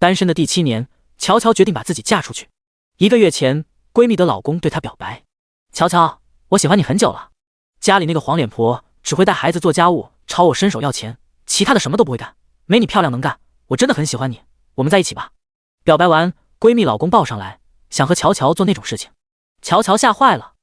单身的第7年，乔乔决定把自己嫁出去。1个月前，闺蜜的老公对她表白：“乔乔，我喜欢你很久了。家里那个黄脸婆只会带孩子做家务，朝我伸手要钱，其他的什么都不会干，没你漂亮能干。我真的很喜欢你，我们在一起吧。”表白完，闺蜜老公抱上来，想和乔乔做那种事情。乔乔吓坏了，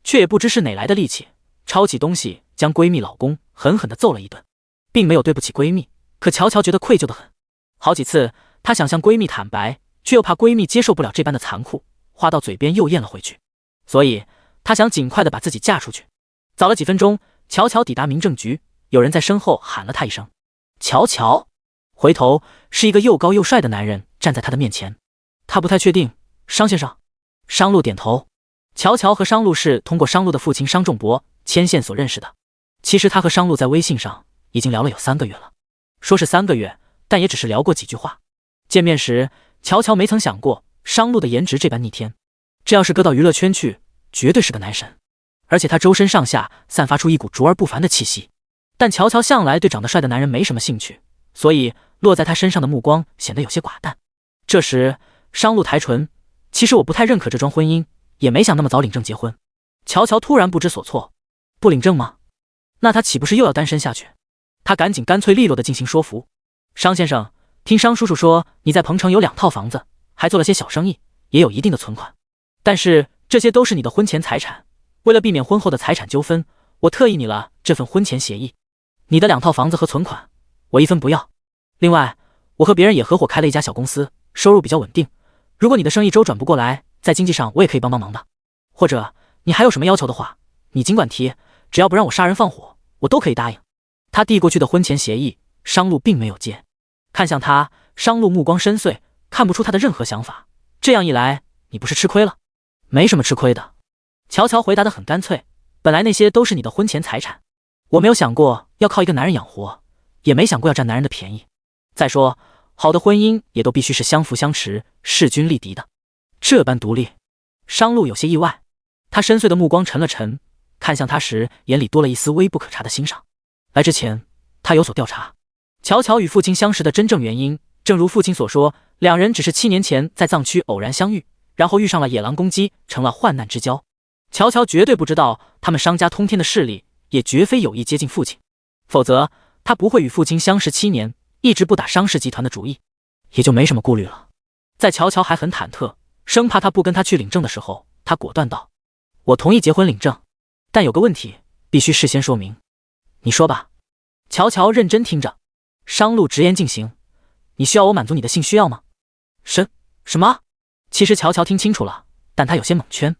却也不知是哪来的力气，抄起东西将闺蜜老公狠狠地揍了一顿，并没有对不起闺蜜，可乔乔觉得愧疚得很。好几次，她想向闺蜜坦白，却又怕闺蜜接受不了这般的残酷，话到嘴边又咽了回去，所以她想尽快地把自己嫁出去。早了几分钟，乔乔抵达民政局，有人在身后喊了她一声：“乔乔！”回头是一个又高又帅的男人站在她的面前，她不太确定：“商先生。”商路点头。乔乔和商路是通过商路的父亲商仲博牵线所认识的。其实他和商路在微信上已经聊了有3个月了，说是3个月，但也只是聊过几句话。见面时，乔乔没曾想过商路的颜值这般逆天，这要是搁到娱乐圈去，绝对是个男神。而且他周身上下散发出一股卓而不凡的气息。但乔乔向来对长得帅的男人没什么兴趣，所以落在他身上的目光显得有些寡淡。这时，商路抬唇：“其实我不太认可这桩婚姻，也没想那么早领证结婚。”乔乔突然不知所措：“不领证吗？那他岂不是又要单身下去？”他赶紧干脆利落地进行说服：“商先生，听商叔叔说你在彭城有2套房子，还做了些小生意，也有一定的存款。但是这些都是你的婚前财产，为了避免婚后的财产纠纷，我特意拟了这份婚前协议。你的2套房子和存款，我1分不要。另外，我和别人也合伙开了一家小公司，收入比较稳定。如果你的生意周转不过来，在经济上我也可以帮忙的。或者你还有什么要求的话，你尽管提，只要不让我杀人放火，我都可以答应。”他递过去的婚前协议，商路并没有接。看向他，商路目光深邃，看不出他的任何想法。这样一来，你不是吃亏了？没什么吃亏的。乔乔回答得很干脆：“本来那些都是你的婚前财产，我没有想过要靠一个男人养活，也没想过要占男人的便宜。再说，好的婚姻也都必须是相扶相持、势均力敌的。这般独立。”商路有些意外，他深邃的目光沉了沉，看向他时眼里多了一丝微不可察的欣赏。来之前，他有所调查。乔乔与父亲相识的真正原因，正如父亲所说，2人只是7年前在藏区偶然相遇，然后遇上了野狼攻击，成了患难之交。乔乔绝对不知道他们商家通天的势力，也绝非有意接近父亲，否则他不会与父亲相识7年，一直不打商氏集团的主意，也就没什么顾虑了。在乔乔还很忐忑，生怕他不跟他去领证的时候，他果断道：“我同意结婚领证，但有个问题必须事先说明。”“你说吧。”乔乔认真听着。商路直言进行：“你需要我满足你的性需要吗？”“什么？”其实乔乔听清楚了，但他有些蒙圈。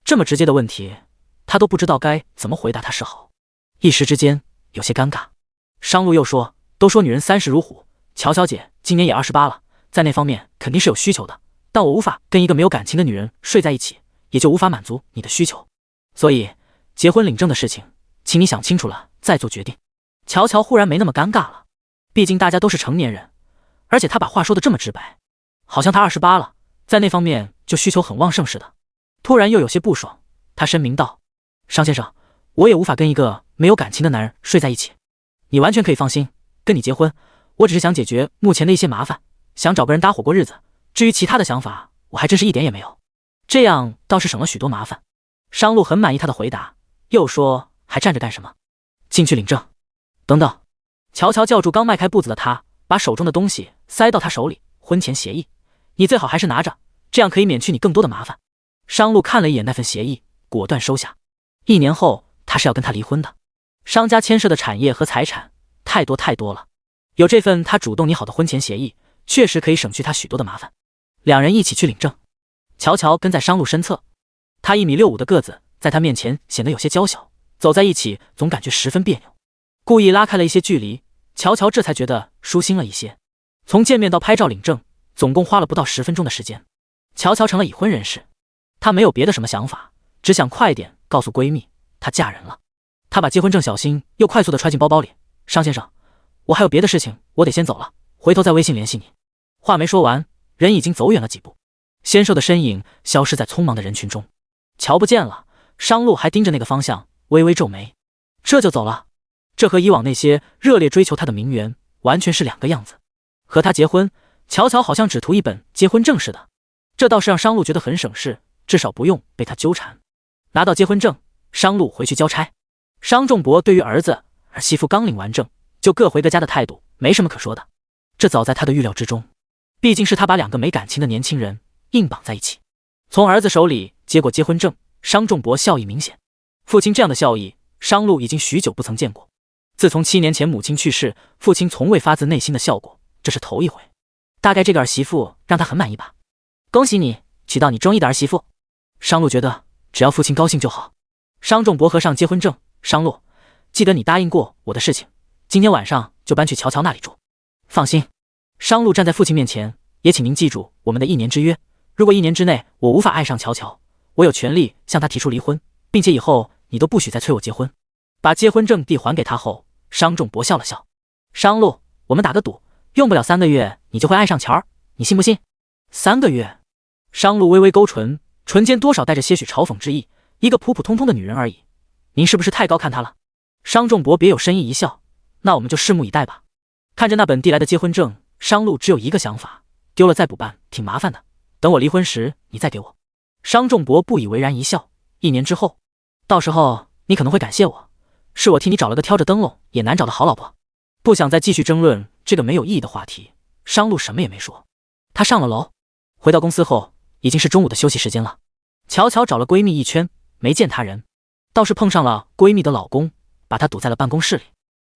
这么直接的问题，他都不知道该怎么回答他是好，一时之间有些尴尬。商路又说：“都说女人30如虎，乔乔姐今年也28了，在那方面肯定是有需求的，但我无法跟一个没有感情的女人睡在一起，也就无法满足你的需求。所以结婚领证的事情，请你想清楚了再做决定。”乔乔忽然没那么尴尬了，毕竟大家都是成年人，而且他把话说得这么直白，好像他28了，在那方面就需求很旺盛似的。突然又有些不爽，他声明道：“商先生，我也无法跟一个没有感情的男人睡在一起。你完全可以放心，跟你结婚，我只是想解决目前的一些麻烦，想找个人搭伙过日子。至于其他的想法，我还真是一点也没有。这样倒是省了许多麻烦。”商路很满意他的回答，又说：“还站着干什么？进去领证。”“等等！”乔乔叫住刚迈开步子的他，把手中的东西塞到他手里。“婚前协议，你最好还是拿着，这样可以免去你更多的麻烦。”商路看了一眼那份协议，果断收下。1年后，他是要跟他离婚的。商家牵涉的产业和财产太多了，有这份他主动拟好的婚前协议，确实可以省去他许多的麻烦。2人一起去领证。乔乔跟在商路身侧，他1.65米的个子，在他面前显得有些娇小，走在一起总感觉十分别扭。故意拉开了一些距离，乔乔这才觉得舒心了一些。从见面到拍照领证，总共花了不到10分钟的时间。乔乔成了已婚人士，她没有别的什么想法，只想快点告诉闺蜜她嫁人了。她把结婚证小心又快速地揣进包包里。“商先生，我还有别的事情，我得先走了，回头再微信联系你。”话没说完，人已经走远了几步，纤瘦的身影消失在匆忙的人群中。乔不见了，商路还盯着那个方向，微微皱眉。这就走了？这和以往那些热烈追求她的名媛完全是2个样子。和他结婚，乔乔好像只图一本结婚证似的，这倒是让商路觉得很省事，至少不用被他纠缠。拿到结婚证，商路回去交差。商仲博对于儿子儿媳妇刚领完证就各回各家的态度没什么可说的，这早在他的预料之中，毕竟是他把两个没感情的年轻人硬绑在一起。从儿子手里接过结婚证，商仲博笑意明显。父亲这样的笑意，商路已经许久不曾见过。自从7年前母亲去世，父亲从未发自内心的笑过，这是头一回。大概这个儿媳妇让他很满意吧。恭喜你娶到你中意的儿媳妇。商路觉得只要父亲高兴就好。商仲博合上结婚证，商路，记得你答应过我的事情，今天晚上就搬去乔乔那里住。放心。商路站在父亲面前，也请您记住我们的1年之约，如果1年之内我无法爱上乔乔，我有权利向他提出离婚，并且以后你都不许再催我结婚。把结婚证递还给他后，商仲博笑了笑。商路，我们打个赌，用不了3个月你就会爱上乔儿，你信不信？3个月？商路微微勾唇，唇间多少带着些许嘲讽之意。一个普普通通的女人而已，您是不是太高看她了？商仲博别有深意一笑，那我们就拭目以待吧。看着那本递来的结婚证，商路只有一个想法，丢了再补办挺麻烦的，等我离婚时你再给我。商仲博不以为然一笑，1年之后，到时候你可能会感谢我，是我替你找了个挑着灯笼也难找的好老婆。不想再继续争论这个没有意义的话题，商路什么也没说。他上了楼，回到公司后已经是中午的休息时间了。乔乔找了闺蜜一圈，没见他人，倒是碰上了闺蜜的老公，把她堵在了办公室里。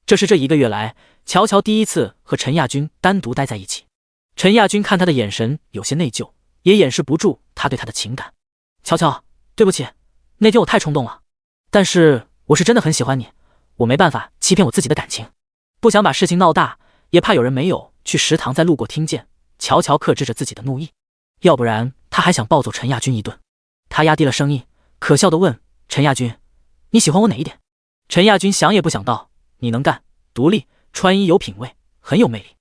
这是这1个月来乔乔第一次和陈亚军单独待在一起。陈亚军看他的眼神有些内疚，也掩饰不住他对他的情感。乔乔，对不起，那天我太冲动了，但是我是真的很喜欢你，我没办法欺骗我自己的感情，不想把事情闹大，也怕有人没有去食堂再路过听见。乔乔克制着自己的怒意，要不然他还想暴揍陈亚军一顿。他压低了声音，可笑地问陈亚军，你喜欢我哪一点？陈亚军想也不想道，你能干，独立，穿衣有品味，很有魅力，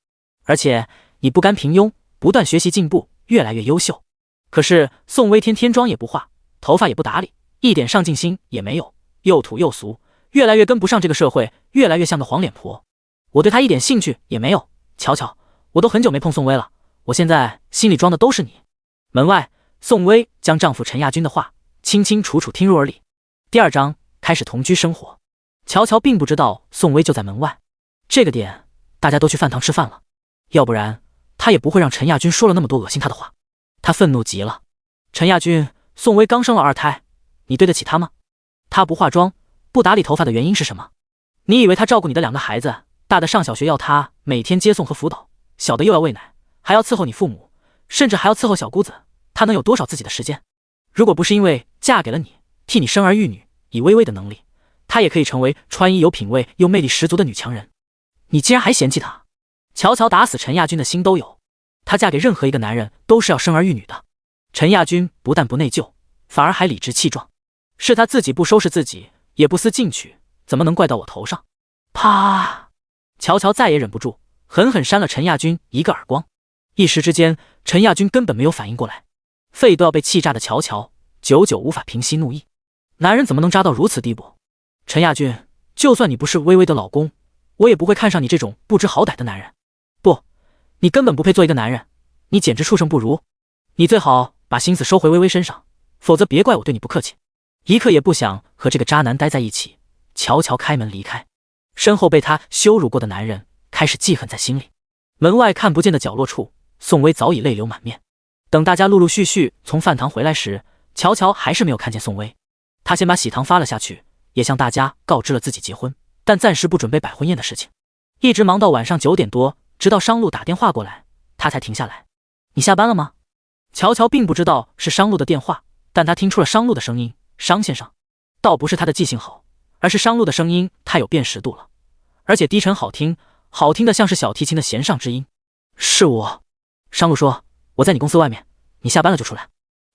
而且你不甘平庸，不断学习进步，越来越优秀。可是宋薇天天妆也不化，头发也不打理，一点上进心也没有，又土又俗，越来越跟不上这个社会，越来越像个黄脸婆。我对她一点兴趣也没有。瞧瞧，我都很久没碰宋薇了，我现在心里装的都是你。门外，宋薇将丈夫陈亚军的话清清楚楚听入耳里。第2章开始同居生活。乔乔并不知道宋薇就在门外，这个点大家都去饭堂吃饭了，要不然他也不会让陈亚军说了那么多恶心他的话。他愤怒极了。陈亚军，宋薇刚生了2胎，你对得起她吗？她不化妆不打理头发的原因是什么？你以为她照顾你的2个孩子，大的上小学要她每天接送和辅导，小的又要喂奶，还要伺候你父母，甚至还要伺候小姑子，她能有多少自己的时间？如果不是因为嫁给了你，替你生儿育女，以微微的能力，她也可以成为穿衣有品味又魅力十足的女强人。你竟然还嫌弃她？乔乔打死陈亚军的心都有，她嫁给任何一个男人都是要生儿育女的。陈亚军不但不内疚，反而还理直气壮，是她自己不收拾自己，也不思进取，怎么能怪到我头上？啪！乔乔再也忍不住，狠狠扇了陈亚军一个耳光。一时之间，陈亚军根本没有反应过来，肺都要被气炸的乔乔久久无法平息怒意。男人怎么能渣到如此地步？陈亚军，就算你不是微微的老公，我也不会看上你这种不知好歹的男人。不，你根本不配做一个男人，你简直畜生不如。你最好把心思收回微微身上，否则别怪我对你不客气。一刻也不想和这个渣男待在一起，乔乔开门离开。身后被他羞辱过的男人开始记恨在心里。门外看不见的角落处，宋薇早已泪流满面。等大家陆陆续续从饭堂回来时，乔乔还是没有看见宋薇。他先把喜糖发了下去，也向大家告知了自己结婚，但暂时不准备摆婚宴的事情。一直忙到晚上9点多，直到商路打电话过来，他才停下来。你下班了吗？乔乔并不知道是商路的电话，但他听出了商路的声音。商先生，倒不是他的记性好，而是商路的声音太有辨识度了，而且低沉好听，好听的像是小提琴的弦上之音。是我。商路说，我在你公司外面，你下班了就出来。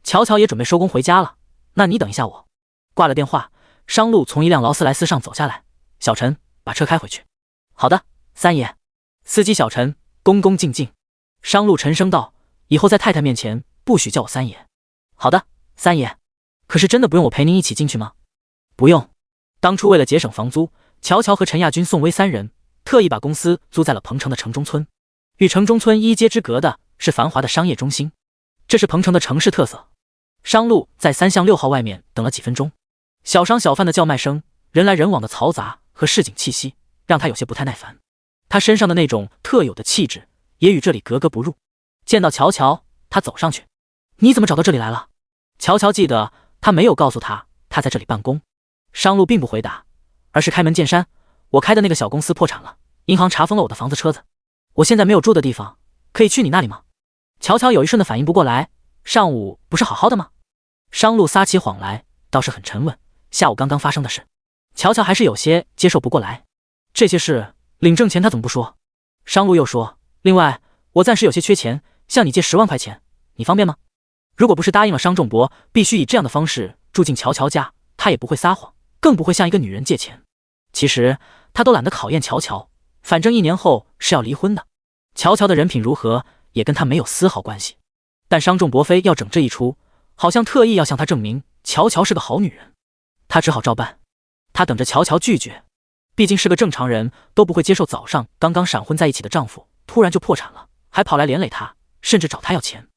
乔乔也准备收工回家了，那你等一下我。挂了电话，商路从一辆劳斯莱斯上走下来，小陈，把车开回去。好的，三爷。司机小陈恭恭敬敬。商路沉声道，以后在太太面前不许叫我三爷。好的，三爷。可是真的不用我陪您一起进去吗？不用。当初为了节省房租，乔乔和陈亚军、宋薇3人特意把公司租在了彭城的城中村。与城中村1街之隔的是繁华的商业中心，这是彭城的城市特色。商路在3巷6号外面等了几分钟，小商小贩的叫卖声，人来人往的嘈杂和市井气息，让他有些不太耐烦。他身上的那种特有的气质也与这里格格不入。见到乔乔，他走上去：“你怎么找到这里来了？”乔乔记得他没有告诉他在这里办公。商路并不回答，而是开门见山：“我开的那个小公司破产了，银行查封了我的房子车子，我现在没有住的地方，可以去你那里吗？”乔乔有一瞬的反应不过来，上午不是好好的吗？商路撒起谎来，倒是很沉稳，下午刚刚发生的事。乔乔还是有些接受不过来，这些事领证前他怎么不说？商路又说：“另外，我暂时有些缺钱，向你借10万块钱，你方便吗？”如果不是答应了商仲博必须以这样的方式住进乔乔家，他也不会撒谎，更不会向一个女人借钱。其实他都懒得考验乔乔，反正1年后是要离婚的，乔乔的人品如何也跟他没有丝毫关系。但商仲博非要整这一出，好像特意要向他证明乔乔是个好女人，他只好照办。他等着乔乔拒绝，毕竟是个正常人都不会接受早上刚刚闪婚在一起的丈夫突然就破产了，还跑来连累他，甚至找他要钱。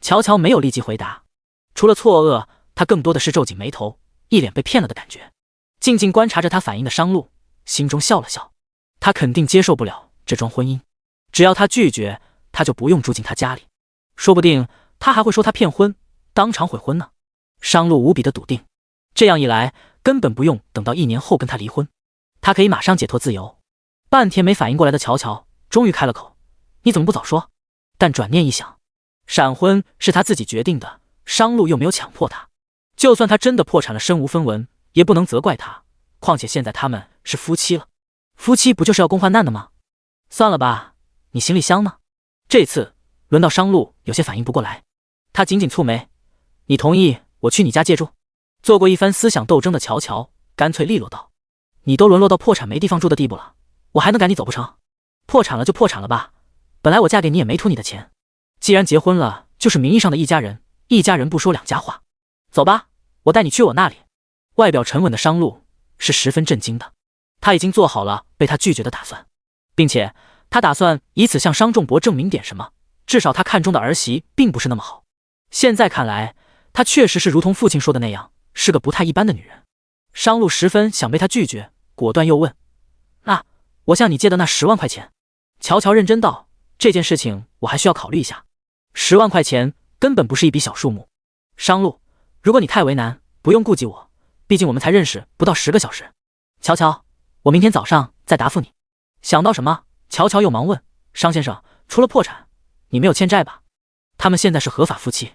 乔乔没有立即回答，除了错愕，他更多的是皱紧眉头，一脸被骗了的感觉。静静观察着他反应的商路心中笑了笑，他肯定接受不了这桩婚姻，只要他拒绝，他就不用住进他家里，说不定他还会说他骗婚，当场悔婚呢。商路无比的笃定，这样一来根本不用等到1年后跟他离婚，他可以马上解脱自由。半天没反应过来的乔乔终于开了口：“你怎么不早说？”但转念一想，闪婚是他自己决定的，商路又没有强迫他，就算他真的破产了身无分文，也不能责怪他，况且现在他们是夫妻了，夫妻不就是要共患难的吗？算了吧，你行李箱呢？这次轮到商路有些反应不过来，他紧紧蹙眉：“你同意我去你家借住？”做过一番思想斗争的乔乔干脆利落道：“你都沦落到破产没地方住的地步了，我还能赶你走不成？破产了就破产了吧，本来我嫁给你也没图你的钱，既然结婚了，就是名义上的一家人，一家人不说两家话。走吧，我带你去我那里。”外表沉稳的商路是十分震惊的，他已经做好了被他拒绝的打算，并且他打算以此向商仲博证明点什么，至少他看中的儿媳并不是那么好。现在看来，他确实是如同父亲说的那样，是个不太一般的女人。商路十分想被他拒绝，果断又问：“那我向你借的那10万块钱？”乔乔认真道：“这件事情我还需要考虑一下，10万块钱根本不是一笔小数目。商路，如果你太为难，不用顾及我，毕竟我们才认识不到10个小时。乔乔，我明天早上再答复你。”想到什么，乔乔又忙问：“商先生，除了破产，你没有欠债吧？”他们现在是合法夫妻，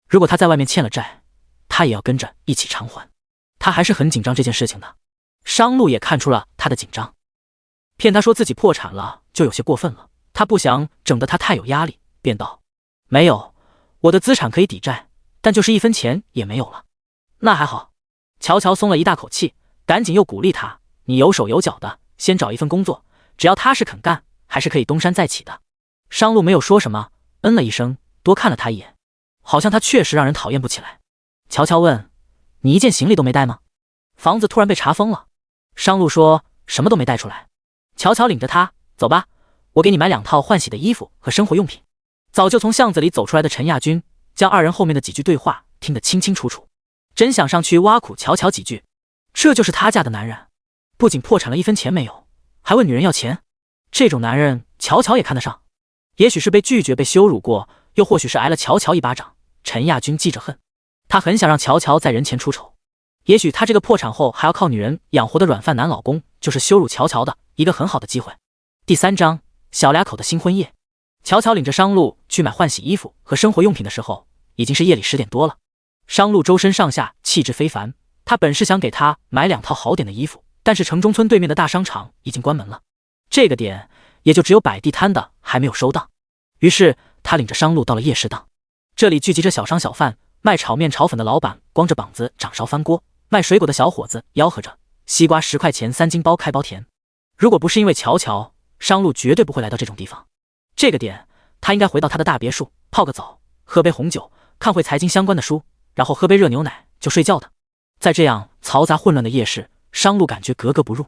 如果他在外面欠了债，他也要跟着一起偿还。他还是很紧张这件事情的。商路也看出了他的紧张，骗他说自己破产了就有些过分了，他不想整得他太有压力，便道：“没有，我的资产可以抵债，但就是1分钱也没有了。”那还好。乔乔松了一大口气，赶紧又鼓励他：“你有手有脚的，先找一份工作，只要踏实肯干，还是可以东山再起的。”商路没有说什么，嗯了一声，多看了他一眼，好像他确实让人讨厌不起来。乔乔问：“你一件行李都没带吗？房子突然被查封了。”商路说：“什么都没带出来。”乔乔领着他：“走吧，我给你买2套换洗的衣服和生活用品。”早就从巷子里走出来的陈亚军将2人后面的几句对话听得清清楚楚，真想上去挖苦乔乔几句。这就是他嫁的男人，不仅破产了1分钱没有，还问女人要钱。这种男人乔乔也看得上，也许是被拒绝被羞辱过，又或许是挨了乔乔一巴掌，陈亚军记着恨。他很想让乔乔在人前出丑，也许他这个破产后还要靠女人养活的软饭男老公，就是羞辱乔乔的一个很好的机会。第3章，小两口的新婚夜。乔乔领着商路去买换洗衣服和生活用品的时候，已经是夜里10点多了。商路周身上下气质非凡，他本是想给他买2套好点的衣服，但是城中村对面的大商场已经关门了，这个点也就只有摆地摊的还没有收档。于是他领着商路到了夜市档，这里聚集着小商小贩，卖炒面炒粉的老板光着膀子掌勺翻锅，卖水果的小伙子吆喝着西瓜10块钱3斤包开包甜。如果不是因为乔乔，商路绝对不会来到这种地方。这个点他应该回到他的大别墅，泡个澡，喝杯红酒，看会财经相关的书，然后喝杯热牛奶就睡觉的。在这样嘈杂混乱的夜市，商路感觉格格不入，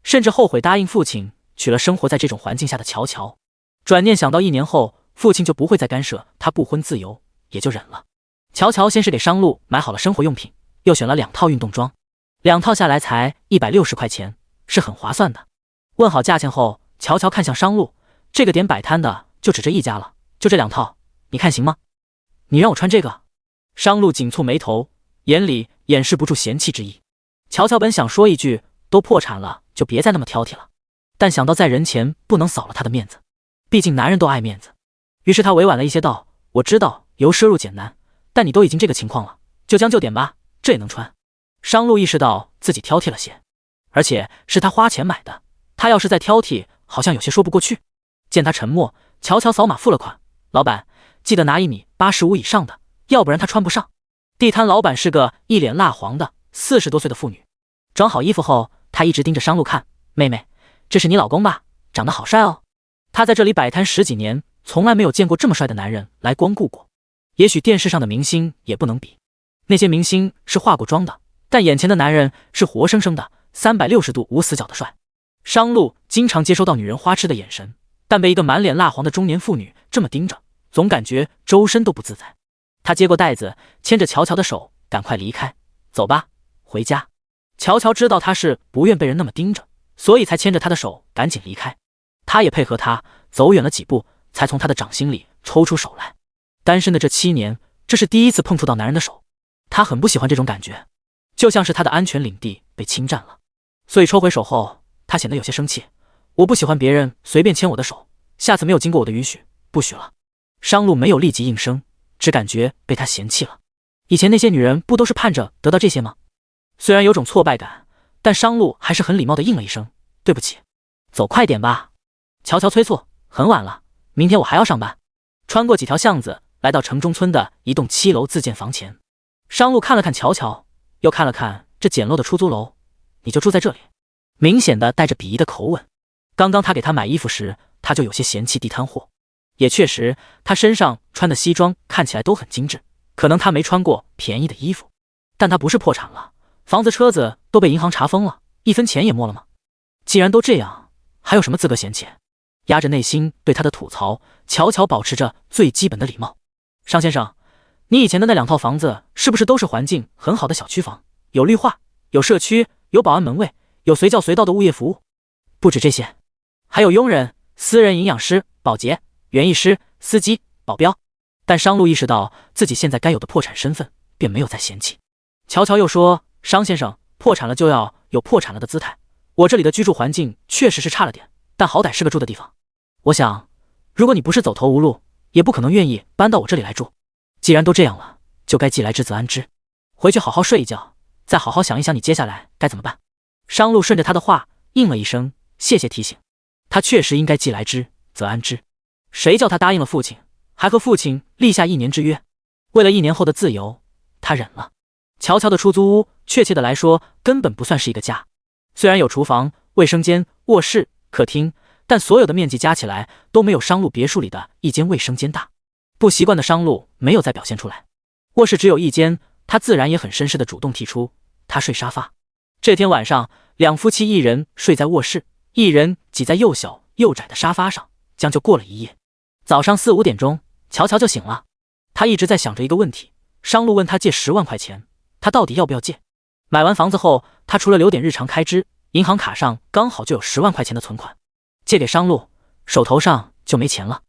甚至后悔答应父亲娶了生活在这种环境下的乔乔。转念想到1年后父亲就不会再干涉他不婚自由，也就忍了。乔乔先是给商路买好了生活用品，又选了2套运动装，2套下来才160块钱，是很划算的。问好价钱后，乔乔看向商路，这个点摆摊的就只这一家了，就这2套，你看行吗？你让我穿这个？商路紧蹙眉头，眼里掩饰不住嫌弃之意。乔乔本想说一句都破产了就别再那么挑剔了，但想到在人前不能扫了他的面子，毕竟男人都爱面子，于是他委婉了一些道：我知道由奢入俭难，但你都已经这个情况了，就将就点吧，这也能穿。商路意识到自己挑剔了些，而且是他花钱买的，他要是再挑剔好像有些说不过去。见他沉默，乔乔扫码付了款，老板记得拿1.85米以上的，要不然他穿不上。地摊老板是个一脸蜡黄的40多岁的妇女，装好衣服后，她一直盯着商路看，妹妹，这是你老公吧？长得好帅哦。他在这里摆摊10几年，从来没有见过这么帅的男人来光顾过。也许电视上的明星也不能比，那些明星是化过妆的，但眼前的男人是活生生的360度无死角的帅。商路经常接收到女人花痴的眼神，但被一个满脸蜡黄的中年妇女这么盯着，总感觉周身都不自在。他接过袋子，牵着乔乔的手，赶快离开，走吧，回家。乔乔知道他是不愿被人那么盯着，所以才牵着他的手赶紧离开。他也配合他，走远了几步，才从他的掌心里抽出手来。单身的这7年，这是第一次碰触到男人的手，他很不喜欢这种感觉，就像是他的安全领地被侵占了。所以抽回手后，他显得有些生气。我不喜欢别人随便牵我的手，下次没有经过我的允许，不许了。商路没有立即应声，只感觉被他嫌弃了。以前那些女人不都是盼着得到这些吗？虽然有种挫败感，但商路还是很礼貌地应了一声，对不起。走快点吧。乔乔催促，很晚了，明天我还要上班。穿过几条巷子，来到城中村的一栋7楼自建房前。商路看了看乔乔，又看了看这简陋的出租楼，你就住在这里？明显的带着鄙夷的口吻。刚刚他给他买衣服时，他就有些嫌弃地摊货。也确实，他身上穿的西装看起来都很精致，可能他没穿过便宜的衣服。但他不是破产了，房子车子都被银行查封了，一分钱也没了吗？既然都这样，还有什么资格嫌弃？压着内心对他的吐槽，乔乔保持着最基本的礼貌。商先生，你以前的那2套房子是不是都是环境很好的小区房？有绿化，有社区，有保安门卫，有随叫随到的物业服务？不止这些，还有佣人、私人营养师、保洁、园艺师、司机、保镖。但商路意识到自己现在该有的破产身份，便没有再嫌弃。乔乔又说，商先生，破产了就要有破产了的姿态。我这里的居住环境确实是差了点，但好歹是个住的地方。我想，如果你不是走投无路，也不可能愿意搬到我这里来住。既然都这样了，就该既来之则安之。回去好好睡一觉，再好好想一想你接下来该怎么办。商路顺着他的话应了一声，谢谢提醒。他确实应该既来之则安之。谁叫他答应了父亲，还和父亲立下1年之约？为了1年后的自由，他忍了。乔乔的出租屋，确切的来说，根本不算是一个家。虽然有厨房、卫生间、卧室、客厅，但所有的面积加起来都没有商路别墅里的1间卫生间大。不习惯的商路没有再表现出来。卧室只有1间，他自然也很绅士的主动提出，他睡沙发。这天晚上，2夫妻1人睡在卧室，1人挤在又小又窄的沙发上，将就过了一夜。早上4、5点钟，乔乔就醒了。他一直在想着一个问题，商路问他借10万块钱，他到底要不要借？买完房子后，他除了留点日常开支，银行卡上刚好就有10万块钱的存款。借给商路，手头上就没钱了。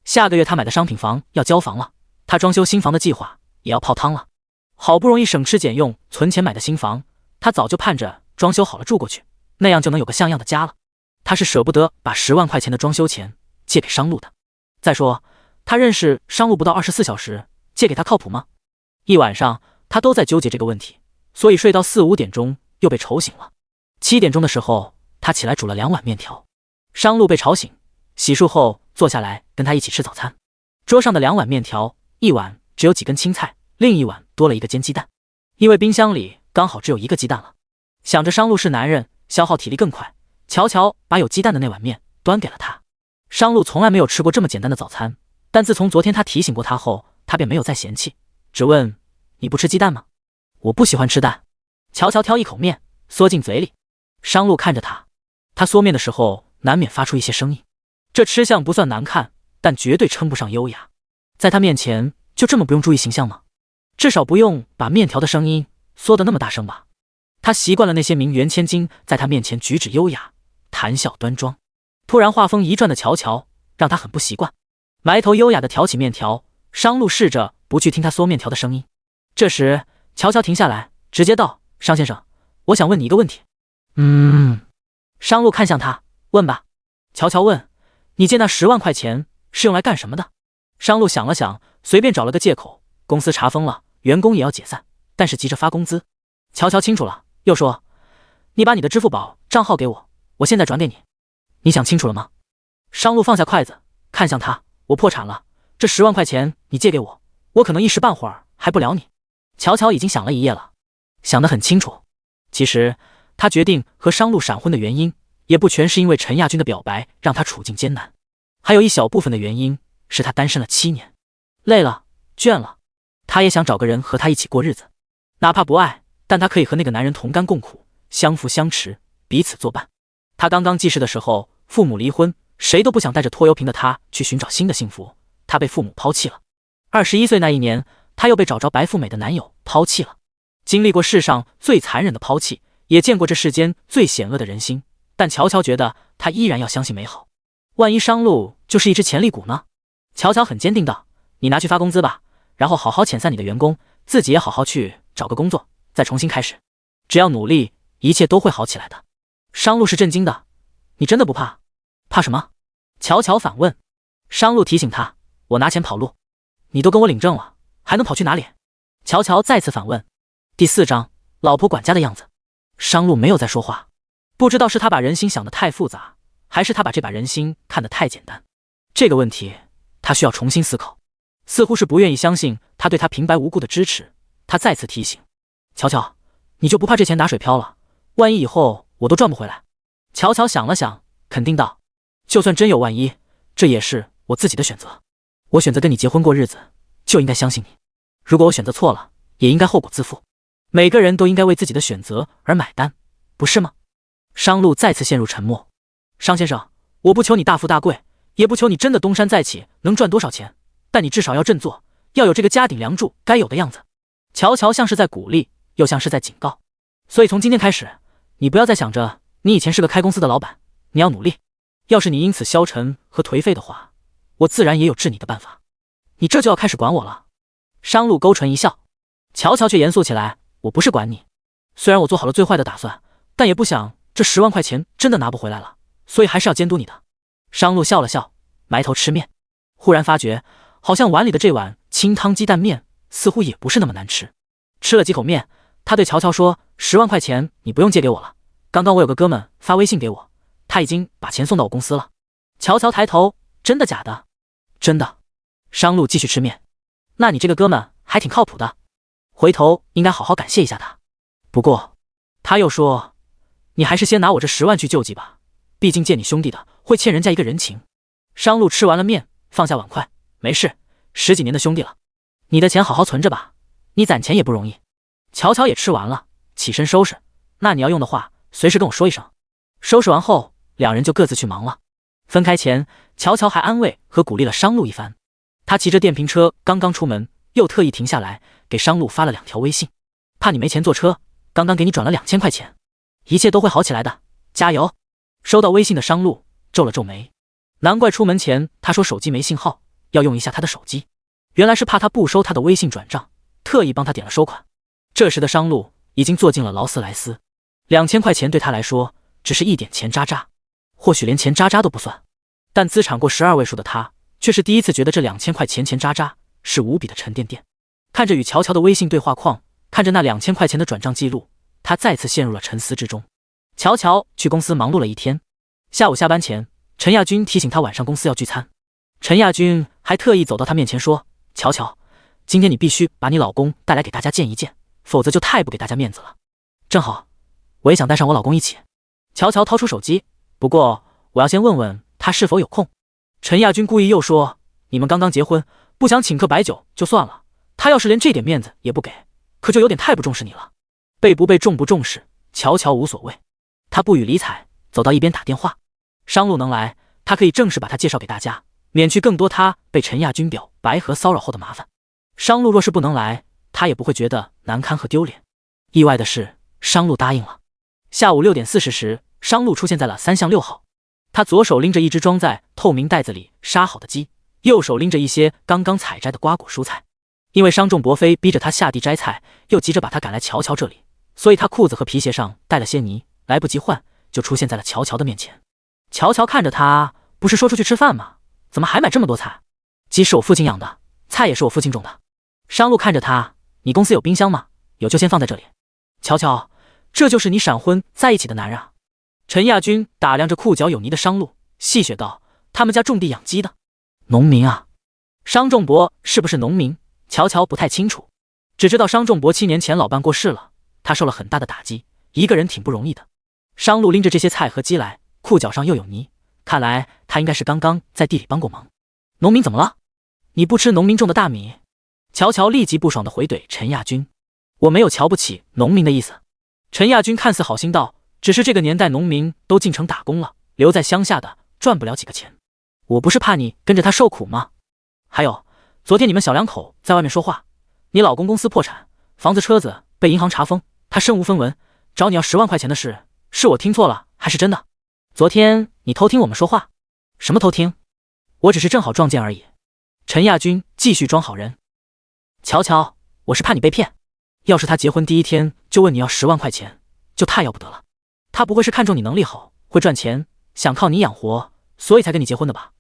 下个月他买的商品房要交房了，他装修新房的计划也要泡汤了。好不容易省吃俭用存钱买的新房，他早就盼着装修好了住过去，那样就能有个像样的家了。他是舍不得把10万块钱的装修钱借给商路的。再说，他认识商路不到24小时，借给他靠谱吗？一晚上他都在纠结这个问题，所以睡到4、5点钟又被吵醒了。7点钟的时候，他起来煮了2碗面条。商路被吵醒，洗漱后坐下来跟他一起吃早餐。桌上的2碗面条，一碗只有几根青菜，另一碗多了1个煎鸡蛋，因为冰箱里刚好只有1个鸡蛋了。想着商路是男人，消耗体力更快，乔乔把有鸡蛋的那碗面端给了他。商路从来没有吃过这么简单的早餐，但自从昨天他提醒过他后，他便没有再嫌弃，只问，你不吃鸡蛋吗？我不喜欢吃蛋。乔乔挑一口面缩进嘴里。商路看着他，他嗦面的时候难免发出一些声音，这吃相不算难看，但绝对称不上优雅。在他面前就这么不用注意形象吗？至少不用把面条的声音缩得那么大声吧。他习惯了那些名媛千金在他面前举止优雅，谈笑端庄。突然话锋一转的乔乔让他很不习惯，埋头优雅地挑起面条。商路试着不去听他嗦面条的声音。这时乔乔停下来，直接道：商先生，我想问你一个问题。商路看向他，问吧。乔乔问：你借那10万块钱是用来干什么的？商路想了想，随便找了个借口：公司查封了，员工也要解散，但是急着发工资。乔乔清楚了，又说：你把你的支付宝账号给我，我现在转给你。你想清楚了吗？商路放下筷子，看向他：我破产了，这10万块钱你借给我，我可能一时半会儿还不了你。乔乔已经想了一夜了，想得很清楚。其实他决定和商路闪婚的原因也不全是因为陈亚军的表白让他处境艰难，还有一小部分的原因是他单身了7年，累了倦了，他也想找个人和他一起过日子，哪怕不爱，但他可以和那个男人同甘共苦，相扶相持，彼此作伴。他刚刚记事的时候，父母离婚，谁都不想带着拖油瓶的他去寻找新的幸福，他被父母抛弃了。21岁那一年，他又被找着白富美的男友抛弃了。经历过世上最残忍的抛弃，也见过这世间最险恶的人心，但乔乔觉得他依然要相信美好。万一商路就是一只潜力股呢？乔乔很坚定道：你拿去发工资吧，然后好好遣散你的员工，自己也好好去找个工作，再重新开始。只要努力，一切都会好起来的。商路是震惊的：你真的不怕？怕什么？乔乔反问。商路提醒他：我拿钱跑路，你都跟我领证了，还能跑去哪里？乔乔再次反问。第4章，老婆管家的样子。商路没有再说话，不知道是他把人心想得太复杂，还是他把这把人心看得太简单。这个问题他需要重新思考，似乎是不愿意相信他对他平白无故的支持。他再次提醒：乔乔，你就不怕这钱打水漂了？万一以后我都赚不回来？乔乔想了想，肯定道：就算真有万一，这也是我自己的选择。我选择跟你结婚过日子，就应该相信你。如果我选择错了，也应该后果自负。每个人都应该为自己的选择而买单，不是吗？商路再次陷入沉默。商先生，我不求你大富大贵，也不求你真的东山再起能赚多少钱，但你至少要振作，要有这个家顶梁柱该有的样子。乔乔像是在鼓励，又像是在警告。所以从今天开始，你不要再想着你以前是个开公司的老板，你要努力。要是你因此消沉和颓废的话，我自然也有治你的办法。你这就要开始管我了。商路勾唇一笑，乔乔却严肃起来：我不是管你，虽然我做好了最坏的打算，但也不想这10万块钱真的拿不回来了，所以还是要监督你的。商路笑了笑，埋头吃面，忽然发觉好像碗里的这碗清汤鸡蛋面似乎也不是那么难吃。吃了几口面，他对乔乔说：10万块钱你不用借给我了，刚刚我有个哥们发微信给我，他已经把钱送到我公司了。乔乔抬头：真的假的？真的。商路继续吃面：那你这个哥们还挺靠谱的，回头应该好好感谢一下他。不过他又说，你还是先拿我这10万去救济吧，毕竟借你兄弟的会欠人家一个人情。商路吃完了面，放下碗筷：没事，10几年的兄弟了，你的钱好好存着吧，你攒钱也不容易。乔乔也吃完了，起身收拾：那你要用的话随时跟我说一声。收拾完后，两人就各自去忙了。分开前，乔乔还安慰和鼓励了商路一番。他骑着电瓶车刚刚出门，又特意停下来给商路发了2条微信：怕你没钱坐车，刚刚给你转了2000块钱，一切都会好起来的，加油。收到微信的商路皱了皱眉，难怪出门前他说手机没信号，要用一下他的手机，原来是怕他不收他的微信转账，特意帮他点了收款。这时的商路已经坐进了劳斯莱斯，2000块钱对他来说只是一点钱渣渣，或许连钱渣渣都不算，但资产过12位数的他却是第一次觉得这2000块钱渣渣是无比的沉甸甸。看着与乔乔的微信对话框，看着那2000块钱的转账记录，他再次陷入了沉思之中。乔乔去公司忙碌了一天，下午下班前，陈亚军提醒他晚上公司要聚餐。陈亚军还特意走到他面前说：乔乔，今天你必须把你老公带来给大家见一见，否则就太不给大家面子了。正好，我也想带上我老公一起。乔乔掏出手机，不过我要先问问他是否有空。陈亚军故意又说：你们刚刚结婚，不想请客摆酒就算了，他要是连这点面子也不给，可就有点太不重视你了。被不被重不重视，乔乔无所谓。他不予理睬，走到一边打电话。商路能来，他可以正式把他介绍给大家，免去更多他被陈亚军表白和骚扰后的麻烦。商路若是不能来，他也不会觉得难堪和丢脸。意外的是，商路答应了。下午6点40时，商路出现在了3巷6号。他左手拎着一只装在透明袋子里杀好的鸡，右手拎着一些刚刚采摘的瓜果蔬菜。因为商仲博非逼着他下地摘菜，又急着把他赶来乔乔这里，所以他裤子和皮鞋上带了些泥，来不及换，就出现在了乔乔的面前。乔乔看着他，不是说出去吃饭吗？怎么还买这么多菜？鸡是我父亲养的，菜也是我父亲种的。商路看着他，你公司有冰箱吗？有就先放在这里。乔乔，这就是你闪婚在一起的男人啊。陈亚军打量着裤脚有泥的商路，戏谑道：他们家种地养鸡的，农民啊。商仲博是不是农民？乔乔不太清楚，只知道商仲博7年前老伴过世了，他受了很大的打击，一个人挺不容易的。商路拎着这些菜和鸡来，裤脚上又有泥，看来他应该是刚刚在地里帮过忙。农民怎么了？你不吃农民种的大米？乔乔立即不爽地回怼陈亚军：我没有瞧不起农民的意思。陈亚军看似好心道：只是这个年代农民都进城打工了，留在乡下的赚不了几个钱。我不是怕你跟着他受苦吗？还有，昨天你们小两口在外面说话，你老公公司破产，房子车子被银行查封，他身无分文，找你要10万块钱的事，是我听错了还是真的？昨天你偷听我们说话？什么偷听？我只是正好撞见而已。陈亚军继续装好人：乔乔，我是怕你被骗，要是他结婚第一天就问你要10万块钱，就太要不得了。他不会是看中你能力好，会赚钱，想靠你养活，所以才跟你结婚的吧？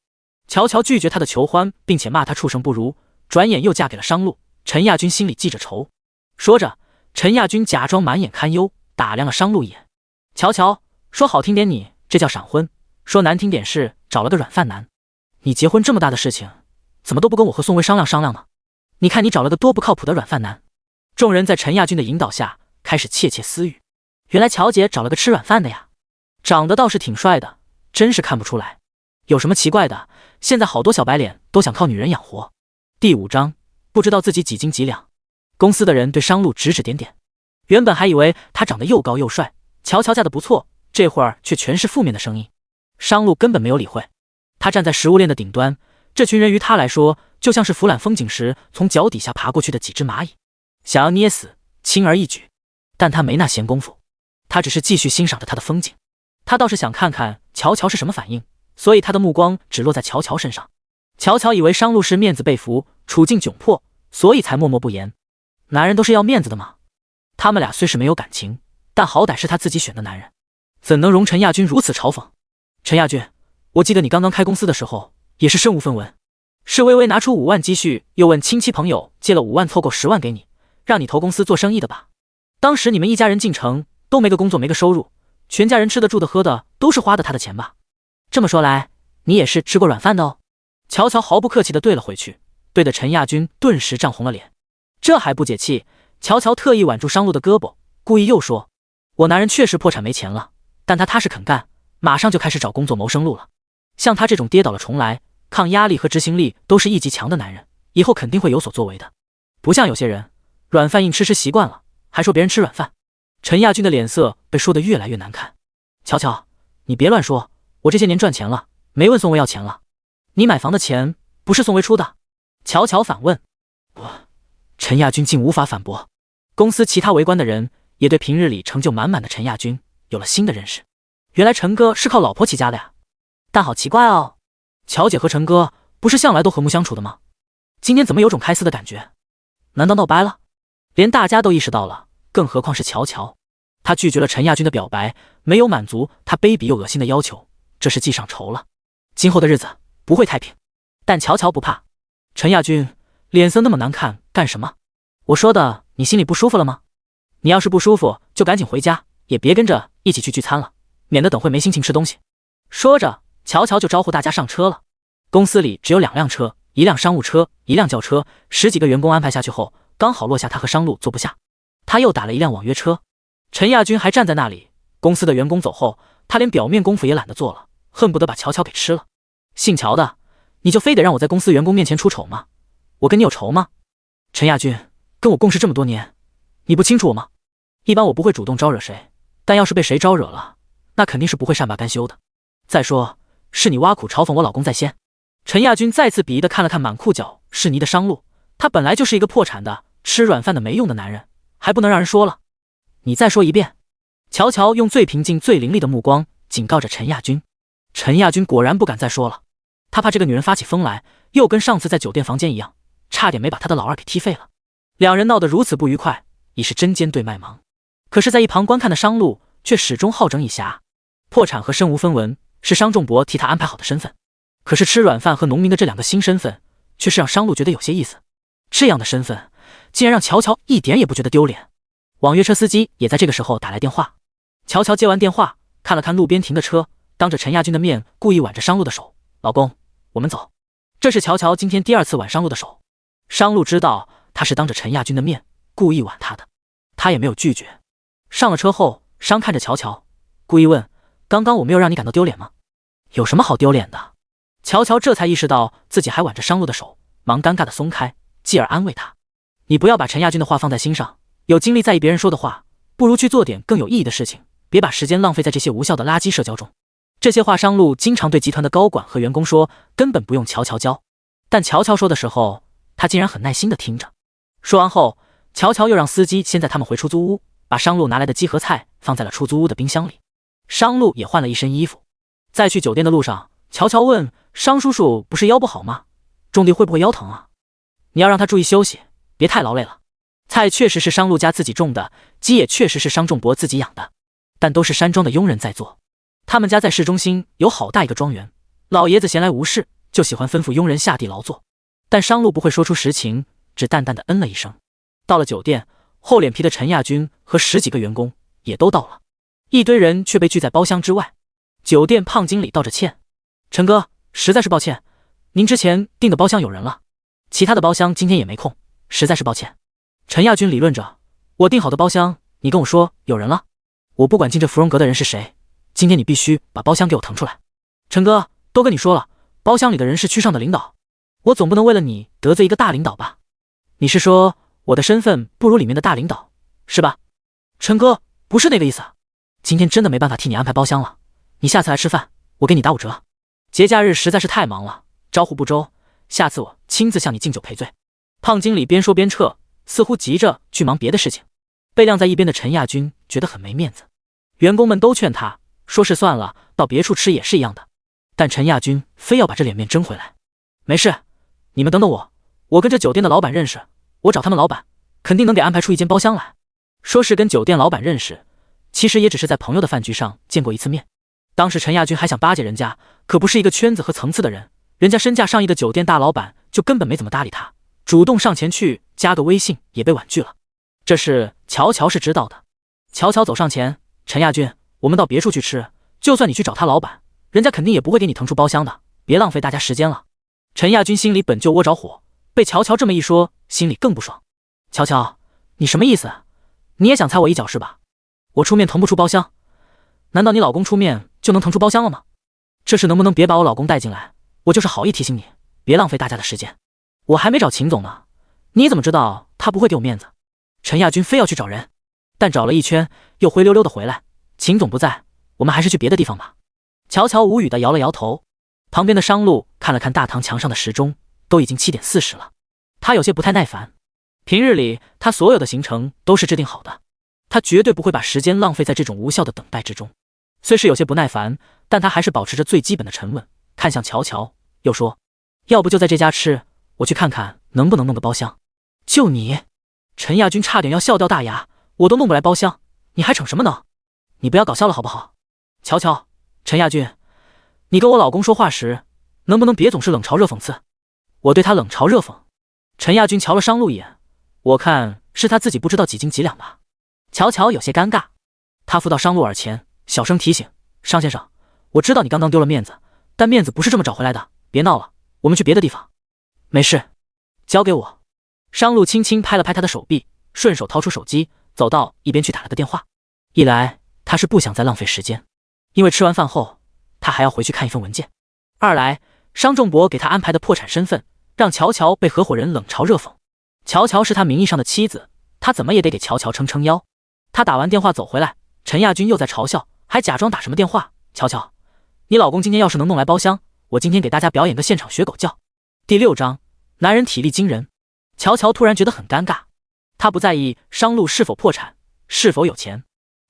乔乔拒绝他的求欢，并且骂他畜生不如，转眼又嫁给了商路。陈亚军心里记着仇。说着，陈亚军假装满眼堪忧，打量了商路一眼。乔乔，说好听点你这叫闪婚，说难听点是找了个软饭男。你结婚这么大的事情，怎么都不跟我和宋薇商量商量呢？你看你找了个多不靠谱的软饭男。众人在陈亚军的引导下开始窃窃私语。原来乔姐找了个吃软饭的呀，长得倒是挺帅的，真是看不出来。有什么奇怪的？现在好多小白脸都想靠女人养活。第5章，不知道自己几斤几两。公司的人对商路指指点点，原本还以为他长得又高又帅，乔乔嫁得不错，这会儿却全是负面的声音。商路根本没有理会，他站在食物链的顶端，这群人于他来说就像是俯览风景时从脚底下爬过去的几只蚂蚁，想要捏死轻而易举，但他没那闲工夫。他只是继续欣赏着他的风景，他倒是想看看乔乔是什么反应，所以他的目光只落在乔乔身上。乔乔以为商路是面子被俘，处境窘迫，所以才默默不言。男人都是要面子的嘛。他们俩虽是没有感情，但好歹是他自己选的男人，怎能容陈亚军如此嘲讽？陈亚军，我记得你刚刚开公司的时候也是身无分文，是微微拿出5万积蓄，又问亲戚朋友借了5万凑够10万给你，让你投公司做生意的吧？当时你们一家人进城都没个工作没个收入，全家人吃的住的喝的都是花的他的钱吧？这么说来，你也是吃过软饭的哦。乔乔毫不客气地对了回去，对的陈亚军顿时涨红了脸。这还不解气，乔乔特意挽住商路的胳膊，故意又说：我男人确实破产没钱了，但他踏实肯干，马上就开始找工作谋生路了。像他这种跌倒了重来，抗压力和执行力都是一级强的男人，以后肯定会有所作为的。不像有些人，软饭硬吃习惯了，还说别人吃软饭。陈亚军的脸色被说得越来越难看。乔乔，你别乱说，我这些年赚钱了，没问宋薇要钱了。你买房的钱不是宋薇出的？乔乔反问。陈亚军竟无法反驳。公司其他围观的人也对平日里成就满满的陈亚军有了新的认识。原来陈哥是靠老婆起家的呀。但好奇怪哦，乔姐和陈哥不是向来都和睦相处的吗？今天怎么有种开撕的感觉？难道闹掰了？连大家都意识到了，更何况是乔乔。他拒绝了陈亚军的表白，没有满足他卑鄙又恶心的要求，这是记上仇了。今后的日子不会太平。但乔乔不怕。陈亚军脸色那么难看干什么？我说的你心里不舒服了吗？你要是不舒服就赶紧回家，也别跟着一起去聚餐了，免得等会没心情吃东西。说着，乔乔就招呼大家上车了。公司里只有2辆车，一辆商务车，一辆轿车，10几个员工安排下去后，刚好落下他和商路坐不下。他又打了一辆网约车。陈亚军还站在那里，公司的员工走后，他连表面功夫也懒得做了，恨不得把乔乔给吃了。姓乔的，你就非得让我在公司员工面前出丑吗？我跟你有仇吗？陈亚军，跟我共事这么多年，你不清楚我吗？一般我不会主动招惹谁，但要是被谁招惹了，那肯定是不会善罢甘休的。再说，是你挖苦嘲讽我老公在先。陈亚军再次鄙夷地看了看满裤脚是泥的商路，他本来就是一个破产的、吃软饭的没用的男人，还不能让人说了。你再说一遍。乔乔用最平静、最凌厉的目光警告着陈亚军。陈亚军果然不敢再说了，他怕这个女人发起疯来，又跟上次在酒店房间一样，差点没把他的老二给踢废了。两人闹得如此不愉快，已是针尖对麦芒。可是，在一旁观看的商路却始终好整以暇。破产和身无分文是商仲博替他安排好的身份，可是吃软饭和农民的这两个新身份，却是让商路觉得有些意思。这样的身份，竟然让乔乔一点也不觉得丢脸。网约车司机也在这个时候打来电话。乔乔接完电话，看了看路边停的车，当着陈亚军的面故意挽着商路的手：“老公，我们走。”这是乔乔今天第二次挽商路的手。商路知道他是当着陈亚军的面故意挽他的，他也没有拒绝。上了车后，商看着乔乔，故意问：“刚刚我没有让你感到丢脸吗？”“有什么好丢脸的？”乔乔这才意识到自己还挽着商路的手，忙尴尬的松开，继而安慰他：“你不要把陈亚军的话放在心上，有精力在意别人说的话，不如去做点更有意义的事情，别把时间浪费在这些无效的垃圾社交中。”这些话商路经常对集团的高管和员工说，根本不用乔乔教。但乔乔说的时候，他竟然很耐心地听着。说完后，乔乔又让司机先载他们回出租屋，把商路拿来的鸡和菜放在了出租屋的冰箱里。商路也换了一身衣服。在去酒店的路上，乔乔问商叔叔：“不是腰不好吗？种地会不会腰疼啊？”“你要让他注意休息，别太劳累了。”菜确实是商路家自己种的，鸡也确实是商仲博自己养的，但都是山庄的佣人在做。他们家在市中心有好大一个庄园，老爷子闲来无事就喜欢吩咐佣人下地劳作。但商路不会说出实情，只淡淡的嗯了一声。到了酒店，厚脸皮的陈亚军和10几个员工也都到了，一堆人却被拒在包厢之外。酒店胖经理道着歉：“陈哥，实在是抱歉，您之前订的包厢有人了，其他的包厢今天也没空，实在是抱歉。”陈亚军理论着：“我订好的包厢，你跟我说有人了，我不管进这芙蓉阁的人是谁，今天你必须把包厢给我腾出来。”“陈哥，都跟你说了，包厢里的人是区上的领导，我总不能为了你得罪一个大领导吧？你是说我的身份不如里面的大领导，是吧？”“陈哥，不是那个意思，今天真的没办法替你安排包厢了，你下次来吃饭，我给你打5折。节假日实在是太忙了，招呼不周，下次我亲自向你敬酒赔罪。”胖经理边说边撤，似乎急着去忙别的事情。被晾在一边的陈亚军觉得很没面子，员工们都劝他说是算了，到别处吃也是一样的，但陈亚军非要把这脸面争回来。“没事，你们等等我，我跟这酒店的老板认识，我找他们老板肯定能给安排出一间包厢来。”说是跟酒店老板认识，其实也只是在朋友的饭局上见过一次面。当时陈亚军还想巴结人家，可不是一个圈子和层次的人，人家身价上亿的酒店大老板就根本没怎么搭理他，主动上前去加个微信也被婉拒了。这事乔乔是知道的。乔乔走上前：“陈亚军，我们到别处去吃，就算你去找他老板，人家肯定也不会给你腾出包厢的，别浪费大家时间了。”陈亚军心里本就窝着火，被乔乔这么一说，心里更不爽。“乔乔，你什么意思？你也想踩我一脚是吧？我出面腾不出包厢，难道你老公出面就能腾出包厢了吗？这事能不能别把我老公带进来？我就是好意提醒你，别浪费大家的时间。我还没找秦总呢，你怎么知道他不会给我面子？”陈亚军非要去找人，但找了一圈又灰溜溜的回来：“秦总不在，我们还是去别的地方吧。”乔乔无语的摇了摇头。旁边的商路看了看大堂墙上的时钟，都已经7点40了，他有些不太耐烦。平日里他所有的行程都是制定好的，他绝对不会把时间浪费在这种无效的等待之中。虽是有些不耐烦，但他还是保持着最基本的沉稳，看向乔乔，又说：“要不就在这家吃，我去看看能不能弄个包厢。”“就你？”陈亚军差点要笑掉大牙，“我都弄不来包厢，你还逞什么呢？你不要搞笑了好不好？”“乔乔，陈亚军，你跟我老公说话时，能不能别总是冷嘲热讽刺？”“我对他冷嘲热讽？”陈亚军瞧了商路一眼，我看是他自己不知道几斤几两吧。乔乔有些尴尬，他扶到商路耳前，小声提醒：“商先生，我知道你刚刚丢了面子，但面子不是这么找回来的，别闹了，我们去别的地方。”“没事，交给我。”商路轻轻拍了拍他的手臂，顺手掏出手机，走到一边去打了个电话。一来他是不想再浪费时间，因为吃完饭后他还要回去看一份文件；二来商仲博给他安排的破产身份，让乔乔被合伙人冷嘲热讽。乔乔是他名义上的妻子，他怎么也得给乔乔撑撑腰。他打完电话走回来，陈亚军又在嘲笑，还假装打什么电话。“乔乔，你老公今天要是能弄来包厢，我今天给大家表演个现场学狗叫。第6章，男人体力惊人。乔乔突然觉得很尴尬，他不在意商路是否破产，是否有钱，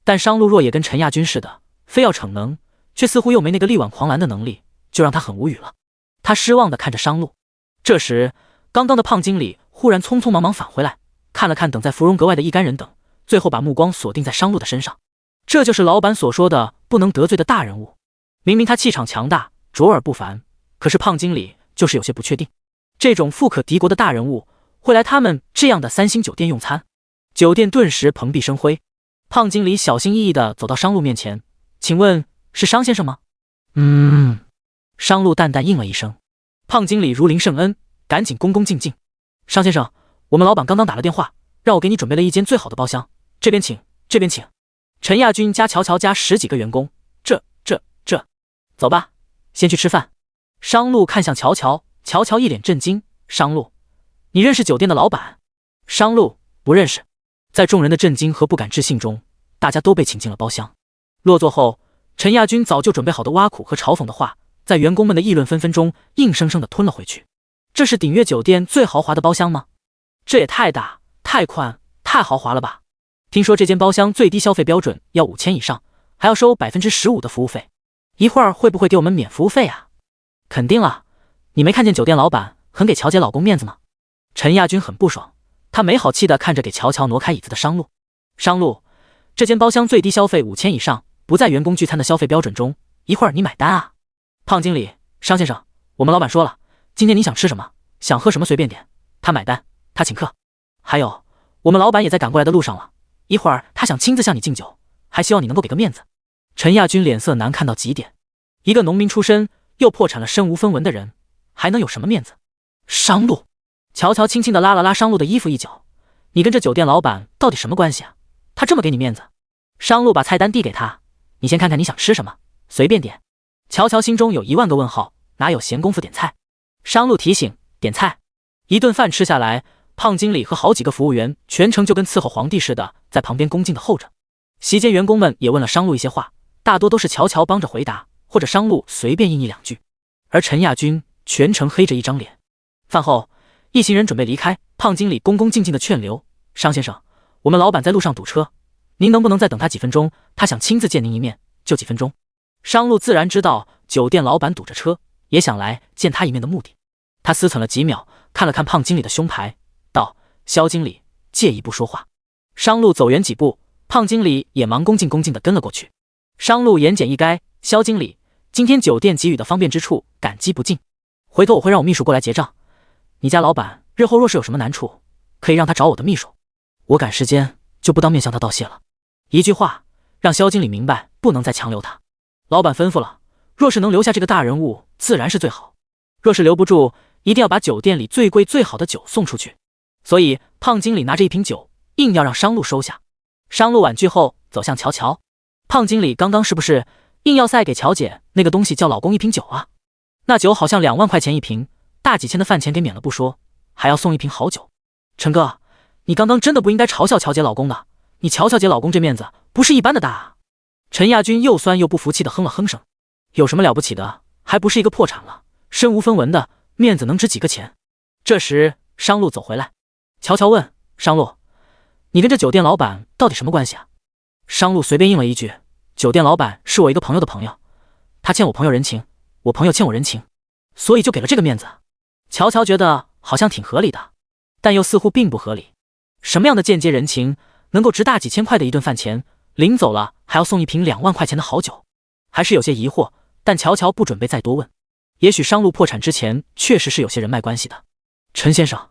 但商路若也跟陈亚军似的，非要逞能，却似乎又没那个力挽狂澜的能力，就让他很无语了。他失望地看着商路。这时，刚刚的胖经理忽然匆匆忙忙返回来，看了看等在芙蓉阁外的一干人等，最后把目光锁定在商路的身上。这就是老板所说的不能得罪的大人物。明明他气场强大，卓尔不凡，可是胖经理就是有些不确定，这种富可敌国的大人物会来他们这样的3星酒店用餐。酒店顿时蓬荜生辉。胖经理小心翼翼地走到商路面前，请问是商先生吗？商路淡淡应了一声。胖经理如临圣恩，赶紧恭恭敬敬。商先生，我们老板刚刚打了电话，让我给你准备了一间最好的包厢，这边请，这边请。陈亚军加乔乔加10几个员工，这，走吧，先去吃饭。商路看向乔乔，乔乔一脸震惊。商路，你认识酒店的老板？商路，不认识。在众人的震惊和不敢置信中，大家都被请进了包厢。落座后，陈亚军早就准备好的挖苦和嘲讽的话，在员工们的议论纷纷中硬生生地吞了回去。这是鼎悦酒店最豪华的包厢吗？这也太大、太宽、太豪华了吧！听说这间包厢最低消费标准要5000以上，还要收15%的服务费。一会儿会不会给我们免服务费啊？肯定了，你没看见酒店老板很给乔姐老公面子吗？陈亚军很不爽，他没好气地看着给乔乔挪开椅子的商路。商路，这间包厢最低消费5000以上，不在员工聚餐的消费标准中，一会儿你买单啊。胖经理，商先生，我们老板说了，今天你想吃什么，想喝什么随便点，他买单，他请客。还有，我们老板也在赶过来的路上了，一会儿他想亲自向你敬酒，还希望你能够给个面子。陈亚军脸色难看到极点，一个农民出身又破产了身无分文的人，还能有什么面子？商路，乔乔轻轻地拉了拉商路的衣服一角，你跟这酒店老板到底什么关系啊？他这么给你面子？商路把菜单递给他，你先看看你想吃什么，随便点。乔乔心中有1万个问号，哪有闲工夫点菜？商路提醒，点菜。一顿饭吃下来，胖经理和好几个服务员全程就跟伺候皇帝似的，在旁边恭敬地候着。席间员工们也问了商路一些话，大多都是乔乔帮着回答，或者商路随便应一两句。而陈亚军全程黑着一张脸。饭后，一行人准备离开，胖经理恭恭敬敬地劝留：商先生，我们老板在路上堵车，您能不能再等他几分钟？他想亲自见您一面，就几分钟。商路自然知道酒店老板堵着车，也想来见他一面的目的。他思忖了几秒，看了看胖经理的胸牌，道：肖经理，借一步说话。商路走远几步，胖经理也忙恭敬地跟了过去。商路言简意赅：肖经理，今天酒店给予的方便之处，感激不尽。回头我会让我秘书过来结账。你家老板日后若是有什么难处，可以让他找我的秘书。我赶时间，就不当面向他道谢了。一句话，让肖经理明白，不能再强留他。老板吩咐了，若是能留下这个大人物，自然是最好；若是留不住，一定要把酒店里最贵最好的酒送出去。所以胖经理拿着一瓶酒，硬要让商路收下。商路婉拒后，走向乔乔。胖经理刚刚是不是硬要塞给乔姐那个东西叫老公一瓶酒啊？那酒好像2万块钱一瓶，大几千的饭钱给免了不说，还要送一瓶好酒。陈哥，你刚刚真的不应该嘲笑乔姐老公的，你瞧乔姐老公这面子不是一般的大啊。陈亚军又酸又不服气的哼了哼声，有什么了不起的，还不是一个破产了身无分文的，面子能值几个钱？这时商路走回来，乔乔问商路，你跟这酒店老板到底什么关系啊？商路随便应了一句，酒店老板是我一个朋友的朋友，他欠我朋友人情，我朋友欠我人情，所以就给了这个面子。乔乔觉得好像挺合理的，但又似乎并不合理。什么样的间接人情能够值大几千块的一顿饭钱，临走了还要送一瓶2万块钱的好酒？还是有些疑惑，但乔乔不准备再多问。也许商路破产之前确实是有些人脉关系的。陈先生，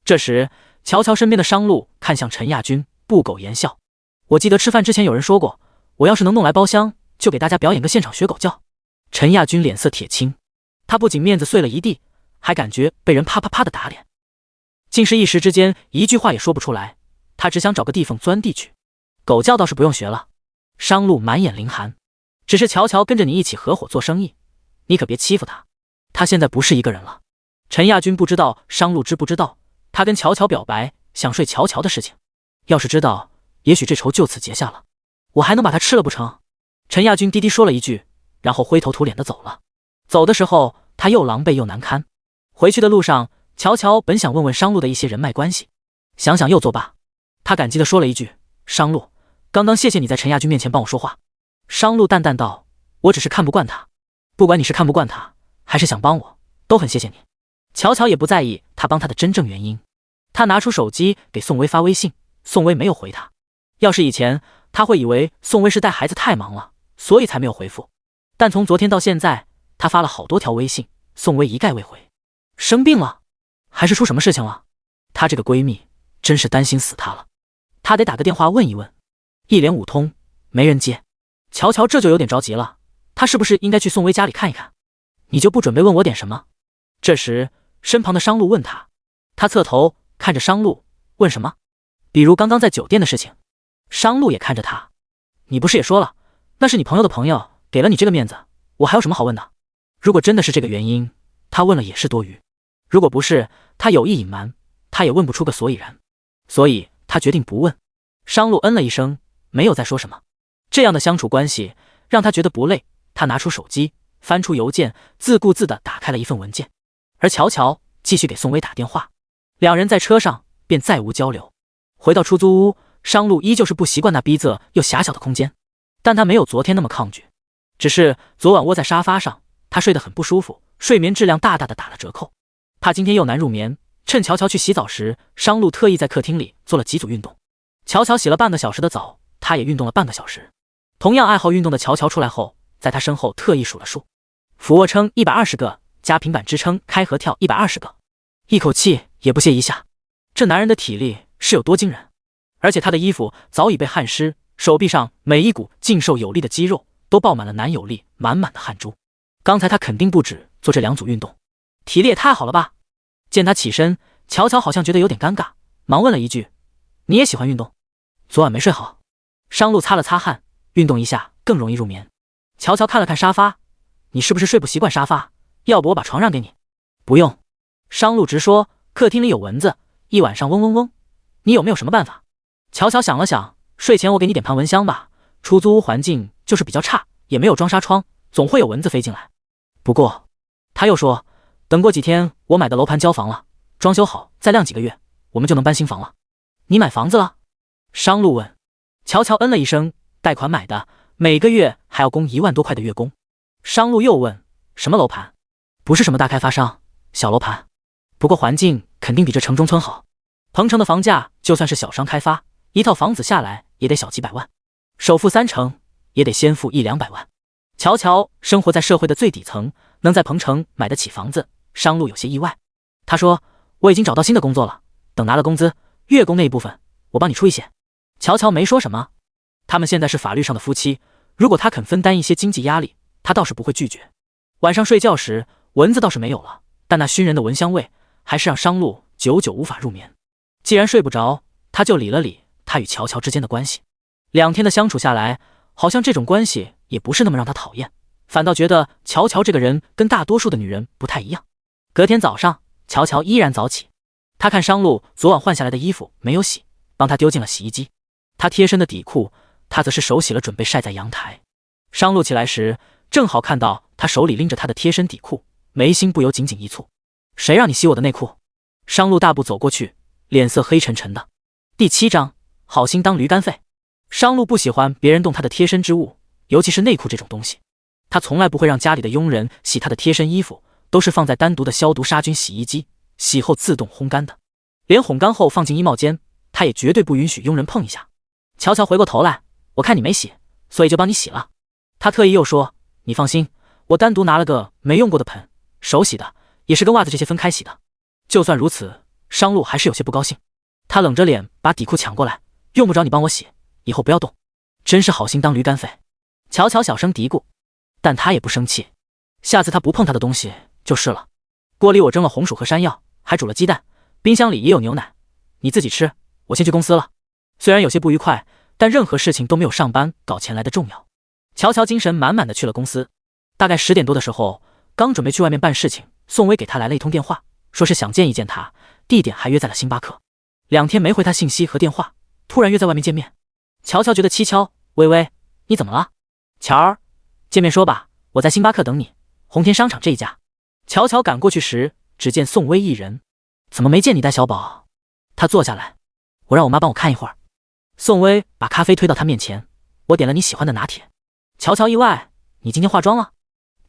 这时乔乔身边的商路看向陈亚军，不苟言笑。我记得吃饭之前有人说过，我要是能弄来包厢，就给大家表演个现场学狗叫。陈亚军脸色铁青，他不仅面子碎了一地，还感觉被人啪啪啪的打脸，竟是一时之间一句话也说不出来。他只想找个地缝钻地去。狗叫倒是不用学了。商路满眼凌寒，只是乔乔跟着你一起合伙做生意，你可别欺负他，他现在不是一个人了。陈亚军不知道商路知不知道他跟乔乔表白想睡乔乔的事情，要是知道，也许这仇就此结下了。我还能把他吃了不成？陈亚军低低说了一句，然后灰头土脸的走了。走的时候他又狼狈又难堪。回去的路上，乔乔本想问问商路的一些人脉关系，想想又作罢。他感激地说了一句：“商路，刚刚谢谢你在陈亚军面前帮我说话。”商路淡淡道：“我只是看不惯他，不管你是看不惯他，还是想帮我，都很谢谢你。”乔乔也不在意他帮他的真正原因，他拿出手机给宋薇发微信，宋薇没有回他。要是以前，他会以为宋薇是带孩子太忙了，所以才没有回复。但从昨天到现在，他发了好多条微信，宋薇一概未回。生病了，还是出什么事情了？她这个闺蜜真是担心死她了。他得打个电话问一问。一连5通，没人接。乔乔这就有点着急了，他是不是应该去宋薇家里看一看？你就不准备问我点什么？这时，身旁的商路问他，他侧头看着商路，问什么？比如刚刚在酒店的事情。商路也看着他，你不是也说了，那是你朋友的朋友，给了你这个面子，我还有什么好问的？如果真的是这个原因，他问了也是多余；如果不是，他有意隐瞒，他也问不出个所以然。所以他决定不问。商路嗯了一声，没有再说什么。这样的相处关系让他觉得不累。他拿出手机，翻出邮件，自顾自地打开了一份文件。而乔乔继续给宋薇打电话，两人在车上便再无交流。回到出租屋，商路依旧是不习惯那逼仄又狭小的空间，但他没有昨天那么抗拒，只是昨晚窝在沙发上，他睡得很不舒服，睡眠质量大大的打了折扣。怕今天又难入眠，趁乔乔去洗澡时，商路特意在客厅里做了几组运动。乔乔洗了半个小时的澡，他也运动了半个小时。同样爱好运动的乔乔出来后，在他身后特意数了数，俯卧撑120个，加平板支撑开合跳120个，一口气也不歇一下。这男人的体力是有多惊人？而且他的衣服早已被汗湿，手臂上每一股劲瘦有力的肌肉都爆满了男友力满满的汗珠。刚才他肯定不止做这2组运动，体力也太好了吧？见他起身，乔乔好像觉得有点尴尬，忙问了一句：“你也喜欢运动？昨晚没睡好？”商路擦了擦汗，运动一下更容易入眠。乔乔看了看沙发：“你是不是睡不习惯沙发？要不我把床让给你？”“不用。”商路直说：“客厅里有蚊子，一晚上嗡嗡嗡，你有没有什么办法？”乔乔想了想，睡前我给你点盘蚊香吧。出租屋环境就是比较差，也没有装纱窗，总会有蚊子飞进来。不过，他又说，等过几天我买的楼盘交房了，装修好再晾几个月，我们就能搬新房了。你买房子了？商路问。乔乔嗯了一声，贷款买的，每个月还要供1万多块的月供。商路又问，什么楼盘？不是什么大开发商，小楼盘，不过环境肯定比这城中村好。鹏城的房价就算是小商开发，一套房子下来也得小几百万，首付30%也得先付100-200万。乔乔生活在社会的最底层，能在鹏城买得起房子，商路有些意外。他说，我已经找到新的工作了，等拿了工资，月供那一部分我帮你出一些。乔乔没说什么，他们现在是法律上的夫妻，如果他肯分担一些经济压力，他倒是不会拒绝。晚上睡觉时，蚊子倒是没有了，但那熏人的蚊香味还是让商路久久无法入眠。既然睡不着，他就理了理他与乔乔之间的关系。2天的相处下来，好像这种关系也不是那么让他讨厌，反倒觉得乔乔这个人跟大多数的女人不太一样。隔天早上，乔乔依然早起，他看商路昨晚换下来的衣服没有洗，帮他丢进了洗衣机。他贴身的底裤，他则是手洗了，准备晒在阳台。商路起来时，正好看到他手里拎着他的贴身底裤，眉心不由紧紧一蹙。谁让你洗我的内裤？商路大步走过去，脸色黑沉沉的。第7章，好心当驴肝肺。商路不喜欢别人动他的贴身之物，尤其是内裤这种东西。他从来不会让家里的佣人洗他的贴身衣服，都是放在单独的消毒杀菌洗衣机，洗后自动烘干的。连烘干后放进衣帽间，他也绝对不允许佣人碰一下。乔乔回过头来，我看你没洗，所以就帮你洗了。他特意又说，你放心，我单独拿了个没用过的盆，手洗的，也是跟袜子这些分开洗的。就算如此，商路还是有些不高兴。他冷着脸把底裤抢过来，用不着你帮我洗，以后不要动。真是好心当驴肝肺。乔乔小声嘀咕，但他也不生气，下次他不碰他的东西就是了。锅里我蒸了红薯和山药，还煮了鸡蛋，冰箱里也有牛奶，你自己吃，我先去公司了。虽然有些不愉快，但任何事情都没有上班搞钱来的重要。乔乔精神满满的去了公司。大概10点多的时候，刚准备去外面办事情，宋薇给他来了一通电话，说是想见一见他，地点还约在了星巴克。2天没回他信息和电话，突然约在外面见面。乔乔觉得蹊跷，微微，你怎么了？乔儿，见面说吧，我在星巴克等你，红天商场这一家。乔乔赶过去时，只见宋薇一人。怎么没见你带小宝？他坐下来，我让我妈帮我看一会儿。宋薇把咖啡推到他面前，我点了你喜欢的拿铁。乔乔意外，你今天化妆了？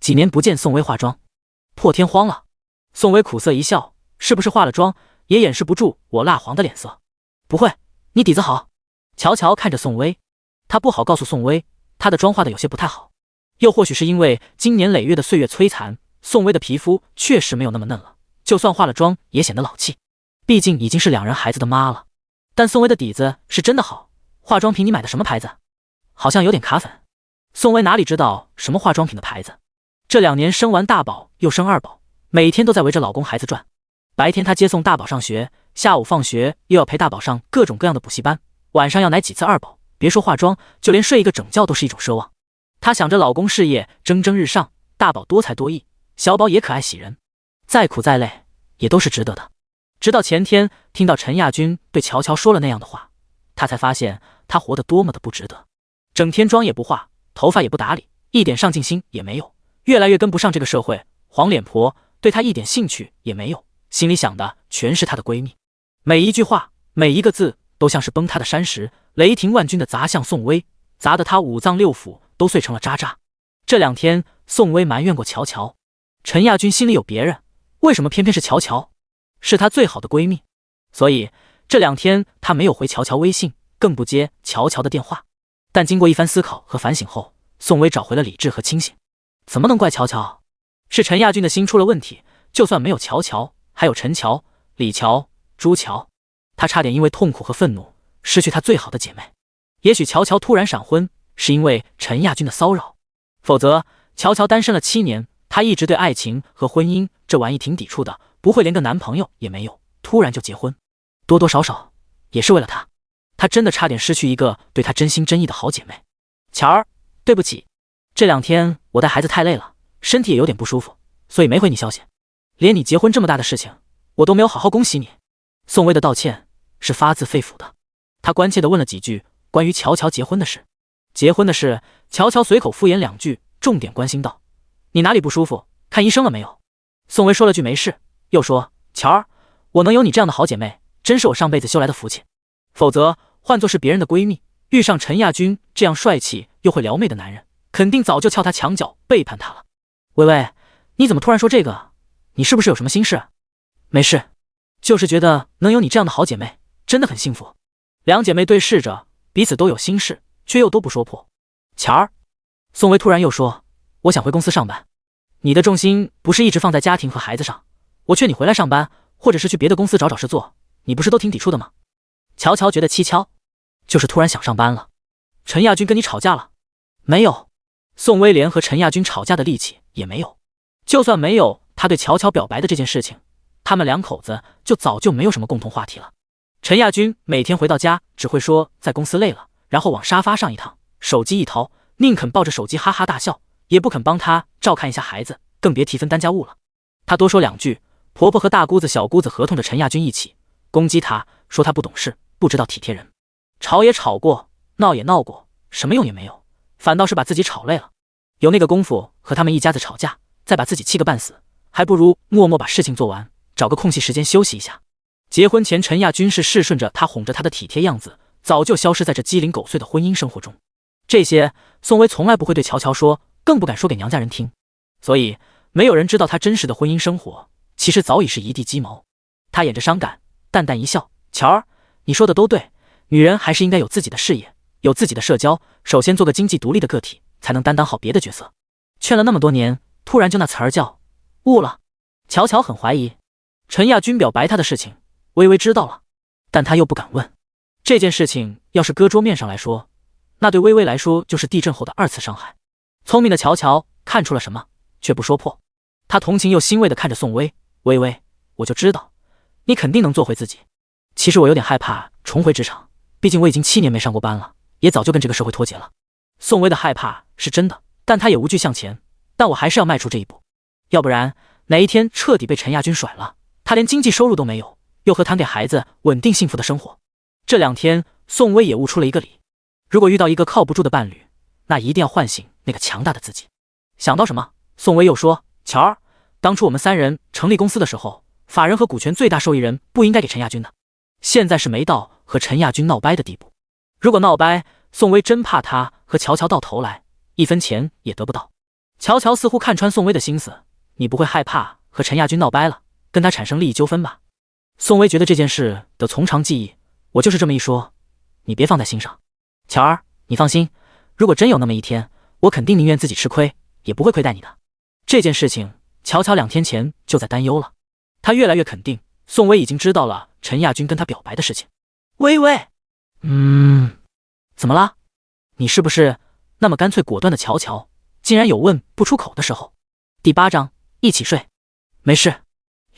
几年不见宋薇化妆，破天荒了。宋薇苦涩一笑，是不是化了妆也掩饰不住我蜡黄的脸色？不会，你底子好。乔乔看着宋薇，他不好告诉宋薇，她的妆化的有些不太好，又或许是因为经年累月的岁月摧残，宋薇的皮肤确实没有那么嫩了，就算化了妆也显得老气，毕竟已经是2人孩子的妈了。但宋薇的底子是真的好，化妆品你买的什么牌子？好像有点卡粉。宋薇哪里知道什么化妆品的牌子，这2年生完大宝又生2宝，每天都在围着老公孩子转。白天她接送大宝上学，下午放学又要陪大宝上各种各样的补习班，晚上要奶几次2宝，别说化妆，就连睡一个整觉都是一种奢望。她想着老公事业蒸蒸日上，大宝多才多艺，小宝也可爱喜人，再苦再累也都是值得的。直到前天听到陈亚军对乔乔说了那样的话，她才发现她活得多么的不值得。整天妆也不化，头发也不打理，一点上进心也没有，越来越跟不上这个社会，黄脸婆对她一点兴趣也没有，心里想的全是她的闺蜜，每一句话每一个字都像是崩塌的山石，雷霆万钧的砸向宋薇，砸得她5脏6腑都碎成了渣渣。这2天宋薇埋怨过乔乔，陈亚军心里有别人，为什么偏偏是乔乔？是她最好的闺蜜，所以这2天她没有回乔乔微信，更不接乔乔的电话。但经过一番思考和反省后，宋薇找回了理智和清醒。怎么能怪乔乔？是陈亚军的心出了问题，就算没有乔乔，还有陈乔、李乔、朱乔，她差点因为痛苦和愤怒失去她最好的姐妹。也许乔乔突然闪婚是因为陈亚军的骚扰，否则乔乔单身了7年，她一直对爱情和婚姻这玩意挺抵触的，不会连个男朋友也没有，突然就结婚，多多少少也是为了他。她真的差点失去一个对她真心真意的好姐妹。乔儿，对不起，这2天我带孩子太累了，身体也有点不舒服，所以没回你消息。连你结婚这么大的事情，我都没有好好恭喜你。宋薇的道歉是发自肺腑的，她关切地问了几句关于乔乔结婚的事。结婚的事，乔乔随口敷衍2句，重点关心道：你哪里不舒服？看医生了没有？宋薇说了句没事，又说：乔儿，我能有你这样的好姐妹，真是我上辈子修来的福气。否则换作是别人的闺蜜，遇上陈亚军这样帅气又会撩妹的男人，肯定早就撬她墙角背叛她了。薇薇，你怎么突然说这个？你是不是有什么心事？没事，就是觉得能有你这样的好姐妹真的很幸福。2姐妹对视着，彼此都有心事，却又都不说破。乔儿，宋薇突然又说：我想回公司上班。你的重心不是一直放在家庭和孩子上，我劝你回来上班，或者是去别的公司找找事做，你不是都挺抵触的吗？乔乔觉得蹊跷，就是突然想上班了。陈亚军跟你吵架了？没有。宋薇连和陈亚军吵架的力气也没有，就算没有他对乔乔表白的这件事情，他们2口子就早就没有什么共同话题了。陈亚军每天回到家只会说在公司累了，然后往沙发上一躺，手机一掏，宁肯抱着手机哈哈大笑，也不肯帮他照看一下孩子，更别提分担家务了。他多说2句，婆婆和大姑子小姑子合同着陈亚军一起攻击他，说他不懂事，不知道体贴人。吵也吵过，闹也闹过，什么用也没有，反倒是把自己吵累了。有那个功夫和他们一家子吵架，再把自己气个半死，还不如默默把事情做完，找个空隙时间休息一下。结婚前陈亚军是顺着他哄着他的体贴样子，早就消失在这鸡零狗碎的婚姻生活中。这些宋薇从来不会对乔乔说，更不敢说给娘家人听，所以没有人知道她真实的婚姻生活其实早已是一地鸡毛。她掩着伤感，淡淡一笑：乔儿，你说的都对，女人还是应该有自己的事业，有自己的社交，首先做个经济独立的个体，才能担当好别的角色。劝了那么多年，突然就那词儿叫悟了。乔乔很怀疑陈亚军表白她的事情，微微知道了，但她又不敢问。这件事情要是搁桌面上来说，那对微微来说就是地震后的2次伤害。聪明的乔乔看出了什么，却不说破。他同情又欣慰地看着宋薇：微微，我就知道你肯定能做回自己。其实我有点害怕重回职场，毕竟我已经7年没上过班了，也早就跟这个社会脱节了。宋薇的害怕是真的，但她也无惧向前。但我还是要迈出这一步，要不然哪一天彻底被陈亚军甩了，她连经济收入都没有，又何谈给孩子稳定幸福的生活？这2天宋薇也悟出了一个理，如果遇到一个靠不住的伴侣，那一定要唤醒那个强大的自己。想到什么，宋薇又说：乔儿，当初我们3人成立公司的时候，法人和股权最大受益人不应该给陈亚军的。现在是没到和陈亚军闹掰的地步。如果闹掰，宋薇真怕他和乔乔到头来1分钱也得不到。乔乔似乎看穿宋薇的心思，你不会害怕和陈亚军闹掰了，跟他产生利益纠纷吧？宋薇觉得这件事得从长计议，我就是这么一说，你别放在心上。乔儿，你放心，如果真有那么一天，我肯定宁愿自己吃亏，也不会亏待你的。这件事情，乔乔2天前就在担忧了，他越来越肯定，宋薇已经知道了陈亚军跟他表白的事情。薇薇，怎么了？你是不是那么干脆果断的乔乔，竟然有问不出口的时候？第8章，一起睡。没事，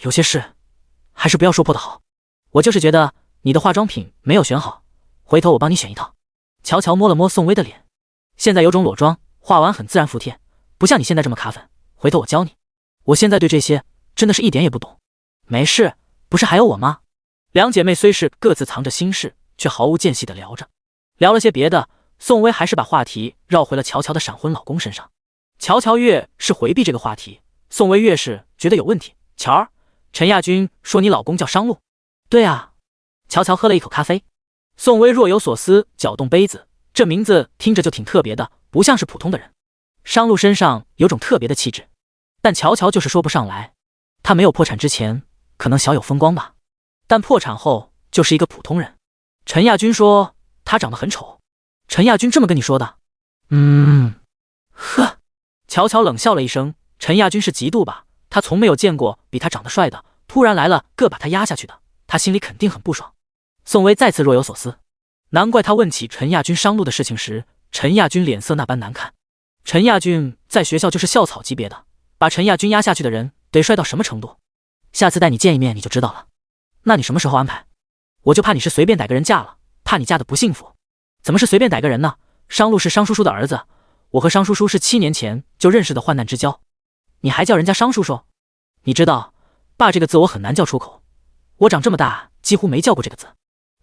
有些事还是不要说破的好。我就是觉得你的化妆品没有选好，回头我帮你选一套。乔乔摸了摸宋薇的脸，现在有种裸妆，化完很自然服帖，不像你现在这么卡粉，回头我教你。我现在对这些真的是一点也不懂。没事，不是还有我吗？两姐妹虽是各自藏着心事，却毫无间隙地聊着。聊了些别的，宋薇还是把话题绕回了乔乔的闪婚老公身上。乔乔越是回避这个话题，宋薇越是觉得有问题。乔儿，陈亚军说你老公叫商路。对啊。乔乔喝了一口咖啡。宋薇若有所思，搅动杯子，这名字听着就挺特别的，不像是普通的人。商路身上有种特别的气质，但乔乔就是说不上来。他没有破产之前可能小有风光吧，但破产后就是一个普通人。陈亚军说他长得很丑。陈亚军这么跟你说的？呵。乔乔冷笑了一声，陈亚军是嫉妒吧，他从没有见过比他长得帅的，突然来了个把他压下去的，他心里肯定很不爽。宋薇再次若有所思，难怪他问起陈亚军商路的事情时，陈亚军脸色那般难看。陈亚军在学校就是校草级别的，把陈亚军压下去的人得帅到什么程度？下次带你见一面你就知道了。那你什么时候安排？我就怕你是随便逮个人嫁了，怕你嫁得不幸福。怎么是随便逮个人呢？商路是商叔叔的儿子，我和商叔叔是7年前就认识的患难之交，你还叫人家商叔叔？你知道爸这个字我很难叫出口，我长这么大几乎没叫过这个字，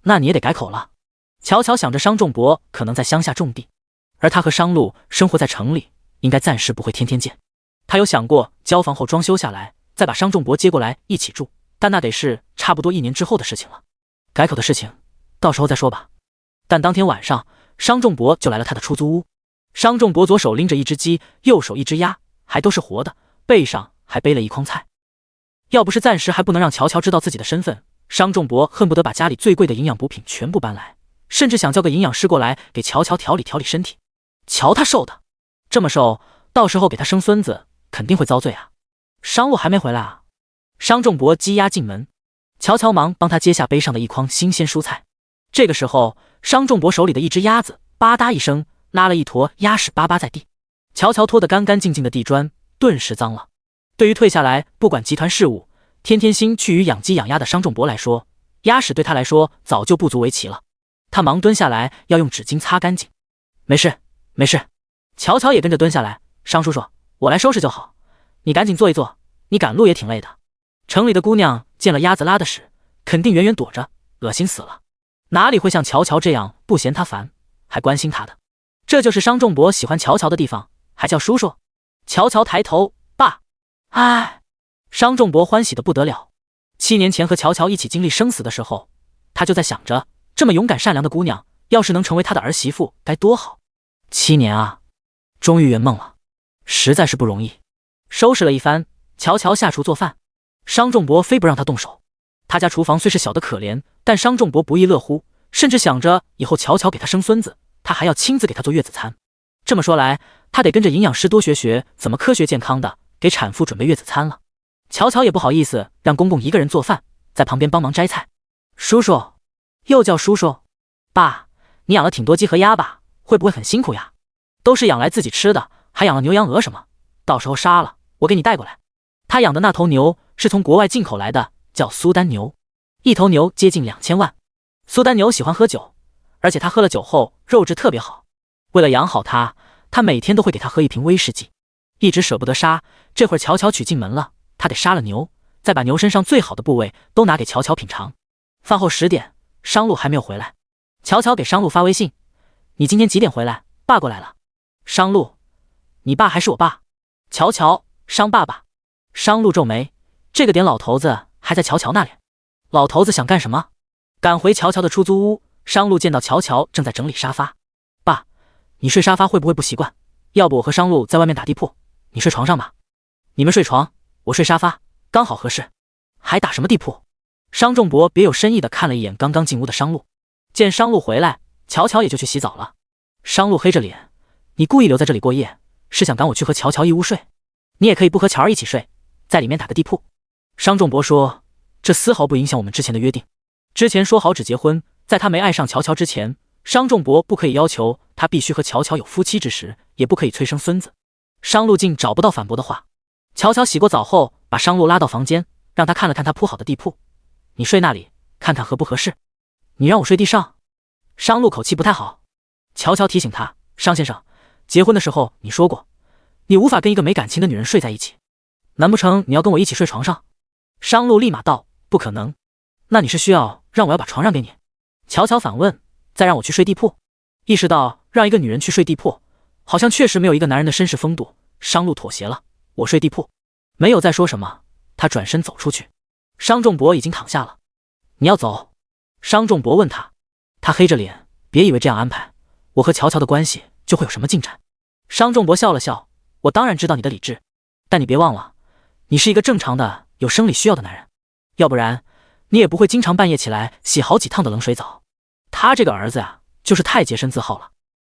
那你也得改口了。乔乔想着商仲博可能在乡下种地，而他和商路生活在城里，应该暂时不会天天见。他有想过交房后装修下来，再把商仲博接过来一起住，但那得是差不多1年之后的事情了。改口的事情到时候再说吧。但当天晚上，商仲博就来了他的出租屋。商仲博左手拎着一只鸡，右手一只鸭，还都是活的，背上还背了一筐菜。要不是暂时还不能让乔乔知道自己的身份，商仲博恨不得把家里最贵的营养补品全部搬来，甚至想叫个营养师过来给乔乔调理调理身体。瞧他瘦的，这么瘦，到时候给他生孙子肯定会遭罪啊。商路还没回来啊？商仲博鸡鸭进门，乔乔忙帮他接下背上的一筐新鲜蔬菜。这个时候，商仲博手里的一只鸭子吧嗒一声拉了一坨鸭屎巴巴在地，乔乔拖得干干净净的地砖顿时脏了。对于退下来不管集团事务，天天心去于养鸡养鸭的商仲博来说，鸭屎对他来说早就不足为奇了。他忙蹲下来要用纸巾擦干净。没事没事。乔乔也跟着蹲下来，商叔叔，我来收拾就好，你赶紧坐一坐，你赶路也挺累的。城里的姑娘见了鸭子拉的屎，肯定远远躲着，恶心死了，哪里会像乔乔这样不嫌他烦，还关心他的。这就是商仲博喜欢乔乔的地方，还叫叔叔。乔乔抬头，爸。哎，商仲博欢喜的不得了。7年前和乔乔一起经历生死的时候，他就在想着，这么勇敢善良的姑娘，要是能成为他的儿媳妇该多好。7年啊，终于圆梦了，实在是不容易。收拾了一番，乔乔下厨做饭，商仲博非不让他动手。他家厨房虽是小的可怜，但商仲博不亦乐乎，甚至想着以后乔乔给他生孙子，他还要亲自给他做月子餐。这么说来，他得跟着营养师多学学怎么科学健康的给产妇准备月子餐了。乔乔也不好意思让公公一个人做饭，在旁边帮忙摘菜。叔叔，又叫叔叔。爸，你养了挺多鸡和鸭吧，会不会很辛苦呀？都是养来自己吃的，还养了牛羊鹅什么，到时候杀了我给你带过来。他养的那头牛是从国外进口来的，叫苏丹牛，一头牛接近2000万。苏丹牛喜欢喝酒，而且他喝了酒后肉质特别好。为了养好它，他每天都会给他喝一瓶威士忌，一直舍不得杀。这会儿乔乔娶进门了，他得杀了牛，再把牛身上最好的部位都拿给乔乔品尝。饭后10点，商路还没有回来。乔乔给商路发微信，你今天几点回来？爸过来了。商路，你爸还是我爸？乔乔，商爸爸。商路皱眉，这个点老头子还在乔乔那里。老头子想干什么？赶回乔乔的出租屋，商路见到乔乔正在整理沙发。爸，你睡沙发会不会不习惯？要不我和商路在外面打地铺，你睡床上吧。你们睡床，我睡沙发，刚好合适。还打什么地铺？商仲博别有深意地看了一眼刚刚进屋的商路，见商路回来，乔乔也就去洗澡了。商路黑着脸，你故意留在这里过夜，是想赶我去和乔乔一屋睡？你也可以不和乔儿一起睡，在里面打个地铺。商仲博说，这丝毫不影响我们之前的约定。之前说好只结婚，在他没爱上乔乔之前，商仲博不可以要求他必须和乔乔有夫妻之实，也不可以催生孙子。商路竟找不到反驳的话。乔乔洗过澡后，把商路拉到房间，让他看了看他铺好的地铺。你睡那里，看看合不合适。你让我睡地上。商路口气不太好。乔乔提醒他，商先生，结婚的时候你说过，你无法跟一个没感情的女人睡在一起，难不成你要跟我一起睡床上？商路立马道，不可能。那你是需要让我要把床让给你？乔乔反问，再让我去睡地铺？意识到让一个女人去睡地铺，好像确实没有一个男人的绅士风度，商路妥协了，我睡地铺。没有再说什么，他转身走出去。商仲博已经躺下了。你要走？商仲博问他。他黑着脸，别以为这样安排，我和乔乔的关系就会有什么进展。商仲博笑了笑，我当然知道你的理智，但你别忘了，你是一个正常的有生理需要的男人，要不然你也不会经常半夜起来洗好几趟的冷水澡。他这个儿子啊，就是太洁身自好了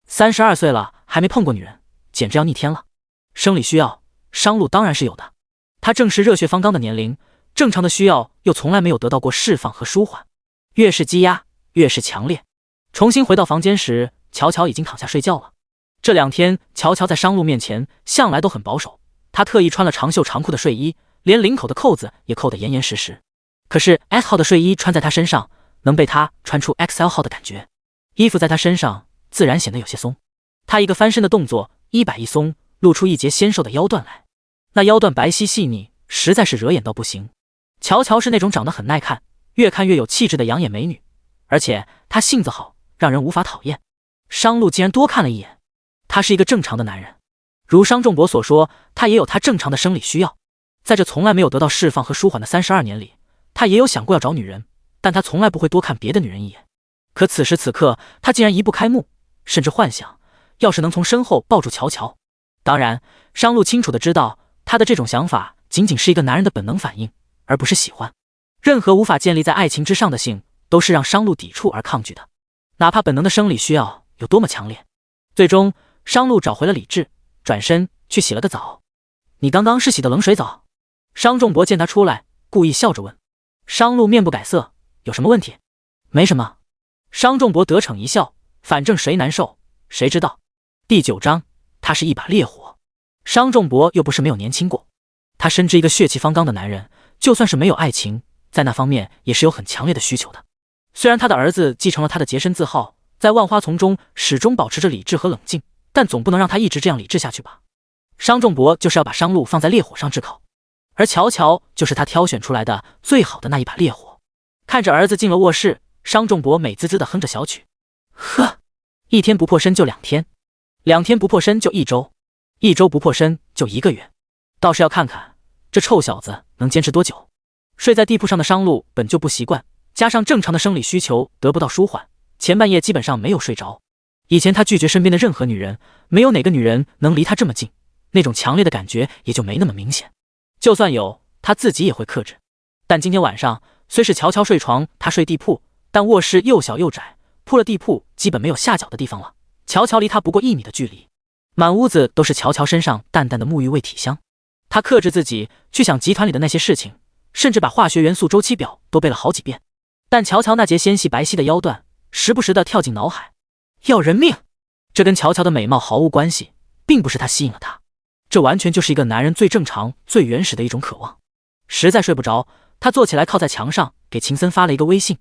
，32岁了还没碰过女人，简直要逆天了。生理需要，商路当然是有的，他正是热血方刚的年龄，正常的需要又从来没有得到过释放和舒缓，越是积压越是强烈。重新回到房间时，乔乔已经躺下睡觉了。这2天乔乔在商路面前向来都很保守，他特意穿了长袖长裤的睡衣，连领口的扣子也扣得严严实实。可是 S 号的睡衣穿在他身上，能被他穿出 XL 号的感觉，衣服在他身上自然显得有些松。他一个翻身的动作，衣摆一松，露出一截纤瘦的腰段来，那腰段白皙细腻，实在是惹眼到不行。乔乔是那种长得很耐看，越看越有气质的养眼美女，而且她性子好，让人无法讨厌。商路竟然多看了一眼，他是一个正常的男人，如商仲博所说，他也有他正常的生理需要。在这从来没有得到释放和舒缓的32年里，他也有想过要找女人，但他从来不会多看别的女人一眼。可此时此刻，他竟然移不开目，甚至幻想，要是能从身后抱住乔乔。当然，商路清楚地知道，他的这种想法仅仅是一个男人的本能反应，而不是喜欢。任何无法建立在爱情之上的性，都是让商路抵触而抗拒的，哪怕本能的生理需要有多么强烈。最终，商路找回了理智，转身去洗了个澡。你刚刚是洗的冷水澡？商仲博见他出来，故意笑着问。商路面不改色，有什么问题？没什么。商仲博得逞一笑，反正谁难受谁知道。第9章，他是一把烈火。商仲博又不是没有年轻过，他深知一个血气方刚的男人，就算是没有爱情，在那方面也是有很强烈的需求的。虽然他的儿子继承了他的洁身自好，在万花丛中始终保持着理智和冷静，但总不能让他一直这样理智下去吧。商仲博就是要把商路放在烈火上炙烤，而乔乔就是他挑选出来的最好的那一把烈火。看着儿子进了卧室，商仲博美滋滋地哼着小曲。呵，1天不破身就2天，2天不破身就1周，1周不破身就1个月，倒是要看看这臭小子能坚持多久。睡在地铺上的商路本就不习惯，加上正常的生理需求得不到舒缓，前半夜基本上没有睡着。以前他拒绝身边的任何女人，没有哪个女人能离他这么近，那种强烈的感觉也就没那么明显。就算有，他自己也会克制。但今天晚上虽是乔乔睡床，他睡地铺，但卧室又小又窄，铺了地铺基本没有下脚的地方了。乔乔离他不过1米的距离，满屋子都是乔乔身上淡淡的沐浴味体香。他克制自己去想集团里的那些事情，甚至把化学元素周期表都背了好几遍。但乔乔那截纤细白皙的腰段时不时地跳进脑海，要人命！这跟乔乔的美貌毫无关系，并不是他吸引了他，这完全就是一个男人最正常最原始的一种渴望。实在睡不着，他坐起来靠在墙上，给秦森发了一个微信，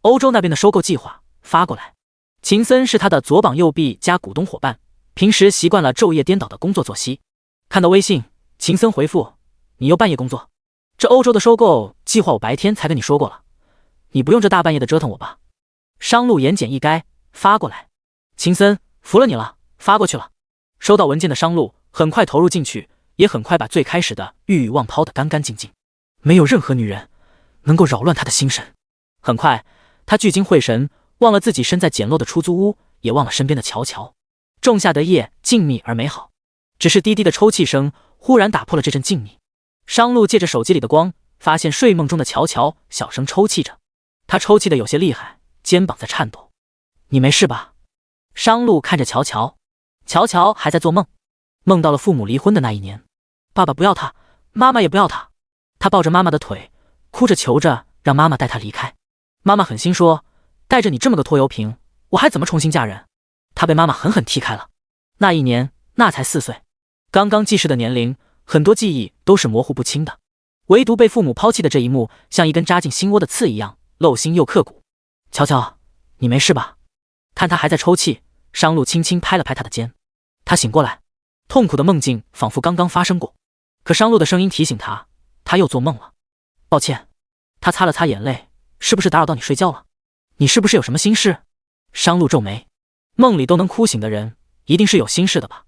欧洲那边的收购计划发过来。秦森是他的左膀右臂加股东伙伴，平时习惯了昼夜颠倒的工作作息。看到微信，秦森回复，你又半夜工作？这欧洲的收购计划我白天才跟你说过了，你不用这大半夜的折腾我吧。商路言简意赅发过来。秦森，服了你了，发过去了。收到文件的商路很快投入进去，也很快把最开始的欲望抛得干干净净。没有任何女人能够扰乱他的心神。很快，他聚精会神，忘了自己身在简陋的出租屋，也忘了身边的乔乔。仲夏的夜静谧而美好，只是低低的抽泣声忽然打破了这阵静谧。商路借着手机里的光，发现睡梦中的乔乔小声抽泣着，他抽泣的有些厉害，肩膀在颤抖。你没事吧？商路看着乔乔，乔乔还在做梦，梦到了父母离婚的那一年，爸爸不要他，妈妈也不要他，他抱着妈妈的腿，哭着求着让妈妈带他离开。妈妈狠心说，带着你这么个拖油瓶，我还怎么重新嫁人？他被妈妈狠狠踢开了。那一年，那才4岁，刚刚记事的年龄，很多记忆都是模糊不清的，唯独被父母抛弃的这一幕，像一根扎进心窝的刺一样，漏心又刻骨。乔乔，你没事吧？看他还在抽泣，商路轻轻拍了拍他的肩。他醒过来，痛苦的梦境仿佛刚刚发生过，可商路的声音提醒他，他又做梦了。抱歉。他擦了擦眼泪，是不是打扰到你睡觉了？你是不是有什么心事？商路皱眉，梦里都能哭醒的人，一定是有心事的吧？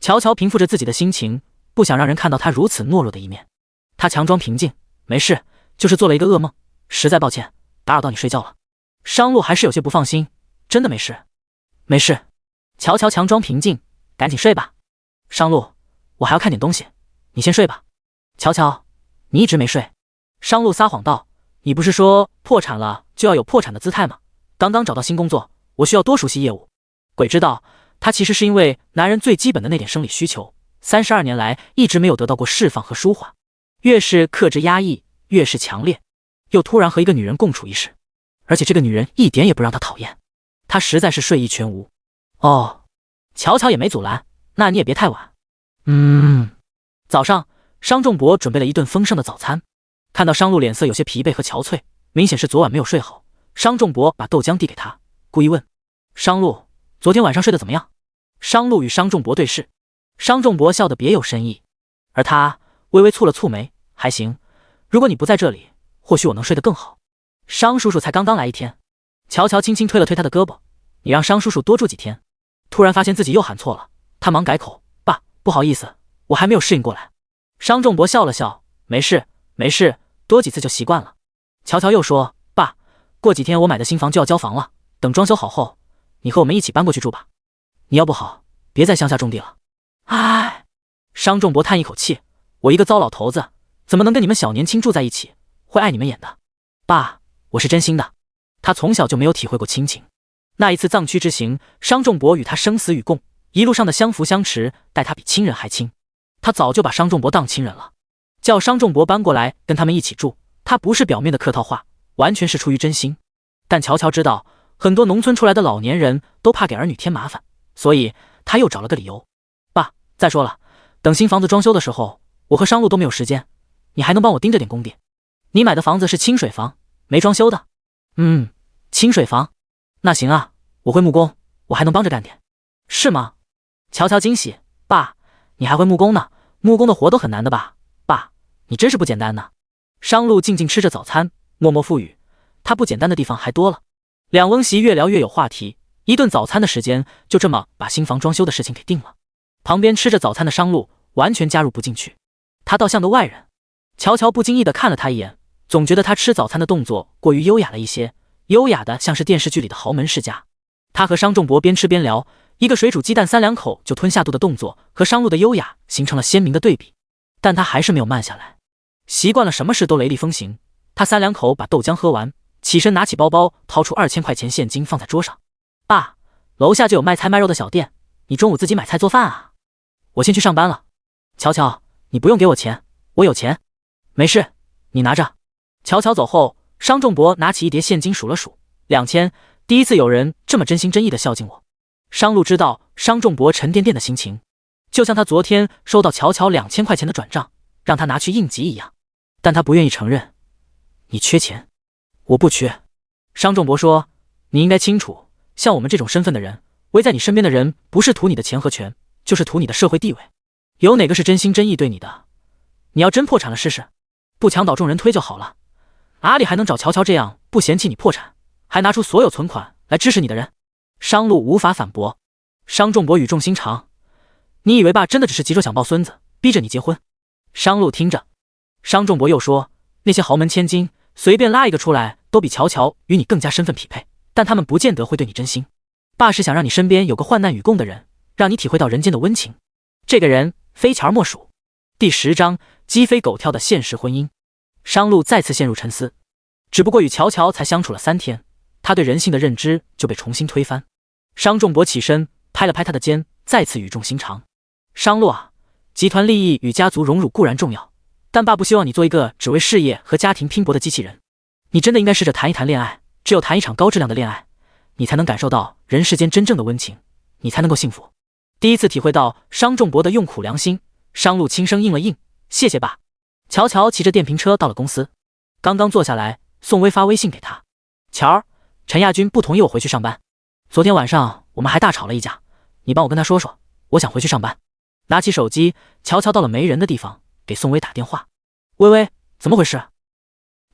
乔乔平复着自己的心情，不想让人看到他如此懦弱的一面。他强装平静，没事，就是做了一个噩梦，实在抱歉，打扰到你睡觉了。商路还是有些不放心，真的没事？没事。乔乔强装平静，赶紧睡吧。商路，我还要看点东西，你先睡吧。乔乔，你一直没睡。商路撒谎道，你不是说破产了就要有破产的姿态吗？刚刚找到新工作，我需要多熟悉业务。鬼知道，他其实是因为男人最基本的那点生理需求，32年来一直没有得到过释放和舒缓，越是克制压抑，越是强烈。又突然和一个女人共处一室，而且这个女人一点也不让他讨厌，他实在是睡意全无。哦，乔乔也没阻拦，那你也别太晚。早上，商仲博准备了一顿丰盛的早餐。看到商路脸色有些疲惫和憔悴，明显是昨晚没有睡好。商仲博把豆浆递给他，故意问：商路，昨天晚上睡得怎么样？商路与商仲博对视，商仲博笑得别有深意，而他微微蹙了蹙眉，还行，如果你不在这里，或许我能睡得更好。商叔叔才刚刚来一天。乔乔轻轻推了推他的胳膊，你让商叔叔多住几天。突然发现自己又喊错了，他忙改口，爸，不好意思，我还没有适应过来。商仲博笑了笑，没事没事，多几次就习惯了。乔乔又说，爸，过几天我买的新房就要交房了，等装修好后，你和我们一起搬过去住吧。你要不好，别在乡下种地了。唉，商仲博叹一口气，我一个糟老头子，怎么能跟你们小年轻住在一起，会碍你们眼的。爸，我是真心的。他从小就没有体会过亲情。那一次藏区之行，商仲博与他生死与共，一路上的相扶相持，待他比亲人还亲。他早就把商仲博当亲人了，叫商仲博搬过来跟他们一起住，他不是表面的客套话，完全是出于真心。但乔乔知道，很多农村出来的老年人都怕给儿女添麻烦，所以他又找了个理由。爸，再说了，等新房子装修的时候，我和商路都没有时间，你还能帮我盯着点工地。你买的房子是清水房，没装修的。清水房，那行啊，我会木工，我还能帮着干点。是吗？乔乔惊喜，爸，你还会木工呢？木工的活都很难的吧？爸，你真是不简单呢。商路静静吃着早餐，默默腹语，他不简单的地方还多了。两翁媳越聊越有话题，一顿早餐的时间就这么把新房装修的事情给定了。旁边吃着早餐的商路完全加入不进去，他倒像个外人。乔乔不经意地看了他一眼，总觉得他吃早餐的动作过于优雅了一些，优雅的像是电视剧里的豪门世家。他和商仲博边吃边聊，一个水煮鸡蛋3两口就吞下肚的动作和商路的优雅形成了鲜明的对比，但他还是没有慢下来。习惯了什么事都雷厉风行，他3两口把豆浆喝完，起身拿起包包，掏出2000块钱现金放在桌上。爸，楼下就有卖菜卖肉的小店，你中午自己买菜做饭啊。我先去上班了。乔乔，你不用给我钱，我有钱。没事，你拿着。乔乔走后，商仲博拿起一叠现金数了数，2000，第一次有人这么真心真意的孝敬我。商路知道商仲博沉甸甸的心情，就像他昨天收到乔乔2000块钱的转账，让他拿去应急一样，但他不愿意承认。你缺钱？我不缺。商仲博说，你应该清楚，像我们这种身份的人，围在你身边的人不是图你的钱和权，就是图你的社会地位，有哪个是真心真意对你的？你要真破产了试试，不墙倒众人推就好了。哪里还能找乔乔这样不嫌弃你破产，还拿出所有存款来支持你的人？商路无法反驳。商仲博语重心长，你以为爸真的只是急着想抱孙子，逼着你结婚。商路听着，商仲博又说，那些豪门千金随便拉一个出来都比乔乔与你更加身份匹配，但他们不见得会对你真心。爸是想让你身边有个患难与共的人，让你体会到人间的温情。这个人非乔莫属。第10章鸡飞狗跳的现实婚姻。商路再次陷入沉思，只不过与乔乔才相处了3天，他对人性的认知就被重新推翻。商仲博起身拍了拍他的肩，再次语重心长：商路啊，集团利益与家族荣辱固然重要，但爸不希望你做一个只为事业和家庭拼搏的机器人。你真的应该试着谈一谈恋爱，只有谈一场高质量的恋爱，你才能感受到人世间真正的温情，你才能够幸福。第一次体会到商仲博的用苦良心，商路轻声应了应：谢谢爸。乔乔骑着电瓶车到了公司，刚刚坐下来，宋薇发微信给他：乔儿，陈亚军不同意我回去上班，昨天晚上我们还大吵了一架，你帮我跟他说说，我想回去上班。拿起手机，乔乔到了没人的地方，给宋薇打电话：薇薇，怎么回事？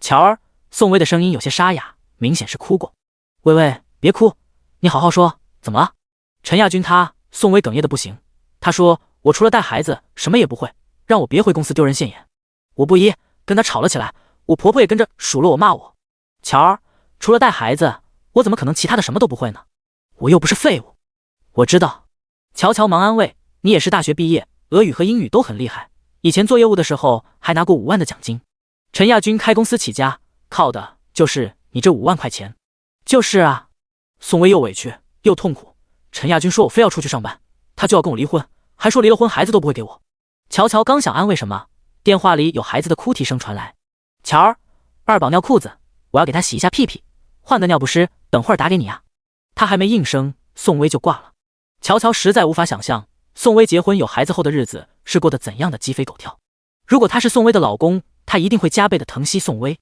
乔儿，宋薇的声音有些沙哑，明显是哭过。薇薇，别哭，你好好说，怎么了？陈亚军他……宋薇哽咽的不行，他说我除了带孩子什么也不会，让我别回公司丢人现眼。我不依，跟他吵了起来，我婆婆也跟着数落我骂我。乔儿，除了带孩子，我怎么可能其他的什么都不会呢？我又不是废物。我知道。乔乔忙安慰，你也是大学毕业，俄语和英语都很厉害，以前做业务的时候还拿过5万的奖金。陈亚军开公司起家，靠的就是你这5万块钱。就是啊。宋薇又委屈又痛苦，陈亚军说我非要出去上班，他就要跟我离婚，还说离了婚孩子都不会给我。乔乔刚想安慰什么，电话里有孩子的哭啼声传来：乔儿，二宝尿裤子，我要给他洗一下屁屁，换个尿不湿，等会儿打给你啊。他还没应声，宋薇就挂了。乔乔实在无法想象宋薇结婚有孩子后的日子是过得怎样的鸡飞狗跳。如果他是宋薇的老公，他一定会加倍的疼惜宋薇，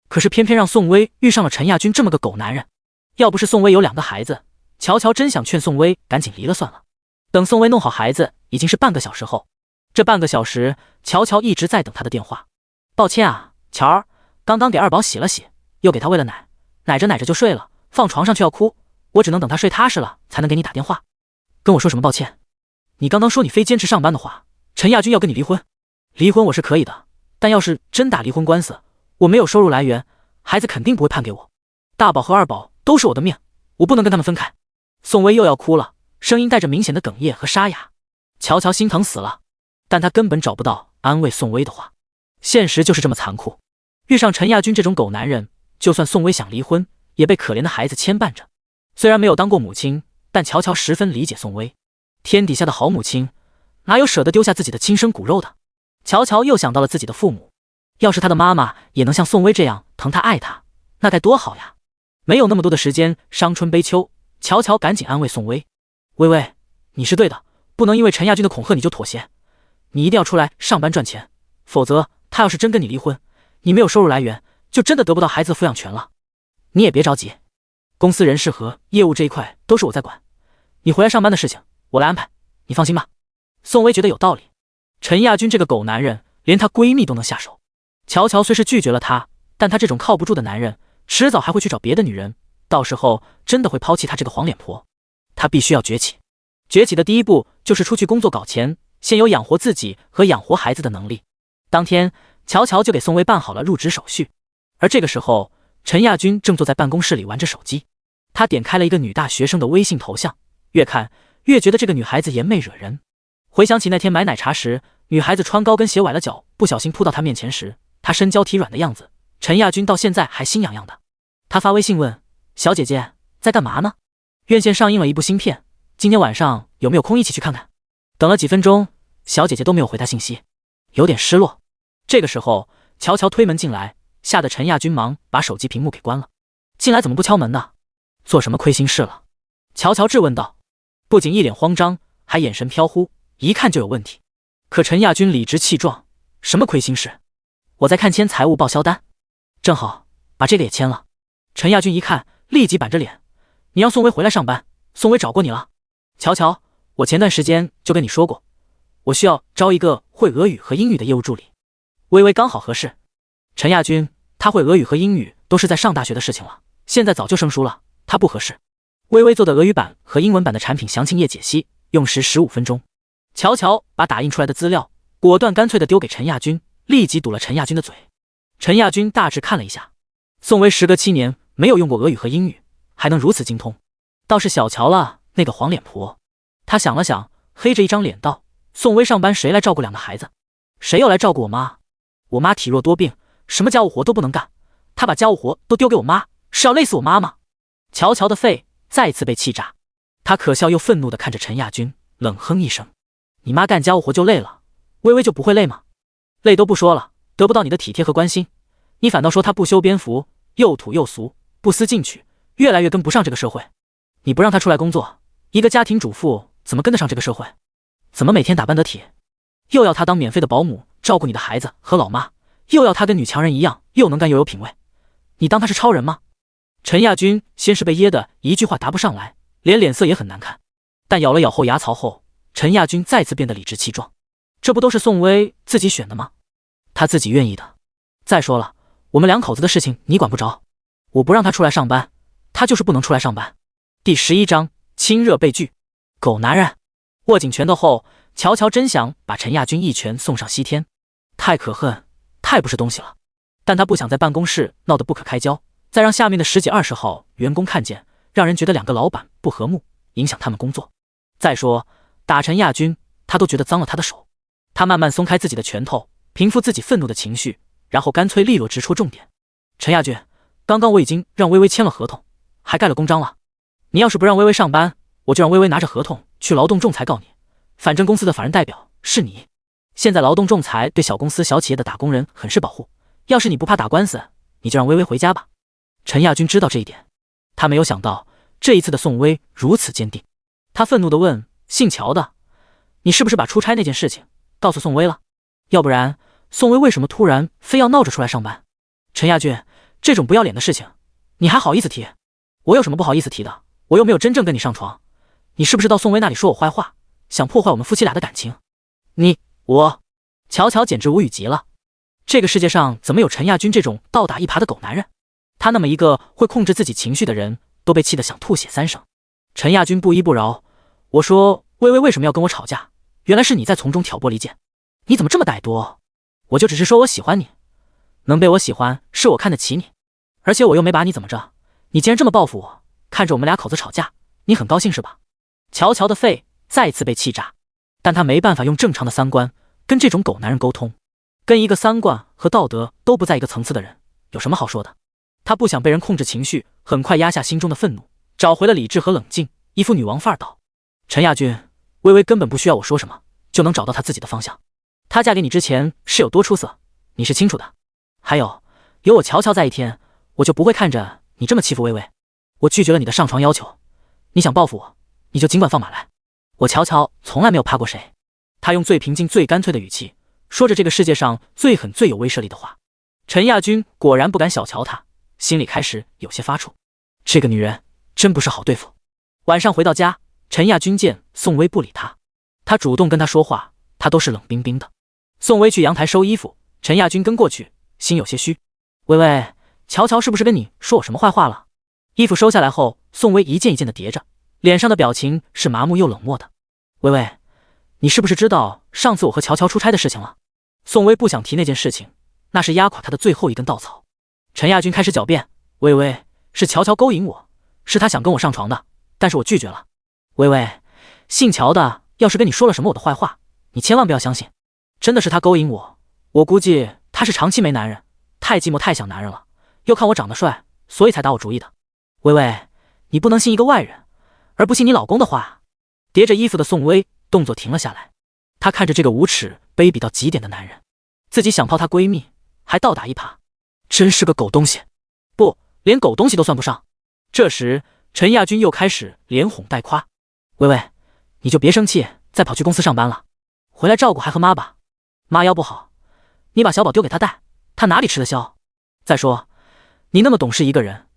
可是偏偏让宋薇遇上了陈亚军这么个狗男人。要不是宋薇有2个孩子，乔乔真想劝宋薇赶紧离了算了。等宋薇弄好孩子已经是半个小时后，这半个小时乔乔一直在等他的电话。抱歉啊，乔儿，刚刚给二宝洗了洗，又给他喂了奶，奶着奶着就睡了，放床上却要哭，我只能等他睡踏实了才能给你打电话。跟我说什么抱歉？你刚刚说你非坚持上班的话，陈亚军要跟你离婚。离婚我是可以的，但要是真打离婚官司，我没有收入来源，孩子肯定不会判给我。大宝和二宝都是我的命，我不能跟他们分开。宋薇又要哭了，声音带着明显的哽咽和沙哑。乔乔心疼死了，但他根本找不到安慰宋薇的话。现实就是这么残酷，遇上陈亚军这种狗男人，就算宋薇想离婚，也被可怜的孩子牵绊着。虽然没有当过母亲，但乔乔十分理解宋薇。天底下的好母亲，哪有舍得丢下自己的亲生骨肉的？乔乔又想到了自己的父母，要是他的妈妈也能像宋薇这样疼他爱他，那该多好呀！没有那么多的时间伤春悲秋，乔乔赶紧安慰宋薇：薇薇，你是对的，不能因为陈亚军的恐吓你就妥协，你一定要出来上班赚钱，否则他要是真跟你离婚，你没有收入来源，就真的得不到孩子的抚养权了。你也别着急，公司人事和业务这一块都是我在管，你回来上班的事情我来安排，你放心吧。宋薇觉得有道理，陈亚军这个狗男人连她闺蜜都能下手。乔乔虽是拒绝了他，但他这种靠不住的男人迟早还会去找别的女人，到时候真的会抛弃他这个黄脸婆。他必须要崛起，崛起的第一步就是出去工作搞钱，先有养活自己和养活孩子的能力。当天乔乔就给宋薇办好了入职手续，而这个时候陈亚军正坐在办公室里玩着手机。他点开了一个女大学生的微信头像，越看越觉得这个女孩子颜媚惹人。回想起那天买奶茶时，女孩子穿高跟鞋崴了脚，不小心扑到他面前时，她身娇体软的样子，陈亚军到现在还心痒痒的。他发微信问：小姐姐在干嘛呢？院线上映了一部新片，今天晚上有没有空一起去看看？等了几分钟，小姐姐都没有回他信息，有点失落。这个时候乔乔推门进来，吓得陈亚军忙把手机屏幕给关了。进来怎么不敲门呢？做什么亏心事了？乔乔质问道，不仅一脸慌张，还眼神飘忽，一看就有问题。可陈亚军理直气壮，什么亏心事？我在看签财务报销单，正好把这个也签了。陈亚军一看立即板着脸，你让宋薇回来上班，宋薇找过你了？乔乔，我前段时间就跟你说过，我需要招一个会俄语和英语的业务助理，微微刚好合适。陈亚军，他会俄语和英语都是在上大学的事情了，现在早就生疏了，他不合适。微微做的俄语版和英文版的产品详情页解析，用时15分钟。乔乔把打印出来的资料果断干脆的丢给陈亚军，立即堵了陈亚军的嘴。陈亚军大致看了一下，宋薇时隔7年没有用过俄语和英语，还能如此精通，倒是小瞧了那个黄脸婆。他想了想，黑着一张脸道：宋薇上班谁来照顾2个孩子？谁又来照顾我妈？我妈体弱多病，什么家务活都不能干，她把家务活都丢给我妈，是要累死我妈吗？乔乔的肺再次被气炸，他可笑又愤怒地看着陈亚军，冷哼一声：你妈干家务活就累了，微微就不会累吗？累都不说了，得不到你的体贴和关心，你反倒说她不修边幅，又土又俗，不思进取，越来越跟不上这个社会。你不让她出来工作，一个家庭主妇怎么跟得上这个社会？怎么每天打扮得体？又要她当免费的保姆照顾你的孩子和老妈，又要她跟女强人一样又能干又有品味，你当她是超人吗？陈亚军先是被噎得一句话答不上来，连脸色也很难看，但咬了咬后牙槽后，陈亚军再次变得理直气壮。这不都是宋薇自己选的吗？她自己愿意的。再说了，我们2口子的事情你管不着，我不让她出来上班，她就是不能出来上班。第11章亲热被拒。狗男人！握紧拳头后，乔乔真想把陈亚军一拳送上西天，太可恨，太不是东西了。但他不想在办公室闹得不可开交，再让下面的10几20号员工看见，让人觉得2个老板不和睦，影响他们工作。再说打陈亚军，他都觉得脏了他的手。他慢慢松开自己的拳头，平复自己愤怒的情绪，然后干脆利落直戳重点。陈亚军，刚刚我已经让微微签了合同，还盖了公章了。你要是不让微微上班，我就让微微拿着合同去劳动仲裁告你，反正公司的法人代表是你。现在劳动仲裁对小公司小企业的打工人很是保护，要是你不怕打官司，你就让微微回家吧。陈亚军知道这一点，他没有想到这一次的宋薇如此坚定。他愤怒地问：姓乔的，你是不是把出差那件事情告诉宋薇了？要不然宋薇为什么突然非要闹着出来上班？陈亚军，这种不要脸的事情你还好意思提？我有什么不好意思提的？我又没有真正跟你上床，你是不是到宋薇那里说我坏话，想破坏我们夫妻俩的感情？我乔乔简直无语极了，这个世界上怎么有陈亚军这种倒打一耙的狗男人？他那么一个会控制自己情绪的人，都被气得想吐血3声。陈亚军不依不饶，我说微微为什么要跟我吵架？原来是你在从中挑拨离间，你怎么这么歹毒？我就只是说我喜欢你，能被我喜欢是我看得起你，而且我又没把你怎么着，你竟然这么报复我，看着我们2口子吵架，你很高兴是吧？乔乔的肺再次被气炸，但他没办法用正常的3观跟这种狗男人沟通，跟一个3观和道德都不在一个层次的人有什么好说的？他不想被人控制情绪，很快压下心中的愤怒，找回了理智和冷静，一副女王范儿道：陈亚军，微微根本不需要我说什么就能找到她自己的方向，她嫁给你之前是有多出色，你是清楚的。还有我乔乔在一天，我就不会看着你这么欺负微微。我拒绝了你的上床要求，你想报复我，你就尽管放马来，我乔乔从来没有怕过谁。他用最平静最干脆的语气说着这个世界上最狠最有威慑力的话。陈亚军果然不敢小瞧他，心里开始有些发怵，这个女人真不是好对付。晚上回到家，陈亚军见宋薇不理他，他主动跟他说话，他都是冷冰冰的。宋薇去阳台收衣服，陈亚军跟过去，心有些虚。微微，乔乔是不是跟你说我什么坏话了？衣服收下来后，宋薇一件一件的叠着，脸上的表情是麻木又冷漠的。微微，你是不是知道上次我和乔乔出差的事情了？宋薇不想提那件事情，那是压垮他的最后一根稻草。陈亚军开始狡辩：微微，是乔乔勾引我，是他想跟我上床的，但是我拒绝了。微微，姓乔的要是跟你说了什么我的坏话，你千万不要相信，真的是他勾引我，我估计他是长期没男人，太寂寞太想男人了，又看我长得帅，所以才打我主意的。微微，你不能信一个外人，而不信你老公的话。叠着衣服的宋薇动作停了下来，她看着这个无耻卑鄙到极点的男人，自己想泡她闺蜜，还倒打一耙，真是个狗东西，不，连狗东西都算不上。这时陈亚军又开始连哄带夸：微微，你就别生气，再跑去公司上班了，回来照顾孩和妈吧，妈腰不好，你把小宝丢给她带，她哪里吃得消？再说你那么懂事一个人，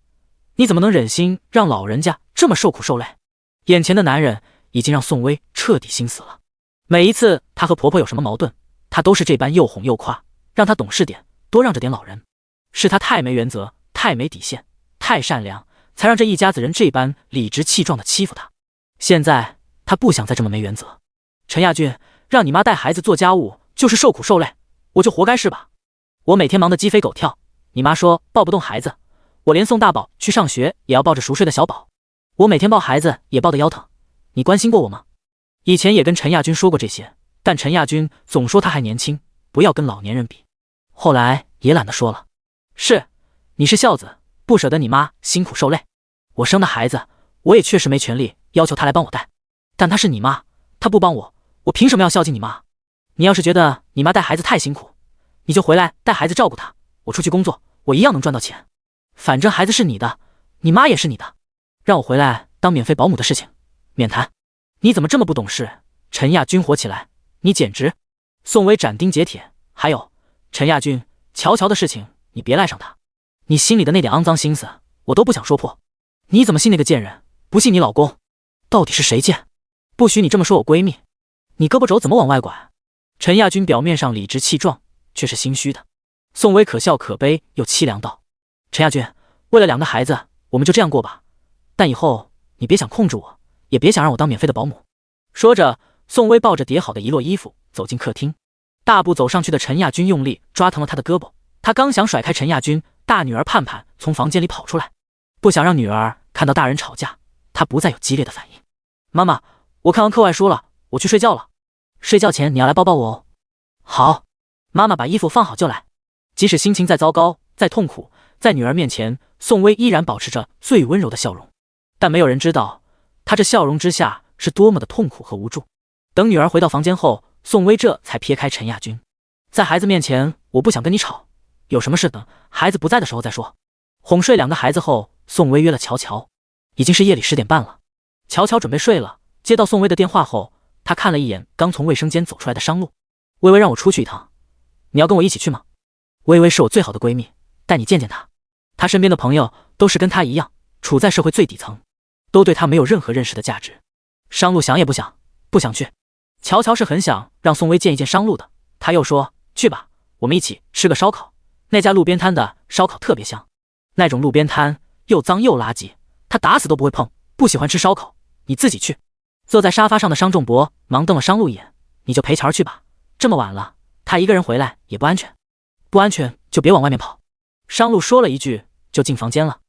你怎么能忍心让老人家这么受苦受累？眼前的男人已经让宋薇彻底心死了。每一次她和婆婆有什么矛盾，她都是这般又哄又夸，让她懂事点，多让着点老人。是她太没原则，太没底线，太善良，才让这一家子人这般理直气壮地欺负她。现在她不想再这么没原则。陈亚军，让你妈带孩子做家务就是受苦受累，我就活该是吧？我每天忙得鸡飞狗跳，你妈说抱不动孩子，我连送大宝去上学也要抱着熟睡的小宝，我每天抱孩子也抱得腰疼，你关心过我吗？以前也跟陈亚军说过这些，但陈亚军总说他还年轻，不要跟老年人比，后来也懒得说了。是，你是孝子，不舍得你妈辛苦受累，我生的孩子，我也确实没权利要求她来帮我带，但她是你妈，她不帮我，我凭什么要孝敬你妈？你要是觉得你妈带孩子太辛苦，你就回来带孩子照顾她，我出去工作，我一样能赚到钱。反正孩子是你的，你妈也是你的，让我回来当免费保姆的事情免谈。你怎么这么不懂事？陈亚军火起来，你简直……宋薇斩钉截铁。还有，陈亚军，乔乔的事情你别赖上他，你心里的那点肮脏心思我都不想说破。你怎么信那个贱人？不信你老公？到底是谁贱？不许你这么说我闺蜜，你胳膊肘怎么往外拐？陈亚军表面上理直气壮，却是心虚的。宋薇可笑可悲又凄凉道：陈亚军，为了2个孩子，我们就这样过吧，但以后你别想控制我，也别想让我当免费的保姆。说着，宋薇抱着叠好的一摞衣服走进客厅，大步走上去的陈亚军用力抓疼了她的胳膊，她刚想甩开陈亚军，大女儿盼盼从房间里跑出来，不想让女儿看到大人吵架，她不再有激烈的反应。妈妈，我看完课外书了，我去睡觉了，睡觉前你要来抱抱我哦。好，妈妈把衣服放好就来。即使心情再糟糕再痛苦，在女儿面前，宋薇依然保持着最温柔的笑容，但没有人知道她这笑容之下是多么的痛苦和无助。等女儿回到房间后，宋薇这才撇开陈亚军，在孩子面前我不想跟你吵，有什么事等孩子不在的时候再说。哄睡2个孩子后，宋薇约了乔乔，已经是夜里10点半了。乔乔准备睡了，接到宋薇的电话后，他看了一眼刚从卫生间走出来的商路。薇薇让我出去一趟，你要跟我一起去吗？薇薇是我最好的闺蜜，带你见见她。她身边的朋友都是跟她一样，处在社会最底层，都对她没有任何认识的价值。商路想也不想，不想去。乔乔是很想让宋薇见一见商路的，他又说去吧，我们一起吃个烧烤，那家路边摊的烧烤特别香，那种路边摊又脏又垃圾，他打死都不会碰，不喜欢吃烧烤，你自己去。坐在沙发上的商仲博忙瞪了商路一眼，你就陪乔儿去吧，这么晚了，他一个人回来也不安全，不安全就别往外面跑。商路说了一句就进房间了。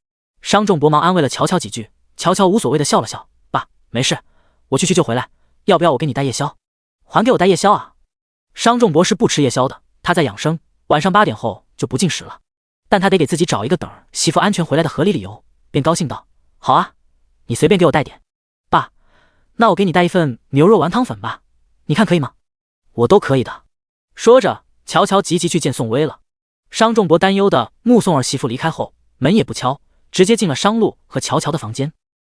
商仲博忙安慰了乔乔几句，乔乔无所谓的笑了笑，爸没事，我去就回来，要不要我给你带夜宵？还给我带夜宵啊？商仲博是不吃夜宵的，他在养生，晚上8点后就不进食了，但他得给自己找一个等媳妇安全回来的合理理由，便高兴道：好啊，你随便给我带点。爸，那我给你带一份牛肉丸汤粉吧，你看可以吗？我都可以的。说着，乔乔急去见宋薇了。商仲博担忧的目送儿媳妇离开后，门也不敲，直接进了商路和乔乔的房间。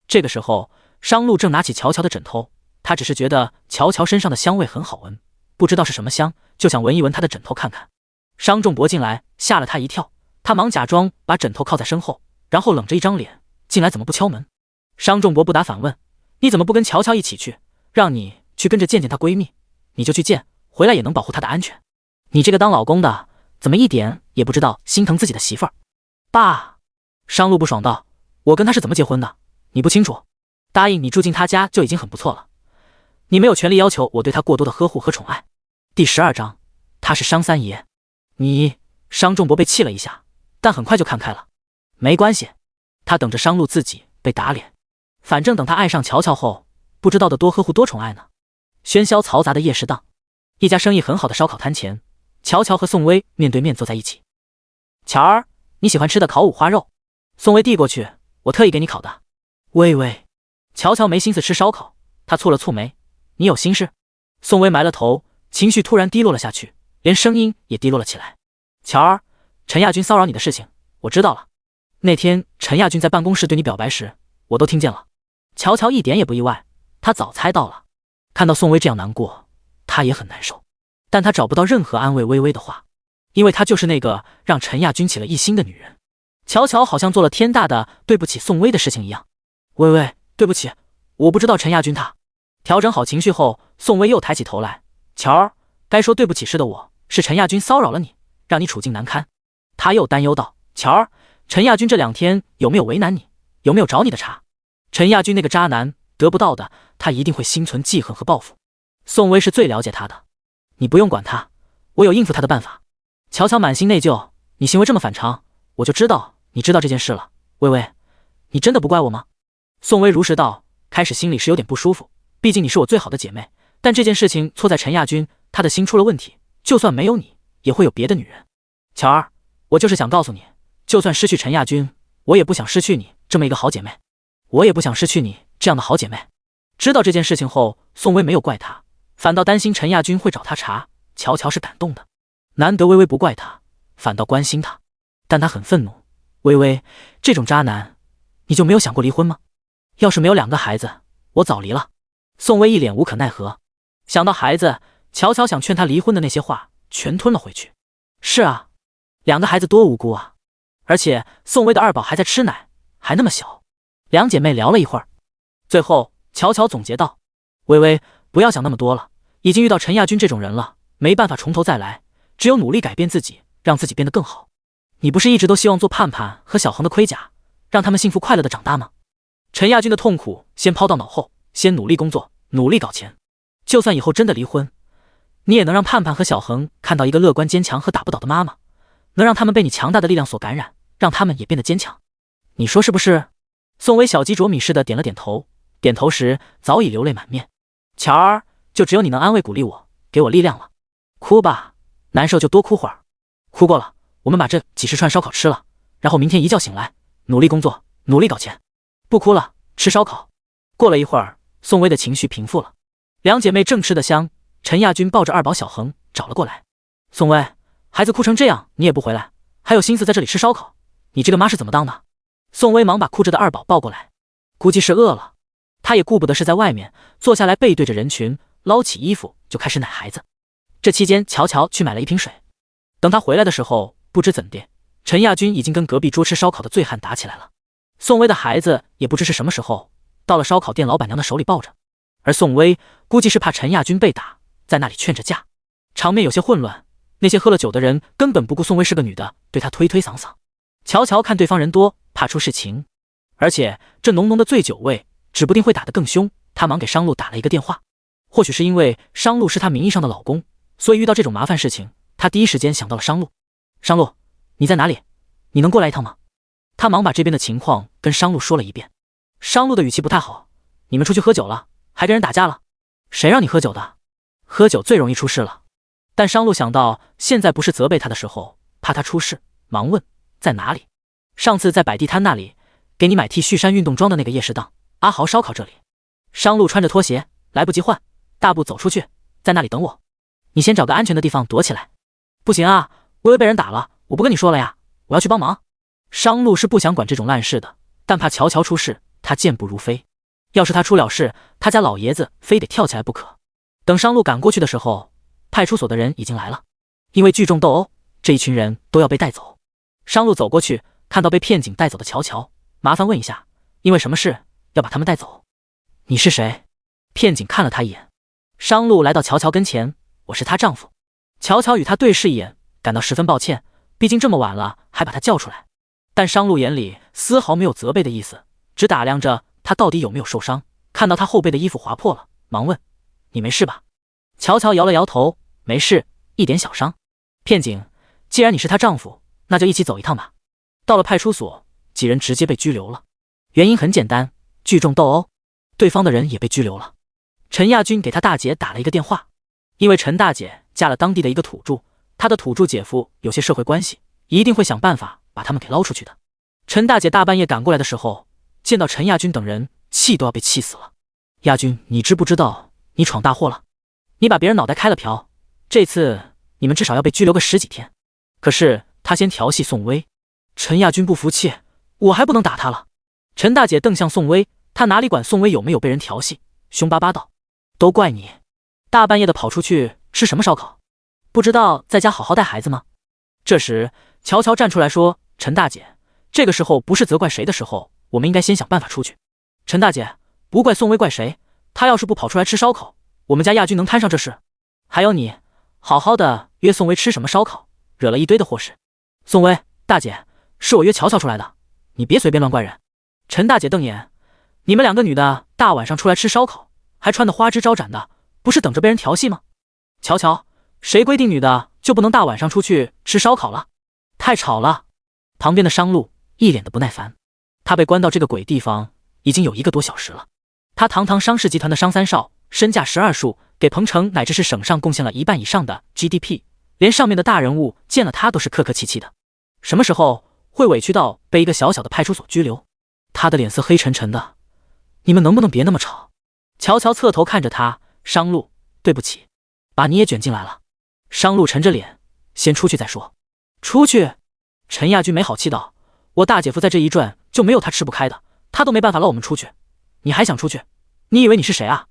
这个时候，商路正拿起乔乔的枕头，他只是觉得乔乔身上的香味很好闻，不知道是什么香，就想闻一闻他的枕头看看。商仲博进来吓了他一跳，他忙假装把枕头靠在身后，然后冷着一张脸进来，怎么不敲门？商仲博不答反问，你怎么不跟乔乔一起去？让你去跟着见见她闺蜜，你就去见，回来也能保护她的安全。你这个当老公的怎么一点也不知道心疼自己的媳妇儿？爸，商路不爽道，我跟她是怎么结婚的？你不清楚？答应你住进她家就已经很不错了，你没有权利要求我对她过多的呵护和宠爱。第12章，他是商三爷。你……商仲博被气了一下，但很快就看开了。没关系，他等着商路自己被打脸，反正等他爱上乔乔后，不知道的多呵护多宠爱呢。喧嚣嘈杂的夜市档，一家生意很好的烧烤摊前，乔乔和宋薇面对面坐在一起。乔儿，你喜欢吃的烤五花肉。宋薇递过去，我特意给你烤的。薇薇，乔乔没心思吃烧烤，他蹙了蹙眉，你有心事？宋薇埋了头，情绪突然低落了下去，连声音也低落了起来。乔儿，陈亚军骚扰你的事情我知道了，那天陈亚军在办公室对你表白时我都听见了。乔乔一点也不意外，他早猜到了。看到宋薇这样难过，他也很难受，但他找不到任何安慰薇薇的话，因为他就是那个让陈亚军起了异心的女人。乔乔好像做了天大的对不起宋薇的事情一样。薇薇，对不起，我不知道陈亚军他……调整好情绪后，宋薇又抬起头来，乔儿，该说对不起是的我，是陈亚军骚扰了你，让你处境难堪。他又担忧道，乔儿，陈亚军这2天有没有为难你？有没有找你的茬？陈亚军那个渣男，得不到的他一定会心存记恨和报复。宋薇是最了解他的，你不用管他，我有应付他的办法。乔乔满心内疚，你行为这么反常，我就知道你知道这件事了。微微，你真的不怪我吗？宋薇如实道，开始心里是有点不舒服，毕竟你是我最好的姐妹，但这件事情错在陈亚军，他的心出了问题，就算没有你，也会有别的女人。乔儿，我就是想告诉你，就算失去陈亚军，我也不想失去你这么一个好姐妹，我也不想失去你这样的好姐妹。知道这件事情后，宋薇没有怪他，反倒担心陈亚军会找他茬。乔乔是感动的，难得微微不怪他，反倒关心他，但他很愤怒。微微，这种渣男，你就没有想过离婚吗？要是没有2个孩子，我早离了。宋薇一脸无可奈何，想到孩子，乔乔想劝他离婚的那些话全吞了回去。是啊，2个孩子多无辜啊，而且宋薇的2宝还在吃奶，还那么小。2姐妹聊了一会儿，最后乔乔总结道：微微，不要想那么多了，已经遇到陈亚军这种人了，没办法从头再来，只有努力改变自己，让自己变得更好。你不是一直都希望做盼盼和小恒的盔甲，让他们幸福快乐的长大吗？陈亚军的痛苦先抛到脑后，先努力工作，努力搞钱。就算以后真的离婚，你也能让盼盼和小恒看到一个乐观坚强和打不倒的妈妈，能让他们被你强大的力量所感染，让他们也变得坚强。你说是不是？宋薇小鸡啄米似的点了点头，点头时早已流泪满面。乔儿，就只有你能安慰鼓励我，给我力量了。哭吧，难受就多哭会儿。哭过了，我们把这几十串烧烤吃了，然后明天一觉醒来，努力工作，努力搞钱。不哭了，吃烧烤。过了一会儿，宋薇的情绪平复了，2姐妹正吃得香，陈亚军抱着2宝小恒找了过来。宋薇，孩子哭成这样，你也不回来，还有心思在这里吃烧烤，你这个妈是怎么当的？宋薇忙把哭着的2宝抱过来，估计是饿了，她也顾不得是在外面，坐下来背对着人群，捞起衣服就开始奶孩子。这期间，乔乔去买了1瓶水。等他回来的时候，不知怎地，陈亚军已经跟隔壁桌吃烧烤的醉汉打起来了。宋薇的孩子也不知是什么时候到了烧烤店老板娘的手里抱着，而宋薇估计是怕陈亚军被打，在那里劝着架，场面有些混乱。那些喝了酒的人根本不顾宋薇是个女的，对她推推搡搡。乔乔看对方人多，怕出事情，而且这浓浓的醉酒味指不定会打得更凶，他忙给商路打了一个电话。或许是因为商路是他名义上的老公，所以遇到这种麻烦事情，他第一时间想到了商路。商路，你在哪里？你能过来一趟吗？他忙把这边的情况跟商路说了一遍。商路的语气不太好，你们出去喝酒了，还跟人打架了？谁让你喝酒的？喝酒最容易出事了。但商路想到现在不是责备他的时候，怕他出事，忙问在哪里？上次在摆地摊那里，给你买 T 恤衫运动装的那个夜市档，阿豪烧烤这里。商路穿着拖鞋，来不及换，大步走出去，在那里等我。你先找个安全的地方躲起来。不行啊，微微被人打了，我不跟你说了呀，我要去帮忙。商路是不想管这种烂事的，但怕乔乔出事，他健步如飞。要是他出了事，他家老爷子非得跳起来不可。等商路赶过去的时候，派出所的人已经来了，因为聚众斗殴，这一群人都要被带走。商路走过去，看到被骗警带走的乔乔，麻烦问一下，因为什么事要把他们带走？你是谁？骗警看了他一眼。商路来到乔乔跟前，我是她丈夫。乔乔与他对视一眼，感到十分抱歉，毕竟这么晚了还把他叫出来。但商路眼里丝毫没有责备的意思，只打量着他到底有没有受伤。看到他后背的衣服划破了，忙问：你没事吧？乔乔摇了摇头，没事，一点小伤。骗警，既然你是她丈夫，那就一起走一趟吧。到了派出所，几人直接被拘留了，原因很简单，聚众斗殴，对方的人也被拘留了。陈亚军给他大姐打了一个电话，因为陈大姐嫁了当地的一个土著，她的土著姐夫有些社会关系，一定会想办法把他们给捞出去的。陈大姐大半夜赶过来的时候，见到陈亚军等人，气都要被气死了。亚军，你知不知道你闯大祸了？你把别人脑袋开了瓢，这次你们至少要被拘留个10几天。可是他先调戏宋薇。陈亚军不服气，我还不能打他了。陈大姐瞪向宋薇，她哪里管宋薇有没有被人调戏，凶巴巴道：都怪你，大半夜的跑出去吃什么烧烤？不知道在家好好带孩子吗？这时乔乔站出来说：陈大姐，这个时候不是责怪谁的时候，我们应该先想办法出去。陈大姐，不怪宋薇怪谁？她要是不跑出来吃烧烤，我们家亚军能摊上这事？还有你，好好的约宋薇吃什么烧烤，惹了一堆的祸事。宋薇，大姐，是我约乔乔出来的，你别随便乱怪人。陈大姐瞪眼，你们2个女的大晚上出来吃烧烤，还穿得花枝招展的，不是等着被人调戏吗？乔乔，谁规定女的就不能大晚上出去吃烧烤了？太吵了！旁边的商路一脸的不耐烦。他被关到这个鬼地方已经有1个多小时了。他堂堂商氏集团的商三少，身价12数，给彭城乃至是省上贡献了1半以上的 GDP， 连上面的大人物见了他都是客客气气的。什么时候会委屈到被一个小小的派出所拘留？他的脸色黑沉沉的。你们能不能别那么吵？乔乔侧头看着他，商路，对不起，把你也卷进来了。商路沉着脸，先出去再说。出去？陈亚军没好气道，我大姐夫在这一转就没有他吃不开的，他都没办法捞我们出去，你还想出去？你以为你是谁啊？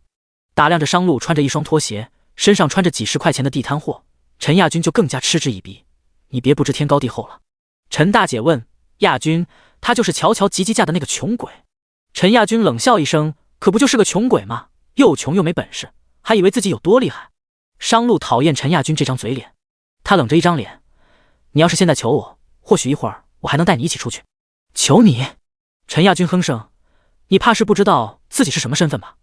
打量着商路穿着一双拖鞋，身上穿着几10块钱的地摊货，陈亚军就更加嗤之以鼻。你别不知天高地厚了。陈大姐问，亚军，他就是乔乔急急嫁的那个穷鬼。陈亚军冷笑一声，可不就是个穷鬼吗？又穷又没本事，还以为自己有多厉害。商路讨厌陈亚军这张嘴脸，他冷着一张脸，你要是现在求我，或许一会儿我还能带你一起出去。求你？陈亚军哼声，你怕是不知道自己是什么身份吧？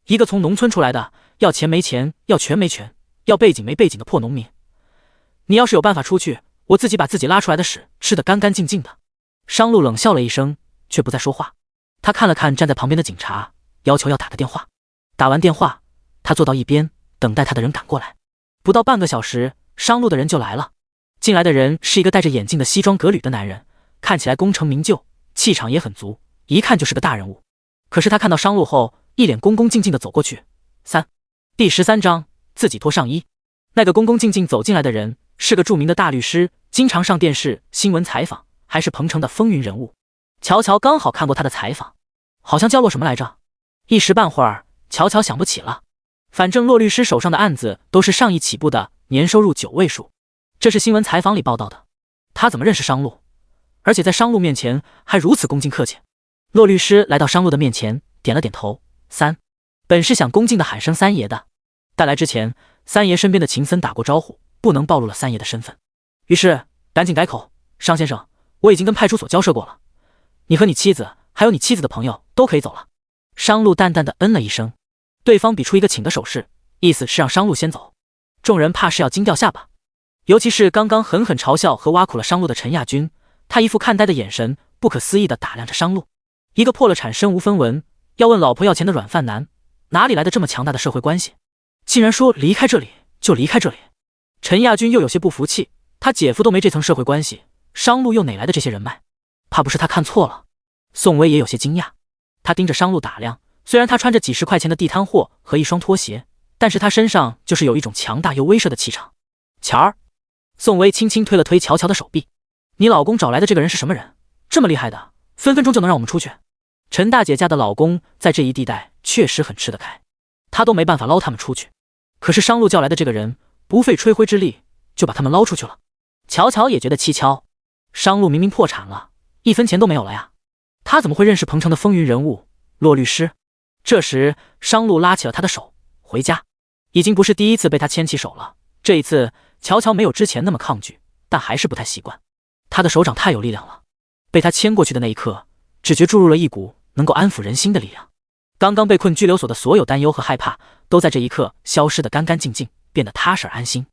一个从农村出来的，要钱没钱，要权没权，要背景没背景的破农民。你要是有办法出去，我自己把自己拉出来的屎吃得干干净净的。商路冷笑了一声，却不再说话。他看了看站在旁边的警察，要求要打个电话。打完电话，他坐到一边，等待他的人赶过来。不到半个小时，商路的人就来了。进来的人是一个戴着眼镜的西装革履的男人，看起来功成名就，气场也很足，一看就是个大人物。可是他看到商路后，一脸恭恭敬敬地走过去。第13章，自己脱上衣。那个恭恭敬敬走进来的人是个著名的大律师，经常上电视新闻采访，还是彭城的风云人物。乔乔刚好看过他的采访，好像叫洛什么来着？一时半会儿，乔乔想不起了。反正骆律师手上的案子都是上亿起步的，年收入9位数。这是新闻采访里报道的。他怎么认识商路？而且在商路面前还如此恭敬客气。骆律师来到商路的面前，点了点头。本是想恭敬的喊声三爷的，但来之前，三爷身边的秦森打过招呼，不能暴露了三爷的身份。于是赶紧改口，商先生，我已经跟派出所交涉过了，你和你妻子还有你妻子的朋友都可以走了。商路淡淡的嗯了一声，对方比出一个请的手势，意思是让商路先走。众人怕是要惊掉下巴，尤其是刚刚狠狠嘲笑和挖苦了商路的陈亚军，他一副看呆的眼神，不可思议地打量着商路。一个破了产身无分文，要问老婆要钱的软饭男，哪里来的这么强大的社会关系？竟然说离开这里就离开这里。陈亚军又有些不服气，他姐夫都没这层社会关系，商路又哪来的这些人脉？怕不是他看错了？宋威也有些惊讶，他盯着商路打量，虽然他穿着几10块钱的地摊货和一双拖鞋，但是他身上就是有一种强大又威慑的气场。乔儿，宋威轻轻推了推乔乔的手臂，你老公找来的这个人是什么人？这么厉害的，分分钟就能让我们出去。陈大姐家的老公在这一地带确实很吃得开，他都没办法捞他们出去，可是商路叫来的这个人不费吹灰之力就把他们捞出去了。乔乔也觉得蹊跷，商路明明破产了，1分钱都没有了呀，他怎么会认识彭城的风云人物骆律师？这时商路拉起了他的手，回家。已经不是第一次被他牵起手了，这一次乔乔没有之前那么抗拒，但还是不太习惯。他的手掌太有力量了，被他牵过去的那一刻，只觉注入了一股能够安抚人心的力量。刚刚被困拘留所的所有担忧和害怕，都在这一刻消失得干干净净，变得踏实而安心。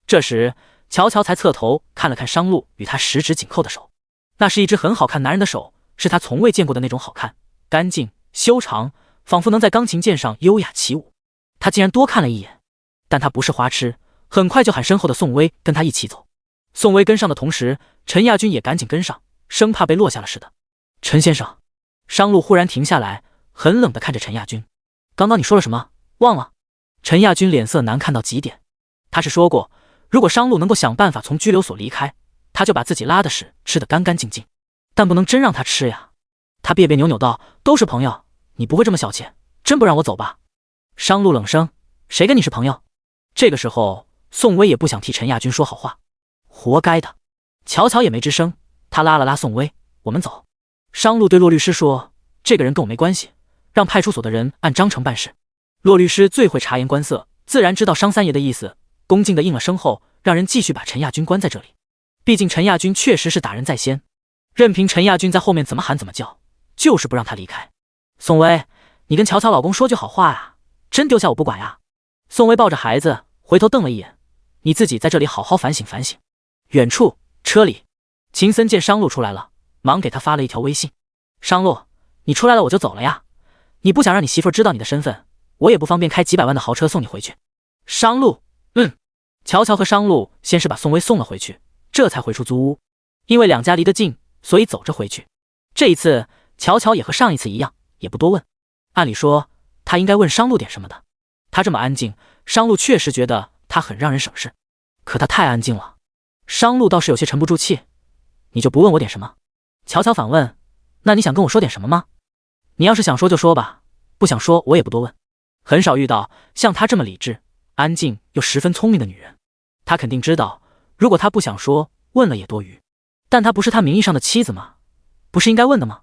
这时乔乔才侧头看了看商路与他十指紧扣的手，那是一只很好看男人的手，是他从未见过的那种好看，干净修长，仿佛能在钢琴键上优雅起舞。他竟然多看了一眼，但他不是花痴，很快就喊身后的宋威跟他一起走。宋威跟上的同时，陈亚军也赶紧跟上，生怕被落下了似的。陈先生，商路忽然停下来，很冷地看着陈亚军，刚刚你说了什么？忘了？陈亚军脸色难看到极点，他是说过，如果商路能够想办法从拘留所离开，他就把自己拉的屎吃得干干净净，但不能真让他吃呀。他别别扭扭道，都是朋友，你不会这么小气，真不让我走吧？商路冷声，谁跟你是朋友？这个时候宋威也不想替陈亚军说好话，活该的。乔乔也没吱声，他拉了拉宋威，我们走。商路对骆律师说，这个人跟我没关系，让派出所的人按章程办事。骆律师最会察言观色，自然知道商三爷的意思，恭敬地应了声后，让人继续把陈亚军关在这里。毕竟陈亚军确实是打人在先，任凭陈亚军在后面怎么喊怎么叫，就是不让他离开。宋威，你跟乔乔老公说句好话呀，真丢下我不管呀。宋威抱着孩子回头瞪了一眼，你自己在这里好好反省反省。远处车里，秦森见商路出来了，忙给他发了一条微信：商路，你出来了我就走了呀，你不想让你媳妇知道你的身份，我也不方便开几百万的豪车送你回去。商路，乔乔和商路先是把宋薇送了回去，这才回出租屋。因为两家离得近，所以走着回去。这一次乔乔也和上一次一样，也不多问。按理说他应该问商路点什么的，他这么安静，商路确实觉得他很让人省事，可他太安静了，商路倒是有些沉不住气。你就不问我点什么？乔乔反问，那你想跟我说点什么吗？你要是想说就说吧，不想说我也不多问。很少遇到像她这么理智、安静又十分聪明的女人。她肯定知道，如果她不想说，问了也多余。但她不是他名义上的妻子吗？不是应该问的吗？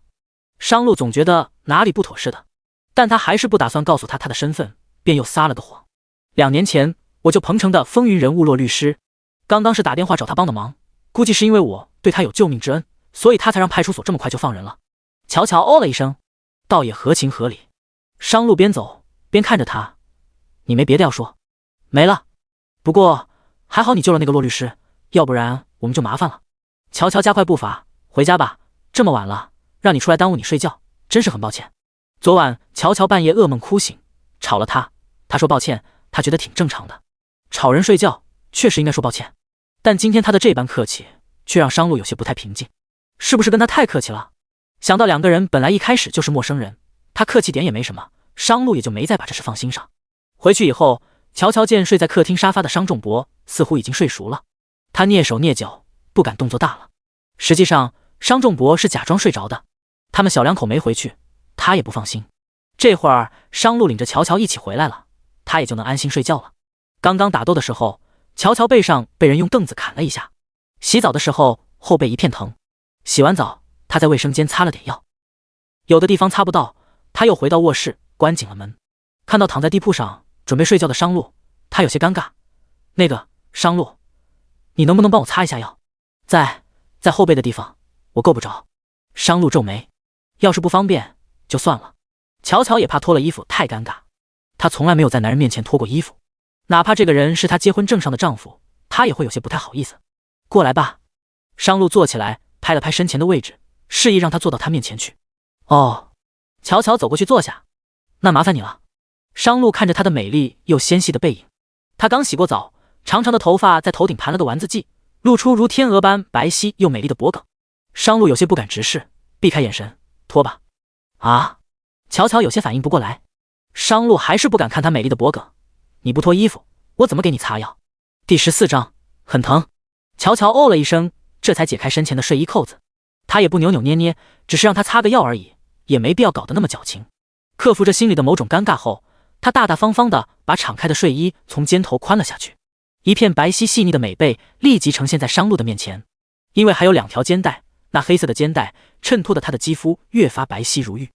商路总觉得哪里不妥似的，但他还是不打算告诉他的身份，便又撒了个谎。2年前我就彭城的风云人物骆律师，刚刚是打电话找他帮的忙，估计是因为我对他有救命之恩，所以他才让派出所这么快就放人了。乔乔哦了一声，倒也合情合理。商路边走边看着他，你没别的要说？没了，不过还好你救了那个骆律师，要不然我们就麻烦了。乔乔加快步伐，回家吧，这么晚了，让你出来耽误你睡觉，真是很抱歉。昨晚乔乔半夜噩梦哭醒，吵了他，他说抱歉，他觉得挺正常的，吵人睡觉确实应该说抱歉，但今天他的这般客气，却让商路有些不太平静，是不是跟他太客气了？想到两个人本来一开始就是陌生人，他客气点也没什么，商路也就没再把这事放心上。回去以后，乔乔见睡在客厅沙发的商仲博似乎已经睡熟了，他蹑手蹑脚，不敢动作大了。实际上商仲博是假装睡着的，他们小两口没回去，他也不放心。这会儿商路领着乔乔一起回来了，他也就能安心睡觉了。刚刚打斗的时候，乔乔背上被人用凳子砍了一下，洗澡的时候后背一片疼，洗完澡他在卫生间擦了点药，有的地方擦不到，他又回到卧室关紧了门，看到躺在地铺上准备睡觉的商路，他有些尴尬。那个商路，你能不能帮我擦一下药？在后背的地方，我够不着。商路皱眉，要是不方便就算了。乔乔也怕脱了衣服太尴尬，他从来没有在男人面前脱过衣服，哪怕这个人是他结婚证上的丈夫，他也会有些不太好意思。过来吧。商路坐起来，拍了拍身前的位置，示意让他坐到他面前去。哦。乔乔走过去坐下。那麻烦你了。商路看着他的美丽又纤细的背影，他刚洗过澡，长长的头发在头顶盘了个丸子髻，露出如天鹅般白皙又美丽的脖颈。商路有些不敢直视，避开眼神，脱吧。啊！乔乔有些反应不过来，商路还是不敢看他美丽的脖颈。你不脱衣服，我怎么给你擦药？第14章，很疼。乔乔哦了一声，这才解开身前的睡衣扣子。他也不扭扭捏捏，只是让他擦个药而已，也没必要搞得那么矫情。克服着心里的某种尴尬后，他大大方方地把敞开的睡衣从肩头宽了下去，一片白皙细腻的美背立即呈现在商路的面前。因为还有2条肩带，那黑色的肩带衬托的他的肌肤越发白皙如玉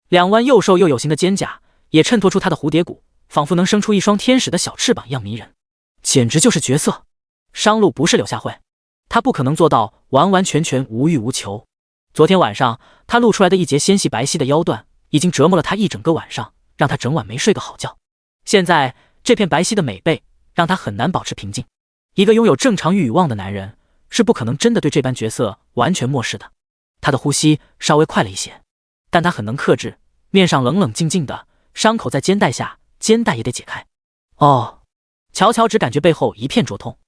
，2弯又瘦又有型的肩胛也衬托出他的蝴蝶骨，仿佛能生出一双天使的小翅膀一样迷人，简直就是绝色。商路不是柳下惠，他不可能做到完完全全无欲无求。昨天晚上他露出来的一截纤细白皙的腰段已经折磨了他一整个晚上，让他整晚没睡个好觉。现在这片白皙的美背让他很难保持平静。一个拥有正常欲望的男人是不可能真的对这般角色完全漠视的。他的呼吸稍微快了一些，但他很能克制，面上冷冷静静的，伤口在肩带下，肩带也得解开。哦，乔乔只感觉背后一片灼痛，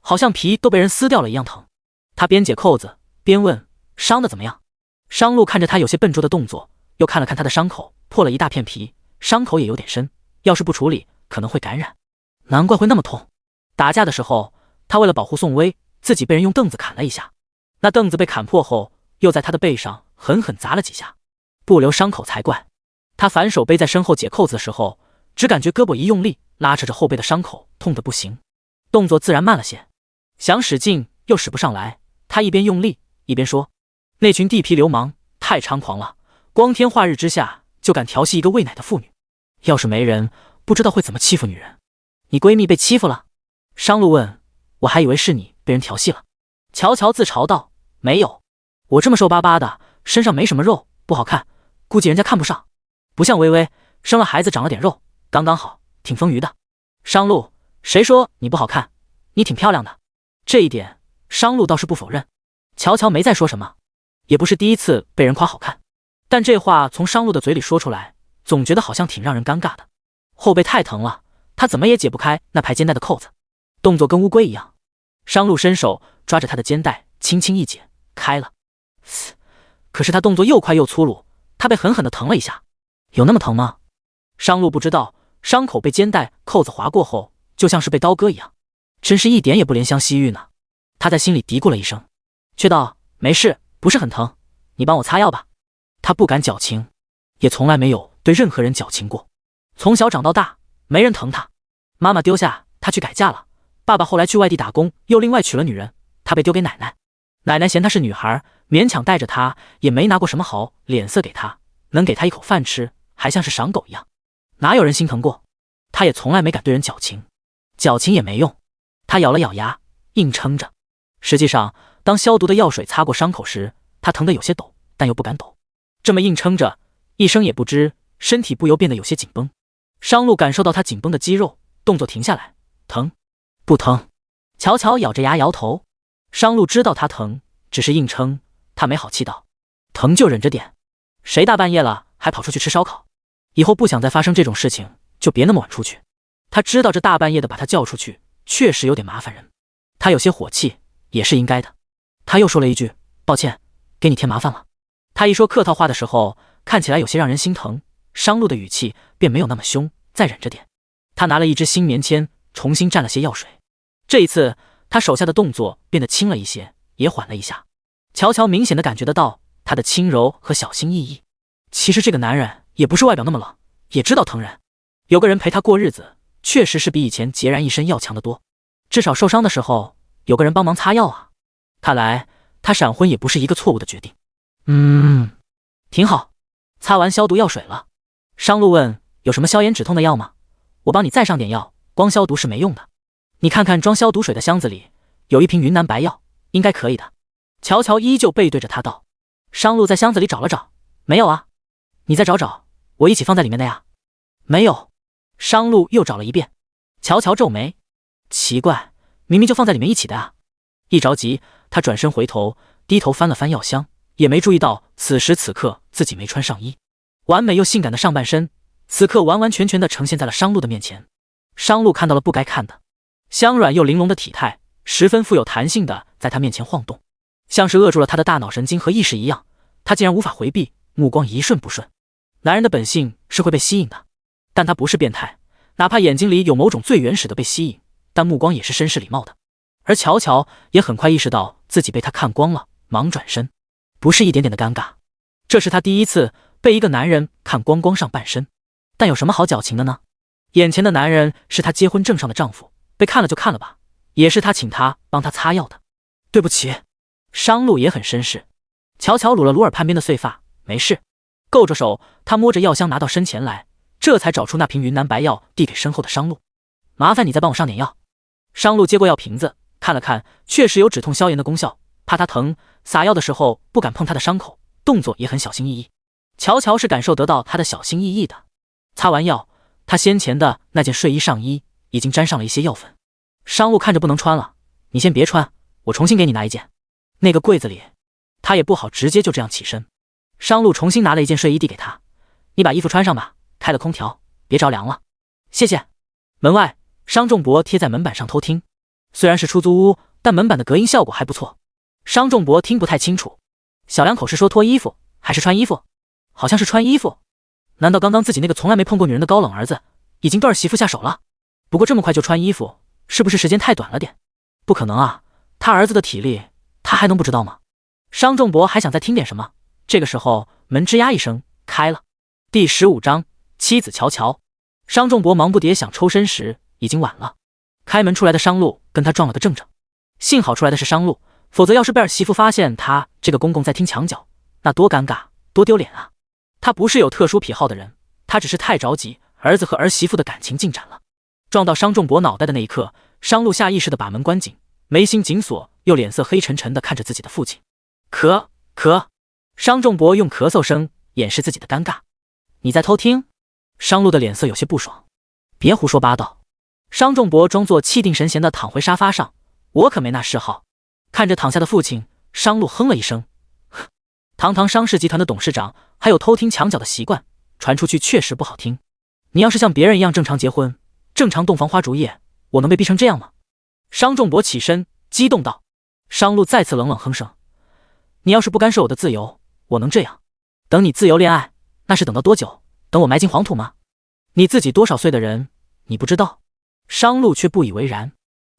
好像皮都被人撕掉了一样疼。他边解扣子边问，伤得怎么样？商路看着他有些笨拙的动作，又看了看他的伤口，破了一大片皮，伤口也有点深，要是不处理可能会感染，难怪会那么痛。打架的时候他为了保护宋薇，自己被人用凳子砍了一下，那凳子被砍破后又在他的背上狠狠砸了几下，不留伤口才怪。他反手背在身后解扣子的时候，只感觉胳膊一用力，拉扯着后背的伤口痛得不行，动作自然慢了些，想使劲又使不上来。他一边用力一边说，那群地痞流氓太猖狂了，光天化日之下就敢调戏一个喂奶的妇女，要是没人不知道会怎么欺负女人。你闺蜜被欺负了？商路问。我还以为是你被人调戏了。乔乔自嘲道，没有，我这么瘦巴巴的，身上没什么肉，不好看，估计人家看不上，不像薇薇生了孩子长了点肉，刚刚好，挺丰腴的。商路，谁说你不好看？你挺漂亮的。这一点，商路倒是不否认。乔乔没再说什么，也不是第一次被人夸好看，但这话从商路的嘴里说出来，总觉得好像挺让人尴尬的。后背太疼了，他怎么也解不开那排肩带的扣子，动作跟乌龟一样。商路伸手抓着他的肩带，轻轻一解，开了。可是他动作又快又粗鲁，他被狠狠地疼了一下。有那么疼吗？商路不知道，伤口被肩带扣子划过后，就像是被刀割一样，真是一点也不怜香惜玉呢。他在心里嘀咕了一声，却道：没事，不是很疼，你帮我擦药吧。他不敢矫情，也从来没有对任何人矫情过。从小长到大，没人疼他。妈妈丢下他去改嫁了，爸爸后来去外地打工，又另外娶了女人，他被丢给奶奶。奶奶嫌他是女孩，勉强带着他，也没拿过什么好脸色给他，能给他一口饭吃，还像是赏狗一样。哪有人心疼过？他也从来没敢对人矫情，矫情也没用。他咬了咬牙，硬撑着。实际上，当消毒的药水擦过伤口时，他疼得有些抖，但又不敢抖。这么硬撑着，一声也不知，身体不由变得有些紧绷。商路感受到他紧绷的肌肉，动作停下来。疼？不疼。乔乔咬着牙摇头。商路知道他疼，只是硬撑。他没好气道：疼就忍着点，谁大半夜了还跑出去吃烧烤？以后不想再发生这种事情，就别那么晚出去。他知道这大半夜的把他叫出去，确实有点麻烦人。他有些火气，也是应该的。他又说了一句：抱歉，给你添麻烦了。他一说客套话的时候，看起来有些让人心疼。商路的语气便没有那么凶，再忍着点。他拿了一支新棉签，重新蘸了些药水。这一次，他手下的动作变得轻了一些，也缓了一下。乔乔明显的感觉得到他的轻柔和小心翼翼。其实这个男人也不是外表那么冷，也知道疼人。有个人陪他过日子，确实是比以前孑然一身要强得多。至少受伤的时候，有个人帮忙擦药啊。看来他闪婚也不是一个错误的决定。挺好。擦完消毒药水了，商路问：有什么消炎止痛的药吗？我帮你再上点药，光消毒是没用的。你看看装消毒水的箱子里，有一瓶云南白药，应该可以的。乔乔依旧背对着他道。商路在箱子里找了找，没有啊。你再找找，我一起放在里面的呀。没有。商路又找了一遍。乔乔皱眉，奇怪，明明就放在里面一起的啊。一着急，他转身回头，低头翻了翻药箱，也没注意到此时此刻自己没穿上衣，完美又性感的上半身，此刻完完全全的呈现在了商路的面前。商路看到了不该看的，香软又玲珑的体态，十分富有弹性的在他面前晃动，像是扼住了他的大脑神经和意识一样，他竟然无法回避，目光一瞬不瞬。男人的本性是会被吸引的，但他不是变态，哪怕眼睛里有某种最原始的被吸引，但目光也是绅士礼貌的。而乔乔也很快意识到自己被他看光了，忙转身，不是一点点的尴尬。这是他第一次被一个男人看光光上半身，但有什么好矫情的呢？眼前的男人是他结婚证上的丈夫，被看了就看了吧，也是他请他帮他擦药的。对不起。商路也很绅士。乔乔撸了撸耳畔边的碎发，没事。够着手，他摸着药箱拿到身前来，这才找出那瓶云南白药递给身后的商路。麻烦你再帮我上点药。商路接过药瓶子，看了看，确实有止痛消炎的功效，怕他疼，撒药的时候不敢碰他的伤口，动作也很小心翼翼。乔乔是感受得到他的小心翼翼的。擦完药，他先前的那件睡衣上衣已经沾上了一些药粉。商路看着不能穿了，你先别穿，我重新给你拿一件。那个柜子里，他也不好直接就这样起身。商路重新拿了一件睡衣递给他，你把衣服穿上吧，开了空调，别着凉了。谢谢。门外，商仲博贴在门板上偷听，虽然是出租屋，但门板的隔音效果还不错。商仲博听不太清楚，小两口是说脱衣服还是穿衣服？好像是穿衣服。难道刚刚自己那个从来没碰过女人的高冷儿子已经对儿媳妇下手了？不过这么快就穿衣服，是不是时间太短了点？不可能啊，他儿子的体力他还能不知道吗？商仲博还想再听点什么，这个时候门吱呀一声开了。第15章妻子乔乔。商仲博忙不迭想抽身时已经晚了，开门出来的商路跟他撞了个正着。幸好出来的是商路，否则要是被儿媳妇发现他这个公公在听墙角，那多尴尬多丢脸啊。他不是有特殊癖好的人，他只是太着急儿子和儿媳妇的感情进展了。撞到商仲博脑袋的那一刻，商路下意识地把门关紧，眉心紧锁，又脸色黑沉沉地看着自己的父亲。咳。商仲博用咳嗽声掩饰自己的尴尬。你在偷听？商路的脸色有些不爽。别胡说八道。商仲博装作气定神闲地躺回沙发上，我可没那嗜好。看着躺下的父亲，商路哼了一声，堂堂商氏集团的董事长，还有偷听墙角的习惯，传出去确实不好听。你要是像别人一样正常结婚，正常洞房花烛夜，我能被逼成这样吗？商仲博起身，激动道。商路再次冷冷哼声，你要是不干涉我的自由，我能这样？等你自由恋爱，那是等到多久？等我埋进黄土吗？你自己多少岁的人，你不知道？商路却不以为然，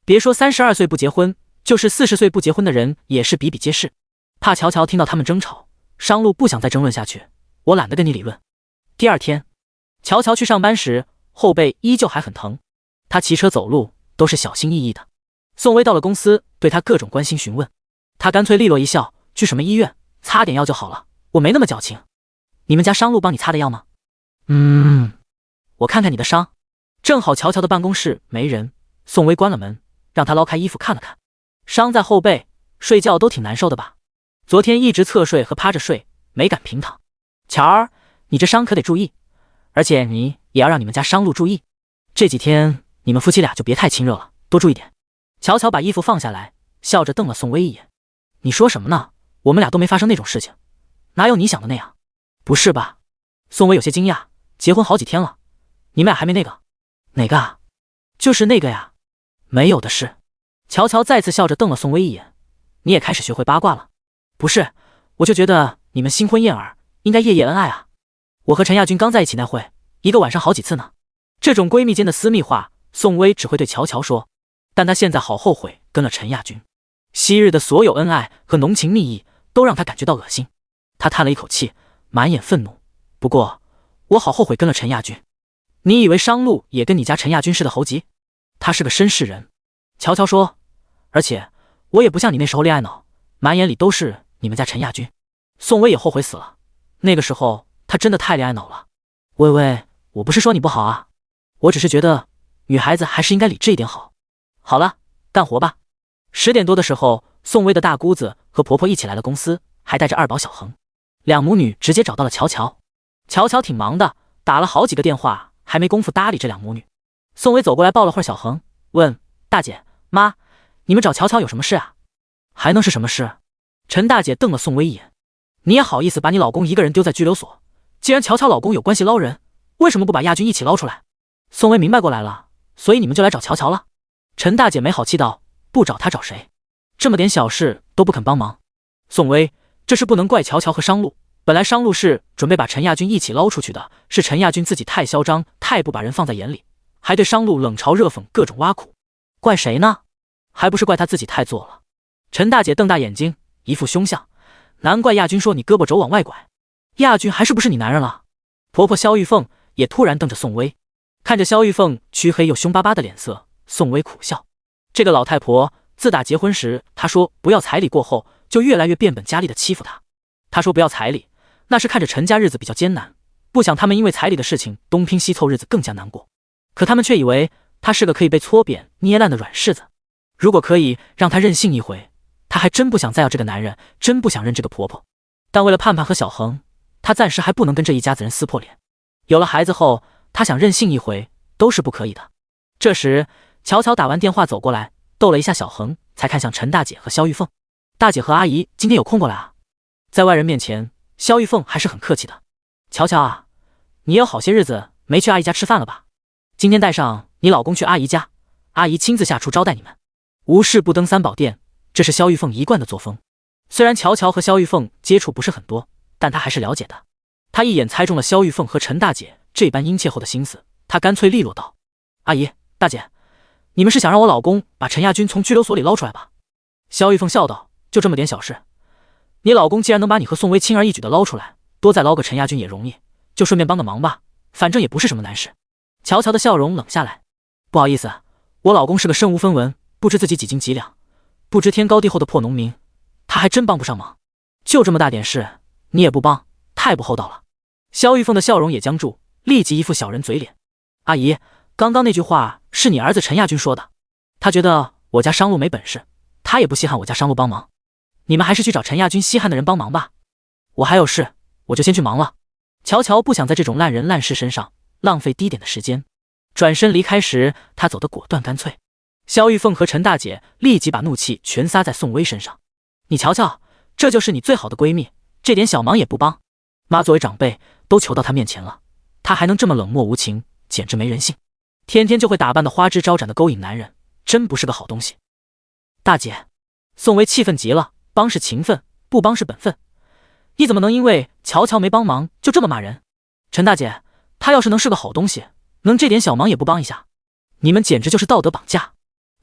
别说32岁不结婚，就是40岁不结婚的人也是比比皆是。怕乔乔听到他们争吵，商路不想再争论下去，我懒得跟你理论。第二天，乔乔去上班时，后背依旧还很疼，他骑车走路都是小心翼翼的。宋薇到了公司，对他各种关心询问，他干脆利落一笑，去什么医院，擦点药就好了，我没那么矫情。你们家商路帮你擦的药吗？我看看你的伤。正好乔乔的办公室没人，宋薇关了门，让他捞开衣服看了看。伤在后背，睡觉都挺难受的吧？昨天一直侧睡和趴着睡，没敢平躺。乔儿，你这伤可得注意，而且你也要让你们家商路注意。这几天你们夫妻俩就别太亲热了，多注意点。乔乔把衣服放下来，笑着瞪了宋薇一眼。你说什么呢？我们俩都没发生那种事情，哪有你想的那样？不是吧？宋薇有些惊讶，结婚好几天了，你们俩还没那个？哪个啊？就是那个呀。没有的事。乔乔再次笑着瞪了宋薇一眼，你也开始学会八卦了？不是，我就觉得你们新婚燕尔，应该夜夜恩爱啊。我和陈亚军刚在一起那会，一个晚上好几次呢。这种闺蜜间的私密话，宋薇只会对乔乔说，但她现在好后悔跟了陈亚军。昔日的所有恩爱和浓情蜜意都让她感觉到恶心。她叹了一口气，满眼愤怒。不过我好后悔跟了陈亚军。你以为商路也跟你家陈亚军似的猴急？他是个绅士人。乔乔说，而且我也不像你那时候恋爱脑，满眼里都是你们家陈亚军。宋薇也后悔死了，那个时候她真的太恋爱脑了。薇薇，我不是说你不好啊，我只是觉得女孩子还是应该理智一点好。好了，干活吧。10点多的时候，宋薇的大姑子和婆婆一起来了公司，还带着二宝小恒。两母女直接找到了乔乔。乔乔挺忙的，打了好几个电话，还没工夫搭理这两母女。宋薇走过来抱了会儿小恒，问大姐妈，你们找乔乔有什么事啊？还能是什么事？陈大姐瞪了宋薇一眼，你也好意思把你老公一个人丢在拘留所？既然乔乔老公有关系捞人，为什么不把亚军一起捞出来？宋薇明白过来了，所以你们就来找乔乔了。陈大姐没好气道，不找他找谁？这么点小事都不肯帮忙。宋薇，这事不能怪乔乔和商路，本来商路是准备把陈亚军一起捞出去的，是陈亚军自己太嚣张，太不把人放在眼里，还对商路冷嘲热讽，各种挖苦。怪谁呢？还不是怪他自己太作了。陈大姐瞪大眼睛，一副凶相，难怪亚军说你胳膊肘往外拐，亚军还是不是你男人了？婆婆萧玉凤也突然瞪着宋薇，看着萧玉凤黢黑又凶巴巴的脸色，宋薇苦笑。这个老太婆自打结婚时她说不要彩礼过后，就越来越变本加厉的欺负她。她说不要彩礼，那是看着陈家日子比较艰难，不想他们因为彩礼的事情东拼西凑，日子更加难过。可他们却以为她是个可以被搓扁捏烂的软柿子，如果可以让她任性一回，她还真不想再要这个男人，真不想认这个婆婆。但为了盼盼和小恒，她暂时还不能跟这一家子人撕破脸。有了孩子后，她想任性一回都是不可以的。这时乔乔打完电话走过来，逗了一下小恒，才看向陈大姐和萧玉凤。大姐和阿姨今天有空过来啊？在外人面前，萧玉凤还是很客气的。乔乔啊，你也有好些日子没去阿姨家吃饭了吧？今天带上你老公去阿姨家，阿姨亲自下厨招待你们。无事不登三宝殿，这是萧玉凤一贯的作风。虽然乔乔和萧玉凤接触不是很多，但她还是了解的。她一眼猜中了萧玉凤和陈大姐这般殷切后的心思，她干脆利落道：阿姨大姐，你们是想让我老公把陈亚军从拘留所里捞出来吧？萧玉凤笑道，就这么点小事，你老公既然能把你和宋薇轻而易举的捞出来，多再捞个陈亚军也容易，就顺便帮个忙吧，反正也不是什么难事。乔乔的笑容冷下来，不好意思，我老公是个身无分文，不知自己几斤几两，不知天高地厚的破农民，他还真帮不上忙。就这么大点事，你也不帮，太不厚道了。萧玉凤的笑容也僵住，立即一副小人嘴脸。阿姨，刚刚那句话是你儿子陈亚军说的，他觉得我家商路没本事，他也不稀罕我家商路帮忙。你们还是去找陈亚军稀罕的人帮忙吧，我还有事，我就先去忙了。乔乔不想在这种烂人烂事身上浪费滴点的时间。转身离开时，他走得果断干脆。萧玉凤和陈大姐立即把怒气全撒在宋薇身上。你瞧瞧，这就是你最好的闺蜜，这点小忙也不帮。妈作为长辈都求到她面前了，她还能这么冷漠无情，简直没人性。天天就会打扮的花枝招展的勾引男人，真不是个好东西。大姐，宋薇气愤极了，帮是情分，不帮是本分。你怎么能因为乔乔没帮忙就这么骂人？陈大姐，她要是能是个好东西，能这点小忙也不帮一下，你们简直就是道德绑架。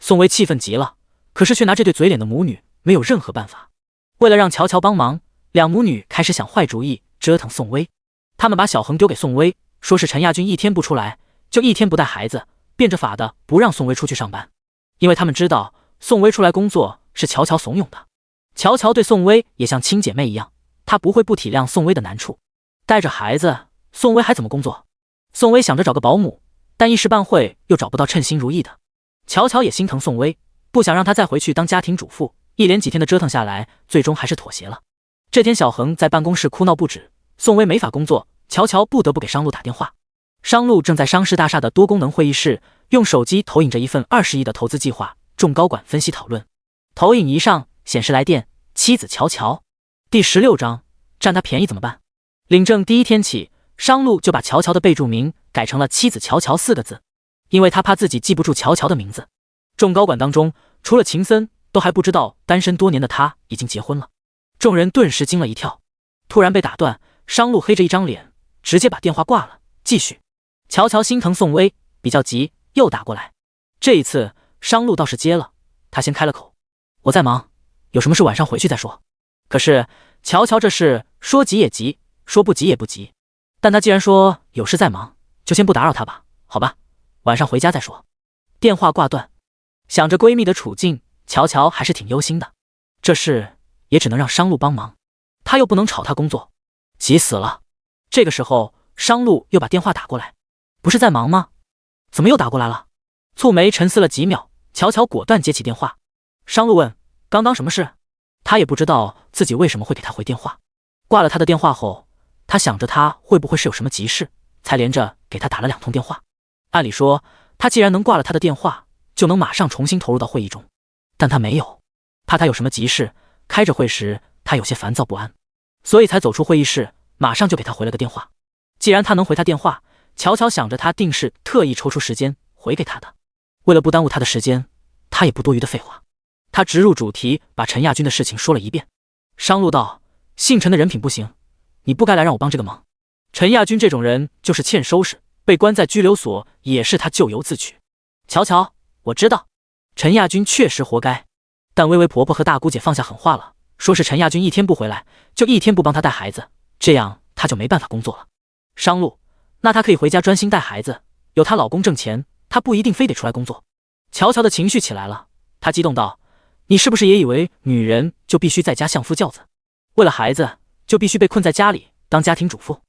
宋薇气愤极了，可是却拿这对嘴脸的母女没有任何办法。为了让乔乔帮忙，两母女开始想坏主意，折腾宋薇。他们把小恒丢给宋薇，说是陈亚军一天不出来就一天不带孩子，变着法的不让宋薇出去上班，因为他们知道宋薇出来工作是乔乔怂恿的。乔乔对宋薇也像亲姐妹一样，她不会不体谅宋薇的难处。带着孩子，宋薇还怎么工作？宋薇想着找个保姆，但一时半会又找不到称心如意的。乔乔也心疼宋薇，不想让她再回去当家庭主妇，一连几天的折腾下来，最终还是妥协了。这天小恒在办公室哭闹不止，宋薇没法工作，乔乔不得不给商路打电话。商路正在商事大厦的多功能会议室，用手机投影着一份20亿的投资计划，众高管分析讨论。投影仪上显示来电，妻子乔乔。第16章，占他便宜怎么办？领证第一天起，商路就把乔乔的备注名改成了妻子乔乔4个字，因为他怕自己记不住乔乔的名字。众高管当中，除了秦森，都还不知道单身多年的他已经结婚了。众人顿时惊了一跳，突然被打断，商路黑着一张脸，直接把电话挂了，继续。乔乔心疼宋薇，比较急，又打过来。这一次，商路倒是接了，他先开了口：“我在忙，有什么事晚上回去再说。”可是乔乔这事说急也急，说不急也不急，但他既然说有事在忙，就先不打扰他吧，好吧，晚上回家再说。电话挂断，想着闺蜜的处境，乔乔还是挺忧心的。这事也只能让商路帮忙，他又不能吵他工作，急死了。这个时候，商路又把电话打过来：“不是在忙吗？怎么又打过来了？”蹙眉沉思了几秒，乔乔果断接起电话。商路问：“刚刚什么事？”他也不知道自己为什么会给他回电话。挂了他的电话后，他想着他会不会是有什么急事，才连着给他打了2通电话。按理说，他既然能挂了他的电话，就能马上重新投入到会议中，但他没有，怕他有什么急事。开着会时，他有些烦躁不安，所以才走出会议室，马上就给他回了个电话。既然他能回他电话，乔乔想着他定是特意抽出时间回给他的。为了不耽误他的时间，他也不多余的废话，他直入主题，把陈亚军的事情说了一遍。商路道：“姓陈的人品不行，你不该来让我帮这个忙。陈亚军这种人就是欠收拾，被关在拘留所也是他咎由自取。”乔乔，我知道，陈亚军确实活该，但薇薇婆婆和大姑姐放下狠话了，说是陈亚军一天不回来，就一天不帮她带孩子，这样她就没办法工作了。商路，那她可以回家专心带孩子，有她老公挣钱，她不一定非得出来工作。乔乔的情绪起来了，她激动道：“你是不是也以为女人就必须在家相夫教子，为了孩子就必须被困在家里当家庭主妇？”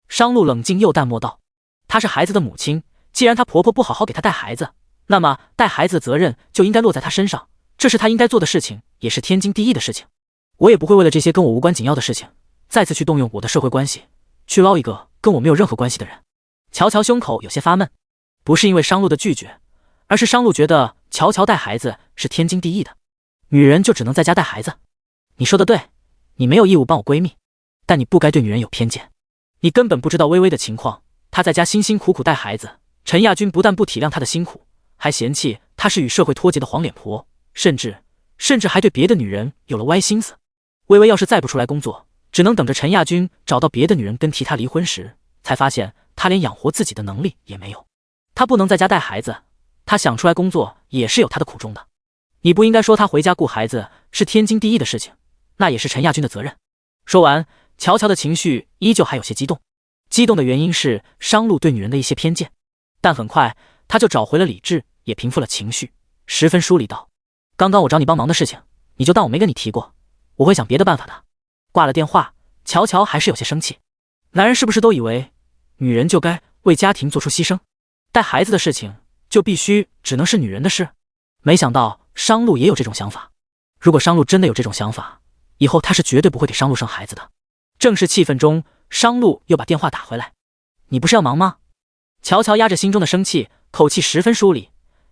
商路冷静又淡漠道：“她是孩子的母亲，既然她婆婆不好好给她带孩子，那么带孩子的责任就应该落在她身上，这是她应该做的事情，也是天经地义的事情。我也不会为了这些跟我无关紧要的事情，再次去动用我的社会关系，去捞一个跟我没有任何关系的人。”乔乔胸口有些发闷，不是因为商路的拒绝，而是商路觉得乔乔带孩子是天经地义的，女人就只能在家带孩子。你说的对，你没有义务帮我闺蜜，但你不该对女人有偏见。你根本不知道薇薇的情况，她在家辛辛苦苦带孩子，陈亚军不但不体谅她的辛苦，还嫌弃她是与社会脱节的黄脸婆，甚至还对别的女人有了歪心思。薇薇要是再不出来工作，只能等着陈亚军找到别的女人跟提她离婚时，才发现她连养活自己的能力也没有。她不能在家带孩子，她想出来工作也是有她的苦衷的。你不应该说她回家顾孩子是天经地义的事情，那也是陈亚军的责任。说完，乔乔的情绪依旧还有些激动，激动的原因是商路对女人的一些偏见，但很快他就找回了理智，也平复了情绪，十分疏离道：“刚刚我找你帮忙的事情，你就当我没跟你提过，我会想别的办法的。”挂了电话，乔乔还是有些生气，男人是不是都以为女人就该为家庭做出牺牲，带孩子的事情就必须只能是女人的事？没想到商路也有这种想法。如果商路真的有这种想法，以后他是绝对不会给商路生孩子的。正是气愤中，商路又把电话打回来：“你不是要忙吗？”乔乔压着心中的生气，口气十分疏离。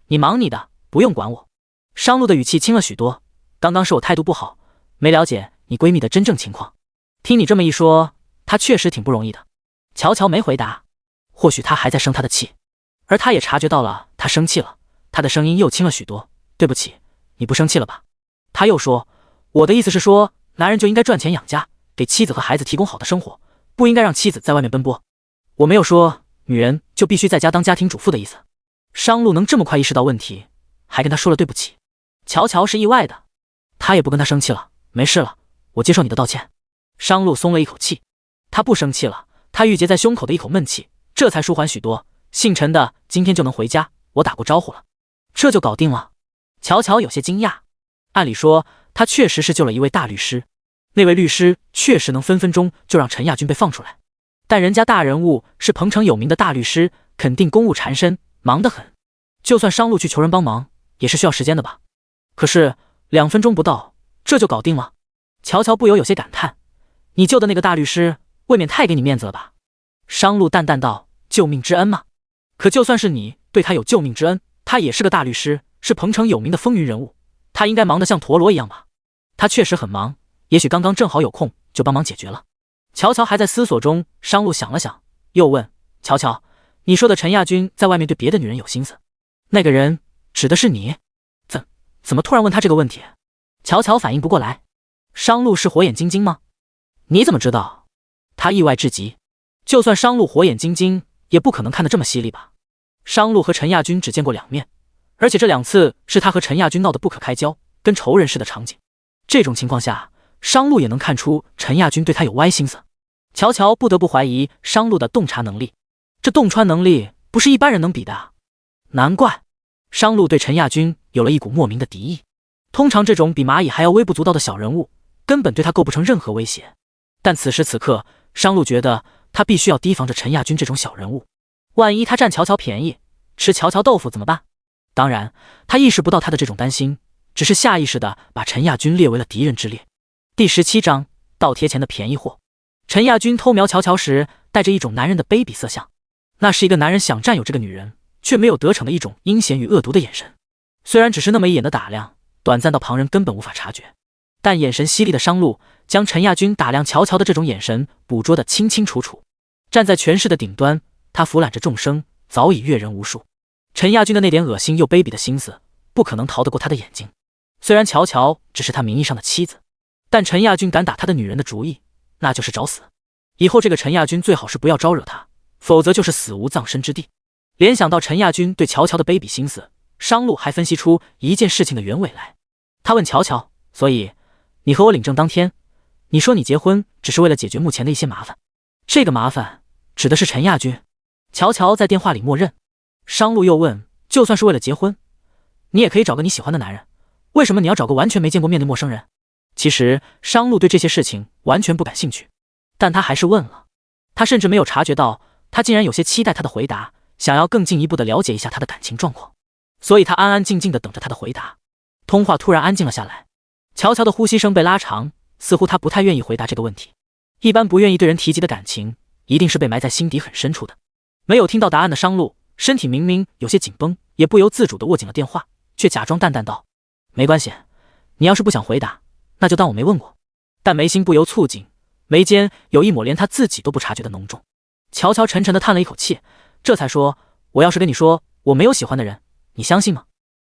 你忙你的，不用管我。商路的语气轻了许多，刚刚是我态度不好，没了解你闺蜜的真正情况。听你这么一说，她确实挺不容易的。乔乔没回答，或许她还在生她的气，而他也察觉到了她生气了，他的声音又轻了许多。对不起，你不生气了吧？他又说，我的意思是说，男人就应该赚钱养家，给妻子和孩子提供好的生活，不应该让妻子在外面奔波。我没有说女人就必须在家当家庭主妇的意思。商路能这么快意识到问题，还跟他说了对不起。乔乔是意外的，他也不跟他生气了。没事了，我接受你的道歉。商路松了一口气，他不生气了，他郁结在胸口的一口闷气这才舒缓许多。姓陈的今天就能回家，我打过招呼了，这就搞定了。乔乔有些惊讶，按理说他确实是救了一位大律师，那位律师确实能分分钟就让陈亚军被放出来，但人家大人物是彭城有名的大律师，肯定公务缠身，忙得很，就算商路去求人帮忙也是需要时间的吧。可是2分钟不到这就搞定了。乔乔不由有些感叹，你救的那个大律师未免太给你面子了吧。商路淡淡道，救命之恩吗？可就算是你对他有救命之恩，他也是个大律师，是彭城有名的风云人物，他应该忙得像陀螺一样吧。他确实很忙，也许刚刚正好有空就帮忙解决了。乔乔还在思索中，商路想了想又问，乔乔，你说的陈亚军在外面对别的女人有心思，那个人指的是你？怎么突然问他这个问题？乔乔反应不过来，商路是火眼金睛吗？你怎么知道？他意外至极，就算商路火眼金睛也不可能看得这么犀利吧。商路和陈亚军只见过2面，而且这2次是他和陈亚军闹得不可开交，跟仇人似的场景。这种情况下，商路也能看出陈亚军对他有歪心思。乔乔不得不怀疑商路的洞察能力，这洞穿能力不是一般人能比的啊。难怪商路对陈亚军有了一股莫名的敌意。通常这种比蚂蚁还要微不足道的小人物，根本对他构不成任何威胁。但此时此刻，商路觉得他必须要提防着陈亚军这种小人物，万一他占乔乔便宜，吃乔乔豆腐怎么办？当然，他意识不到他的这种担心，只是下意识地把陈亚军列为了敌人之列。第17章，倒贴钱的便宜货。陈亚军偷瞄乔乔时，带着一种男人的卑鄙色相，那是一个男人想占有这个女人，却没有得逞的一种阴险与恶毒的眼神。虽然只是那么一眼的打量，短暂到旁人根本无法察觉，但眼神犀利的商路将陈亚军打量乔乔的这种眼神捕捉得清清楚楚。站在权势的顶端，他俯览着众生，早已阅人无数。陈亚军的那点恶心又卑鄙的心思，不可能逃得过他的眼睛。虽然乔乔只是他名义上的妻子，但陈亚军敢打他的女人的主意，那就是找死。以后这个陈亚军最好是不要招惹他，否则就是死无葬身之地。联想到陈亚军对乔乔的卑鄙心思，商路还分析出一件事情的原委来。他问乔乔，所以你和我领证当天，你说你结婚只是为了解决目前的一些麻烦，这个麻烦指的是陈亚军？乔乔在电话里默认。商路又问，就算是为了结婚，你也可以找个你喜欢的男人，为什么你要找个完全没见过面的陌生人？其实商路对这些事情完全不感兴趣，但他还是问了。他甚至没有察觉到，他竟然有些期待他的回答，想要更进一步的了解一下他的感情状况，所以他安安静静的等着他的回答。通话突然安静了下来，乔乔的呼吸声被拉长，似乎他不太愿意回答这个问题。一般不愿意对人提及的感情，一定是被埋在心底很深处的。没有听到答案的商路，身体明明有些紧绷，也不由自主地握紧了电话，却假装淡淡道，没关系，你要是不想回答，那就当我没问过。但眉心不由蹙紧，眉间有一抹连他自己都不察觉的浓重。乔乔沉沉地叹了一口气，这才说，我要是跟你说我没有喜欢的人，你相信吗？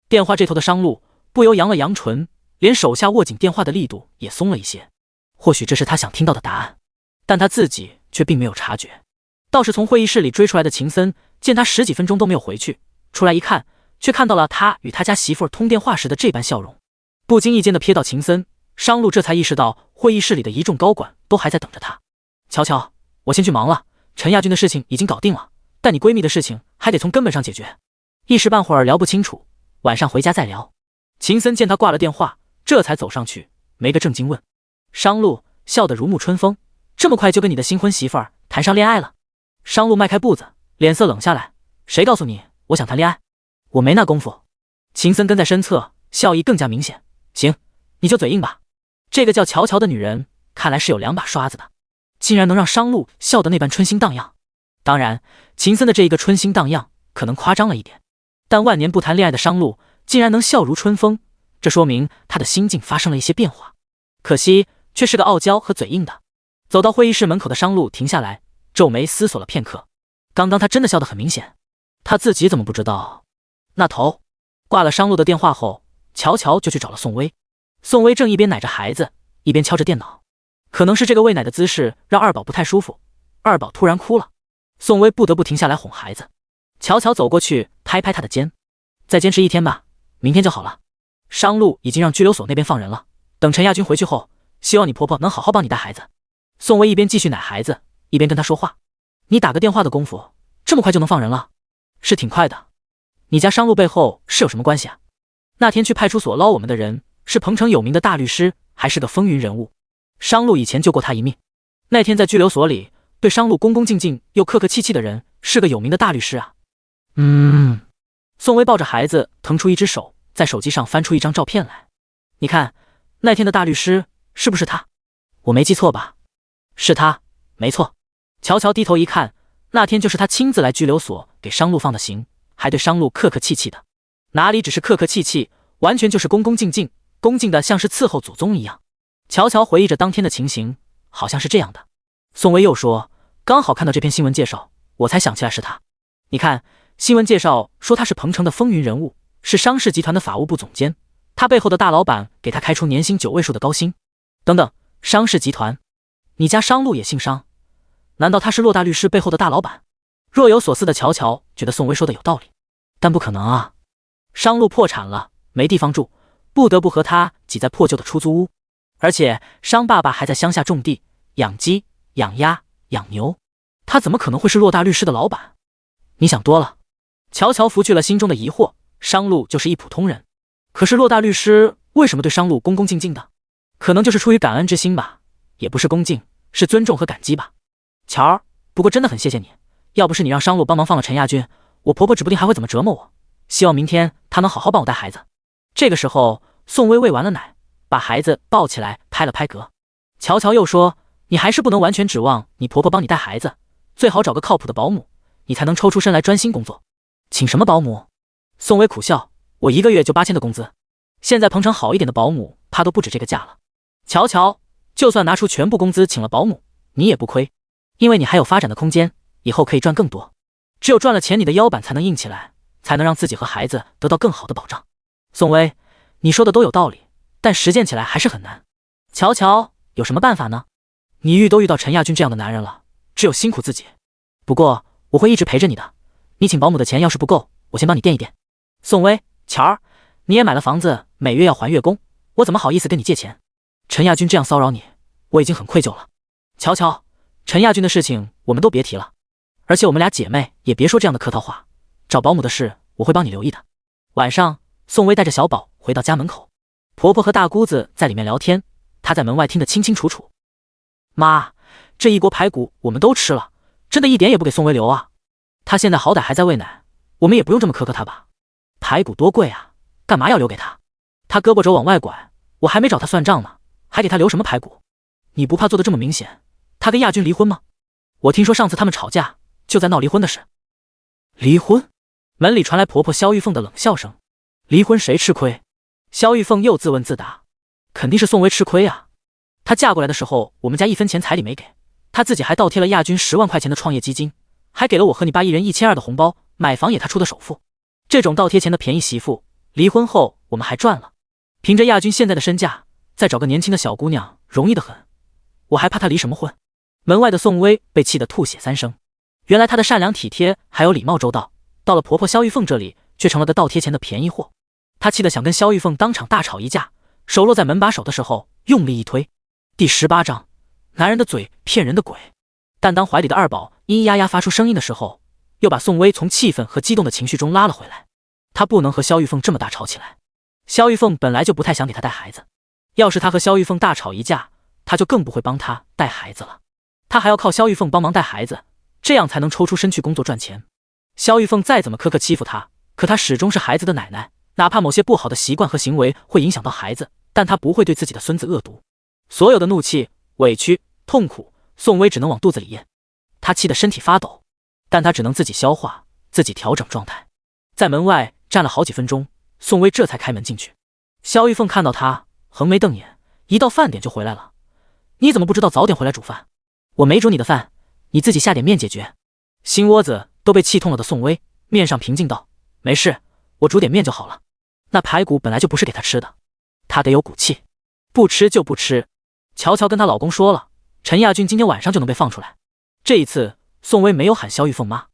电话这头的商路不由扬了扬唇，连手下握紧电话的力度也松了一些。或许这是他想听到的答案，但他自己却并没有察觉。倒是从会议室里追出来的秦森，见他10几分钟都没有回去，出来一看，却看到了他与他家媳妇儿通电话时的这般笑容。不经意间的瞥到秦森，商路这才意识到会议室里的一众高管都还在等着他。乔乔，我先去忙了，陈亚军的事情已经搞定了，但你闺蜜的事情还得从根本上解决，一时半会儿聊不清楚，晚上回家再聊。秦森见他挂了电话，这才走上去，没个正经问。商路笑得如沐春风，这么快就跟你的新婚媳妇儿谈上恋爱了？商路迈开步子，脸色冷下来，谁告诉你我想谈恋爱？我没那功夫。秦森跟在身侧，笑意更加明显。行，你就嘴硬吧。这个叫乔乔的女人看来是有2把刷子的，竟然能让商路笑得那般春心荡漾。当然，秦森的这一个春心荡漾可能夸张了一点，但万年不谈恋爱的商路竟然能笑如春风，这说明他的心境发生了一些变化。可惜却是个傲娇和嘴硬的。走到会议室门口的商路停下来，皱眉思索了片刻。刚刚他真的笑得很明显，他自己怎么不知道？那头挂了商路的电话后，乔乔就去找了宋薇。宋薇正一边奶着孩子，一边敲着电脑。可能是这个喂奶的姿势让二宝不太舒服，二宝突然哭了，宋薇不得不停下来哄孩子。乔乔走过去拍拍他的肩，再坚持一天吧，明天就好了。商路已经让拘留所那边放人了，等陈亚军回去后，希望你婆婆能好好帮你带孩子。宋薇一边继续奶孩子，一边跟他说话。你打个电话的功夫，这么快就能放人了？是挺快的。你家商路背后是有什么关系啊？那天去派出所捞我们的人是彭城有名的大律师，还是个风云人物。商路以前救过他一命。那天在拘留所里对商路恭恭敬敬又客客气气的人是个有名的大律师啊。宋薇抱着孩子腾出一只手，在手机上翻出一张照片来。你看，那天的大律师是不是他？我没记错吧？是他，没错。乔乔低头一看，那天就是他亲自来拘留所给商路放的刑，还对商路客客气气的。哪里只是客客气气，完全就是恭恭敬敬，恭敬的像是伺候祖宗一样。乔乔回忆着当天的情形，好像是这样的。宋薇又说，刚好看到这篇新闻介绍，我才想起来是他。你看，新闻介绍说他是彭城的风云人物，是商氏集团的法务部总监，他背后的大老板给他开出年薪9位数的高薪。等等，商氏集团，你家商路也姓商？难道他是骆大律师背后的大老板？若有所思的乔乔觉得宋薇说的有道理，但不可能啊！商路破产了，没地方住，不得不和他挤在破旧的出租屋。而且商爸爸还在乡下种地、养鸡、养鸭、养牛，他怎么可能会是骆大律师的老板？你想多了。乔乔拂去了心中的疑惑，商路就是一普通人，可是骆大律师为什么对商路恭恭敬敬的？可能就是出于感恩之心吧，也不是恭敬，是尊重和感激吧。乔儿，不过真的很谢谢你，要不是你让商路帮忙放了陈亚军，我婆婆指不定还会怎么折磨我。希望明天她能好好帮我带孩子。这个时候，宋薇喂完了奶，把孩子抱起来拍了拍嗝。乔乔又说，你还是不能完全指望你婆婆帮你带孩子，最好找个靠谱的保姆，你才能抽出身来专心工作。请什么保姆？宋薇苦笑，我1个月就8000的工资，现在彭城好一点的保姆怕都不止这个价了。乔乔，就算拿出全部工资请了保姆，你也不亏，因为你还有发展的空间，以后可以赚更多。只有赚了钱，你的腰板才能硬起来，才能让自己和孩子得到更好的保障。宋薇，你说的都有道理，但实践起来还是很难。乔乔，有什么办法呢？你遇到陈亚军这样的男人了，只有辛苦自己。不过我会一直陪着你的，你请保姆的钱要是不够，我先帮你垫一垫。宋薇，乔儿，你也买了房子，每月要还月供，我怎么好意思跟你借钱？陈亚军这样骚扰你，我已经很愧疚了。乔乔，陈亚军的事情我们都别提了，而且我们俩姐妹也别说这样的客套话，找保姆的事我会帮你留意的。晚上，宋薇带着小宝回到家门口，婆婆和大姑子在里面聊天，她在门外听得清清楚楚。妈，这一锅排骨我们都吃了，真的一点也不给宋薇留啊。她现在好歹还在喂奶，我们也不用这么苛刻她吧。排骨多贵啊，干嘛要留给她？她胳膊肘往外拐，我还没找她算账呢，还给她留什么排骨？你不怕做得这么明显，她跟亚军离婚吗？我听说上次他们吵架就在闹离婚的事。离婚？门里传来婆婆萧玉凤的冷笑声。离婚谁吃亏？萧玉凤又自问自答，肯定是宋薇吃亏啊。她嫁过来的时候，我们家1分钱彩礼没给，她自己还倒贴了亚军10万块钱的创业基金，还给了我和你爸一人1200的红包，买房也她出的首付。这种倒贴钱的便宜媳妇，离婚后我们还赚了。凭着亚军现在的身价，再找个年轻的小姑娘容易得很，我还怕她离什么婚？门外的宋薇被气得吐血3声。原来她的善良体贴还有礼貌周到，到了婆婆萧玉凤这里却成了个倒贴钱的便宜货。她气得想跟萧玉凤当场大吵一架，手落在门把手的时候用力一推。第18章，男人的嘴骗人的鬼。但当怀里的二宝咿咿呀呀发出声音的时候，又把宋薇从气愤和激动的情绪中拉了回来。她不能和萧玉凤这么大吵起来。萧玉凤本来就不太想给她带孩子，要是她和萧玉凤大吵一架，她就更不会帮她带孩子了。她还要靠萧玉凤帮忙带孩子，这样才能抽出身去工作赚钱。萧玉凤再怎么苛刻欺负她，可她始终是孩子的奶奶，哪怕某些不好的习惯和行为会影响到孩子，但她不会对自己的孙子恶毒。所有的怒气、委屈、痛苦，宋薇只能往肚子里咽。她气得身体发抖，但她只能自己消化，自己调整状态。在门外站了好几分钟，宋薇这才开门进去。萧玉凤看到他，横眉瞪眼，一到饭点就回来了。你怎么不知道早点回来煮饭？我没煮你的饭，你自己下点面解决。心窝子都被气痛了的宋薇面上平静道：没事，我煮点面就好了。那排骨本来就不是给他吃的，他得有骨气，不吃就不吃。乔乔跟她老公说了，陈亚军今天晚上就能被放出来。这一次宋薇没有喊萧玉凤妈，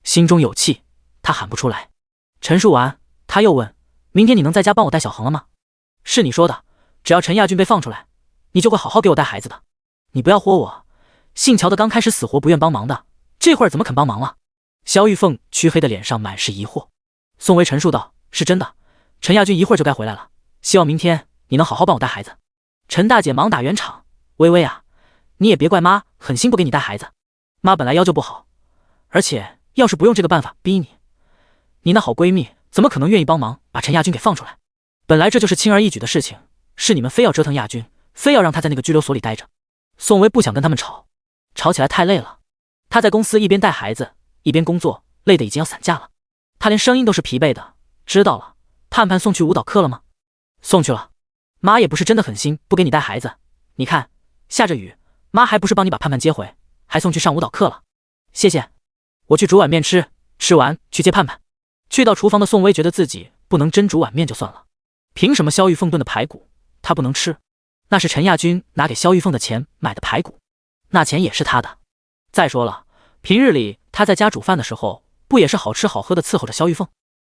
心中有气，她喊不出来。陈述完，他又问：明天你能在家帮我带小恒了吗？是你说的，只要陈亚军被放出来，你就会好好给我带孩子的。你不要豁我，姓乔的刚开始死活不愿帮忙的，这会儿怎么肯帮忙了？萧玉凤黢黑的脸上满是疑惑。宋薇陈述道：是真的，陈亚军一会儿就该回来了，希望明天你能好好帮我带孩子。陈大姐忙打圆场：微微啊，你也别怪妈狠心不给你带孩子，妈本来腰就不好，而且要是不用这个办法逼你，你那好闺蜜怎么可能愿意帮忙把陈亚军给放出来？本来这就是轻而易举的事情，是你们非要折腾亚军，非要让他在那个拘留所里待着。宋薇不想跟他们吵，吵起来太累了。她在公司一边带孩子一边工作，累得已经要散架了。她连声音都是疲惫的。知道了，盼盼送去舞蹈课了吗？送去了。妈也不是真的狠心不给你带孩子，你看下着雨，妈还不是帮你把盼盼接回，还送去上舞蹈课了。谢谢，我去煮碗面吃，吃完去接盼盼。去到厨房的宋薇觉得自己不能真煮碗面就算了，凭什么萧玉凤炖的排骨她不能吃？那是陈亚军拿给萧玉凤的钱买的排骨，那钱也是他的。再说了，平日里他在家煮饭的时候，不也是好吃好喝的伺候着萧玉凤？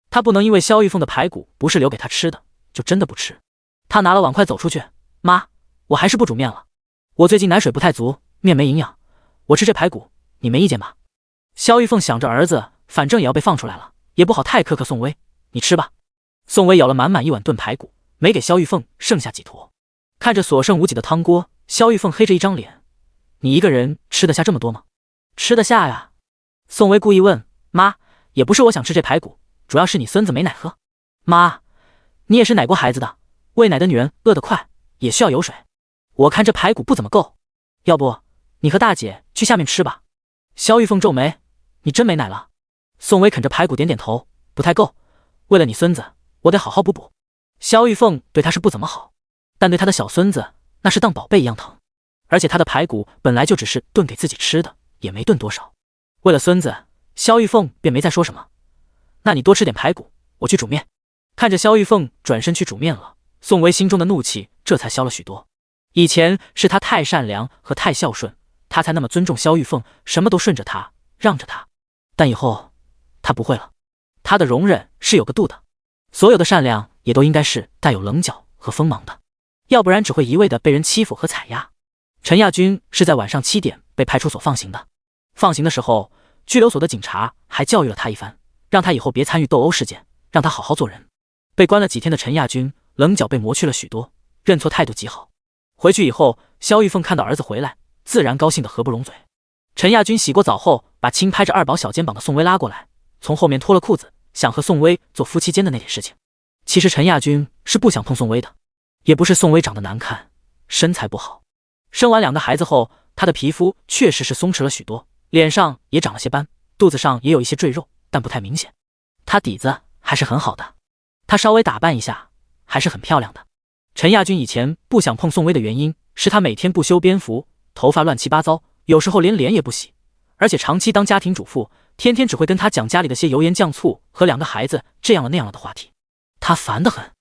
他不能因为萧玉凤的排骨不是留给他吃的，就真的不吃。他拿了碗筷走出去：妈，我还是不煮面了，我最近奶水不太足，面没营养，我吃这排骨，你没意见吧？萧玉凤想着儿子反正也要被放出来了，也不好太苛刻宋薇，你吃吧。宋薇舀了满满一碗炖排骨，没给萧玉凤剩下几坨。看着所剩无几的汤锅，萧玉凤黑着一张脸：你一个人吃得下这么多吗？吃得下呀。宋薇故意问：妈，也不是我想吃这排骨，主要是你孙子没奶喝。妈，你也是奶过孩子的，喂奶的女人饿得快，也需要有水。我看这排骨不怎么够，要不你和大姐去下面吃吧。萧玉凤皱眉：你真没奶了？宋薇啃着排骨点点头：不太够，为了你孙子，我得好好补补。萧玉凤对他是不怎么好，但对他的小孙子那是当宝贝一样疼。而且他的排骨本来就只是炖给自己吃的，也没炖多少。为了孙子，萧玉凤便没再说什么。那你多吃点排骨，我去煮面。看着萧玉凤转身去煮面了，宋薇心中的怒气这才消了许多。以前是他太善良和太孝顺，他才那么尊重萧玉凤，什么都顺着他，让着他。但以后他不会了，他的容忍是有个度的，所有的善良也都应该是带有棱角和锋芒的，要不然只会一味的被人欺负和踩压。陈亚军是在晚上7点被派出所放行的，放行的时候，拘留所的警察还教育了他一番，让他以后别参与斗殴事件，让他好好做人。被关了几天的陈亚军棱角被磨去了许多，认错态度极好。回去以后，萧玉凤看到儿子回来，自然高兴得合不拢嘴。陈亚军洗过澡后，把轻拍着二宝小肩膀的宋薇拉过来，从后面脱了裤子，想和宋薇做夫妻间的那点事情。其实陈亚军是不想碰宋薇的，也不是宋薇长得难看，身材不好。生完2个孩子后，她的皮肤确实是松弛了许多，脸上也长了些斑，肚子上也有一些赘肉，但不太明显。她底子还是很好的，她稍微打扮一下还是很漂亮的。陈亚军以前不想碰宋薇的原因是她每天不修边幅，头发乱七八糟，有时候连脸也不洗，而且长期当家庭主妇，天天只会跟她讲家里的些油盐酱醋和2个孩子这样了那样了的话题，她烦得很。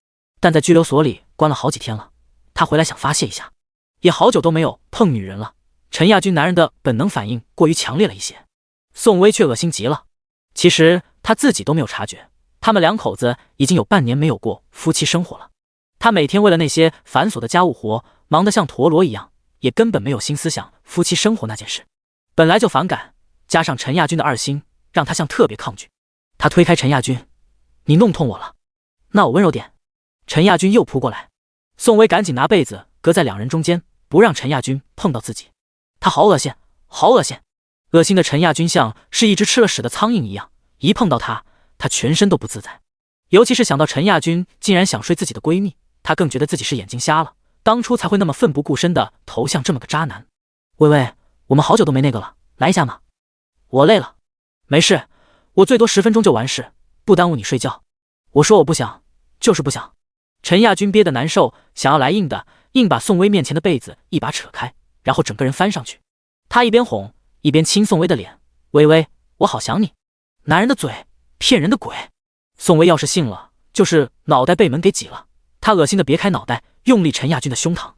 但在拘留所里关了好几天了，她回来想发泄一下，也好久都没有碰女人了。陈亚军男人的本能反应过于强烈了一些，宋薇却恶心极了。其实她自己都没有察觉，他们2口子已经有半年没有过夫妻生活了。她每天为了那些繁琐的家务活忙得像陀螺一样，也根本没有心思想夫妻生活那件事。本来就反感，加上陈亚军的2心，让她像特别抗拒。她推开陈亚军：你弄痛我了，那我温柔点。陈亚军又扑过来，宋薇赶紧拿被子隔在2人中间，不让陈亚军碰到自己。他好恶心，好恶心！恶心的陈亚军像是一只吃了屎的苍蝇一样，一碰到他全身都不自在。尤其是想到陈亚军竟然想睡自己的闺蜜，他更觉得自己是眼睛瞎了，当初才会那么奋不顾身的投向这么个渣男。薇薇，我们好久都没那个了，来一下嘛。我累了。没事，我最多10分钟就完事，不耽误你睡觉。我说我不想，就是不想。陈亚军憋得难受，想要来硬的，硬把宋薇面前的被子一把扯开，然后整个人翻上去。他一边哄一边亲宋薇的脸，薇薇，我好想你。男人的嘴，骗人的鬼。宋薇要是信了，就是脑袋被门给挤了。他恶心的别开脑袋，用力陈亚军的胸膛。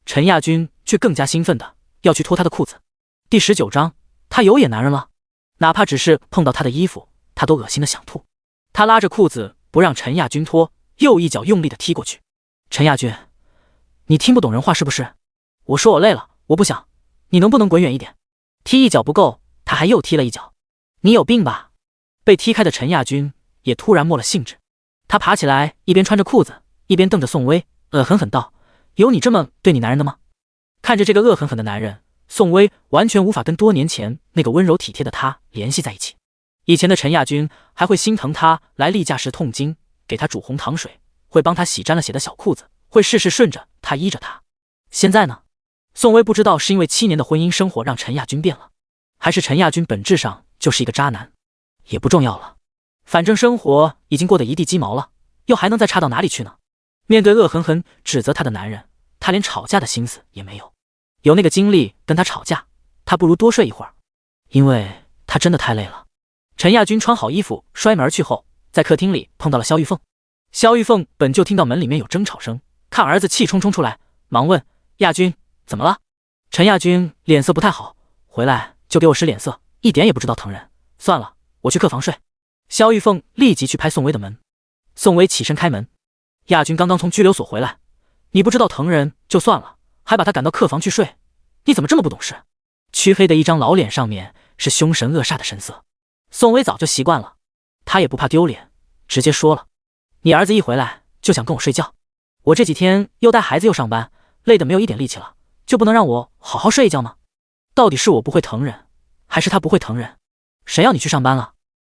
陈亚军却更加兴奋的要去脱他的裤子。第19章，他有眼男人了，哪怕只是碰到他的衣服，他都恶心的想吐。他拉着裤子不让陈亚军脱，又一脚用力的踢过去。陈亚军，你听不懂人话是不是？我说我累了，我不想，你能不能滚远一点？踢一脚不够，他还又踢了一脚。你有病吧？被踢开的陈亚军也突然没了兴致，他爬起来，一边穿着裤子，一边瞪着宋薇，恶狠狠道：有你这么对你男人的吗？看着这个恶狠狠的男人，宋薇完全无法跟多年前那个温柔体贴的他联系在一起。以前的陈亚军还会心疼他来例假时痛经，给他煮红糖水，会帮他洗沾了血的小裤子，会事事顺着他依着他。现在呢？宋薇不知道是因为7年的婚姻生活让陈亚军变了，还是陈亚军本质上就是一个渣男，也不重要了。反正生活已经过得一地鸡毛了，又还能再差到哪里去呢？面对恶狠狠指责他的男人，他连吵架的心思也没有。有那个精力跟他吵架，他不如多睡一会儿，因为他真的太累了。陈亚军穿好衣服摔门而去后，在客厅里碰到了萧玉凤。萧玉凤本就听到门里面有争吵声，看儿子气冲冲出来，忙问亚军怎么了？陈亚军脸色不太好，回来就给我使脸色，一点也不知道疼人。算了，我去客房睡。萧玉凤立即去拍宋薇的门。宋薇起身开门，亚军刚刚从拘留所回来，你不知道疼人就算了，还把他赶到客房去睡，你怎么这么不懂事？黢黑的一张老脸上面是凶神恶煞的神色。宋薇早就习惯了，他也不怕丢脸，直接说了：你儿子一回来就想跟我睡觉，我这几天又带孩子又上班，累得没有一点力气了，就不能让我好好睡一觉吗？到底是我不会疼人，还是他不会疼人？谁要你去上班了？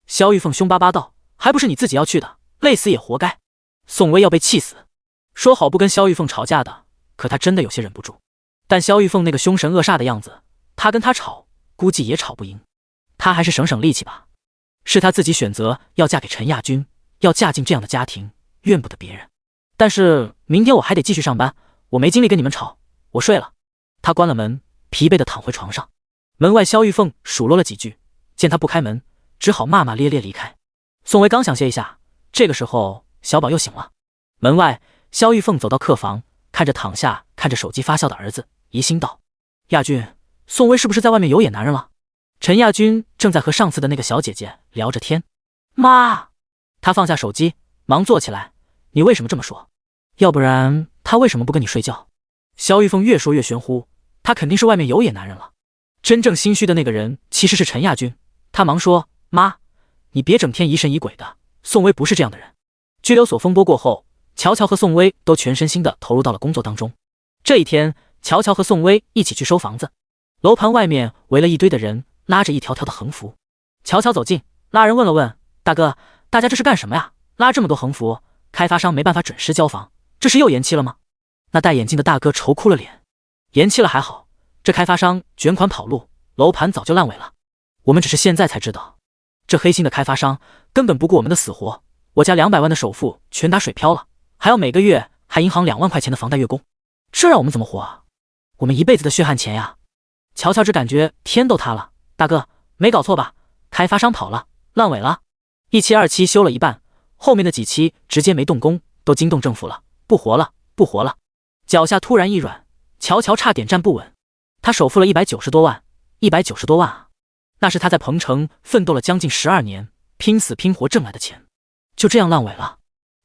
萧玉凤凶巴巴道：还不是你自己要去的，累死也活该。宋薇要被气死，说好不跟萧玉凤吵架的，可他真的有些忍不住。但萧玉凤那个凶神恶煞的样子，他跟他吵估计也吵不赢，他还是省省力气吧。是他自己选择要嫁给陈亚军，要嫁进这样的家庭，怨不得别人。但是明天我还得继续上班，我没精力跟你们吵，我睡了。他关了门，疲惫地躺回床上。门外萧玉凤数落了几句，见他不开门，只好骂骂咧咧离开。宋薇刚想歇一下，这个时候小宝又醒了。门外萧玉凤走到客房，看着躺下看着手机发笑的儿子，疑心道：亚军，宋薇是不是在外面有野男人了？陈亚军正在和上次的那个小姐姐聊着天。妈！他放下手机，忙坐起来。你为什么这么说？要不然他为什么不跟你睡觉？萧玉凤越说越玄乎，他肯定是外面有野男人了。真正心虚的那个人其实是陈亚军。他忙说：妈，你别整天疑神疑鬼的，宋薇不是这样的人。拘留所风波过后，乔乔和宋薇都全身心的投入到了工作当中。这一天，乔乔和宋薇一起去收房子，楼盘外面围了一堆的人，拉着一条条的横幅。乔乔走近，拉人问了问：大哥，大家这是干什么呀？拉这么多横幅，开发商没办法准时交房，这是又延期了吗？那戴眼镜的大哥愁哭了脸。延期了还好，这开发商卷款跑路，楼盘早就烂尾了。我们只是现在才知道，这黑心的开发商根本不顾我们的死活，我家200万的首付全打水漂了，还要每个月还银行2万块钱的房贷月供，这让我们怎么活啊？我们一辈子的血汗钱呀！乔乔只感觉天都塌了。大哥，没搞错吧？开发商跑了，烂尾了。1期2期修了一半，后面的几期直接没动工，都惊动政府了，不活了，不活了。脚下突然一软，乔乔差点站不稳。他首付了190多万，190多万啊！那是他在鹏城奋斗了将近12年，拼死拼活挣来的钱，就这样烂尾了。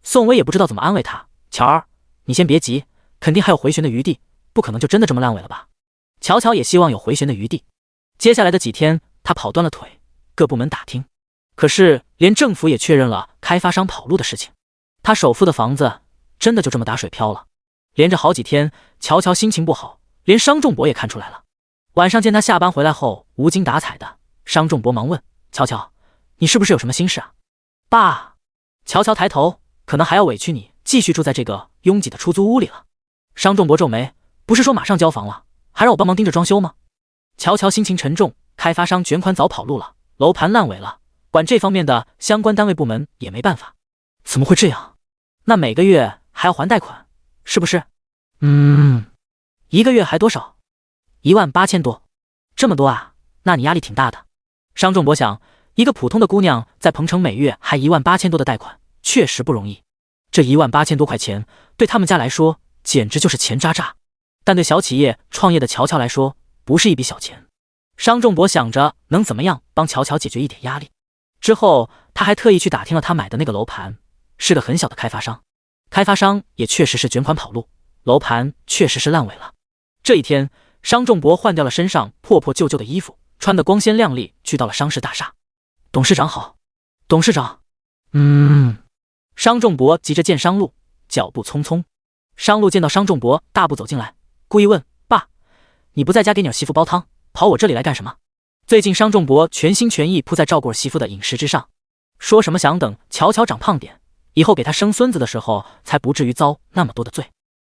宋薇也不知道怎么安慰他。乔儿，你先别急，肯定还有回旋的余地，不可能就真的这么烂尾了吧？乔乔也希望有回旋的余地。接下来的几天，他跑断了腿，各部门打听，可是连政府也确认了开发商跑路的事情。他首付的房子真的就这么打水漂了。连着好几天，乔乔心情不好，连商仲博也看出来了。晚上见他下班回来后无精打采的，商仲博忙问：乔乔，你是不是有什么心事啊？爸。乔乔抬头，可能还要委屈你继续住在这个拥挤的出租屋里了。商仲博皱眉，不是说马上交房了，还让我帮忙盯着装修吗？乔乔心情沉重，开发商卷款早跑路了，楼盘烂尾了，管这方面的相关单位部门也没办法。怎么会这样？那每个月还要还贷款，是不是？一个月还多少？18000多，这么多啊？那你压力挺大的。商仲博想，一个普通的姑娘在鹏城每月还18000多的贷款，确实不容易。这18000多块钱对他们家来说简直就是钱渣渣，但对小企业创业的乔乔来说不是一笔小钱。商仲博想着能怎么样帮乔乔解决一点压力，之后他还特意去打听了他买的那个楼盘，是个很小的开发商，开发商也确实是卷款跑路，楼盘确实是烂尾了。这一天，商仲博换掉了身上破破旧旧的衣服，穿得光鲜亮丽，去到了商事大厦。董事长好。董事长。商仲博急着见商路，脚步匆匆。商路见到商仲博大步走进来，故意问：爸，你不在家给你儿媳妇煲汤，跑我这里来干什么？最近商仲博全心全意扑在照顾儿媳妇的饮食之上，说什么想等乔乔长胖点，以后给他生孙子的时候才不至于遭那么多的罪。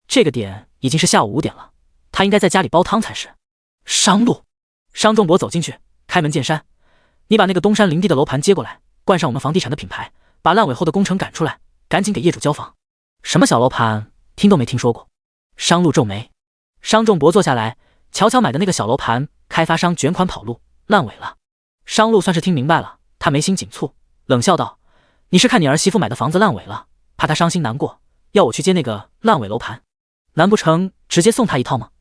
这个点已经是下午5点了，他应该在家里煲汤才是。商路。商仲博走进去，开门见山：你把那个东山林地的楼盘接过来，冠上我们房地产的品牌，把烂尾后的工程赶出来，赶紧给业主交房。什么小楼盘，听都没听说过。商路皱眉。商仲博坐下来，乔乔买的那个小楼盘，开发商卷款跑路，烂尾了。商路算是听明白了，他眉心紧蹙，冷笑道：你是看你儿媳妇买的房子烂尾了，怕她伤心难过，要我去接那个烂尾楼盘？难不成直接送她一套吗？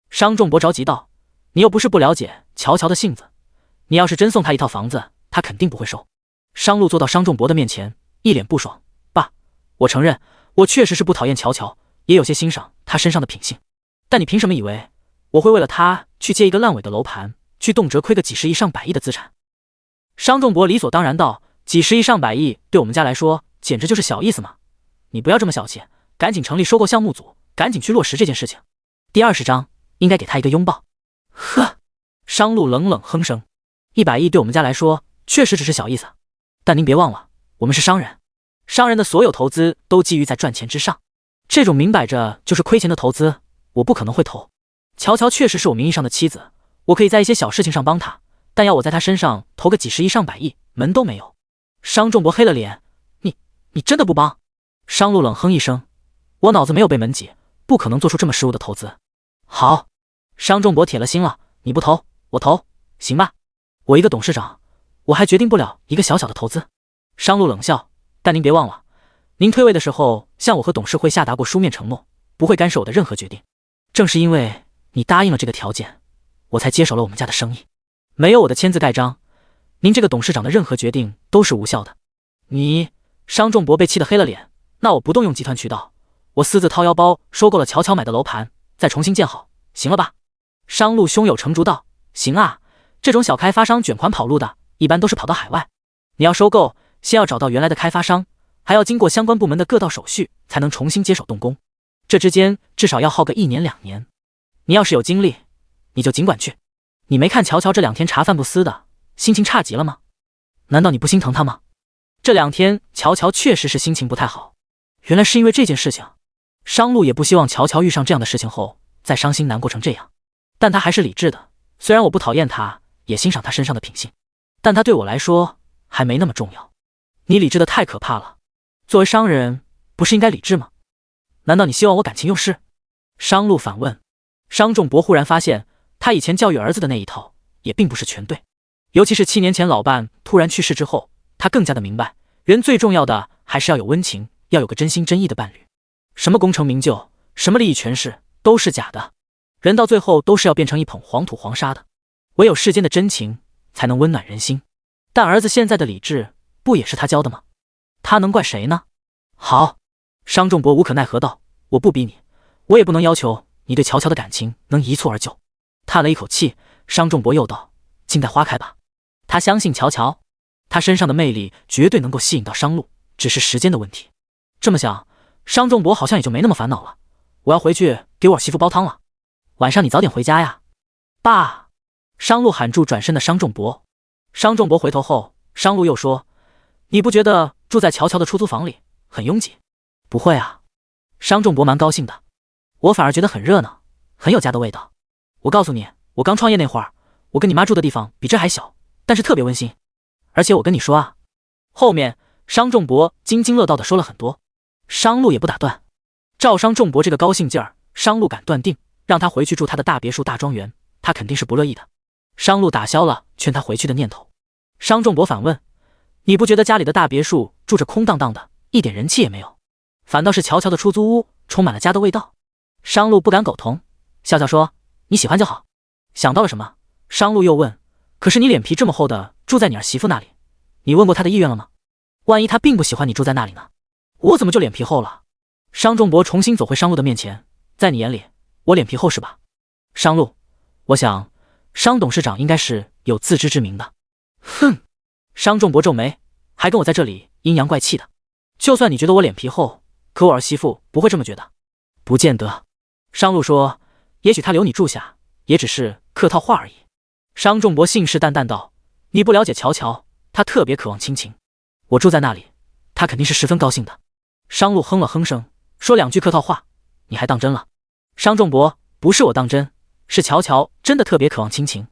商仲博着急道：你又不是不了解乔乔的性子，你要是真送她一套房子，她肯定不会收。商路坐到商仲博的面前，一脸不爽：爸，我承认我确实是不讨厌乔乔，也有些欣赏她身上的品性，但你凭什么以为我会为了她去借一个烂尾的楼盘，去动辄亏个几十亿上百亿的资产？商仲博理所当然道：几十亿上百亿对我们家来说简直就是小意思嘛，你不要这么小气，赶紧成立收购项目组，赶紧去落实这件事情。第20章应该给他一个拥抱。呵，商路冷冷哼声：100亿对我们家来说确实只是小意思，但您别忘了，我们是商人，商人的所有投资都基于在赚钱之上，这种明摆着就是亏钱的投资，我不可能会投。乔乔确实是我名义上的妻子，我可以在一些小事情上帮她，但要我在她身上投个几十亿上百亿，门都没有。商仲博黑了脸：你真的不帮？商路冷哼一声：我脑子没有被门挤，不可能做出这么失误的投资。好。商仲博铁了心了：你不投，我投，行吧？我一个董事长，我还决定不了一个小小的投资。商路冷笑：但您别忘了，您退位的时候向我和董事会下达过书面承诺，不会干涉我的任何决定。正是因为你答应了这个条件，我才接手了我们家的生意。没有我的签字盖章，您这个董事长的任何决定都是无效的。商仲博被气得黑了脸：那我不动用集团渠道，我私自掏腰包收购了乔乔买的楼盘，再重新建好，行了吧？商路胸有成竹道：行啊，这种小开发商卷款跑路的，一般都是跑到海外。你要收购，先要找到原来的开发商，还要经过相关部门的各道手续，才能重新接手动工。这之间至少要耗个1年2年。你要是有精力，你就尽管去。你没看乔乔这2天茶饭不思的，心情差极了吗？难道你不心疼他吗？这2天乔乔确实是心情不太好，原来是因为这件事情。商路也不希望乔乔遇上这样的事情后再伤心难过成这样，但他还是理智的。虽然我不讨厌他，也欣赏他身上的品性，但他对我来说还没那么重要。你理智的太可怕了，作为商人不是应该理智吗？难道你希望我感情用事？商路反问。商仲博忽然发现，他以前教育儿子的那一套也并不是全对，尤其是7年前老伴突然去世之后，他更加的明白，人最重要的还是要有温情，要有个真心真意的伴侣。什么功成名就，什么利益权势，都是假的。人到最后都是要变成一捧黄土黄沙的，唯有世间的真情才能温暖人心。但儿子现在的理智不也是他教的吗？他能怪谁呢？好，商仲博无可奈何道：我不逼你，我也不能要求你对乔乔的感情能一蹴而就。叹了一口气，商仲博又道：静待花开吧。他相信乔乔，他身上的魅力绝对能够吸引到商路，只是时间的问题。这么想，商仲博好像也就没那么烦恼了。我要回去给我媳妇煲汤了，晚上你早点回家呀。爸！商路喊住转身的商仲博。商仲博回头后，商路又说：你不觉得住在乔乔的出租房里很拥挤？不会啊。商仲博蛮高兴的，我反而觉得很热闹，很有家的味道。我告诉你，我刚创业那会儿，我跟你妈住的地方比这还小，但是特别温馨。而且我跟你说啊。后面商仲博津津乐道的说了很多，商路也不打断。照商仲博这个高兴劲儿，商路敢断定让他回去住他的大别墅大庄园，他肯定是不乐意的。商路打消了劝他回去的念头。商仲博反问：你不觉得家里的大别墅住着空荡荡的，一点人气也没有，反倒是乔乔的出租屋充满了家的味道？商路不敢苟同，笑笑说：你喜欢就好。想到了什么，商路又问：可是你脸皮这么厚的住在你儿媳妇那里，你问过她的意愿了吗？万一她并不喜欢你住在那里呢？我怎么就脸皮厚了？商仲博重新走回商路的面前，在你眼里我脸皮厚是吧？商路，我想商董事长应该是有自知之明的。哼！商仲博皱眉，还跟我在这里阴阳怪气的。就算你觉得我脸皮厚，可我儿媳妇不会这么觉得。不见得。商路说，也许她留你住下也只是客套话而已。商仲博信誓旦旦道，你不了解乔乔，她特别渴望亲情，我住在那里，她肯定是十分高兴的。商路哼了哼声，说两句客套话，你还当真了？商仲博，不是我当真，是乔乔真的特别渴望亲情。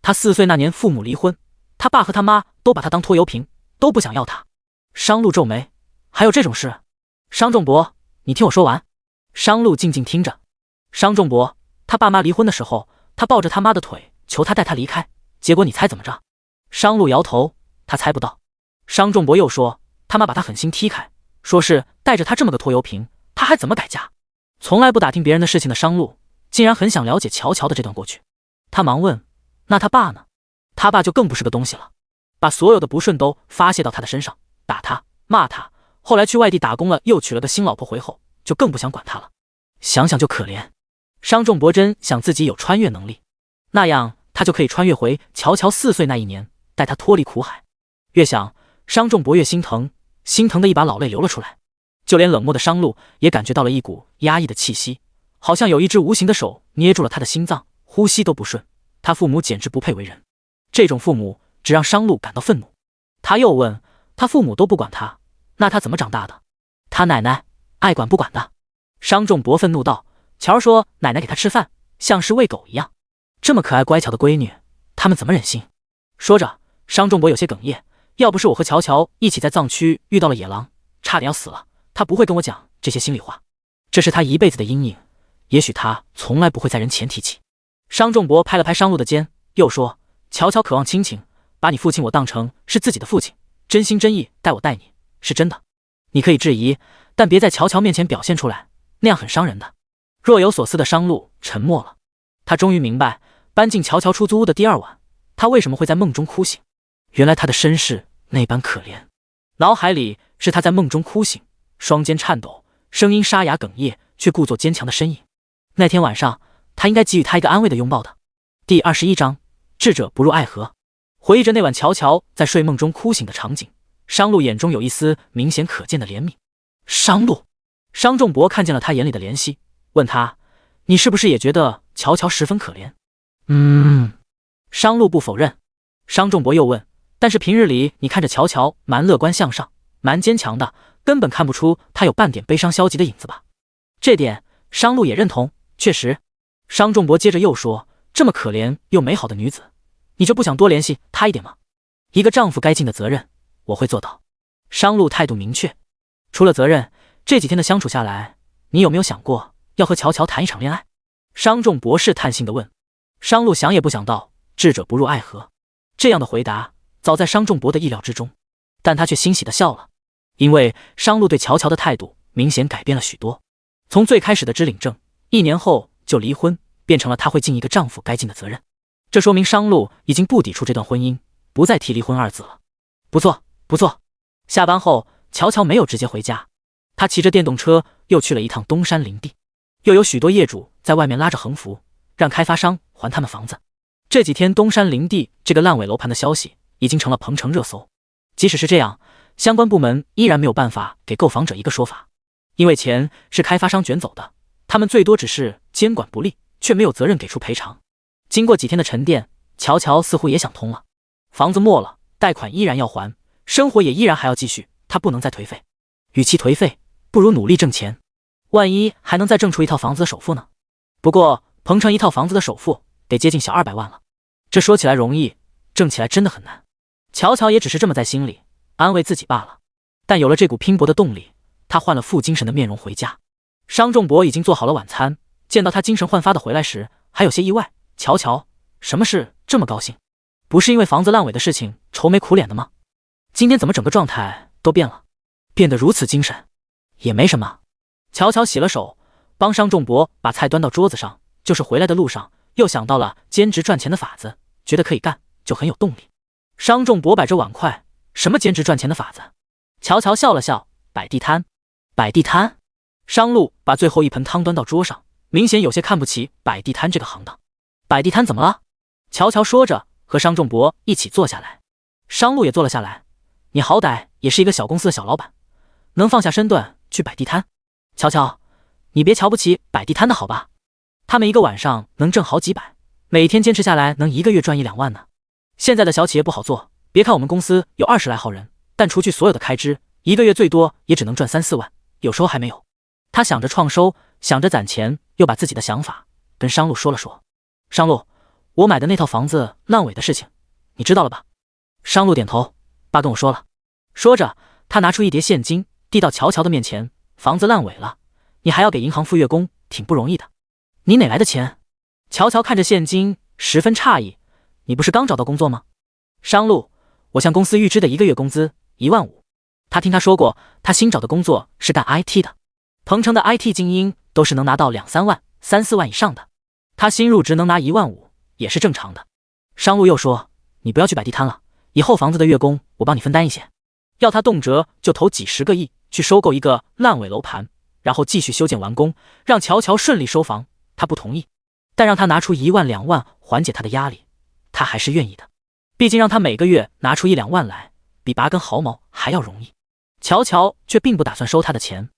他4岁那年父母离婚，他爸和他妈都把他当拖油瓶，都不想要他。商路皱眉，还有这种事？商仲博，你听我说完。商路静静听着。商仲博，他爸妈离婚的时候，他抱着他妈的腿求他带他离开，结果你猜怎么着？商路摇头，他猜不到。商仲博又说，他妈把他狠心踢开，说是带着他这么个拖油瓶，他还怎么改嫁？从来不打听别人的事情的商路，竟然很想了解乔乔的这段过去。他忙问，那他爸呢？他爸就更不是个东西了，把所有的不顺都发泄到他的身上，打他骂他，后来去外地打工了，又娶了个新老婆回后，就更不想管他了。想想就可怜。商仲博真想自己有穿越能力，那样他就可以穿越回乔乔4岁那一年，带他脱离苦海。越想商仲博越心疼，心疼的一把老泪流了出来。就连冷漠的商路也感觉到了一股压抑的气息，好像有一只无形的手捏住了他的心脏，呼吸都不顺。他父母简直不配为人，这种父母只让商路感到愤怒。他又问，他父母都不管他，那他怎么长大的？他奶奶爱管不管的。商仲博愤怒道，乔儿说奶奶给他吃饭像是喂狗一样，这么可爱乖巧的闺女，他们怎么忍心？说着商仲博有些哽咽，要不是我和乔乔一起在藏区遇到了野狼，差点要死了，他不会跟我讲这些心里话，这是他一辈子的阴影，也许他从来不会在人前提起。商仲博拍了拍商路的肩，又说，乔乔渴望亲情，把你父亲我当成是自己的父亲，真心真意带我带你，是真的。你可以质疑，但别在乔乔面前表现出来，那样很伤人的。若有所思的商路沉默了，他终于明白，搬进乔乔出租屋的第2晚，他为什么会在梦中哭醒。原来他的身世那般可怜。脑海里是他在梦中哭醒，双肩颤抖，声音沙哑哽咽，却故作坚强的身影。那天晚上他应该给予他一个安慰的拥抱的。第21章，智者不入爱河。回忆着那晚乔乔在睡梦中哭醒的场景，商路眼中有一丝明显可见的怜悯。商路，商仲博看见了他眼里的怜惜，问他，你是不是也觉得乔乔十分可怜？商路不否认。商仲博又问，但是平日里你看着乔乔蛮乐观向上，蛮坚强的，根本看不出他有半点悲伤消极的影子吧？这点商路也认同，确实。商仲博接着又说，这么可怜又美好的女子，你就不想多联系她一点吗？一个丈夫该尽的责任，我会做到。商路态度明确。除了责任，这几天的相处下来，你有没有想过要和乔乔谈一场恋爱？商仲博试探性地问。商路想也不想到，智者不入爱河。这样的回答早在商仲博的意料之中，但他却欣喜地笑了，因为商路对乔乔的态度明显改变了许多。从最开始的支领证，1年后就离婚，变成了他会尽一个丈夫该尽的责任。这说明商路已经不抵触这段婚姻，不再提离婚2字了。不错，不错。下班后，乔乔没有直接回家，他骑着电动车又去了一趟东山林地。又有许多业主在外面拉着横幅，让开发商还他们房子。这几天东山林地这个烂尾楼盘的消息已经成了鹏城热搜。即使是这样，相关部门依然没有办法给购房者一个说法，因为钱是开发商卷走的，他们最多只是监管不力，却没有责任给出赔偿。经过几天的沉淀，乔乔似乎也想通了，房子没了，贷款依然要还，生活也依然还要继续，他不能再颓废。与其颓废，不如努力挣钱，万一还能再挣出一套房子的首付呢？不过鹏城一套房子的首付得接近小200万了，这说起来容易，挣起来真的很难。乔乔也只是这么在心里安慰自己罢了。但有了这股拼搏的动力，他换了副精神的面容回家。商仲博已经做好了晚餐，见到他精神焕发的回来时，还有些意外。乔乔，什么事这么高兴？不是因为房子烂尾的事情愁眉苦脸的吗？今天怎么整个状态都变了，变得如此精神？也没什么。乔乔洗了手，帮商仲博把菜端到桌子上。就是回来的路上，又想到了兼职赚钱的法子，觉得可以干，就很有动力。商仲博摆着碗筷，什么兼职赚钱的法子？乔乔笑了笑，摆地摊。摆地摊？商路把最后一盆汤端到桌上，明显有些看不起摆地摊这个行当。摆地摊怎么了？乔乔说着，和商仲博一起坐下来。商路也坐了下来。你好歹也是一个小公司的小老板，能放下身段去摆地摊？乔乔，你别瞧不起摆地摊的好吧？他们一个晚上能挣好几百，每天坚持下来能一个月赚1-2万呢。现在的小企业不好做，别看我们公司有20来号人，但除去所有的开支，一个月最多也只能赚3-4万，有时候还没有。他想着创收，想着攒钱，又把自己的想法跟商路说了说。商路，我买的那套房子烂尾的事情，你知道了吧？商路点头，爸跟我说了。说着，他拿出一叠现金，递到乔乔的面前。房子烂尾了，你还要给银行付月供，挺不容易的。你哪来的钱？乔乔看着现金，十分诧异。你不是刚找到工作吗？商路，我向公司预支的1个月工资1万5。他听他说过，他新找的工作是干 IT 的，鹏城的 IT 精英都是能拿到2-3万、3-4万以上的。他新入职能拿1万5也是正常的。商路又说，你不要去摆地摊了，以后房子的月供我帮你分担一些。要他动辄就投几10个亿去收购一个烂尾楼盘，然后继续修建完工，让乔乔顺利收房，他不同意。但让他拿出1万2万缓解他的压力，他还是愿意的。毕竟让他每个月拿出1-2万来，比拔根毫毛还要容易。乔乔却并不打算收他的钱。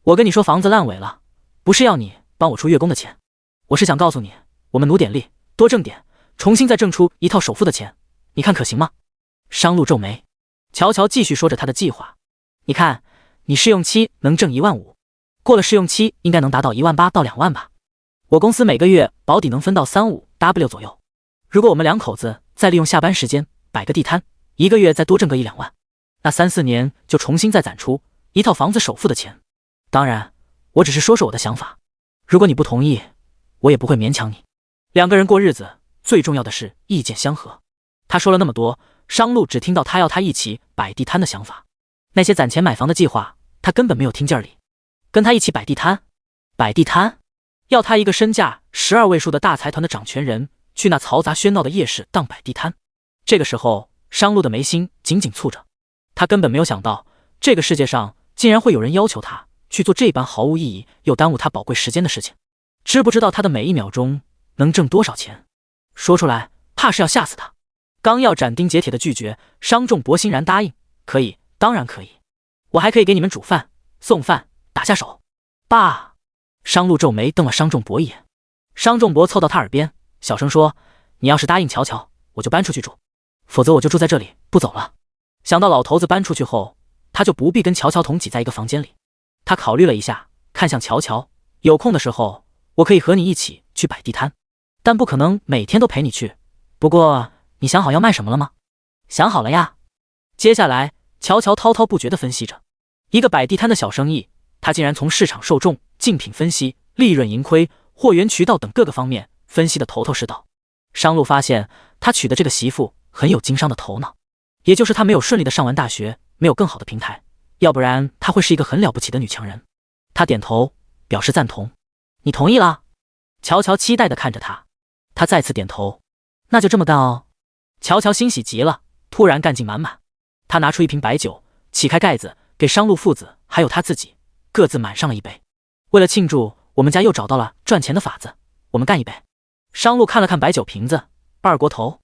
我跟你说房子烂尾了，不是要你帮我出月供的钱，我是想告诉你，我们努点力，多挣点，重新再挣出一套首付的钱，你看可行吗？商路皱眉。乔乔继续说着他的计划。你看，你试用期能挣1万5，过了试用期应该能达到1万8到2万吧。我公司每个月保底能分到3-5W 左右。如果我们2口子再利用下班时间摆个地摊，一个月再多挣个1-2万，那3-4年就重新再攒出一套房子首付的钱。当然，我只是说说我的想法，如果你不同意，我也不会勉强你。2个人过日子，最重要的是意见相合。他说了那么多，商路只听到他要他一起摆地摊的想法，那些攒钱买房的计划，他根本没有听劲儿里。跟他一起摆地摊？摆地摊？要他一个身价12位数的大财团的掌权人去那嘈杂喧闹的夜市当摆地摊？这个时候，商路的眉心紧紧蹙着。他根本没有想到，这个世界上竟然会有人要求他去做这般毫无意义又耽误他宝贵时间的事情。知不知道他的每1秒钟能挣多少钱？说出来，怕是要吓死他。刚要斩钉截铁的拒绝，商仲博欣然答应：可以，当然可以，我还可以给你们煮饭、送饭、打下手。爸！商路皱眉瞪了商仲博一眼。商仲博凑到他耳边，小声说：你要是答应乔乔，我就搬出去住，否则我就住在这里，不走了。想到老头子搬出去后，他就不必跟乔乔同挤在一个房间里。他考虑了一下，看向乔乔：有空的时候，我可以和你一起去摆地摊，但不可能每天都陪你去。不过，你想好要卖什么了吗？想好了呀。接下来，乔乔滔滔不绝地分析着一个摆地摊的小生意，他竟然从市场受众、竞品分析、利润盈亏、货源渠道等各个方面分析得头头是道。商路发现他娶的这个媳妇很有经商的头脑，也就是他没有顺利的上完大学，没有更好的平台，要不然他会是一个很了不起的女强人。他点头表示赞同。你同意了？乔乔期待地看着他。他再次点头。那就这么干哦。乔乔欣喜极了，突然干劲满满。他拿出一瓶白酒，启开盖子，给商路父子还有他自己各自满上了一杯。为了庆祝我们家又找到了赚钱的法子，我们干一杯。商路看了看白酒瓶子，二锅头。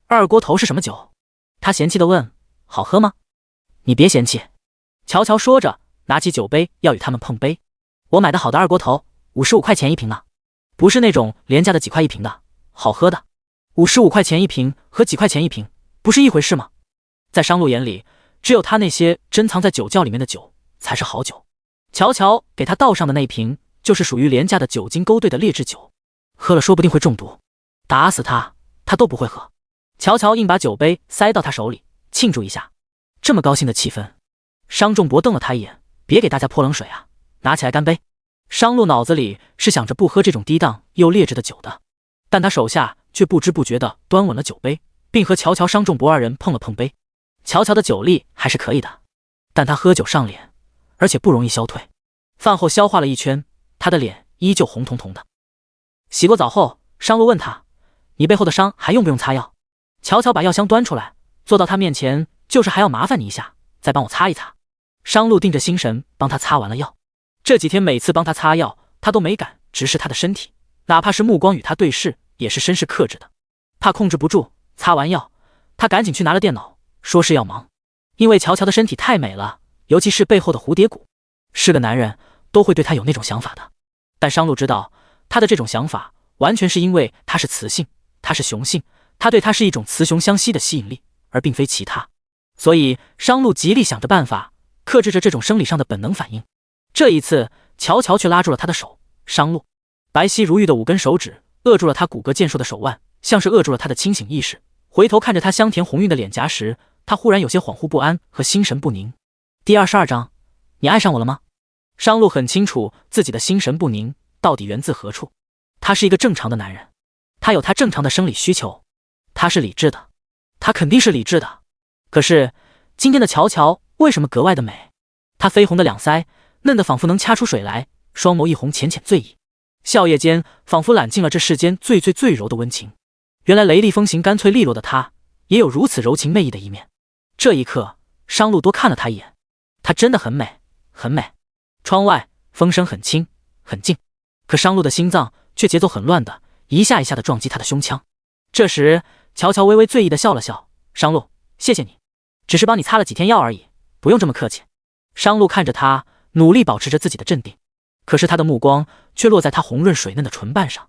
二锅头是什么酒？他嫌弃地问。好喝吗？你别嫌弃。乔乔说着，拿起酒杯要与他们碰杯。我买的好的二锅头，55块钱一瓶呢，不是那种廉价的几块一瓶的，好喝的。55块钱一瓶和几块钱一瓶不是一回事吗？在商路眼里，只有他那些珍藏在酒窖里面的酒才是好酒。乔乔给他倒上的那瓶就是属于廉价的酒精勾兑的劣质酒，喝了说不定会中毒，打死他都不会喝。乔乔硬把酒杯塞到他手里，庆祝一下。这么高兴的气氛，商仲博瞪了他一眼，别给大家泼冷水啊，拿起来干杯。商路脑子里是想着不喝这种低档又劣质的酒的，但他手下却不知不觉地端稳了酒杯，并和乔乔、商仲博二人碰了碰杯。乔乔的酒力还是可以的，但他喝酒上脸，而且不容易消退。饭后消化了一圈，他的脸依旧红彤彤的。洗过澡后，商路问他：“你背后的伤还用不用擦药？”乔乔把药箱端出来，坐到他面前，就是还要麻烦你一下，再帮我擦一擦。商路定着心神帮他擦完了药。这几天每次帮他擦药，他都没敢直视他的身体，哪怕是目光与他对视，也是绅士克制的。怕控制不住，擦完药，他赶紧去拿了电脑，说是要忙。因为乔乔的身体太美了，尤其是背后的蝴蝶骨，是个男人都会对他有那种想法的。但商路知道，他的这种想法完全是因为他是雌性，他是雄性，他对他是一种雌雄相吸的吸引力，而并非其他。所以商路极力想着办法，克制着这种生理上的本能反应。这一次，乔乔却拉住了他的手。商路白皙如玉的5根手指扼住了他骨骼健硕的手腕，像是扼住了他的清醒意识。回头看着他香甜红晕的脸颊时，他忽然有些恍惚不安和心神不宁。第22章，你爱上我了吗？商路很清楚自己的心神不宁到底源自何处。他是一个正常的男人，他有他正常的生理需求，他是理智的，他肯定是理智的。可是今天的乔乔为什么格外的美？她绯红的两腮嫩得仿佛能掐出水来，双眸一红，浅浅醉意，笑靥间仿佛揽尽了这世间最柔的温情。原来雷厉风行干脆利落的她也有如此柔情媚意的一面。这一刻，商路多看了她一眼，她真的很美，很美。窗外风声很轻很静，可商路的心脏却节奏很乱的一下一下的撞击他的胸腔。这时乔乔微微醉意的笑了笑：“商路，谢谢你，只是帮你擦了几天药而已，不用这么客气。”商路看着他，努力保持着自己的镇定，可是他的目光却落在他红润水嫩的唇瓣上。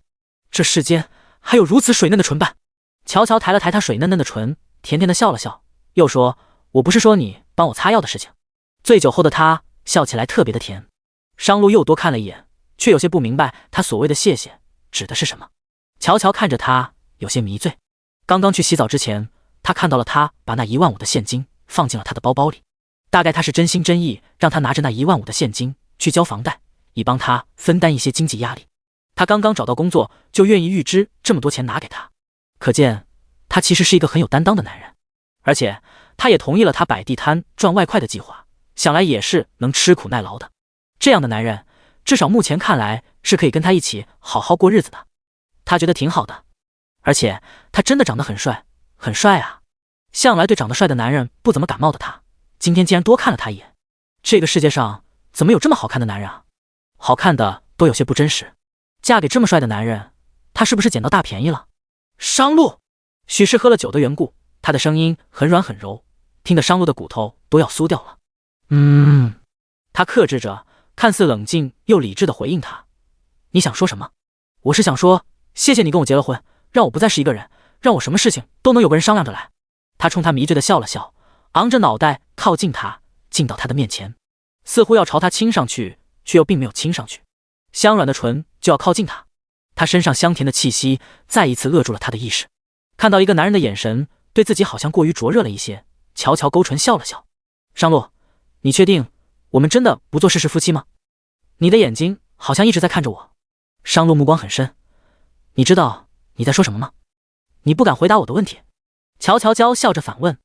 这世间还有如此水嫩的唇瓣？乔乔抬了抬他水嫩嫩的唇，甜甜的笑了笑，又说：“我不是说你帮我擦药的事情。”醉酒后的他笑起来特别的甜。商路又多看了一眼，却有些不明白他所谓的谢谢指的是什么。乔乔看着他，有些迷醉。刚刚去洗澡之前，他看到了他把那15000的现金放进了他的包包里，大概他是真心真意让他拿着那15000的现金去交房贷，以帮他分担一些经济压力。他刚刚找到工作，就愿意预支这么多钱拿给他，可见他其实是一个很有担当的男人。而且他也同意了他摆地摊赚外快的计划，想来也是能吃苦耐劳的。这样的男人，至少目前看来是可以跟他一起好好过日子的。他觉得挺好的，而且他真的长得很帅，很帅啊！向来对长得帅的男人不怎么感冒的他，今天竟然多看了他一眼。这个世界上怎么有这么好看的男人啊？好看的都有些不真实。嫁给这么帅的男人，他是不是捡到大便宜了？商路，许是喝了酒的缘故，他的声音很软很柔，听得商路的骨头都要酥掉了。他克制着，看似冷静又理智的回应他：“你想说什么？”“我是想说，谢谢你跟我结了婚，让我不再是一个人，让我什么事情都能有个人商量着来。”他冲他迷醉的笑了笑，昂着脑袋靠近他，近到他的面前，似乎要朝他亲上去，却又并没有亲上去。香软的唇就要靠近他，他身上香甜的气息再一次扼住了他的意识。看到一个男人的眼神对自己好像过于灼热了一些，乔乔勾唇笑了笑：“商路，你确定我们真的不做事实夫妻吗？你的眼睛好像一直在看着我。”商路目光很深：“你知道你在说什么吗？你不敢回答我的问题。”乔乔娇笑着反问，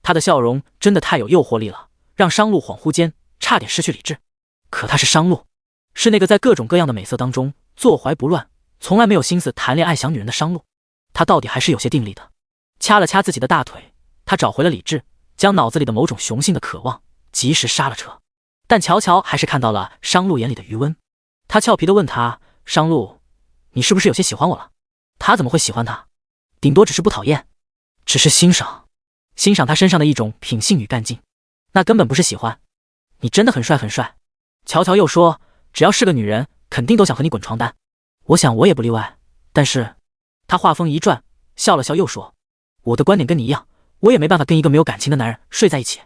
他的笑容真的太有诱惑力了，让商路恍惚间差点失去理智。可他是商路，是那个在各种各样的美色当中坐怀不乱，从来没有心思谈恋爱想女人的商路。他到底还是有些定力的。掐了掐自己的大腿，他找回了理智，将脑子里的某种雄性的渴望及时刹了车。但乔乔还是看到了商路眼里的余温。他俏皮地问他：“商路，你是不是有些喜欢我了？”他怎么会喜欢他？顶多只是不讨厌，只是欣赏他身上的一种品性与干劲，那根本不是喜欢。你真的很帅很帅。乔乔又说：“只要是个女人，肯定都想和你滚床单。我想我也不例外。但是……”他话锋一转，笑了笑又说：“我的观点跟你一样，我也没办法跟一个没有感情的男人睡在一起。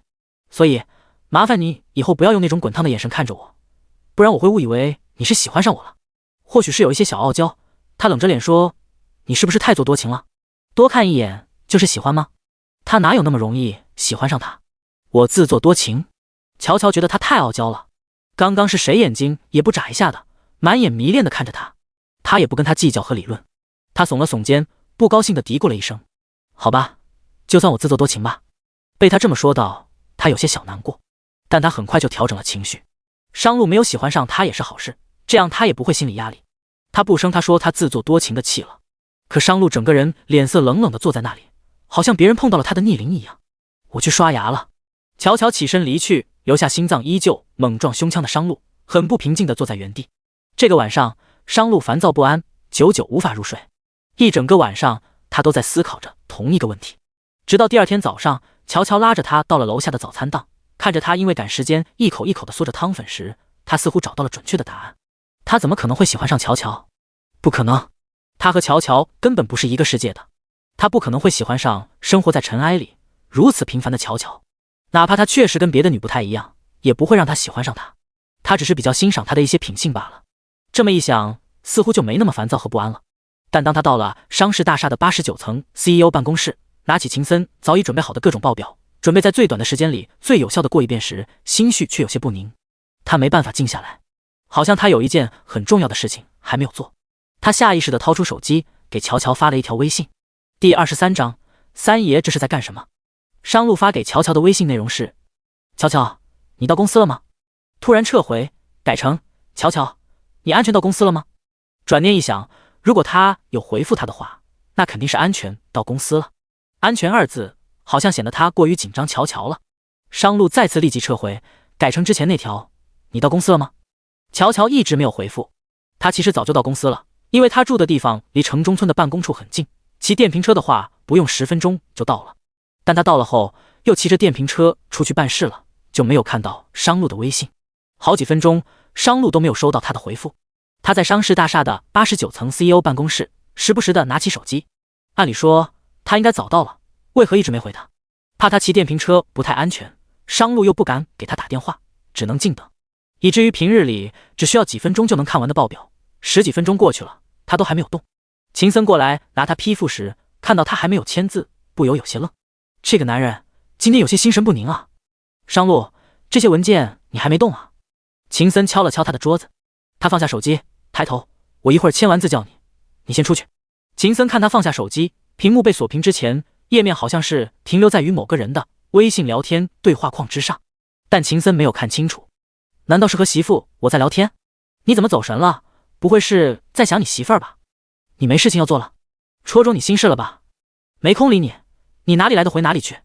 所以麻烦你以后不要用那种滚烫的眼神看着我，不然我会误以为你是喜欢上我了。或许是有一些小傲娇。”他冷着脸说：“你是不是太做多情了？多看一眼就是喜欢吗？”他哪有那么容易喜欢上他？我自作多情。乔乔觉得他太傲娇了，刚刚是谁眼睛也不眨一下的，满眼迷恋的看着他。他也不跟他计较和理论，他耸了耸肩，不高兴的嘀咕了一声：“好吧，就算我自作多情吧。”被他这么说到，他有些小难过，但他很快就调整了情绪。商路没有喜欢上他也是好事，这样他也不会心理压力。他不生他说他自作多情的气了，可商路整个人脸色冷冷的坐在那里，好像别人碰到了他的逆鳞一样。我去刷牙了。乔乔起身离去，留下心脏依旧猛撞胸腔的商路，很不平静地坐在原地。这个晚上，商路烦躁不安，久久无法入睡。一整个晚上，他都在思考着同一个问题。直到第二天早上，乔乔拉着他到了楼下的早餐档，看着他因为赶时间一口一口地嗦着汤粉时，他似乎找到了准确的答案。他怎么可能会喜欢上乔乔？不可能，他和乔乔根本不是一个世界的。他不可能会喜欢上生活在尘埃里如此平凡的乔乔，哪怕他确实跟别的女不太一样，也不会让他喜欢上他。他只是比较欣赏他的一些品性罢了。这么一想，似乎就没那么烦躁和不安了。但当他到了商事大厦的89层 CEO 办公室，拿起秦森早已准备好的各种报表，准备在最短的时间里最有效的过一遍时，心绪却有些不宁。他没办法静下来，好像他有一件很重要的事情还没有做。他下意识地掏出手机，给乔乔发了一条微信。第23章，三爷这是在干什么？商路发给乔乔的微信内容是：乔乔，你到公司了吗？突然撤回，改成乔乔，你安全到公司了吗？转念一想，如果他有回复他的话，那肯定是安全到公司了。安全二字好像显得他过于紧张乔乔了。商路再次立即撤回，改成之前那条：你到公司了吗？乔乔一直没有回复。他其实早就到公司了，因为他住的地方离城中村的办公处很近，骑电瓶车的话不用10分钟就到了。但他到了后又骑着电瓶车出去办事了，就没有看到商路的微信。好几分钟，商路都没有收到他的回复。他在商事大厦的89层 CEO 办公室，时不时的拿起手机。按理说他应该早到了，为何一直没回他？怕他骑电瓶车不太安全，商路又不敢给他打电话，只能静等。以至于平日里只需要几分钟就能看完的报表，10几分钟过去了，他都还没有动。秦森过来拿他批复时，看到他还没有签字，不由有些愣。这个男人今天有些心神不宁啊。商路，这些文件你还没动啊？秦森敲了敲他的桌子，他放下手机，抬头，我一会儿签完字叫你，你先出去。秦森看他放下手机，屏幕被锁屏之前，页面好像是停留在与某个人的微信聊天对话框之上，但秦森没有看清楚。难道是和媳妇我在聊天？你怎么走神了？不会是在想你媳妇儿吧？你没事情要做了？戳中你心事了吧？没空理你，你哪里来的回哪里去。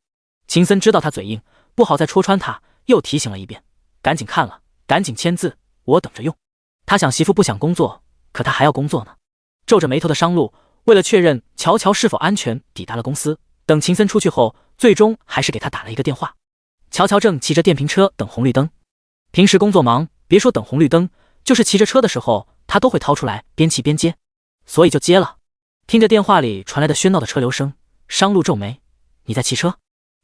秦森知道他嘴硬，不好再戳穿他，又提醒了一遍，赶紧看了，赶紧签字，我等着用。他想媳妇不想工作，可他还要工作呢。皱着眉头的商路为了确认乔乔是否安全抵达了公司，等秦森出去后，最终还是给他打了一个电话。乔乔正骑着电瓶车等红绿灯，平时工作忙，别说等红绿灯，就是骑着车的时候他都会掏出来边骑边接，所以就接了。听着电话里传来的喧闹的车流声，商路皱眉，你在骑车？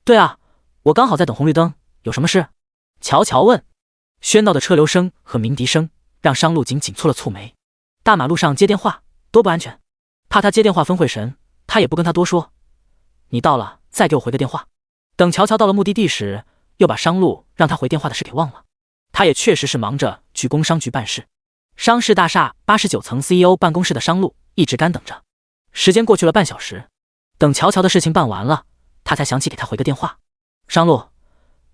对啊，我刚好在等红绿灯，有什么事？乔乔问。喧闹的车流声和鸣笛声让商路紧蹙了蹙眉。大马路上接电话多不安全，怕他接电话分会神，他也不跟他多说。你到了再给我回个电话。等乔乔到了目的地时，又把商路让他回电话的事给忘了。他也确实是忙着去工商局办事。商事大厦89层 CEO 办公室的商路一直干等着。时间过去了半小时，等乔乔的事情办完了，他才想起给他回个电话。商路，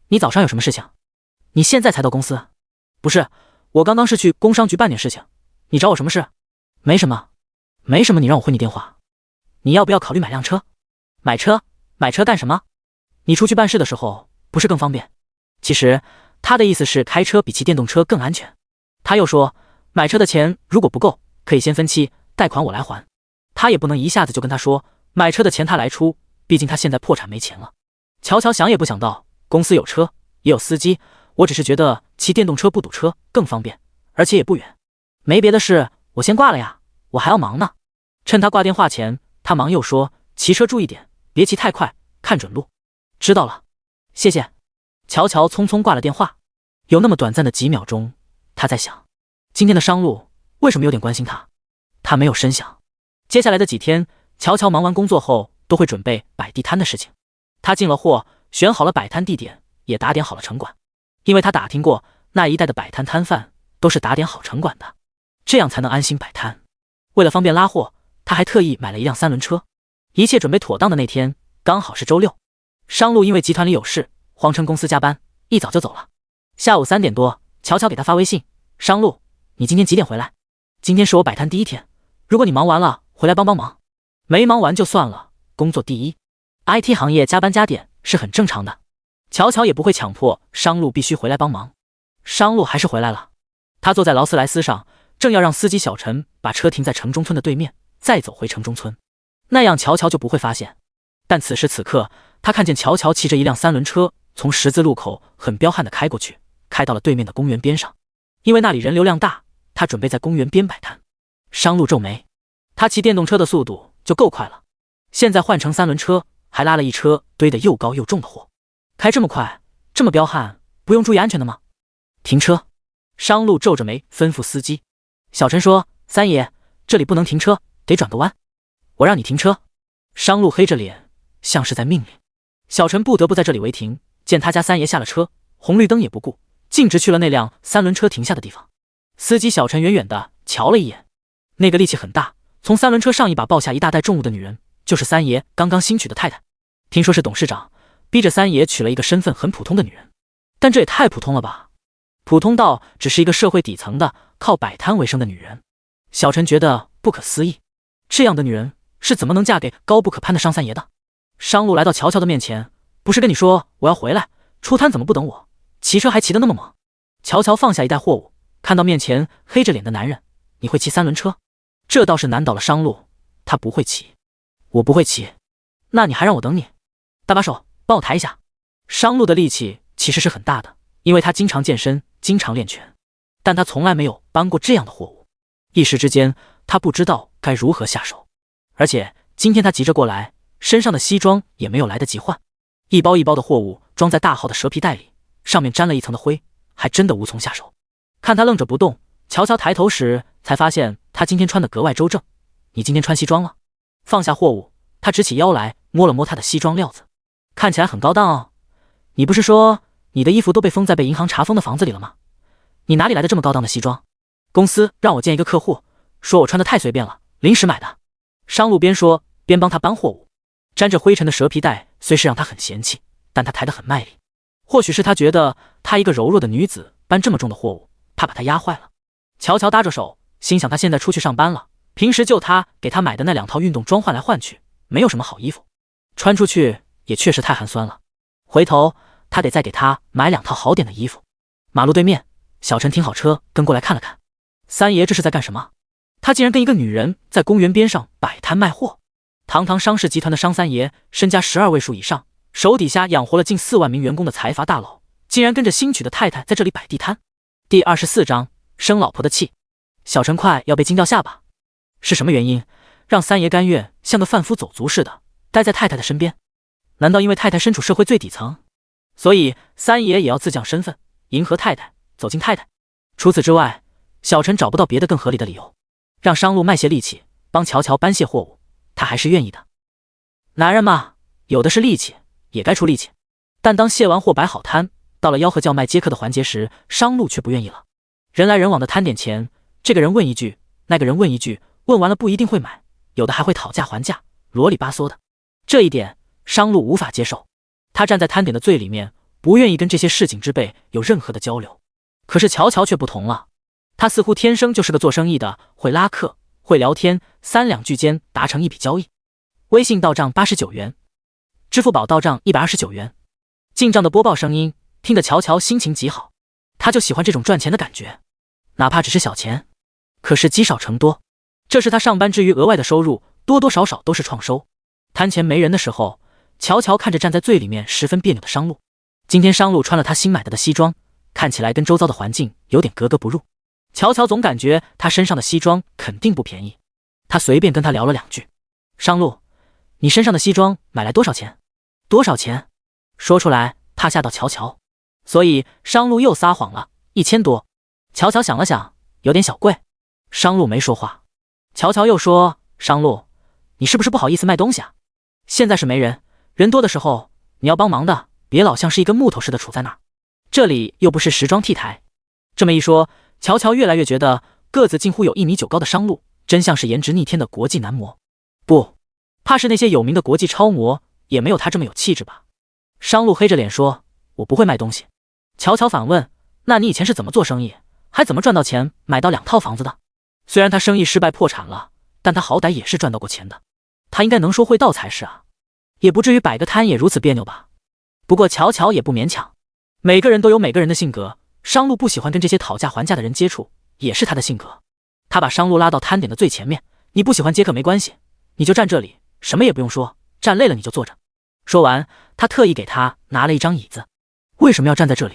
你早上有什么事情？你现在才到公司？不是，我刚刚是去工商局办点事情。你找我什么事？没什么，没什么，你让我回你电话。你要不要考虑买辆车？买车？买车干什么？你出去办事的时候不是更方便？其实他的意思是开车比骑电动车更安全。他又说买车的钱如果不够，可以先分期，贷款我来还。他也不能一下子就跟他说买车的钱他来出，毕竟他现在破产没钱了。乔乔想也不想到，公司有车也有司机，我只是觉得骑电动车不堵车更方便，而且也不远。没别的事，我先挂了呀，我还要忙呢。趁他挂电话前，他忙又说骑车注意点，别骑太快，看准路。知道了，谢谢。乔乔匆匆挂了电话。有那么短暂的几秒钟，他在想，今天的商路为什么有点关心他？他没有深想。接下来的几天，乔乔忙完工作后都会准备摆地摊的事情。他进了货，选好了摆摊地点，也打点好了城管，因为他打听过那一带的摆摊摊贩都是打点好城管的，这样才能安心摆摊。为了方便拉货，他还特意买了一辆3轮车。一切准备妥当的那天，刚好是周六。商路因为集团里有事，谎称公司加班，一早就走了。下午3点多，乔乔给他发微信：商路，你今天几点回来？今天是我摆摊第一天，如果你忙完了回来帮帮忙，没忙完就算了，工作第一。IT 行业加班加点是很正常的，乔乔也不会强迫商路必须回来帮忙。商路还是回来了，他坐在劳斯莱斯上，正要让司机小陈把车停在城中村的对面，再走回城中村，那样乔乔就不会发现。但此时此刻，他看见乔乔骑着一辆3轮车从十字路口很彪悍地开过去，开到了对面的公园边上。因为那里人流量大，他准备在公园边摆摊。商路皱眉，他骑电动车的速度就够快了，现在换成3轮车，还拉了一车堆得又高又重的货，开这么快，这么彪悍，不用注意安全的吗？停车！商路皱着眉吩咐司机。小陈说：三爷，这里不能停车，得转个弯。我让你停车。商路黑着脸，像是在命令。小陈不得不在这里违停，见他家三爷下了车，红绿灯也不顾，径直去了那辆3轮车停下的地方。司机小陈远远的瞧了一眼，那个力气很大，从3轮车上一把抱下一大袋重物的女人，就是三爷刚刚新娶的太太。听说是董事长逼着三爷娶了一个身份很普通的女人，但这也太普通了吧，普通到只是一个社会底层的靠摆摊为生的女人。小陈觉得不可思议，这样的女人是怎么能嫁给高不可攀的商三爷的？商路来到乔乔的面前，不是跟你说我要回来，出摊怎么不等我？骑车还骑得那么猛。乔乔放下一袋货物，看到面前黑着脸的男人，你会骑3轮车？这倒是难倒了商路，他不会骑。我不会骑，那你还让我等你？搭把手，帮我抬一下。商路的力气其实是很大的，因为他经常健身，经常练拳，但他从来没有搬过这样的货物，一时之间他不知道该如何下手。而且今天他急着过来，身上的西装也没有来得及换，一包一包的货物装在大号的蛇皮袋里，上面沾了一层的灰，还真的无从下手。看他愣着不动，乔乔抬头时才发现他今天穿得格外周正。你今天穿西装了？放下货物，他直起腰来摸了摸他的西装料子，看起来很高档哦。你不是说你的衣服都被封在被银行查封的房子里了吗？你哪里来的这么高档的西装？公司让我见一个客户，说我穿得太随便了，临时买的。商路边说边帮他搬货物，沾着灰尘的蛇皮袋虽是让他很嫌弃，但他抬得很卖力。或许是他觉得他一个柔弱的女子搬这么重的货物，怕把他压坏了。乔乔搭着手，心想他现在出去上班了，平时就他给他买的那2套运动装换来换去，没有什么好衣服，穿出去也确实太寒酸了。回头他得再给他买2套好点的衣服。马路对面，小陈停好车跟过来看了看，三爷这是在干什么？他竟然跟一个女人在公园边上摆摊卖货。堂堂商氏集团的商三爷，身家12位数以上，手底下养活了近4万名员工的财阀大佬，竟然跟着新娶的太太在这里摆地摊。第24章生老婆的气。小陈快要被惊掉下巴，是什么原因让三爷甘愿像个贩夫走卒似的待在太太的身边？难道因为太太身处社会最底层，所以三爷也要自降身份，迎合太太，走进太太？除此之外，小陈找不到别的更合理的理由。让商路卖些力气，帮乔乔搬卸货物，他还是愿意的。男人嘛，有的是力气，也该出力气。但当卸完货摆好摊，到了吆喝叫卖接客的环节时，商路却不愿意了。人来人往的摊点前，这个人问一句，那个人问一句，问完了不一定会买，有的还会讨价还价，啰里吧嗦的。这一点商路无法接受，他站在摊点的最里面，不愿意跟这些市井之辈有任何的交流。可是乔乔却不同了，他似乎天生就是个做生意的，会拉客，会聊天，3两句间达成一笔交易。微信到账89元，支付宝到账129元。进账的播报声音听得乔乔心情极好，他就喜欢这种赚钱的感觉，哪怕只是小钱，可是积少成多，这是他上班之余额外的收入，多多少少都是创收。摊前没人的时候，乔乔看着站在最里面十分别扭的商路。今天商路穿了他新买的西装，看起来跟周遭的环境有点格格不入。乔乔总感觉他身上的西装肯定不便宜，他随便跟他聊了2句。商路，你身上的西装买来多少钱？多少钱？说出来怕吓到乔乔，所以商路又撒谎了，1000多。乔乔想了想，有点小贵。商路没说话。乔乔又说，商路，你是不是不好意思卖东西啊？现在是没人，人多的时候你要帮忙的，别老像是一根木头似的杵在那儿，这里又不是时装 T 台。这么一说，乔乔越来越觉得个子近乎有1.9米高的商路，真像是颜值逆天的国际男模。不，怕是那些有名的国际超模也没有他这么有气质吧？商路黑着脸说：“我不会卖东西。”乔乔反问：“那你以前是怎么做生意，还怎么赚到钱买到2套房子的？”虽然他生意失败破产了，但他好歹也是赚到过钱的，他应该能说会道才是啊，也不至于摆个摊也如此别扭吧。不过乔乔也不勉强，每个人都有每个人的性格，商路不喜欢跟这些讨价还价的人接触，也是他的性格。他把商路拉到摊点的最前面，你不喜欢接客没关系，你就站这里，什么也不用说，站累了你就坐着。说完，他特意给他拿了一张椅子。为什么要站在这里？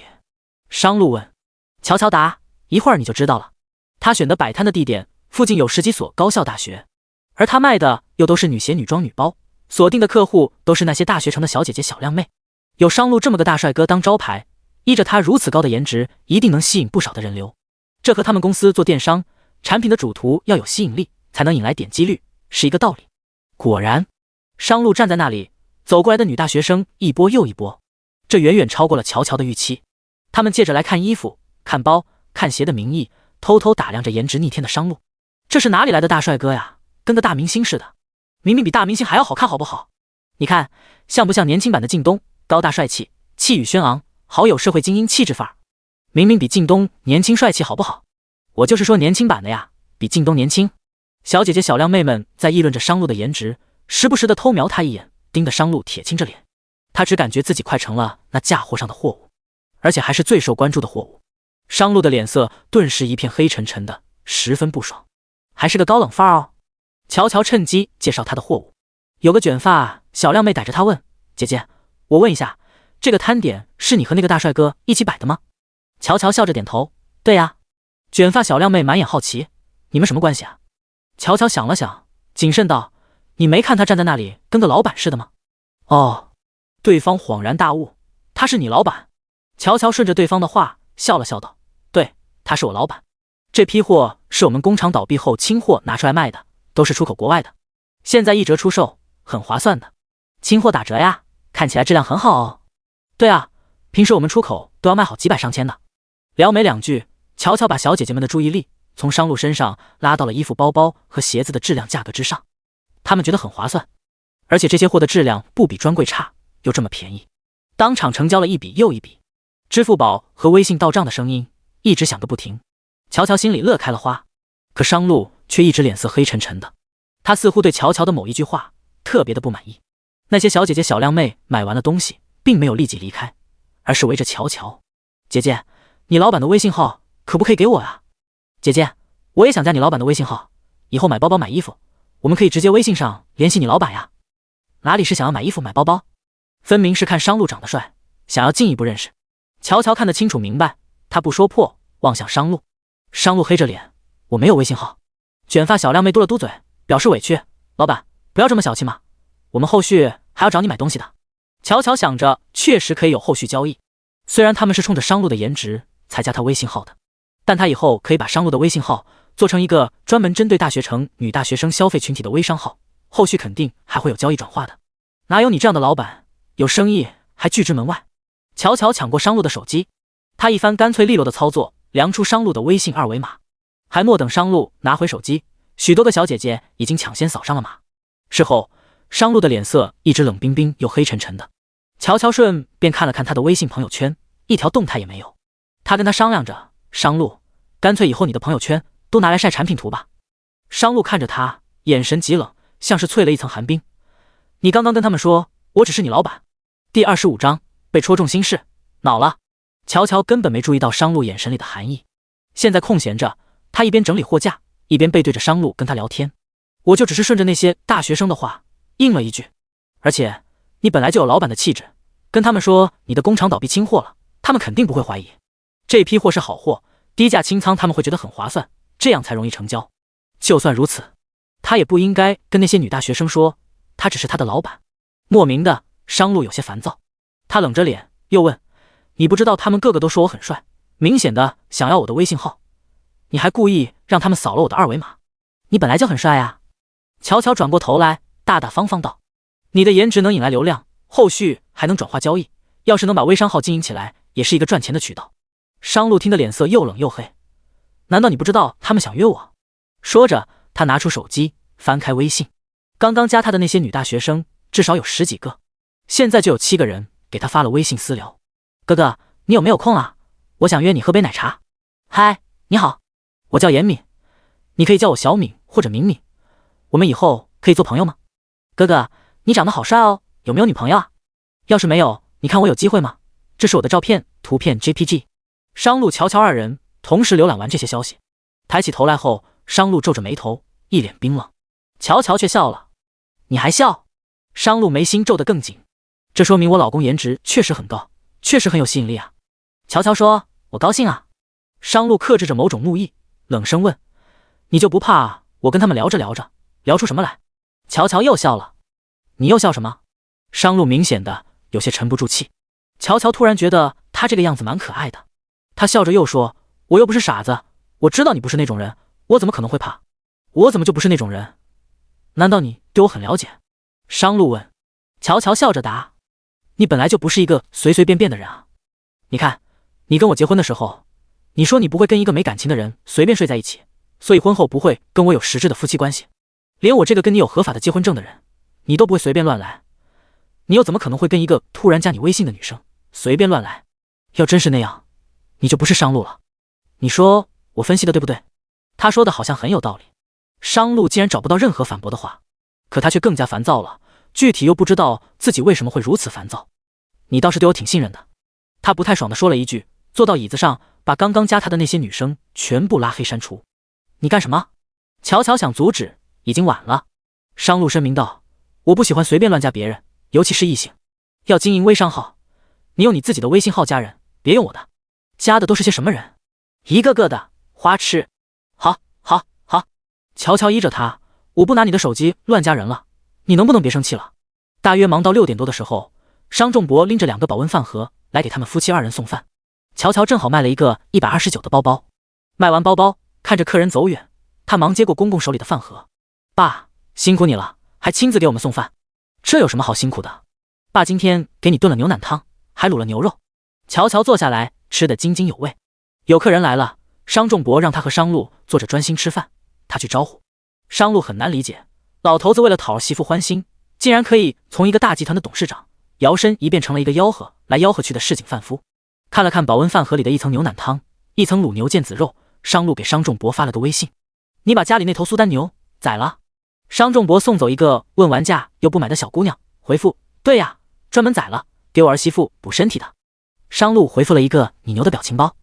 商路问。乔乔答：一会儿你就知道了。他选的摆摊的地点附近有10几所高校大学，而他卖的又都是女鞋、女装、女包，锁定的客户都是那些大学城的小姐姐、小靓妹。有商路这么个大帅哥当招牌，依着他如此高的颜值，一定能吸引不少的人流。这和他们公司做电商，产品的主图要有吸引力，才能引来点击率，是一个道理。果然，商路站在那里，走过来的女大学生一波又一波，这远远超过了乔乔的预期。他们借着来看衣服、看包、看鞋的名义，偷偷打量着颜值逆天的商路。这是哪里来的大帅哥呀？跟个大明星似的，明明比大明星还要好看，好不好？你看像不像年轻版的靳东，高大帅气，气宇轩昂，好有社会精英气质范儿。明明比靳东年轻帅气，好不好？我就是说年轻版的呀，比靳东年轻。小姐姐小靓妹们在议论着商路的颜值，时不时的偷瞄他一眼，盯得商路铁青着脸。他只感觉自己快成了那嫁祸上的货物，而且还是最受关注的货物。商路的脸色顿时一片黑沉沉的，十分不爽。还是个高冷范儿哦。乔乔趁机介绍他的货物。有个卷发小靓妹逮着他问：姐姐，我问一下，这个摊点是你和那个大帅哥一起摆的吗？乔乔笑着点头：对呀。卷发小靓妹满眼好奇：你们什么关系啊？乔乔想了想，谨慎道：你没看他站在那里跟个老板似的吗？哦。对方恍然大悟：他是你老板？乔乔顺着对方的话笑了笑道：对，他是我老板。这批货是我们工厂倒闭后清货拿出来卖的，都是出口国外的，现在1折出售，很划算的。清货打折呀，看起来质量很好哦。对啊，平时我们出口都要卖好几百上千的。聊没2句，乔乔把小姐姐们的注意力从商路身上拉到了衣服、包包和鞋子的质量价格之上。他们觉得很划算，而且这些货的质量不比专柜差，又这么便宜，当场成交了一笔又一笔。支付宝和微信到账的声音一直响个不停。乔乔心里乐开了花，可商路却一直脸色黑沉沉的。他似乎对乔乔的某一句话特别的不满意。那些小姐姐小靓妹买完了东西，并没有立即离开，而是围着乔乔：姐姐，你老板的微信号可不可以给我啊？姐姐，我也想加你老板的微信号，以后买包包买衣服，我们可以直接微信上联系你老板呀。哪里是想要买衣服买包包，分明是看商路长得帅，想要进一步认识。乔乔看得清楚明白，他不说破，望向商路。商路黑着脸：我没有微信号。卷发小靓妹嘟了嘟嘴，表示委屈：老板，不要这么小气嘛，我们后续还要找你买东西的。乔乔想着确实可以有后续交易，虽然他们是冲着商路的颜值才加他微信号的，但他以后可以把商路的微信号做成一个专门针对大学城女大学生消费群体的微商号，后续肯定还会有交易转化的。哪有你这样的老板，有生意还拒之门外。乔乔抢过商路的手机，他一番干脆利落的操作，量出商路的微信2维码。还莫等商路拿回手机，许多个小姐姐已经抢先扫上了码。事后，商路的脸色一直冷冰冰又黑沉沉的。乔乔顺便看了看他的微信朋友圈，一条动态也没有。他跟他商量着：商路，干脆以后你的朋友圈都拿来晒产品图吧。商路看着他，眼神极冷，像是淬了一层寒冰。你刚刚跟他们说我只是你老板。第25章被戳中心事，恼了。乔乔根本没注意到商路眼神里的含义。现在空闲着，他一边整理货架，一边背对着商路跟他聊天。我就只是顺着那些大学生的话应了一句，而且你本来就有老板的气质，跟他们说你的工厂倒闭清货了，他们肯定不会怀疑。这批货是好货，低价清仓他们会觉得很划算，这样才容易成交。就算如此，他也不应该跟那些女大学生说他只是他的老板。莫名的，商路有些烦躁。他冷着脸又问：你不知道他们个个都说我很帅，明显的想要我的微信号，你还故意让他们扫了我的2维码，你本来就很帅啊。乔乔转过头来大大方方道：你的颜值能引来流量，后续还能转化交易，要是能把微商号经营起来，也是一个赚钱的渠道。商路听得脸色又冷又黑，难道你不知道他们想约我？说着，他拿出手机，翻开微信，刚刚加他的那些女大学生至少有10几个，现在就有7个人给他发了微信私聊。哥哥，你有没有空啊？我想约你喝杯奶茶。嗨，你好，我叫严敏，你可以叫我小敏或者敏敏，我们以后可以做朋友吗？哥哥，你长得好帅哦，有没有女朋友啊？要是没有，你看我有机会吗？这是我的照片，图片 JPG。商路、乔乔二人同时浏览完这些消息，抬起头来后，商路皱着眉头，一脸冰冷。乔乔却笑了。你还笑？商路眉心皱得更紧，这说明我老公颜值确实很高，确实很有吸引力啊。乔乔说，我高兴啊。商路克制着某种怒意，冷声问，你就不怕我跟他们聊着聊着聊出什么来？乔乔又笑了。你又笑什么？商路明显的有些沉不住气。乔乔突然觉得他这个样子蛮可爱的，他笑着又说，我又不是傻子，我知道你不是那种人，我怎么可能会怕？我怎么就不是那种人？难道你对我很了解？商路问。乔乔笑着答，你本来就不是一个随随便便的人啊。你看，你跟我结婚的时候，你说你不会跟一个没感情的人随便睡在一起，所以婚后不会跟我有实质的夫妻关系，连我这个跟你有合法的结婚证的人，你都不会随便乱来，你又怎么可能会跟一个突然加你微信的女生随便乱来？要真是那样，你就不是商路了。你说我分析的对不对？他说的好像很有道理。商路竟然找不到任何反驳的话，可他却更加烦躁了，具体又不知道自己为什么会如此烦躁。你倒是对我挺信任的。他不太爽地说了一句，坐到椅子上，把刚刚加他的那些女生全部拉黑删除。你干什么？乔乔想阻止，已经晚了。商路声明道，我不喜欢随便乱加别人，尤其是异性。要经营微商号，你用你自己的微信号加人，别用我的。加的都是些什么人？一个个的花痴。好，好，好。乔乔依着他，我不拿你的手机乱加人了，你能不能别生气了？大约忙到6点多的时候，商仲博拎着2个保温饭盒来给他们夫妻2人送饭。乔乔正好卖了一个129的包包，卖完包包，看着客人走远，他忙接过公公手里的饭盒。爸，辛苦你了，还亲自给我们送饭。这有什么好辛苦的？爸今天给你炖了牛腩汤，还卤了牛肉。乔乔坐下来，吃得津津有味。有客人来了，商仲博让他和商路坐着专心吃饭，他去招呼。商路很难理解，老头子为了讨儿媳妇欢心，竟然可以从一个大集团的董事长摇身一变成了一个吆喝来吆喝去的市井贩夫。看了看保温饭盒里的一层牛腩汤，一层卤牛腱子肉，商路给商仲博发了个微信，你把家里那头苏丹牛宰了？商仲博送走一个问完价又不买的小姑娘，回复，对呀，专门宰了，给我儿媳妇补身体的。商路回复了一个你牛的表情包。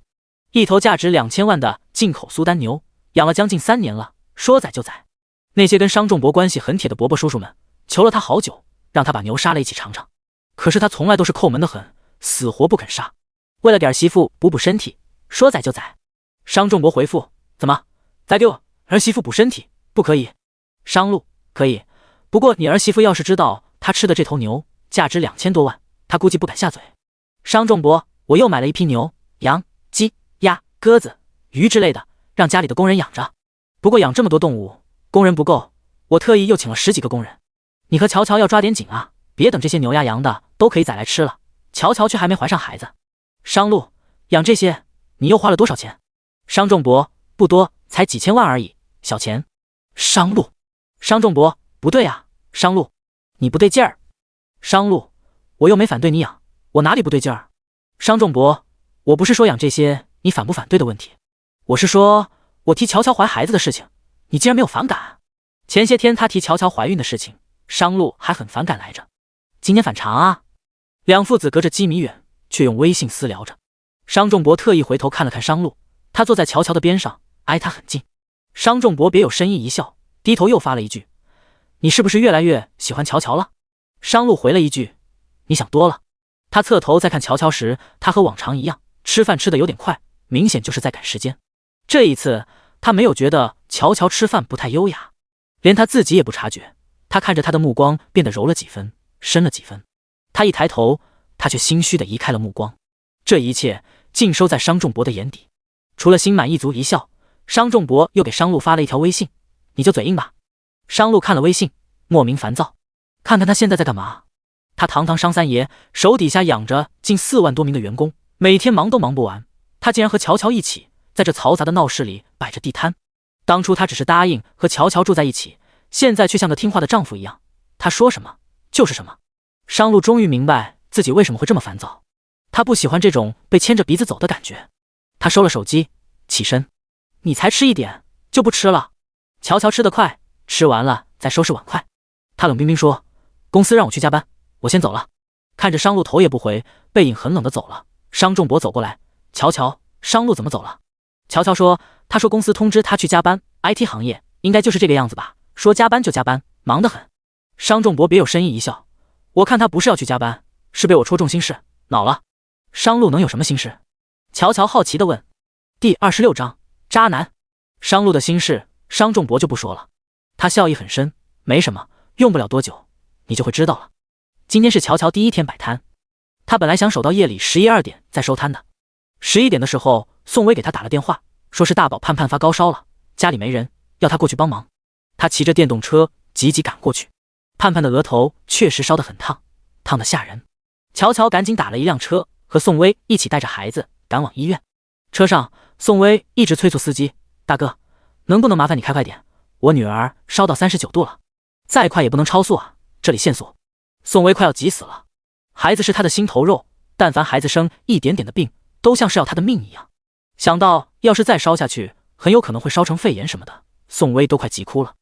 一头价值2000万的进口苏丹牛，养了将近3年了，说宰就宰。那些跟商仲博关系很铁的伯伯叔叔们求了他好久，让他把牛杀了一起尝尝，可是他从来都是抠门的很，死活不肯杀。为了给儿媳妇补身体，说宰就宰。商仲博回复，怎么宰给我儿媳妇补身体不可以？商路，可以，不过你儿媳妇要是知道她吃的这头牛价值2000多万，她估计不敢下嘴。商仲博，我又买了一批牛、羊、鸡、鸭、鸽子、鱼之类的，让家里的工人养着。不过养这么多动物，工人不够，我特意又请了10几个工人。你和乔乔要抓点紧啊，别等这些牛鸭羊的都可以宰来吃了，乔乔却还没怀上孩子。商路，养这些你又花了多少钱？商仲博，不多，才几千万而已，小钱。商路，商仲博，不对啊，商路，你不对劲儿。商路，我又没反对你养，我哪里不对劲儿？商仲博，我不是说养这些你反不反对的问题，我是说我提乔乔怀孩子的事情，你竟然没有反感。前些天他提乔乔怀孕的事情，商路还很反感来着，今天反常啊。两父子隔着几米远，却用微信私聊着。商仲博特意回头看了看商路，他坐在乔乔的边上，挨他很近。商仲博别有深意一笑，低头又发了一句，你是不是越来越喜欢乔乔了？商路回了一句，你想多了。他侧头在看乔乔时，他和往常一样，吃饭吃得有点快，明显就是在赶时间。这一次他没有觉得乔乔吃饭不太优雅，连他自己也不察觉，他看着他的目光变得柔了几分，深了几分。他一抬头，他却心虚地移开了目光。这一切尽收在商仲博的眼底，除了心满意足一笑，商仲博又给商路发了一条微信，你就嘴硬吧。商路看了微信，莫名烦躁，看看他现在在干嘛。他堂堂商三爷，手底下养着近4万多名的员工，每天忙都忙不完。他竟然和乔乔一起在这嘈杂的闹市里摆着地摊。当初他只是答应和乔乔住在一起，现在却像个听话的丈夫一样，他说什么就是什么。商路终于明白自己为什么会这么烦躁，他不喜欢这种被牵着鼻子走的感觉。他收了手机，起身：“你才吃一点就不吃了？”乔乔吃得快，吃完了再收拾碗筷。他冷冰冰说：“公司让我去加班，我先走了。”看着商路头也不回，背影很冷的走了。商仲博走过来：“乔乔，商路怎么走了？”乔乔说：“他说公司通知他去加班 ，IT 行业应该就是这个样子吧，说加班就加班，忙得很。”商仲博别有深意一笑：“我看他不是要去加班，是被我戳中心事，恼了。”商路能有什么心事？乔乔好奇地问。第26章渣男。商路的心事，商仲博就不说了。他笑意很深：“没什么，用不了多久，你就会知道了。”今天是乔乔第一天摆摊，他本来想守到夜里11、12点再收摊的。11点的时候，宋薇给他打了电话，说是大宝盼盼发高烧了，家里没人，要他过去帮忙。他骑着电动车急急赶过去。盼盼的额头确实烧得很烫，烫得吓人。乔乔赶紧打了一辆车，和宋薇一起带着孩子赶往医院。车上，宋薇一直催促司机：“大哥，能不能麻烦你开快点？我女儿烧到39度了，再快也不能超速啊，这里限速。”宋薇快要急死了，孩子是她的心头肉，但凡孩子生一点点的病，都像是要她的命一样。想到要是再烧下去，很有可能会烧成肺炎什么的，宋薇都快急哭了。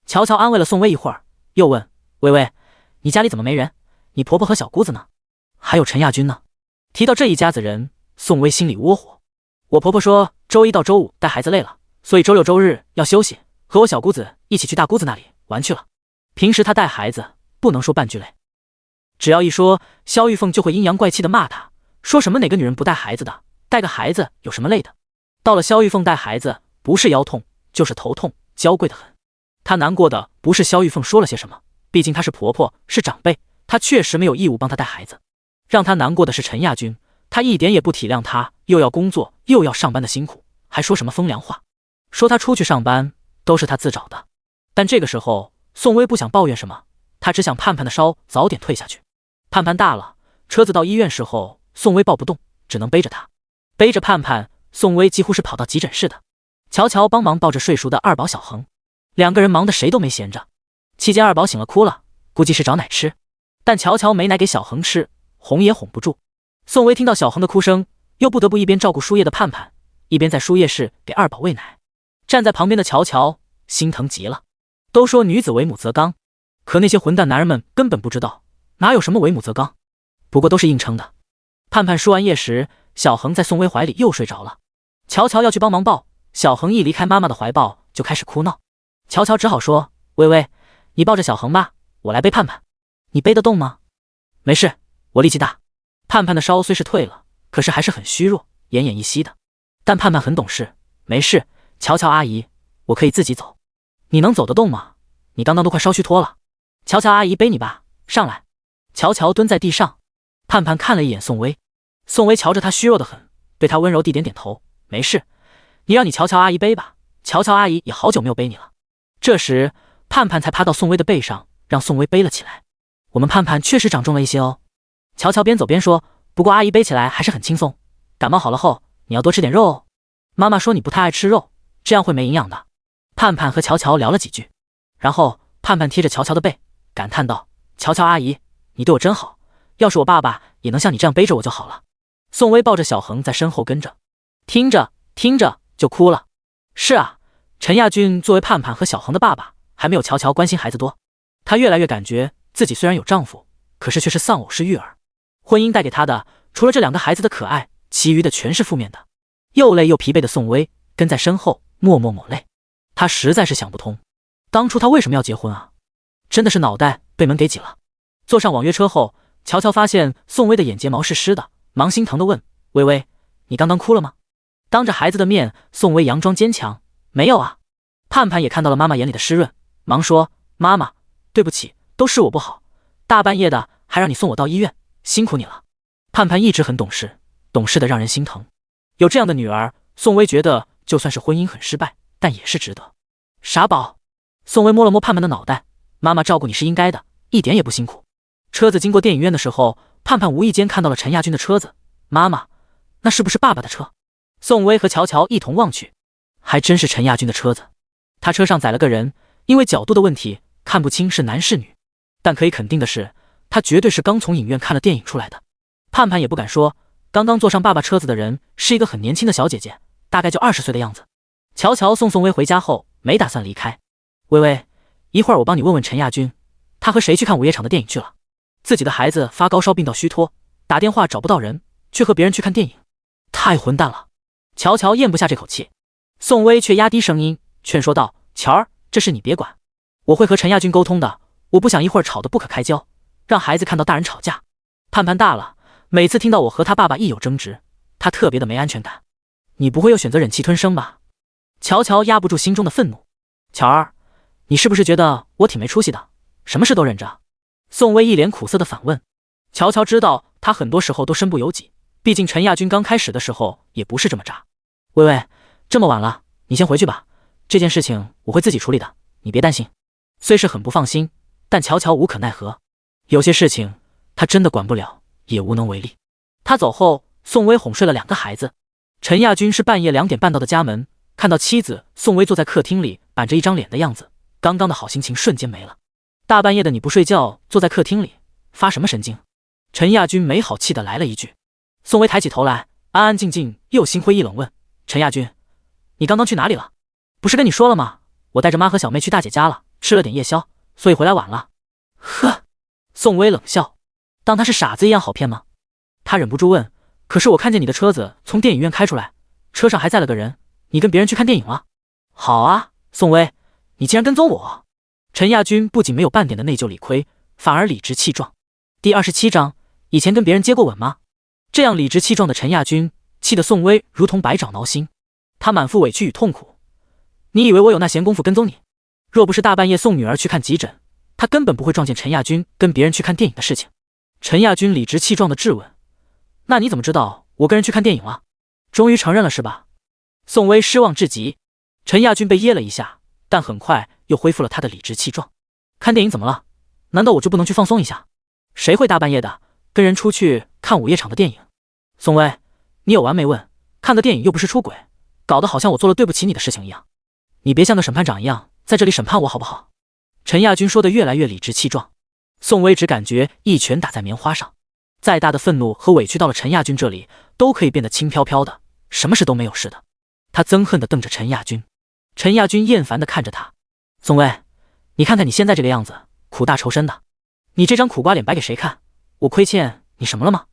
乔乔安慰了宋薇一会儿，又问：“薇薇，你家里怎么没人？你婆婆和小姑子呢？还有陈亚军呢？”提到这一家子人，宋薇心里窝火。我婆婆说周一到周五带孩子累了，所以周六周日要休息，和我小姑子一起去大姑子那里玩去了。平时她带孩子不能说半句累，只要一说，萧玉凤就会阴阳怪气的骂她，说什么哪个女人不带孩子的，带个孩子有什么累的。到了萧玉凤带孩子，不是腰痛就是头痛，娇贵得很。她难过的不是萧玉凤说了些什么，毕竟她是婆婆是长辈，她确实没有义务帮她带孩子。让她难过的是陈亚军，他一点也不体谅她又要工作又要上班的辛苦，还说什么风凉话，说她出去上班都是她自找的。但这个时候，宋薇不想抱怨什么，她只想盼盼的烧早点退下去。盼盼大了，车子到医院时候，宋薇抱不动，只能背着她。背着盼盼，宋薇几乎是跑到急诊室的。乔乔帮忙抱着睡熟的二宝小恒，两个人忙得谁都没闲着。期间二宝醒了哭了，估计是找奶吃，但乔乔没奶给小恒吃，哄也哄不住。宋薇听到小恒的哭声，又不得不一边照顾输液的盼盼，一边在输液室给二宝喂奶。站在旁边的乔乔心疼极了。都说女子为母则刚，可那些混蛋男人们根本不知道，哪有什么为母则刚，不过都是硬撑的。盼盼输完液时，小恒在宋薇怀里又睡着了。乔乔要去帮忙抱，小恒一离开妈妈的怀抱就开始哭闹。乔乔只好说：“薇薇，你抱着小恒吧，我来背盼盼。你背得动吗？”“没事，我力气大。”盼盼的烧虽是退了，可是还是很虚弱，奄奄一息的。但盼盼很懂事，没事，乔乔阿姨，我可以自己走。你能走得动吗？你刚刚都快烧虚脱了。乔乔阿姨背你吧，上来。乔乔蹲在地上，盼盼看了一眼宋薇，宋薇瞧着他虚弱得很，对他温柔地点点头，没事，你让你乔乔阿姨背吧，乔乔阿姨也好久没有背你了。这时盼盼才趴到宋薇的背上，让宋薇背了起来。我们盼盼确实长重了一些哦。乔乔边走边说，不过阿姨背起来还是很轻松，感冒好了后你要多吃点肉哦。妈妈说你不太爱吃肉，这样会没营养的。盼盼和乔乔聊了几句，然后盼盼贴着乔乔的背，感叹道：“乔乔阿姨，你对我真好，要是我爸爸也能像你这样背着我就好了。”宋薇抱着小恒在身后跟着，听着听着就哭了。是啊，陈亚军作为盼盼和小恒的爸爸，还没有乔乔关心孩子多。他越来越感觉自己虽然有丈夫，可是却是丧偶式育儿。婚姻带给他的，除了这两个孩子的可爱，其余的全是负面的。又累又疲惫的宋薇跟在身后默默抹泪。他实在是想不通，当初他为什么要结婚啊？真的是脑袋被门给挤了。坐上网约车后，乔乔发现宋薇的眼睫毛是湿的，忙心疼地问：“薇薇，你刚刚哭了吗？”当着孩子的面，宋薇佯装坚强：“没有啊。”盼盼也看到了妈妈眼里的湿润，忙说：“妈妈，对不起，都是我不好，大半夜的还让你送我到医院，辛苦你了。”盼盼一直很懂事，懂事的让人心疼。有这样的女儿，宋薇觉得就算是婚姻很失败，但也是值得。傻宝，宋薇摸了摸盼盼的脑袋，妈妈照顾你是应该的，一点也不辛苦。车子经过电影院的时候，盼盼无意间看到了陈亚军的车子。妈妈，那是不是爸爸的车？宋薇和乔乔一同望去，还真是陈亚军的车子。他车上载了个人，因为角度的问题，看不清是男是女，但可以肯定的是，他绝对是刚从影院看了电影出来的。盼盼也不敢说，刚刚坐上爸爸车子的人是一个很年轻的小姐姐，大概就20岁的样子。乔乔送宋薇回家后，没打算离开。薇薇，一会儿我帮你问问陈亚军，他和谁去看午夜场的电影去了？自己的孩子发高烧病到虚脱，打电话找不到人，却和别人去看电影，太混蛋了。乔乔咽不下这口气，宋薇却压低声音劝说道：乔儿，这事你别管，我会和陈亚军沟通的，我不想一会儿吵得不可开交，让孩子看到大人吵架。盼盼大了，每次听到我和他爸爸一有争执，他特别的没安全感。你不会又选择忍气吞声吧？乔乔压不住心中的愤怒。乔儿，你是不是觉得我挺没出息的，什么事都忍着？宋薇一脸苦涩的反问。乔乔知道他很多时候都身不由己，毕竟陈亚军刚开始的时候也不是这么渣。薇薇，这么晚了，你先回去吧，这件事情我会自己处理的，你别担心。虽是很不放心，但乔乔无可奈何，有些事情他真的管不了，也无能为力。他走后，宋薇哄睡了2个孩子。陈亚军是半夜2点半到的家门，看到妻子宋薇坐在客厅里板着一张脸的样子，刚刚的好心情瞬间没了。大半夜的你不睡觉，坐在客厅里发什么神经？陈亚军没好气的来了一句。宋薇抬起头来，安安静静又心灰意冷问：陈亚军，你刚刚去哪里了？不是跟你说了吗？我带着妈和小妹去大姐家了，吃了点夜宵，所以回来晚了。呵，宋薇冷笑，当他是傻子一样好骗吗？他忍不住问：可是我看见你的车子从电影院开出来，车上还载了个人，你跟别人去看电影了？好啊，宋薇，你竟然跟踪我！陈亚军不仅没有半点的内疚理亏，反而理直气壮。第27章，以前跟别人接过吻吗？这样理直气壮的陈亚军，气得宋薇如同百爪挠心。他满腹委屈与痛苦。你以为我有那闲工夫跟踪你？若不是大半夜送女儿去看急诊，他根本不会撞见陈亚军跟别人去看电影的事情。陈亚军理直气壮的质问：那你怎么知道我跟人去看电影了？终于承认了是吧？宋薇失望至极。陈亚军被噎了一下，但很快又恢复了他的理直气壮。看电影怎么了？难道我就不能去放松一下？谁会大半夜的跟人出去看午夜场的电影？宋薇，你有完没问？看个电影又不是出轨，搞得好像我做了对不起你的事情一样。你别像个审判长一样在这里审判我好不好？陈亚军说得越来越理直气壮。宋薇只感觉一拳打在棉花上，再大的愤怒和委屈到了陈亚军这里，都可以变得轻飘飘的，什么事都没有似的。他憎恨地瞪着陈亚军。陈亚军厌烦地看着他。宋薇，你看看你现在这个样子，苦大仇深的，你这张苦瓜脸摆给谁看？我亏欠你什么了吗？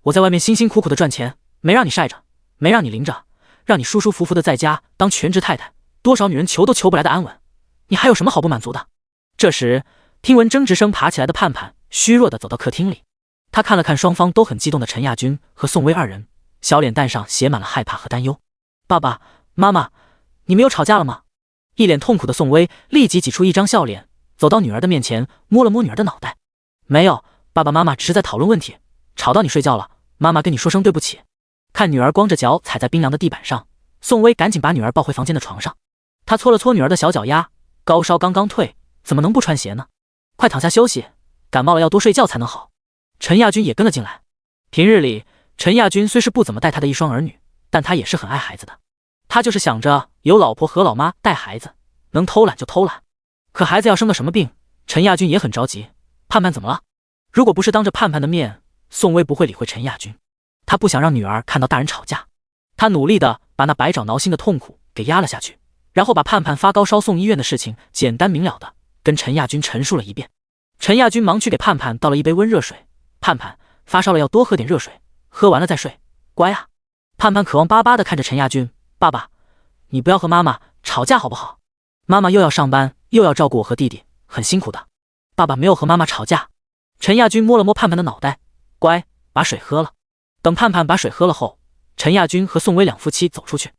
我在外面辛辛苦苦的赚钱，没让你晒着，没让你淋着，让你舒舒服服的在家当全职太太，多少女人求都求不来的安稳，你还有什么好不满足的？这时听闻争执声爬起来的盼盼虚弱地走到客厅里，他看了看双方都很激动的陈亚军和宋薇二人，小脸蛋上写满了害怕和担忧。爸爸妈妈，你们又吵架了吗？一脸痛苦的宋薇立即挤出一张笑脸，走到女儿的面前，摸了摸女儿的脑袋。没有，爸爸妈妈只是在讨论问题，吵到你睡觉了，妈妈跟你说声对不起。看女儿光着脚踩在冰凉的地板上，宋薇赶紧把女儿抱回房间的床上。她搓了搓女儿的小脚丫，高烧刚刚退，怎么能不穿鞋呢？快躺下休息，感冒了要多睡觉才能好。陈亚军也跟了进来。平日里，陈亚军虽是不怎么带他的一双儿女，但他也是很爱孩子的。他就是想着有老婆和老妈带孩子，能偷懒就偷懒。可孩子要生个什么病，陈亚军也很着急。盼盼怎么了？如果不是当着盼盼的面，宋薇不会理会陈亚军。他不想让女儿看到大人吵架。他努力地把那百爪挠心的痛苦给压了下去，然后把盼盼发高烧送医院的事情简单明了的跟陈亚军陈述了一遍。陈亚军忙去给盼盼倒了一杯温热水。盼盼，发烧了要多喝点热水，喝完了再睡，乖啊。盼盼渴望巴巴地看着陈亚军。爸爸，你不要和妈妈吵架好不好？妈妈又要上班，又要照顾我和弟弟，很辛苦的。爸爸没有和妈妈吵架。陈亚军摸了摸盼盼的脑袋，乖，把水喝了。等盼盼把水喝了后，陈亚军和宋薇两夫妻走出去。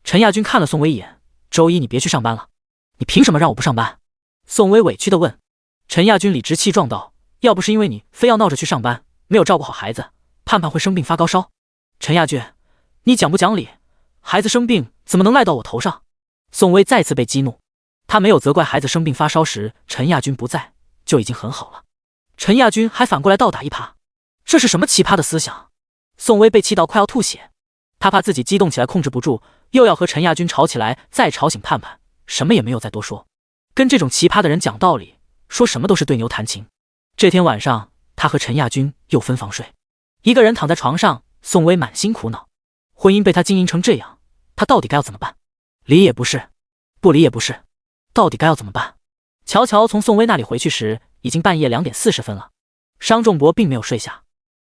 陈亚军看了宋薇一眼，周一你别去上班了。你凭什么让我不上班？宋薇委屈地问。陈亚军理直气壮道，要不是因为你非要闹着去上班，没有照顾好孩子，盼盼会生病发高烧。陈亚军，你讲不讲理？孩子生病怎么能赖到我头上？宋薇再次被激怒。他没有责怪孩子生病发烧时陈亚军不在，就已经很好了。陈亚军还反过来倒打一耙，这是什么奇葩的思想？宋薇被气到快要吐血，他怕自己激动起来控制不住，又要和陈亚军吵起来，再吵醒盼盼，什么也没有再多说。跟这种奇葩的人讲道理，说什么都是对牛弹琴。这天晚上，他和陈亚军又分房睡，一个人躺在床上，宋薇满心苦恼，婚姻被他经营成这样，他到底该要怎么办？离也不是，不离也不是，到底该要怎么办？乔乔从宋薇那里回去时，已经半夜2点40分了。商仲博并没有睡下，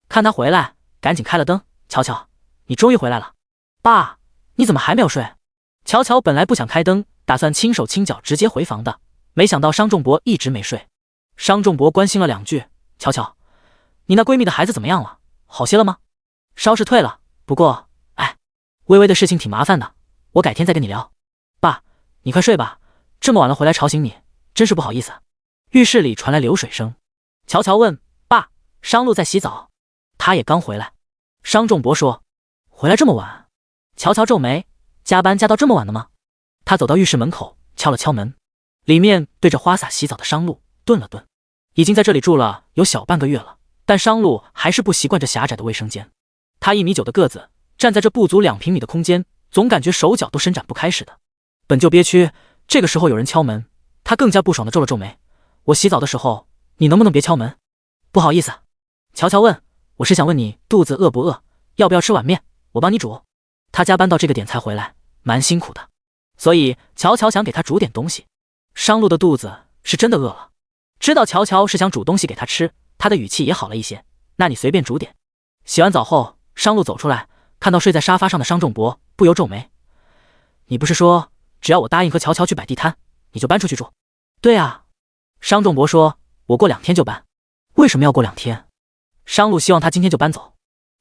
看他回来，赶紧开了灯。乔乔，你终于回来了。爸，你怎么还没有睡？乔乔本来不想开灯，打算轻手轻脚直接回房的，没想到商仲博一直没睡。商仲博关心了2句，乔乔，你那闺蜜的孩子怎么样了？好些了吗？烧是退了，不过，微微的事情挺麻烦的，我改天再跟你聊。爸，你快睡吧，这么晚了回来吵醒你，真是不好意思。浴室里传来流水声，乔乔问爸，商路在洗澡，他也刚回来。商仲博说，回来这么晚？乔乔皱眉，加班加到这么晚的吗？他走到浴室门口，敲了敲门，里面对着花洒洗澡的商路顿了顿。已经在这里住了有小半个月了，但商路还是不习惯这狭窄的卫生间。他1米9的个子，站在这不足2平米的空间，总感觉手脚都伸展不开似的。本就憋屈，这个时候有人敲门，他更加不爽地皱了皱眉。我洗澡的时候，你能不能别敲门？不好意思。乔乔问，我是想问你肚子饿不饿，要不要吃碗面，我帮你煮。他加班到这个点才回来，蛮辛苦的，所以乔乔想给他煮点东西。商路的肚子是真的饿了，知道乔乔是想煮东西给他吃，他的语气也好了一些。那你随便煮点。洗完澡后，商路走出来，看到睡在沙发上的商仲博，不由皱眉。你不是说只要我答应和乔乔去摆地摊，你就搬出去住？对啊。商仲博说，我过2天就搬。为什么要过2天？商路希望他今天就搬走，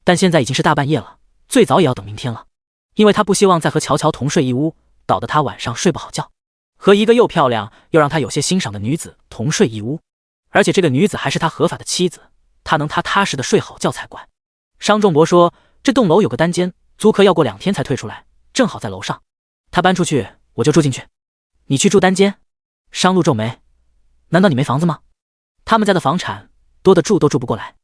但现在已经是大半夜了，最早也要等明天了，因为他不希望再和乔乔同睡一屋，导得他晚上睡不好觉。和一个又漂亮又让他有些欣赏的女子同睡一屋，而且这个女子还是他合法的妻子，他能踏实的睡好觉才怪。商仲博说，这栋楼有个单间，租客要过2天才退出来，正好在楼上，他搬出去我就住进去。你去住单间？商路皱眉，难道你没房子吗？他们家的房产多的住都住不过来，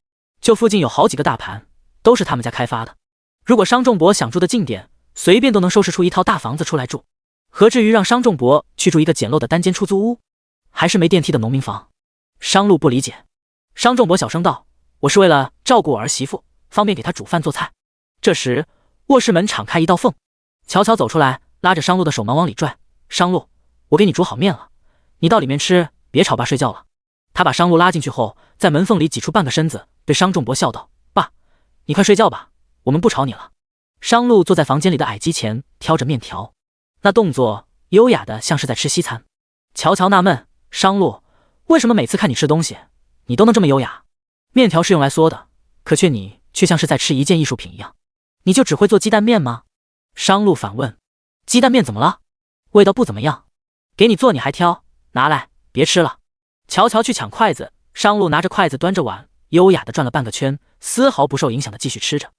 就附近有好几个大盘，都是他们家开发的。如果商仲博想住的近点，随便都能收拾出一套大房子出来住，何至于让商仲博去住一个简陋的单间出租屋，还是没电梯的农民房？商路不理解。商仲博小声道，我是为了照顾我儿媳妇，方便给她煮饭做菜。这时卧室门敞开一道缝，乔乔走出来，拉着商路的手忙往里拽。商路，我给你煮好面了，你到里面吃，别吵爸睡觉了。他把商路拉进去后，在门缝里挤出半个身子，对商仲博笑道，爸，你快睡觉吧，我们不吵你了。商路坐在房间里的矮机前挑着面条，那动作优雅的像是在吃西餐。乔乔纳闷，商路，为什么每次看你吃东西，你都能这么优雅？面条是用来嗦的，可你却像是在吃一件艺术品一样。你就只会做鸡蛋面吗？商路反问。鸡蛋面怎么了？味道不怎么样，给你做你还挑，拿来，别吃了。乔乔去抢筷子，商路拿着筷子端着碗，优雅的转了半个圈，丝毫不受影响的继续吃着。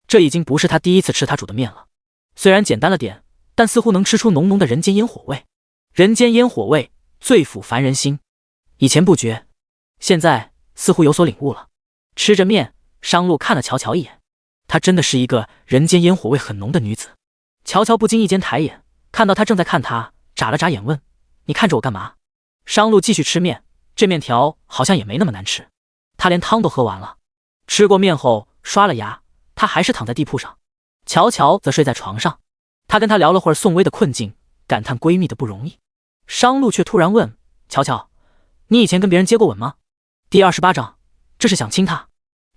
这已经不是他第一次吃他煮的面了，虽然简单了点，但似乎能吃出浓浓的人间烟火味。人间烟火味，最抚凡人心。以前不觉，现在似乎有所领悟了。吃着面，商路看了乔乔一眼，她真的是一个人间烟火味很浓的女子。乔乔不经意间抬眼，看到他正在看他，眨了眨眼问，你看着我干嘛？商路继续吃面，这面条好像也没那么难吃。他连汤都喝完了。吃过面后刷了牙，他还是躺在地铺上，乔乔则睡在床上。他跟他聊了会儿宋薇的困境，感叹闺蜜的不容易。商路却突然问，乔乔，你以前跟别人接过吻吗？第28章，这是想亲他。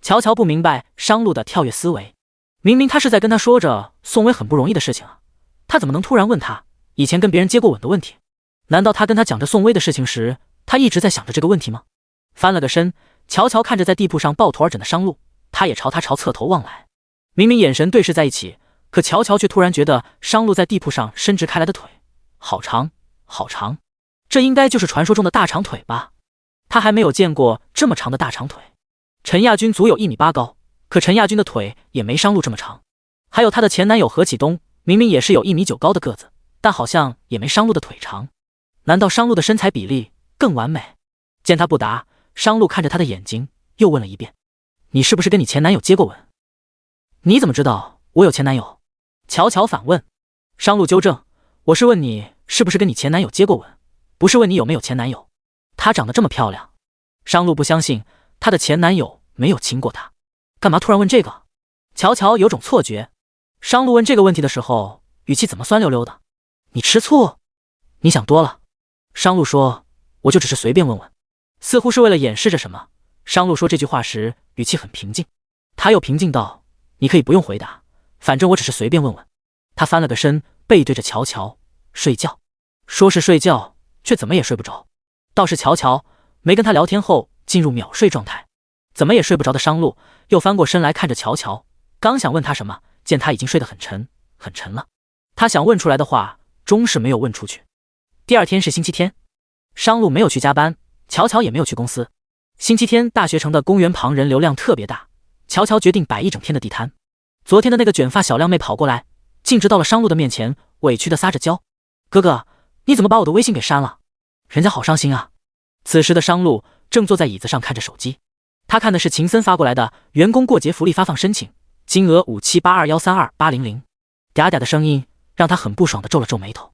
乔乔不明白商路的跳跃思维，明明他是在跟他说着宋薇很不容易的事情啊，他怎么能突然问他以前跟别人接过吻的问题？难道他跟他讲着宋薇的事情时，他一直在想着这个问题吗？翻了个身，乔乔看着在地铺上抱头而枕的商路，他也朝他侧头望来。明明眼神对视在一起，可乔乔却突然觉得商路在地铺上伸直开来的腿好长好长，这应该就是传说中的大长腿吧？他还没有见过这么长的大长腿。陈亚军足有1.8米高，可陈亚军的腿也没商路这么长。还有她的前男友何启东，明明也是有1.9米高的个子，但好像也没商路的腿长。难道商路的身材比例更完美？见他不答，商路看着他的眼睛，又问了一遍：“你是不是跟你前男友接过吻？”“你怎么知道我有前男友？”乔乔反问。商路纠正：“我是问你是不是跟你前男友接过吻，不是问你有没有前男友。她长得这么漂亮。”商路不相信她的前男友没有亲过她，干嘛突然问这个？乔乔有种错觉，商路问这个问题的时候，语气怎么酸溜溜的？“你吃醋？你想多了。”商路说：“我就只是随便问问。”似乎是为了掩饰着什么，商路说这句话时语气很平静。他又平静道：“你可以不用回答，反正我只是随便问问。”他翻了个身，背对着乔乔睡觉。说是睡觉，却怎么也睡不着。倒是乔乔没跟他聊天后进入秒睡状态，怎么也睡不着的商路又翻过身来看着乔乔，刚想问他什么，见他已经睡得很沉很沉了。他想问出来的话终是没有问出去。第二天是星期天，商路没有去加班，乔乔也没有去公司。星期天大学城的公园旁人流量特别大，乔乔决定摆一整天的地摊。昨天的那个卷发小靓妹跑过来，径直到了商路的面前，委屈的撒着娇：“哥哥，你怎么把我的微信给删了？人家好伤心啊。”此时的商路正坐在椅子上看着手机，他看的是秦森发过来的员工过节福利发放申请，金额5782132800。嗲嗲的声音让他很不爽的皱了皱眉头。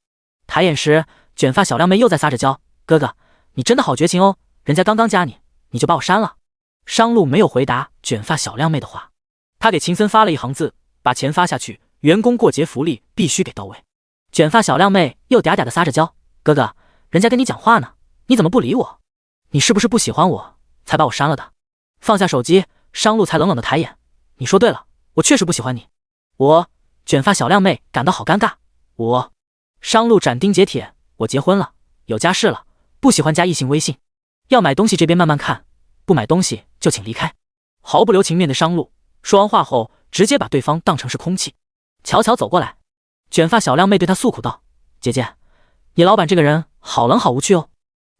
抬眼时，卷发小靓妹又在撒着娇：“哥哥，你真的好绝情哦，人家刚刚加你，你就把我删了。”商路没有回答卷发小靓妹的话，他给秦森发了一行字：“把钱发下去，员工过节福利必须给到位。”卷发小靓妹又嗲嗲的撒着娇：“哥哥，人家跟你讲话呢，你怎么不理我？你是不是不喜欢我才把我删了的？”放下手机，商路才冷冷的抬眼：“你说对了，我确实不喜欢你。”卷发小靓妹感到好尴尬。商路斩钉截铁：“我结婚了，有家室了，不喜欢加异性微信。要买东西这边慢慢看，不买东西就请离开。”毫不留情面对商路，说完话后直接把对方当成是空气。乔乔走过来，卷发小靓妹对他诉苦道：“姐姐，你老板这个人好冷好无趣哦。”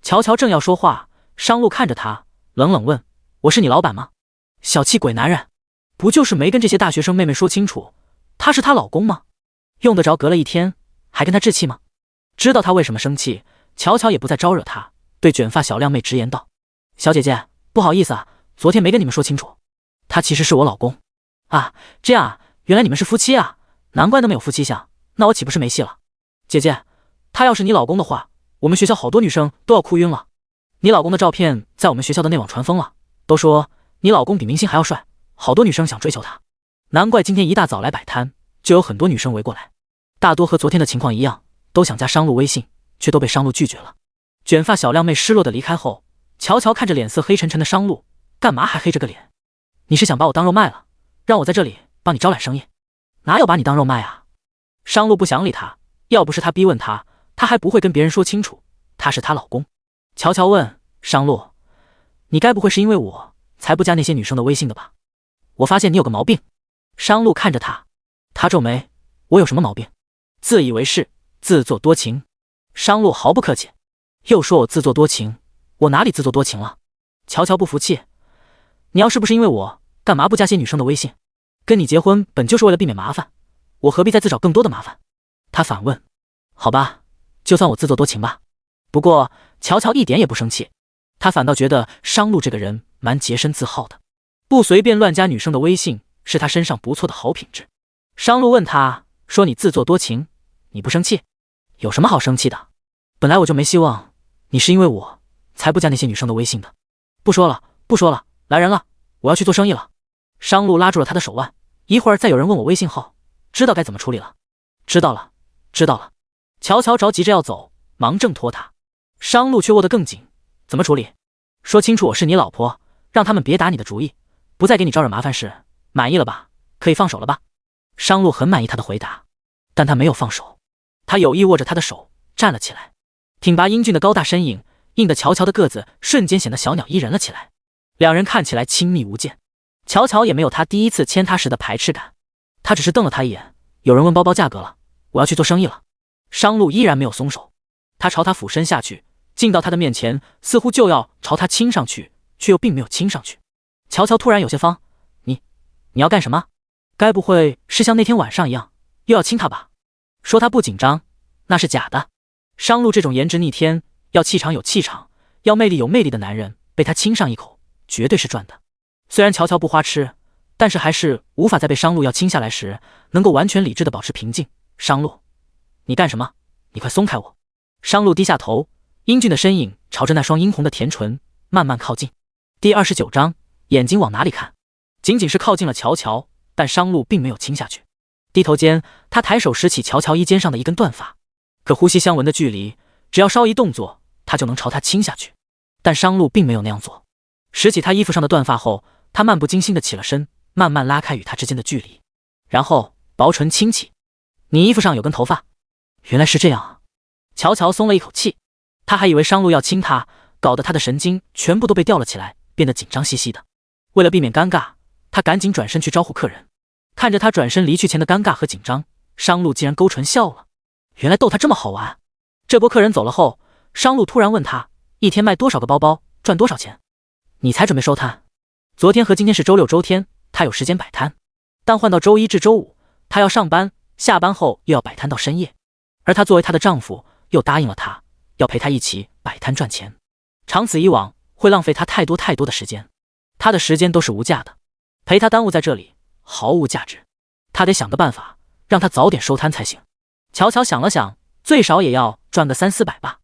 乔乔正要说话，商路看着他冷冷问：“我是你老板吗？小气鬼男人，不就是没跟这些大学生妹妹说清楚他是她老公吗？用得着隔了一天还跟他置气吗？”知道他为什么生气，乔乔也不再招惹他，对卷发小靓妹直言道：“小姐姐，不好意思啊，昨天没跟你们说清楚，他其实是我老公。”“啊，这样啊，原来你们是夫妻啊，难怪那么有夫妻相，那我岂不是没戏了？姐姐，他要是你老公的话，我们学校好多女生都要哭晕了。你老公的照片在我们学校的内网传疯了，都说你老公比明星还要帅，好多女生想追求他。难怪今天一大早来摆摊，就有很多女生围过来，大多和昨天的情况一样，都想加商路微信，却都被商路拒绝了。”卷发小靓妹失落的离开后，乔乔看着脸色黑沉沉的商路：“干嘛还黑着个脸？你是想把我当肉卖了，让我在这里帮你招揽生意？哪有把你当肉卖啊？”商路不想理他，要不是他逼问他，他还不会跟别人说清楚他是她老公。乔乔问商路：“你该不会是因为我才不加那些女生的微信的吧？我发现你有个毛病。”商路看着他皱眉：“我有什么毛病？”“自以为是，自作多情。”商路毫不客气：“又说我自作多情，我哪里自作多情了？”乔乔不服气：“你要是不是因为我，干嘛不加些女生的微信？跟你结婚本就是为了避免麻烦，我何必再自找更多的麻烦？”他反问：“好吧，就算我自作多情吧。”不过乔乔一点也不生气，他反倒觉得商路这个人蛮洁身自好的，不随便乱加女生的微信是他身上不错的好品质。商路问他说：“你自作多情，你不生气？有什么好生气的？本来我就没希望你是因为我才不加那些女生的微信的。不说了，不说了，来人了，我要去做生意了。”商路拉住了他的手腕：“一会儿再有人问我微信号，知道该怎么处理了？”“知道了，知道了。”乔乔着急着要走，忙挣脱他。商路却握得更紧：“怎么处理？说清楚我是你老婆，让他们别打你的主意，不再给你招惹麻烦事，满意了吧？可以放手了吧？”商路很满意他的回答，但他没有放手，他有意握着他的手站了起来，挺拔英俊的高大身影硬得乔乔的个子瞬间显得小鸟依人了起来，两人看起来亲密无间。乔乔也没有他第一次牵他时的排斥感，他只是瞪了他一眼：“有人问包包价格了，我要去做生意了。”商路依然没有松手，他朝他俯身下去，进到他的面前，似乎就要朝他亲上去，却又并没有亲上去。乔乔突然有些慌：“你要干什么？该不会是像那天晚上一样，又要亲他吧？”说他不紧张，那是假的。商路这种颜值逆天，要气场有气场，要魅力有魅力的男人，被他亲上一口，绝对是赚的。虽然乔乔不花痴，但是还是无法在被商路要亲下来时，能够完全理智的保持平静。商路，你干什么？你快松开我！商路低下头，英俊的身影朝着那双殷红的甜唇慢慢靠近。第29章，眼睛往哪里看？仅仅是靠近了乔乔，但商路并没有亲下去。低头间，他抬手拾起乔乔衣肩上的一根断发，可呼吸相闻的距离，只要稍一动作，他就能朝他亲下去。但商路并没有那样做。拾起他衣服上的断发后，他漫不经心地起了身，慢慢拉开与他之间的距离，然后薄唇轻启：“你衣服上有根头发。”原来是这样啊！乔乔松了一口气，他还以为商路要亲他，搞得他的神经全部都被吊了起来，变得紧张兮兮的。为了避免尴尬，他赶紧转身去招呼客人。看着他转身离去前的尴尬和紧张，商路竟然勾唇笑了。原来逗他这么好玩。这波客人走了后，商路突然问他：“一天卖多少个包包，赚多少钱？你才准备收摊？”昨天和今天是周六周天，他有时间摆摊，但换到周一至周五，他要上班，下班后又要摆摊到深夜。而他作为她的丈夫，又答应了她，要陪她一起摆摊赚钱。长此以往，会浪费她太多的时间。她的时间都是无价的，陪她耽误在这里，毫无价值。他得想个办法，让她早点收摊才行。乔乔想了想，最少也要赚个300-400吧。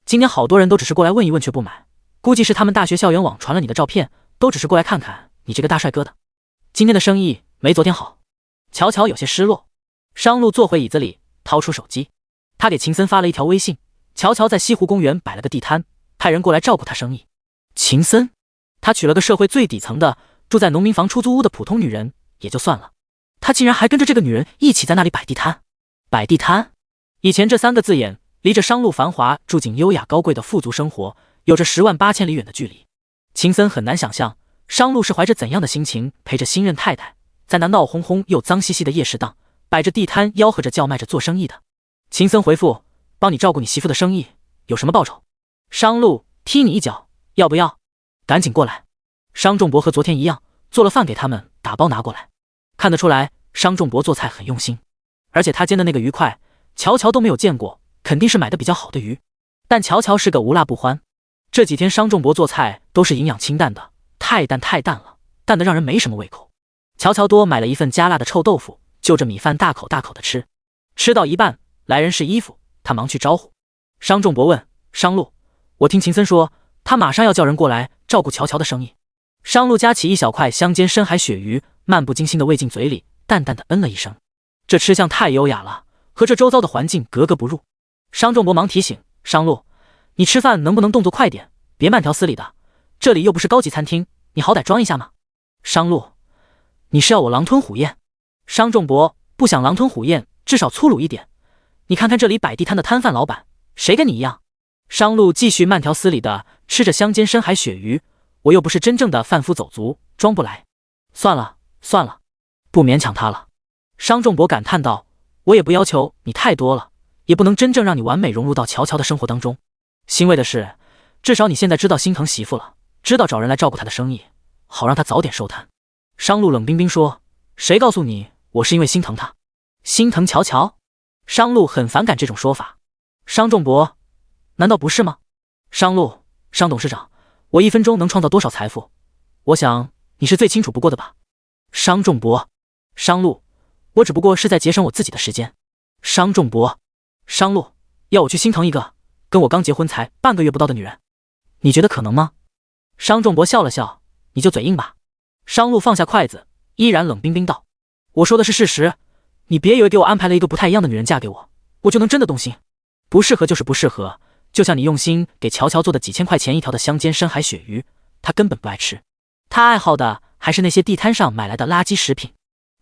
今天好多人都只是过来问一问却不买，估计是他们大学校园网传了你的照片，都只是过来看看你这个大帅哥的。今天的生意没昨天好。乔乔有些失落。商路坐回椅子里，掏出手机。他给秦森发了一条微信：乔乔在西湖公园摆了个地摊，派人过来照顾他生意。秦森，他娶了个社会最底层的，住在农民房出租屋的普通女人也就算了，他竟然还跟着这个女人一起在那里摆地摊。摆地摊，以前这3个字眼离着商路繁华住进优雅高贵的富足生活有着108000里远的距离。秦森很难想象商路是怀着怎样的心情陪着新任太太在那闹哄哄又脏兮兮的夜市档摆着地摊，吆喝着叫卖着做生意的。秦森回复：帮你照顾你媳妇的生意，有什么报酬？商路踢你一脚，要不要？赶紧过来。商仲博和昨天一样，做了饭给他们，打包拿过来。看得出来，商仲博做菜很用心，而且他煎的那个鱼块，乔乔都没有见过，肯定是买的比较好的鱼。但乔乔是个无辣不欢，这几天商仲博做菜都是营养清淡的，太淡了，淡的让人没什么胃口。乔乔多买了一份加辣的臭豆腐，就着米饭大口的吃。吃到一半，来人试衣服，他忙去招呼。商仲博问商路：我听秦森说，他马上要叫人过来照顾乔乔的生意。商路夹起一小块香煎深海鳕鱼，漫不经心的喂进嘴里，淡淡的嗯了一声。这吃相太优雅了，和这周遭的环境格格不入。商仲博忙提醒商路：你吃饭能不能动作快点，别慢条斯理的，这里又不是高级餐厅，你好歹装一下嘛。商路：你是要我狼吞虎咽？商仲博：不想狼吞虎咽，至少粗鲁一点。你看看这里摆地摊的摊贩老板，谁跟你一样？商路继续慢条斯理的吃着香煎深海鳕鱼，我又不是真正的贩夫走卒，装不来。算了，不勉强他了。商仲博感叹道：我也不要求你太多了，也不能真正让你完美融入到乔乔的生活当中。欣慰的是，至少你现在知道心疼媳妇了，知道找人来照顾她的生意，好让她早点收摊。商路冷冰冰说：谁告诉你我是因为心疼她？心疼乔乔？商路很反感这种说法。商仲博：难道不是吗？商路：商董事长，我1分钟能创造多少财富，我想你是最清楚不过的吧。商仲博：商路：我只不过是在节省我自己的时间。商仲博：商路，要我去心疼一个跟我刚结婚才半个月不到的女人，你觉得可能吗？商仲博笑了笑：你就嘴硬吧。商路放下筷子，依然冷冰冰道：我说的是事实，你别以为给我安排了一个不太一样的女人嫁给我，我就能真的动心。不适合就是不适合，就像你用心给乔乔做的几千块钱一条的香煎深海鳕鱼，她根本不爱吃，她爱好的还是那些地摊上买来的垃圾食品。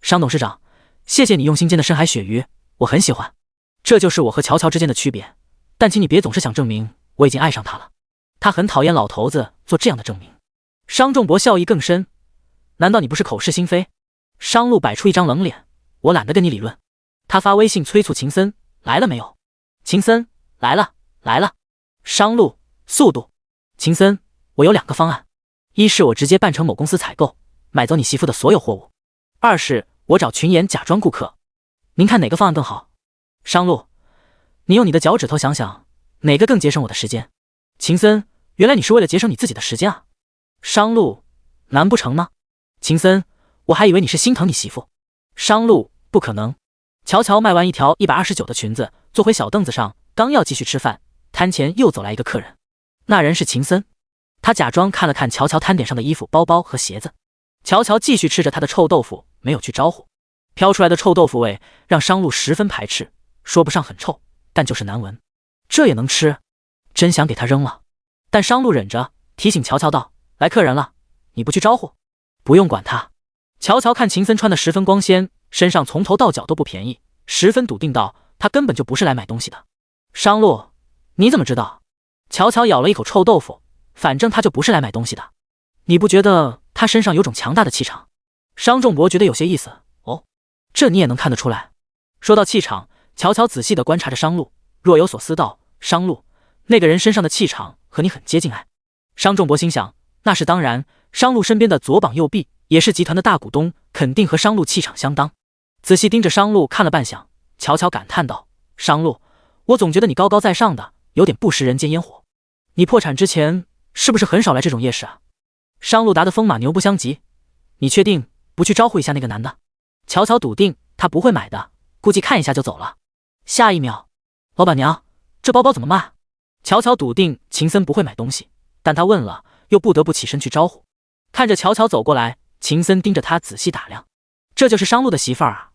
商董事长，谢谢你用心煎的深海鳕鱼，我很喜欢。这就是我和乔乔之间的区别，但请你别总是想证明我已经爱上她了，她很讨厌老头子做这样的证明。商仲博笑意更深：难道你不是口是心非？商路摆出一张冷脸：我懒得跟你理论。他发微信催促秦森：来了没有？秦森：来了。商路：速度。秦森：我有2个方案，一是我直接办成某公司采购，买走你媳妇的所有货物；二是我找群演假装顾客。您看哪个方案更好？商路：你用你的脚趾头想想，哪个更节省我的时间？秦森：原来你是为了节省你自己的时间啊。商路，难不成吗？秦森，我还以为你是心疼你媳妇。商路，不可能。乔乔卖完一条129的裙子，坐回小凳子上，刚要继续吃饭，摊前又走来一个客人。那人是秦森，他假装看了看乔乔摊点上的衣服、包包和鞋子。乔乔继续吃着他的臭豆腐，没有去招呼。飘出来的臭豆腐味让商路十分排斥，说不上很臭，但就是难闻。这也能吃？真想给他扔了。但商路忍着，提醒乔乔道：“来客人了，你不去招呼？不用管他。”乔乔看秦森穿得十分光鲜，身上从头到脚都不便宜，十分笃定道：“他根本就不是来买东西的。”商路，你怎么知道？乔乔咬了一口臭豆腐，反正他就不是来买东西的。你不觉得他身上有种强大的气场？商仲博觉得有些意思。哦，这你也能看得出来。说到气场，乔乔仔细地观察着商路，若有所思道：“商路，那个人身上的气场和你很接近哎。”商仲博心想，那是当然，商路身边的左膀右臂也是集团的大股东，肯定和商路气场相当。仔细盯着商路看了半晌，乔乔感叹道：“商路，我总觉得你高高在上的，有点不食人间烟火。你破产之前是不是很少来这种夜市啊？”商路答得风马牛不相及：“你确定不去招呼一下那个男的？”乔乔笃定他不会买的，估计看一下就走了。下一秒，老板娘，这包包怎么卖？乔乔笃定秦森不会买东西，但他问了，又不得不起身去招呼。看着乔乔走过来，秦森盯着他仔细打量，这就是商路的媳妇儿啊！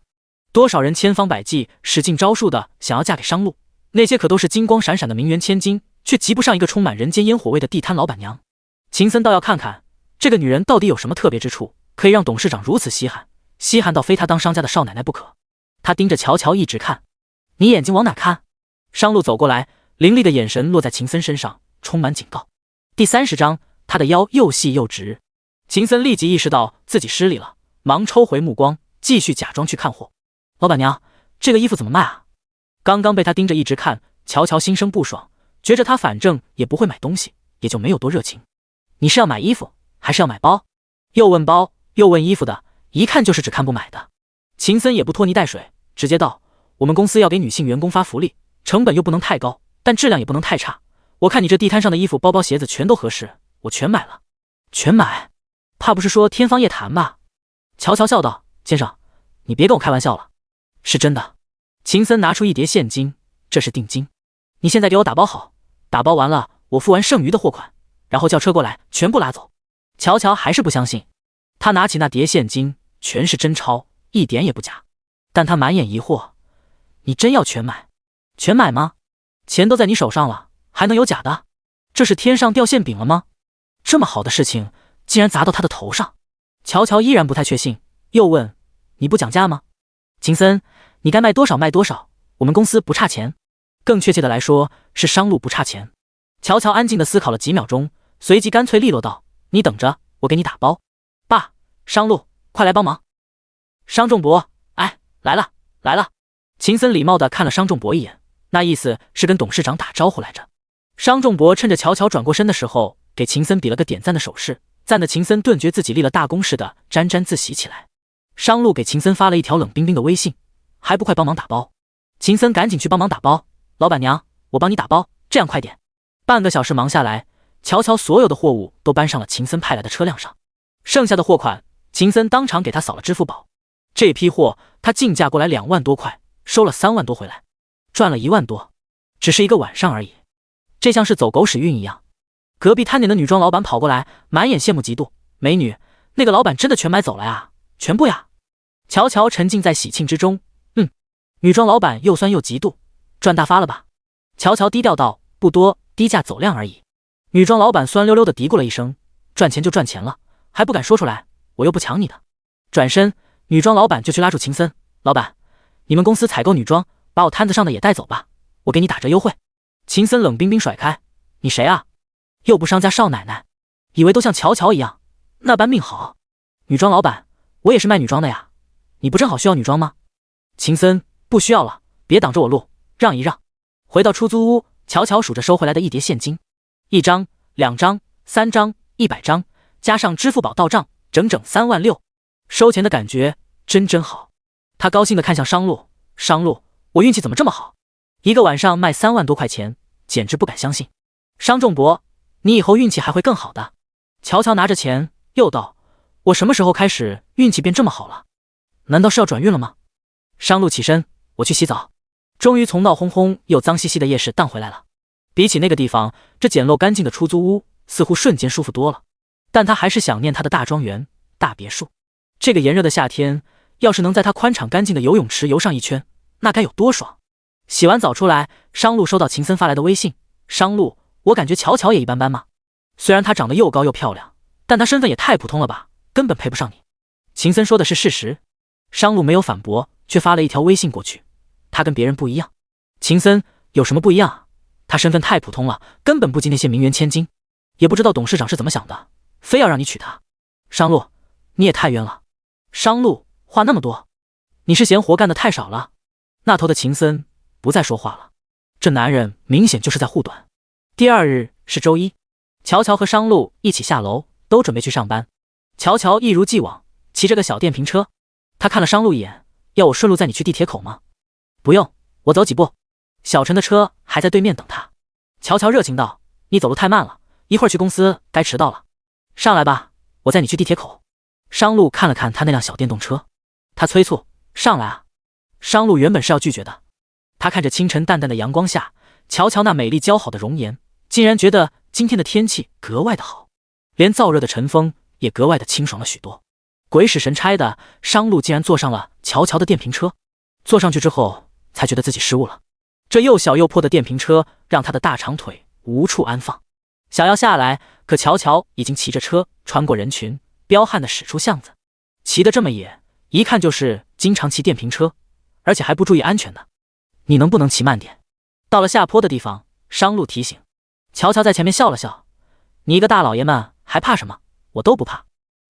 多少人千方百计、使尽招数的想要嫁给商路，那些可都是金光闪闪的名媛千金，却及不上一个充满人间烟火味的地摊老板娘。秦森倒要看看这个女人到底有什么特别之处，可以让董事长如此稀罕，稀罕到非他当商家的少奶奶不可。他盯着乔乔一直看。你眼睛往哪看？商路走过来，凌厉的眼神落在秦森身上，充满警告。第30章，他的腰又细又直。秦森立即意识到自己失礼了，忙抽回目光，继续假装去看货。老板娘，这个衣服怎么卖啊？刚刚被他盯着一直看，乔乔心生不爽，觉着他反正也不会买东西，也就没有多热情。你是要买衣服还是要买包？又问包又问衣服的，一看就是只看不买的。秦森也不拖泥带水，直接道：我们公司要给女性员工发福利，成本又不能太高，但质量也不能太差。我看你这地摊上的衣服、包包、鞋子全都合适，我全买了。全买？怕不是说天方夜谭吧？乔乔笑道：先生，你别跟我开玩笑了，是真的。秦森拿出一叠现金，这是定金，你现在给我打包好，打包完了我付完剩余的货款，然后叫车过来全部拉走。乔乔还是不相信，他拿起那叠现金，全是真钞，一点也不假。但他满眼疑惑，你真要全买？全买吗？钱都在你手上了，还能有假的？这是天上掉馅饼了吗？这么好的事情竟然砸到他的头上。乔乔依然不太确信，又问：你不讲价吗？秦森，你该卖多少卖多少，我们公司不差钱。更确切的来说，是商路不差钱。乔乔安静地思考了几秒钟，随即干脆利落道：你等着，我给你打包。爸，商路，快来帮忙。商仲博，哎，来了来了。秦森礼貌地看了商仲博一眼，那意思是跟董事长打招呼来着。商仲博趁着乔乔转过身的时候，给秦森比了个点赞的手势，赞得秦森顿觉自己立了大功似的，沾沾自喜起来。商路给秦森发了一条冷冰冰的微信：还不快帮忙打包？秦森赶紧去帮忙打包。老板娘，我帮你打包，这样快点。半个小时忙下来，乔乔所有的货物都搬上了秦森派来的车辆上，剩下的货款，秦森当场给他扫了支付宝。这批货他竞价过来2万多块，收了3万多回来，赚了1万多，只是一个晚上而已。这像是走狗屎运一样。隔壁摊点的女装老板跑过来，满眼羡慕嫉妒：美女，那个老板真的全买走了呀？全部呀？乔乔沉浸在喜庆之中，女装老板又酸又嫉妒，赚大发了吧？乔乔低调道：不多，低价走量而已。女装老板酸溜溜的嘀咕了一声：赚钱就赚钱了，还不敢说出来，我又不抢你的。转身，女装老板就去拉住秦森：老板，你们公司采购女装，把我摊子上的也带走吧，我给你打折优惠。秦森冷冰冰甩开：你谁啊？又不商家少奶奶，以为都像乔乔一样那般命好？女装老板，我也是卖女装的呀，你不正好需要女装吗？秦森，不需要了，别挡着我路，让一让。回到出租屋，乔乔数着收回来的一叠现金，1张、2张、3张、100张，加上支付宝到账，整整3万6。收钱的感觉真好。他高兴地看向商路：商路，我运气怎么这么好？一个晚上卖3万多块钱，简直不敢相信。商仲博，你以后运气还会更好的。乔乔拿着钱又道：“我什么时候开始运气变这么好了？难道是要转运了吗？”商路起身，我去洗澡。终于从闹哄哄又脏兮兮的夜市荡回来了。比起那个地方，这简陋干净的出租屋似乎瞬间舒服多了。但他还是想念他的大庄园、大别墅。这个炎热的夏天，要是能在他宽敞干净的游泳池游上一圈，那该有多爽！洗完澡出来，商路收到秦森发来的微信：“商路，我感觉乔乔也一般般嘛。虽然她长得又高又漂亮，但她身份也太普通了吧，根本配不上你。”秦森说的是事实。商路没有反驳，却发了一条微信过去：“他跟别人不一样。”秦森有什么不一样啊？他身份太普通了，根本不及那些名媛千金。也不知道董事长是怎么想的，非要让你娶她。商路，你也太冤了。商路，话那么多，你是嫌活干的太少了？那头的秦森不再说话了。这男人明显就是在护短。第二日是周一，乔乔和商路一起下楼，都准备去上班。乔乔一如既往骑着个小电瓶车，他看了商路一眼：“要我顺路载你去地铁口吗？”“不用，我走几步。”小陈的车还在对面等他。乔乔热情道：“你走路太慢了，一会儿去公司该迟到了。上来吧，我载你去地铁口。”商路看了看他那辆小电动车，他催促：“上来啊！”商路原本是要拒绝的，他看着清晨淡淡的阳光下，乔乔那美丽姣好的容颜，竟然觉得今天的天气格外的好，连燥热的晨风也格外的清爽了许多。鬼使神差的，商路竟然坐上了乔乔的电瓶车。坐上去之后，才觉得自己失误了。这又小又破的电瓶车让他的大长腿无处安放，想要下来，可乔乔已经骑着车穿过人群，彪悍地驶出巷子。骑得这么野，一看就是经常骑电瓶车，而且还不注意安全的。你能不能骑慢点？到了下坡的地方，商路提醒。乔乔在前面笑了笑：“你一个大老爷们还怕什么？我都不怕。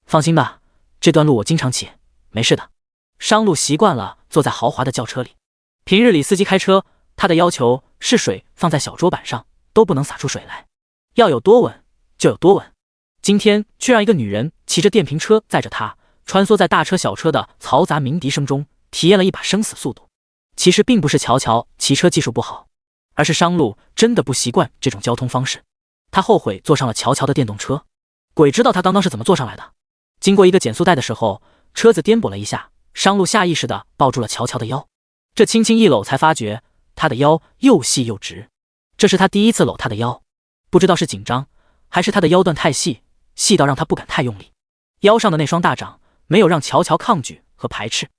放心吧，这段路我经常骑，没事的。”商路习惯了坐在豪华的轿车里，平日里司机开车，他的要求是水放在小桌板上都不能洒出水来，要有多稳就有多稳。今天却让一个女人骑着电瓶车载着他，穿梭在大车小车的嘈杂鸣笛声中，体验了一把生死速度。其实并不是乔乔骑车技术不好，而是商路真的不习惯这种交通方式。他后悔坐上了乔乔的电动车，鬼知道他刚刚是怎么坐上来的。经过一个减速带的时候，车子颠簸了一下，商路下意识地抱住了乔乔的腰，这轻轻一搂才发觉他的腰又细又直。这是他第一次搂他的腰，不知道是紧张还是他的腰段太细，细到让他不敢太用力。腰上的那双大掌没有让乔乔抗拒和排斥，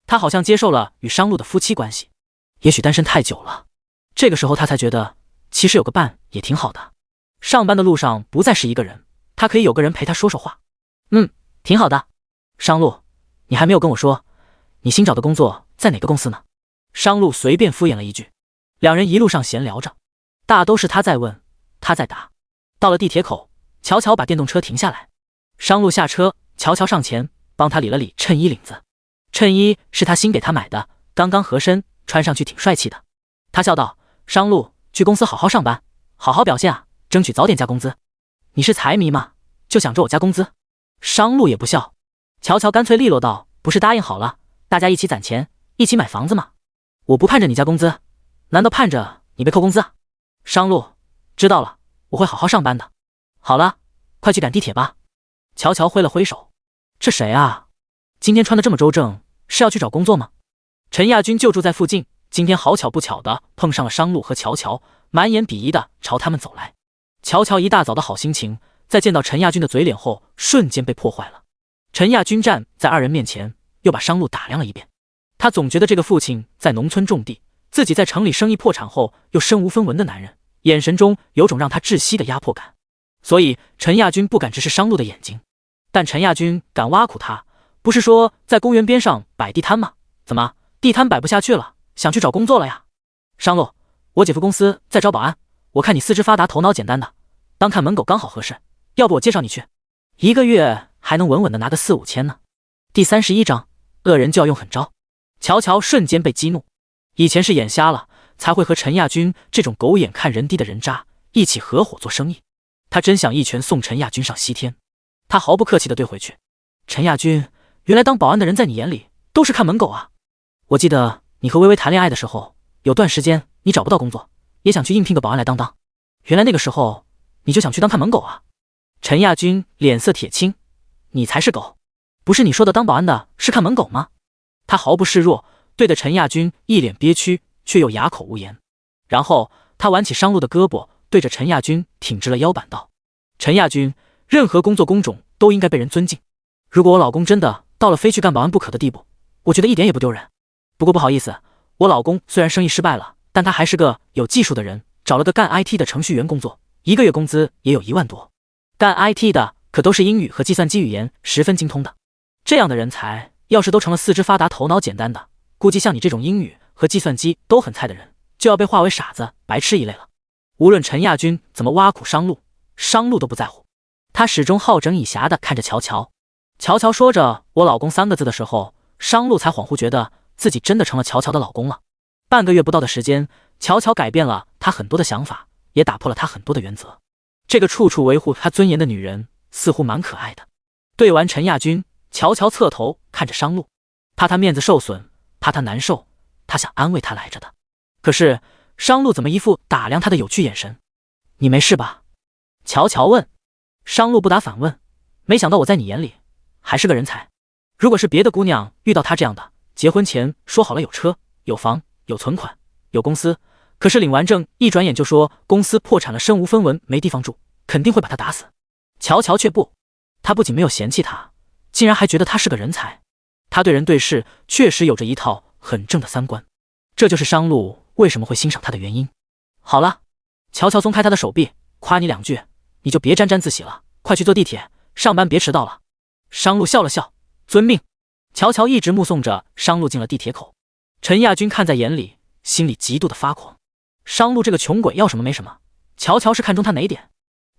他好像接受了与商路的夫妻关系。也许单身太久了，这个时候他才觉得其实有个伴也挺好的。上班的路上不再是一个人，他可以有个人陪他说说话。挺好的。商路，你还没有跟我说你新找的工作在哪个公司呢？商路随便敷衍了一句。两人一路上闲聊着，大都是他在问，他在答。到了地铁口，乔乔把电动车停下来，商路下车，乔乔上前帮他理了理衬衣领子。衬衣是他新给他买的，刚刚合身，穿上去挺帅气的。他笑道：“商路，去公司好好上班，好好表现啊，争取早点加工资。你是财迷吗？就想着我加工资？”商路也不笑，乔乔干脆利落道：“不是答应好了大家一起攒钱一起买房子吗？我不盼着你加工资，难道盼着你被扣工资啊？”商路，知道了，我会好好上班的。好了，快去赶地铁吧。乔乔挥了挥手。这谁啊？今天穿的这么周正，是要去找工作吗？陈亚军就住在附近，今天好巧不巧的碰上了商路和乔乔，满眼鄙夷的朝他们走来。乔乔一大早的好心情，在见到陈亚军的嘴脸后，瞬间被破坏了。陈亚军站在二人面前，又把商路打量了一遍。他总觉得这个父亲在农村种地，自己在城里生意破产后又身无分文的男人，眼神中有种让他窒息的压迫感。所以陈亚军不敢直视商路的眼睛，但陈亚军敢挖苦他，不是说在公园边上摆地摊吗？怎么地摊摆不下去了，想去找工作了呀？商路，我姐夫公司在招保安，我看你四肢发达头脑简单的，当看门狗刚好合适，要不我介绍你去，一个月还能稳稳的拿个4、5千呢。第31章，恶人就要用狠招。乔乔瞬间被激怒，以前是眼瞎了才会和陈亚军这种狗眼看人低的人渣一起合伙做生意，他真想一拳送陈亚军上西天。他毫不客气地对回去：“陈亚军，原来当保安的人在你眼里都是看门狗啊！我记得你和微微谈恋爱的时候，有段时间你找不到工作，也想去应聘个保安来当，原来那个时候你就想去当看门狗啊！”陈亚军脸色铁青，你才是狗，不是你说的当保安的是看门狗吗？他毫不示弱，对着陈亚军一脸憋屈，却又哑口无言。然后他挽起商路的胳膊，对着陈亚军挺直了腰板道：陈亚军，任何工作工种都应该被人尊敬。如果我老公真的到了非去干保安不可的地步，我觉得一点也不丢人。不过不好意思，我老公虽然生意失败了，但他还是个有技术的人，找了个干 IT 的程序员工作，1个月工资也有1万多。干 IT 的可都是英语和计算机语言十分精通的。这样的人才，要是都成了四肢发达、头脑简单的，估计像你这种英语和计算机都很菜的人，就要被划为傻子、白痴一类了。无论陈亚军怎么挖苦商路，商路都不在乎。他始终好整以暇地看着乔乔。乔乔说着我老公3个字的时候，商路才恍惚觉得自己真的成了乔乔的老公了。半个月不到的时间，乔乔改变了他很多的想法，也打破了他很多的原则。这个处处维护他尊严的女人似乎蛮可爱的。对完陈亚军，乔乔侧头看着商路，怕他面子受损，怕他难受，他想安慰他来着的。可是商路怎么一副打量他的有趣眼神？你没事吧？乔乔问。商路不答反问，没想到我在你眼里还是个人才。如果是别的姑娘遇到他这样的，结婚前说好了有车有房有存款有公司，可是领完证一转眼就说公司破产了，身无分文没地方住，肯定会把他打死。乔乔却不，他不仅没有嫌弃他，竟然还觉得他是个人才。他对人对事确实有着一套很正的3观，这就是商路为什么会欣赏他的原因。好了，乔乔松开他的手臂，夸你2句，你就别沾沾自喜了，快去坐地铁，上班别迟到了。商路笑了笑，遵命。乔乔一直目送着商路进了地铁口，陈亚军看在眼里，心里极度的发狂。商路这个穷鬼要什么没什么，乔乔是看中他哪点？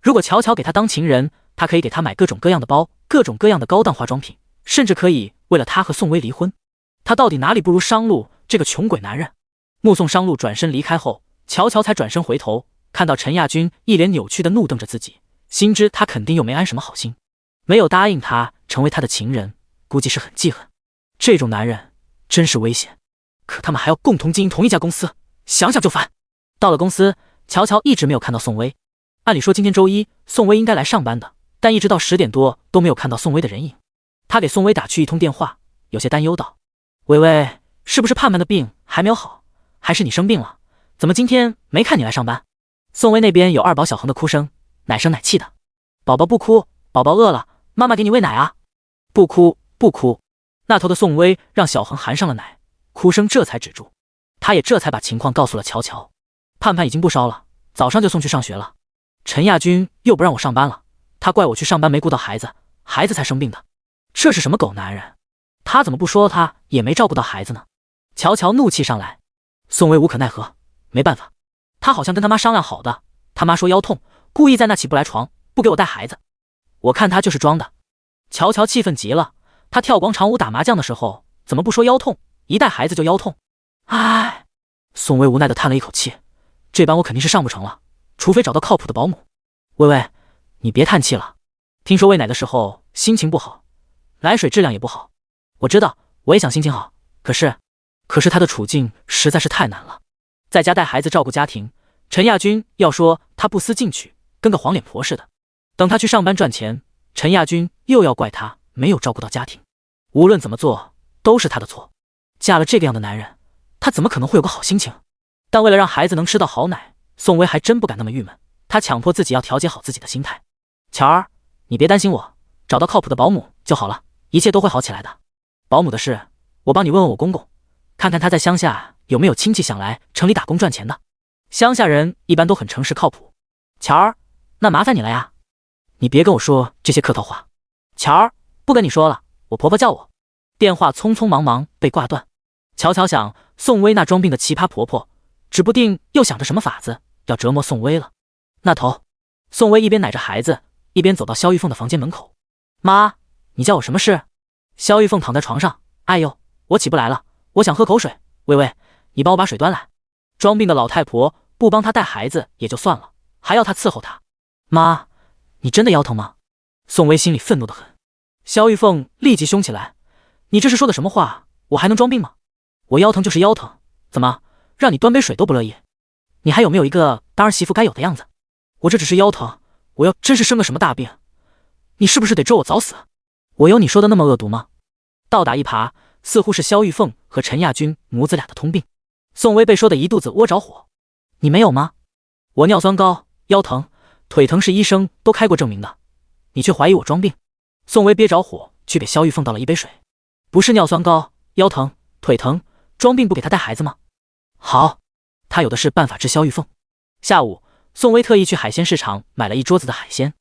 如果乔乔给他当情人，他可以给他买各种各样的包，各种各样的高档化妆品，甚至可以为了他和宋薇离婚。他到底哪里不如商路这个穷鬼男人？目送商路转身离开后，乔乔才转身回头，看到陈亚军一脸扭曲的怒瞪着自己，心知他肯定又没安什么好心，没有答应他成为他的情人，估计是很记恨。这种男人真是危险。可他们还要共同经营同一家公司，想想就烦。到了公司，乔乔一直没有看到宋薇。按理说今天周一，宋薇应该来上班的，但一直到10点多都没有看到宋薇的人影。他给宋薇打去1通电话，有些担忧道：薇薇，是不是盼盼的病还没有好？还是你生病了？怎么今天没看你来上班？宋薇那边有2宝小恒的哭声，奶声奶气的。宝宝不哭，宝宝饿了，妈妈给你喂奶啊。不哭不哭。那头的宋薇让小恒含上了奶，哭声这才止住。他也这才把情况告诉了乔乔。盼盼已经不烧了，早上就送去上学了。陈亚军又不让我上班了，他怪我去上班没顾到孩子，孩子才生病的。这是什么狗男人？他怎么不说他也没照顾到孩子呢？乔乔怒气上来。宋薇无可奈何，没办法，他好像跟他妈商量好的，他妈说腰痛，故意在那起不来床，不给我带孩子。我看他就是装的。乔乔气愤极了，他跳广场舞打麻将的时候怎么不说腰痛，一带孩子就腰痛。唉，宋薇无奈地叹了一口气，这班我肯定是上不成了，除非找到靠谱的保姆。薇薇，你别叹气了，听说喂奶的时候心情不好，奶水质量也不好。我知道，我也想心情好，可是他的处境实在是太难了。在家带孩子照顾家庭，陈亚军要说他不思进取，跟个黄脸婆似的。等他去上班赚钱，陈亚军又要怪他没有照顾到家庭。无论怎么做都是他的错。嫁了这个样的男人，他怎么可能会有个好心情？但为了让孩子能吃到好奶，宋薇还真不敢那么郁闷。她强迫自己要调节好自己的心态。乔儿，你别担心我，找到靠谱的保姆就好了，一切都会好起来的。保姆的事，我帮你问问我公公，看看他在乡下有没有亲戚想来城里打工赚钱的。乡下人一般都很诚实靠谱。乔儿，那麻烦你了呀。你别跟我说这些客套话。乔儿，不跟你说了，我婆婆叫我。电话匆匆忙忙被挂断。乔乔想，宋薇那装病的奇葩婆婆，指不定又想着什么法子要折磨宋薇了。那头，宋薇一边奶着孩子，一边走到萧玉凤的房间门口。妈，你叫我什么事？萧玉凤躺在床上，哎呦，我起不来了，我想喝口水。薇薇，你帮我把水端来。装病的老太婆不帮她带孩子也就算了，还要她伺候她。妈，你真的腰疼吗？宋薇心里愤怒得很。萧玉凤立即凶起来，你这是说的什么话？我还能装病吗？我腰疼就是腰疼，怎么让你端杯水都不乐意？你还有没有一个当儿媳妇该有的样子？我这只是腰疼，我要真是生个什么大病，你是不是得咒我早死？我有你说的那么恶毒吗？倒打一耙，似乎是萧玉凤和陈亚军母子俩的通病。宋薇被说的一肚子窝着火。你没有吗？我尿酸高，腰疼、腿疼是医生都开过证明的，你却怀疑我装病。宋薇憋着火去给萧玉凤倒了一杯水。不是尿酸高、腰疼、腿疼，装病不给她带孩子吗？好，他有的是办法治萧玉凤。下午，宋薇特意去海鲜市场买了一桌子的海鲜。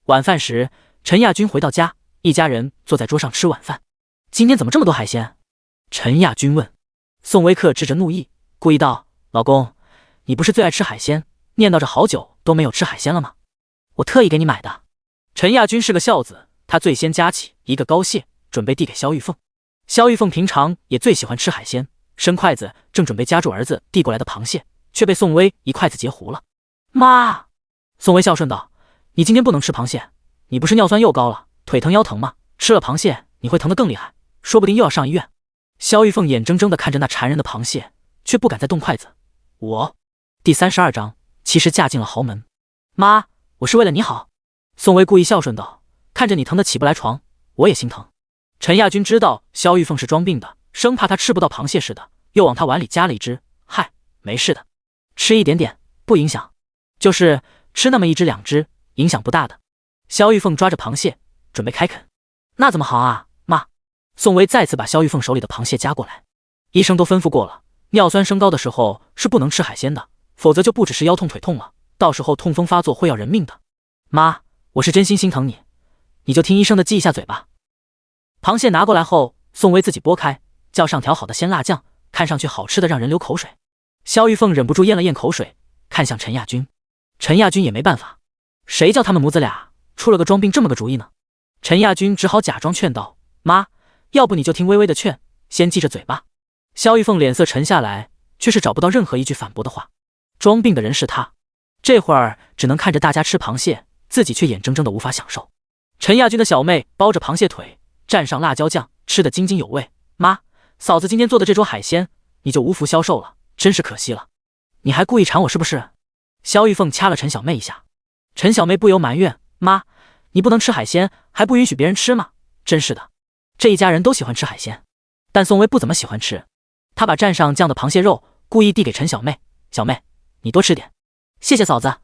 晚饭时，陈亚军回到家，一家人坐在桌上吃晚饭。今天怎么这么多海鲜？陈亚军问。宋薇克制着怒意，故意道：老公，你不是最爱吃海鲜，念叨着好久都没有吃海鲜了吗？我特意给你买的。陈亚军是个孝子，他最先夹起一个膏蟹，准备递给萧玉凤。萧玉凤平常也最喜欢吃海鲜，伸筷子正准备夹住儿子递过来的螃蟹，却被宋薇一筷子截糊了。妈！宋薇孝顺道：你今天不能吃螃蟹，你不是尿酸又高了，腿疼腰疼吗？吃了螃蟹你会疼得更厉害，说不定又要上医院。萧玉凤眼睁睁地看着那馋人的螃蟹，却不敢再动筷子。第32章，其实嫁进了豪门。妈，我是为了你好。宋薇故意孝顺道：看着你疼得起不来床，我也心疼。陈亚军知道萧玉凤是装病的，生怕她吃不到螃蟹似的，又往她碗里夹了一只。嗨，没事的，吃一点点不影响，就是吃那么一只两只，影响不大的。萧玉凤抓着螃蟹准备开啃。那怎么好啊，妈。宋薇再次把萧玉凤手里的螃蟹夹过来。医生都吩咐过了，尿酸升高的时候是不能吃海鲜的，否则就不只是腰痛腿痛了，到时候痛风发作会要人命的。妈，我是真心心疼你，你就听医生的，忌一下嘴吧。螃蟹拿过来后，宋薇自己剥开，叫上调好的鲜辣酱，看上去好吃的让人流口水。萧玉凤忍不住咽了咽口水，看向陈亚军。陈亚军也没办法，谁叫他们母子俩出了个装病这么个主意呢？陈亚军只好假装劝道：妈，要不你就听微微的劝，先记着嘴巴。萧玉凤脸色沉下来，却是找不到任何一句反驳的话。装病的人是他，这会儿只能看着大家吃螃蟹，自己却眼睁睁的无法享受。陈亚军的小妹包着螃蟹腿，蘸上辣椒酱，吃得津津有味。妈，嫂子今天做的这桌海鲜，你就无福消受了，真是可惜了。你还故意馋我是不是？萧玉凤掐了陈小妹一下。陈小妹不由埋怨：妈，你不能吃海鲜，还不允许别人吃吗？真是的，这一家人都喜欢吃海鲜，但宋薇不怎么喜欢吃。她把蘸上酱的螃蟹肉故意递给陈小妹：小妹，你多吃点。谢谢嫂子。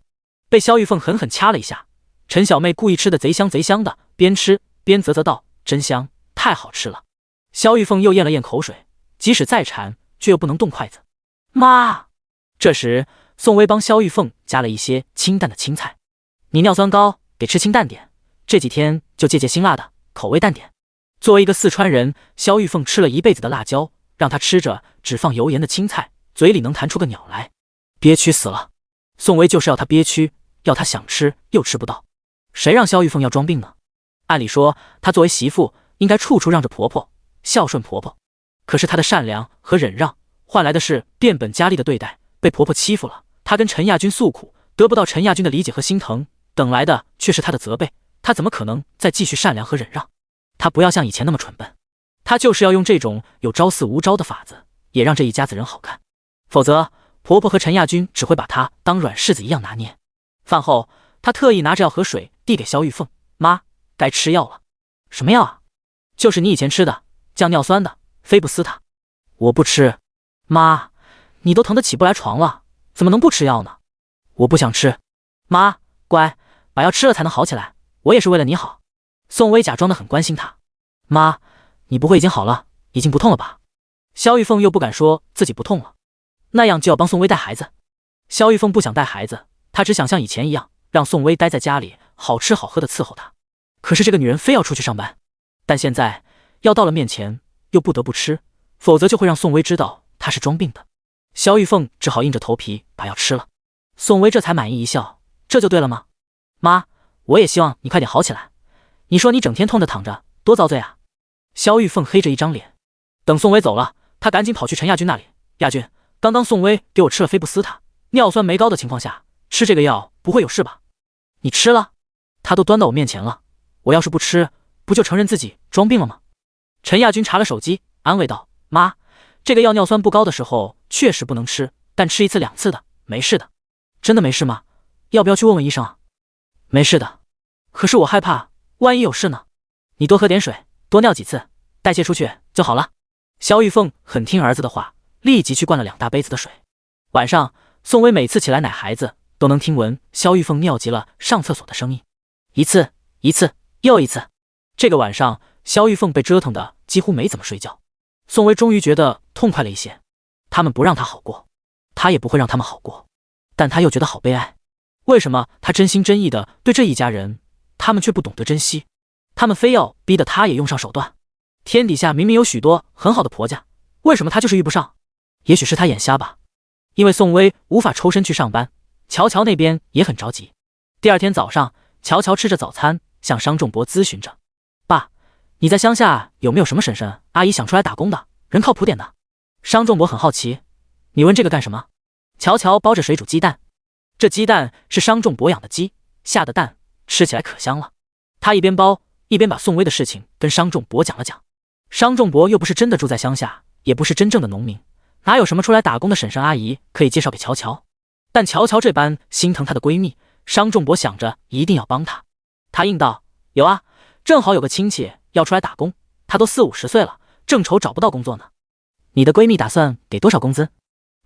被萧玉凤狠狠掐了一下，陈小妹故意吃的贼香贼香的，边吃边啧啧道：真香，太好吃了。萧玉凤又咽了咽口水，即使再馋，却又不能动筷子。妈！这时宋薇帮萧玉凤加了一些清淡的青菜。你尿酸高，得吃清淡点，这几天就戒辛辣的，口味淡点。作为一个四川人，萧玉凤吃了一辈子的辣椒，让她吃着只放油盐的青菜，嘴里能弹出个鸟来，憋屈死了。宋薇就是要她憋屈，要她想吃又吃不到。谁让萧玉凤要装病呢？按理说她作为媳妇应该处处让着婆婆，孝顺婆婆，可是她的善良和忍让换来的是变本加厉的对待，被婆婆欺负了，她跟陈亚军诉苦，得不到陈亚军的理解和心疼，等来的却是她的责备。她怎么可能再继续善良和忍让？她不要像以前那么蠢笨，她就是要用这种有招似无招的法子，也让这一家子人好看，否则婆婆和陈亚军只会把她当软柿子一样拿捏。饭后，她特意拿着药和水递给萧玉凤：妈，该吃药了。什么药啊？就是你以前吃的，降尿酸的，非不撕它。我不吃。妈，你都疼得起不来床了，怎么能不吃药呢？我不想吃。妈，乖，把药吃了才能好起来，我也是为了你好。宋薇假装的很关心她。妈，你不会已经好了，已经不痛了吧？萧玉凤又不敢说自己不痛了，那样就要帮宋薇带孩子。萧玉凤不想带孩子，她只想像以前一样，让宋薇待在家里，好吃好喝的伺候她。可是这个女人非要出去上班，但现在药到了面前，又不得不吃，否则就会让宋薇知道她是装病的。萧玉凤只好硬着头皮把药吃了。宋薇这才满意一笑：这就对了吗？妈，我也希望你快点好起来，你说你整天痛着躺着，多遭罪啊。萧玉凤黑着一张脸。等宋薇走了，她赶紧跑去陈亚军那里：亚军，刚刚宋薇给我吃了菲布斯塔，尿酸没高的情况下，吃这个药不会有事吧？你吃了？她都端到我面前了，我要是不吃，不就承认自己装病了吗？陈亚军查了手机，安慰道：妈，这个药尿酸不高的时候确实不能吃，但吃1次2次的没事的。真的没事吗？要不要去问问医生啊？没事的，可是我害怕万一有事呢？你多喝点水，多尿几次，代谢出去就好了。萧玉凤很听儿子的话，立即去灌了2大杯子的水。晚上，宋薇每次起来奶孩子，都能听闻萧玉凤尿急了上厕所的声音，一次又一次。这个晚上，萧玉凤被折腾的几乎没怎么睡觉。宋薇终于觉得痛快了一些，他们不让她好过，她也不会让他们好过，但她又觉得好悲哀。为什么她真心真意的对这一家人，他们却不懂得珍惜？他们非要逼得她也用上手段。天底下明明有许多很好的婆家，为什么她就是遇不上？也许是她眼瞎吧。因为宋薇无法抽身去上班，乔乔那边也很着急。第二天早上，乔乔吃着早餐，向商仲博咨询着：“爸，你在乡下有没有什么婶婶阿姨想出来打工的，人靠谱点的？”商仲博很好奇：“你问这个干什么？”乔乔包着水煮鸡蛋，这鸡蛋是商仲博养的鸡下的蛋，吃起来可香了。他一边包一边把宋薇的事情跟商仲博讲了讲。商仲博又不是真的住在乡下，也不是真正的农民，哪有什么出来打工的婶婶阿姨可以介绍给乔乔？但乔乔这般心疼她的闺蜜，商仲博想着一定要帮她。他应道：“有啊，正好有个亲戚要出来打工，他都40、50岁了，正愁找不到工作呢。你的闺蜜打算给多少工资？”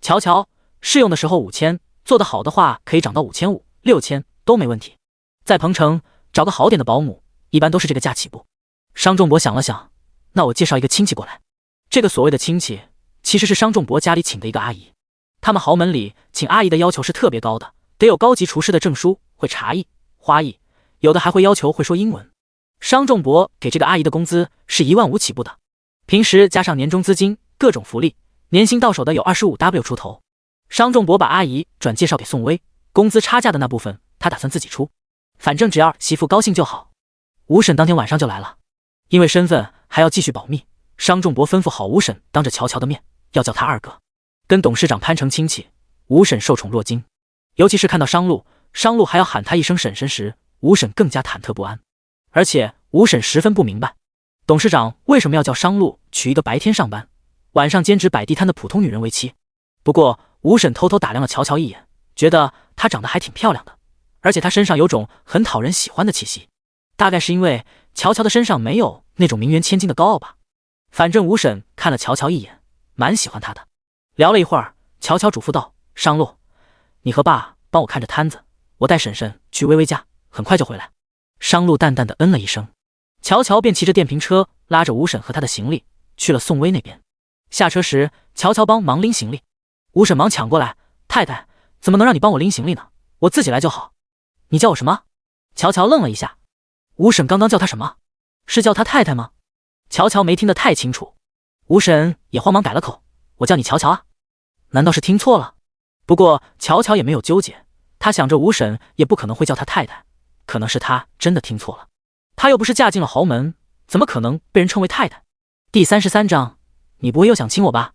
乔乔：“试用的时候5000，做得好的话可以涨到5500、6000都没问题。在彭城找个好点的保姆，一般都是这个价起步。”商仲博想了想：“那我介绍一个亲戚过来。”这个所谓的亲戚其实是商仲博家里请的一个阿姨。他们豪门里请阿姨的要求是特别高的，得有高级厨师的证书，会茶艺、花艺，有的还会要求会说英文。商仲博给这个阿姨的工资是15000起步的，平时加上年终资金、各种福利，年薪到手的有25W 出头。商仲博把阿姨转介绍给宋薇，工资差价的那部分他打算自己出，反正只要媳妇高兴就好。吴婶当天晚上就来了，因为身份还要继续保密，商仲博吩咐好吴婶当着乔乔的面要叫他二哥。跟董事长攀成亲戚，吴婶受宠若惊，尤其是看到商路还要喊他一声婶婶时，吴婶更加忐忑不安。而且吴婶十分不明白，董事长为什么要叫商路娶一个白天上班、晚上兼职摆地摊的普通女人为妻。不过吴婶偷偷打量了乔乔一眼，觉得她长得还挺漂亮的，而且她身上有种很讨人喜欢的气息，大概是因为乔乔的身上没有那种名媛千金的高傲吧。反正吴婶看了乔乔一眼，蛮喜欢她的。聊了一会儿，乔乔嘱咐道：“商路，你和爸帮我看着摊子，我带婶婶去薇薇家，很快就回来。”商路淡淡的嗯了一声，乔乔便骑着电瓶车拉着吴婶和他的行李去了宋薇那边。下车时，乔乔帮忙拎行李，吴婶忙抢过来：“太太，怎么能让你帮我拎行李呢？我自己来就好。”“你叫我什么？”乔乔愣了一下，吴婶刚刚叫他什么？是叫他太太吗？乔乔没听得太清楚，吴婶也慌忙改了口：“我叫你乔乔啊。”难道是听错了？不过乔乔也没有纠结，他想着吴婶也不可能会叫他太太，可能是他真的听错了。他又不是嫁进了豪门，怎么可能被人称为太太？第33章，你不会又想亲我吧？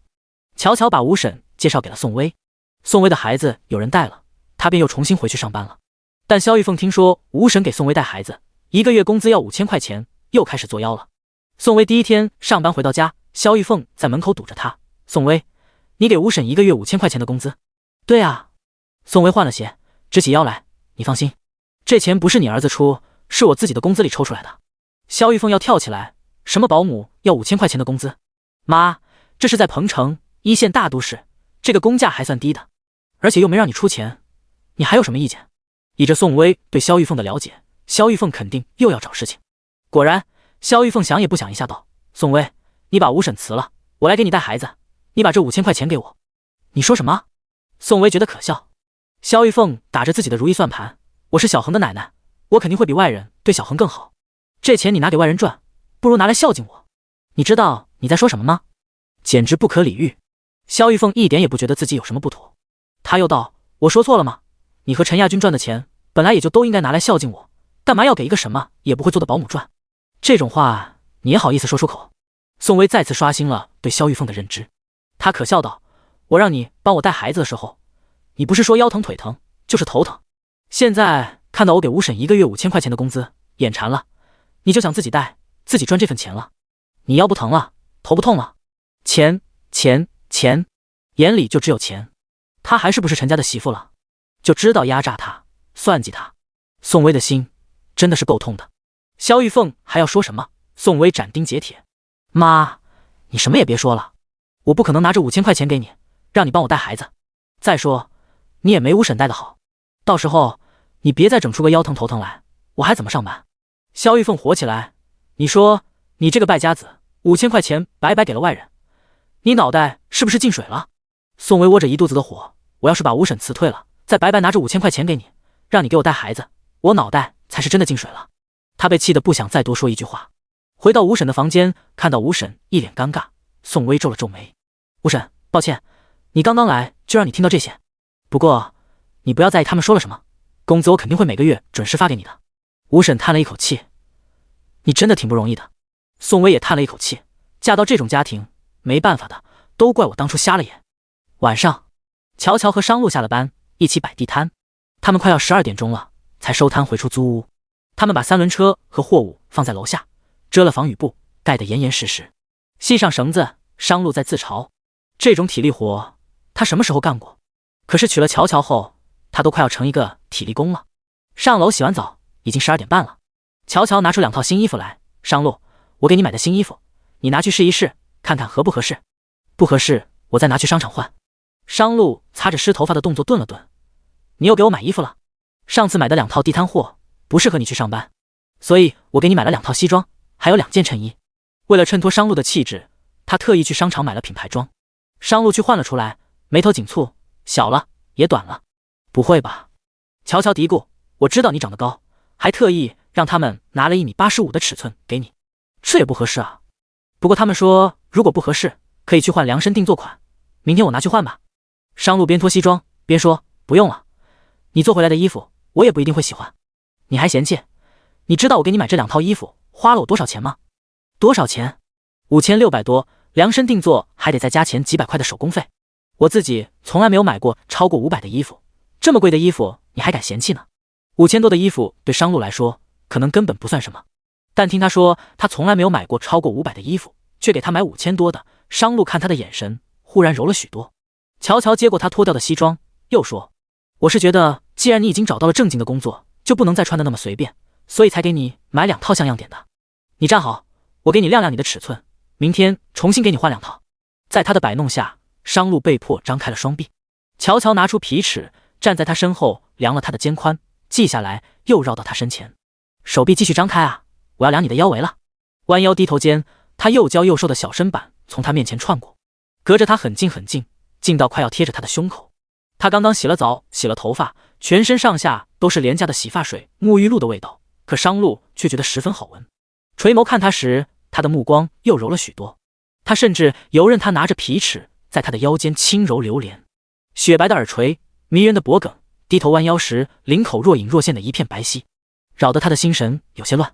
乔乔把吴婶介绍给了宋薇。宋薇的孩子有人带了，他便又重新回去上班了。但萧玉凤听说吴婶给宋薇带孩子，1个月工资要5000块钱，又开始作妖了。宋薇第一天上班回到家，萧玉凤在门口堵着她：“宋薇，你给吴婶1个月5000块钱的工资？”“对啊。”宋薇换了鞋，直起腰来：“你放心，这钱不是你儿子出，是我自己的工资里抽出来的。”萧玉凤要跳起来：“什么保姆要5000块钱的工资？妈，这是在彭城1线大都市，这个工价还算低的，而且又没让你出钱，你还有什么意见？”以着宋薇对萧玉凤的了解，萧玉凤肯定又要找事情。果然，萧玉凤想也不想一下道：“宋薇，你把吴婶辞了，我来给你带孩子，你把这5000块钱给我。”“你说什么？”宋薇觉得可笑。萧玉凤打着自己的如意算盘：“我是小恒的奶奶，我肯定会比外人对小恒更好。这钱你拿给外人赚，不如拿来孝敬我。你知道你在说什么吗？简直不可理喻。”萧玉凤一点也不觉得自己有什么不妥。他又道：“我说错了吗？你和陈亚军赚的钱本来也就都应该拿来孝敬我，干嘛要给一个什么也不会做的保姆赚？这种话你也好意思说出口？”宋薇再次刷新了对萧玉凤的认知，他可笑道：“我让你帮我带孩子的时候，你不是说腰疼腿疼，就是头疼。现在看到我给吴婶1个月5000块钱的工资，眼馋了，你就想自己带，自己赚这份钱了。你腰不疼了，头不痛了，钱，眼里就只有钱。她还是不是陈家的媳妇了，就知道压榨她，算计她。”宋薇的心真的是够痛的。萧玉凤还要说什么，宋薇斩钉截铁：“妈，你什么也别说了，我不可能拿着5000块钱给你，让你帮我带孩子。再说，你也没吴婶带的好，到时候你别再整出个腰疼头疼来，我还怎么上班？”萧玉凤火起来：“你说你这个败家子，5000块钱白白给了外人，你脑袋是不是进水了？”宋薇窝着一肚子的火：“我要是把吴婶辞退了，再白白拿着5000块钱给你，让你给我带孩子，我脑袋才是真的进水了。”他被气得不想再多说一句话。回到吴婶的房间，看到吴婶一脸尴尬，宋薇皱了皱眉：“吴婶，抱歉，你刚刚来就让你听到这些。不过你不要在意他们说了什么，工资我肯定会每个月准时发给你的。”吴婶叹了一口气：“你真的挺不容易的。”宋薇也叹了一口气：“嫁到这种家庭，没办法的，都怪我当初瞎了眼。”晚上，乔乔和商路下了班，一起摆地摊。他们快要12点钟了，才收摊回出租屋。他们把3轮车和货物放在楼下，遮了防雨布，盖得严严实实。系上绳子，商路在自嘲：这种体力活，他什么时候干过？可是娶了乔乔后，他都快要成一个体力工了。上楼洗完澡，已经12点半了。乔乔拿出2套新衣服来：“商路，我给你买的新衣服，你拿去试一试，看看合不合适。不合适，我再拿去商场换。”商路擦着湿头发的动作顿了顿：“你又给我买衣服了？上次买的2套地摊货不适合你去上班，所以我给你买了2套西装，还有2件衬衣。”为了衬托商路的气质，他特意去商场买了品牌装。商路去换了出来，眉头紧蹙：“小了，也短了。”“不会吧？”乔乔嘀咕：“我知道你长得高，还特意让他们拿了1.85米的尺寸给你，这也不合适啊。不过他们说如果不合适，可以去换量身定做款，明天我拿去换吧。”商路边脱西装边说：“不用了，你做回来的衣服我也不一定会喜欢。你还嫌弃？你知道我给你买这2套衣服花了我多少钱吗？”“多少钱？5600多，量身定做还得再加钱几百块的手工费。我自己从来没有买过超过500的衣服，这么贵的衣服你还敢嫌弃呢？5000多的衣服对商路来说可能根本不算什么，但听他说他从来没有买过超过500的衣服，却给他买5000多的，商路看他的眼神忽然柔了许多。乔乔接过他脱掉的西装，又说：“我是觉得既然你已经找到了正经的工作，就不能再穿的那么随便，所以才给你买2套像样点的。你站好，我给你量量你的尺寸，明天重新给你换2套。”在他的摆弄下，商路被迫张开了双臂。乔乔拿出皮尺，站在他身后量了他的肩宽，记下来，又绕到他身前：“手臂继续张开啊，我要量你的腰围了。”弯腰低头间，他又娇又瘦的小身板从他面前窜过，隔着他很近很近，近到快要贴着他的胸口。他刚刚洗了澡，洗了头发，全身上下都是廉价的洗发水、沐浴露的味道，可商路却觉得十分好闻。垂眸看他时，他的目光又柔了许多。他甚至游刃他拿着皮尺在他的腰间轻柔流连。雪白的耳垂，迷人的脖颈，低头弯腰时领口若隐若现的一片白皙，扰得他的心神有些乱。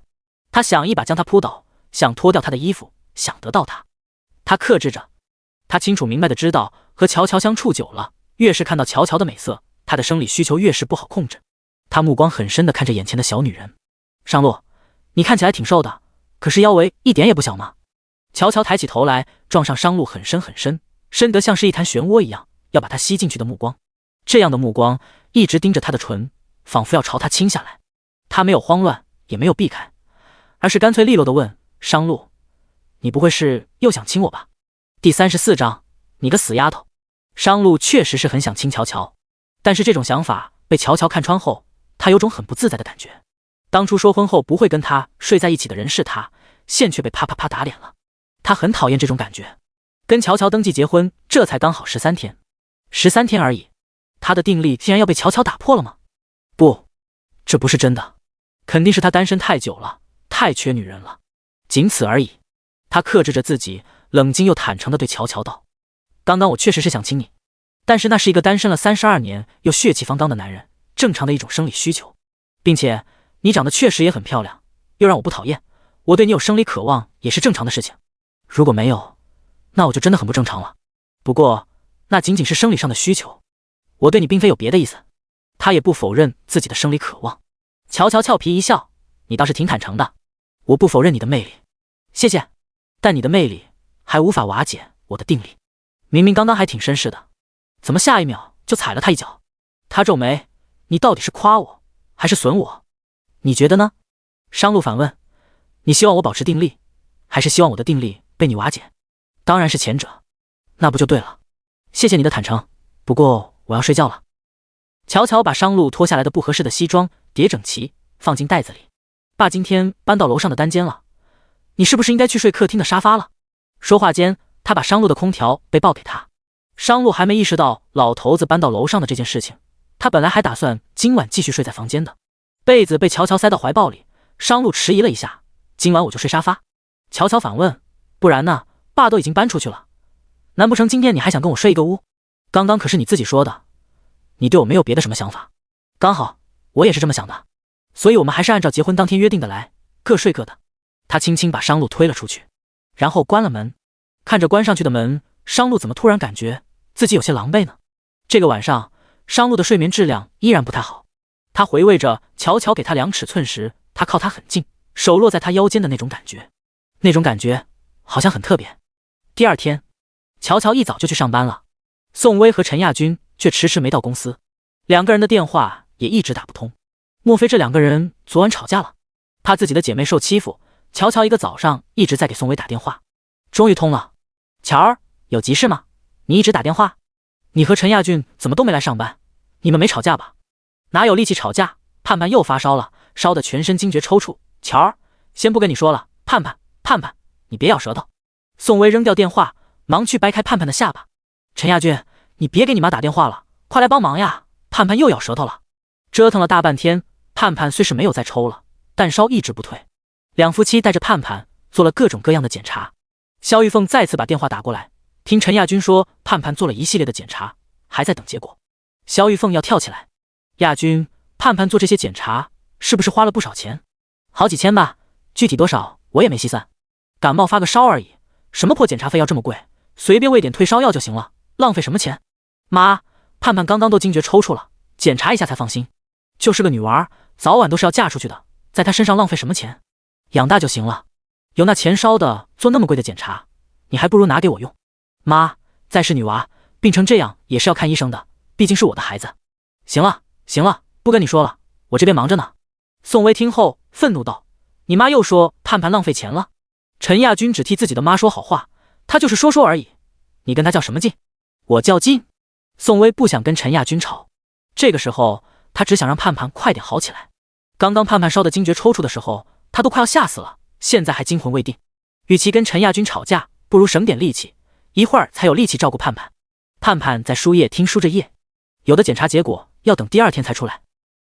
他想一把将他扑倒，想脱掉他的衣服，想得到他。他克制着，他清楚明白的知道，和乔乔相处久了，越是看到乔乔的美色，他的生理需求越是不好控制。他目光很深的看着眼前的小女人：“商路，你看起来挺瘦的，可是腰围一点也不小嘛。”乔乔抬起头来，撞上商路很深很深，深得像是一潭漩涡一样，要把他吸进去的目光。这样的目光一直盯着他的唇，仿佛要朝他亲下来。他没有慌乱，也没有避开，而是干脆利落地问：“商路，你不会是又想亲我吧？”第34章，你个死丫头。商路确实是很想亲乔乔，但是这种想法被乔乔看穿后，他有种很不自在的感觉。当初说婚后不会跟他睡在一起的人是他，现却被啪啪啪打脸了。他很讨厌这种感觉。跟乔乔登记结婚，这才刚好13天，13天而已，他的定力竟然要被乔乔打破了吗？不，这不是真的，肯定是他单身太久了，太缺女人了，仅此而已。他克制着自己，冷静又坦诚地对乔乔道：“刚刚我确实是想亲你，但是那是一个单身了32年又血气方刚的男人正常的一种生理需求，并且你长得确实也很漂亮，又让我不讨厌，我对你有生理渴望也是正常的事情。如果没有，那我就真的很不正常了。不过那仅仅是生理上的需求，我对你并非有别的意思。”他也不否认自己的生理渴望。乔乔俏皮一笑：“你倒是挺坦诚的，我不否认你的魅力，谢谢，但你的魅力还无法瓦解我的定力。明明刚刚还挺绅士的，怎么下一秒就踩了他一脚？”他皱眉：“你到底是夸我还是损我？你觉得呢？”商路反问：“你希望我保持定力，还是希望我的定力被你瓦解？当然是前者，那不就对了。谢谢你的坦诚，不过我要睡觉了。乔乔把商路脱下来的不合适的西装叠整齐，放进袋子里。爸今天搬到楼上的单间了，你是不是应该去睡客厅的沙发了？说话间，他把商路的空调被抱给他。商路还没意识到老头子搬到楼上的这件事情，他本来还打算今晚继续睡在房间的。被子被乔乔塞到怀抱里，商路迟疑了一下，今晚我就睡沙发。乔乔反问，不然呢？爸都已经搬出去了，难不成今天你还想跟我睡一个屋？刚刚可是你自己说的，你对我没有别的什么想法。刚好我也是这么想的，所以我们还是按照结婚当天约定的来，各睡各的。他轻轻把商路推了出去，然后关了门。看着关上去的门，商路怎么突然感觉自己有些狼狈呢？这个晚上，商路的睡眠质量依然不太好。他回味着乔乔给他量尺寸时，他靠他很近，手落在他腰间的那种感觉，那种感觉好像很特别。第二天，乔乔一早就去上班了，宋薇和陈亚军却迟迟没到公司，两个人的电话也一直打不通。莫非这两个人昨晚吵架了？怕自己的姐妹受欺负，乔乔一个早上一直在给宋薇打电话，终于通了。乔儿，有急事吗？你一直打电话？你和陈亚俊怎么都没来上班？你们没吵架吧？哪有力气吵架？盼盼又发烧了，烧得全身惊厥抽搐。乔儿，先不跟你说了，盼盼，你别咬舌头。宋薇扔掉电话，忙去掰开盼盼的下巴。陈亚俊，你别给你妈打电话了，快来帮忙呀！盼盼又咬舌头了。折腾了大半天，盼盼虽是没有再抽了，但烧一直不退。两夫妻带着盼盼做了各种各样的检查。肖玉凤再次把电话打过来，听陈亚军说盼盼做了一系列的检查，还在等结果。肖玉凤要跳起来，亚军，盼盼做这些检查是不是花了不少钱？好几千吧，具体多少我也没细算。感冒发个烧而已，什么破检查费要这么贵？随便喂点退烧药就行了，浪费什么钱？妈，盼盼刚刚都惊厥抽搐了，检查一下才放心。就是个女娃，早晚都是要嫁出去的，在她身上浪费什么钱？养大就行了，有那钱烧的做那么贵的检查，你还不如拿给我用。妈，再是女娃，病成这样也是要看医生的，毕竟是我的孩子。行了，不跟你说了，我这边忙着呢。宋薇听后愤怒道，你妈又说盼盼浪费钱了。陈亚军只替自己的妈说好话，他就是说说而已，你跟他较什么劲？我较劲。宋薇不想跟陈亚军吵，这个时候他只想让盼盼快点好起来。刚刚盼盼烧得惊厥抽搐的时候，他都快要吓死了，现在还惊魂未定。与其跟陈亚军吵架，不如省点力气，一会儿才有力气照顾盼盼。盼盼在输液厅输着液，有的检查结果要等第二天才出来。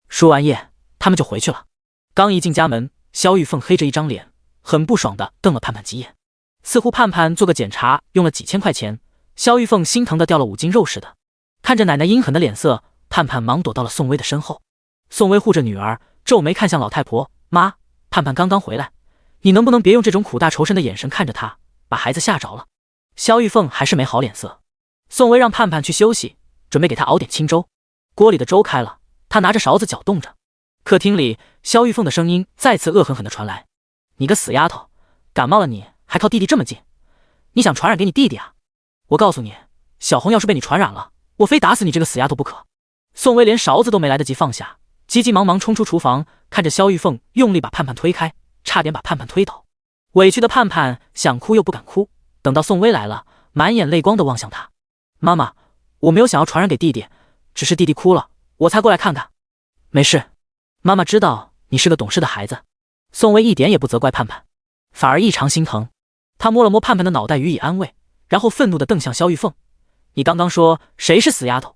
输完液，他们就回去了。刚一进家门，肖玉凤黑着一张脸，很不爽地瞪了盼盼几眼，似乎盼盼做个检查用了几千块钱，肖玉凤心疼得掉了5斤肉似的。看着奶奶阴狠的脸色，盼盼忙躲到了宋薇的身后。宋薇护着女儿，皱眉看向老太婆，妈，盼盼刚刚回来，你能不能别用这种苦大仇深的眼神看着她，把孩子吓着了。肖玉凤还是没好脸色。宋薇让盼盼去休息，准备给她熬点清粥。锅里的粥开了，她拿着勺子搅动着。客厅里，肖玉凤的声音再次恶狠狠地传来，你个死丫头，感冒了你还靠弟弟这么近，你想传染给你弟弟啊？我告诉你，小红要是被你传染了，我非打死你这个死丫头不可。宋薇连勺子都没来得及放下，急急忙忙冲出厨房，看着肖玉凤用力把盼盼推开，差点把盼盼推倒。委屈的盼盼想哭又不敢哭，等到宋薇来了，满眼泪光地望向她。妈妈，我没有想要传染给弟弟，只是弟弟哭了，我才过来看看。没事，妈妈知道你是个懂事的孩子。宋薇一点也不责怪盼盼，反而异常心疼。她摸了摸盼盼的脑袋予以安慰，然后愤怒地瞪向肖玉凤，你刚刚说谁是死丫头？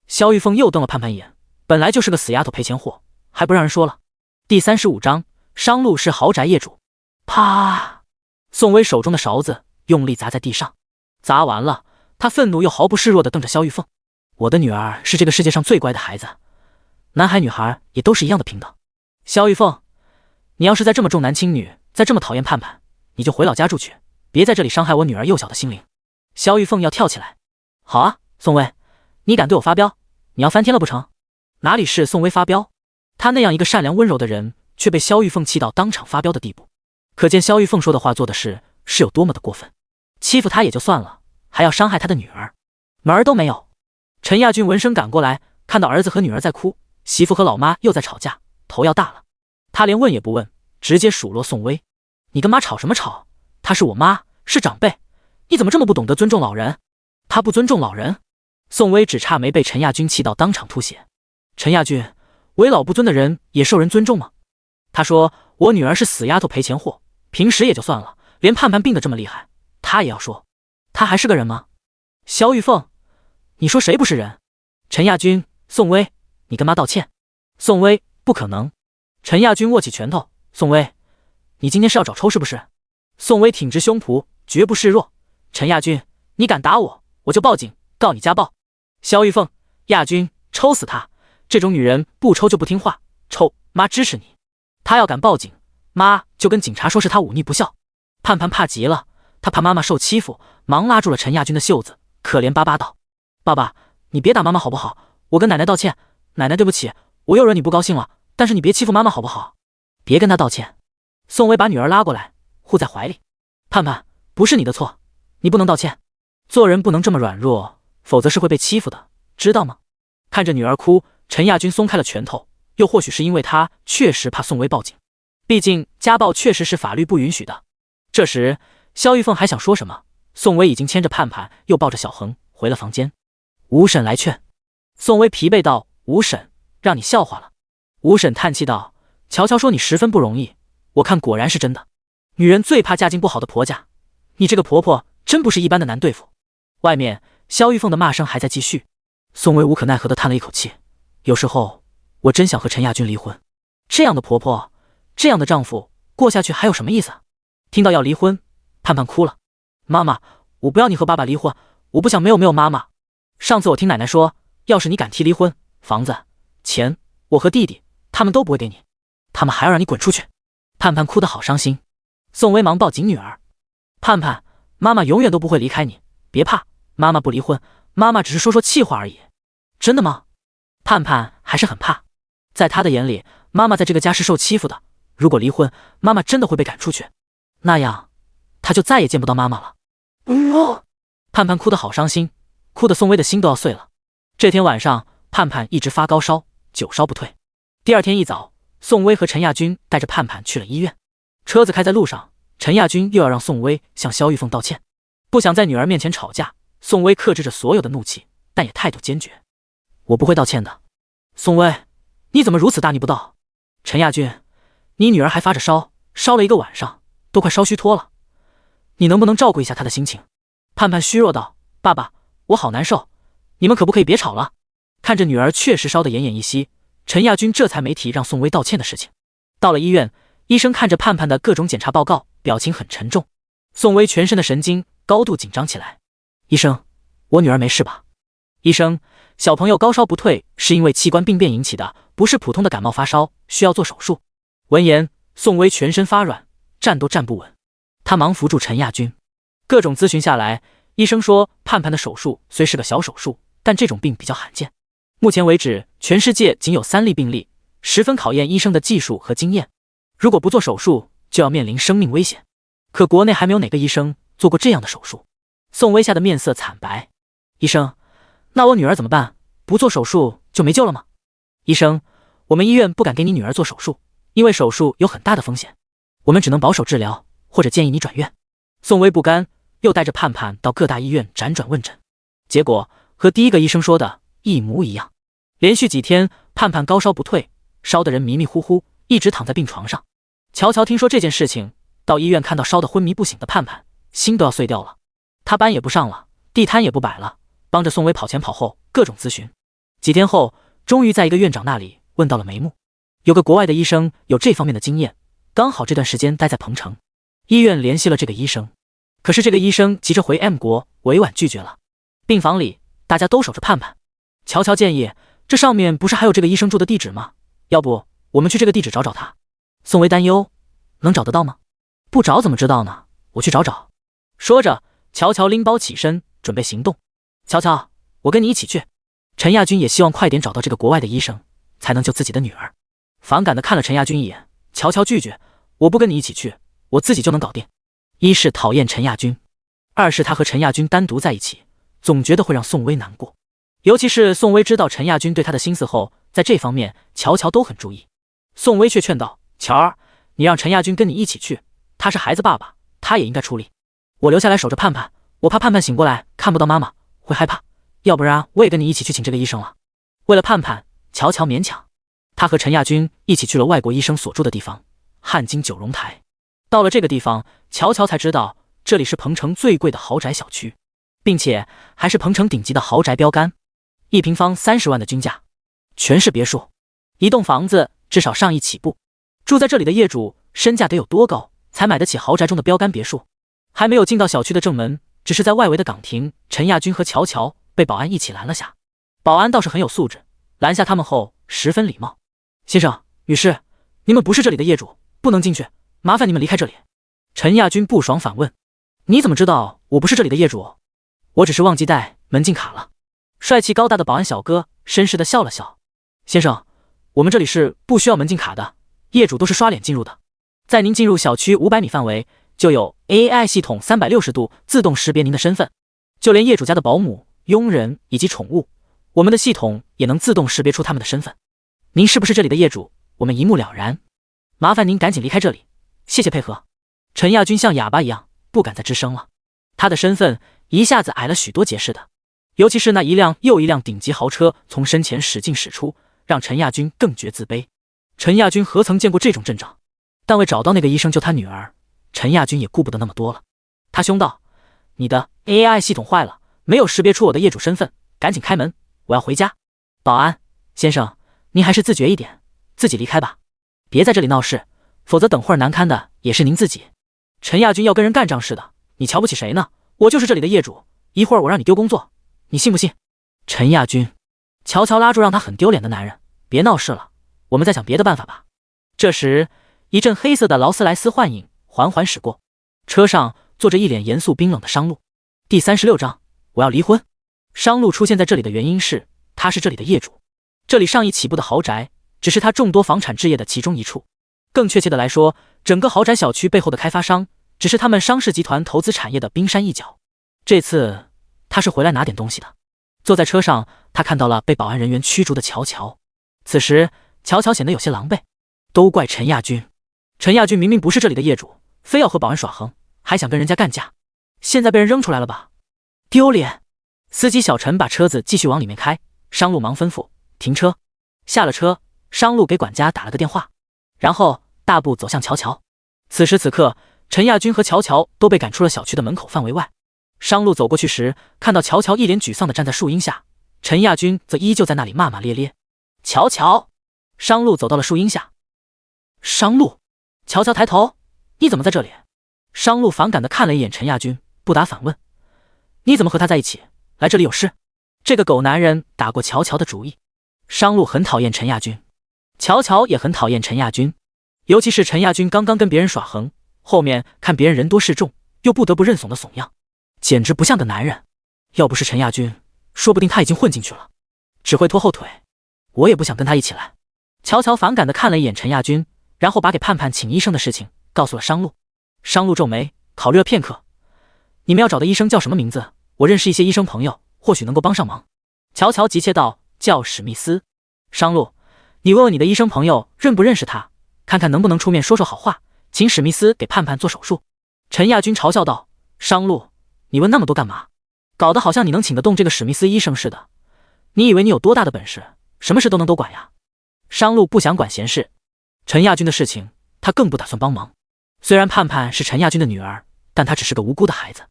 肖玉凤又瞪了盼盼一眼，本来就是个死丫头赔钱货，还不让人说了。第35章，商路是豪宅业主。啪！宋薇手中的勺子用力砸在地上，砸完了，她愤怒又毫不示弱地瞪着肖玉凤，我的女儿是这个世界上最乖的孩子，男孩女孩也都是一样的平等。肖玉凤，你要是再这么重男轻女，再这么讨厌盼盼，你就回老家住去，别在这里伤害我女儿幼小的心灵。肖玉凤要跳起来。好啊，宋薇，你敢对我发飙，你要翻天了不成？哪里是宋薇发飙，她那样一个善良温柔的人，却被肖玉凤气到当场发飙的地步，可见肖玉凤说的话做的事是有多么的过分。欺负她也就算了，还要伤害她的女儿，门儿都没有。陈亚军闻声赶过来，看到儿子和女儿在哭，媳妇和老妈又在吵架，头要大了。他连问也不问，直接数落宋薇。你跟妈吵什么吵？她是我妈，是长辈，你怎么这么不懂得尊重老人？她不尊重老人。宋薇只差没被陈亚军气到当场吐血。陈亚军，为老不尊的人也受人尊重吗？他说我女儿是死丫头赔钱货，平时也就算了，连盼盼病得这么厉害，他也要说，他还是个人吗？萧玉凤，你说谁不是人？陈亚军，宋薇，你跟妈道歉。宋薇，不可能。陈亚军握起拳头，宋薇，你今天是要找抽是不是？宋薇挺直胸脯，绝不示弱。陈亚军，你敢打我，我就报警，告你家暴。萧玉凤，亚军，抽死他！这种女人不抽就不听话，抽，妈支持你。她要敢报警，妈就跟警察说是她忤逆不孝。盼盼怕极了，她怕妈妈受欺负，忙拉住了陈亚军的袖子，可怜巴巴道：爸爸，你别打妈妈好不好？我跟奶奶道歉，奶奶对不起，我又惹你不高兴了，但是你别欺负妈妈好不好？别跟她道歉。宋薇把女儿拉过来，护在怀里。盼盼，不是你的错，你不能道歉。做人不能这么软弱，否则是会被欺负的，知道吗？看着女儿哭，陈亚军松开了拳头，又或许是因为他确实怕宋薇报警，毕竟家暴确实是法律不允许的。这时萧玉凤还想说什么，宋薇已经牵着盼盼又抱着小恒回了房间。吴婶来劝。宋薇疲惫道：吴婶，让你笑话了。吴婶叹气道：乔乔说你十分不容易，我看果然是真的。女人最怕嫁进不好的婆家，你这个婆婆真不是一般的难对付。外面萧玉凤的骂声还在继续。宋薇无可奈何地叹了一口气，有时候我真想和陈亚军离婚，这样的婆婆，这样的丈夫，过下去还有什么意思？听到要离婚，盼盼哭了。妈妈，我不要你和爸爸离婚，我不想没有妈妈。上次我听奶奶说，要是你敢提离婚，房子、钱，我和弟弟他们都不会给你，他们还要让你滚出去。盼盼哭得好伤心。宋薇忙抱紧女儿，盼盼，妈妈永远都不会离开你，别怕，妈妈不离婚，妈妈只是说说气话而已。真的吗？盼盼还是很怕，在她的眼里，妈妈在这个家是受欺负的，如果离婚，妈妈真的会被赶出去，那样她就再也见不到妈妈了。盼盼哭得好伤心，哭得宋薇的心都要碎了。这天晚上，盼盼一直发高烧，久烧不退。第二天一早，宋薇和陈亚军带着盼盼去了医院。车子开在路上，陈亚军又要让宋薇向萧玉凤道歉，不想在女儿面前吵架。宋薇克制着所有的怒气，但也态度坚决。我不会道歉的。宋薇，你怎么如此大逆不道？陈亚军，你女儿还发着烧，烧了一个晚上，都快烧虚脱了，你能不能照顾一下她的心情？盼盼虚弱道：爸爸，我好难受，你们可不可以别吵了？看着女儿确实烧得奄奄一息，陈亚军这才没提让宋薇道歉的事情。到了医院，医生看着盼盼的各种检查报告，表情很沉重。宋薇全身的神经高度紧张起来。医生，我女儿没事吧？医生，小朋友高烧不退是因为器官病变引起的，不是普通的感冒发烧，需要做手术。闻言，宋薇全身发软，站都站不稳。她忙扶住陈亚军。各种咨询下来，医生说盼盼的手术虽是个小手术，但这种病比较罕见。目前为止，全世界仅有3例病例，十分考验医生的技术和经验。如果不做手术，就要面临生命危险。可国内还没有哪个医生做过这样的手术。宋薇吓得面色惨白。医生，那我女儿怎么办？不做手术就没救了吗？医生，我们医院不敢给你女儿做手术，因为手术有很大的风险，我们只能保守治疗，或者建议你转院。宋薇不甘，又带着盼盼到各大医院辗转问诊，结果和第一个医生说的一模一样。连续几天，盼盼高烧不退，烧得人迷迷糊糊，一直躺在病床上。乔乔听说这件事情，到医院看到烧得昏迷不醒的盼盼，心都要碎掉了。他班也不上了，地摊也不摆了，帮着宋薇跑前跑后，各种咨询。几天后，终于在一个院长那里问到了眉目。有个国外的医生有这方面的经验，刚好这段时间待在彭城。医院联系了这个医生，可是这个医生急着回 M 国，委婉拒绝了。病房里大家都守着盼盼。乔乔建议，这上面不是还有这个医生住的地址吗？要不我们去这个地址找找他。宋薇担忧，能找得到吗？不找怎么知道呢？我去找找。说着，乔乔拎包起身，准备行动。乔乔，我跟你一起去。陈亚军也希望快点找到这个国外的医生，才能救自己的女儿。反感地看了陈亚军一眼，乔乔拒绝，我不跟你一起去，我自己就能搞定。一是讨厌陈亚军，二是他和陈亚军单独在一起，总觉得会让宋薇难过。尤其是宋薇知道陈亚军对她的心思后，在这方面乔乔都很注意。宋薇却劝道：乔儿，你让陈亚军跟你一起去，他是孩子爸爸，他也应该出力。我留下来守着盼盼，我怕盼盼醒过来看不到妈妈会害怕，要不然我也跟你一起去请这个医生了。为了盼盼，乔乔勉强他和陈亚军一起去了外国医生所住的地方汉京九龙台。到了这个地方，乔乔才知道这里是鹏城最贵的豪宅小区，并且还是鹏城顶级的豪宅标杆，1平方30万的均价，全是别墅，一栋房子至少上亿起步。住在这里的业主身价得有多高，才买得起豪宅中的标杆别墅？还没有进到小区的正门，只是在外围的岗亭，陈亚军和乔乔被保安一起拦了下。保安倒是很有素质，拦下他们后十分礼貌：“先生、女士，你们不是这里的业主，不能进去，麻烦你们离开这里。”陈亚军不爽反问：“你怎么知道我不是这里的业主？”“我只是忘记带门禁卡了。”帅气高大的保安小哥绅士地笑了笑：“先生，我们这里是不需要门禁卡的，业主都是刷脸进入的。在您进入小区500米范围，就有 AI 系统360度自动识别您的身份，就连业主家的保姆、佣人以及宠物，我们的系统也能自动识别出他们的身份。您是不是这里的业主，我们一目了然。麻烦您赶紧离开这里，谢谢配合。”陈亚军像哑巴一样不敢再吱声了，他的身份一下子矮了许多结实的，尤其是那一辆又一辆顶级豪车从身前驶进驶出，让陈亚军更觉自卑。陈亚军何曾见过这种阵仗？但为找到那个医生救他女儿，陈亚军也顾不得那么多了。他凶道：“你的 AI 系统坏了，没有识别出我的业主身份，赶紧开门，我要回家。”保安先生，您还是自觉一点，自己离开吧，别在这里闹事，否则等会儿难堪的也是您自己。陈亚军要跟人干仗似的，你瞧不起谁呢？我就是这里的业主，一会儿我让你丢工作，你信不信？陈亚军乔乔拉住让他很丢脸的男人：“别闹事了，我们再想别的办法吧。”这时一阵黑色的劳斯莱斯幻影缓缓驶过，车上坐着一脸严肃冰冷的商路。第36章，我要离婚。商路出现在这里的原因是他是这里的业主，这里上亿起步的豪宅只是他众多房产置业的其中一处，更确切的来说，整个豪宅小区背后的开发商只是他们商事集团投资产业的冰山一角。这次他是回来拿点东西的。坐在车上，他看到了被保安人员驱逐的乔乔，此时乔乔显得有些狼狈。都怪陈亚军，陈亚军明明不是这里的业主，非要和保安耍横，还想跟人家干架，现在被人扔出来了吧，丢脸。司机小陈把车子继续往里面开，商路忙吩咐停车。下了车，商路给管家打了个电话，然后大步走向乔乔。此时此刻，陈亚军和乔乔都被赶出了小区的门口范围外。商路走过去时，看到乔乔一脸沮丧地站在树荫下，陈亚军则依旧在那里骂骂咧咧。乔乔，商路走到了树荫下。商路，乔乔抬头：“你怎么在这里？”商路反感地看了一眼陈亚军，不答反问：“你怎么和他在一起？来这里有事？”这个狗男人打过乔乔的主意。商路很讨厌陈亚军，乔乔也很讨厌陈亚军，尤其是陈亚军刚刚跟别人耍横，后面看别人人多势众，又不得不认怂的怂样，简直不像个男人。要不是陈亚军，说不定他已经混进去了，只会拖后腿。我也不想跟他一起来。乔乔反感地看了一眼陈亚军，然后把给盼盼请医生的事情告诉了商路。商路皱眉，考虑了片刻：“你们要找的医生叫什么名字？我认识一些医生朋友，或许能够帮上忙。”乔乔急切道：“叫史密斯。”商路，你问问你的医生朋友认不认识他，看看能不能出面说说好话，请史密斯给盼盼做手术。陈亚军嘲笑道：“商路，你问那么多干嘛？搞得好像你能请得动这个史密斯医生似的。你以为你有多大的本事，什么事都能多管呀？”商路不想管闲事，陈亚军的事情他更不打算帮忙。虽然盼盼是陈亚军的女儿，但她只是个无辜的孩子。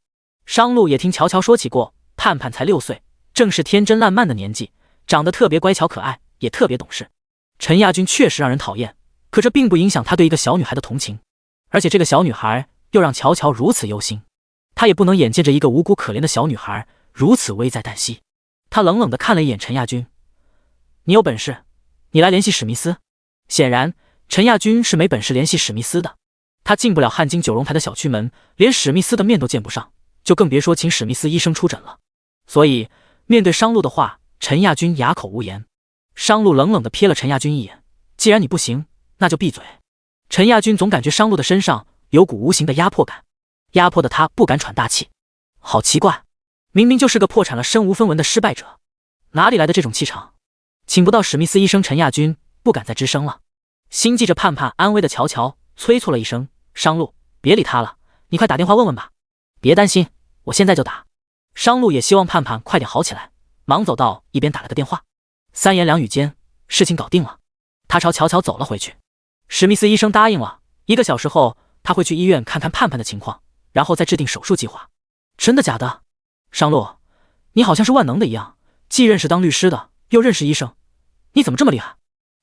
商路也听乔乔说起过，盼盼才6岁，正是天真烂漫的年纪，长得特别乖巧可爱，也特别懂事。陈亚军确实让人讨厌，可这并不影响他对一个小女孩的同情，而且这个小女孩又让乔乔如此忧心，他也不能眼见着一个无辜可怜的小女孩如此危在旦夕。他冷冷地看了一眼陈亚军：“你有本事，你来联系史密斯。”显然陈亚军是没本事联系史密斯的，他进不了汉京九龙台的小区门，连史密斯的面都见不上，就更别说请史密斯医生出诊了。所以面对商路的话，陈亚军哑口无言。商路冷冷地瞥了陈亚军一眼：“既然你不行，那就闭嘴。”陈亚军总感觉商路的身上有股无形的压迫感，压迫的他不敢喘大气。好奇怪，明明就是个破产了身无分文的失败者，哪里来的这种气场？请不到史密斯医生，陈亚军不敢再吱声了。心系着盼盼安危的乔乔催促了一声：“商路，别理他了，你快打电话问问吧。别担心，我现在就打。商路也希望盼盼快点好起来，忙走到一边打了个电话。三言两语间，事情搞定了。他朝乔乔走了回去。史密斯医生答应了，1个小时后他会去医院看看盼盼的情况，然后再制定手术计划。真的假的？商路，你好像是万能的一样，既认识当律师的，又认识医生，你怎么这么厉害？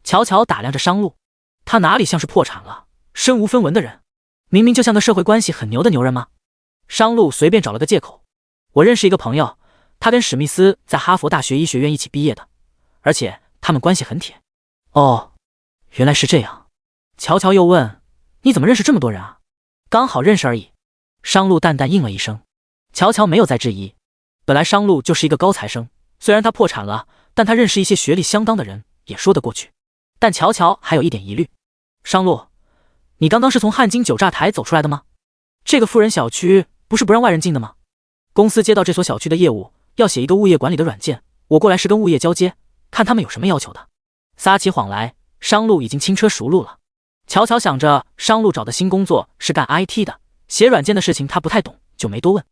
乔乔打量着商路，他哪里像是破产了、身无分文的人，明明就像个社会关系很牛的牛人吗？商路随便找了个借口，我认识一个朋友，他跟史密斯在哈佛大学医学院一起毕业的，而且他们关系很铁。哦，原来是这样。乔乔又问，你怎么认识这么多人啊？刚好认识而已。商路淡淡应了一声。乔乔没有再质疑，本来商路就是一个高材生，虽然他破产了，但他认识一些学历相当的人，也说得过去。但乔乔还有一点疑虑，商路，你刚刚是从汉津酒榨台走出来的吗？这个富人小区不是不让外人进的吗？公司接到这所小区的业务，要写一个物业管理的软件，我过来是跟物业交接，看他们有什么要求的。撒起谎来，商路已经轻车熟路了。乔乔想着商路找的新工作是干 IT 的，写软件的事情他不太懂，就没多问。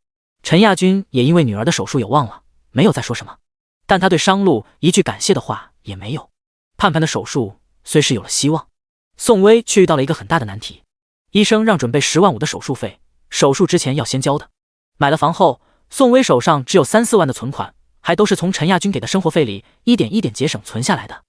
陈亚军也因为女儿的手术有望了，没有再说什么，但他对商路一句感谢的话也没有。盼盼的手术虽是有了希望，宋薇却遇到了一个很大的难题。医生让准备10万5的手术费，手术之前要先交的。买了房后，宋薇手上只有3、4万的存款，还都是从陈亚军给的生活费里一点一点节省存下来的。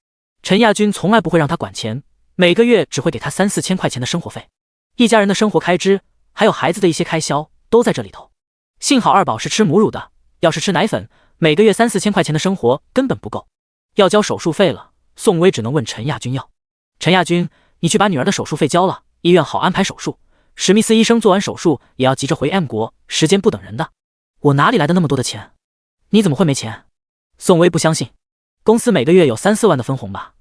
陈亚军从来不会让他管钱，每个月只会给他3、4千块钱的生活费。一家人的生活开支，还有孩子的一些开销，都在这里头。幸好二宝是吃母乳的，要是吃奶粉，每个月3、4千块钱的生活根本不够。要交手术费了，宋薇只能问陈亚军要。陈亚军，你去把女儿的手术费交了，医院好安排手术。史密斯医生做完手术也要急着回 M 国，时间不等人的。我哪里来的那么多的钱？你怎么会没钱？宋薇不相信，公司每个月有3、4万的分红吧？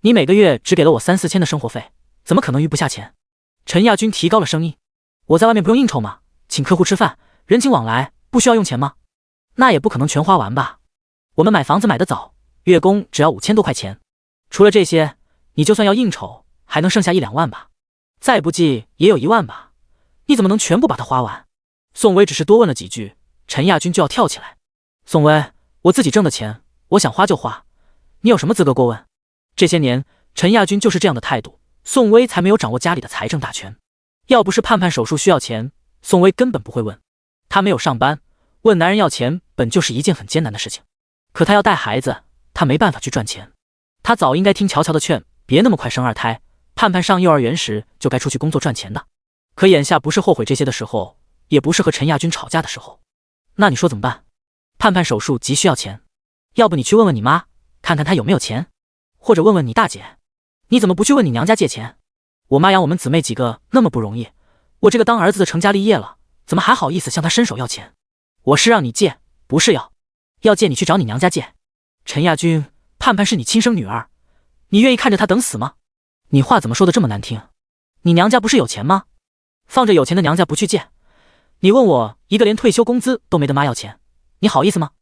你每个月只给了我3、4千的生活费，怎么可能余不下钱？陈亚军提高了声音，我在外面不用应酬吗？请客户吃饭，人情往来，不需要用钱吗？那也不可能全花完吧。我们买房子买得早，月供只要5000多块钱。除了这些，你就算要应酬，还能剩下1、2万吧。再不济也有1万吧。你怎么能全部把它花完？宋薇只是多问了几句，陈亚军就要跳起来。宋薇，我自己挣的钱，我想花就花，你有什么资格过问？这些年，陈亚军就是这样的态度，宋薇才没有掌握家里的财政大权。要不是盼盼手术需要钱，宋薇根本不会问。她没有上班，问男人要钱本就是一件很艰难的事情。可她要带孩子，她没办法去赚钱。她早应该听乔乔的劝，别那么快生2胎，盼盼上幼儿园时就该出去工作赚钱的。可眼下不是后悔这些的时候，也不是和陈亚军吵架的时候。那你说怎么办？盼盼手术急需要钱，要不你去问问你妈，看看她有没有钱，或者问问你大姐，你怎么不去问你娘家借钱？我妈养我们姊妹几个那么不容易，我这个当儿子的成家立业了，怎么还好意思向她伸手要钱？我是让你借，不是要借你去找你娘家借。陈亚军，盼盼是你亲生女儿，你愿意看着她等死吗？你话怎么说的这么难听？你娘家不是有钱吗？放着有钱的娘家不去借，你问我一个连退休工资都没的妈要钱，你好意思吗？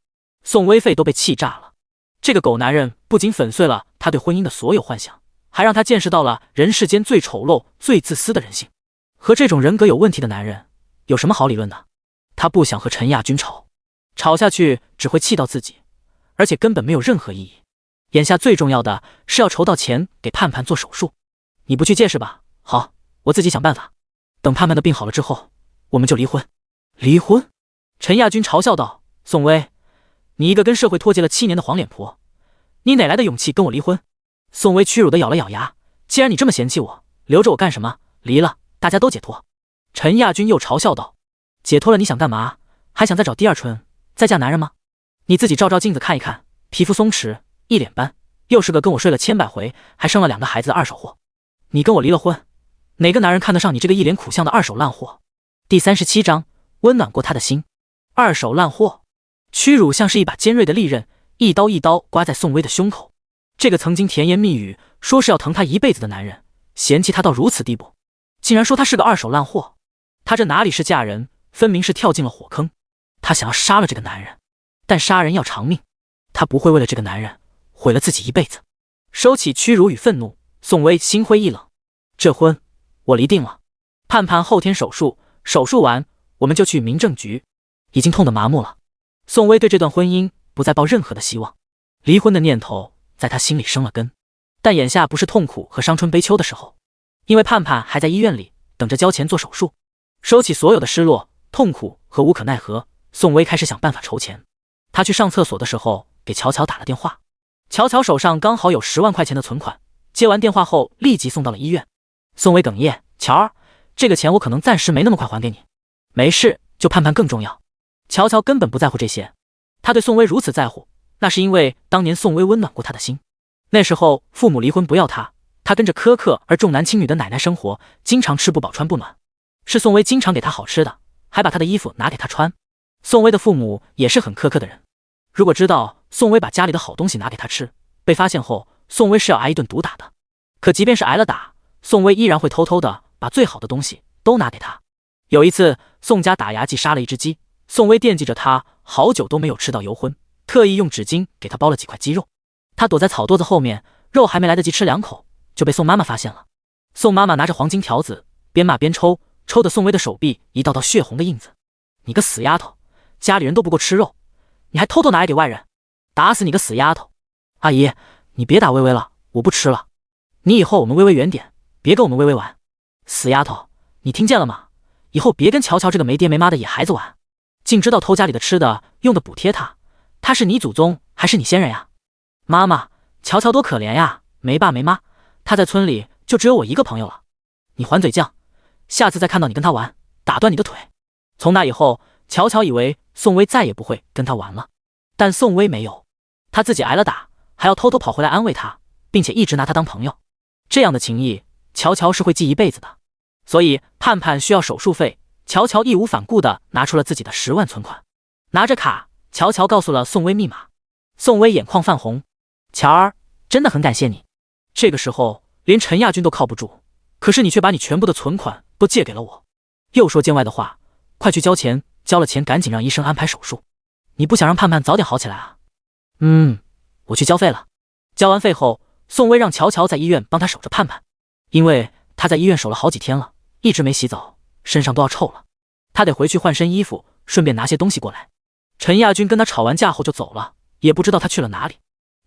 宋薇费都被气炸了。这个狗男人不仅粉碎了他对婚姻的所有幻想，还让他见识到了人世间最丑陋、最自私的人性。和这种人格有问题的男人，有什么好理论的？他不想和陈亚军吵，吵下去只会气到自己，而且根本没有任何意义。眼下最重要的是要筹到钱给盼盼做手术。你不去借是吧？好，我自己想办法。等盼盼的病好了之后，我们就离婚。离婚？陈亚军嘲笑道。宋薇，你一个跟社会脱节了7年的黄脸婆，你哪来的勇气跟我离婚？宋薇屈辱地咬了咬牙，既然你这么嫌弃我，留着我干什么？离了，大家都解脱。陈亚军又嘲笑道。解脱了你想干嘛？还想再找第二春，再嫁男人吗？你自己照照镜子看一看，皮肤松弛，一脸斑，又是个跟我睡了千百回，还生了2个孩子的二手货。你跟我离了婚，哪个男人看得上你这个一脸苦相的二手烂货？第37章，温暖过他的心。二手烂货。屈辱像是一把尖锐的利刃，一刀一刀刮在宋薇的胸口。这个曾经甜言蜜语说是要疼她一辈子的男人，嫌弃她到如此地步，竟然说她是个二手烂货。她这哪里是嫁人，分明是跳进了火坑。她想要杀了这个男人，但杀人要偿命，她不会为了这个男人毁了自己一辈子。收起屈辱与愤怒，宋薇心灰意冷。这婚我离定了。盼盼后天手术，手术完我们就去民政局。已经痛得麻木了。宋薇对这段婚姻不再抱任何的希望，离婚的念头在他心里生了根。但眼下不是痛苦和伤春悲秋的时候，因为盼盼还在医院里等着交钱做手术。收起所有的失落、痛苦和无可奈何，宋薇开始想办法筹钱。她去上厕所的时候给乔乔打了电话，乔乔手上刚好有10万块钱的存款，接完电话后立即送到了医院。宋薇哽咽：“乔儿，这个钱我可能暂时没那么快还给你。”“没事，就盼盼更重要。”乔乔根本不在乎这些，他对宋薇如此在乎，那是因为当年宋薇温暖过他的心。那时候父母离婚不要他，他跟着苛刻而重男轻女的奶奶生活，经常吃不饱穿不暖。是宋薇经常给他好吃的，还把他的衣服拿给他穿。宋薇的父母也是很苛刻的人，如果知道宋薇把家里的好东西拿给他吃，被发现后宋薇是要挨一顿毒打的。可即便是挨了打，宋薇依然会偷偷的把最好的东西都拿给他。有一次宋家打牙祭杀了一只鸡，宋薇惦记着他好久都没有吃到油荤，特意用纸巾给他包了几块鸡肉。他躲在草垛子后面，肉还没来得及吃2口，就被宋妈妈发现了。宋妈妈拿着黄金条子，边骂边抽，抽的宋薇的手臂一道道血红的印子。“你个死丫头，家里人都不够吃肉，你还偷偷拿来给外人，打死你个死丫头！”“阿姨，你别打微微了，我不吃了。你以后我们微微远点，别跟我们微微玩。死丫头，你听见了吗？以后别跟乔乔这个没爹没妈的野孩子玩。竟知道偷家里的吃的用的补贴他，他是你祖宗还是你先人呀？妈妈，乔乔多可怜呀，没爸没妈，他在村里就只有我一个朋友了。你还嘴犟，下次再看到你跟他玩，打断你的腿。”从那以后，乔乔以为宋薇再也不会跟他玩了，但宋薇没有，他自己挨了打，还要偷偷跑回来安慰他，并且一直拿他当朋友。这样的情谊，乔乔是会记一辈子的。所以盼盼需要手术费，乔乔义无反顾地拿出了自己的10万存款。拿着卡，乔乔告诉了宋薇密码。宋薇眼眶泛红：“乔儿，真的很感谢你。这个时候连陈亚军都靠不住，可是你却把你全部的存款都借给了我。又说见外的话，快去交钱，交了钱赶紧让医生安排手术。你不想让盼盼早点好起来啊？”“我去交费了。”交完费后，宋薇让乔乔在医院帮他守着盼盼，因为他在医院守了好几天了，一直没洗澡，身上都要臭了。他得回去换身衣服，顺便拿些东西过来。陈亚军跟他吵完架后就走了，也不知道他去了哪里。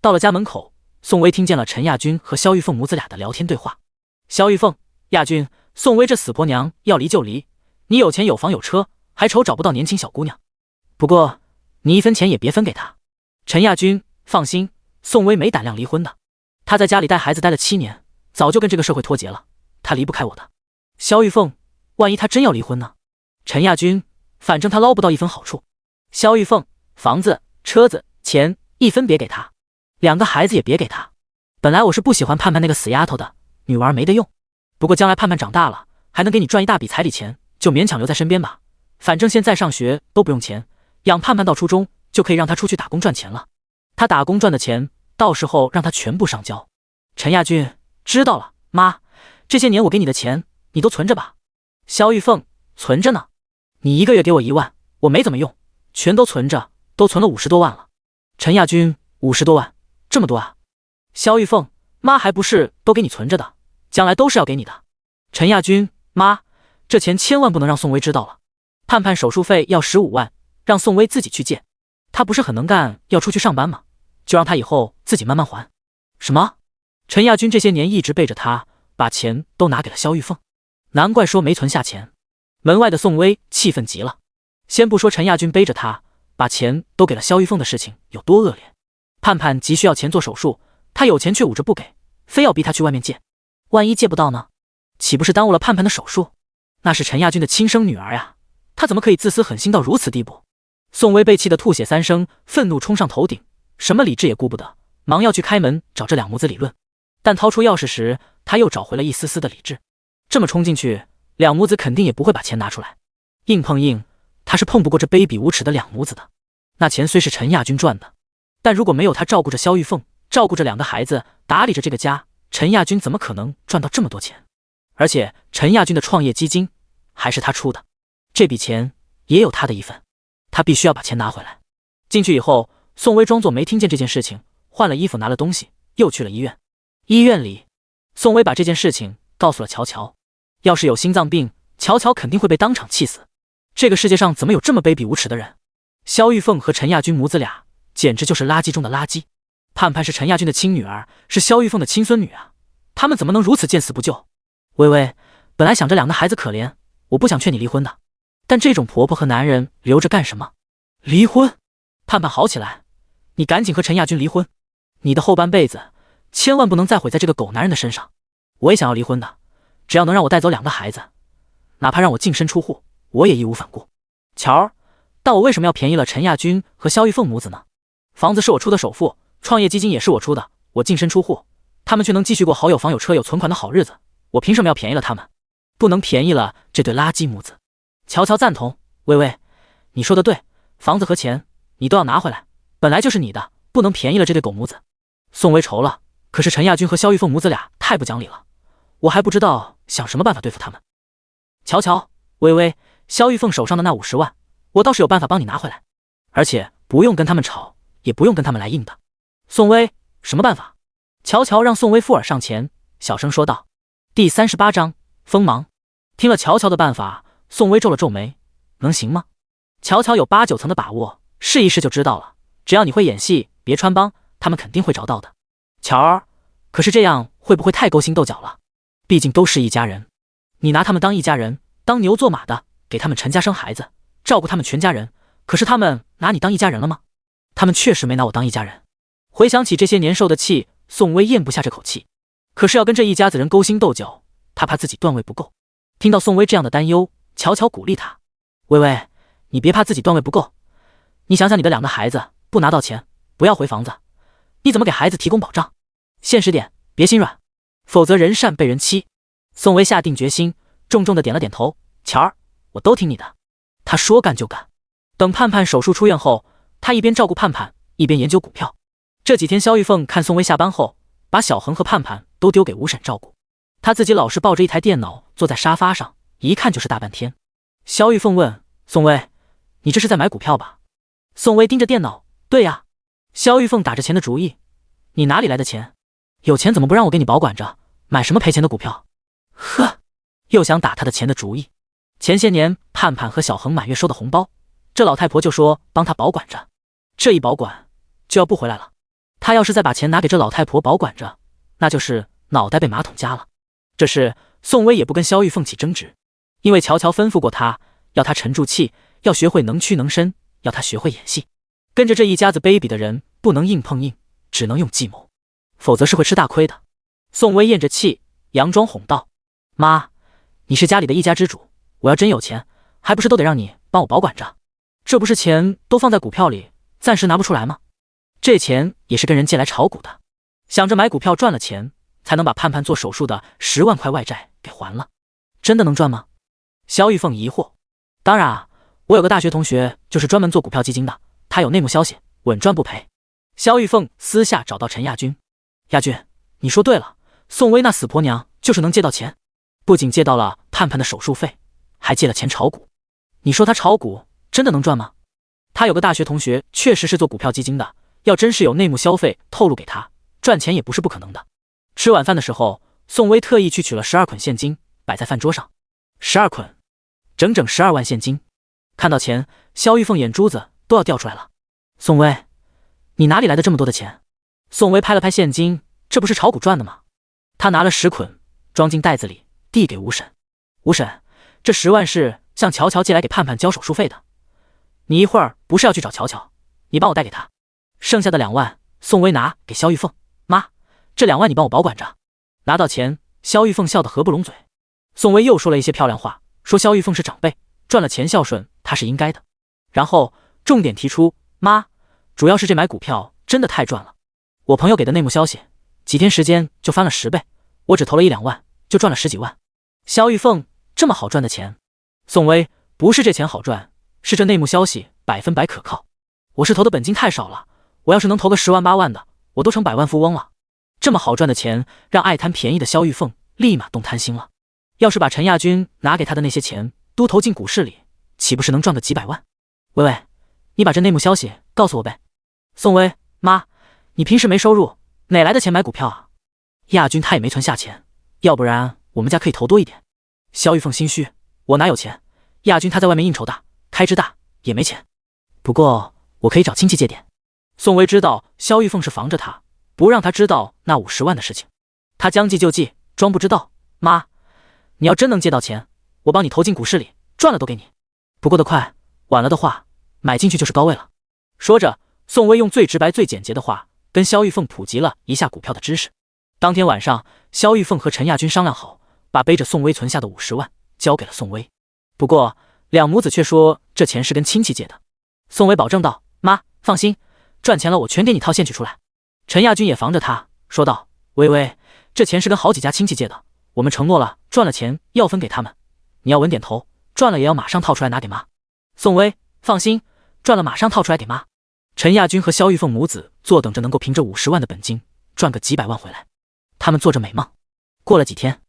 到了家门口，宋薇听见了陈亚军和肖玉凤母子俩的聊天对话。“肖玉凤，亚军，宋薇这死婆娘要离就离，你有钱有房有车，还愁找不到年轻小姑娘。不过你1分钱也别分给她。”“陈亚军，放心，宋薇没胆量离婚的。她在家里带孩子待了7年，早就跟这个社会脱节了，她离不开我的。”“肖玉凤，万一她真要离婚呢？”“陈亚军，反正她捞不到1分好处。”“肖玉凤，房子、车子、钱1分别给她，2个孩子也别给她。本来我是不喜欢盼盼那个死丫头的，女娃没得用。不过将来盼盼长大了，还能给你赚一大笔彩礼钱，就勉强留在身边吧。反正现在上学都不用钱，养盼盼到初中就可以让她出去打工赚钱了。她打工赚的钱，到时候让她全部上交。”“陈亚军，知道了，妈，这些年我给你的钱，你都存着吧。”“肖玉凤，存着呢。你1个月给我1万，我没怎么用，全都存着，都存了50多万了。”“陈亚军，50多万，这么多啊？”“肖玉凤，妈还不是都给你存着的，将来都是要给你的。”“陈亚军，妈，这钱千万不能让宋薇知道了。盼盼手术费要15万，让宋薇自己去借。她不是很能干，要出去上班吗？就让她以后自己慢慢还。”“什么？”陈亚军这些年一直背着他，把钱都拿给了肖玉凤，难怪说没存下钱。门外的宋薇气愤极了。先不说陈亚军背着他把钱都给了肖玉凤的事情有多恶劣，盼盼急需要钱做手术，他有钱却捂着不给，非要逼他去外面借。万一借不到呢？岂不是耽误了盼盼的手术？那是陈亚军的亲生女儿呀，他怎么可以自私狠心到如此地步？宋薇被气得吐血3升，愤怒冲上头顶，什么理智也顾不得，忙要去开门找这两母子理论。但掏出钥匙时，他又找回了一丝丝的理智。这么冲进去，两母子肯定也不会把钱拿出来。硬碰硬，他是碰不过这卑鄙无耻的两母子的。那钱虽是陈亚军赚的，但如果没有他照顾着肖玉凤，照顾着2个孩子，打理着这个家，陈亚军怎么可能赚到这么多钱？而且陈亚军的创业基金还是他出的，这笔钱也有他的一份，他必须要把钱拿回来。进去以后，宋薇装作没听见这件事情，换了衣服拿了东西，又去了医院。医院里，宋薇把这件事情告诉了乔乔。要是有心脏病，乔乔肯定会被当场气死。这个世界上怎么有这么卑鄙无耻的人？萧玉凤和陈亚军母子俩简直就是垃圾中的垃圾。盼盼是陈亚军的亲女儿，是萧玉凤的亲孙女啊，他们怎么能如此见死不救？微微，本来想着两个孩子可怜，我不想劝你离婚的，但这种婆婆和男人留着干什么？离婚？盼盼好起来，你赶紧和陈亚军离婚，你的后半辈子千万不能再毁在这个狗男人的身上。我也想要离婚的，只要能让我带走两个孩子，哪怕让我净身出户，我也义无反顾。乔儿，但我为什么要便宜了陈亚军和萧玉凤母子呢？房子是我出的首付，创业基金也是我出的，我净身出户，他们却能继续过好有房有车有存款的好日子，我凭什么要便宜了他们？不能便宜了这对垃圾母子。乔乔赞同，微微，你说的对，房子和钱你都要拿回来，本来就是你的，不能便宜了这对狗母子。宋薇愁了，可是陈亚军和萧玉凤母子俩太不讲理了，我还不知道想什么办法对付他们。乔乔，微微，萧玉凤手上的那50万，我倒是有办法帮你拿回来，而且不用跟他们吵，也不用跟他们来硬的。宋薇，什么办法？乔乔让宋薇附耳上前，小声说道。第38章锋芒。听了乔乔的办法，宋薇皱了皱眉，能行吗？乔乔有8、9层的把握，试一试就知道了，只要你会演戏，别穿帮，他们肯定会着到的。乔儿，可是这样会不会太勾心斗角了？毕竟都是一家人，你拿他们当一家人，当牛做马的，给他们成家生孩子，照顾他们全家人，可是他们拿你当一家人了吗？他们确实没拿我当一家人。回想起这些年受的气，宋薇咽不下这口气，可是要跟这一家子人勾心斗角，她怕自己段位不够。听到宋薇这样的担忧，乔乔鼓励她，薇薇，你别怕自己段位不够，你想想你的2个孩子，不拿到钱，不要回房子，你怎么给孩子提供保障？现实点，别心软，否则人善被人欺。宋薇下定决心，重重的点了点头，乔儿，我都听你的。他说干就干。等盼盼手术出院后，他一边照顾盼盼，一边研究股票。这几天萧玉凤看宋薇下班后，把小恒和盼盼都丢给吴婶照顾，他自己老是抱着一台电脑坐在沙发上，一看就是大半天。萧玉凤问宋薇，你这是在买股票吧？宋薇盯着电脑，对呀。萧玉凤打着钱的主意，你哪里来的钱？有钱怎么不让我给你保管着，买什么赔钱的股票？呵，又想打他的钱的主意。前些年盼盼和小恒满月收的红包，这老太婆就说帮他保管着，这一保管就要不回来了。他要是再把钱拿给这老太婆保管着，那就是脑袋被马桶夹了。这事宋薇也不跟萧玉凤起争执，因为乔乔吩咐过他，要他沉住气，要学会能屈能伸，要他学会演戏。跟着这一家子卑鄙的人，不能硬碰硬，只能用计谋，否则是会吃大亏的。宋薇咽着气，佯装哄道，妈，你是家里的一家之主，我要真有钱，还不是都得让你帮我保管着？这不是钱都放在股票里，暂时拿不出来吗？这钱也是跟人借来炒股的，想着买股票赚了钱，才能把盼盼做手术的10万块外债给还了。真的能赚吗？萧玉凤疑惑。当然啊，我有个大学同学就是专门做股票基金的，他有内幕消息，稳赚不赔。萧玉凤私下找到陈亚军，亚军，你说对了，宋薇那死婆娘就是能借到钱，不仅借到了盼盼的手术费，还借了钱炒股。你说他炒股真的能赚吗？他有个大学同学确实是做股票基金的，要真是有内幕消费透露给他，赚钱也不是不可能的。吃晚饭的时候，宋薇特意去取了12捆现金，摆在饭桌上。12捆，整整12万现金。看到钱，萧玉凤眼珠子都要掉出来了。宋薇，你哪里来的这么多的钱？宋薇拍了拍现金，这不是炒股赚的吗？他拿了10捆，装进袋子里，递给吴婶。吴婶，这10万是向乔乔借来给盼盼交手术费的，你一会儿不是要去找乔乔，你帮我带给他。剩下的2万，宋薇拿给萧玉凤，妈，这2万你帮我保管着。拿到钱，萧玉凤笑得合不拢嘴。宋薇又说了一些漂亮话，说萧玉凤是长辈，赚了钱孝顺她是应该的。然后重点提出，妈，主要是这买股票真的太赚了，我朋友给的内幕消息，几天时间就翻了10倍，我只投了1、2万就赚了10几万。萧玉凤，这么好赚的钱？宋薇，不是这钱好赚，是这内幕消息100%可靠。我是投的本金太少了，我要是能投个10万8万的，我都成百万富翁了。这么好赚的钱，让爱贪便宜的萧玉凤立马动贪心了。要是把陈亚军拿给他的那些钱都投进股市里，岂不是能赚个几百万？薇薇，你把这内幕消息告诉我呗。宋薇，妈，你平时没收入，哪来的钱买股票啊？亚军他也没存下钱，要不然我们家可以投多一点。萧玉凤心虚，我哪有钱？亚军他在外面应酬大，开支大，也没钱。不过我可以找亲戚借点。宋薇知道萧玉凤是防着他，不让他知道那50万的事情。他将计就计，装不知道。妈，你要真能借到钱，我帮你投进股市里，赚了都给你。不过得快，晚了的话，买进去就是高位了。说着，宋薇用最直白最简洁的话跟萧玉凤普及了一下股票的知识。当天晚上，萧玉凤和陈亚军商量好，把背着宋薇存下的50万交给了宋薇。不过两母子却说这钱是跟亲戚借的。宋薇保证道：妈，放心，赚钱了我全给你套现取出来。陈亚军也防着他，说道：薇薇，这钱是跟好几家亲戚借的，我们承诺了，赚了钱要分给他们，你要稳点头，赚了也要马上套出来拿给妈。宋薇，放心，赚了马上套出来给妈。陈亚军和萧玉凤母子坐等着能够凭着50万的本金赚个几百万回来。他们做着美梦。过了几天，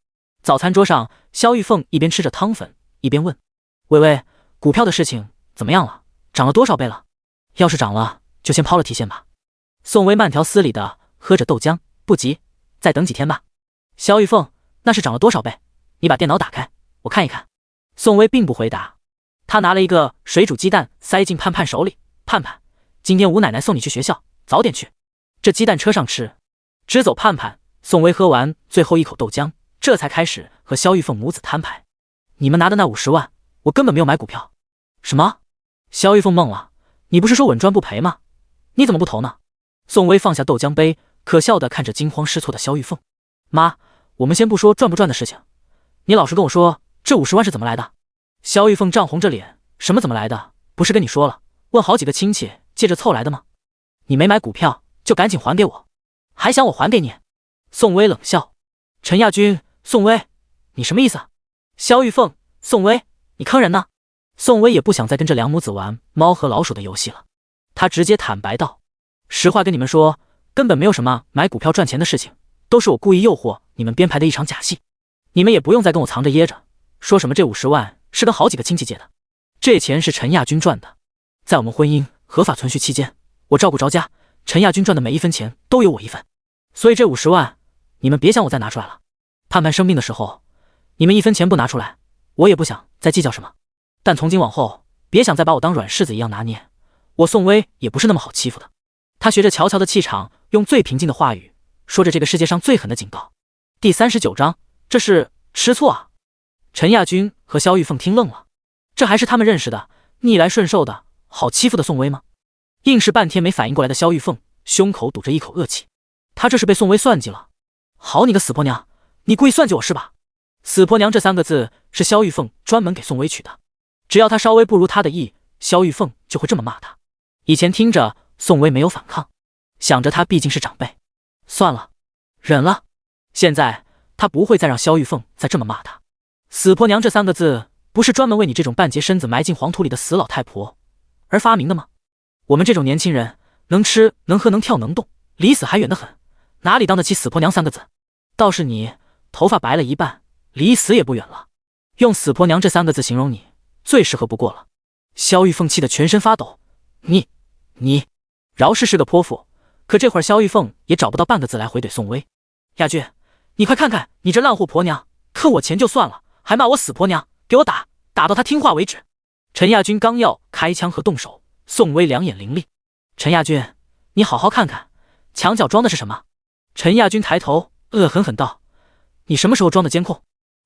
早餐桌上，萧玉凤一边吃着汤粉，一边问：薇薇，股票的事情怎么样了？涨了多少倍了？要是涨了，就先抛了提现吧。宋薇慢条斯理的喝着豆浆，不急，再等几天吧。萧玉凤，那是涨了多少倍？你把电脑打开，我看一看。宋薇并不回答，她拿了一个水煮鸡蛋塞进盼盼手里。盼盼，今天吴奶奶送你去学校，早点去，这鸡蛋车上吃。支走盼盼，宋薇喝完最后一口豆浆，这才开始和萧玉凤母子摊牌。你们拿的那50万，我根本没有买股票。什么？萧玉凤懵了，你不是说稳赚不赔吗？你怎么不投呢？宋薇放下豆浆杯，可笑地看着惊慌失措的萧玉凤。妈，我们先不说赚不赚的事情，你老实跟我说，这50万是怎么来的？萧玉凤涨红着脸，什么怎么来的？不是跟你说了，问好几个亲戚借着凑来的吗？你没买股票就赶紧还给我，还想我还给你？宋薇冷笑。陈亚军，宋薇，你什么意思？萧玉凤，宋薇，你坑人呢？宋薇也不想再跟这两母子玩猫和老鼠的游戏了，她直接坦白道：实话跟你们说，根本没有什么买股票赚钱的事情，都是我故意诱惑你们编排的一场假戏。你们也不用再跟我藏着掖着，说什么这50万是跟好几个亲戚借的，这钱是陈亚军赚的。在我们婚姻合法存续期间，我照顾着家，陈亚军赚的每一分钱都有我一份，所以这50万你们别想我再拿出来了。盼盼生病的时候，你们一分钱不拿出来，我也不想再计较什么。但从今往后，别想再把我当软柿子一样拿捏，我宋薇也不是那么好欺负的。他学着乔乔的气场，用最平静的话语说着这个世界上最狠的警告。第39章，这是吃醋啊！陈亚军和萧玉凤听愣了，这还是他们认识的逆来顺受的好欺负的宋薇吗？硬是半天没反应过来的萧玉凤胸口堵着一口恶气，他这是被宋薇算计了。好你个死婆娘，你故意算计我是吧？死婆娘这3个字是萧玉凤专门给宋薇取的，只要他稍微不如他的意，萧玉凤就会这么骂他。以前听着宋薇没有反抗，想着他毕竟是长辈，算了，忍了。现在他不会再让萧玉凤再这么骂他。死婆娘这3个字不是专门为你这种半截身子埋进黄土里的死老太婆而发明的吗？我们这种年轻人能吃能喝能跳能动，离死还远得很，哪里当得起死婆娘3个字？倒是你头发白了一半，离死也不远了，用死婆娘这3个字形容你最适合不过了。萧玉凤气得全身发抖，你饶氏是个泼妇，可这会儿萧玉凤也找不到半个字来回怼宋薇。亚军，你快看看你这烂货婆娘，坑我钱就算了，还骂我死婆娘，给我打到她听话为止。陈亚军刚要开枪和动手，宋薇两眼凌厉。陈亚军，你好好看看，墙角装的是什么？陈亚军抬头恶狠狠道：你什么时候装的监控？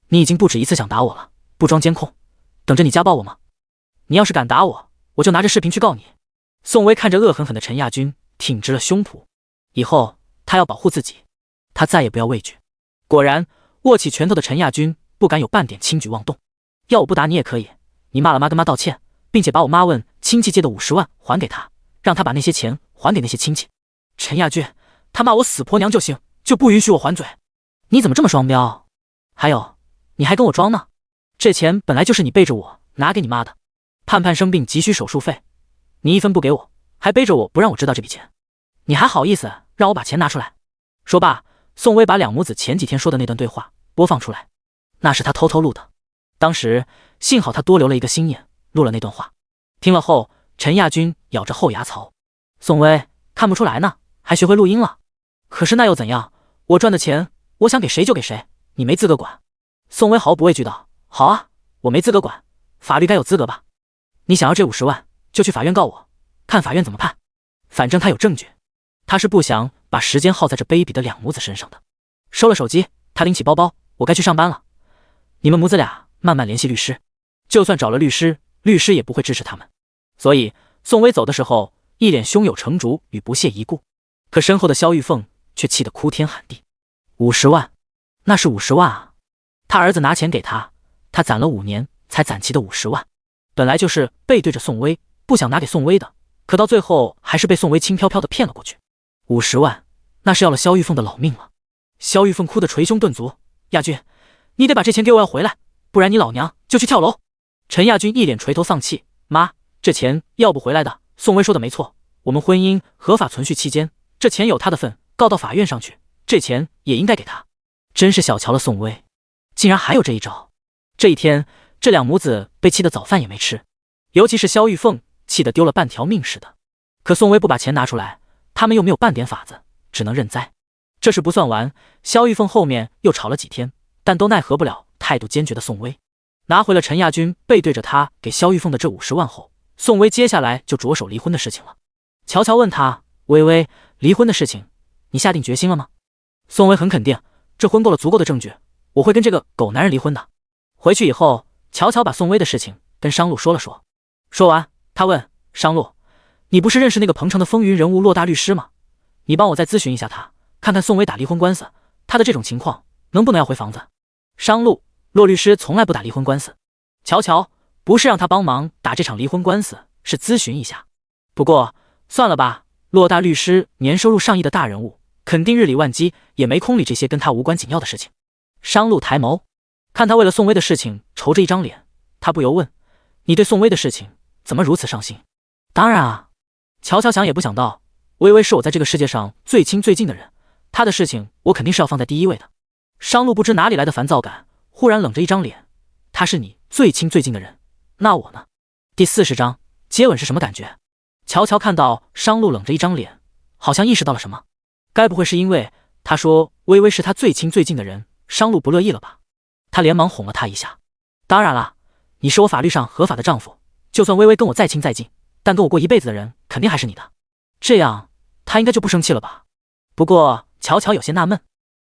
你已经不止一次想打我了，不装监控，等着你家暴我吗？你要是敢打我，我就拿着视频去告你。宋薇看着恶狠狠的陈亚军，挺直了胸脯，以后他要保护自己，他再也不要畏惧。果然，握起拳头的陈亚军不敢有半点轻举妄动。要我不打你也可以，你骂了妈跟妈道歉，并且把我妈问亲戚借的50万还给他，让他把那些钱还给那些亲戚。陈亚军，他骂我死婆娘就行，就不允许我还嘴？你怎么这么双标？还有，你还跟我装呢？这钱本来就是你背着我拿给你妈的。盼盼生病急需手术费，你一分不给我，还背着我不让我知道这笔钱，你还好意思让我把钱拿出来？说罢，宋薇把两母子前几天说的那段对话播放出来，那是他偷偷录的。当时幸好他多留了一个心眼，录了那段话。听了后，陈亚军咬着后牙槽：宋薇，看不出来呢，还学会录音了。可是那又怎样？我赚的钱，我想给谁就给谁，你没资格管。宋薇毫不畏惧道：好啊，我没资格管，法律该有资格吧？你想要这50万，就去法院告我，看法院怎么判。反正他有证据。他是不想把时间耗在这卑鄙的两母子身上的。收了手机，他拎起包包，我该去上班了。你们母子俩慢慢联系律师，就算找了律师，律师也不会支持他们。所以宋薇走的时候，一脸胸有成竹与不屑一顾，可身后的萧玉凤却气得哭天喊地。50万，那是50万啊！他儿子拿钱给他，他攒了5年才攒齐的50万，本来就是背对着宋薇，不想拿给宋薇的，可到最后还是被宋薇轻飘飘的骗了过去。50万，那是要了萧玉凤的老命了。萧玉凤哭得捶胸顿足，亚军，你得把这钱给我要回来，不然你老娘就去跳楼。陈亚军一脸垂头丧气，妈，这钱要不回来的。宋薇说的没错，我们婚姻合法存续期间，这钱有他的份，告到法院上去，这钱也应该给他。真是小瞧了宋薇，竟然还有这一招。这一天，这两母子被气得早饭也没吃，尤其是萧玉凤，气得丢了半条命似的。可宋薇不把钱拿出来，他们又没有半点法子，只能认栽。这事不算完，萧玉凤后面又吵了几天，但都奈何不了态度坚决的宋薇。拿回了陈亚军背对着他给萧玉凤的这50万后，宋薇接下来就着手离婚的事情了。乔乔问他，薇薇，离婚的事情你下定决心了吗？宋薇很肯定，这婚够了足够的证据，我会跟这个狗男人离婚的。回去以后，乔乔把宋薇的事情跟商路说了说。说完，他问商路，你不是认识那个鹏城的风云人物骆大律师吗？你帮我再咨询一下他，看看宋薇打离婚官司，他的这种情况能不能要回房子。商路，骆律师从来不打离婚官司。乔乔，不是让他帮忙打这场离婚官司，是咨询一下。不过算了吧，骆大律师年收入上亿的大人物，肯定日理万机，也没空理这些跟他无关紧要的事情。商路抬眸，看他为了宋薇的事情愁着一张脸，他不由问，你对宋薇的事情怎么如此上心？当然啊，乔乔想也不想到，薇薇是我在这个世界上最亲最近的人，她的事情我肯定是要放在第一位的。商路不知哪里来的烦躁感，忽然冷着一张脸，他是你最亲最近的人，那我呢？第40章接吻是什么感觉？乔乔看到商路冷着一张脸，好像意识到了什么，该不会是因为他说薇薇是他最亲最近的人，商路不乐意了吧？他连忙哄了他一下，当然啦，你是我法律上合法的丈夫，就算薇薇跟我再亲再近，但跟我过一辈子的人肯定还是你的，这样他应该就不生气了吧？不过乔乔有些纳闷，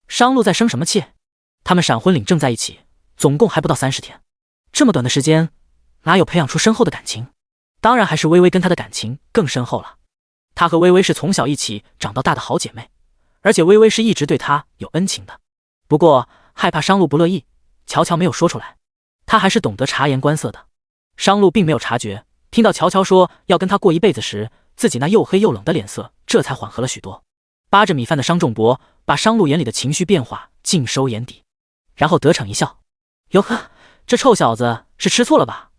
商路在生什么气？他们闪婚领证在一起，总共还不到30天，这么短的时间，哪有培养出深厚的感情？当然还是薇薇跟他的感情更深厚了。他和薇薇是从小一起长到大的好姐妹，而且薇薇是一直对他有恩情的。不过害怕商路不乐意，乔乔没有说出来，他还是懂得察言观色的。商路并没有察觉，听到乔乔说要跟他过一辈子时，自己那又黑又冷的脸色这才缓和了许多。扒着米饭的商仲博把商路眼里的情绪变化尽收眼底，然后得逞一笑，哟呵，这臭小子是吃醋了吧？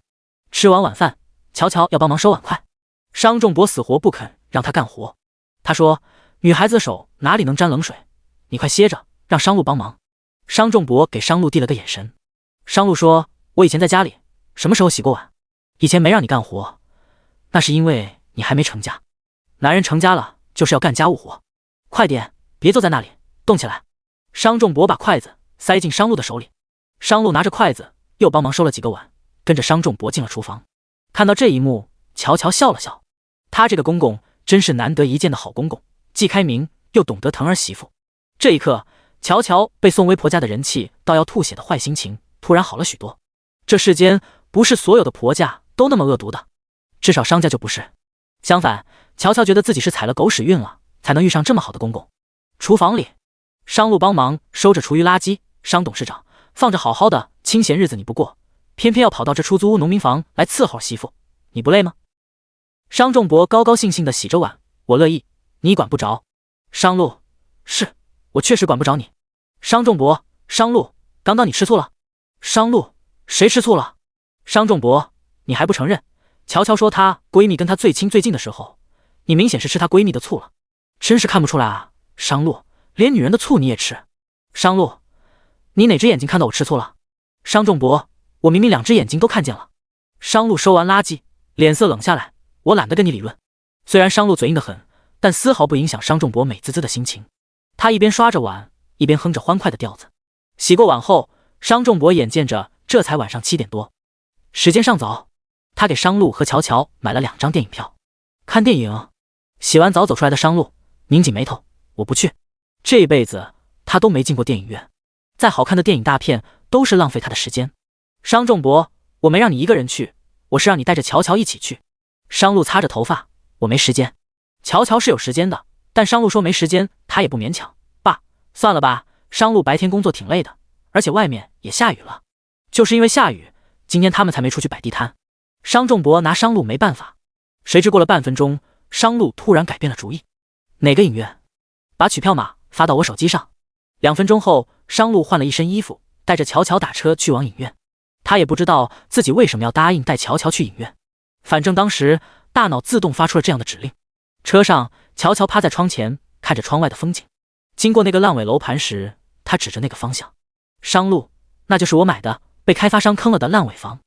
吃完晚饭，乔乔要帮忙收碗筷，商仲博死活不肯让他干活。他说，女孩子的手哪里能沾冷水，你快歇着，让商路帮忙。商仲博给商路递了个眼神。商路说，我以前在家里什么时候洗过碗？以前没让你干活，那是因为你还没成家。男人成家了就是要干家务活，快点，别坐在那里，动起来。商仲博把筷子塞进商路的手里，商路拿着筷子又帮忙收了几个碗，跟着商仲博进了厨房。看到这一幕，乔乔笑了笑，他这个公公真是难得一见的好公公，既开明又懂得疼儿媳妇。这一刻，乔乔被宋薇婆家的人气到要吐血的坏心情突然好了许多。这世间不是所有的婆家都那么恶毒的，至少商家就不是。相反，乔乔觉得自己是踩了狗屎运了，才能遇上这么好的公公。厨房里，商路帮忙收着厨余垃圾。商董事长，放着好好的清闲日子你不过，偏偏要跑到这出租屋农民房来伺候媳妇，你不累吗？商仲博高高兴兴地洗着碗，我乐意，你管不着。商路，是，我确实管不着你。商仲博，商路，刚刚你吃醋了？商路，谁吃醋了？商仲博，你还不承认？乔乔说她闺蜜跟她最亲最近的时候，你明显是吃她闺蜜的醋了，真是看不出来啊。商路，连女人的醋你也吃？商路，你哪只眼睛看到我吃醋了？商仲博，我明明2只眼睛都看见了。商路收完垃圾，脸色冷下来，我懒得跟你理论。虽然商路嘴硬得很，但丝毫不影响商仲博美滋滋的心情。他一边刷着碗，一边哼着欢快的调子。洗过碗后，商仲博眼见着这才晚上7点多，时间尚早。他给商路和乔乔买了2张电影票。看电影。洗完澡走出来的商路拧紧眉头，我不去。这辈子他都没进过电影院，再好看的电影大片都是浪费他的时间。商仲博，我没让你一个人去，我是让你带着乔乔一起去。商路擦着头发，我没时间。乔乔是有时间的，但商路说没时间，他也不勉强。爸，算了吧，商路白天工作挺累的，而且外面也下雨了。就是因为下雨，今天他们才没出去摆地摊。商仲博拿商路没办法。谁知过了半分钟，商路突然改变了主意。哪个影院？把取票码发到我手机上。2分钟后，商路换了一身衣服，带着乔乔打车去往影院。他也不知道自己为什么要答应带乔乔去影院，反正当时大脑自动发出了这样的指令。车上，乔乔趴在窗前，看着窗外的风景。经过那个烂尾楼盘时，他指着那个方向。商路，那就是我买的被开发商坑了的烂尾房。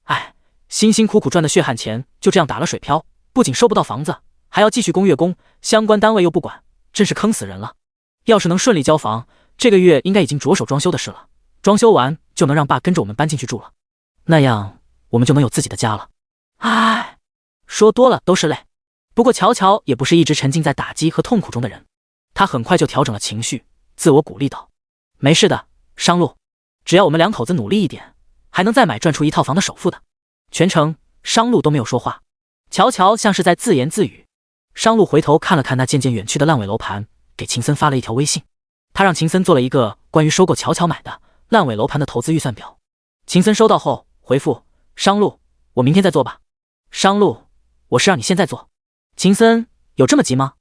哎，辛辛苦苦赚的血汗钱就这样打了水漂，不仅收不到房子，还要继续供月供，相关单位又不管，真是坑死人了。要是能顺利交房，这个月应该已经着手装修的事了。装修完就能让爸跟着我们搬进去住了，那样我们就能有自己的家了。唉，说多了都是泪。不过乔乔也不是一直沉浸在打击和痛苦中的人，他很快就调整了情绪，自我鼓励道：没事的，商路，只要我们2口子努力一点，还能再买赚出1套房的首付的。全程商路都没有说话，乔乔像是在自言自语。商路回头看了看那渐渐远去的烂尾楼盘，给秦森发了一条微信。他让秦森做了一个关于收购乔乔买的烂尾楼盘的投资预算表。秦森收到后回复：商路，我明天再做吧。商路，我是让你现在做。秦森，有这么急吗？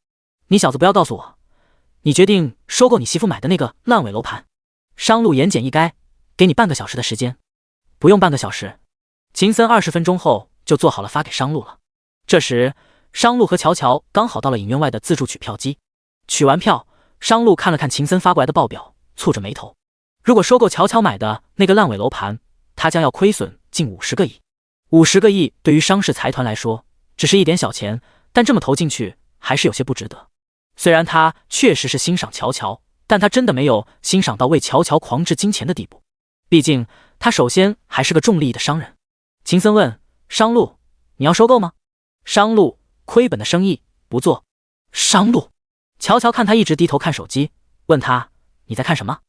你小子不要告诉我，你决定收购你媳妇买的那个烂尾楼盘。商路言简意赅，给你半个小时的时间。不用半个小时。秦森20分钟后就做好了发给商路了。这时，商路和乔乔刚好到了影院外的自助取票机。取完票，商路看了看秦森发过来的报表，蹙着眉头。如果收购乔乔买的那个烂尾楼盘，他将要亏损近50个亿。50个亿对于商事财团来说只是一点小钱，但这么投进去还是有些不值得。虽然他确实是欣赏乔乔，但他真的没有欣赏到为乔乔狂掷金钱的地步。毕竟他首先还是个重利益的商人。秦森问商路，你要收购吗？商路，亏本的生意不做。商路，乔乔看他一直低头看手机，问他你在看什么？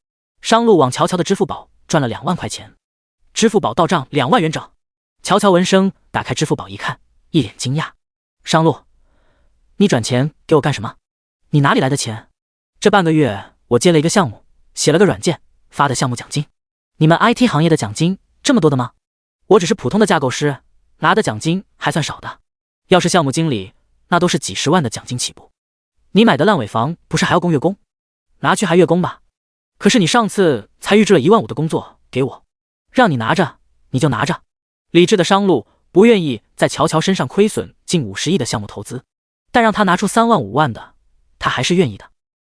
商路往乔乔的支付宝转了2万块钱，支付宝到账2万元整。乔乔闻声打开支付宝一看，一脸惊讶。商路，你转钱给我干什么？你哪里来的钱？这半个月我接了一个项目，写了个软件，发的项目奖金。你们 IT 行业的奖金这么多的吗？我只是普通的架构师，拿的奖金还算少的。要是项目经理，那都是几10万的奖金起步。你买的烂尾房不是还要供月供？拿去还月供吧。可是你上次才预支了1万5的工作给我，让你拿着你就拿着。理智的商路不愿意在乔乔身上亏损近50亿的项目投资，但让他拿出3万5万的，他还是愿意的。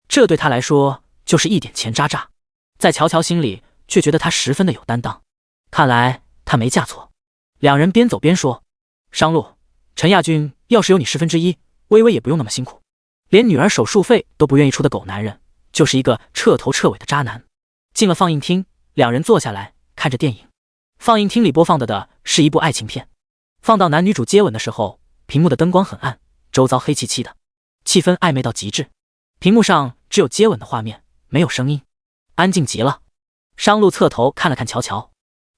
这对他来说就是一点钱渣渣，在乔乔心里却觉得他十分的有担当。看来他没嫁错。2人边走边说：商路，陈亚军要是有你1/10，微微也不用那么辛苦。连女儿手术费都不愿意出的狗男人，就是一个彻头彻尾的渣男。进了放映厅，2人坐下来看着电影。放映厅里播放的是一部爱情片，放到男女主接吻的时候，屏幕的灯光很暗，周遭黑漆漆的，气氛暧昧到极致。屏幕上只有接吻的画面，没有声音，安静极了。商路侧头看了看乔乔，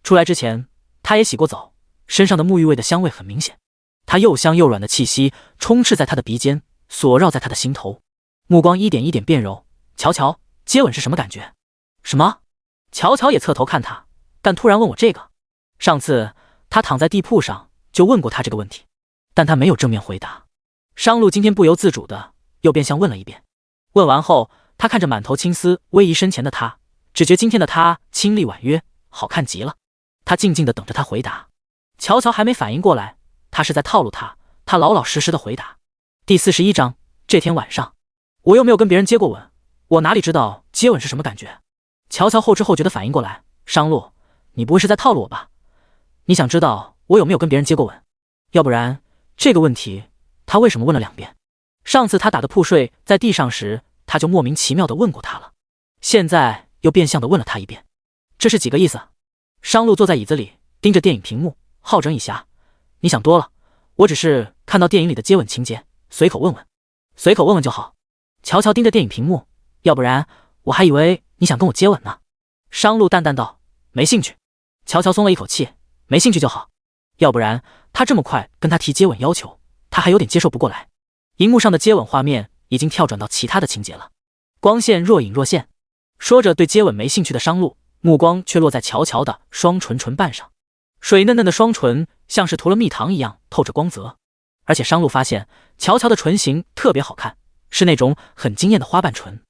出来之前他也洗过澡，身上的沐浴味的香味很明显，他又香又软的气息充斥在他的鼻尖，锁绕在他的心头。目光一点一点变柔。乔乔，接吻是什么感觉？什么？乔乔也侧头看他，但突然问我这个。上次他躺在地铺上就问过他这个问题，但他没有正面回答。商路今天不由自主的又变相问了一遍。问完后，他看着满头青丝逶迤身前的他，只觉今天的他清丽婉约，好看极了。他静静的等着他回答。乔乔还没反应过来，他是在套路他，他老老实实的回答。第41章，这天晚上，我又没有跟别人接过吻，我哪里知道接吻是什么感觉？乔乔后知后觉的反应过来，商路，你不会是在套路我吧？你想知道我有没有跟别人接过吻？要不然这个问题他为什么问了2遍？上次他打的铺睡在地上时，他就莫名其妙的问过他了，现在又变相的问了他一遍，这是几个意思？商路坐在椅子里盯着电影屏幕，好整以暇，你想多了，我只是看到电影里的接吻情节，随口问问。随口问问就好。乔乔盯着电影屏幕，要不然我还以为你想跟我接吻呢。商路淡淡道，没兴趣。乔乔松了一口气，没兴趣就好，要不然他这么快跟他提接吻要求，他还有点接受不过来。荧幕上的接吻画面已经跳转到其他的情节了，光线若隐若现。说着对接吻没兴趣的商路，目光却落在乔乔的双唇唇瓣上，水嫩嫩的双唇像是涂了蜜糖一样透着光泽，而且商路发现乔乔的唇形特别好看，是那种很惊艳的花瓣唇，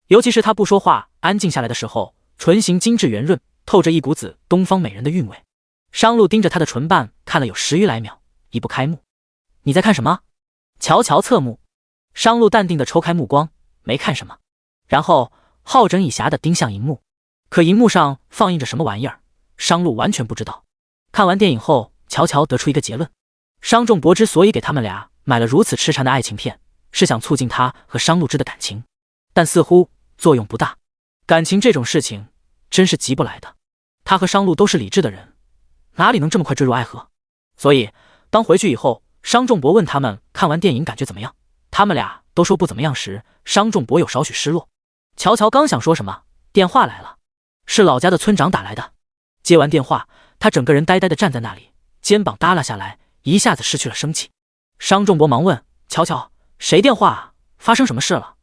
尤其是她不说话安静下来的时候，唇形精致圆润，透着一股子东方美人的韵味。商路盯着她的唇瓣看了有10余来秒，移不开目。你在看什么？乔乔侧目，商路淡定地抽开目光，没看什么，然后好整以暇地盯向荧幕，可荧幕上放映着什么玩意儿，商路完全不知道。看完电影后，乔乔得出一个结论：商仲博之所以给他们俩买了如此痴缠的爱情片，是想促进他和商路之的感情，但似乎作用不大。感情这种事情真是急不来的，他和商路都是理智的人，哪里能这么快坠入爱河？所以当回去以后，商仲博问他们看完电影感觉怎么样，他们俩都说不怎么样时，商仲博有少许失落。乔乔刚想说什么，电话来了，是老家的村长打来的。接完电话，他整个人呆呆地站在那里，肩膀耷拉下来，一下子失去了生气。商仲博忙问乔乔，谁电话啊？发生什么事了？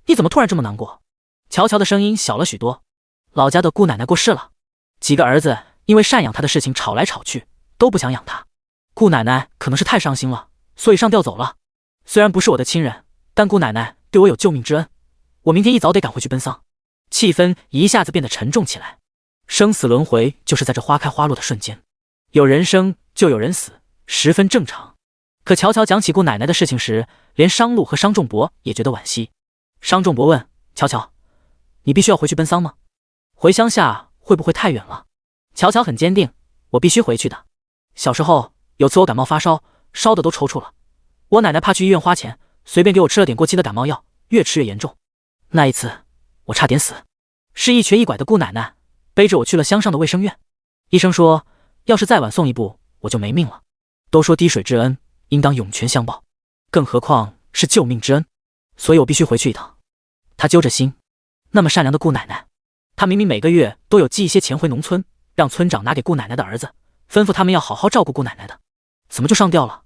你怎么突然这么难过？乔乔的声音小了许多，老家的姑奶奶过世了，几个儿子因为赡养她的事情吵来吵去，都不想养她。姑奶奶可能是太伤心了，所以上吊走了。虽然不是我的亲人，但姑奶奶对我有救命之恩，我明天一早得赶回去奔丧。气氛一下子变得沉重起来。生死轮回就是在这花开花落的瞬间，有人生就有人死，十分正常。可乔乔讲起姑奶奶的事情时，连商路和商仲博也觉得惋惜。商仲博问乔乔，你必须要回去奔丧吗？回乡下会不会太远了？乔乔很坚定，我必须回去的。小时候有次我感冒发烧，烧的都抽搐了，我奶奶怕去医院花钱，随便给我吃了点过期的感冒药，越吃越严重。那一次我差点死，是一瘸一拐的姑奶奶背着我去了乡上的卫生院，医生说要是再晚送一步我就没命了。都说滴水之恩应当涌泉相报，更何况是救命之恩，所以我必须回去一趟。他揪着心，那么善良的姑奶奶，他明明每个月都有寄一些钱回农村，让村长拿给姑奶奶的儿子，吩咐他们要好好照顾姑奶奶的，怎么就上吊了？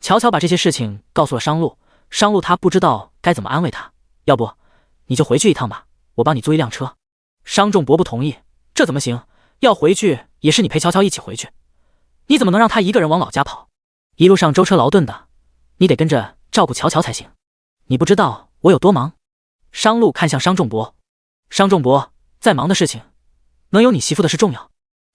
乔乔把这些事情告诉了商路，商路他不知道该怎么安慰他，要不你就回去一趟吧，我帮你租一辆车。商仲博不同意，这怎么行？要回去也是你陪乔乔一起回去，你怎么能让他一个人往老家跑？一路上舟车劳顿的，你得跟着照顾乔乔才行。你不知道我有多忙。商路看向商仲博，商仲博，再忙的事情，能有你媳妇的事重要。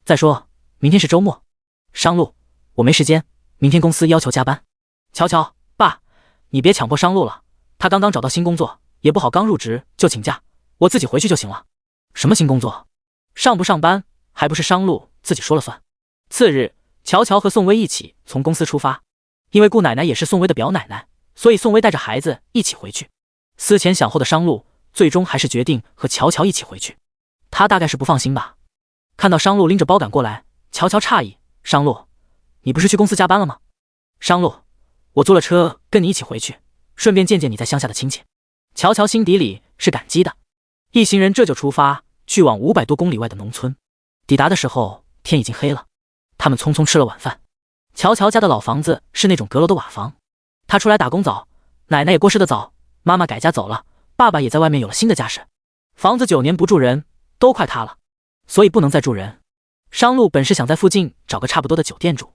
再说明天是周末。商路，我没时间，明天公司要求加班。乔乔，爸，你别强迫商路了，他刚刚找到新工作，也不好刚入职就请假，我自己回去就行了。什么新工作？上不上班还不是商路自己说了算。次日，乔乔和宋薇一起从公司出发，因为顾奶奶也是宋薇的表奶奶，所以宋薇带着孩子一起回去。思前想后的商路最终还是决定和乔乔一起回去，他大概是不放心吧。看到商路拎着包赶过来，乔乔诧异，商路，你不是去公司加班了吗？商路，我租了车跟你一起回去，顺便见见你在乡下的亲戚。乔乔心底里是感激的。一行人这就出发，去往500多公里外的农村。抵达的时候天已经黑了，他们匆匆吃了晚饭。乔乔家的老房子是那种阁楼的瓦房，他出来打工早，奶奶也过世的早，妈妈改嫁走了，爸爸也在外面有了新的家室，房子9年不住人，都快塌了，所以不能再住人。商路本是想在附近找个差不多的酒店住，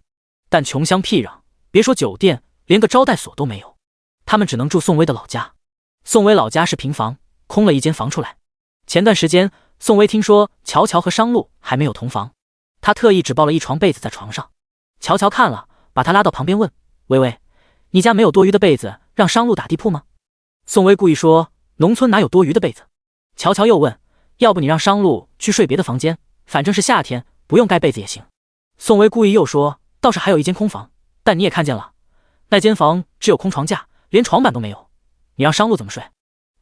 但穷乡僻壤，别说酒店，连个招待所都没有，他们只能住宋薇的老家。宋薇老家是平房，空了一间房出来。前段时间宋薇听说乔乔和商路还没有同房，她特意只抱了一床被子在床上。乔乔看了，把她拉到旁边问，薇薇，你家没有多余的被子让商路打地铺吗？宋薇故意说农村哪有多余的被子。乔乔又问，要不你让商路去睡别的房间，反正是夏天，不用盖被子也行。宋薇故意又说，倒是还有一间空房，但你也看见了，那间房只有空床架，连床板都没有，你让商路怎么睡？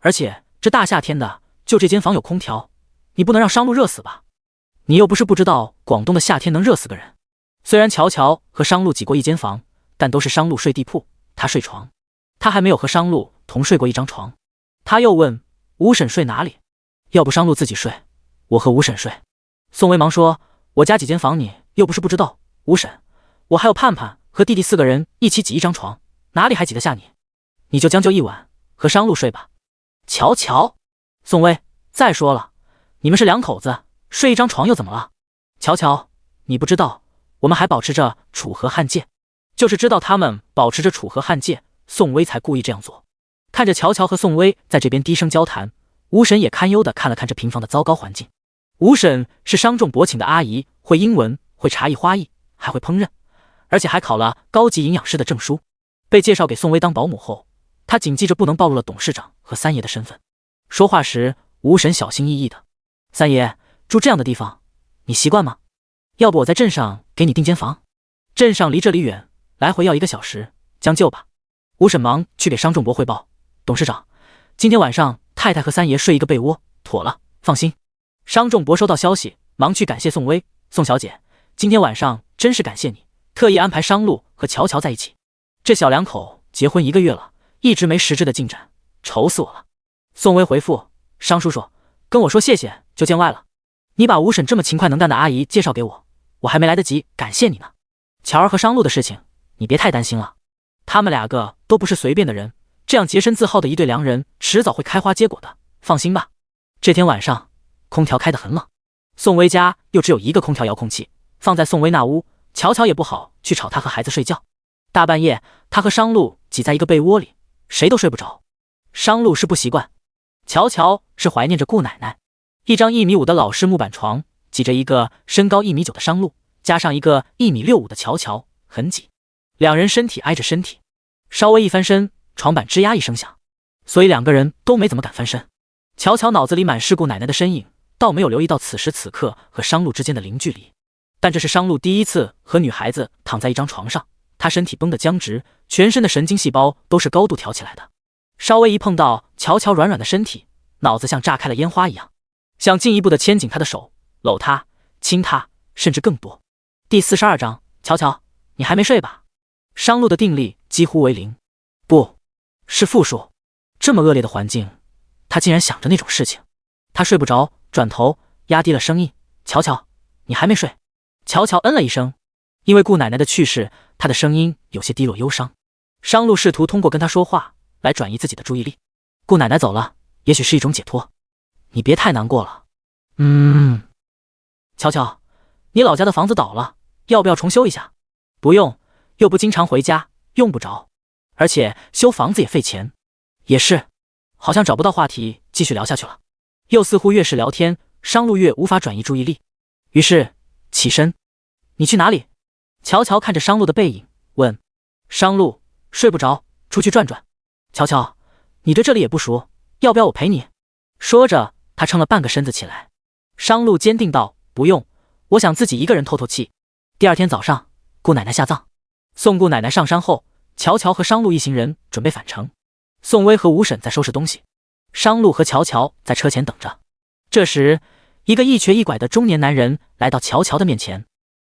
而且这大夏天的，就这间房有空调，你不能让商路热死吧？你又不是不知道广东的夏天能热死个人。虽然乔乔和商路挤过一间房，但都是商路睡地铺，他睡床。他还没有和商路同睡过一张床。他又问吴婶睡哪里？要不商路自己睡，我和吴婶睡。宋威忙说，我家几间房你又不是不知道，吴婶，我还有盼盼和弟弟4个人一起挤一张床，哪里还挤得下你？你就将就一晚，和商路睡吧。乔乔，宋威，再说了，你们是2口子，睡一张床又怎么了？乔乔，你不知道，我们还保持着楚河汉界，就是知道他们保持着楚河汉界，宋威才故意这样做。看着乔乔和宋威在这边低声交谈，吴婶也堪忧地看了看这平房的糟糕环境。吴婶是商仲伯请的阿姨，会英文，会茶艺花艺，还会烹饪，而且还考了高级营养师的证书。被介绍给宋威当保姆后，她谨记着不能暴露了董事长和三爷的身份。说话时，吴婶小心翼翼的：“三爷，住这样的地方，你习惯吗？要不我在镇上给你订间房？镇上离这里远，来回要1个小时，将就吧。”吴婶忙去给商仲伯汇报：“董事长，今天晚上太太和三爷睡一个被窝，妥了，放心。”商仲伯收到消息，忙去感谢宋威：“宋小姐，今天晚上真是感谢你，特意安排商路和乔乔在一起。这小2口结婚1个月了，一直没实质的进展，愁死我了。”宋威回复：“商叔叔，跟我说谢谢就见外了。你把吴婶这么勤快能干的阿姨介绍给我，我还没来得及感谢你呢。乔儿和商路的事情，你别太担心了，他们2个都不是随便的人，这样洁身自好的一对良人，迟早会开花结果的，放心吧。”这天晚上，空调开得很冷，宋威家又只有1个空调遥控器，放在宋威那屋，乔乔也不好去吵他和孩子睡觉。大半夜，他和商路挤在一个被窝里，谁都睡不着。商路是不习惯，乔乔是怀念着顾奶奶。一张1.5米的老式木板床，挤着一个身高1.9米的商路，加上一个1.65米的乔乔，很挤。2人身体挨着身体，稍微一翻身，床板吱呀一声响，所以2个人都没怎么敢翻身。乔乔脑子里满是顾奶奶的身影，倒没有留意到此时此刻和商路之间的零距离。但这是商路第一次和女孩子躺在一张床上，她身体绷得僵直，全身的神经细胞都是高度挑起来的。稍微一碰到乔乔软软的身体，脑子像炸开了烟花一样，想进一步的牵紧她的手，搂她，亲她，甚至更多。第42章，乔乔，你还没睡吧？商路的定力几乎为0，不是负数。这么恶劣的环境，他竟然想着那种事情。他睡不着，转头压低了声音：“乔乔，你还没睡？”乔乔嗯了一声，因为顾奶奶的去世，他的声音有些低落忧伤。商路试图通过跟他说话来转移自己的注意力。顾奶奶走了，也许是一种解脱。你别太难过了。乔乔，你老家的房子倒了，要不要重修一下？不用，又不经常回家，用不着。而且修房子也费钱。也是，好像找不到话题继续聊下去了。又似乎越是聊天，商路越无法转移注意力。于是起身：“你去哪里？”乔乔看着商路的背影，问：“商路，睡不着，出去转转。”乔乔，你对这里也不熟，要不要我陪你？说着，他撑了半个身子起来。商路坚定道：“不用，我想自己一个人透透气。”第2天早上，顾奶奶下葬，送顾奶奶上山后，乔乔和商路一行人准备返程。宋威和吴婶在收拾东西，商路和乔乔在车前等着。这时，一个一瘸一拐的中年男人来到乔乔的面前，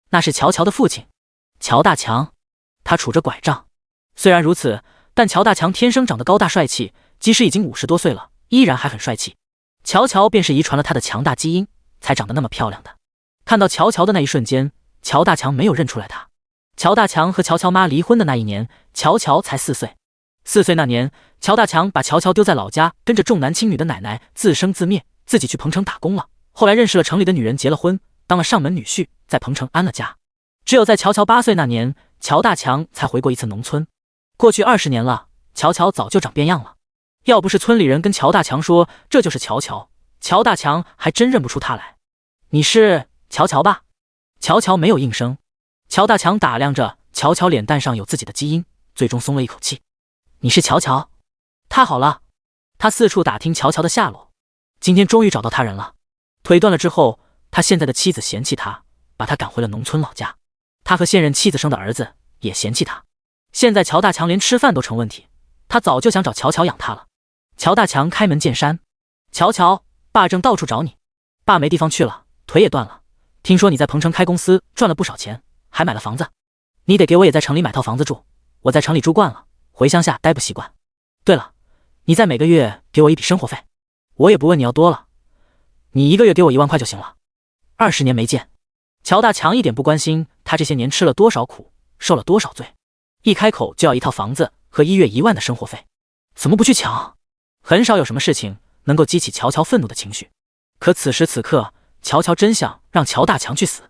那是乔乔的父亲，乔大强。他杵着拐杖。虽然如此，但乔大强天生长得高大帅气，即使已经50多岁了，依然还很帅气。乔乔便是遗传了他的强大基因，才长得那么漂亮的。看到乔乔的那一瞬间，乔大强没有认出来他。乔大强和乔乔妈离婚的那一年，乔乔才4岁。4岁那年，乔大强把乔乔丢在老家，跟着重男轻女的奶奶自生自灭，自己去彭城打工了。后来认识了城里的女人，结了婚，当了上门女婿，在彭城安了家。只有在乔乔8岁那年，乔大强才回过一次农村。过去20年了，乔乔早就长变样了。要不是村里人跟乔大强说这就是乔乔，乔大强还真认不出他来。你是乔乔吧？乔乔没有应声。乔大强打量着乔乔脸蛋上有自己的基因，最终松了一口气。你是乔乔？太好了！他四处打听乔乔的下落，今天终于找到他人了。腿断了之后，他现在的妻子嫌弃他，把他赶回了农村老家。他和现任妻子生的儿子也嫌弃他。现在乔大强连吃饭都成问题，他早就想找乔乔养他了。乔大强开门见山：“乔乔，爸正到处找你。爸没地方去了，腿也断了。听说你在彭城开公司赚了不少钱，还买了房子。你得给我也在城里买套房子住，我在城里住惯了，回乡下待不习惯。对了，你再每个月给我一笔生活费，我也不问你要多了，你一个月给我1万块就行了。20年没见，乔大强一点不关心他这些年吃了多少苦，受了多少罪，一开口就要一套房子和1月1万的生活费，怎么不去抢？很少有什么事情能够激起乔乔愤怒的情绪，可此时此刻，乔乔真想让乔大强去死。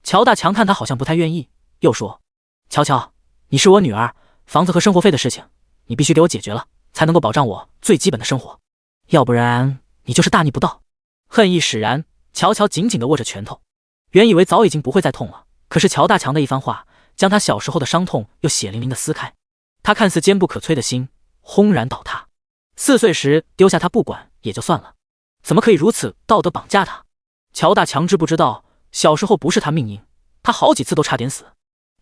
乔大强看他好像不太愿意，又说：乔乔，你是我女儿，房子和生活费的事情，你必须给我解决了，才能够保障我最基本的生活，要不然你就是大逆不道。恨意使然，乔乔紧紧地握着拳头，原以为早已经不会再痛了，可是乔大强的一番话，将他小时候的伤痛又血淋淋地撕开。他看似坚不可摧的心轰然倒塌。4岁时丢下他不管也就算了，怎么可以如此道德绑架他？乔大强知不知道，小时候不是他命硬，他好几次都差点死。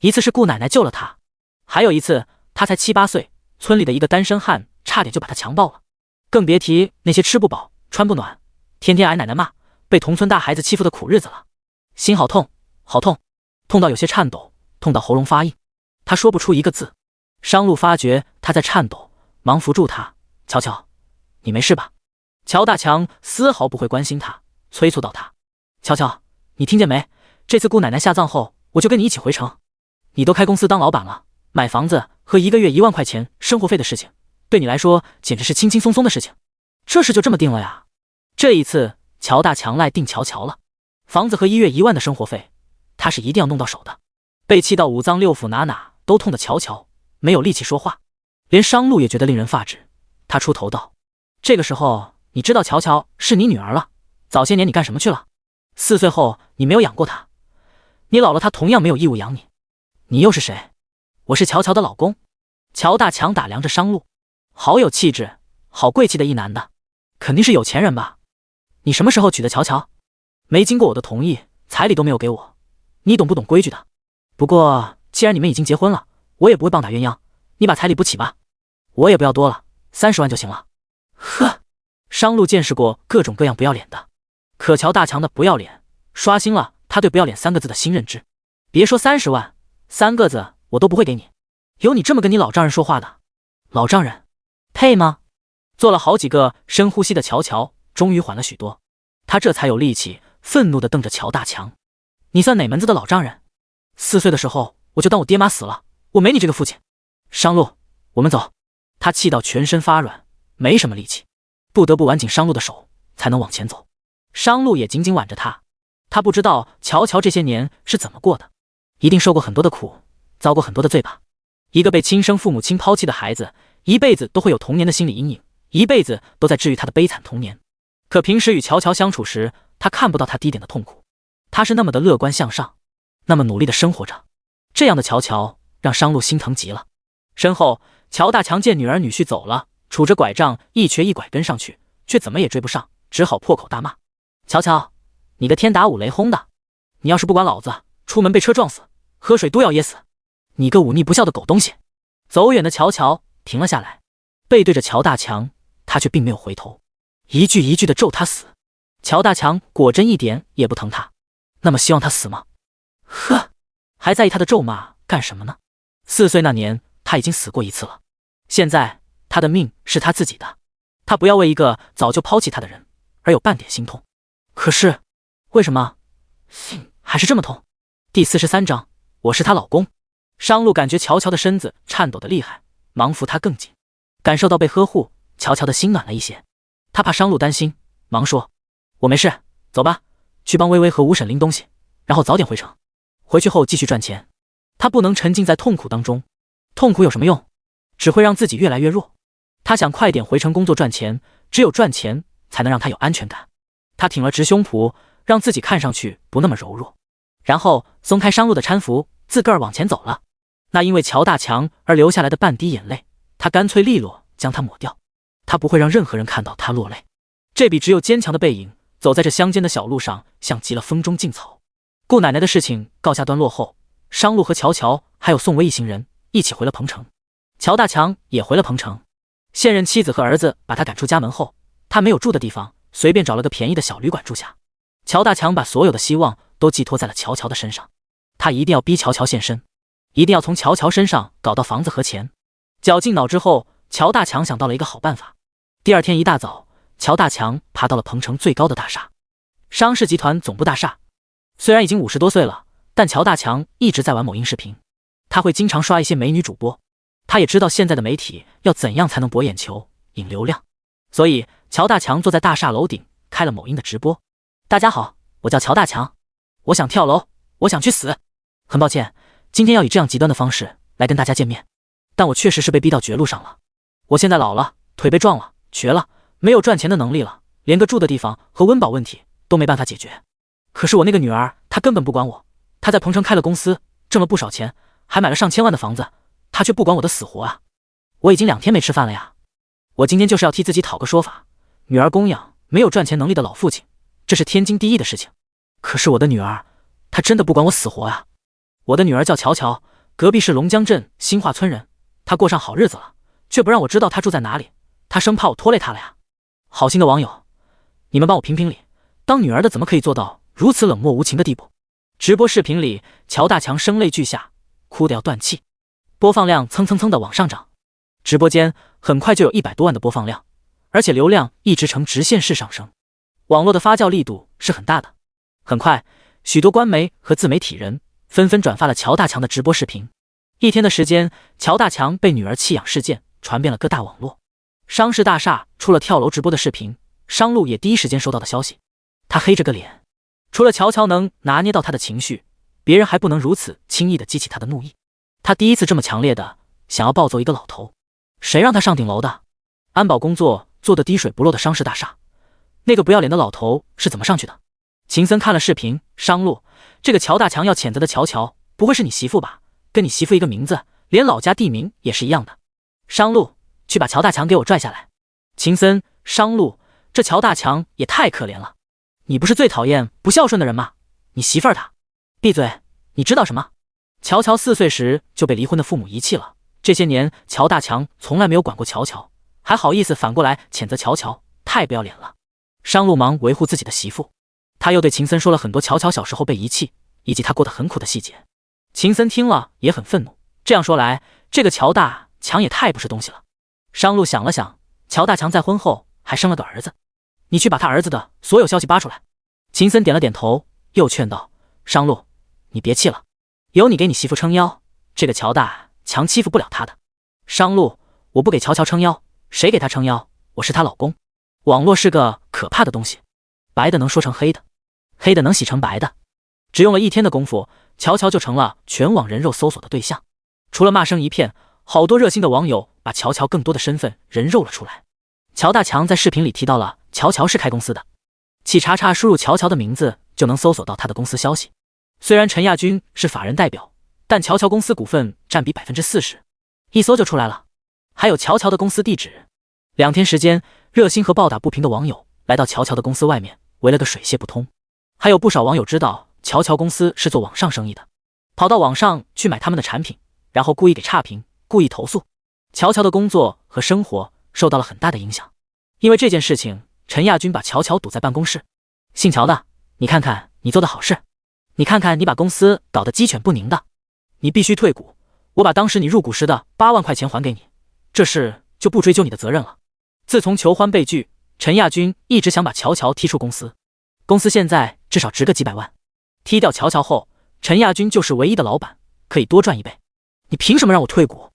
一次是顾奶奶救了他，还有一次他才7、8岁，村里的一个单身汉差点就把他强暴了，更别提那些吃不饱穿不暖，天天挨奶奶骂，被同村大孩子欺负的苦日子了。心好痛，好痛，痛到有些颤抖，痛到喉咙发硬，他说不出一个字。商路发觉他在颤抖，忙扶住他：乔乔，你没事吧？乔大强丝毫不会关心他，催促到他：乔乔，你听见没？这次顾奶奶下葬后，我就跟你一起回城。你都开公司当老板了，买房子和1个月1万块钱生活费的事情，对你来说简直是轻轻松松的事情。这事就这么定了呀？这一次乔大强赖定乔乔了，房子和1月1万的生活费，他是一定要弄到手的。被气到5脏6腑哪都痛的乔乔没有力气说话，连商路也觉得令人发指。他出头道：这个时候你知道乔乔是你女儿了，早些年你干什么去了？4岁后你没有养过她，你老了她同样没有义务养你。你又是谁？我是乔乔的老公。乔大强打量着商路，好有气质，好贵气的一男的，肯定是有钱人吧？你什么时候娶的乔乔？没经过我的同意，彩礼都没有给我，你懂不懂规矩的？不过既然你们已经结婚了，我也不会棒打鸳鸯，你把彩礼补起吧，我也不要多了，30万就行了。呵，商路见识过各种各样不要脸的，可乔大强的不要脸刷新了他对不要脸3个字的新认知。别说30万，3个字我都不会给你。有你这么跟你老丈人说话的？老丈人配吗？做了好几个深呼吸的乔乔终于缓了许多，他这才有力气愤怒地瞪着乔大强：你算哪门子的老丈人？4岁的时候我就当我爹妈死了，我没你这个父亲。商路，我们走。他气到全身发软，没什么力气，不得不挽紧商路的手才能往前走。商路也紧紧挽着他，他不知道乔乔这些年是怎么过的，一定受过很多的苦，遭过很多的罪吧。一个被亲生父母亲抛弃的孩子，一辈子都会有童年的心理阴影，一辈子都在治愈他的悲惨童年。可平时与乔乔相处时，他看不到他低点的痛苦，他是那么的乐观向上，那么努力的生活着。这样的乔乔让商路心疼极了。身后乔大强见女儿女婿走了，杵着拐杖一瘸一拐跟上去，却怎么也追不上，只好破口大骂：乔乔，你个天打五雷轰的，你要是不管老子，出门被车撞死，喝水都要噎死，你个忤逆不孝的狗东西！走远的乔乔停了下来，背对着乔大强，他却并没有回头，一句一句的咒他死。乔大强果真一点也不疼他，那么希望他死吗？呵，还在意他的咒骂干什么呢？4岁那年他已经死过一次了，现在他的命是他自己的，他不要为一个早就抛弃他的人而有半点心痛。可是为什么还是这么痛？第43章，我是她老公。商路感觉乔乔的身子颤抖得厉害，忙扶她更紧，感受到被呵护，乔乔的心暖了一些。他怕商路担心，忙说：我没事，走吧，去帮微微和吴婶拎东西，然后早点回城，回去后继续赚钱。他不能沉浸在痛苦当中，痛苦有什么用？只会让自己越来越弱。他想快点回城工作赚钱，只有赚钱才能让他有安全感。他挺了直胸脯，让自己看上去不那么柔弱，然后松开商路的搀扶，自个儿往前走了。那因为乔大强而流下来的半滴眼泪，他干脆利落将它抹掉。他不会让任何人看到他落泪。这笔只有坚强的背影，走在这乡间的小路上，像极了风中劲草。顾奶奶的事情告下段落后，商路和乔乔还有宋薇一行人一起回了彭城，乔大强也回了彭城。现任妻子和儿子把他赶出家门后，他没有住的地方，随便找了个便宜的小旅馆住下。乔大强把所有的希望都寄托在了乔乔的身上，他一定要逼乔乔现身，一定要从乔乔身上搞到房子和钱。绞尽脑汁后，乔大强想到了一个好办法。第二天一大早，乔大强爬到了鹏城最高的大厦——商事集团总部大厦。虽然已经50多岁了，但乔大强一直在玩某音视频，他会经常刷一些美女主播。他也知道现在的媒体要怎样才能博眼球、引流量，所以乔大强坐在大厦楼顶开了某音的直播。大家好，我叫乔大强，我想跳楼，我想去死。很抱歉，今天要以这样极端的方式来跟大家见面，但我确实是被逼到绝路上了。我现在老了，腿被撞了，瘸了，没有赚钱的能力了，连个住的地方和温饱问题都没办法解决。可是我那个女儿，她根本不管我，她在鹏城开了公司，挣了不少钱，还买了上千万的房子，她却不管我的死活啊！我已经2天没吃饭了呀！我今天就是要替自己讨个说法，女儿供养没有赚钱能力的老父亲，这是天经地义的事情。可是我的女儿，她真的不管我死活啊！我的女儿叫乔乔，隔壁是龙江镇新化村人，她过上好日子了，却不让我知道她住在哪里，她生怕我拖累她了呀！好心的网友，你们帮我评评理，当女儿的怎么可以做到如此冷漠无情的地步？直播视频里，乔大强声泪俱下，哭得要断气，播放量蹭蹭蹭的往上涨，直播间很快就有100多万的播放量，而且流量一直呈直线式上升，网络的发酵力度是很大的。很快，许多官媒和自媒体人纷纷转发了乔大强的直播视频。1天的时间，乔大强被女儿弃养事件传遍了各大网络。商事大厦出了跳楼直播的视频，商路也第一时间收到的消息。他黑着个脸，除了乔乔能拿捏到他的情绪，别人还不能如此轻易地激起他的怒意。他第一次这么强烈的想要暴揍一个老头。谁让他上顶楼的？安保工作做得滴水不漏的商事大厦，那个不要脸的老头是怎么上去的？秦森看了视频，商路，这个乔大强要谴责的乔乔，不会是你媳妇吧？跟你媳妇一个名字，连老家地名也是一样的。商路，去把乔大强给我拽下来。秦森，商路，这乔大强也太可怜了。你不是最讨厌不孝顺的人吗？你媳妇儿她。闭嘴，你知道什么？乔乔4岁时就被离婚的父母遗弃了，这些年乔大强从来没有管过乔乔，还好意思反过来谴责乔乔，太不要脸了。商路忙维护自己的媳妇，他又对秦森说了很多乔乔小时候被遗弃以及他过得很苦的细节。秦森听了也很愤怒，这样说来，这个乔大强也太不是东西了。商路想了想，乔大强在婚后还生了个儿子，你去把他儿子的所有消息扒出来。秦森点了点头，又劝道：商路，你别气了，有你给你媳妇撑腰，这个乔大强欺负不了他的。商路，我不给乔乔撑腰，谁给他撑腰？我是她老公。网络是个可怕的东西，白的能说成黑的，黑的能洗成白的。只用了1天的功夫，乔乔就成了全网人肉搜索的对象。除了骂声一片，好多热心的网友把乔乔更多的身份人肉了出来。乔大强在视频里提到了乔乔是开公司的，企查查输入乔乔的名字就能搜索到他的公司消息。虽然陈亚军是法人代表，但乔乔公司股份占比40%，一搜就出来了。还有乔乔的公司地址。2天时间，热心和暴打不平的网友来到乔乔的公司外面，围了个水泄不通。还有不少网友知道乔乔公司是做网上生意的，跑到网上去买他们的产品，然后故意给差评，故意投诉。乔乔的工作和生活受到了很大的影响。因为这件事情，陈亚军把乔乔堵在办公室。姓乔的，你看看你做的好事，你看看你把公司搞得鸡犬不宁的，你必须退股，我把当时你入股时的8万块钱还给你，这事就不追究你的责任了。自从求欢被拒，陈亚军一直想把乔乔踢出公司，公司现在至少值个几百万。踢掉乔乔后，陈亚军就是唯一的老板，可以多赚1倍。你凭什么让我退股？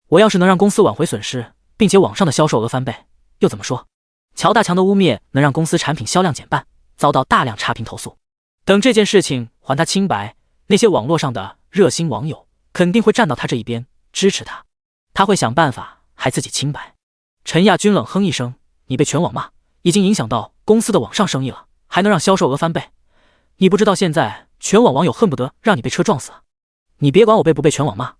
我要是能让公司挽回损失，并且网上的销售额翻倍，又怎么说？乔大强的污蔑能让公司产品销量减半，遭到大量差评投诉。等这件事情还他清白，那些网络上的热心网友肯定会站到他这一边，支持他。他会想办法害自己清白。陈亚军冷哼一声：你被全网骂，已经影响到公司的网上生意了，还能让销售额翻倍？你不知道现在全网网友恨不得让你被车撞死啊！你别管我被不被全网骂，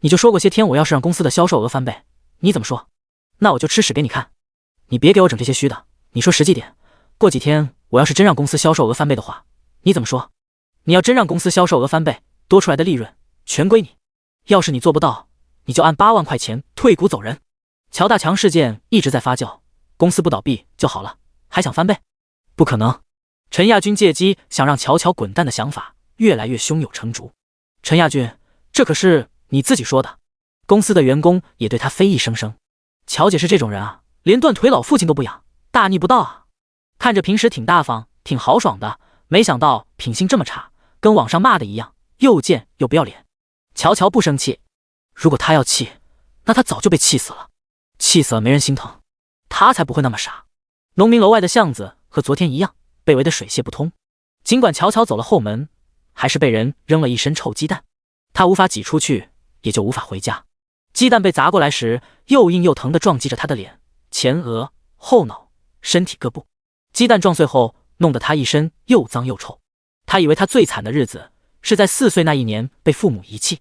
你就说过些天我要是让公司的销售额翻倍，你怎么说？那我就吃屎给你看。你别给我整这些虚的，你说实际点，过几天我要是真让公司销售额翻倍的话，你怎么说？你要真让公司销售额翻倍，多出来的利润全归你。要是你做不到，你就按8万块钱退股走人。乔大强事件一直在发酵，公司不倒闭就好了，还想翻倍？不可能！陈亚军借机想让乔乔滚蛋的想法越来越胸有成竹。陈亚军，这可是你自己说的。公司的员工也对他非议声声。乔姐是这种人啊，连断腿老父亲都不养，大逆不道啊！看着平时挺大方、挺豪爽的，没想到品性这么差，跟网上骂的一样，又贱又不要脸。乔不生气，如果他要气，那他早就被气死了。气死了没人心疼，他才不会那么傻。农民楼外的巷子和昨天一样，被围得水泄不通。尽管乔走了后门，还是被人扔了一身臭鸡蛋。他无法挤出去，也就无法回家。鸡蛋被砸过来时，又硬又疼地撞击着他的脸、前额、后脑、身体各部。鸡蛋撞碎后，弄得他一身又脏又臭。他以为他最惨的日子是在4岁那一年被父母遗弃，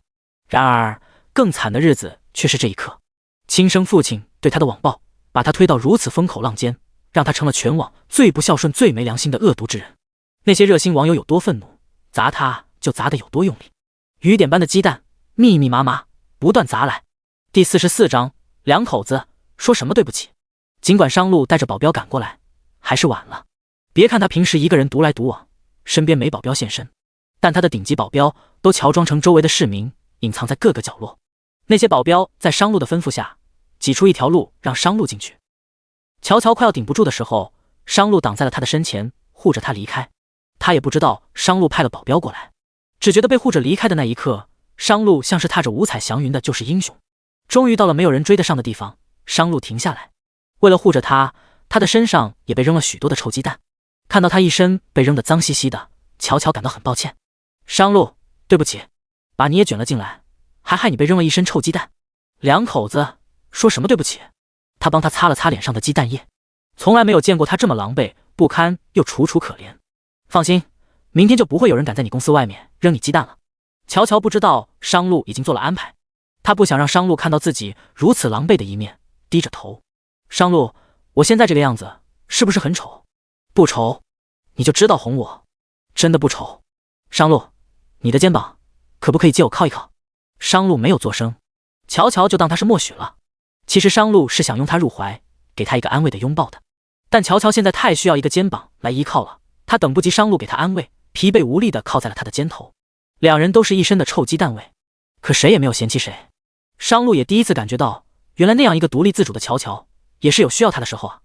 然而更惨的日子却是这一刻。亲生父亲对他的网暴，把他推到如此风口浪尖，让他成了全网最不孝顺、最没良心的恶毒之人。那些热心网友有多愤怒，砸他就砸得有多用力。雨点般的鸡蛋密密麻麻不断砸来。第44章，两口子说什么对不起。尽管商路带着保镖赶过来，还是晚了。别看他平时一个人独来独往，身边没保镖现身，但他的顶级保镖都乔装成周围的市民，隐藏在各个角落。那些保镖在商路的吩咐下，挤出一条路让商路进去。乔快要顶不住的时候，商路挡在了他的身前，护着他离开。他也不知道商路派了保镖过来，只觉得被护着离开的那一刻，商路像是踏着五彩祥云的救世英雄。终于到了没有人追得上的地方，商路停下来。为了护着他，他的身上也被扔了许多的臭鸡蛋。看到他一身被扔得脏兮兮的，乔感到很抱歉。商路，对不起，把你也卷了进来，还害你被扔了一身臭鸡蛋。两口子说什么对不起？他帮他擦了擦脸上的鸡蛋液，从来没有见过他这么狼狈不堪又楚楚可怜。放心，明天就不会有人敢在你公司外面扔你鸡蛋了。乔不知道商路已经做了安排，他不想让商路看到自己如此狼狈的一面，低着头。商路，我现在这个样子是不是很丑？不丑，你就知道哄我。真的不丑。商路，你的肩膀可不可以借我靠一靠？商路没有作声，乔就当他是默许了。其实商路是想拥他入怀，给他一个安慰的拥抱的，但乔现在太需要一个肩膀来依靠了。他等不及商路给他安慰，疲惫无力地靠在了他的肩头。两人都是一身的臭鸡蛋味，可谁也没有嫌弃谁。商路也第一次感觉到，原来那样一个独立自主的乔也是有需要他的时候啊。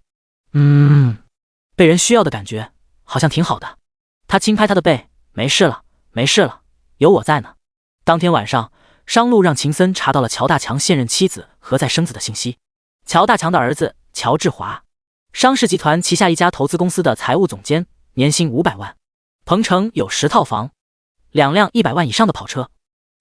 被人需要的感觉好像挺好的。他轻拍他的背，没事了，没事了，有我在呢。当天晚上，商路让秦森查到了乔大强现任妻子何在生子的信息。乔大强的儿子乔志华，商氏集团旗下一家投资公司的财务总监，年薪500万，鹏城有10套房，2辆100万以上的跑车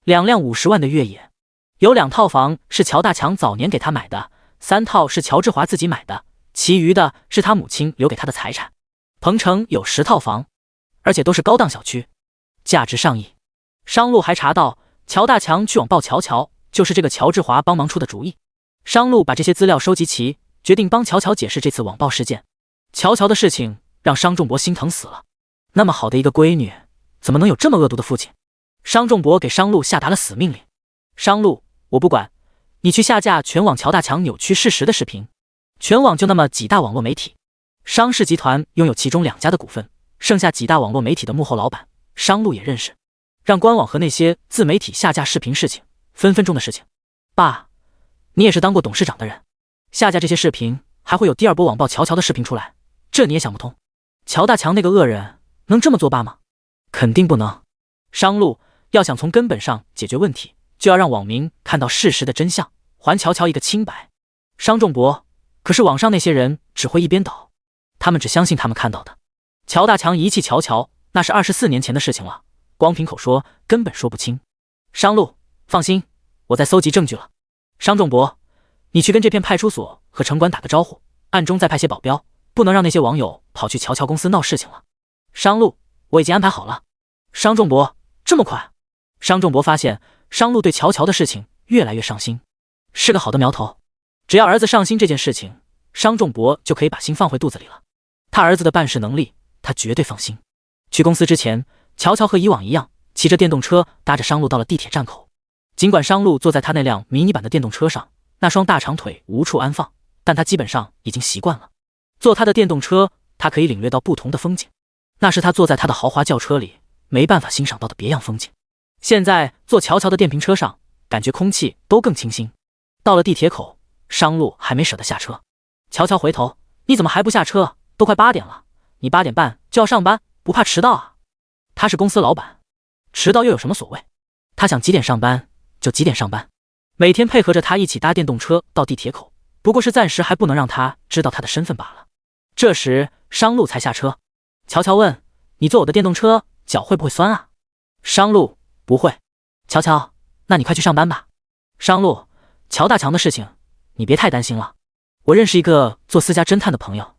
，2辆50万的越野。有2套房是乔大强早年给他买的，3套是乔志华自己买的，其余的是他母亲留给他的财产。鹏城有10套房，而且都是高档小区，价值上亿。商路还查到乔大强去网暴乔，就是这个乔志华帮忙出的主意。商路把这些资料收集齐，决定帮乔解释这次网暴事件。乔的事情让商仲博心疼死了，那么好的一个闺女，怎么能有这么恶毒的父亲？商仲博给商路下达了死命令：商路，我不管，你去下架全网乔大强扭曲事实的视频。全网就那么几大网络媒体，商氏集团拥有其中2家的股份，剩下几大网络媒体的幕后老板，商路也认识。让官网和那些自媒体下架视频事情，分分钟的事情。爸，你也是当过董事长的人，下架这些视频，还会有第二波网暴乔的视频出来，这你也想不通。乔大强那个恶人能这么做爸吗？肯定不能。商路要想从根本上解决问题，就要让网民看到事实的真相，还乔一个清白。商仲博，可是网上那些人只会一边倒，他们只相信他们看到的。乔大强遗弃乔，那是24年前的事情了，光凭口说根本说不清。商路，放心，我在搜集证据了。商仲博，你去跟这片派出所和城管打个招呼，暗中再派些保镖，不能让那些网友跑去乔公司闹事情了。商路，我已经安排好了。商仲博，这么快？商仲博发现商路对乔的事情越来越上心，是个好的苗头。只要儿子上心这件事情，商仲博就可以把心放回肚子里了。他儿子的办事能力，他绝对放心。去公司之前，乔和以往一样，骑着电动车搭着商路到了地铁站口。尽管商路坐在他那辆迷你版的电动车上，那双大长腿无处安放，但他基本上已经习惯了。坐他的电动车，他可以领略到不同的风景，那是他坐在他的豪华轿车里没办法欣赏到的别样风景。现在坐乔乔的电瓶车上，感觉空气都更清新。到了地铁口，商路还没舍得下车。乔乔回头：“你怎么还不下车？都快8点了，你8点半就要上班，不怕迟到啊？”他是公司老板，迟到又有什么所谓？他想几点上班就几点上班，每天配合着他一起搭电动车到地铁口，不过是暂时还不能让他知道他的身份罢了。这时商路才下车。乔乔问：“你坐我的电动车，脚会不会酸啊？”商路：“不会。”乔乔：“那你快去上班吧。”商路：“乔大强的事情，你别太担心了。我认识一个做私家侦探的朋友，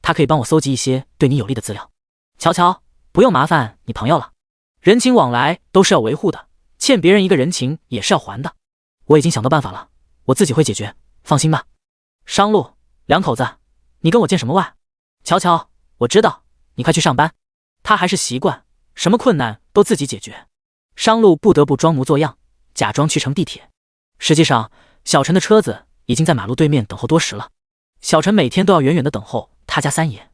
他可以帮我搜集一些对你有利的资料。”乔乔：“不用麻烦你朋友了，人情往来都是要维护的，欠别人一个人情也是要还的。我已经想到办法了，我自己会解决，放心吧。”商路：“两口子，你跟我见什么外？”乔乔：“我知道，你快去上班。”他还是习惯什么困难都自己解决。商路不得不装模作样，假装去乘地铁。实际上，小陈的车子已经在马路对面等候多时了。小陈每天都要远远的等候他家三爷，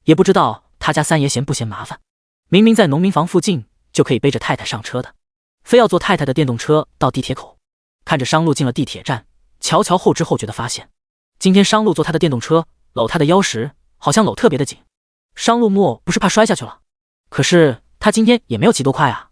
也不知道他家三爷嫌不嫌麻烦。明明在农民房附近就可以背着太太上车的，非要坐太太的电动车到地铁口。看着商路进了地铁站，乔乔后知后觉地发现，今天商路坐他的电动车搂他的腰时，好像搂特别的紧。商路莫不是怕摔下去了？可是他今天也没有骑多快啊。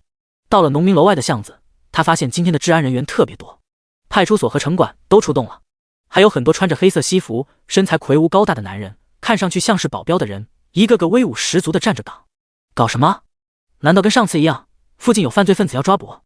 到了农民楼外的巷子，他发现今天的治安人员特别多，派出所和城管都出动了，还有很多穿着黑色西服、身材魁梧高大的男人，看上去像是保镖的人，一个个威武十足的站着岗。搞什么？难道跟上次一样，附近有犯罪分子要抓捕？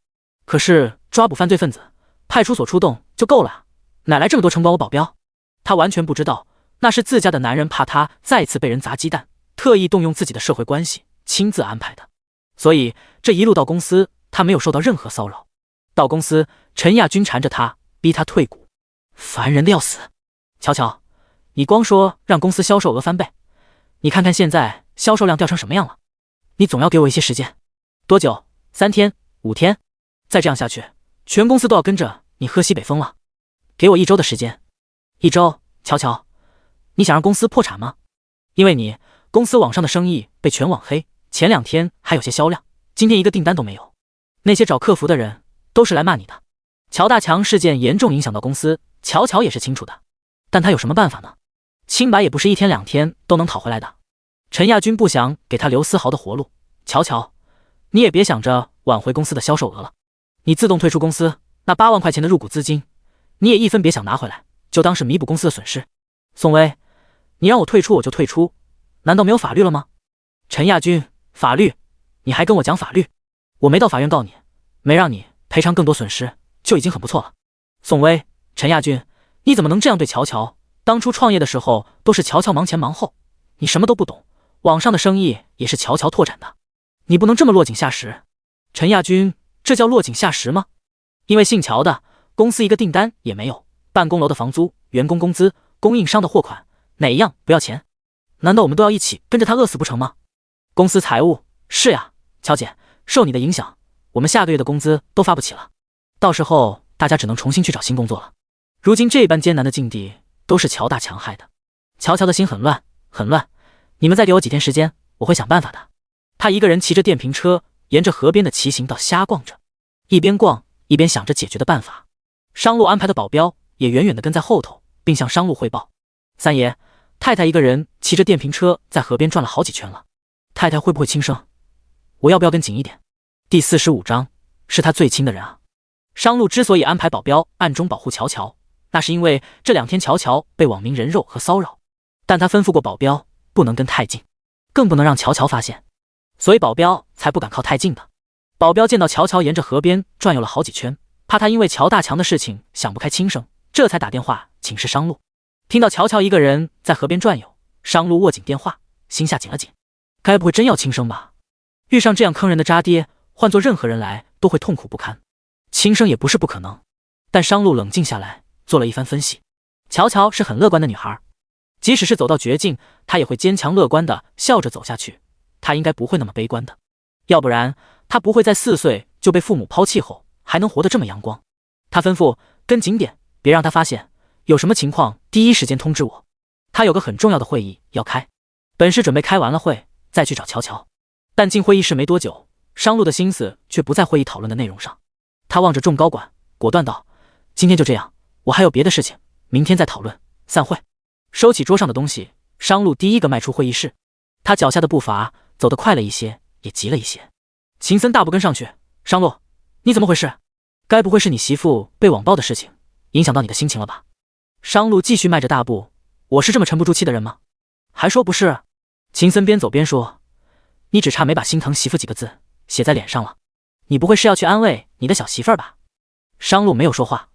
可是抓捕犯罪分子，派出所出动就够了啊，哪来这么多城管和保镖？他完全不知道，那是自家的男人怕他再次被人砸鸡蛋，特意动用自己的社会关系亲自安排的。所以这一路到公司，他没有受到任何骚扰。到公司，陈亚军缠着他，逼他退股，烦人的要死。乔乔，你光说让公司销售额翻倍，你看看现在销售量掉成什么样了？你总要给我一些时间。多久？3天、5天？再这样下去，全公司都要跟着你喝西北风了。给我1周的时间。1周？乔乔，你想让公司破产吗？因为你，公司网上的生意被全网黑，前2天还有些销量，今天一个订单都没有。那些找客服的人都是来骂你的。乔大强事件严重影响到公司，乔乔也是清楚的，但他有什么办法呢？清白也不是1天2天都能讨回来的。陈亚军不想给他留丝毫的活路。乔乔，你也别想着挽回公司的销售额了，你自动退出公司，那8万块钱的入股资金，你也一分别想拿回来，就当是弥补公司的损失。宋威，你让我退出我就退出，难道没有法律了吗？陈亚军，法律？你还跟我讲法律？我没到法院告你，没让你赔偿更多损失，就已经很不错了。宋威，陈亚军，你怎么能这样对乔乔？当初创业的时候都是乔乔忙前忙后，你什么都不懂，网上的生意也是乔乔拓展的，你不能这么落井下石。陈亚军，这叫落井下石吗？因为姓乔的，公司一个订单也没有，办公楼的房租、员工工资、供应商的货款，哪一样不要钱？难道我们都要一起跟着他饿死不成吗？公司财务，是呀，乔姐，受你的影响，我们下个月的工资都发不起了，到时候大家只能重新去找新工作了。如今这般艰难的境地，都是乔大强害的。乔乔的心很乱，很乱。你们再给我几天时间，我会想办法的。他一个人骑着电瓶车，沿着河边的骑行道瞎逛着，一边逛一边想着解决的办法。商路安排的保镖也远远地跟在后头，并向商路汇报：三爷，太太一个人骑着电瓶车在河边转了好几圈了，太太会不会轻生？我要不要跟紧一点？第45章，是他最亲的人啊。商路之所以安排保镖暗中保护乔乔，那是因为这2天乔乔被网民人肉和骚扰，但他吩咐过保镖不能跟太近，更不能让乔乔发现，所以保镖才不敢靠太近的。保镖见到乔乔沿着河边转悠了好几圈，怕他因为乔大强的事情想不开轻生，这才打电话请示商路。听到乔乔一个人在河边转悠，商路握紧电话，心下紧了紧，该不会真要轻生吧？遇上这样坑人的渣爹，换做任何人来都会痛苦不堪，轻生也不是不可能。但商路冷静下来，做了一番分析。乔乔是很乐观的女孩，即使是走到绝境，她也会坚强乐观的笑着走下去，她应该不会那么悲观的，要不然她不会在4岁就被父母抛弃后还能活得这么阳光。他吩咐跟紧点，别让他发现，有什么情况第一时间通知我。他有个很重要的会议要开，本是准备开完了会再去找乔乔，但进会议室没多久，商路的心思却不在会议讨论的内容上。他望着众高管，果断道：“今天就这样，我还有别的事情，明天再讨论，散会。”收起桌上的东西，商路第一个迈出会议室。他脚下的步伐走得快了一些，也急了一些。秦森大步跟上去：“商路，你怎么回事？该不会是你媳妇被网暴的事情影响到你的心情了吧？”商路继续迈着大步：“我是这么沉不住气的人吗？还说不是。”秦森边走边说：“你只差没把心疼媳妇几个字写在脸上了。你不会是要去安慰你的小媳妇儿吧？”商路没有说话，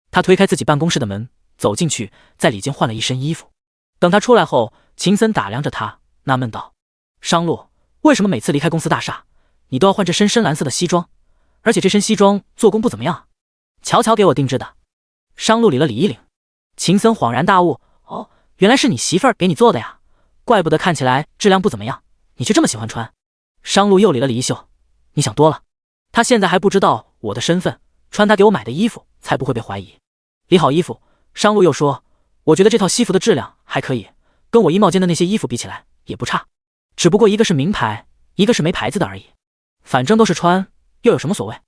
他推开自己办公室的门，走进去，在里间换了一身衣服。等他出来后，秦森打量着他，纳闷道：“商路，为什么每次离开公司大厦，你都要换这身深蓝色的西装？而且这身西装做工不怎么样啊？乔乔给我定制的。”商路理了理衣领。秦森恍然大悟：“哦，原来是你媳妇儿给你做的呀，怪不得看起来质量不怎么样，你却这么喜欢穿。”商路又理了理衣袖：“你想多了，他现在还不知道我的身份，穿他给我买的衣服才不会被怀疑。”理好衣服，商路又说：“我觉得这套西服的质量还可以，跟我衣帽间的那些衣服比起来也不差，只不过一个是名牌，一个是没牌子的而已。反正都是穿，又有什么所谓？”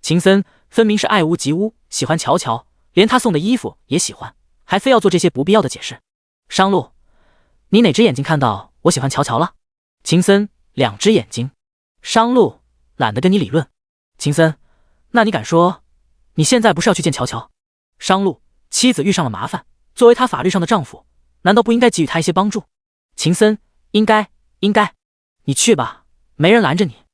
秦森分明是爱屋及乌，喜欢乔乔，连他送的衣服也喜欢，还非要做这些不必要的解释。商路，你哪只眼睛看到我喜欢乔乔了？秦森：“两只眼睛。”商路：“懒得跟你理论。”秦森：“那你敢说你现在不是要去见乔乔？”商路：“妻子遇上了麻烦，作为他法律上的丈夫，难道不应该给予他一些帮助？”秦森：“应该，应该。你去吧，没人拦着你。”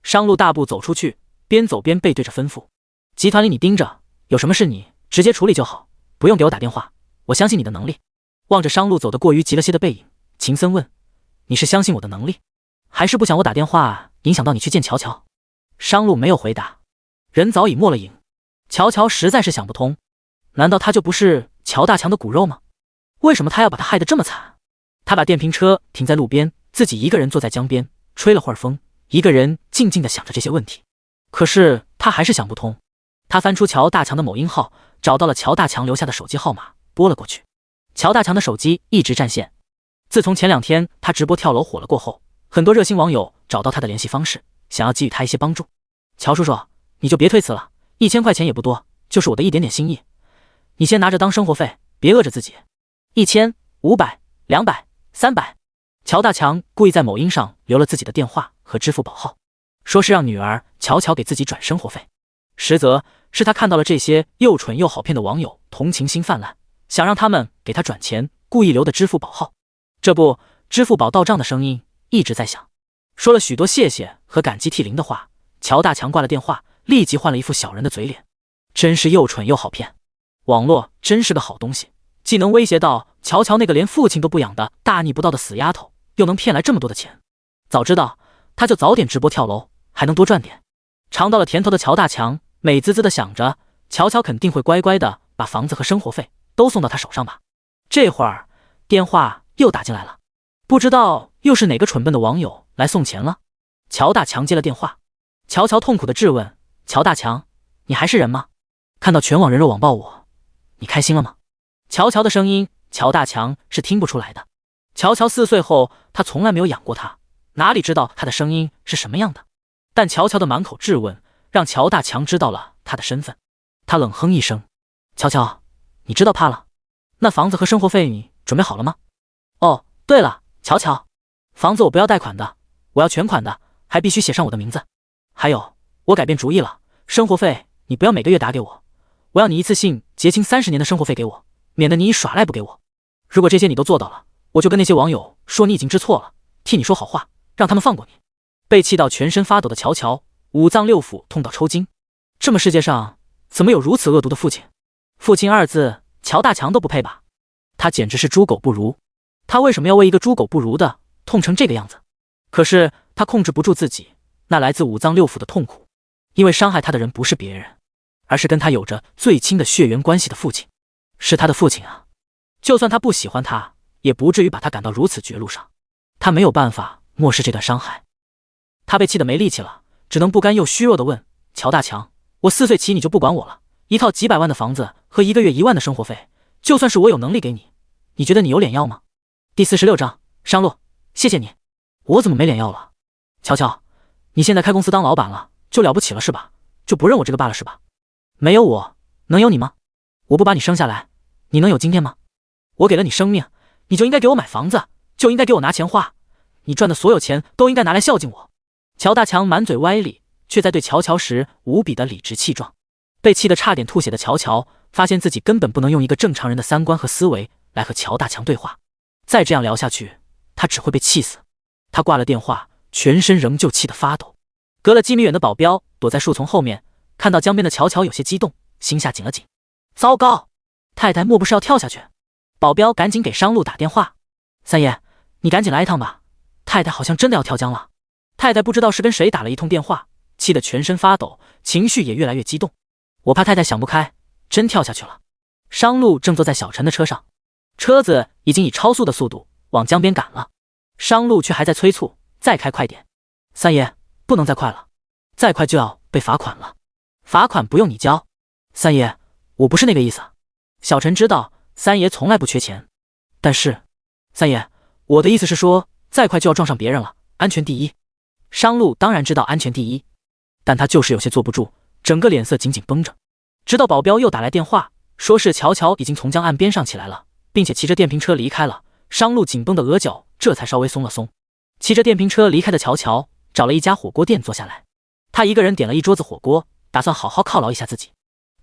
商路大步走出去，边走边背对着吩咐：“集团里你盯着，有什么事你直接处理就好，不用给我打电话，我相信你的能力。”望着商路走得过于急了些的背影，秦森问：“你是相信我的能力，还是不想我打电话影响到你去见乔乔？”商路没有回答，人早已没了影。乔乔实在是想不通，难道他就不是乔大强的骨肉吗？为什么他要把他害得这么惨？他把电瓶车停在路边，自己一个人坐在江边，吹了会儿风，一个人静静地想着这些问题。可是他还是想不通。他翻出乔大强的某音号，找到了乔大强留下的手机号码，拨了过去。乔大强的手机一直占线。自从前2天他直播跳楼火了过后，很多热心网友找到他的联系方式，想要给予他一些帮助。乔叔叔，你就别推辞了，1000块钱也不多，就是我的一点点心意，你先拿着当生活费，别饿着自己。1000、500、200、300。乔大强故意在某音上留了自己的电话和支付宝号，说是让女儿乔乔给自己转生活费，实则是他看到了这些又蠢又好骗的网友同情心泛滥，想让他们给他转钱，故意留的支付宝号。这不，支付宝到账的声音一直在响。说了许多谢谢和感激涕零的话，乔大强挂了电话，立即换了一副小人的嘴脸。真是又蠢又好骗，网络真是个好东西，既能威胁到乔乔那个连父亲都不养的大逆不道的死丫头，又能骗来这么多的钱。早知道他就早点直播跳楼，还能多赚点。尝到了甜头的乔大强美滋滋的想着，乔乔肯定会乖乖的把房子和生活费都送到他手上吧。这会儿电话又打进来了，不知道又是哪个蠢笨的网友来送钱了。乔大强接了电话，乔乔痛苦的质问：“乔大强，你还是人吗？看到全网人肉网暴我，你开心了吗？”乔乔的声音，乔大强是听不出来的。乔乔4岁后，他从来没有养过他，哪里知道他的声音是什么样的？但乔乔的满口质问，让乔大强知道了他的身份。他冷哼一声：“乔乔，你知道怕了？那房子和生活费你准备好了吗？”“哦，对了，乔乔，房子我不要贷款的，我要全款的，还必须写上我的名字。还有，我改变主意了，生活费你不要每个月打给我，我要你一次性结清30年的生活费给我，免得你耍赖不给我。如果这些你都做到了，我就跟那些网友说你已经知错了，替你说好话，让他们放过你。”被气到全身发抖的乔乔五脏六腑痛到抽筋。这么世界上怎么有如此恶毒的父亲？父亲2字，乔大强都不配吧？他简直是猪狗不如。他为什么要为一个猪狗不如的痛成这个样子？可是他控制不住自己那来自五脏六腑的痛苦，因为伤害他的人不是别人，而是跟他有着最亲的血缘关系的父亲，是他的父亲啊！就算他不喜欢他，也不至于把他赶到如此绝路上。他没有办法漠视这段伤害。他被气得没力气了，只能不甘又虚弱地问：“乔大强，我4岁起你就不管我了，一套几百万的房子和1个月1万的生活费，就算是我有能力给你，你觉得你有脸要吗？”第46章，商路，谢谢你。我怎么没脸要了？乔乔，你现在开公司当老板了，就了不起了是吧？就不认我这个爸了是吧？没有我，能有你吗？我不把你生下来，你能有今天吗？我给了你生命，你就应该给我买房子，就应该给我拿钱花，你赚的所有钱都应该拿来孝敬我。乔大强满嘴歪理，却在对乔乔时无比的理直气壮。被气得差点吐血的乔乔发现自己根本不能用一个正常人的三观和思维来和乔大强对话，再这样聊下去，他只会被气死。他挂了电话，全身仍旧气得发抖。隔了几米远的保镖躲在树丛后面，看到江边的乔乔有些激动，心下紧了紧。糟糕，太太莫不是要跳下去？保镖赶紧给商路打电话：三爷，你赶紧来一趟吧，太太好像真的要跳江了。太太不知道是跟谁打了一通电话，气得全身发抖，情绪也越来越激动。我怕太太想不开，真跳下去了。商路正坐在小陈的车上，车子已经以超速的速度往江边赶了，商路却还在催促再开快点。三爷，不能再快了，再快就要被罚款了。罚款不用你交。三爷，我不是那个意思。小陈知道三爷从来不缺钱，但是三爷，我的意思是说，再快就要撞上别人了，安全第一。商路当然知道安全第一，但他就是有些坐不住，整个脸色紧紧绷着。直到保镖又打来电话，说是乔乔已经从江岸边上起来了，并且骑着电瓶车离开了，商路紧绷的额角这才稍微松了松。骑着电瓶车离开的乔乔找了一家火锅店坐下来，他一个人点了一桌子火锅，打算好好犒劳一下自己。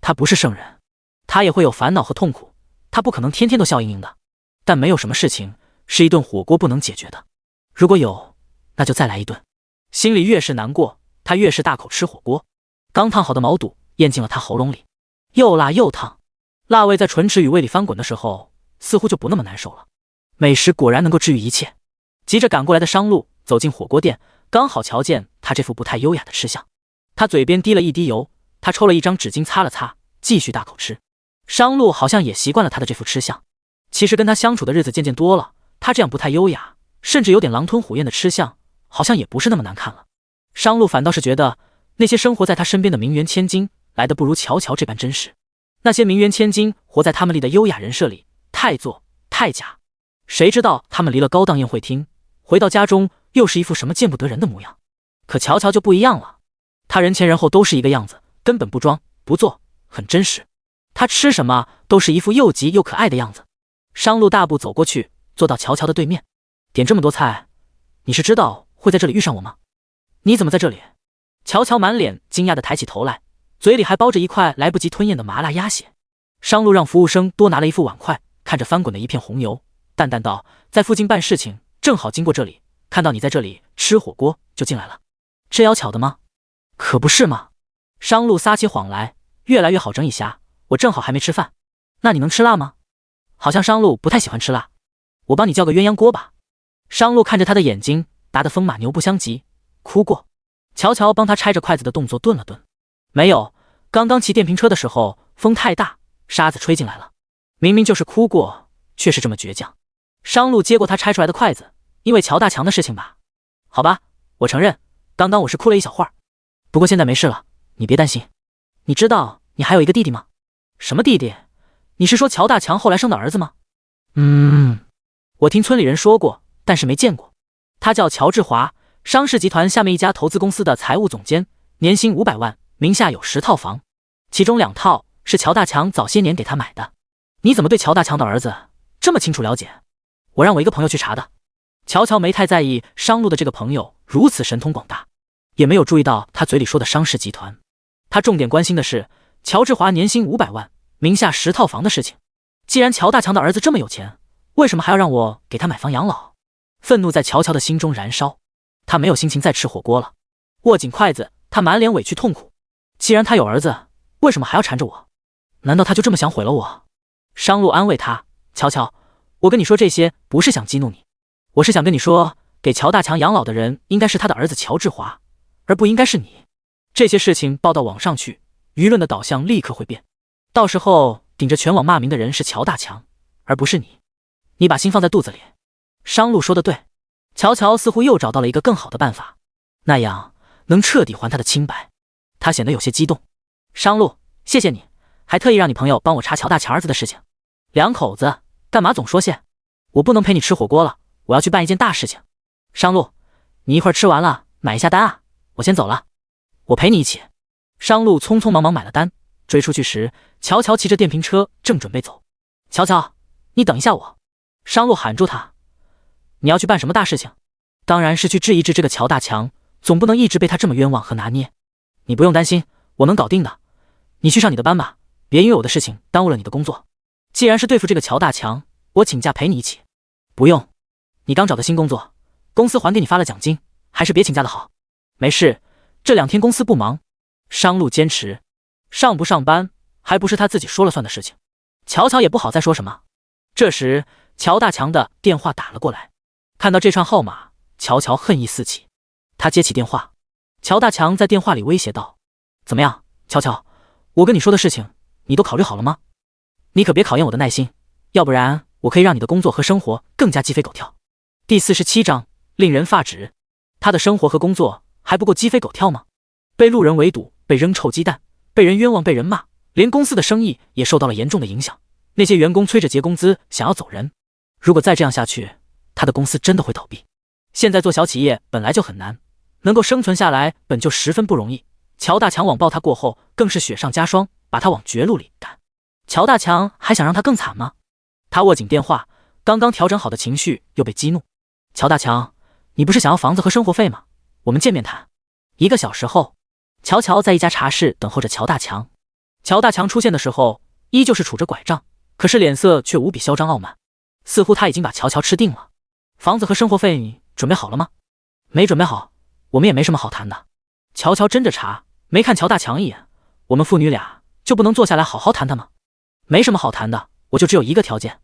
他不是圣人，他也会有烦恼和痛苦，他不可能天天都笑盈盈的，但没有什么事情是一顿火锅不能解决的。如果有，那就再来一顿。心里越是难过，他越是大口吃火锅。刚烫好的毛肚咽进了他喉咙里，又辣又烫，辣味在唇齿与胃里翻滚的时候，似乎就不那么难受了。美食果然能够治愈一切。急着赶过来的商路走进火锅店，刚好瞧见他这副不太优雅的吃相。他嘴边滴了一滴油，他抽了一张纸巾擦了擦，继续大口吃。商路好像也习惯了他的这副吃相，其实跟他相处的日子渐渐多了，他这样不太优雅，甚至有点狼吞虎咽的吃相，好像也不是那么难看了。商路反倒是觉得那些生活在他身边的名媛千金来的不如乔乔这般真实。那些名媛千金活在他们立的优雅人设里，太做太假。谁知道他们离了高档宴会厅，回到家中又是一副什么见不得人的模样。可乔乔就不一样了，他人前人后都是一个样子，根本不装不做，很真实。他吃什么都是一副又急又可爱的样子。商路大步走过去，坐到乔乔的对面。点这么多菜，你是知道会在这里遇上我吗？你怎么在这里？乔乔满脸惊讶地抬起头来，嘴里还包着一块来不及吞咽的麻辣鸭血。商路让服务生多拿了一副碗筷，看着翻滚的一片红油，淡淡道：在附近办事情，正好经过这里，看到你在这里吃火锅，就进来了。这要巧的吗？可不是嘛。商路撒起谎来，越来越好整以暇，我正好还没吃饭。那你能吃辣吗？好像商路不太喜欢吃辣，我帮你叫个鸳鸯锅吧。商路看着他的眼睛，答得风马牛不相及，哭过。乔乔帮他拆着筷子的动作顿了顿，没有，刚刚骑电瓶车的时候风太大，沙子吹进来了。明明就是哭过，却是这么倔强。商路接过他拆出来的筷子，因为乔大强的事情吧？好吧，我承认，刚刚我是哭了一小会儿，不过现在没事了，你别担心。你知道你还有一个弟弟吗？什么弟弟？你是说乔大强后来生的儿子吗？我听村里人说过，但是没见过。他叫乔志华，商事集团下面一家投资公司的财务总监，年薪500万，名下有10套房，其中2套是乔大强早些年给他买的。你怎么对乔大强的儿子这么清楚了解？我让我一个朋友去查的。乔乔没太在意商路的这个朋友如此神通广大，也没有注意到他嘴里说的商事集团。他重点关心的是乔志华年薪500万，名下10套房的事情。既然乔大强的儿子这么有钱，为什么还要让我给他买房养老？愤怒在乔乔的心中燃烧，他没有心情再吃火锅了，握紧筷子，他满脸委屈痛苦。既然他有儿子，为什么还要缠着我？难道他就这么想毁了我？商路安慰他：乔乔，我跟你说这些不是想激怒你，我是想跟你说，给乔大强养老的人应该是他的儿子乔志华，而不应该是你。这些事情报到网上去，舆论的导向立刻会变，到时候顶着全网骂名的人是乔大强，而不是你。你把心放在肚子里。商路说的对，乔乔似乎又找到了一个更好的办法，那样能彻底还他的清白。他显得有些激动。商路，谢谢你，还特意让你朋友帮我查乔大强儿子的事情。两口子干嘛总说谢？我不能陪你吃火锅了，我要去办一件大事情。商路，你一会儿吃完了买一下单啊，我先走了，我陪你一起。商路匆匆忙忙买了单，追出去时，乔乔骑着电瓶车正准备走。乔乔，你等一下我。商路喊住他，你要去办什么大事情？当然是去治一治这个乔大强，总不能一直被他这么冤枉和拿捏。你不用担心，我能搞定的。你去上你的班吧，别因为我的事情耽误了你的工作。既然是对付这个乔大强，我请假陪你一起。不用，你刚找的新工作，公司还给你发了奖金，还是别请假的好。没事，这2天公司不忙。商路坚持，上不上班还不是他自己说了算的事情。乔乔也不好再说什么。这时乔大强的电话打了过来，看到这串号码，乔乔恨意四起。他接起电话，乔大强在电话里威胁道：怎么样，乔乔，我跟你说的事情你都考虑好了吗？你可别考验我的耐心，要不然我可以让你的工作和生活更加鸡飞狗跳。第47章令人发指。他的生活和工作还不够鸡飞狗跳吗？被路人围堵，被扔臭鸡蛋，被人冤枉，被人骂，连公司的生意也受到了严重的影响。那些员工催着结工资想要走人，如果再这样下去，他的公司真的会倒闭。现在做小企业本来就很难，能够生存下来本就十分不容易。乔大强网暴他过后，更是雪上加霜，把他往绝路里赶。乔大强还想让他更惨吗？他握紧电话，刚刚调整好的情绪又被激怒。乔大强，你不是想要房子和生活费吗？我们见面谈。1个小时后，乔乔在一家茶室等候着乔大强。乔大强出现的时候，依旧是杵着拐杖，可是脸色却无比嚣张傲慢，似乎他已经把乔乔吃定了。房子和生活费你准备好了吗？没准备好，我们也没什么好谈的。乔乔斟着茶，没看乔大强一眼。我们父女俩就不能坐下来好好谈谈吗？没什么好谈的，我就只有一个条件，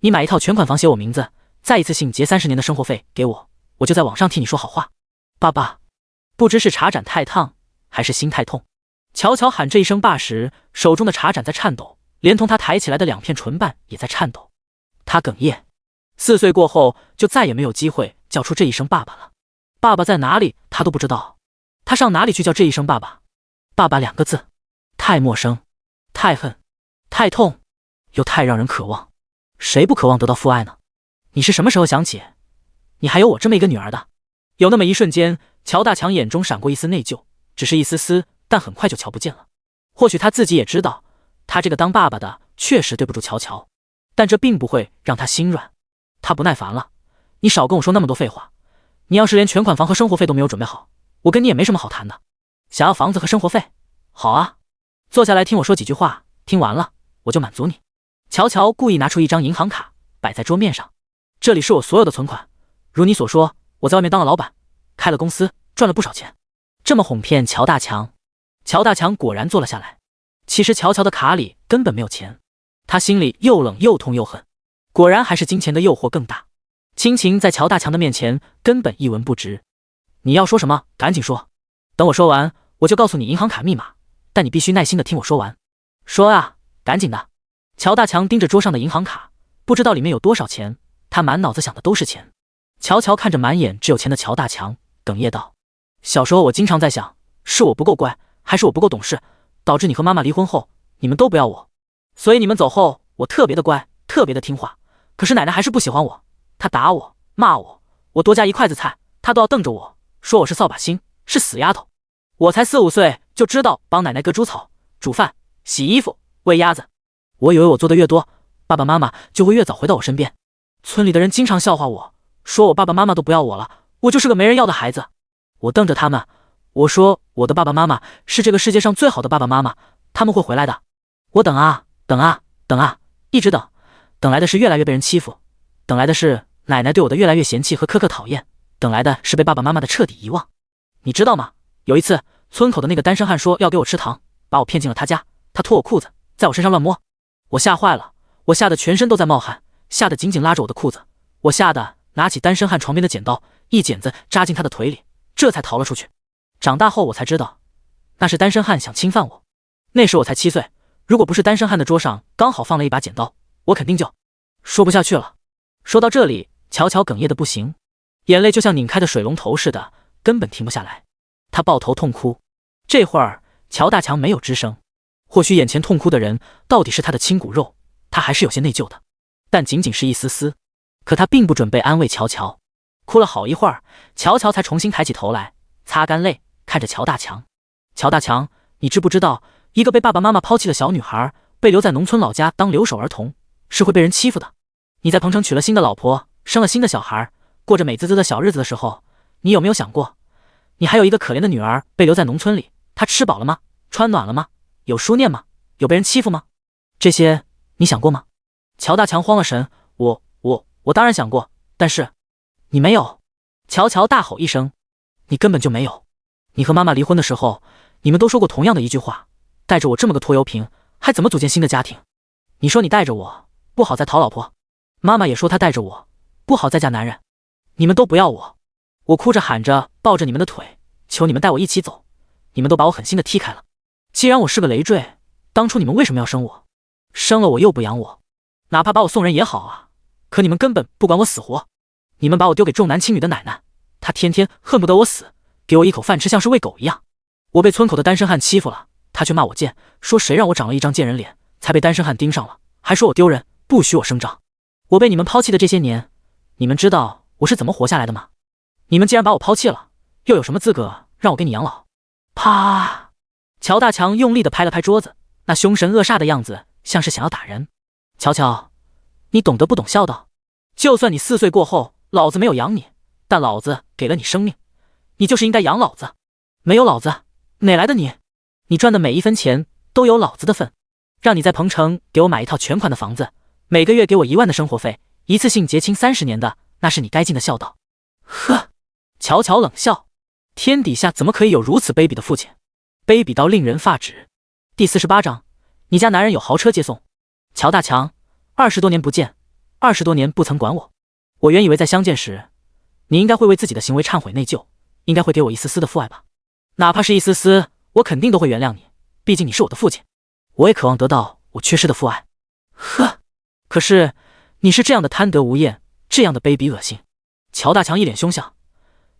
你买一套全款房写我名字，再一次性结30年的生活费给我，我就在网上替你说好话。爸爸，不知是茶盏太烫还是心太痛，乔乔喊这一声爸时，手中的茶盏在颤抖，连同他抬起来的2片唇瓣也在颤抖。他哽咽，4岁过后就再也没有机会叫出这一声爸爸了。爸爸在哪里他都不知道，他上哪里去叫这一声爸爸？爸爸2个字，太陌生，太恨，太痛，又太让人渴望。谁不渴望得到父爱呢？你是什么时候想起你还有我这么一个女儿的？有那么一瞬间，乔大强眼中闪过一丝内疚，只是一丝丝，但很快就瞧不见了。或许他自己也知道，他这个当爸爸的确实对不住乔乔，但这并不会让他心软。他不耐烦了，你少跟我说那么多废话，你要是连全款房和生活费都没有准备好，我跟你也没什么好谈的。想要房子和生活费？好啊，坐下来听我说几句话，听完了我就满足你。乔乔故意拿出一张银行卡摆在桌面上，这里是我所有的存款，如你所说，我在外面当了老板，开了公司，赚了不少钱。这么哄骗乔大强。乔大强果然坐了下来。其实乔乔的卡里根本没有钱，他心里又冷又痛又恨，果然还是金钱的诱惑更大。亲情在乔大强的面前根本一文不值。你要说什么赶紧说，等我说完我就告诉你银行卡密码，但你必须耐心的听我说完。说啊，赶紧的。乔大强盯着桌上的银行卡，不知道里面有多少钱，他满脑子想的都是钱。乔乔看着满眼只有钱的乔大强，哽咽道：小时候我经常在想，是我不够乖，还是我不够懂事，导致你和妈妈离婚后，你们都不要我。所以你们走后，我特别的乖，特别的听话，可是奶奶还是不喜欢我，她打我，骂我，我多加1筷子菜，她都要瞪着我，说我是扫把星，是死丫头。我才4、5岁就知道帮奶奶割猪草、煮饭、洗衣服、喂鸭子。我以为我做的越多，爸爸妈妈就会越早回到我身边。村里的人经常笑话我，说我爸爸妈妈都不要我了，我就是个没人要的孩子。我瞪着他们，我说我的爸爸妈妈是这个世界上最好的爸爸妈妈，他们会回来的。我等啊等啊等啊，一直等，等来的是越来越被人欺负，等来的是奶奶对我的越来越嫌弃和苛刻讨厌，等来的是被爸爸妈妈的彻底遗忘。你知道吗？有一次村口的那个单身汉说要给我吃糖，把我骗进了他家，他脱我裤子在我身上乱摸，我吓坏了，我吓得全身都在冒汗，吓得紧紧拉着我的裤子，我吓得拿起单身汉床边的剪刀，一剪子扎进他的腿里，这才逃了出去。长大后我才知道，那是单身汉想侵犯我。那时我才7岁，如果不是单身汉的桌上刚好放了一把剪刀，我肯定就说不下去了。说到这里，乔乔哽咽的不行，眼泪就像拧开的水龙头似的，根本停不下来。他抱头痛哭。这会儿乔大强没有吱声，或许眼前痛哭的人到底是他的亲骨肉，他还是有些内疚的，但仅仅是一丝丝。可他并不准备安慰乔乔。哭了好一会儿，乔乔才重新抬起头来，擦干泪，看着乔大强。乔大强，你知不知道，一个被爸爸妈妈抛弃的小女孩，被留在农村老家当留守儿童，是会被人欺负的。你在彭城娶了新的老婆，生了新的小孩，过着美滋滋的小日子的时候，你有没有想过，你还有一个可怜的女儿被留在农村里，她吃饱了吗？穿暖了吗？有书念吗？有被人欺负吗？这些你想过吗？乔大强慌了神，我当然想过，但是你没有。乔乔大吼一声，你根本就没有。你和妈妈离婚的时候，你们都说过同样的一句话，带着我这么个拖油瓶，还怎么组建新的家庭？你说你带着我，不好再讨老婆，妈妈也说她带着我，不好再嫁男人。你们都不要我，我哭着喊着抱着你们的腿，求你们带我一起走，你们都把我狠心的踢开了。既然我是个累赘，当初你们为什么要生我？生了我又不养我，哪怕把我送人也好啊，可你们根本不管我死活。你们把我丢给重男轻女的奶奶，她天天恨不得我死，给我一口饭吃像是喂狗一样。我被村口的单身汉欺负了，她却骂我贱，说谁让我长了一张贱人脸，才被单身汉盯上了，还说我丢人，不许我声张。我被你们抛弃的这些年，你们知道我是怎么活下来的吗？你们既然把我抛弃了，又有什么资格让我给你养老？啪！乔大强用力地拍了拍桌子，那凶神恶煞的样子像是想要打人。乔乔，你懂得不懂孝道？就算你4岁过后老子没有养你，但老子给了你生命，你就是应该养老子。没有老子哪来的你？你赚的每一分钱都有老子的份。让你在彭城给我买一套全款的房子，每个月给我1万的生活费，一次性结清30年的，那是你该尽的孝道。呵！乔乔冷笑，天底下怎么可以有如此卑鄙的父亲？卑鄙到令人发指。第48章，你家男人有豪车接送。乔大强，20多年不见，20多年不曾管我。我原以为在相见时，你应该会为自己的行为忏悔内疚，应该会给我一丝丝的父爱吧。哪怕是一丝丝，我肯定都会原谅你，毕竟你是我的父亲。我也渴望得到我缺失的父爱。呵，可是你是这样的贪得无厌，这样的卑鄙恶心。乔大强一脸凶相，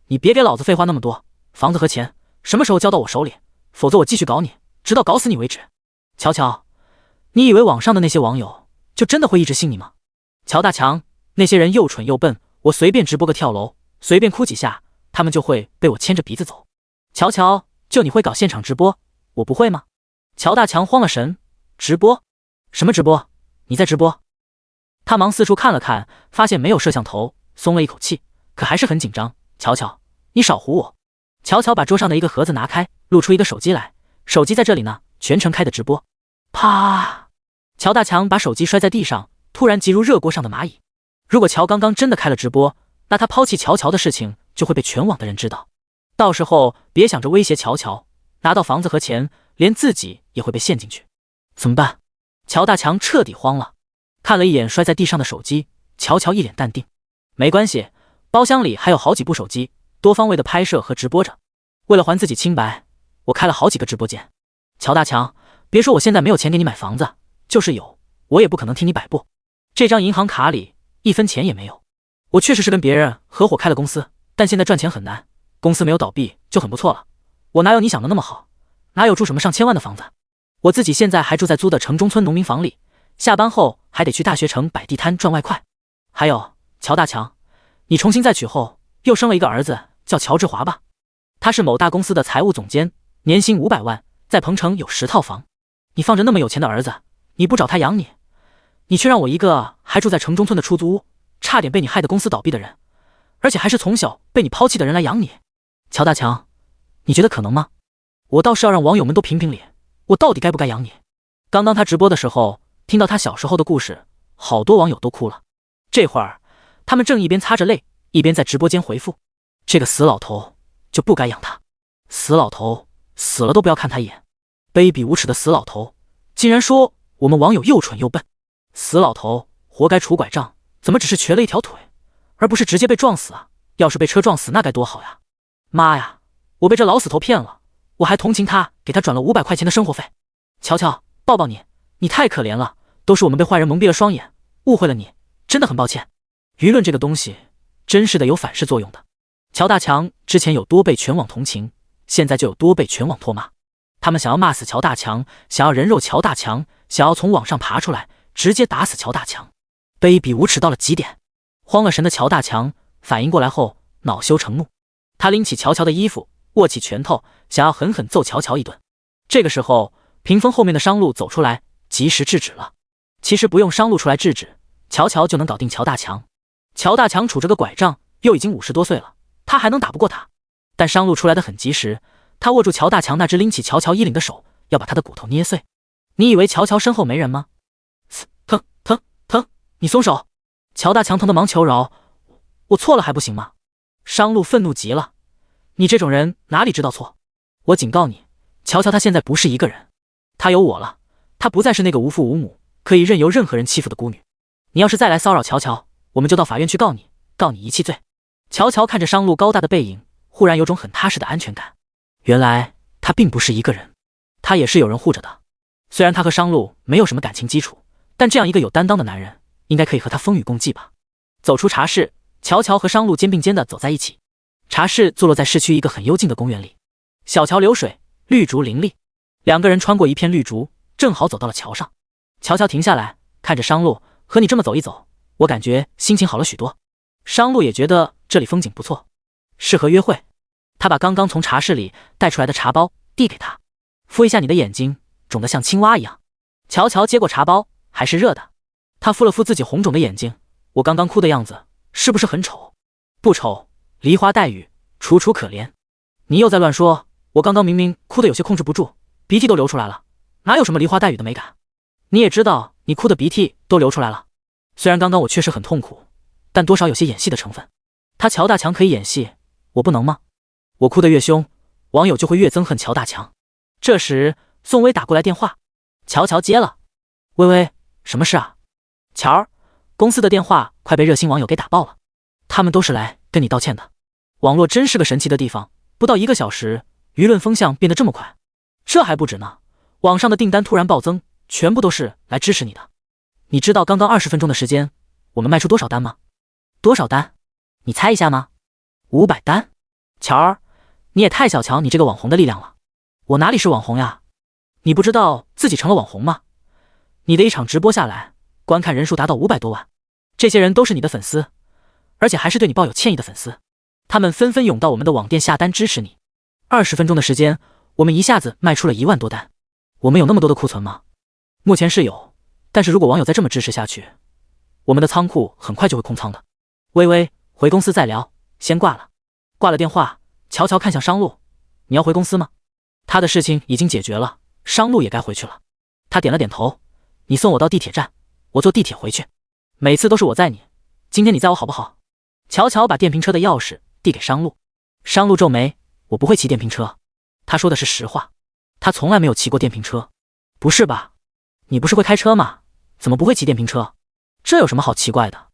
你别给老子废话那么多，房子和钱什么时候交到我手里？否则我继续搞你，直到搞死你为止。乔乔，你以为网上的那些网友就真的会一直信你吗？乔大强，那些人又蠢又笨，我随便直播个跳楼，随便哭几下，他们就会被我牵着鼻子走。乔乔，就你会搞现场直播，我不会吗？乔大强慌了神，直播？什么直播？你在直播？他忙四处看了看，发现没有摄像头，松了一口气，可还是很紧张。乔乔，你少唬我。乔乔把桌上的一个盒子拿开，露出一个手机来，手机在这里呢，全程开的直播。啪！乔大强把手机摔在地上，突然急如热锅上的蚂蚁。如果乔刚刚真的开了直播，那他抛弃乔乔的事情就会被全网的人知道，到时候别想着威胁乔乔，拿到房子和钱，连自己也会被陷进去。怎么办？乔大强彻底慌了，看了一眼摔在地上的手机，乔乔一脸淡定，没关系，包厢里还有好几部手机，多方位的拍摄和直播着。为了还自己清白，我开了好几个直播间。乔大强，别说我现在没有钱给你买房子，就是有，我也不可能听你摆布。这张银行卡里1分钱也没有。我确实是跟别人合伙开了公司，但现在赚钱很难，公司没有倒闭就很不错了。我哪有你想的那么好，哪有住什么上千万的房子？我自己现在还住在租的城中村农民房里，下班后还得去大学城摆地摊赚外快。还有，乔大强，你重新再娶后又生了一个儿子，叫乔志华吧？他是某大公司的财务总监，年薪500万，在彭城有10套房。你放着那么有钱的儿子，你不找他养你，你却让我一个还住在城中村的出租屋，差点被你害得公司倒闭的人，而且还是从小被你抛弃的人来养你。乔大强，你觉得可能吗？我倒是要让网友们都评评理，我到底该不该养你？刚刚他直播的时候，听到他小时候的故事，好多网友都哭了。这会儿他们正一边擦着泪，一边在直播间回复，这个死老头就不该养他，死老头死了都不要看他一眼，卑鄙无耻的死老头，竟然说我们网友又蠢又笨，死老头活该杵拐杖，怎么只是瘸了一条腿，而不是直接被撞死啊？要是被车撞死那该多好呀！妈呀，我被这老死头骗了，我还同情他，给他转了500块钱的生活费。乔乔，抱抱你，你太可怜了，都是我们被坏人蒙蔽了双眼，误会了你，真的很抱歉。舆论这个东西真是的有反噬作用的。乔大强之前有多被全网同情，现在就有多被全网唾骂。他们想要骂死乔大强，想要人肉乔大强，想要从网上爬出来直接打死乔大强，卑鄙无耻到了极点。慌了神的乔大强反应过来后恼羞成怒，他拎起乔乔的衣服，握起拳头，想要狠狠揍乔乔一顿。这个时候，屏风后面的商路走出来，及时制止了。其实不用商路出来制止，乔乔就能搞定乔大强。乔大强杵着个拐杖，又已经50多岁了，他还能打不过他？但商路出来的很及时，他握住乔大强那只拎起乔乔衣领的手，要把他的骨头捏碎。你以为乔乔身后没人吗？疼疼疼！你松手！乔大强疼得忙求饶，我错了还不行吗？商路愤怒极了，你这种人哪里知道错？我警告你，乔乔她现在不是一个人，她有我了，她不再是那个无父无母，可以任由任何人欺负的孤女。你要是再来骚扰乔乔，我们就到法院去告你，告你遗弃罪。乔乔看着商路高大的背影，忽然有种很踏实的安全感。原来他并不是一个人，他也是有人护着的。虽然他和商路没有什么感情基础，但这样一个有担当的男人，应该可以和他风雨共济吧。走出茶室，乔乔和商路肩并肩的走在一起。茶室坐落在市区一个很幽静的公园里，小桥流水，绿竹林立。两个人穿过一片绿竹，正好走到了桥上。乔乔停下来，看着商路，和你这么走一走，我感觉心情好了许多。商路也觉得这里风景不错，适合约会。他把刚刚从茶室里带出来的茶包递给他，敷一下你的眼睛，肿得像青蛙一样。乔乔接过茶包，还是热的。他敷了敷自己红肿的眼睛，我刚刚哭的样子是不是很丑？不丑，梨花带雨，楚楚可怜。你又在乱说，我刚刚明明哭得有些控制不住，鼻涕都流出来了，哪有什么梨花带雨的美感？你也知道你哭的鼻涕都流出来了。虽然刚刚我确实很痛苦，但多少有些演戏的成分。他乔大强可以演戏，我不能吗？我哭得越凶，网友就会越憎恨乔大强。这时宋薇打过来电话，乔乔接了。薇薇，什么事啊？乔儿，公司的电话快被热心网友给打爆了，他们都是来跟你道歉的。网络真是个神奇的地方，不到1个小时，舆论风向变得这么快。这还不止呢，网上的订单突然暴增，全部都是来支持你的。你知道刚刚20分钟的时间，我们卖出多少单吗？多少单？你猜一下吗？500单。乔儿，你也太小瞧你这个网红的力量了。我哪里是网红呀？你不知道自己成了网红吗？你的一场直播下来，观看人数达到500多万，这些人都是你的粉丝，而且还是对你抱有歉意的粉丝。他们纷纷涌到我们的网店下单支持你。20分钟的时间，我们一下子卖出了1万多单。我们有那么多的库存吗？目前是有，但是如果网友再这么支持下去，我们的仓库很快就会空仓的。微微，回公司再聊，先挂了。挂了电话，乔乔看向商路，你要回公司吗？他的事情已经解决了，商路也该回去了。他点了点头，你送我到地铁站，我坐地铁回去。每次都是我载你，今天你载我好不好？乔乔把电瓶车的钥匙递给商路。商路皱眉，我不会骑电瓶车。他说的是实话，他从来没有骑过电瓶车。不是吧？你不是会开车吗？怎么不会骑电瓶车？这有什么好奇怪的？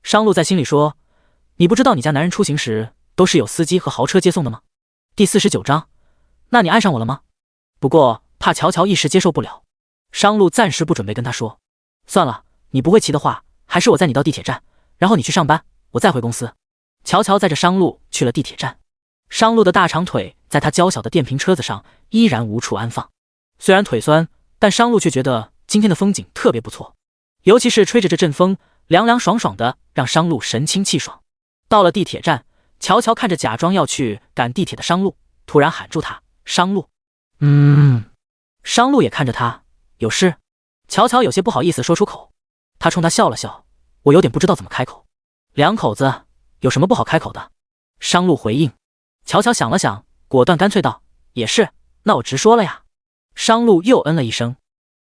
商路在心里说，你不知道你家男人出行时都是有司机和豪车接送的吗？第49章，那你爱上我了吗？不过怕乔乔一时接受不了，商路暂时不准备跟他说。算了，你不会骑的话，还是我载你到地铁站，然后你去上班，我再回公司。乔乔载着商路去了地铁站。商路的大长腿在他娇小的电瓶车子上依然无处安放，虽然腿酸，但商路却觉得今天的风景特别不错，尤其是吹着这阵风，凉凉爽爽的，让商路神清气爽。到了地铁站，乔乔看着假装要去赶地铁的商路，突然喊住他，商路。商路也看着他，有事？乔乔有些不好意思说出口，他冲他笑了笑，我有点不知道怎么开口。两口子有什么不好开口的？商路回应。乔乔想了想，果断干脆道，也是，那我直说了呀。商路又嗯了一声，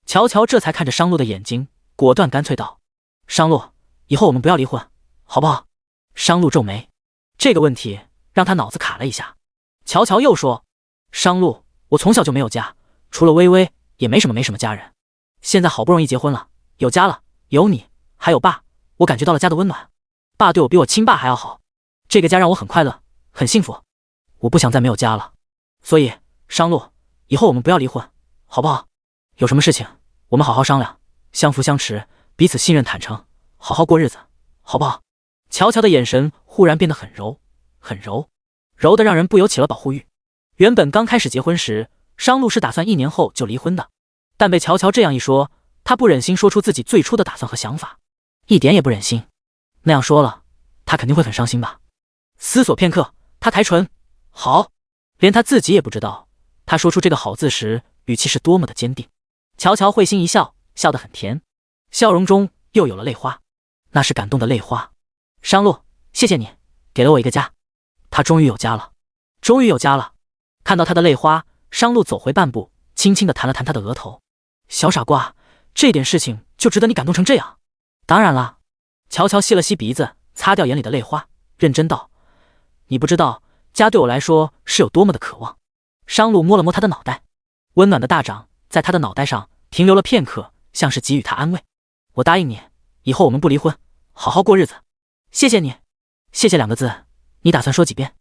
乔乔这才看着商路的眼睛，果断干脆道，商路，以后我们不要离婚，好不好？商路皱眉，这个问题让他脑子卡了一下。乔乔又说，商路，我从小就没有家，除了微微也没什么家人，现在好不容易结婚了，有家了，有你，还有爸，我感觉到了家的温暖。爸对我比我亲爸还要好，这个家让我很快乐，很幸福。我不想再没有家了，所以商路，以后我们不要离婚，好不好？有什么事情我们好好商量，相扶相持，彼此信任坦诚，好好过日子，好不好？乔乔的眼神忽然变得很柔，很柔，柔的让人不由起了保护欲。原本刚开始结婚时，商路是打算1年后就离婚的，但被乔乔这样一说，他不忍心说出自己最初的打算和想法，一点也不忍心。那样说了，他肯定会很伤心吧。思索片刻，他抬唇，好。连他自己也不知道，他说出这个好字时语气是多么的坚定。乔乔会心一笑，笑得很甜，笑容中又有了泪花，那是感动的泪花。商路，谢谢你，给了我一个家。他终于有家了，终于有家了。看到他的泪花，商路走回半步，轻轻地弹了弹他的额头。小傻瓜，这点事情就值得你感动成这样？当然啦。乔乔吸了吸鼻子，擦掉眼里的泪花，认真道：你不知道家对我来说是有多么的渴望。商路摸了摸他的脑袋，温暖的大掌在他的脑袋上停留了片刻，像是给予他安慰。我答应你，以后我们不离婚，好好过日子。谢谢你。谢谢2个字，你打算说几遍？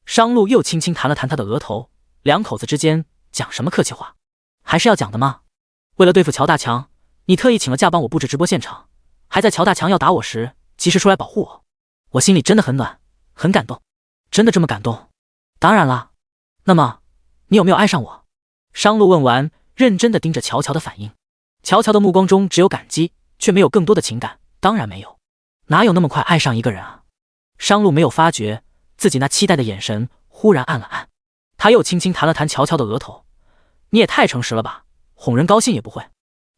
商路又轻轻弹了弹他的额头，两口子之间讲什么客气话？还是要讲的吗？为了对付乔大强，你特意请了假帮我布置直播现场，还在乔大强要打我时及时出来保护我，我心里真的很暖，很感动。真的这么感动？当然啦。那么你有没有爱上我？商路问完，认真地盯着乔乔的反应。乔乔的目光中只有感激，却没有更多的情感。当然没有，哪有那么快爱上一个人啊？商路没有发觉自己那期待的眼神忽然暗了暗，他又轻轻弹了弹乔乔的额头。你也太诚实了吧，哄人高兴也不会。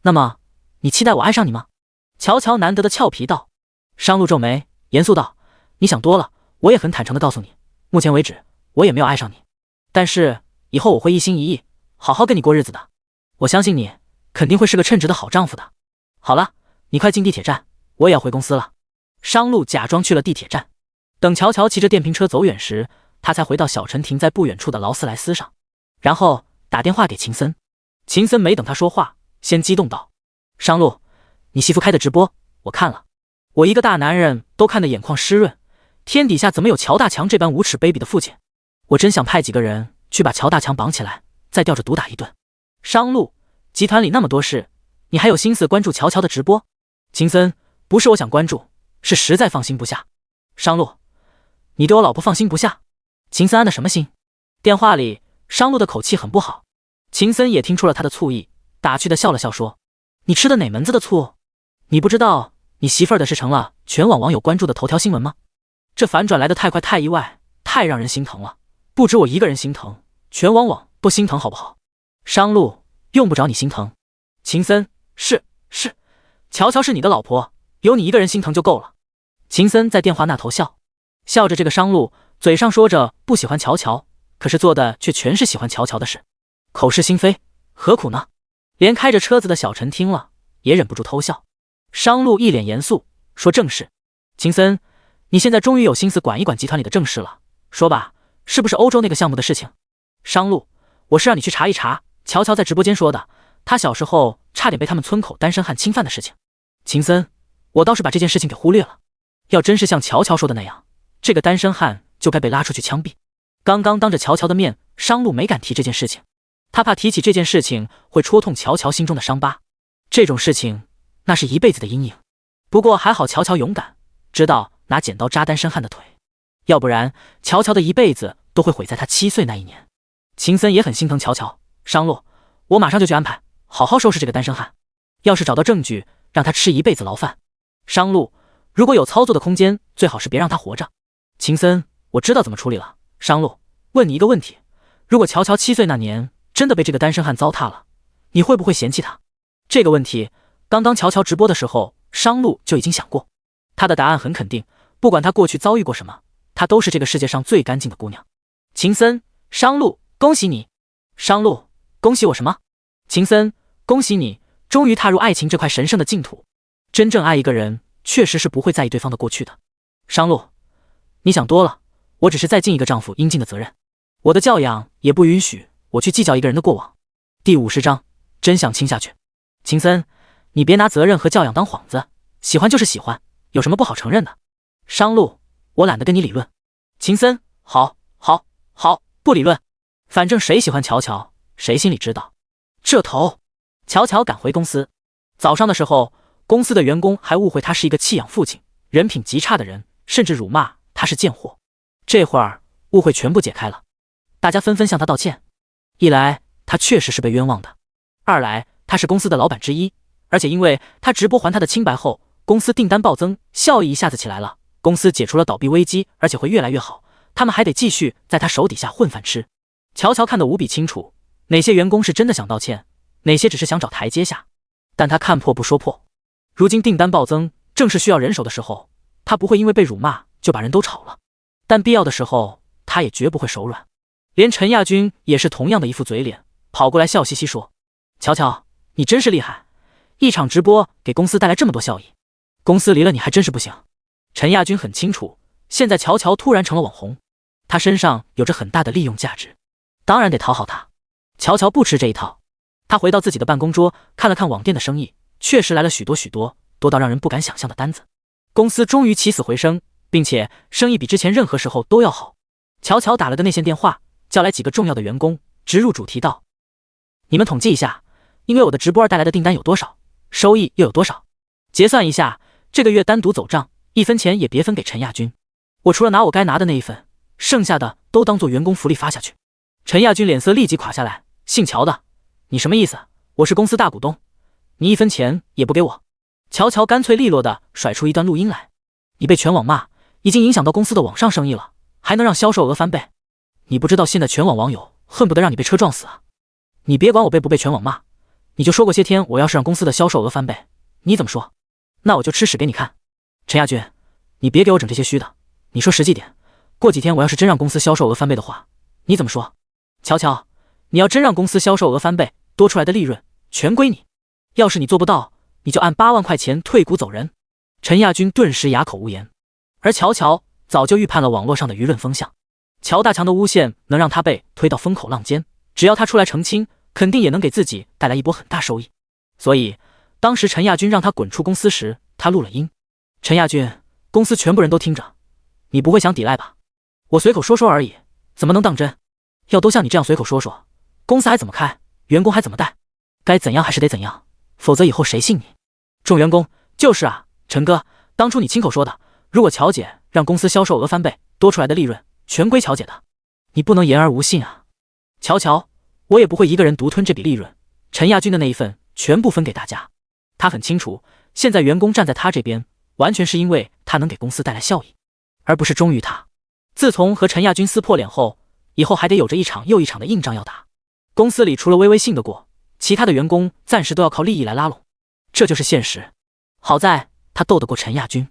那么你期待我爱上你吗？乔乔难得的俏皮道。商路皱眉，严肃道：你想多了，我也很坦诚地告诉你，目前为止我也没有爱上你，但是以后我会一心一意好好跟你过日子的。我相信你肯定会是个称职的好丈夫的。好了，你快进地铁站，我也要回公司了。商路假装去了地铁站，等乔乔骑着电瓶车走远时，他才回到小陈停在不远处的劳斯莱斯上，然后打电话给秦森。秦森没等他说话，先激动道：商路，你媳妇开的直播我看了，我一个大男人都看得眼眶湿润，天底下怎么有乔大强这般无耻卑鄙的父亲？我真想派几个人去把乔大强绑起来，再吊着毒打一顿。商路，集团里那么多事，你还有心思关注乔乔的直播？秦森，不是我想关注，是实在放心不下。商路，你对我老婆放心不下？秦森安的什么心？电话里商路的口气很不好，秦森也听出了他的醋意，打趣的笑了笑说：你吃的哪门子的醋？你不知道你媳妇儿的事成了全网网友关注的头条新闻吗？这反转来的太快太意外，太让人心疼了，不止我一个人心疼，全网网都心疼好不好？商路，用不着你心疼。秦森，是，乔乔是你的老婆，有你一个人心疼就够了。秦森在电话那头笑着，这个商路嘴上说着不喜欢乔乔，可是做的却全是喜欢乔乔的事，口是心非，何苦呢？连开着车子的小陈听了也忍不住偷笑。商路一脸严肃说正事。秦森，你现在终于有心思管一管集团里的正事了，说吧，是不是欧洲那个项目的事情？商路，我是让你去查一查乔乔在直播间说的他小时候差点被他们村口单身汉侵犯的事情。秦森，我倒是把这件事情给忽略了，要真是像乔乔说的那样，这个单身汉就该被拉出去枪毙。刚刚当着乔乔的面，商路没敢提这件事情，他怕提起这件事情会戳痛乔乔心中的伤疤，这种事情那是一辈子的阴影。不过还好乔乔勇敢，知道拿剪刀扎单身汉的腿，要不然乔乔的一辈子都会毁在他7岁那一年。秦森也很心疼乔乔，商路，我马上就去安排，好好收拾这个单身汉，要是找到证据，让他吃一辈子牢饭。商路，如果有操作的空间，最好是别让他活着。秦森，我知道怎么处理了。商路，问你一个问题，如果乔乔7岁那年真的被这个单身汉糟蹋了，你会不会嫌弃他？这个问题刚刚乔乔直播的时候，商路就已经想过，他的答案很肯定，不管他过去遭遇过什么，她都是这个世界上最干净的姑娘。秦森，商路，恭喜你。商路，恭喜我什么？秦森，恭喜你终于踏入爱情这块神圣的净土。真正爱一个人，确实是不会在意对方的过去的。商路，你想多了，我只是在尽一个丈夫应尽的责任，我的教养也不允许我去计较一个人的过往。第50章，真想亲下去。秦森，你别拿责任和教养当幌子，喜欢就是喜欢，有什么不好承认的？商路，我懒得跟你理论。秦森，好，不理论，反正谁喜欢乔乔，谁心里知道。这头，乔乔赶回公司，早上的时候，公司的员工还误会他是一个弃养父亲，人品极差的人，甚至辱骂他是贱货。这会儿误会全部解开了，大家纷纷向他道歉。一来他确实是被冤枉的，二来他是公司的老板之一，而且因为他直播还他的清白后，公司订单暴增，效益一下子起来了，公司解除了倒闭危机，而且会越来越好，他们还得继续在他手底下混饭吃。乔乔看得无比清楚，哪些员工是真的想道歉，哪些只是想找台阶下。但他看破不说破，如今订单暴增，正是需要人手的时候，他不会因为被辱骂就把人都炒了。但必要的时候，他也绝不会手软。连陈亚军也是同样的一副嘴脸，跑过来笑嘻嘻说：“乔乔，你真是厉害，一场直播给公司带来这么多效益，公司离了你还真是不行。”陈亚军很清楚，现在乔乔突然成了网红，他身上有着很大的利用价值，当然得讨好他。乔乔不吃这一套，他回到自己的办公桌，看了看网店的生意，确实来了许多，多到让人不敢想象的单子。公司终于起死回生，并且生意比之前任何时候都要好。乔乔打了个内线电话，叫来几个重要的员工，直入主题道：“你们统计一下，因为我的直播而带来的订单有多少，收益又有多少？结算一下，这个月单独走账，1分钱也别分给陈亚军。我除了拿我该拿的那一份，剩下的都当做员工福利发下去。”陈亚军脸色立即垮下来：“姓乔的，你什么意思？我是公司大股东，你1分钱也不给我？”乔乔干脆利落地甩出一段录音来：“你被全网骂，已经影响到公司的网上生意了，还能让销售额翻倍？你不知道现在全网网友恨不得让你被车撞死啊！你别管我被不被全网骂，你就说过些天我要是让公司的销售额翻倍，你怎么说？那我就吃屎给你看！陈亚军，你别给我整这些虚的，你说实际点，过几天我要是真让公司销售额翻倍的话，你怎么说？乔乔，你要真让公司销售额翻倍，多出来的利润全归你，要是你做不到，你就按8万块钱退股走人。”陈亚军顿时哑口无言，而乔乔早就预判了网络上的舆论风向，乔大强的诬陷能让他被推到风口浪尖，只要他出来澄清，肯定也能给自己带来一波很大收益。所以当时陈亚军让他滚出公司时，他录了音：“陈亚军，公司全部人都听着，你不会想抵赖吧？我随口说说而已，怎么能当真？要都像你这样随口说说，公司还怎么开，员工还怎么带？该怎样还是得怎样，否则以后谁信你？众员工，就是啊，陈哥，当初你亲口说的，如果乔姐让公司销售额翻倍，多出来的利润全归乔姐的，你不能言而无信啊。乔乔，我也不会一个人独吞这笔利润，陈亚军的那一份全部分给大家。他很清楚，现在员工站在他这边，完全是因为他能给公司带来效益，而不是忠于他。自从和陈亚军撕破脸后，以后还得有着一场又一场的硬仗要打。公司里除了微微信得过，其他的员工暂时都要靠利益来拉拢，这就是现实。好在他斗得过陈亚军，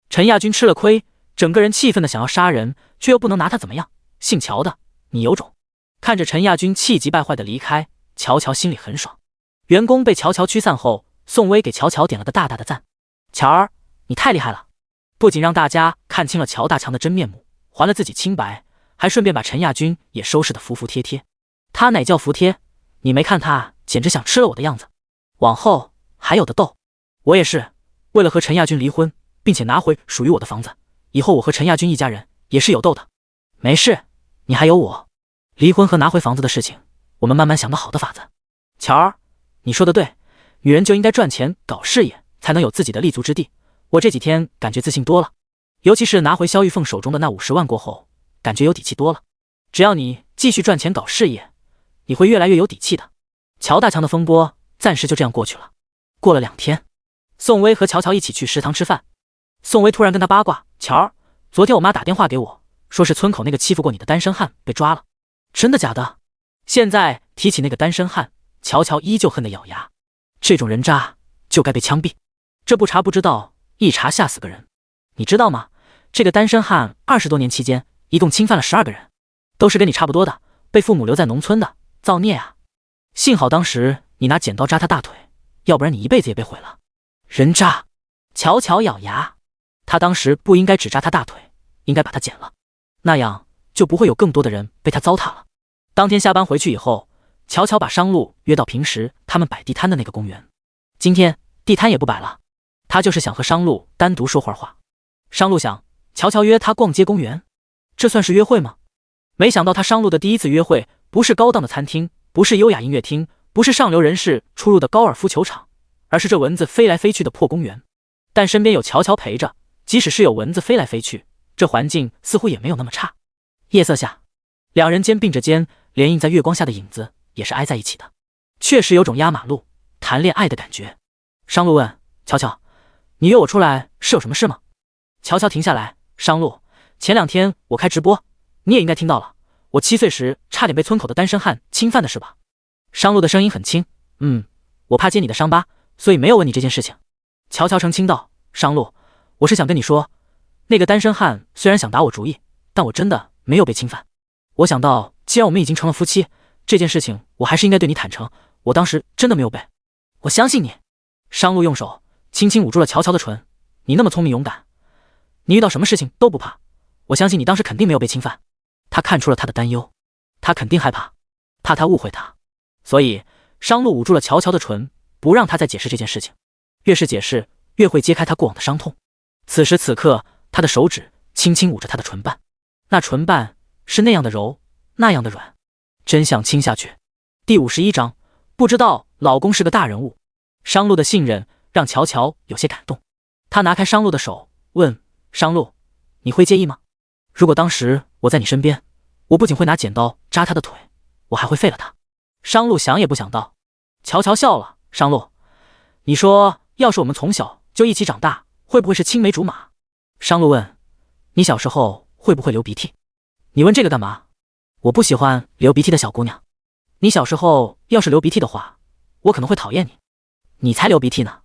陈亚军吃了亏，整个人气愤的想要杀人，却又不能拿他怎么样。姓乔的，你有种！看着陈亚军气急败坏的离开，乔乔心里很爽。员工被乔乔驱散后，宋薇给乔乔点了个大大的赞：“乔儿，你太厉害了！不仅让大家看清了乔大强的真面目，还了自己清白，还顺便把陈亚军也收拾得服服帖帖。他哪叫服帖？你没看他简直想吃了我的样子！往后还有的斗。我也是，为了和陈亚军离婚，并且拿回属于我的房子，以后我和陈亚军一家人也是有斗的。没事，你还有我。离婚和拿回房子的事情，我们慢慢想个好的法子。乔儿，你说的对，女人就应该赚钱搞事业，才能有自己的立足之地。我这几天感觉自信多了，尤其是拿回萧玉凤手中的那50万过后，感觉有底气多了。只要你继续赚钱搞事业，你会越来越有底气的。”乔大强的风波暂时就这样过去了。过了2天，宋薇和乔乔一起去食堂吃饭。宋薇突然跟他八卦：“乔儿，昨天我妈打电话给我，说是村口那个欺负过你的单身汉被抓了，真的假的？”现在提起那个单身汉，乔乔依旧恨得咬牙，这种人渣就该被枪毙，这不查不知道，一查吓死个人。你知道吗？这个单身汉20多年期间，一共侵犯了12个人，都是跟你差不多的，被父母留在农村的，造孽啊！幸好当时你拿剪刀扎他大腿，要不然你一辈子也被毁了。人渣！乔乔咬牙，他当时不应该只扎他大腿，应该把他剪了，那样就不会有更多的人被他糟蹋了。当天下班回去以后，乔乔把商路约到平时他们摆地摊的那个公园。今天地摊也不摆了，他就是想和商路单独说会儿话。商路想，乔乔约他逛街公园，这算是约会吗？没想到他商路的第一次约会，不是高档的餐厅，不是优雅音乐厅，不是上流人士出入的高尔夫球场，而是这蚊子飞来飞去的破公园。但身边有乔乔陪着，即使是有蚊子飞来飞去，这环境似乎也没有那么差。夜色下，两人肩并着肩，连映在月光下的影子也是挨在一起的，确实有种压马路谈恋爱的感觉。商路问乔乔：“你约我出来是有什么事吗？”乔乔停下来：“商路，前2天我开直播，你也应该听到了，我7岁时差点被村口的单身汉侵犯的是吧？商路的声音很轻，我怕揭你的伤疤，所以没有问你这件事情。乔乔澄清道，商路，我是想跟你说，那个单身汉虽然想打我主意，但我真的没有被侵犯。我想到既然我们已经成了夫妻，这件事情我还是应该对你坦诚，我当时真的没有被。我相信你。商路用手轻轻捂住了乔乔的唇，你那么聪明勇敢，你遇到什么事情都不怕，我相信你当时肯定没有被侵犯。他看出了他的担忧，他肯定害怕，怕他误会他，所以商路捂住了乔乔的唇，不让他再解释这件事情。越是解释，越会揭开他过往的伤痛。此时此刻，他的手指轻轻捂着他的唇瓣，那唇瓣是那样的柔，那样的软，真想亲下去。第51章，不知道老公是个大人物。商路的信任让乔乔有些感动，他拿开商路的手，问商路，你会介意吗？如果当时我在你身边，我不仅会拿剪刀扎他的腿，我还会废了他。商路想也不想到。乔乔笑了，商路，你说要是我们从小就一起长大，会不会是青梅竹马？商路问，你小时候会不会流鼻涕？你问这个干嘛？我不喜欢流鼻涕的小姑娘。你小时候要是流鼻涕的话，我可能会讨厌你。你才流鼻涕呢。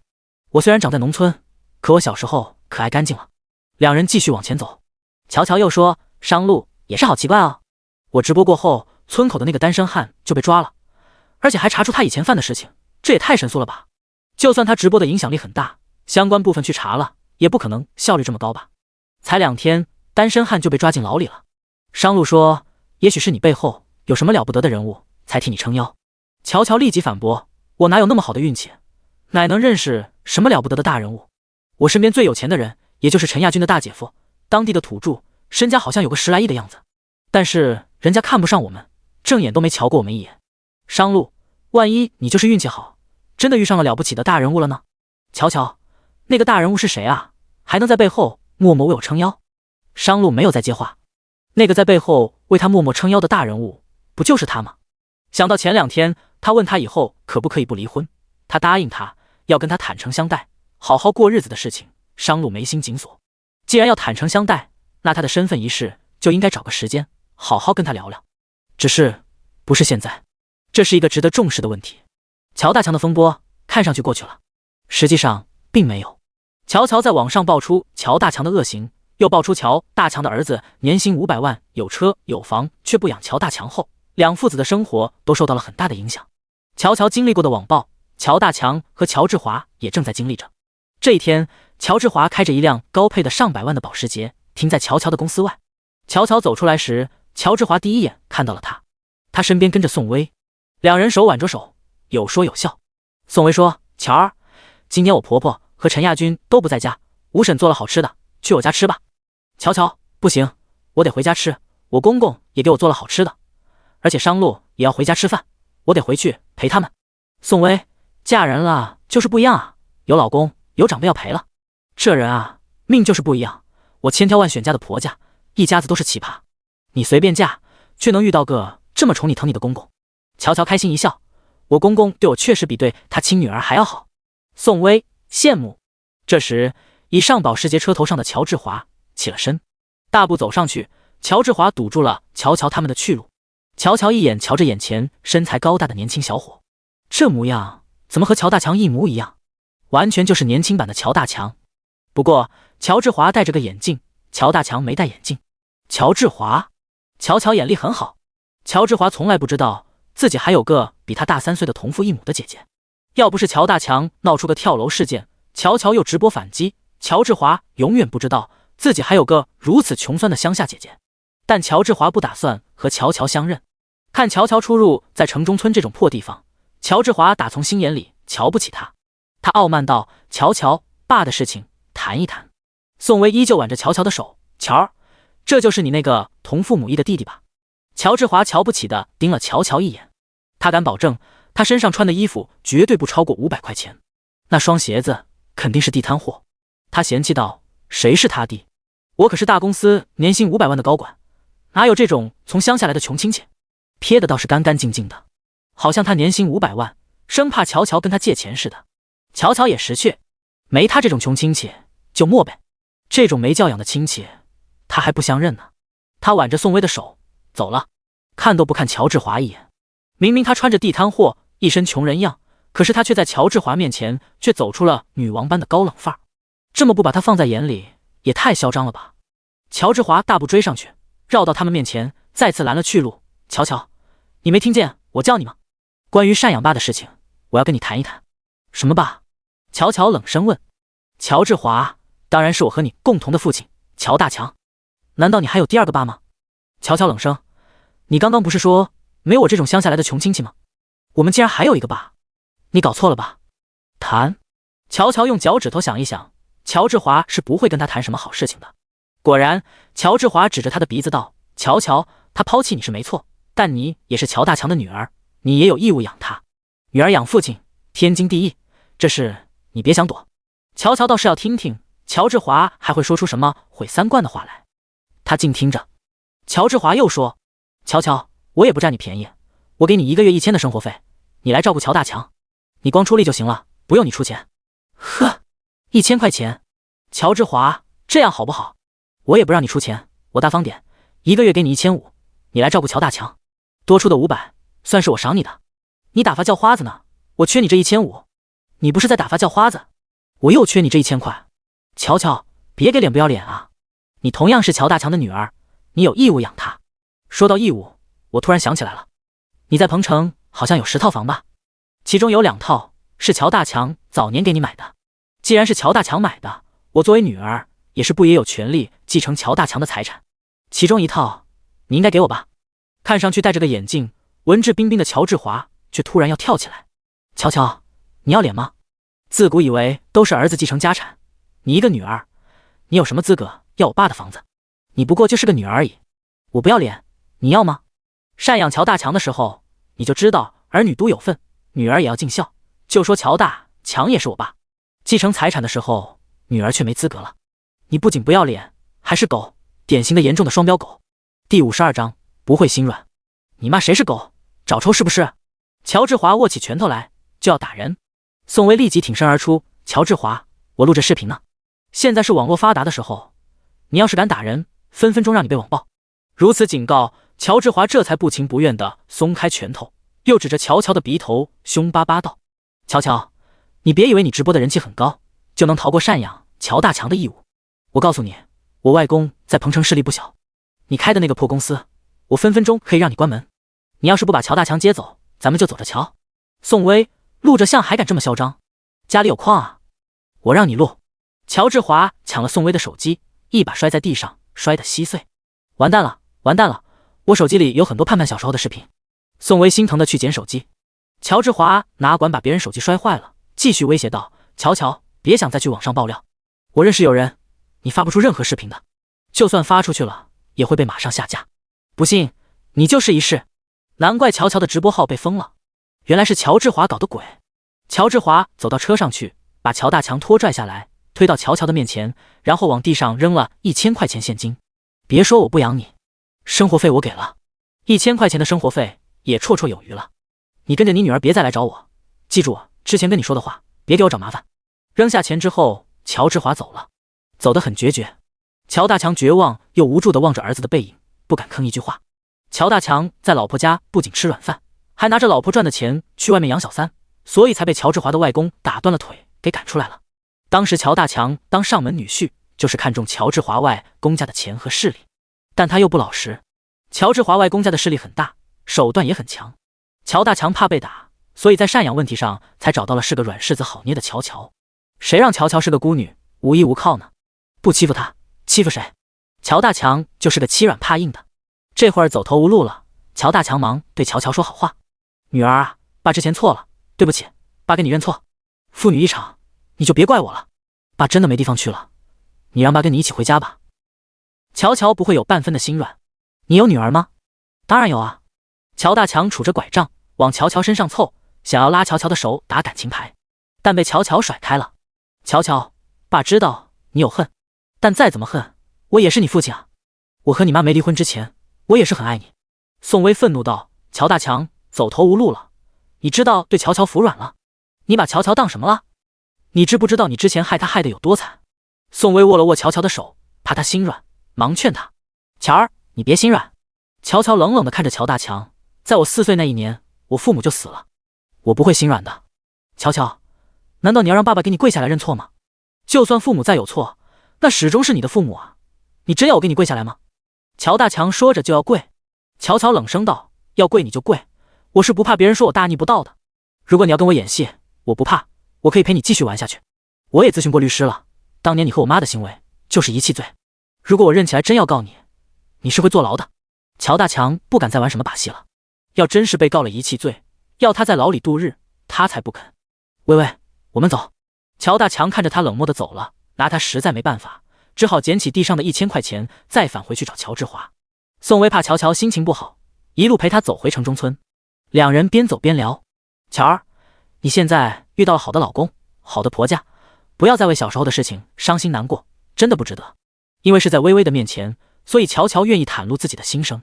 我虽然长在农村，可我小时候可爱干净了。两人继续往前走。乔乔又说，商路也是好奇怪哦，我直播过后，村口的那个单身汉就被抓了，而且还查出他以前犯的事情，这也太神速了吧。就算他直播的影响力很大，相关部分去查了，也不可能效率这么高吧。才2天，单身汉就被抓进牢里了。商路说，也许是你背后有什么了不得的人物才替你撑腰。乔乔立即反驳，我哪有那么好的运气，哪能认识什么了不得的大人物？我身边最有钱的人也就是陈亚军的大姐夫，当地的土著，身家好像有个10来亿的样子，但是人家看不上我们，正眼都没瞧过我们一眼。商路，万一你就是运气好，真的遇上了了不起的大人物了呢？乔乔，那个大人物是谁啊？还能在背后默默为我撑腰？商路没有再接话。那个在背后为他默默撑腰的大人物，不就是他吗？想到前2天他问他以后可不可以不离婚，他答应他要跟他坦诚相待，好好过日子的事情，商路眉心紧锁。既然要坦诚相待，那他的身份仪式就应该找个时间好好跟他聊聊。只是不是现在，这是一个值得重视的问题。乔大强的风波看上去过去了，实际上并没有。乔乔在网上爆出乔大强的恶行，又爆出乔大强的儿子年薪500万，有车有房，却不养乔大强后，两父子的生活都受到了很大的影响。乔乔经历过的网暴，乔大强和乔志华也正在经历着。这一天，乔志华开着一辆高配的上百万的保时捷停在乔乔的公司外。乔乔走出来时，乔志华第一眼看到了他，他身边跟着宋薇，两人手挽着手，有说有笑。宋薇说，乔儿，今天我婆婆和陈亚军都不在家，吴婶做了好吃的，去我家吃吧。乔乔，不行，我得回家吃，我公公也给我做了好吃的，而且商路也要回家吃饭，我得回去陪他们。宋薇，嫁人了就是不一样啊，有老公有长辈要陪了，这人啊命就是不一样，我千挑万选嫁的婆家，一家子都是奇葩，你随便嫁却能遇到个这么宠你疼你的公公。乔乔开心一笑，我公公对我确实比对他亲女儿还要好。宋薇羡慕。这时已上保时捷车头上的乔志华起了身，大步走上去，乔志华堵住了乔乔他们的去路。乔乔一眼瞧着眼前身材高大的年轻小伙，这模样怎么和乔大强一模一样，完全就是年轻版的乔大强。不过乔志华戴着个眼镜，乔大强没戴眼镜。乔志华，乔乔眼力很好，乔志华从来不知道自己还有个比他大3岁的同父异母的姐姐。要不是乔大强闹出个跳楼事件，乔乔又直播反击，乔志华永远不知道自己还有个如此穷酸的乡下姐姐。但乔志华不打算和乔乔相认，看乔乔出入在城中村这种破地方，乔志华打从心眼里瞧不起他。他傲慢道，乔乔，爸的事情谈一谈。宋薇依旧挽着乔乔的手，乔儿，这就是你那个同父母异的弟弟吧？乔志华瞧不起的盯了乔乔一眼，他敢保证他身上穿的衣服绝对不超过500块钱，那双鞋子肯定是地摊货。他嫌弃道，谁是他弟？我可是大公司年薪500万的高管，哪有这种从乡下来的穷亲戚？撇的倒是干干净净的，好像他年薪500万，生怕乔乔跟他借钱似的。乔乔也识趣，没他这种穷亲戚就默呗，这种没教养的亲戚他还不相认呢。他挽着宋薇的手走了。看都不看乔治华一眼。明明他穿着地摊货，一身穷人样，可是他却在乔治华面前却走出了女王般的高冷范儿。这么不把他放在眼里，也太嚣张了吧！乔治华大步追上去，绕到他们面前，再次拦了去路。乔乔，你没听见我叫你吗？关于赡养爸的事情，我要跟你谈一谈。什么爸？乔乔冷声问。乔治华，当然是我和你共同的父亲乔大强。难道你还有第二个爸吗？乔乔冷声。你刚刚不是说没有我这种乡下来的穷亲戚吗？我们竟然还有一个爸，你搞错了吧？谈？乔乔用脚趾头想一想，乔治华是不会跟他谈什么好事情的。果然，乔治华指着他的鼻子道：乔乔，他抛弃你是没错，但你也是乔大强的女儿，你也有义务养他。女儿养父亲，天经地义，这事你别想躲。乔乔倒是要听听乔治华还会说出什么毁三观的话来。他静听着。乔治华又说：乔乔，我也不占你便宜，我给你1个月1000的生活费，你来照顾乔大强，你光出力就行了，不用你出钱。呵，1000块钱？乔治华，这样好不好？我也不让你出钱，我大方点，1个月给你1500，你来照顾乔大强，多出的500算是我赏你的。你打发叫花子呢，我缺你这1500。你不是在打发叫花子，我又缺你这1000块。乔乔，别给脸不要脸啊！你同样是乔大强的女儿，你有义务养她。说到义务，我突然想起来了，你在彭城好像有10套房吧？其中有2套是乔大强早年给你买的。既然是乔大强买的，我作为女儿也是不也有权利继承乔大强的财产？其中1套你应该给我吧？看上去戴着个眼镜，文质彬彬的乔治华却突然要跳起来。乔乔，你要脸吗？自古以为都是儿子继承家产，你一个女儿，你有什么资格要我爸的房子？你不过就是个女儿而已。我不要脸，你要吗？赡养乔大强的时候，你就知道儿女独有份，女儿也要尽孝。就说乔大强也是我爸，继承财产的时候，女儿却没资格了。你不仅不要脸，还是狗，典型的严重的双标狗。第52章，不会心软。你骂谁是狗？找抽是不是？乔治华握起拳头来就要打人。宋威立即挺身而出：乔治华，我录着视频呢，现在是网络发达的时候，你要是敢打人，分分钟让你被网暴。如此警告，乔治华这才不情不愿地松开拳头，又指着乔乔的鼻头凶巴巴道：乔乔，你别以为你直播的人气很高，就能逃过赡养乔大强的义务。我告诉你，我外公在彭城势力不小，你开的那个破公司，我分分钟可以让你关门。你要是不把乔大强接走，咱们就走着瞧。宋威，录着像还敢这么嚣张？家里有矿啊？我让你录。乔治华抢了宋威的手机，一把摔在地上，摔得稀碎。完蛋了，完蛋了，我手机里有很多盼盼小时候的视频。宋威心疼的去捡手机。乔治华哪管把别人手机摔坏了，继续威胁道：乔乔，别想再去网上爆料，我认识有人，你发不出任何视频的，就算发出去了，也会被马上下架。不信，你就试一试。难怪乔乔的直播号被封了，原来是乔治华搞的鬼。乔治华走到车上去，把乔大强拖拽下来，推到乔乔的面前，然后往地上扔了1000块钱现金。别说我不养你，生活费我给了，1000块钱的生活费也绰绰有余了。你跟着你女儿别再来找我，记住我之前跟你说的话，别给我找麻烦。扔下钱之后，乔治华走了，走得很决绝。乔大强绝望又无助地望着儿子的背影，不敢吭一句话。乔大强在老婆家不仅吃软饭，还拿着老婆赚的钱去外面养小三，所以才被乔治华的外公打断了腿给赶出来了。当时乔大强当上门女婿，就是看中乔治华外公家的钱和势力，但他又不老实。乔治华外公家的势力很大，手段也很强。乔大强怕被打，所以在赡养问题上才找到了是个软柿子好捏的乔乔。谁让乔乔是个孤女，无依无靠呢？不欺负她，欺负谁？乔大强就是个欺软怕硬的。这会儿走投无路了，乔大强忙对乔乔说好话：女儿啊，爸之前错了，对不起，爸跟你认错。父女一场，你就别怪我了。爸真的没地方去了，你让爸跟你一起回家吧。乔乔不会有半分的心软。你有女儿吗？当然有啊。乔大强杵着拐杖往乔乔身上凑，想要拉乔乔的手打感情牌，但被乔乔甩开了。乔乔，爸知道你有恨，但再怎么恨，我也是你父亲啊。我和你妈没离婚之前，我也是很爱你。宋威愤怒道：乔大强，走投无路了，你知道对乔乔服软了？你把乔乔当什么了？你知不知道你之前害他害得有多惨？宋威握了握乔乔的手，怕他心软，忙劝他：乔儿，你别心软。乔乔冷冷地看着乔大强，在我4岁那一年，我父母就死了，我不会心软的。乔乔，难道你要让爸爸给你跪下来认错吗？就算父母再有错，那始终是你的父母啊，你真要我给你跪下来吗？乔大强说着就要跪。乔乔冷声道，要跪你就跪，我是不怕别人说我大逆不道的。如果你要跟我演戏，我不怕，我可以陪你继续玩下去。我也咨询过律师了，当年你和我妈的行为就是遗弃罪，如果我认起来真要告你，你是会坐牢的。乔大强不敢再玩什么把戏了，要真是被告了遗弃罪，要他在牢里度日，他才不肯。微微，我们走。乔大强看着他冷漠的走了，拿他实在没办法，只好捡起地上的1000块钱，再返回去找乔志华。宋薇怕乔乔心情不好，一路陪他走回城中村。两人边走边聊，乔儿，你现在遇到了好的老公，好的婆家，不要再为小时候的事情伤心难过，真的不值得。因为是在微微的面前，所以乔乔愿意袒露自己的心声。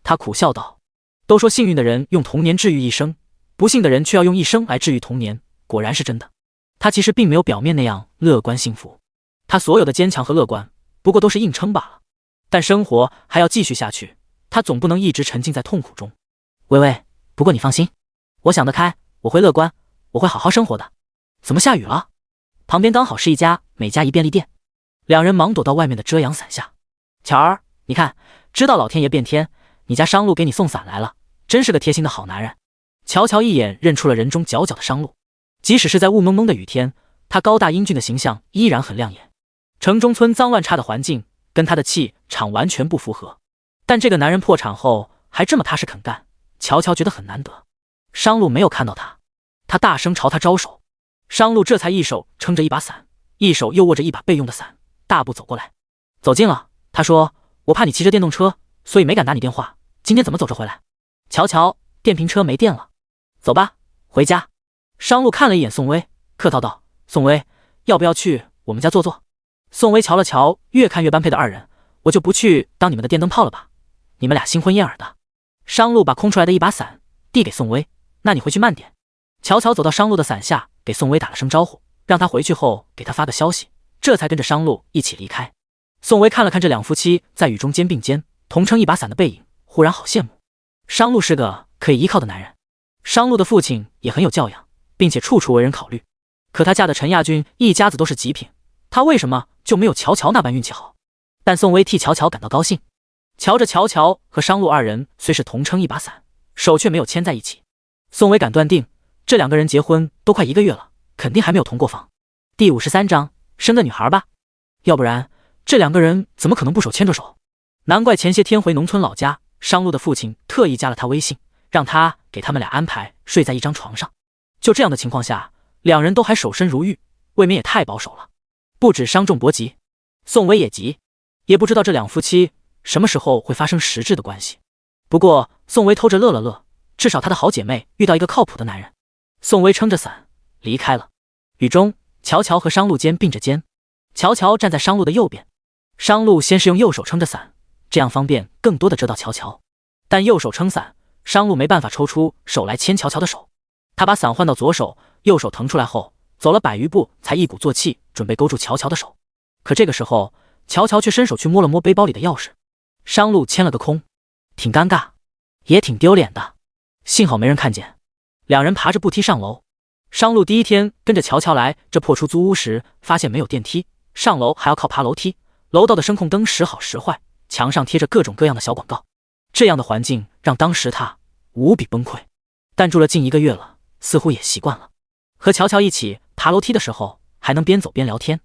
他苦笑道，都说幸运的人用童年治愈一生，不幸的人却要用一生来治愈童年，果然是真的。他其实并没有表面那样乐观幸福，他所有的坚强和乐观不过都是硬撑罢了。但生活还要继续下去，他总不能一直沉浸在痛苦中。微微，不过你放心，我想得开，我会乐观，我会好好生活的。怎么下雨了？旁边刚好是一家美家宜便利店。两人忙躲到外面的遮阳伞下。乔儿，你看，知道老天爷变天，你家商路给你送伞来了，真是个贴心的好男人。乔乔一眼认出了人中佼佼的商路，即使是在雾蒙蒙的雨天，他高大英俊的形象依然很亮眼。城中村脏乱差的环境跟他的气场完全不符合，但这个男人破产后还这么踏实肯干，乔乔觉得很难得。商路没有看到他，他大声朝他招手，商路这才一手撑着一把伞，一手又握着一把备用的伞，大步走过来。走近了，他说，我怕你骑着电动车，所以没敢打你电话，今天怎么走着回来？乔乔，电瓶车没电了。走吧，回家。商路看了一眼宋薇，客套道，宋薇，要不要去我们家坐坐？宋薇瞧了瞧越看越般配的二人，我就不去当你们的电灯泡了吧，你们俩新婚燕尔的。商路把空出来的一把伞递给宋薇，那你回去慢点。乔乔走到商路的伞下，给宋薇打了声招呼，让他回去后给他发个消息，这才跟着商路一起离开。宋薇看了看这两夫妻在雨中肩并肩同撑一把伞的背影，忽然好羡慕。商路是个可以依靠的男人，商路的父亲也很有教养，并且处处为人考虑。可他嫁的陈亚军一家子都是极品，他为什么就没有乔乔那般运气好？但宋薇替乔乔感到高兴。瞧着乔乔和商路二人虽是同撑一把伞，手却没有牵在一起，宋薇敢断定这两个人结婚都快1个月了，肯定还没有同过房。第53章，生个女孩吧，要不然这两个人怎么可能不手牵着手？难怪前些天回农村老家，商路的父亲特意加了他微信，让他给他们俩安排睡在一张床上。就这样的情况下，两人都还守身如玉，未免也太保守了。不止商仲伯急，宋薇也急，也不知道这两夫妻什么时候会发生实质的关系。不过宋薇偷着乐了乐，至少她的好姐妹遇到一个靠谱的男人。宋薇撑着伞离开了。雨中，乔乔和商路肩并着肩，乔乔站在商路的右边。商路先是用右手撑着伞，这样方便更多的遮到乔乔，但右手撑伞，商路没办法抽出手来牵乔乔的手。他把伞换到左手，右手腾出来后，走了100余步才一鼓作气准备勾住乔乔的手。可这个时候，乔乔却伸手去摸了摸背包里的钥匙。商路牵了个空，挺尴尬，也挺丢脸的。幸好没人看见。两人爬着步梯上楼。商路第一天跟着乔乔来这破出租屋时，发现没有电梯，上楼还要靠爬楼梯，楼道的声控灯时好时坏，墙上贴着各种各样的小广告。这样的环境让当时他无比崩溃，但住了近1个月了，似乎也习惯了。和乔乔一起爬楼梯的时候，还能边走边聊天。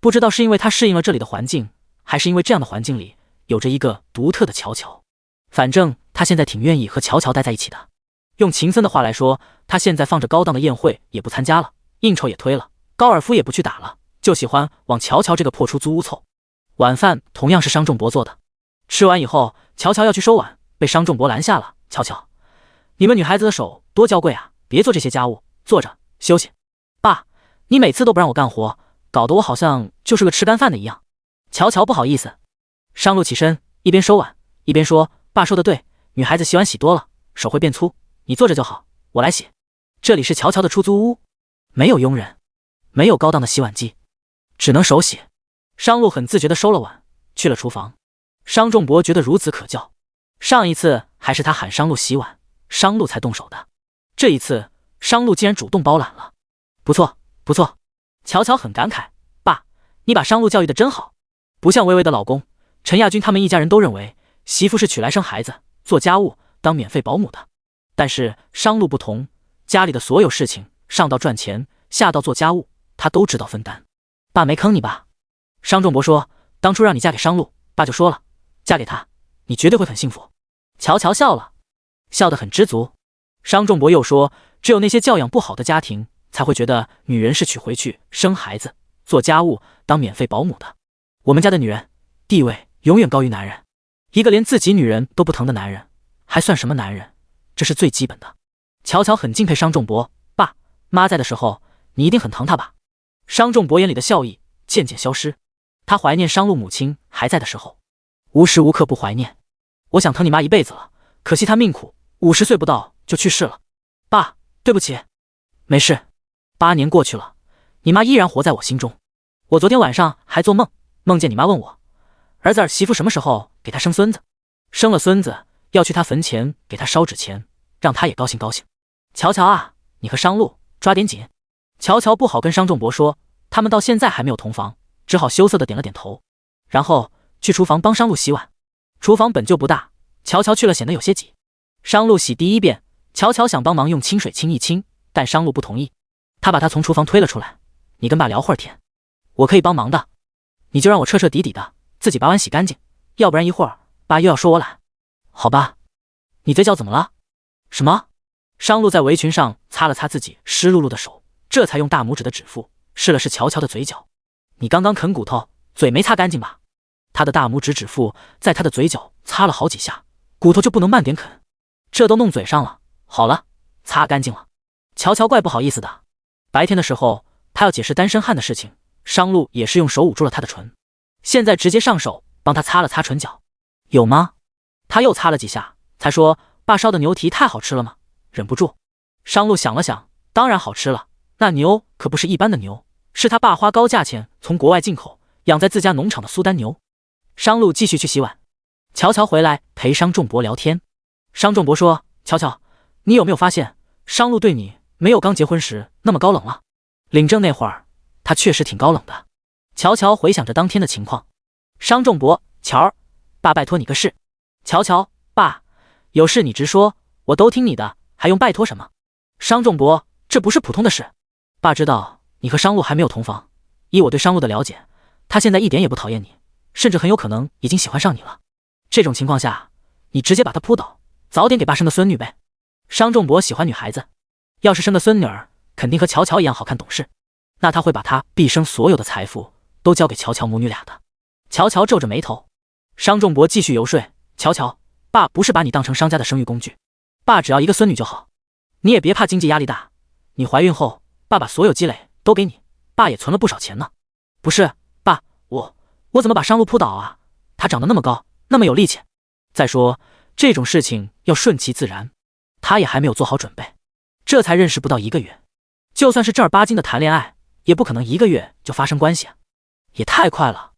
不知道是因为他适应了这里的环境，还是因为这样的环境里有着一个独特的乔乔。反正他现在挺愿意和乔乔待在一起的。用秦森的话来说，他现在放着高档的宴会也不参加了，应酬也推了，高尔夫也不去打了，就喜欢往乔乔这个破出租屋凑。晚饭同样是商仲伯做的。吃完以后，乔乔要去收碗，被商仲伯拦下了。乔乔，你们女孩子的手多娇贵啊，别做这些家务，坐着休息。爸，你每次都不让我干活，搞得我好像就是个吃干饭的一样。乔乔不好意思。商路起身，一边收碗一边说，爸说的对，女孩子洗碗洗多了手会变粗，你坐着就好，我来洗。这里是乔乔的出租屋，没有佣人，没有高档的洗碗机，只能手洗。商路很自觉地收了碗，去了厨房。商仲伯觉得孺子可教，上一次还是他喊商路洗碗，商路才动手的。这一次，商路竟然主动包揽了。不错，不错。乔乔很感慨，爸，你把商路教育得真好，不像微微的老公陈亚军他们一家人都认为媳妇是娶来生孩子、做家务、当免费保姆的。但是商路不同，家里的所有事情，上到赚钱，下到做家务，他都知道分担。爸没坑你吧？商仲博说，当初让你嫁给商路，爸就说了，嫁给他，你绝对会很幸福。乔乔笑了，笑得很知足。商仲博又说，只有那些教养不好的家庭，才会觉得女人是娶回去生孩子、做家务、当免费保姆的。我们家的女人地位永远高于男人，一个连自己女人都不疼的男人，还算什么男人？这是最基本的。乔乔很敬佩商仲博，爸妈在的时候，你一定很疼他吧？商仲博眼里的笑意渐渐消失，他怀念商路母亲还在的时候，无时无刻不怀念。我想疼你妈一辈子了，可惜她命苦，50岁不到就去世了。爸，对不起。没事，8年过去了，你妈依然活在我心中。我昨天晚上还做梦，梦见你妈问我，儿子儿媳妇什么时候给她生孙子？生了孙子要去她坟前给她烧纸钱，让她也高兴高兴。乔乔啊，你和商路抓点紧。乔乔不好跟商仲博说，他们到现在还没有同房，只好羞涩的点了点头，然后去厨房帮商路洗碗。厨房本就不大，乔乔去了显得有些挤。商路洗第一遍，乔乔想帮忙用清水清一清，但商路不同意，他把他从厨房推了出来。你跟爸聊会儿天，我可以帮忙的，你就让我彻彻底底的自己把碗洗干净，要不然一会儿爸又要说我懒。好吧，你嘴角怎么了？什么？商路在围裙上擦了擦自己湿漉漉的手，这才用大拇指的指腹试了试乔乔的嘴角。你刚刚啃骨头，嘴没擦干净吧？他的大拇指指腹在他的嘴角擦了好几下，骨头就不能慢点啃，这都弄嘴上了。好了，擦干净了。乔乔怪不好意思的，白天的时候他要解释单身汉的事情，商路也是用手捂住了他的唇，现在直接上手帮他擦了擦唇角。有吗？他又擦了几下，才说爸烧的牛蹄太好吃了吗？忍不住。商路想了想，当然好吃了，那牛可不是一般的牛，是他爸花高价钱从国外进口，养在自家农场的苏丹牛。商路继续去洗碗，乔乔回来陪商仲博聊天。商仲博说，乔乔，你有没有发现商路对你没有刚结婚时那么高冷了？领证那会儿他确实挺高冷的。乔乔回想着当天的情况。商仲博，乔儿，爸拜托你个事。乔乔，爸，有事你直说，我都听你的，还用拜托什么？商仲博，这不是普通的事。爸知道你和商路还没有同房，以我对商路的了解，他现在一点也不讨厌你，甚至很有可能已经喜欢上你了。这种情况下，你直接把他扑倒，早点给爸生个孙女呗。商仲博喜欢女孩子，要是生个孙女儿，肯定和乔乔一样好看懂事，那他会把他毕生所有的财富都交给乔乔母女俩的。乔乔皱着眉头。商仲博继续游说，乔乔，爸不是把你当成商家的生育工具，爸只要一个孙女就好，你也别怕经济压力大，你怀孕后爸把所有积累都给你，爸也存了不少钱呢。不是，爸，我怎么把商路扑倒啊？他长得那么高，那么有力气。再说这种事情要顺其自然，他也还没有做好准备，这才认识不到1个月，就算是正儿八经的谈恋爱，也不可能1个月就发生关系啊，也太快了。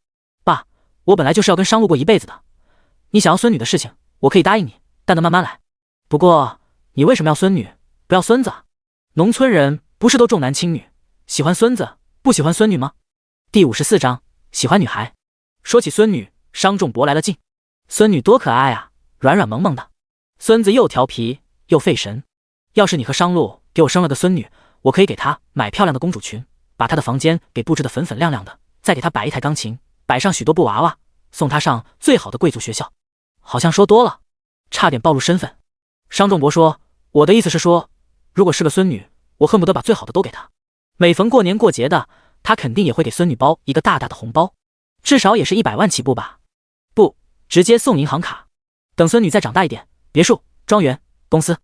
爸，我本来就是要跟商路过一辈子的，你想要孙女的事情，我可以答应你，但得慢慢来。不过你为什么要孙女，不要孙子啊？农村人不是都重男轻女，喜欢孙子不喜欢孙女吗？第54章，喜欢女孩。说起孙女，商仲博来了劲。孙女多可爱啊，软软萌萌的，孙子又调皮又费神。要是你和商路给我生了个孙女，我可以给她买漂亮的公主裙，把她的房间给布置得粉粉亮亮的，再给她摆一台钢琴，摆上许多布娃娃，送她上最好的贵族学校。好像说多了，差点暴露身份。商仲博说，我的意思是说，如果是个孙女，我恨不得把最好的都给她。每逢过年过节的，他肯定也会给孙女包一个大大的红包，至少也是100万起步吧。不，直接送银行卡。等孙女再长大一点，别墅、庄园、公司，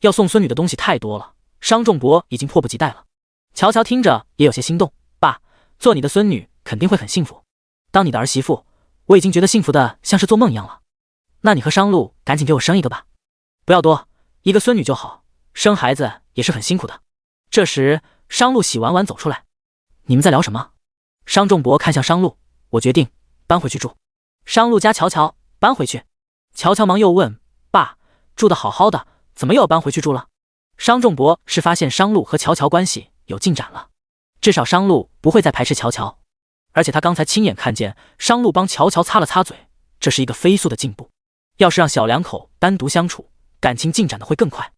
要送孙女的东西太多了，商仲博已经迫不及待了。乔乔听着也有些心动，爸，做你的孙女肯定会很幸福，当你的儿媳妇，我已经觉得幸福的像是做梦一样了。那你和商路赶紧给我生一个吧，不要多，1个孙女就好，生孩子也是很辛苦的。这时商路洗完碗走出来，你们在聊什么？商仲博看向商路，我决定搬回去住。商路加乔乔搬回去。乔乔忙又问，爸，住得好好的，怎么又要搬回去住了？商仲博是发现商路和乔乔关系有进展了，至少商路不会再排斥乔乔，而且他刚才亲眼看见商路帮乔乔擦了擦嘴，这是一个飞速的进步。要是让小两口单独相处，感情进展的会更快。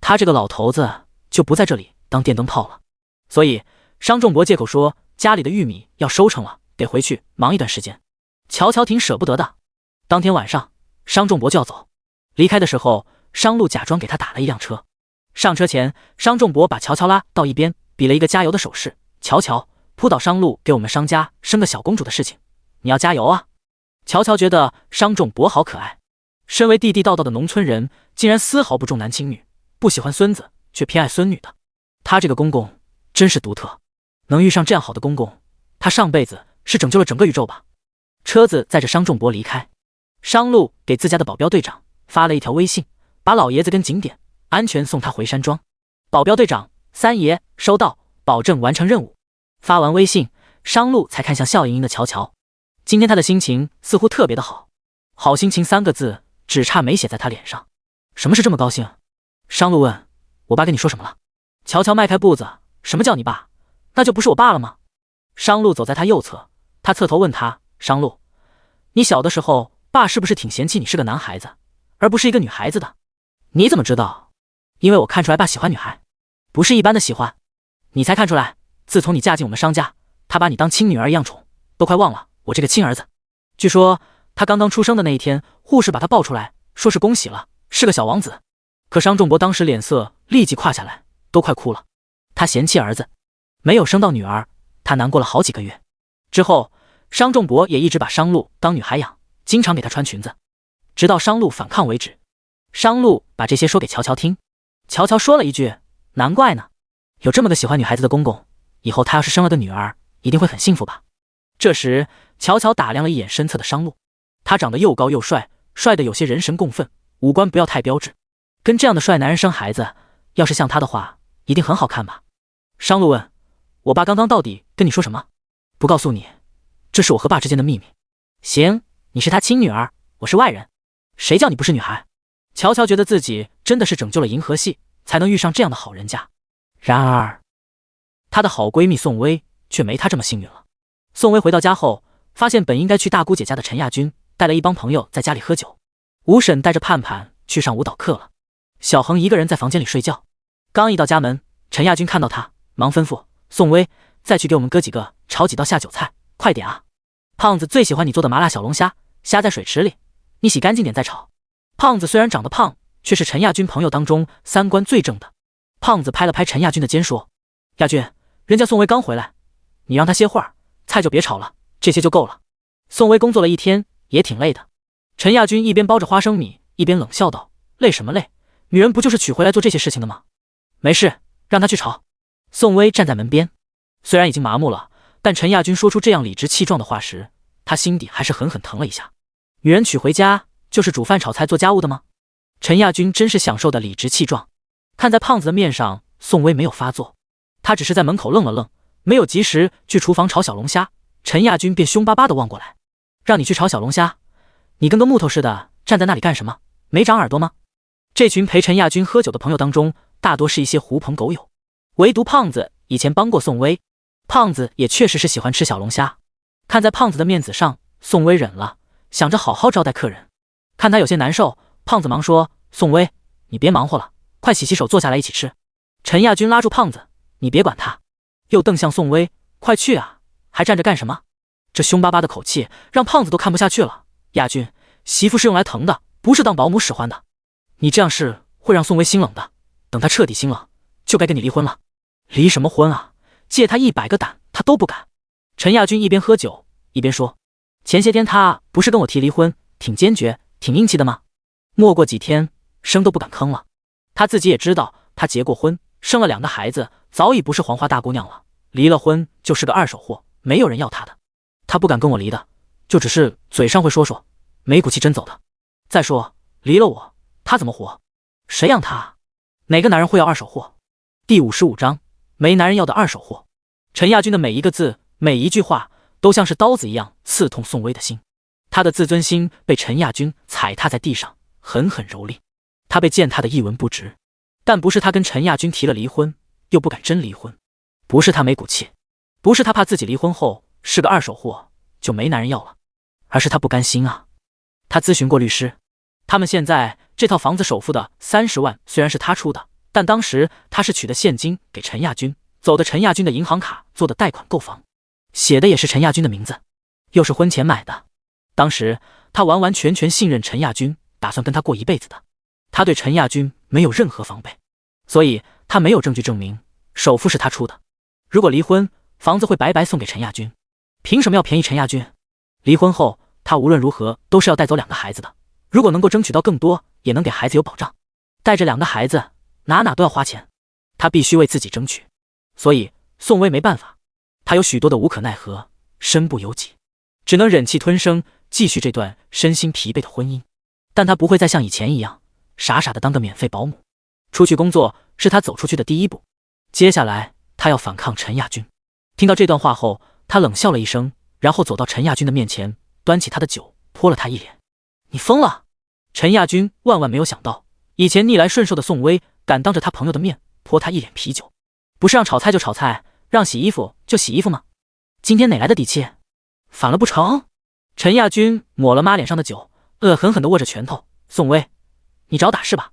他这个老头子就不在这里当电灯泡了。所以商仲博借口说家里的玉米要收成了，得回去忙一段时间。乔乔挺舍不得的。当天晚上商仲博就要走，离开的时候商路假装给他打了一辆车。上车前，商仲博把乔乔拉到一边，比了一个加油的手势。乔乔，扑倒商路给我们商家生个小公主的事情，你要加油啊！乔乔觉得商仲博好可爱，身为地地道道的农村人，竟然丝毫不重男轻女，不喜欢孙子却偏爱孙女的。他这个公公真是独特，能遇上这样好的公公，他上辈子是拯救了整个宇宙吧。车子载着商仲博离开，商路给自家的保镖队长发了一条微信，把老爷子跟景点安全送他回山庄。保镖队长，三爷收到，保证完成任务。发完微信，商路才看向笑盈盈的乔乔。今天他的心情似乎特别的好，好心情3个字只差没写在他脸上。什么是这么高兴？商路问，我爸跟你说什么了？乔乔迈开步子，什么叫你爸？那就不是我爸了吗？商路走在他右侧，他侧头问他，商路，你小的时候爸是不是挺嫌弃你是个男孩子，而不是一个女孩子的？你怎么知道？因为我看出来爸喜欢女孩，不是一般的喜欢。你才看出来，自从你嫁进我们商家，他把你当亲女儿一样宠，都快忘了我这个亲儿子。据说他刚刚出生的那一天，护士把他抱出来，说是恭喜了，是个小王子。可商仲博当时脸色立即垮下来，都快哭了。他嫌弃儿子没有生到女儿，他难过了好几个月。之后商仲博也一直把商路当女孩养，经常给她穿裙子，直到商路反抗为止。商路把这些说给乔乔听，乔乔说了一句，难怪呢，有这么个喜欢女孩子的公公，以后他要是生了个女儿，一定会很幸福吧。这时乔乔打量了一眼身侧的商路，他长得又高又帅，帅得有些人神共愤，五官不要太标致，跟这样的帅男人生孩子，要是像他的话，一定很好看吧。商路问，我爸刚刚到底跟你说什么？不告诉你，这是我和爸之间的秘密。行，你是他亲女儿，我是外人，谁叫你不是女孩？乔乔觉得自己真的是拯救了银河系，才能遇上这样的好人家。然而她的好闺蜜宋薇却没她这么幸运了。宋薇回到家后，发现本应该去大姑姐家的陈亚军带了一帮朋友在家里喝酒，吴婶带着盼盼去上舞蹈课了，小恒一个人在房间里睡觉。刚一到家门，陈亚军看到他，忙吩咐宋薇，再去给我们哥几个炒几道下酒菜，快点啊！胖子最喜欢你做的麻辣小龙虾，虾在水池里，你洗干净点再炒。胖子虽然长得胖，却是陈亚军朋友当中三观最正的。胖子拍了拍陈亚军的肩说，亚军，人家宋薇刚回来，你让他歇会儿，菜就别炒了，这些就够了。宋薇工作了一天也挺累的。陈亚军一边包着花生米，一边冷笑道，累什么累，女人不就是娶回来做这些事情的吗？没事，让她去炒。宋薇站在门边，虽然已经麻木了，但陈亚军说出这样理直气壮的话时，他心底还是狠狠疼了一下。女人娶回家就是煮饭炒菜做家务的吗？陈亚军真是享受的理直气壮。看在胖子的面上，宋薇没有发作，他只是在门口愣了愣，没有及时去厨房炒小龙虾。陈亚军便凶巴巴地望过来，让你去炒小龙虾，你跟个木头似的站在那里干什么？没长耳朵吗？这群陪陈亚军喝酒的朋友当中，大多是一些狐朋狗友，唯独胖子以前帮过宋薇，胖子也确实是喜欢吃小龙虾。看在胖子的面子上，宋薇忍了，想着好好招待客人。看他有些难受，胖子忙说，宋薇，你别忙活了，快洗洗手坐下来一起吃。陈亚军拉住胖子，你别管他，又瞪向宋薇，快去啊，还站着干什么？这凶巴巴的口气让胖子都看不下去了。亚军，媳妇是用来疼的，不是当保姆使唤的，你这样是会让宋薇心冷的，等她彻底心冷，就该跟你离婚了。离什么婚啊，借他100个胆他都不敢。陈亚军一边喝酒一边说，前些天他不是跟我提离婚，挺坚决挺硬气的吗？没过几天声都不敢吭了。他自己也知道，他结过婚，生了2个孩子，早已不是黄花大姑娘了，离了婚就是个二手货，没有人要他的。他不敢跟我离的，就只是嘴上会说说，没骨气真走的。再说离了我，他怎么活？谁养他啊？哪个男人会要二手货？第55章，没男人要的二手货。陈亚军的每一个字，每一句话，都像是刀子一样刺痛宋薇的心。他的自尊心被陈亚军踩踏在地上，狠狠蹂躏。他被践踏得一文不值，但不是他跟陈亚军提了离婚，又不敢真离婚，不是他没骨气，不是他怕自己离婚后是个二手货就没男人要了，而是他不甘心啊。他咨询过律师，他们现在这套房子首付的30万虽然是他出的，但当时他是取的现金给陈亚军，走的陈亚军的银行卡做的贷款购房，写的也是陈亚军的名字，又是婚前买的。当时他完完全全信任陈亚军，打算跟他过一辈子的。他对陈亚军没有任何防备，所以他没有证据证明首付是他出的。如果离婚，房子会白白送给陈亚军，凭什么要便宜陈亚军？离婚后他无论如何都是要带走2个孩子的，如果能够争取到更多，也能给孩子有保障。带着2个孩子哪都要花钱，他必须为自己争取。所以宋薇没办法，他有许多的无可奈何，身不由己，只能忍气吞声，继续这段身心疲惫的婚姻。但他不会再像以前一样傻傻的当个免费保姆。出去工作是他走出去的第一步，接下来他要反抗陈亚军。听到这段话后，他冷笑了一声，然后走到陈亚军的面前，端起他的酒泼了他一脸。你疯了！陈亚军万万没有想到，以前逆来顺受的宋薇敢当着他朋友的面泼他一脸啤酒。不是让炒菜就炒菜，让洗衣服就洗衣服吗？今天哪来的底气？反了不成？陈亚军抹了抹脸上的酒，恶狠狠地握着拳头。宋薇，你找打是吧？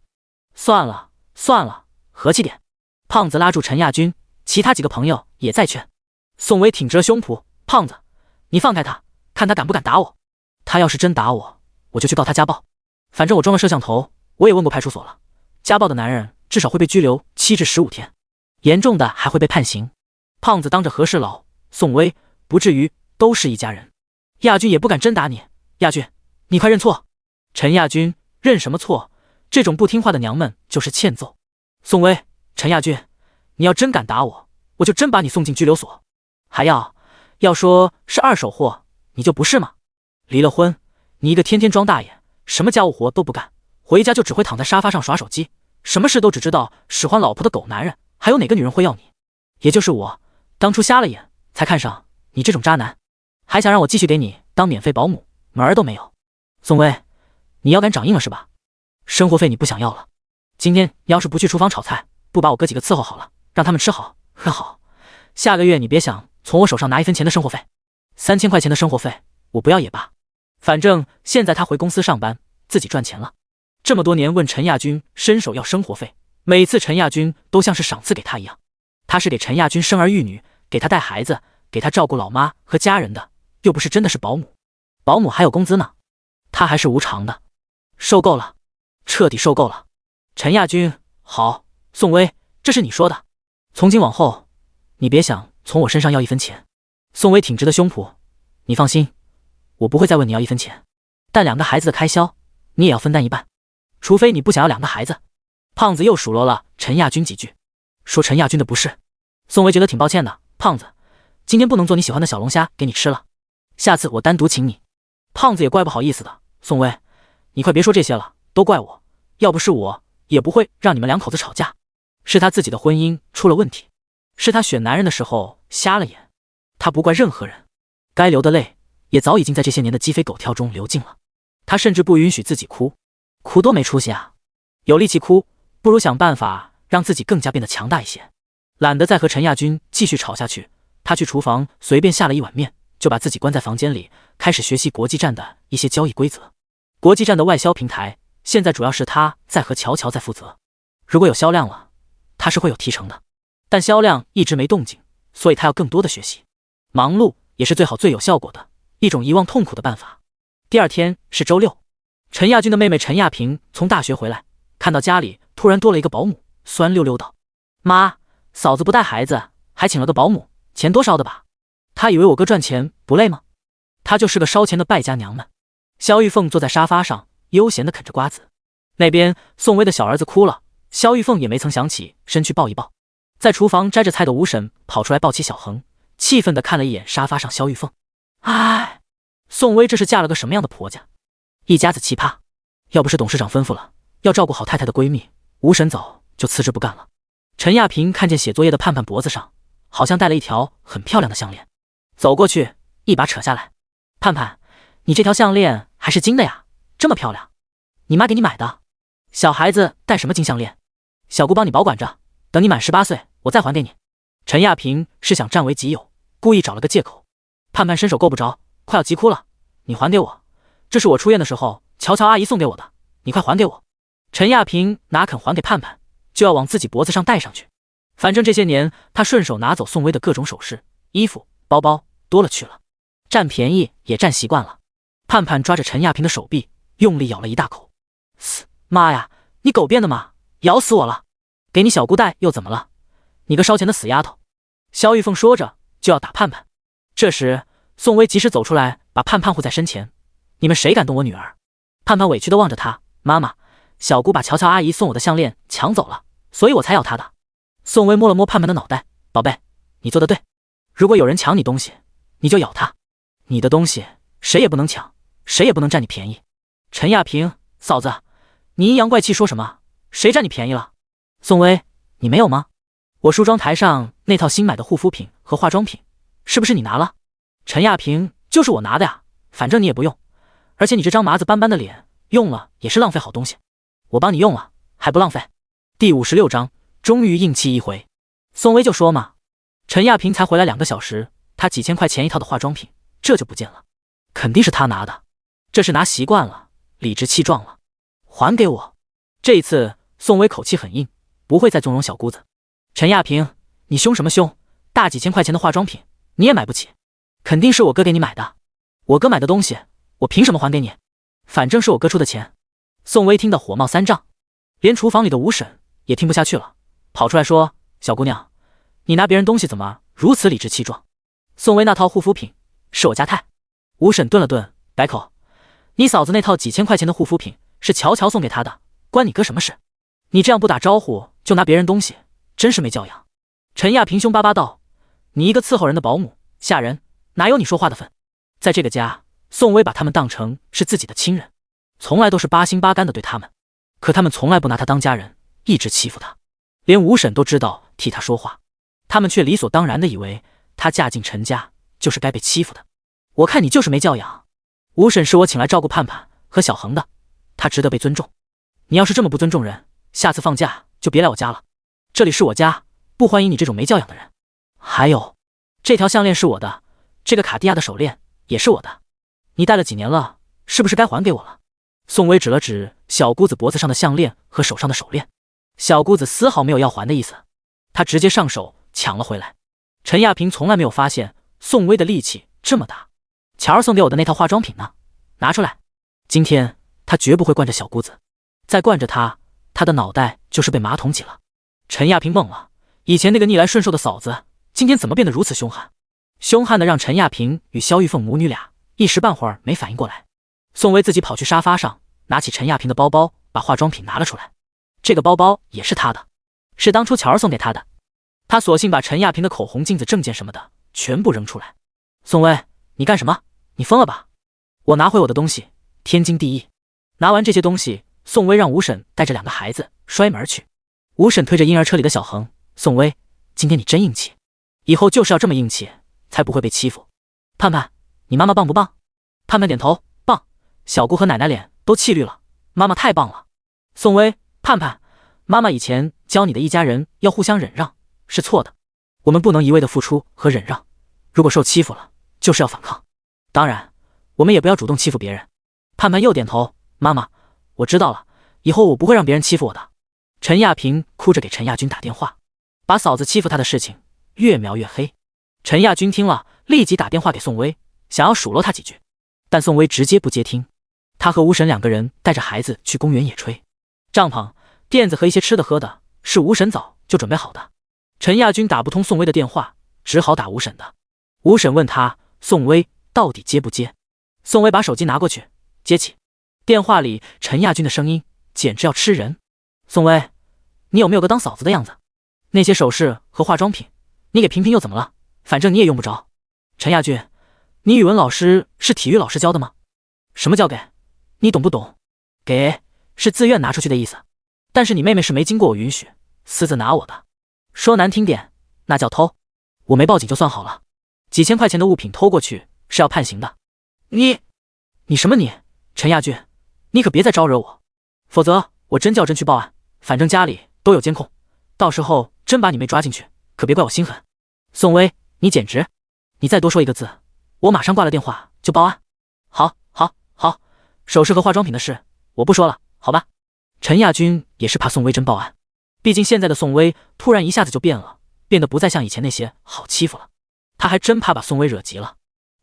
算了算了，和气点。胖子拉住陈亚军，其他几个朋友也在劝。宋薇挺直了胸脯，胖子，你放开他，看他敢不敢打我。他要是真打我，我就去告他家暴。反正我装了摄像头，我也问过派出所了，家暴的男人至少会被拘留7至15天，严重的还会被判刑。胖子当着和事佬，宋薇不至于，都是一家人。亚军也不敢真打你，亚军，你快认错。陈亚军认什么错？这种不听话的娘们就是欠揍。宋薇，陈亚军，你要真敢打我，我就真把你送进拘留所。还要说是二手货，你就不是吗？离了婚，你一个天天装大爷，什么家务活都不干，回家就只会躺在沙发上耍手机，什么事都只知道使唤老婆的狗男人，还有哪个女人会要你？也就是我当初瞎了眼，才看上你这种渣男，还想让我继续给你当免费保姆，门儿都没有。宋薇，你腰杆长硬了是吧？生活费你不想要了，今天你要是不去厨房炒菜，不把我哥几个伺候好了，让他们吃好喝好，下个月你别想从我手上拿1分钱的生活费，3000块钱的生活费我不要也罢。反正现在他回公司上班，自己赚钱了。这么多年问陈亚军伸手要生活费，每次陈亚军都像是赏赐给他一样。他是给陈亚军生儿育女，给他带孩子，给他照顾老妈和家人的，又不是真的是保姆。保姆还有工资呢，他还是无偿的。受够了，彻底受够了。陈亚军，好，宋薇，这是你说的，从今往后你别想从我身上要1分钱。宋薇挺直的胸脯，你放心，我不会再问你要1分钱，但2个孩子的开销你也要分担一半，除非你不想要2个孩子。胖子又数落了陈亚军几句，说陈亚军的不是。宋薇觉得挺抱歉的，胖子，今天不能做你喜欢的小龙虾给你吃了，下次我单独请你。胖子也怪不好意思的，宋薇，你快别说这些了，都怪我，要不是我也不会让你们2口子吵架。是他自己的婚姻出了问题，是他选男人的时候瞎了眼，他不怪任何人，该流的泪也早已经在这些年的鸡飞狗跳中流尽了。他甚至不允许自己哭，哭多没出息啊！有力气哭，不如想办法让自己更加变得强大一些。懒得再和陈亚军继续吵下去，他去厨房随便下了一碗面，就把自己关在房间里，开始学习国际站的一些交易规则。国际站的外销平台现在主要是他在和乔乔在负责，如果有销量了，他是会有提成的，但销量一直没动静，所以他要更多的学习。忙碌也是最好最有效果的一种遗忘痛苦的办法。第二天是周六，陈亚军的妹妹陈亚萍从大学回来，看到家里突然多了一个保姆，酸溜溜道：妈，嫂子不带孩子还请了个保姆，钱多烧的吧？她以为我哥赚钱不累吗？她就是个烧钱的败家娘们。萧玉凤坐在沙发上悠闲地啃着瓜子，那边宋薇的小儿子哭了，萧玉凤也没曾想起身去抱一抱。在厨房摘着菜的吴婶跑出来抱起小恒，气愤地看了一眼沙发上萧玉凤。唉，宋薇这是嫁了个什么样的婆家？一家子奇葩，要不是董事长吩咐了要照顾好太太的闺蜜，吴婶早就辞职不干了。陈亚萍看见写作业的盼盼脖子上好像戴了一条很漂亮的项链，走过去一把扯下来。盼盼，你这条项链还是金的呀，这么漂亮，你妈给你买的。小孩子戴什么金项链？小姑帮你保管着，等你满18岁，我再还给你。陈亚平是想占为己有，故意找了个借口。盼盼伸手够不着，快要急哭了。你还给我，这是我出院的时候乔乔阿姨送给我的，你快还给我。陈亚平哪肯还给盼盼，就要往自己脖子上戴上去。反正这些年他顺手拿走宋薇的各种首饰、衣服、包包多了去了，占便宜也占习惯了。盼盼抓着陈亚平的手臂，用力咬了一大口。妈呀，你狗变的吗？咬死我了！给你小姑戴又怎么了？你个烧钱的死丫头！萧玉凤说着就要打盼盼。这时宋薇及时走出来，把盼盼护在身前。你们谁敢动我女儿？盼盼委屈地望着他，妈妈，小姑把乔乔阿姨送我的项链抢走了，所以我才咬她的。宋薇摸了摸盼盼的脑袋，宝贝，你做得对，如果有人抢你东西，你就咬他。你的东西谁也不能抢，谁也不能占你便宜。陈亚平，嫂子，你阴阳怪气说什么？谁占你便宜了？宋薇，你没有吗？我梳妆台上那套新买的护肤品和化妆品，是不是你拿了？陈亚平，就是我拿的呀，反正你也不用，而且你这张麻子斑斑的脸，用了也是浪费好东西。我帮你用了，还不浪费。第56章，终于硬气一回。宋薇就说嘛，陈亚平才回来2个小时，他几千块钱一套的化妆品，这就不见了，肯定是他拿的，这是拿习惯了，理直气壮了。还给我！这一次宋薇口气很硬，不会再纵容小姑子。陈亚平，你凶什么凶？大几千块钱的化妆品你也买不起，肯定是我哥给你买的。我哥买的东西，我凭什么还给你？反正是我哥出的钱。宋薇听得火冒三丈，连厨房里的吴婶也听不下去了，跑出来说：小姑娘，你拿别人东西怎么如此理直气壮？宋薇那套护肤品是我家泰。吴婶顿了顿，改口：你嫂子那套几千块钱的护肤品是乔乔送给她的，关你哥什么事？你这样不打招呼就拿别人东西，真是没教养。陈亚平凶巴巴道：你一个伺候人的保姆，下人哪有你说话的份？在这个家，宋薇把他们当成是自己的亲人，从来都是8心8肝的对他们，可他们从来不拿他当家人，一直欺负他，连吴婶都知道替他说话，他们却理所当然的以为他嫁进陈家就是该被欺负的。我看你就是没教养。吴婶是我请来照顾盼盼和小恒的，他值得被尊重。你要是这么不尊重人，下次放假就别来我家了，这里是我家，不欢迎你这种没教养的人。还有，这条项链是我的，这个卡地亚的手链也是我的，你戴了几年了，是不是该还给我了？宋薇指了指小姑子脖子上的项链和手上的手链，小姑子丝毫没有要还的意思，她直接上手抢了回来。陈亚平从来没有发现宋薇的力气这么大。乔儿送给我的那套化妆品呢？拿出来！今天他绝不会惯着小姑子，再惯着她，他的脑袋就是被马桶挤了。陈亚平懵了，以前那个逆来顺受的嫂子，今天怎么变得如此凶悍？凶悍的让陈亚平与萧玉凤母女俩一时半会儿没反应过来。宋薇自己跑去沙发上，拿起陈亚平的包包，把化妆品拿了出来。这个包包也是她的，是当初乔儿送给她的。她索性把陈亚平的口红、镜子、证件什么的全部扔出来。宋薇，你干什么？你疯了吧？我拿回我的东西，天经地义。拿完这些东西，宋薇让吴婶带着2个孩子摔门去。吴婶推着婴儿车里的小恒，宋薇，今天你真硬气，以后就是要这么硬气，才不会被欺负。盼盼，你妈妈棒不棒？盼盼点头，棒。小姑和奶奶脸都气绿了，妈妈太棒了。宋薇，盼盼，妈妈以前教你的一家人要互相忍让是错的，我们不能一味的付出和忍让，如果受欺负了，就是要反抗。当然，我们也不要主动欺负别人。盼盼又点头，妈妈，我知道了，以后我不会让别人欺负我的。陈亚平哭着给陈亚军打电话，把嫂子欺负他的事情越描越黑。陈亚军听了，立即打电话给宋薇，想要数落他几句，但宋薇直接不接听。他和吴婶2个人带着孩子去公园野炊，帐篷、垫子和一些吃的喝的是吴婶早就准备好的。陈亚军打不通宋薇的电话，只好打吴婶的。吴婶问他宋薇到底接不接？宋薇把手机拿过去，接起。电话里陈亚军的声音简直要吃人。宋薇，你有没有个当嫂子的样子？那些首饰和化妆品，你给萍萍又怎么了？反正你也用不着。陈亚军，你语文老师是体育老师教的吗？什么叫给？你懂不懂？给是自愿拿出去的意思，但是你妹妹是没经过我允许，私自拿我的。说难听点，那叫偷。我没报警就算好了，几千块钱的物品偷过去是要判刑的。你什么你？陈亚军，你可别再招惹我！否则我真较真去报案，反正家里都有监控，到时候真把你妹抓进去，可别怪我心狠。宋薇，你简直……你再多说一个字，我马上挂了电话就报案。好，首饰和化妆品的事我不说了，好吧？陈亚军也是怕宋薇真报案，毕竟现在的宋薇突然一下子就变了，变得不再像以前那些好欺负了，他还真怕把宋薇惹急了。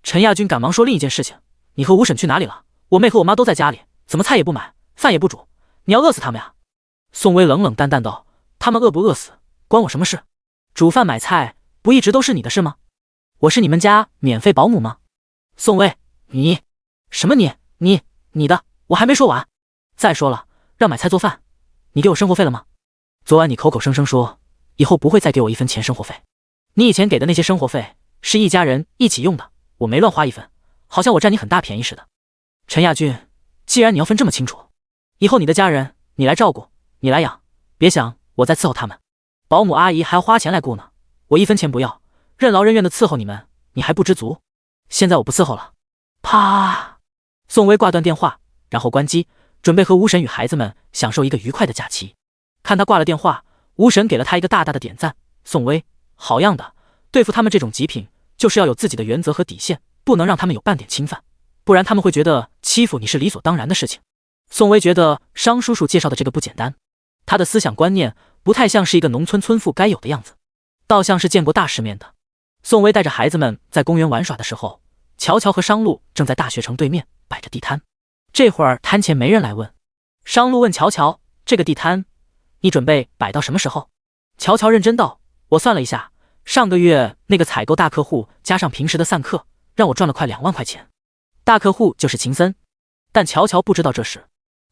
陈亚军赶忙说另一件事情，你和吴婶去哪里了？我妹和我妈都在家里，怎么菜也不买，饭也不煮？你要饿死他们呀？宋薇冷冷淡淡道，他们饿不饿死关我什么事？煮饭买菜不一直都是你的事吗？我是你们家免费保姆吗？宋薇，你什么你的，我还没说完。再说了，让买菜做饭，你给我生活费了吗？昨晚你口口声声说以后不会再给我一分钱生活费，你以前给的那些生活费是一家人一起用的，我没乱花一分，好像我占你很大便宜似的。陈亚军，既然你要分这么清楚，以后你的家人你来照顾，你来养，别想我再伺候他们，保姆阿姨还要花钱来雇呢，我一分钱不要，任劳任怨的伺候你们，你还不知足？现在我不伺候了。啪！宋薇挂断电话，然后关机，准备和吴婶与孩子们享受一个愉快的假期。看他挂了电话，吴婶给了他一个大大的点赞。宋薇，好样的，对付他们这种极品，就是要有自己的原则和底线，不能让他们有半点侵犯，不然他们会觉得欺负你是理所当然的事情。宋薇觉得商叔叔介绍的这个不简单，他的思想观念不太像是一个农村村妇该有的样子，倒像是见过大世面的。宋薇带着孩子们在公园玩耍的时候，乔乔和商路正在大学城对面摆着地摊。这会儿摊前没人来问，商路问乔乔，这个地摊你准备摆到什么时候？乔乔认真道，我算了一下，上个月那个采购大客户加上平时的散客，让我赚了快2万块钱。大客户就是秦森，但乔乔不知道这事。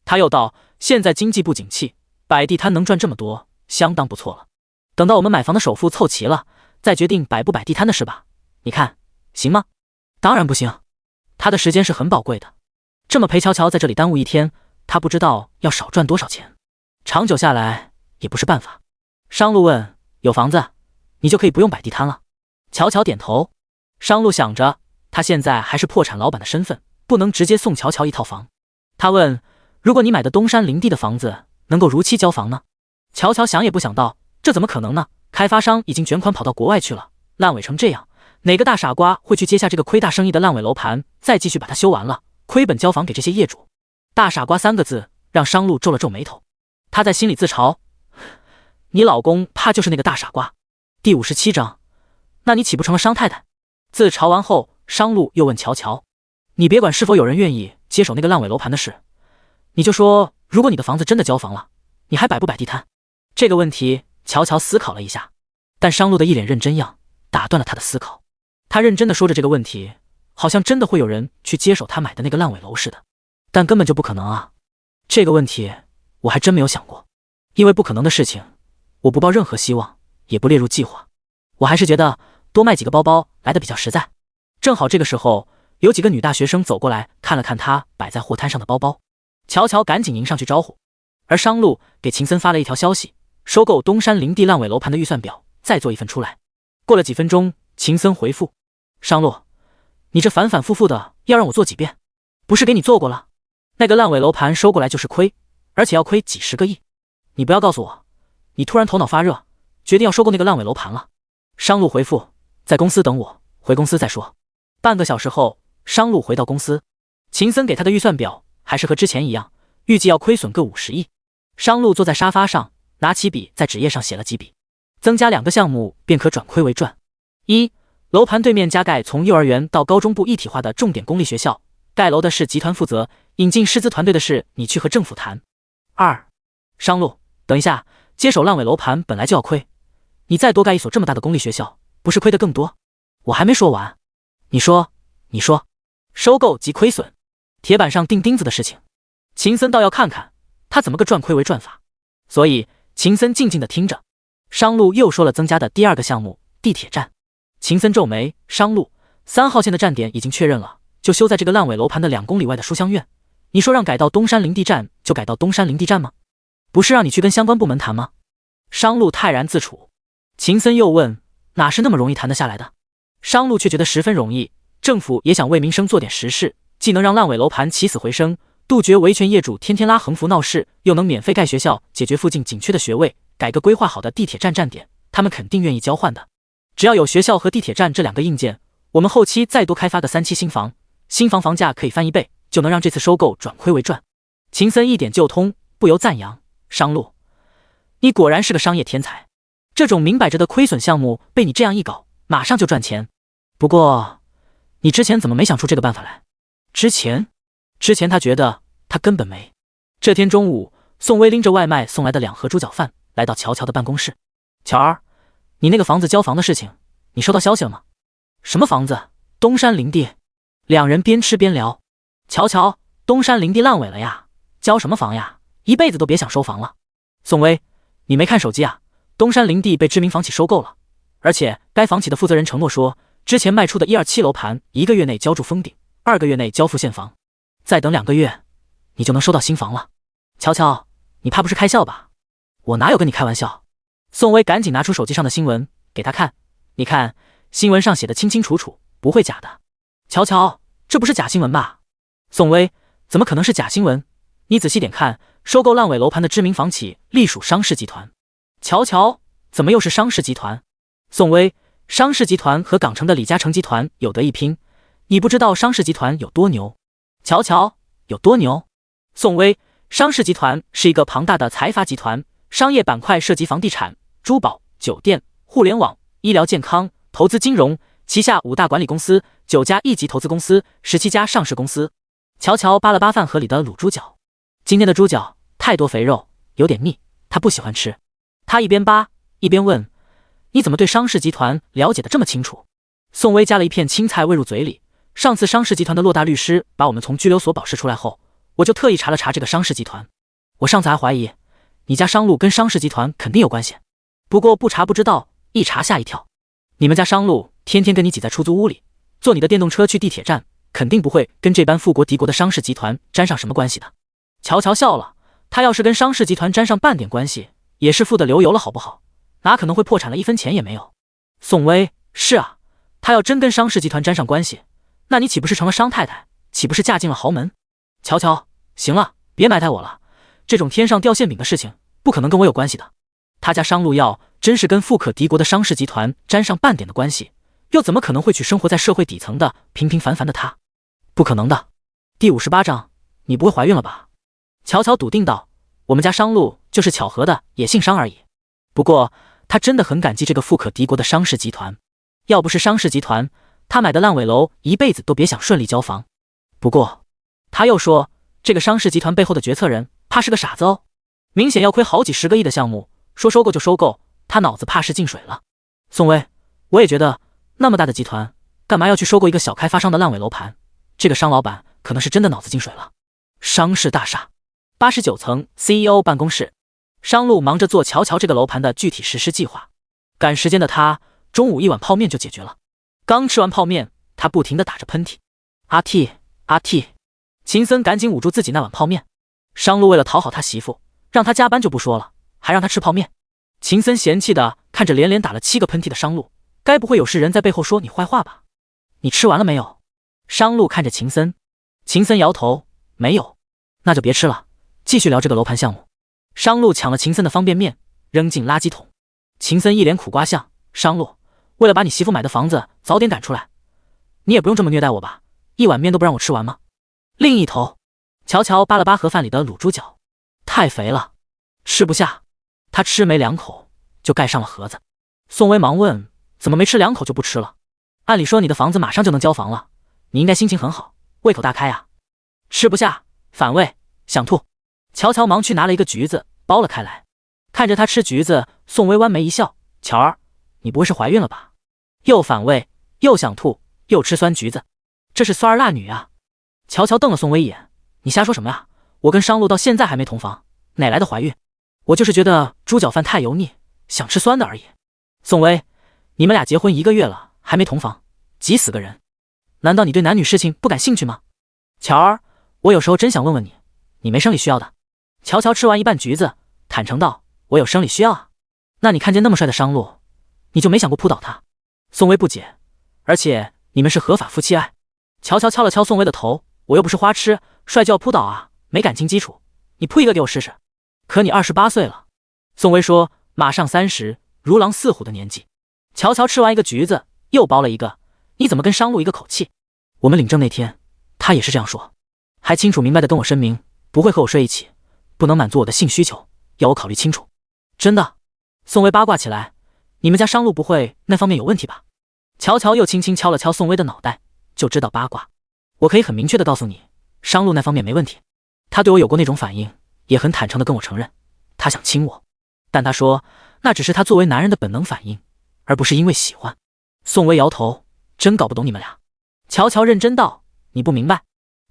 他又道，现在经济不景气，摆地摊能赚这么多，相当不错了。等到我们买房的首付凑齐了，再决定摆不摆地摊的事吧。你看行吗？当然不行，他的时间是很宝贵的，这么陪乔乔在这里耽误一天，他不知道要少赚多少钱，长久下来也不是办法。商路问，有房子你就可以不用摆地摊了？乔乔点头。商路想着他现在还是破产老板的身份，不能直接送乔乔一套房。他问，如果你买的东山林地的房子能够如期交房呢？乔乔想也不想道，这怎么可能呢？开发商已经卷款跑到国外去了，烂尾成这样，哪个大傻瓜会去接下这个亏大生意的烂尾楼盘，再继续把它修完了，亏本交房给这些业主？大傻瓜3个字让商路皱了皱眉头，他在心里自嘲，你老公怕就是那个大傻瓜。第57章，那你岂不成了商太太？自嘲完后，商路又问乔乔，你别管是否有人愿意接手那个烂尾楼盘的事，你就说如果你的房子真的交房了，你还摆不摆地摊？这个问题乔乔思考了一下，但商路的一脸认真样打断了他的思考。他认真的说着这个问题，好像真的会有人去接手他买的那个烂尾楼似的，但根本就不可能啊。这个问题我还真没有想过，因为不可能的事情我不抱任何希望，也不列入计划。我还是觉得多卖几个包包来的比较实在。正好这个时候有几个女大学生走过来，看了看他摆在货摊上的包包，乔乔赶紧迎上去招呼。而商路给秦森发了一条消息，收购东山林地烂尾楼盘的预算表再做一份出来。过了几分钟，秦森回复，商路，你这反反复复的要让我做几遍？不是给你做过了？那个烂尾楼盘收过来就是亏，而且要亏几10个亿。你不要告诉我你突然头脑发热，决定要收购那个烂尾楼盘了。商路回复，在公司等我，回公司再说。半个小时后，商路回到公司，秦森给他的预算表还是和之前一样，预计要亏损个50亿。商路坐在沙发上，拿起笔在纸页上写了几笔，增加2个项目便可转亏为赚。1. 楼盘对面加盖从幼儿园到高中部一体化的重点公立学校，盖楼的是集团负责，引进师资团队的事你去和政府谈。2. 商路，等一下，接手烂尾楼盘本来就要亏，你再多盖一所这么大的公立学校，不是亏得更多？我还没说完。你说。收购及亏损，铁板上钉钉子的事情，秦森倒要看看他怎么个赚亏为赚法。所以秦森静静地听着。商路又说了增加的第2个项目，地铁站。秦森皱眉，商路，3号线的站点已经确认了，就修在这个烂尾楼盘的2公里外的书香苑。你说让改到东山林地站就改到东山林地站吗？不是让你去跟相关部门谈吗？商路泰然自处。秦森又问，哪是那么容易谈得下来的？商路却觉得十分容易，政府也想为民生做点实事，既能让烂尾楼盘起死回生，杜绝维权业主天天拉横幅闹事，又能免费盖学校，解决附近紧缺的学位，改个规划好的地铁站站点，他们肯定愿意交换的。只要有学校和地铁站这2个硬件，我们后期再多开发个3期新房，新房房价可以翻1倍，就能让这次收购转亏为赚。秦森一点就通，不由赞扬：商路，你果然是个商业天才。这种明摆着的亏损项目被你这样一搞，马上就赚钱。不过，你之前怎么没想出这个办法来？之前他觉得他根本没。这天中午，宋薇拎着外卖送来的2盒猪脚饭来到乔乔的办公室。乔儿，你那个房子交房的事情，你收到消息了吗？什么房子？东山林地。两人边吃边聊。乔乔，东山林地烂尾了呀，交什么房呀？一辈子都别想收房了。宋薇，你没看手机啊？东山林地被知名房企收购了，而且该房企的负责人承诺说，之前卖出的127楼盘1个月内交住封顶，2个月内交付现房，再等2个月，你就能收到新房了。乔乔，你怕不是开笑吧？我哪有跟你开玩笑？宋薇赶紧拿出手机上的新闻给他看，你看，新闻上写的清清楚楚，不会假的。乔乔，这不是假新闻吧？宋薇，怎么可能是假新闻？你仔细点看，收购烂尾楼盘的知名房企隶属商氏集团。乔乔，怎么又是商氏集团？宋薇，商氏集团和港城的李嘉诚集团有得一拼，你不知道商氏集团有多牛？乔乔，有多牛？宋薇，商氏集团是一个庞大的财阀集团，商业板块涉及房地产、珠宝、酒店、互联网、医疗健康、投资金融，旗下5大管理公司、9家一级投资公司、17家上市公司。乔乔扒了扒饭盒里的卤猪脚，今天的猪脚太多肥肉，有点腻，他不喜欢吃。他一边扒一边问，你怎么对商氏集团了解的这么清楚？宋薇夹了一片青菜喂入嘴里，上次商氏集团的骆大律师把我们从拘留所保释出来后，我就特意查了查这个商氏集团。我上次还怀疑你家商路跟商氏集团肯定有关系，不过不查不知道，一查吓一跳。你们家商路天天跟你挤在出租屋里，坐你的电动车去地铁站，肯定不会跟这般富国敌国的商氏集团沾上什么关系的。乔乔笑了，他要是跟商氏集团沾上半点关系，也是富得流油了好不好？哪可能会破产了1分钱也没有？宋薇，是啊，他要真跟商氏集团沾上关系，那你岂不是成了商太太？岂不是嫁进了豪门？乔乔，行了，别埋汰我了，这种天上掉馅饼的事情不可能跟我有关系的。他家商路要真是跟富可敌国的商氏集团沾上半点的关系，又怎么可能会娶生活在社会底层的平平凡凡的他？不可能的。第58章，你不会怀孕了吧？乔乔笃定道，我们家商路就是巧合的也姓商而已。不过他真的很感激这个富可敌国的商氏集团，要不是商氏集团，他买的烂尾楼一辈子都别想顺利交房。不过他又说，这个商氏集团背后的决策人怕是个傻子哦，明显要亏好几10个亿的项目，说收购就收购，他脑子怕是进水了。宋薇，我也觉得那么大的集团干嘛要去收购一个小开发商的烂尾楼盘？这个商老板可能是真的脑子进水了。商氏大厦89层 CEO 办公室，商路忙着做乔乔这个楼盘的具体实施计划。赶时间的他中午1碗泡面就解决了。刚吃完泡面，他不停地打着喷嚏。阿 T 阿 T， 秦森赶紧捂住自己那碗泡面。商路为了讨好他媳妇，让他加班就不说了，还让他吃泡面。秦森嫌弃地看着连连打了7个喷嚏的商路，该不会有事人在背后说你坏话吧？你吃完了没有？商路看着秦森，秦森摇头，没有。那就别吃了，继续聊这个楼盘项目。商路抢了秦森的方便面，扔进垃圾桶。秦森一脸苦瓜相，商路，为了把你媳妇买的房子早点赶出来，你也不用这么虐待我吧？一碗面都不让我吃完吗？另一头，乔乔扒了扒盒饭里的卤猪脚，太肥了，吃不下。他吃没2口就盖上了盒子。宋薇忙问，怎么没吃2口就不吃了？按理说你的房子马上就能交房了，你应该心情很好，胃口大开啊。吃不下，反胃，想吐。乔乔忙去拿了一个橘子剥了开来，看着他吃橘子，宋薇弯眉一笑，乔儿，你不会是怀孕了吧？又反胃又想吐又吃酸橘子，这是酸儿辣女啊。乔乔瞪了宋薇一眼，你瞎说什么呀？我跟商路到现在还没同房，哪来的怀孕？我就是觉得猪脚饭太油腻，想吃酸的而已。宋薇，你们俩结婚1个月了还没同房，急死个人。难道你对男女事情不感兴趣吗？乔儿，我有时候真想问问你，你没生理需要的？乔乔吃完一半橘子，坦诚道，我有生理需要啊。那你看见那么帅的商路，你就没想过扑倒他？宋薇不解，而且你们是合法夫妻爱。乔乔敲了敲宋薇的头，我又不是花痴，帅就要扑倒啊？没感情基础，你扑一个给我试试。可你28岁了。宋薇说，马上30，如狼似虎的年纪。乔乔吃完一个橘子，又剥了一个。你怎么跟商路一个口气？我们领证那天，他也是这样说，还清楚明白的跟我声明，不会和我睡一起，不能满足我的性需求，要我考虑清楚。真的？宋薇八卦起来，你们家商路不会那方面有问题吧？乔乔又轻轻敲了敲宋薇的脑袋，就知道八卦。我可以很明确的告诉你，商路那方面没问题。他对我有过那种反应，也很坦诚的跟我承认，他想亲我，但他说那只是他作为男人的本能反应，而不是因为喜欢。宋薇摇头，真搞不懂你们俩。乔乔认真道，你不明白，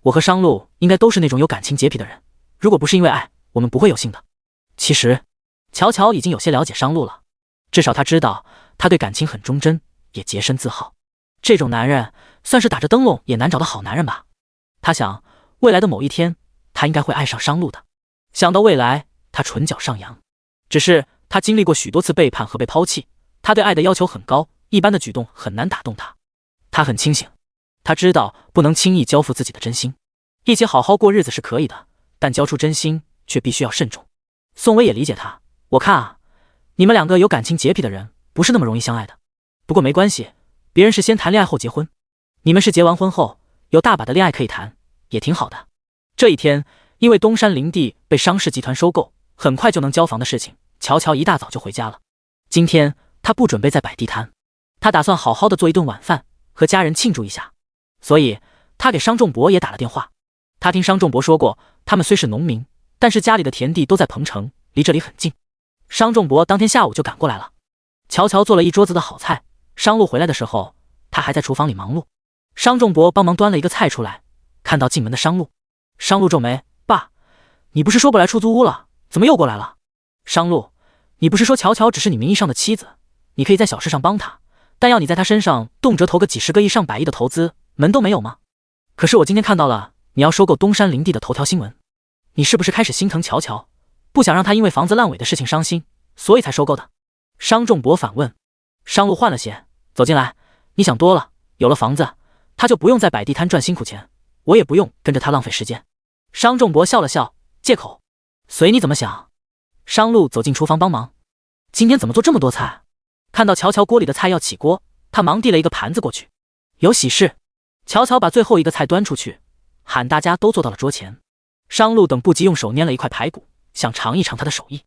我和商路应该都是那种有感情洁癖的人，如果不是因为爱，我们不会有性的。其实乔乔已经有些了解商路了，至少他知道他对感情很忠贞，也洁身自好。这种男人算是打着灯笼也难找的好男人吧。他想未来的某一天他应该会爱上商路的。想到未来，他唇角上扬。只是他经历过许多次背叛和被抛弃，他对爱的要求很高，一般的举动很难打动他。他很清醒，他知道不能轻易交付自己的真心。一起好好过日子是可以的，但交出真心却必须要慎重。宋薇也理解他，我看啊，你们两个有感情洁癖的人不是那么容易相爱的。不过没关系，别人是先谈恋爱后结婚，你们是结完婚后有大把的恋爱可以谈，也挺好的。这一天，因为东山林地被商氏集团收购，很快就能交房的事情，乔乔一大早就回家了。今天他不准备再摆地摊，他打算好好的做一顿晚饭，和家人庆祝一下。所以他给商仲博也打了电话。他听商仲博说过，他们虽是农民，但是家里的田地都在彭城，离这里很近。商仲博当天下午就赶过来了。乔乔做了一桌子的好菜，商路回来的时候，他还在厨房里忙碌。商仲博帮忙端了一个菜出来，看到进门的商路，商路皱眉，爸，你不是说不来出租屋了，怎么又过来了？商路，你不是说乔乔只是你名义上的妻子，你可以在小事上帮他，但要你在他身上动辄投个几十个亿上百亿的投资，门都没有吗？可是我今天看到了你要收购东山林地的头条新闻，你是不是开始心疼乔乔，不想让他因为房子烂尾的事情伤心，所以才收购的？商仲博反问。商路换了些，走进来，你想多了，有了房子，他就不用再摆地摊赚辛苦钱，我也不用跟着他浪费时间。商仲博笑了笑，借口，随你怎么想。商路走进厨房帮忙，今天怎么做这么多菜？看到乔乔锅里的菜要起锅，他忙递了一个盘子过去。有喜事。乔乔把最后一个菜端出去，喊大家都坐到了桌前。商路等不及用手拈了一块排骨，想尝一尝他的手艺，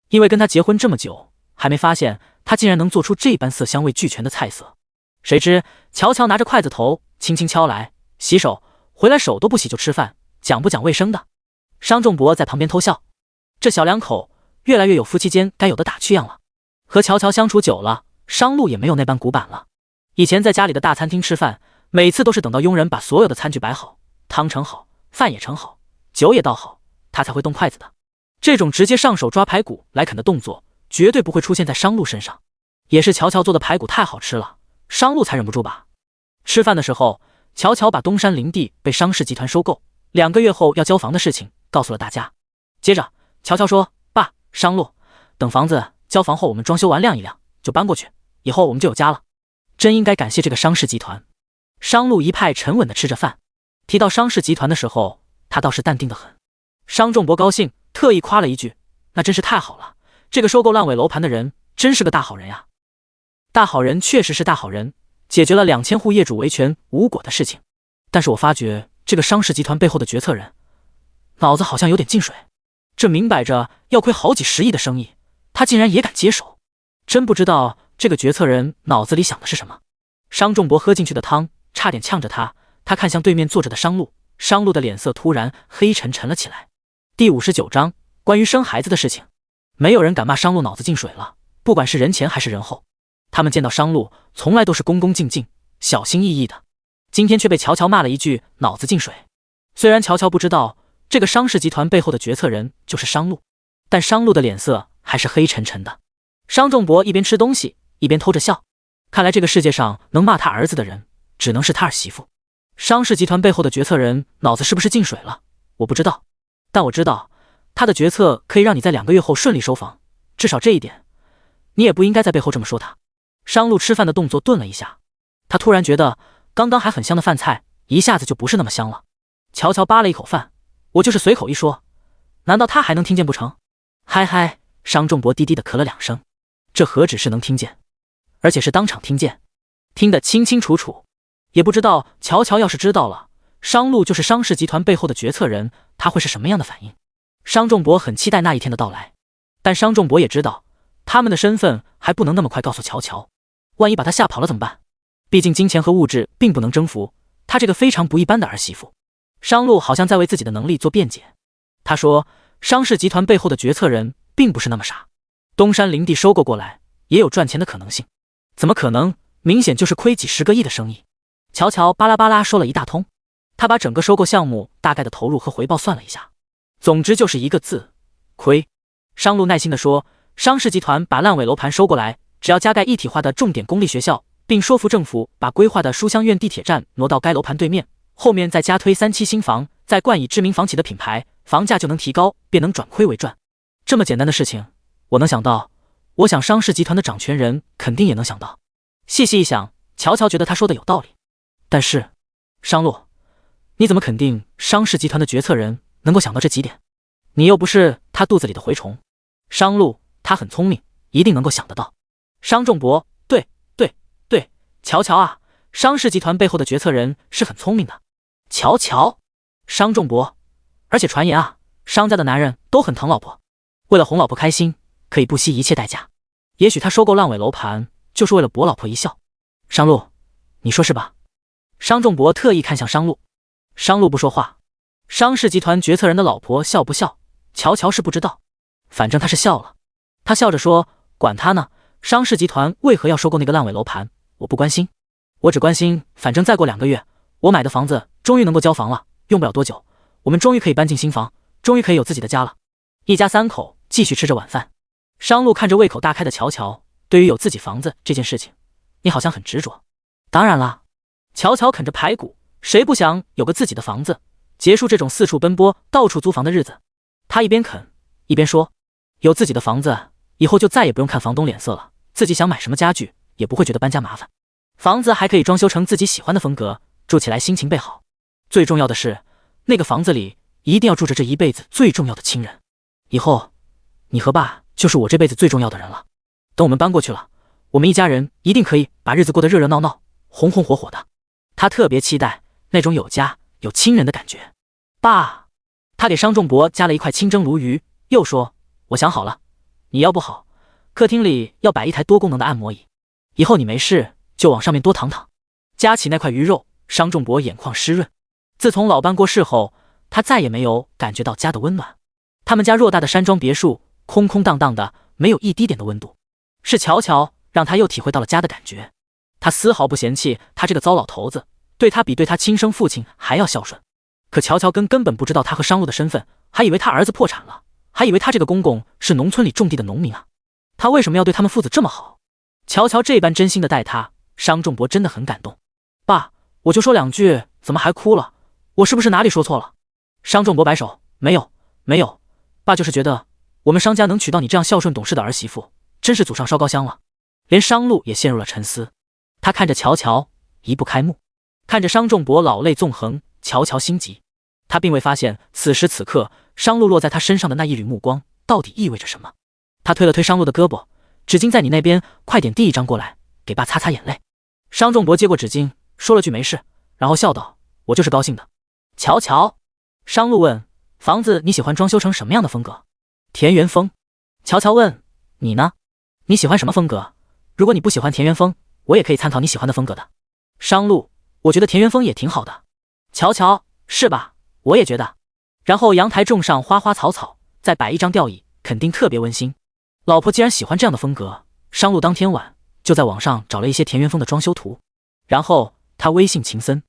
因为跟他结婚这么久，还没发现他竟然能做出这般色香味俱全的菜色。谁知乔乔拿着筷子头轻轻敲来，洗手，回来手都不洗就吃饭，讲不讲卫生的？商仲博在旁边偷笑，这小两口越来越有夫妻间该有的打趣样了。和乔乔相处久了，商路也没有那般古板了。以前在家里的大餐厅吃饭，每次都是等到佣人把所有的餐具摆好，汤盛好，饭也盛好，酒也倒好，他才会动筷子的。这种直接上手抓排骨来啃的动作，绝对不会出现在商路身上。也是乔乔做的排骨太好吃了，商路才忍不住吧。吃饭的时候，乔乔把东山林地被商氏集团收购，2个月后要交房的事情告诉了大家。接着乔乔说，爸，商路，等房子交房后我们装修完晾一晾就搬过去，以后我们就有家了。真应该感谢这个商氏集团。商路一派沉稳地吃着饭，提到商氏集团的时候，他倒是淡定得很。商仲博高兴，特意夸了一句，那真是太好了，这个收购烂尾楼盘的人真是个大好人呀。大好人确实是大好人，解决了2000户业主维权无果的事情。但是我发觉这个商氏集团背后的决策人脑子好像有点进水，这明摆着要亏好几十亿的生意，他竟然也敢接手，真不知道这个决策人脑子里想的是什么。商仲博喝进去的汤差点呛着他，他看向对面坐着的商路，商路的脸色突然黑沉沉了起来。第59章，关于生孩子的事情。没有人敢骂商路脑子进水了，不管是人前还是人后，他们见到商路从来都是恭恭敬敬，小心翼翼的，今天却被乔乔骂了一句脑子进水。虽然乔乔不知道这个商氏集团背后的决策人就是商路，但商路的脸色还是黑沉沉的。商仲博一边吃东西一边偷着笑，看来这个世界上能骂他儿子的人只能是他儿媳妇。商氏集团背后的决策人脑子是不是进水了，我不知道，但我知道他的决策可以让你在2个月后顺利收房，至少这一点你也不应该在背后这么说他。商路吃饭的动作顿了一下，他突然觉得刚刚还很香的饭菜一下子就不是那么香了。乔乔扒了一口饭，我就是随口一说，难道他还能听见不成？嗨嗨，商仲博低低的咳了2声，这何止是能听见，而且是当场听见，听得清清楚楚。也不知道乔乔要是知道了商路就是商氏集团背后的决策人，他会是什么样的反应？商仲博很期待那一天的到来，但商仲博也知道他们的身份还不能那么快告诉乔乔，万一把他吓跑了怎么办？毕竟金钱和物质并不能征服他这个非常不一般的儿媳妇。商路好像在为自己的能力做辩解，他说商氏集团背后的决策人并不是那么傻，东山林地收购过来也有赚钱的可能性，怎么可能？明显就是亏几10个亿的生意。乔乔巴拉巴拉说了一大通，他把整个收购项目大概的投入和回报算了一下，总之就是一个字：亏。商路耐心地说，商氏集团把烂尾楼盘收过来，只要加盖一体化的重点公立学校，并说服政府把规划的书香苑地铁站挪到该楼盘对面，后面再加推3期新房，再冠以知名房企的品牌，房价就能提高，便能转亏为赚。这么简单的事情我能想到，我想商氏集团的掌权人肯定也能想到。细细一想，乔乔觉得他说的有道理。但是商路，你怎么肯定商氏集团的决策人能够想到这几点？你又不是他肚子里的蛔虫。商路他很聪明，一定能够想得到。商仲博，对，乔乔啊，商氏集团背后的决策人是很聪明的。乔乔，商仲博，而且传言啊，商家的男人都很疼老婆，为了哄老婆开心，可以不惜一切代价。也许他收购烂尾楼盘就是为了博老婆一笑。商路，你说是吧？商仲博特意看向商路，商路不说话。商氏集团决策人的老婆笑不笑，乔乔是不知道，反正他是笑了。他笑着说，管他呢，商氏集团为何要收购那个烂尾楼盘，我不关心，我只关心反正再过2个月，我买的房子终于能够交房了，用不了多久，我们终于可以搬进新房，终于可以有自己的家了。一家3口继续吃着晚饭。商路看着胃口大开的乔乔，对于有自己房子这件事情，你好像很执着。当然啦，乔乔啃着排骨，谁不想有个自己的房子，结束这种四处奔波到处租房的日子。他一边啃一边说，有自己的房子以后就再也不用看房东脸色了，自己想买什么家具也不会觉得搬家麻烦，房子还可以装修成自己喜欢的风格，住起来心情倍好。最重要的是，那个房子里一定要住着这一辈子最重要的亲人，以后你和爸就是我这辈子最重要的人了。等我们搬过去了，我们一家人一定可以把日子过得热热闹闹，红红火火的。他特别期待那种有家有亲人的感觉。爸，他给商仲博加了一块清蒸鲈鱼，又说，我想好了，你腰不好，客厅里要摆一台多功能的按摩椅，以后你没事就往上面多躺躺。夹起那块鱼肉，商仲博眼眶湿润。自从老伴过世后，他再也没有感觉到家的温暖。他们家偌大的山庄别墅空空荡荡的，没有一滴点的温度。是乔乔让他又体会到了家的感觉。他丝毫不嫌弃他这个糟老头子，对他比对他亲生父亲还要孝顺。可乔乔根本不知道他和商路的身份，还以为他儿子破产了，还以为他这个公公是农村里种地的农民啊。他为什么要对他们父子这么好？乔乔这般真心的待他，商仲博真的很感动。爸，我就说2句，怎么还哭了？我是不是哪里说错了？商仲博摆手，没有，爸就是觉得我们商家能娶到你这样孝顺懂事的儿媳妇，真是祖上烧高香了。连商路也陷入了沉思，他看着乔乔移不开目，看着商仲博老泪纵横，乔乔心急。他并未发现此时此刻商路落在他身上的那一缕目光到底意味着什么。他推了推商路的胳膊，纸巾在你那边，快点递一张过来，给爸擦擦眼泪。商仲博接过纸巾，说了句没事，然后笑道，我就是高兴的。乔乔，商路问，房子你喜欢装修成什么样的风格？田园风。乔乔问，你呢？你喜欢什么风格？如果你不喜欢田园风，我也可以参考你喜欢的风格的。商路，我觉得田园风也挺好的。乔乔，是吧？我也觉得。然后阳台种上花花草草，再摆一张吊椅，肯定特别温馨。老婆既然喜欢这样的风格，商路当天晚就在网上找了一些田园风的装修图，然后他微信秦森，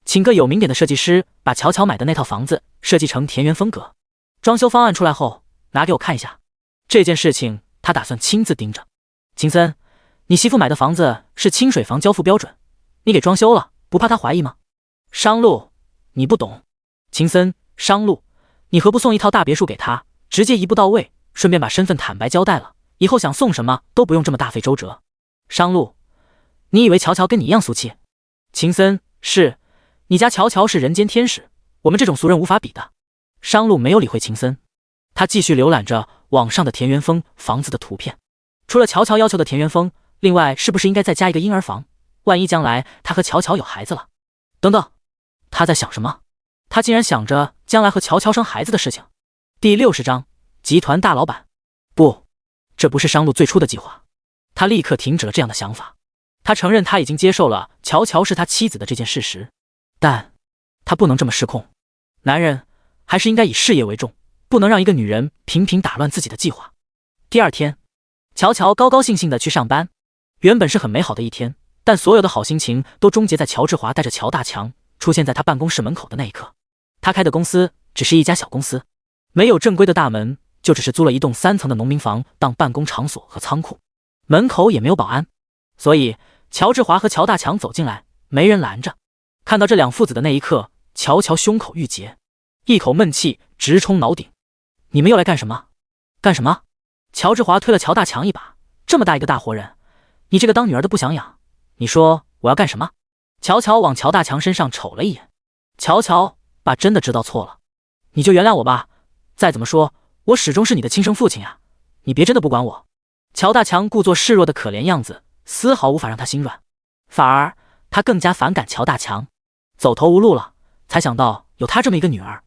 请个有名点的设计师把乔乔买的那套房子设计成田园风格。装修方案出来后拿给我看一下，这件事情他打算亲自盯着。秦森，你媳妇买的房子是清水房交付标准，你给装修了，不怕她怀疑吗？商路，你不懂。秦森，商路，你何不送一套大别墅给她，直接一步到位，顺便把身份坦白交代了，以后想送什么都不用这么大费周折。商路，你以为乔乔跟你一样俗气？秦森，是，你家乔乔是人间天使，我们这种俗人无法比的。商路没有理会秦森，他继续浏览着网上的田园风房子的图片。除了乔乔要求的田园风，另外是不是应该再加一个婴儿房？万一将来他和乔乔有孩子了，等等，他在想什么？他竟然想着将来和乔乔生孩子的事情。第60章，集团大老板。不，这不是商路最初的计划。他立刻停止了这样的想法。他承认他已经接受了乔乔是他妻子的这件事实，但他不能这么失控。男人还是应该以事业为重，不能让一个女人频频打乱自己的计划。第二天，乔乔高高兴兴地去上班。原本是很美好的一天，但所有的好心情都终结在乔志华带着乔大强出现在他办公室门口的那一刻。他开的公司只是一家小公司，没有正规的大门，就只是租了一栋3层的农民房当办公场所和仓库，门口也没有保安，所以乔志华和乔大强走进来，没人拦着。看到这两父子的那一刻，乔乔胸口郁结，一口闷气直冲脑顶。你们又来干什么？干什么？乔志华推了乔大强一把，这么大一个大活人，你这个当女儿的不想养，你说我要干什么？乔乔往乔大强身上瞅了一眼。乔乔，爸真的知道错了，你就原谅我吧，再怎么说我始终是你的亲生父亲呀，你别真的不管我。乔大强故作示弱的可怜样子丝毫无法让他心软，反而他更加反感乔大强。走投无路了，才想到有他这么一个女儿。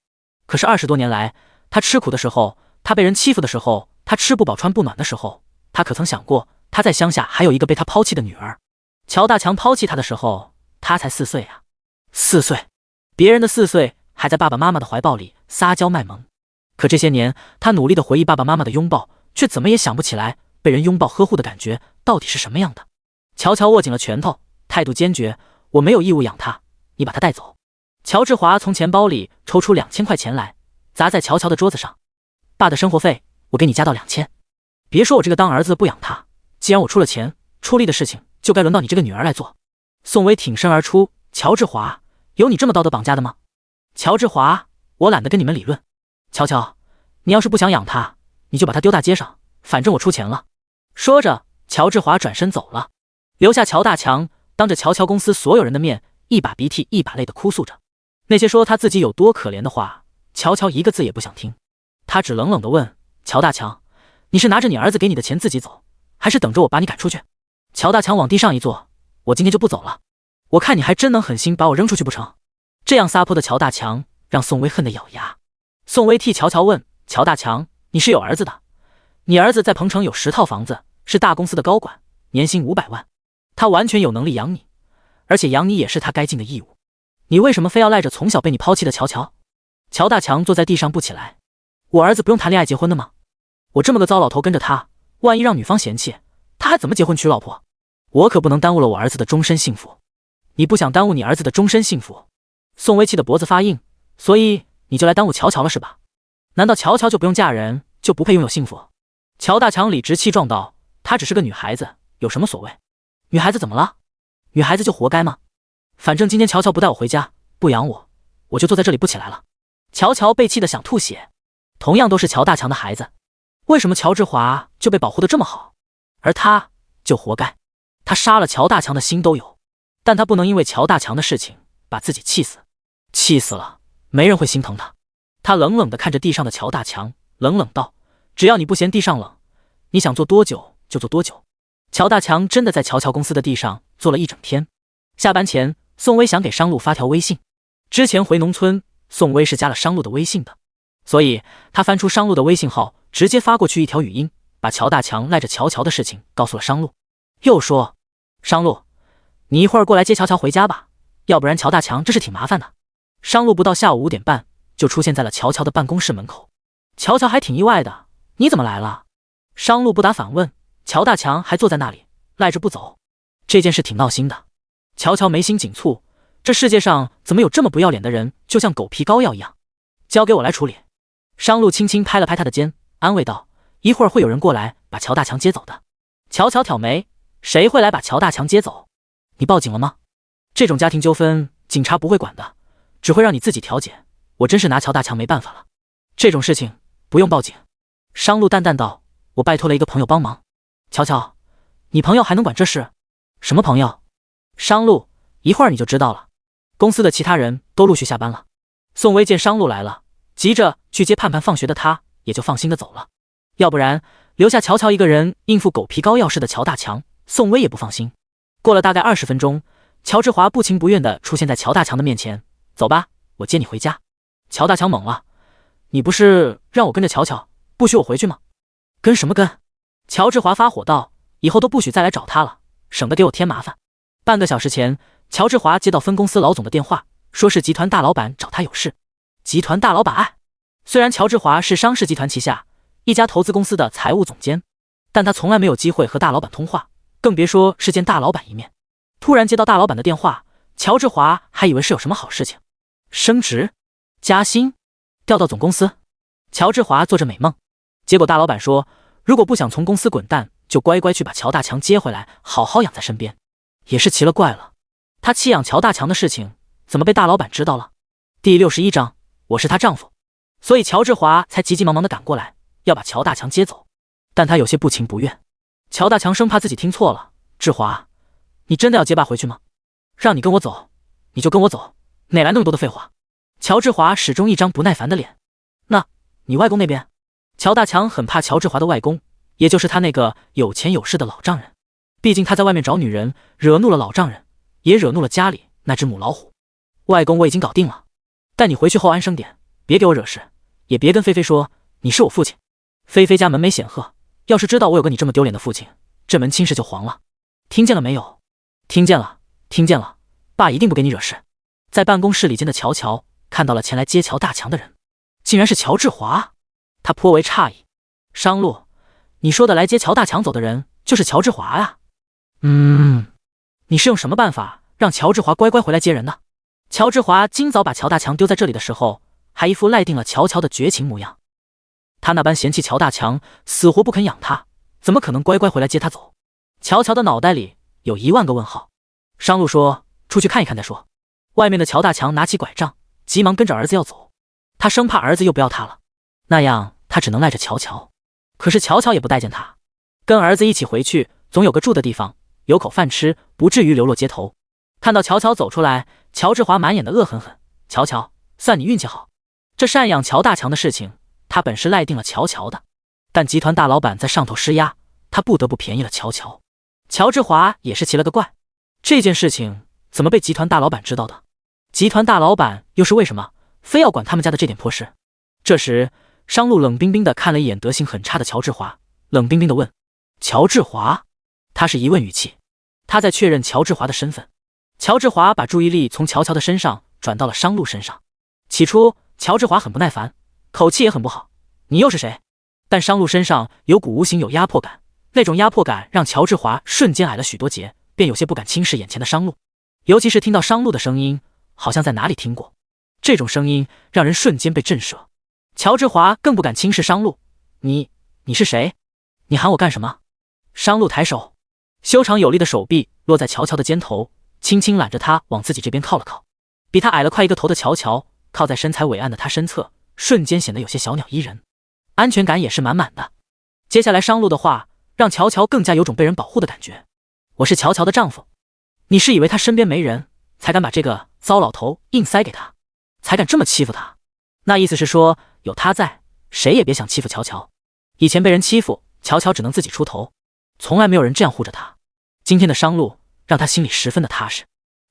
可是20多年来，他吃苦的时候，他被人欺负的时候，他吃不饱穿不暖的时候，他可曾想过他在乡下还有一个被他抛弃的女儿？乔大强抛弃他的时候，他才4岁啊，4岁，别人的4岁还在爸爸妈妈的怀抱里撒娇卖萌。可这些年，他努力的回忆爸爸妈妈的拥抱，却怎么也想不起来被人拥抱呵护的感觉到底是什么样的。乔乔握紧了拳头，态度坚决，我没有义务养他，你把他带走。乔志华从钱包里抽出2000块钱来，砸在乔乔的桌子上。爸的生活费我给你加到2000，别说我这个当儿子不养他，既然我出了钱出力的事情，就该轮到你这个女儿来做。宋薇挺身而出，乔志华，有你这么道德绑架的吗？乔志华，我懒得跟你们理论。乔乔，你要是不想养他，你就把他丢大街上，反正我出钱了。说着，乔志华转身走了，留下乔大强当着乔乔公司所有人的面，一把鼻涕一把泪的哭诉着。那些说他自己有多可怜的话，乔乔一个字也不想听。他只冷冷地问乔大强，你是拿着你儿子给你的钱自己走，还是等着我把你赶出去？乔大强往地上一坐，我今天就不走了，我看你还真能狠心把我扔出去不成？这样撒泼的乔大强让宋薇恨得咬牙。宋薇替乔乔问，乔大强，你是有儿子的，你儿子在彭城有10套房子，是大公司的高管，年薪500万，他完全有能力养你，而且养你也是他该尽的义务，你为什么非要赖着从小被你抛弃的乔乔？乔大强坐在地上不起来，我儿子不用谈恋爱结婚的吗？我这么个糟老头跟着他，万一让女方嫌弃，他还怎么结婚娶老婆？我可不能耽误了我儿子的终身幸福。你不想耽误你儿子的终身幸福？宋薇气的脖子发硬，所以你就来耽误乔乔了是吧？难道乔乔就不用嫁人，就不配拥有幸福？乔大强理直气壮道，她只是个女孩子，有什么所谓？女孩子怎么了？女孩子就活该吗？反正今天乔乔不带我回家，不养我，我就坐在这里不起来了。乔乔被气得想吐血。同样都是乔大强的孩子，为什么乔志华就被保护得这么好，而他就活该？他杀了乔大强的心都有，但他不能因为乔大强的事情把自己气死，气死了没人会心疼他。他冷冷地看着地上的乔大强，冷冷道，只要你不嫌地上冷，你想坐多久就坐多久。乔大强真的在乔乔公司的地上坐了一整天。下班前，宋薇想给商路发条微信，之前回农村，宋薇是加了商路的微信的，所以他翻出商路的微信号，直接发过去一条语音，把乔大强赖着乔乔的事情告诉了商路。又说，商路，你一会儿过来接乔乔回家吧，要不然乔大强这是挺麻烦的。商路不到下午5点半就出现在了乔乔的办公室门口。乔乔还挺意外的，你怎么来了？商路不答反问，乔大强还坐在那里赖着不走。这件事挺闹心的。乔乔眉心紧蹙，这世界上怎么有这么不要脸的人，就像狗皮膏药一样。交给我来处理。商路轻轻拍了拍他的肩，安慰道，一会儿会有人过来把乔大强接走的。乔乔挑眉，谁会来把乔大强接走？你报警了吗？这种家庭纠纷警察不会管的，只会让你自己调解，我真是拿乔大强没办法了。这种事情不用报警。商路淡淡道，我拜托了一个朋友帮忙。乔乔，你朋友还能管这事？什么朋友？商路，一会儿你就知道了。公司的其他人都陆续下班了。宋薇见商路来了，急着去接盼盼放学的他也就放心的走了。要不然留下乔乔一个人应付狗皮膏药似的乔大强，宋薇也不放心。过了大概20分钟，乔治华不情不愿地出现在乔大强的面前。走吧，我接你回家。乔大强懵了，你不是让我跟着乔乔，不许我回去吗？跟什么跟？乔治华发火道，以后都不许再来找他了，省得给我添麻烦。半个小时前，乔治华接到分公司老总的电话，说是集团大老板找他有事。集团大老板？虽然乔治华是商事集团旗下一家投资公司的财务总监，但他从来没有机会和大老板通话，更别说是见大老板一面。突然接到大老板的电话，乔治华还以为是有什么好事情，升职、加薪、调到总公司。乔治华做着美梦，结果大老板说，如果不想从公司滚蛋，就乖乖去把乔大强接回来，好好养在身边。也是奇了怪了，他弃养乔大强的事情怎么被大老板知道了？第61章，我是她丈夫。所以乔治华才急急忙忙地赶过来，要把乔大强接走。但他有些不情不愿。乔大强生怕自己听错了，志华，你真的要结爸回去吗？让你跟我走，你就跟我走，哪来那么多的废话？乔治华始终一张不耐烦的脸。那你外公那边？乔大强很怕乔治华的外公，也就是他那个有钱有势的老丈人。毕竟他在外面找女人，惹怒了老丈人，也惹怒了家里那只母老虎。外公我已经搞定了，但你回去后安生点，别给我惹事，也别跟菲菲说你是我父亲。菲菲家门没显赫，要是知道我有个你这么丢脸的父亲，这门亲事就黄了。听见了没有？听见了，听见了，爸一定不给你惹事。在办公室里间的乔乔看到了前来接乔大强的人，竟然是乔治华，他颇为诧异。商路，你说的来接乔大强走的人就是乔治华啊？你是用什么办法让乔治华乖乖回来接人的？乔治华今早把乔大强丢在这里的时候，还一副赖定了乔乔的绝情模样。他那般嫌弃乔大强，死活不肯养他，怎么可能乖乖回来接他走？乔乔的脑袋里有1万个问号。商路说，出去看一看再说。外面的乔大强拿起拐杖，急忙跟着儿子要走。他生怕儿子又不要他了，那样他只能赖着乔乔。可是乔乔也不待见他，跟儿子一起回去，总有个住的地方，有口饭吃，不至于流落街头。看到乔乔走出来，乔治华满眼的恶狠狠。乔乔，算你运气好，这赡养乔大强的事情，他本是赖定了乔乔的，但集团大老板在上头施压，他不得不便宜了乔乔。乔治华也是奇了个怪，这件事情怎么被集团大老板知道的？集团大老板又是为什么非要管他们家的这点破事？这时商路冷冰冰的看了一眼德行很差的乔治华，冷冰冰的问，乔治华？他是疑问语气，他在确认乔治华的身份。乔治华把注意力从乔乔的身上转到了商路身上。起初乔治华很不耐烦，口气也很不好，你又是谁？但商路身上有股无形有压迫感，那种压迫感让乔治华瞬间矮了许多截，便有些不敢轻视眼前的商路。尤其是听到商路的声音，好像在哪里听过，这种声音让人瞬间被震慑。乔治华更不敢轻视商路，你是谁？你喊我干什么？商路抬手，修长有力的手臂落在乔乔的肩头，轻轻揽着他往自己这边靠了靠。比他矮了快1个头的乔乔靠在身材伟岸的他身侧，瞬间显得有些小鸟依人，安全感也是满满的。接下来商路的话让乔乔更加有种被人保护的感觉。我是乔乔的丈夫，你是以为他身边没人才敢把这个糟老头硬塞给他，才敢这么欺负他？那意思是说有他在，谁也别想欺负乔乔。以前被人欺负，乔乔只能自己出头，从来没有人这样护着他。今天的商路让他心里十分的踏实，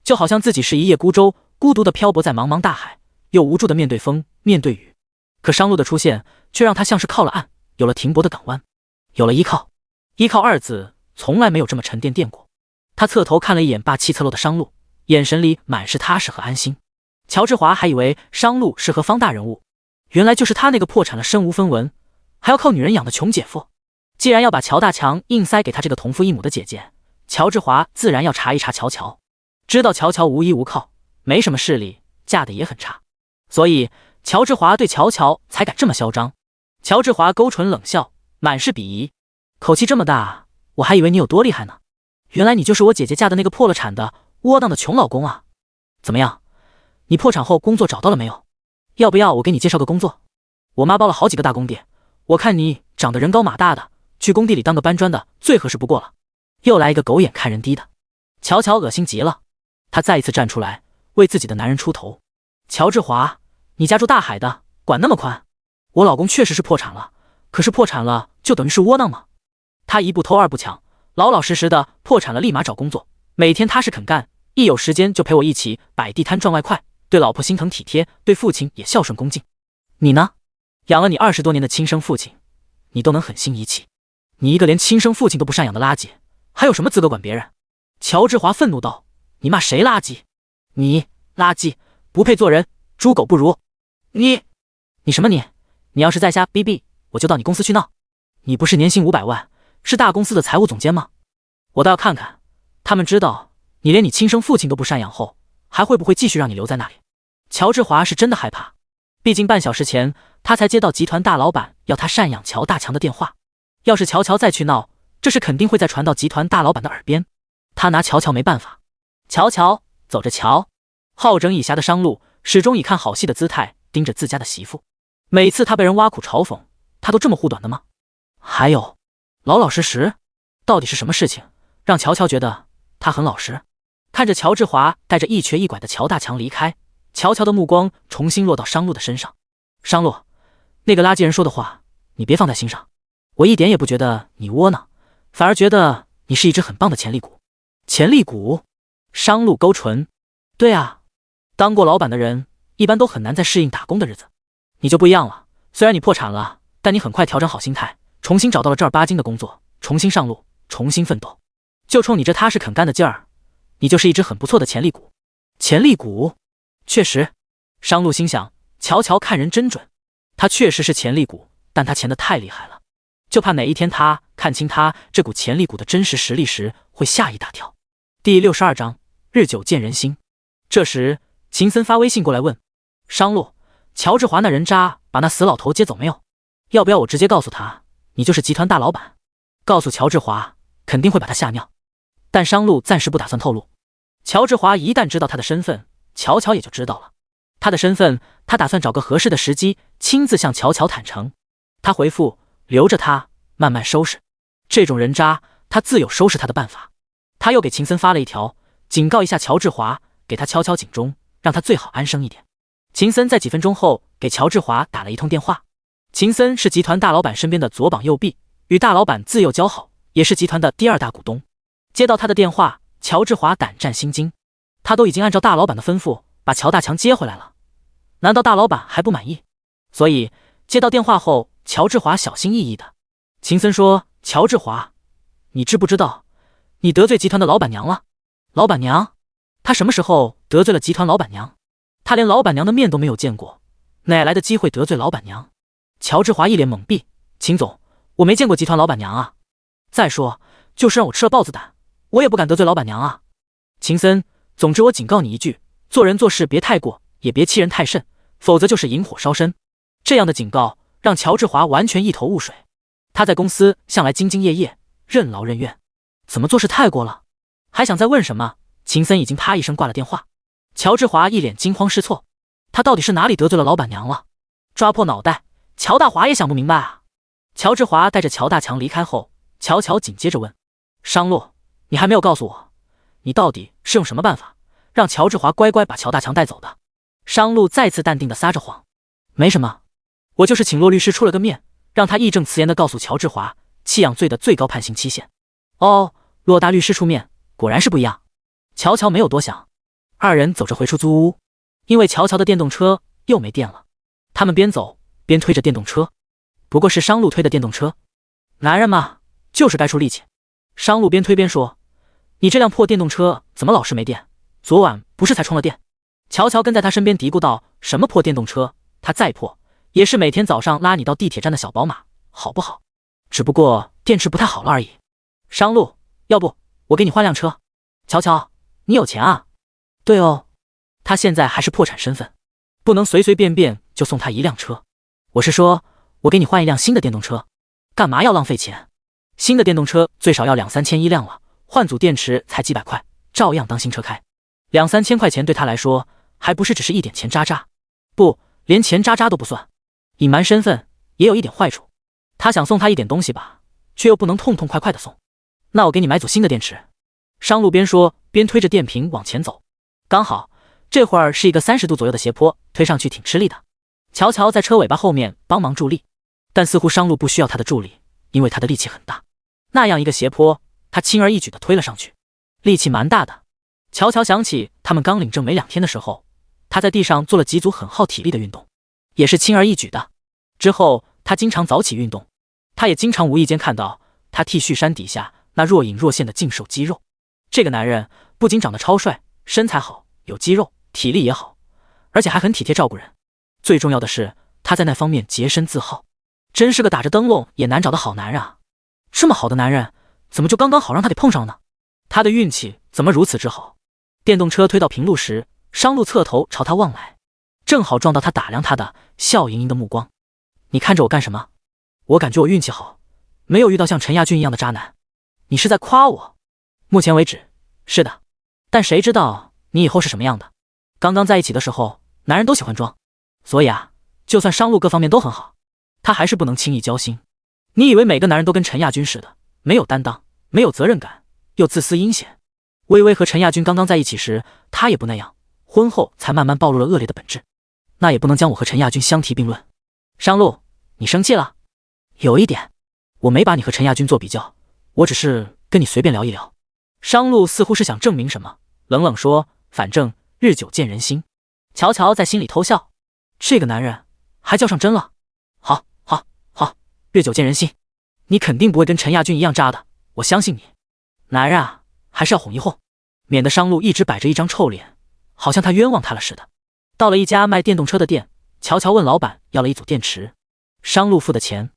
就好像自己是一叶孤舟，孤独的漂泊在茫茫大海，又无助的面对风面对雨。可商路的出现却让他像是靠了岸，有了停泊的港湾，有了依靠。依靠2字从来没有这么沉甸甸过。他侧头看了一眼霸气侧漏的商路，眼神里满是踏实和安心。乔治华还以为商路是何方大人物，原来就是他那个破产了身无分文还要靠女人养的穷姐夫。既然要把乔大强硬塞给他这个同父异母的姐姐，乔治华自然要查一查乔乔。知道乔乔无依无靠，没什么势力，嫁得也很差，所以乔治华对乔乔才敢这么嚣张。乔治华勾唇冷笑，满是鄙夷，口气这么大，我还以为你有多厉害呢，原来你就是我姐姐嫁的那个破了产的窝囊的穷老公啊。怎么样，你破产后工作找到了没有？要不要我给你介绍个工作？我妈包了好几个大工地，我看你长得人高马大的，去工地里当个搬砖的最合适不过了。又来一个狗眼看人低的。乔乔恶心极了，他再一次站出来为自己的男人出头。乔治华，你家住大海的，管那么宽？我老公确实是破产了，可是破产了就等于是窝囊吗？他一不偷二不抢，老老实实的破产了立马找工作，每天踏实肯干，一有时间就陪我一起摆地摊赚外快，对老婆心疼体贴，对父亲也孝顺恭敬。你呢？养了你20多年的亲生父亲，你都能狠心遗弃，你一个连亲生父亲都不赡养的垃圾，还有什么资格管别人？乔治华愤怒道：你骂谁垃圾？你垃圾，不配做人，猪狗不如。你什么你？你要是再瞎逼逼，我就到你公司去闹。你不是年薪500万，是大公司的财务总监吗？我倒要看看，他们知道你连你亲生父亲都不赡养后，还会不会继续让你留在那里？乔治华是真的害怕，毕竟半小时前他才接到集团大老板要他赡养乔大强的电话，要是乔乔再去闹，这事肯定会再传到集团大老板的耳边，他拿乔乔没办法。乔乔走着瞧，好整以暇的商路始终以看好戏的姿态盯着自家的媳妇，每次他被人挖苦嘲讽，他都这么护短的吗？还有，老老实实，到底是什么事情让乔乔觉得他很老实？看着乔治华带着一瘸一拐的乔大强离开，乔乔的目光重新落到商路的身上。商路，那个垃圾人说的话你别放在心上，我一点也不觉得你窝囊，反而觉得你是一只很棒的潜力股。潜力股？商路勾唇，对啊，当过老板的人一般都很难再适应打工的日子，你就不一样了，虽然你破产了，但你很快调整好心态，重新找到了正儿八经的工作，重新上路，重新奋斗。就冲你这踏实肯干的劲儿，你就是一只很不错的潜力股。潜力股？确实，商路心想，乔乔看人真准，他确实是潜力股，但他潜得太厉害了，就怕哪一天他看清他这股潜力股的真实实力时，会吓一大跳。第62章，日久见人心。这时，秦森发微信过来问商路，乔治华那人渣把那死老头接走没有？要不要我直接告诉他，你就是集团大老板？告诉乔治华，肯定会把他吓尿。但商路暂时不打算透露。乔治华一旦知道他的身份，乔乔也就知道了。他的身份，他打算找个合适的时机，亲自向乔乔坦诚。他回复，留着他，慢慢收拾。这种人渣，他自有收拾他的办法。他又给秦森发了一条，警告一下乔治华，给他敲敲警钟，让他最好安生一点。秦森在几分钟后给乔治华打了一通电话。秦森是集团大老板身边的左膀右臂，与大老板自幼交好，也是集团的第2大股东。接到他的电话，乔治华胆战心惊，他都已经按照大老板的吩咐把乔大强接回来了，难道大老板还不满意？所以接到电话后，乔治华小心翼翼的。秦森说，乔治华，你知不知道你得罪集团的老板娘了？老板娘？他什么时候得罪了集团老板娘？他连老板娘的面都没有见过，哪来的机会得罪老板娘？乔治华一脸懵逼，秦总，我没见过集团老板娘啊。再说，就是让我吃了豹子胆，我也不敢得罪老板娘啊。秦森，总之我警告你一句，做人做事别太过，也别欺人太甚，否则就是引火烧身。这样的警告让乔治华完全一头雾水。他在公司向来兢兢业业，任劳任怨，怎么做事太过了？还想再问什么，秦森已经啪一声挂了电话。乔治华一脸惊慌失措，他到底是哪里得罪了老板娘了？抓破脑袋，乔大华也想不明白啊。乔治华带着乔大强离开后，乔乔紧接着问商路，你还没有告诉我，你到底是用什么办法让乔治华乖乖把乔大强带走的？商路再次淡定的撒着谎，没什么，我就是请骆律师出了个面，让他义正辞严的告诉乔治华，弃养罪的最高判刑期限。哦，骆大律师出面，果然是不一样。乔乔没有多想，二人走着回出租屋，因为乔乔的电动车又没电了，他们边走边推着电动车，不过是商路推的电动车。男人嘛，就是该出力气。商路边推边说，你这辆破电动车怎么老是没电？昨晚不是才充了电？乔乔跟在他身边嘀咕道，什么破电动车，它再破也是每天早上拉你到地铁站的小宝马，好不好？只不过电池不太好了而已。商路，要不我给你换辆车？乔乔，你有钱啊？对哦，他现在还是破产身份，不能随随便便就送他一辆车。我是说，我给你换一辆新的电动车。干嘛要浪费钱？新的电动车最少要2-3千一辆了，换组电池才几百块，照样当新车开。2-3千块钱对他来说，还不是只是一点钱渣渣，不，连钱渣渣都不算。隐瞒身份也有一点坏处，他想送他一点东西吧，却又不能痛痛快快的送。那我给你买组新的电池。商路边说边推着电瓶往前走，刚好这会儿是一个30度左右的斜坡，推上去挺吃力的。乔乔在车尾巴后面帮忙助力，但似乎商路不需要他的助力，因为他的力气很大。那样一个斜坡，他轻而易举地推了上去，力气蛮大的。乔乔想起他们刚领证没2天的时候，他在地上做了几组很耗体力的运动，也是轻而易举的。之后他经常早起运动，他也经常无意间看到他 T 恤衫底下那若隐若现的净瘦肌肉。这个男人不仅长得超帅，身材好，有肌肉，体力也好，而且还很体贴照顾人。最重要的是，他在那方面洁身自好，真是个打着灯笼也难找的好男人啊！这么好的男人，怎么就刚刚好让他给碰上呢？他的运气怎么如此之好？电动车推到平路时，商路侧头朝他望来，正好撞到他打量他的笑盈盈的目光。你看着我干什么？我感觉我运气好，没有遇到像陈亚军一样的渣男。你是在夸我？目前为止，是的。但谁知道你以后是什么样的？刚刚在一起的时候，男人都喜欢装。所以啊，就算商路各方面都很好，他还是不能轻易交心。你以为每个男人都跟陈亚军似的，没有担当，没有责任感，又自私阴险？微微和陈亚军刚刚在一起时，他也不那样，婚后才慢慢暴露了恶劣的本质。那也不能将我和陈亚军相提并论。商路，你生气了？有一点，我没把你和陈亚军做比较，我只是跟你随便聊一聊。商路似乎是想证明什么，冷冷说：“反正日久见人心。”乔乔在心里偷笑。这个男人还较上真了。好，日久见人心，你肯定不会跟陈亚军一样渣的，我相信你。男人啊，还是要哄一哄，免得商路一直摆着一张臭脸，好像他冤枉他了似的。到了一家卖电动车的店，乔乔问老板要了一组电池，商路付的钱。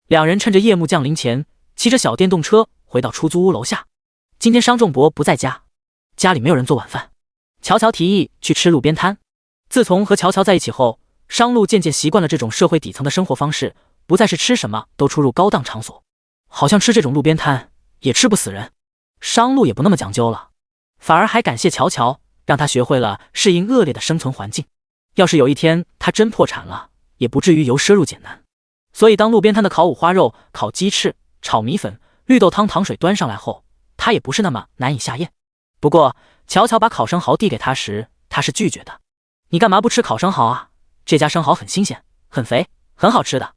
两人趁着夜幕降临前，骑着小电动车回到出租屋楼下。今天商仲博不在家，家里没有人做晚饭，乔乔提议去吃路边摊。自从和乔乔在一起后，商路渐渐习惯了这种社会底层的生活方式，不再是吃什么都出入高档场所，好像吃这种路边摊也吃不死人。商路也不那么讲究了，反而还感谢乔乔，让他学会了适应恶劣的生存环境。要是有一天他真破产了，也不至于由奢入俭难。所以当路边摊的烤五花肉、烤鸡翅、炒米粉、绿豆汤、糖水端上来后，他也不是那么难以下咽。不过乔乔把烤生蚝递给他时，他是拒绝的。你干嘛不吃烤生蚝啊？这家生蚝很新鲜，很肥，很好吃的。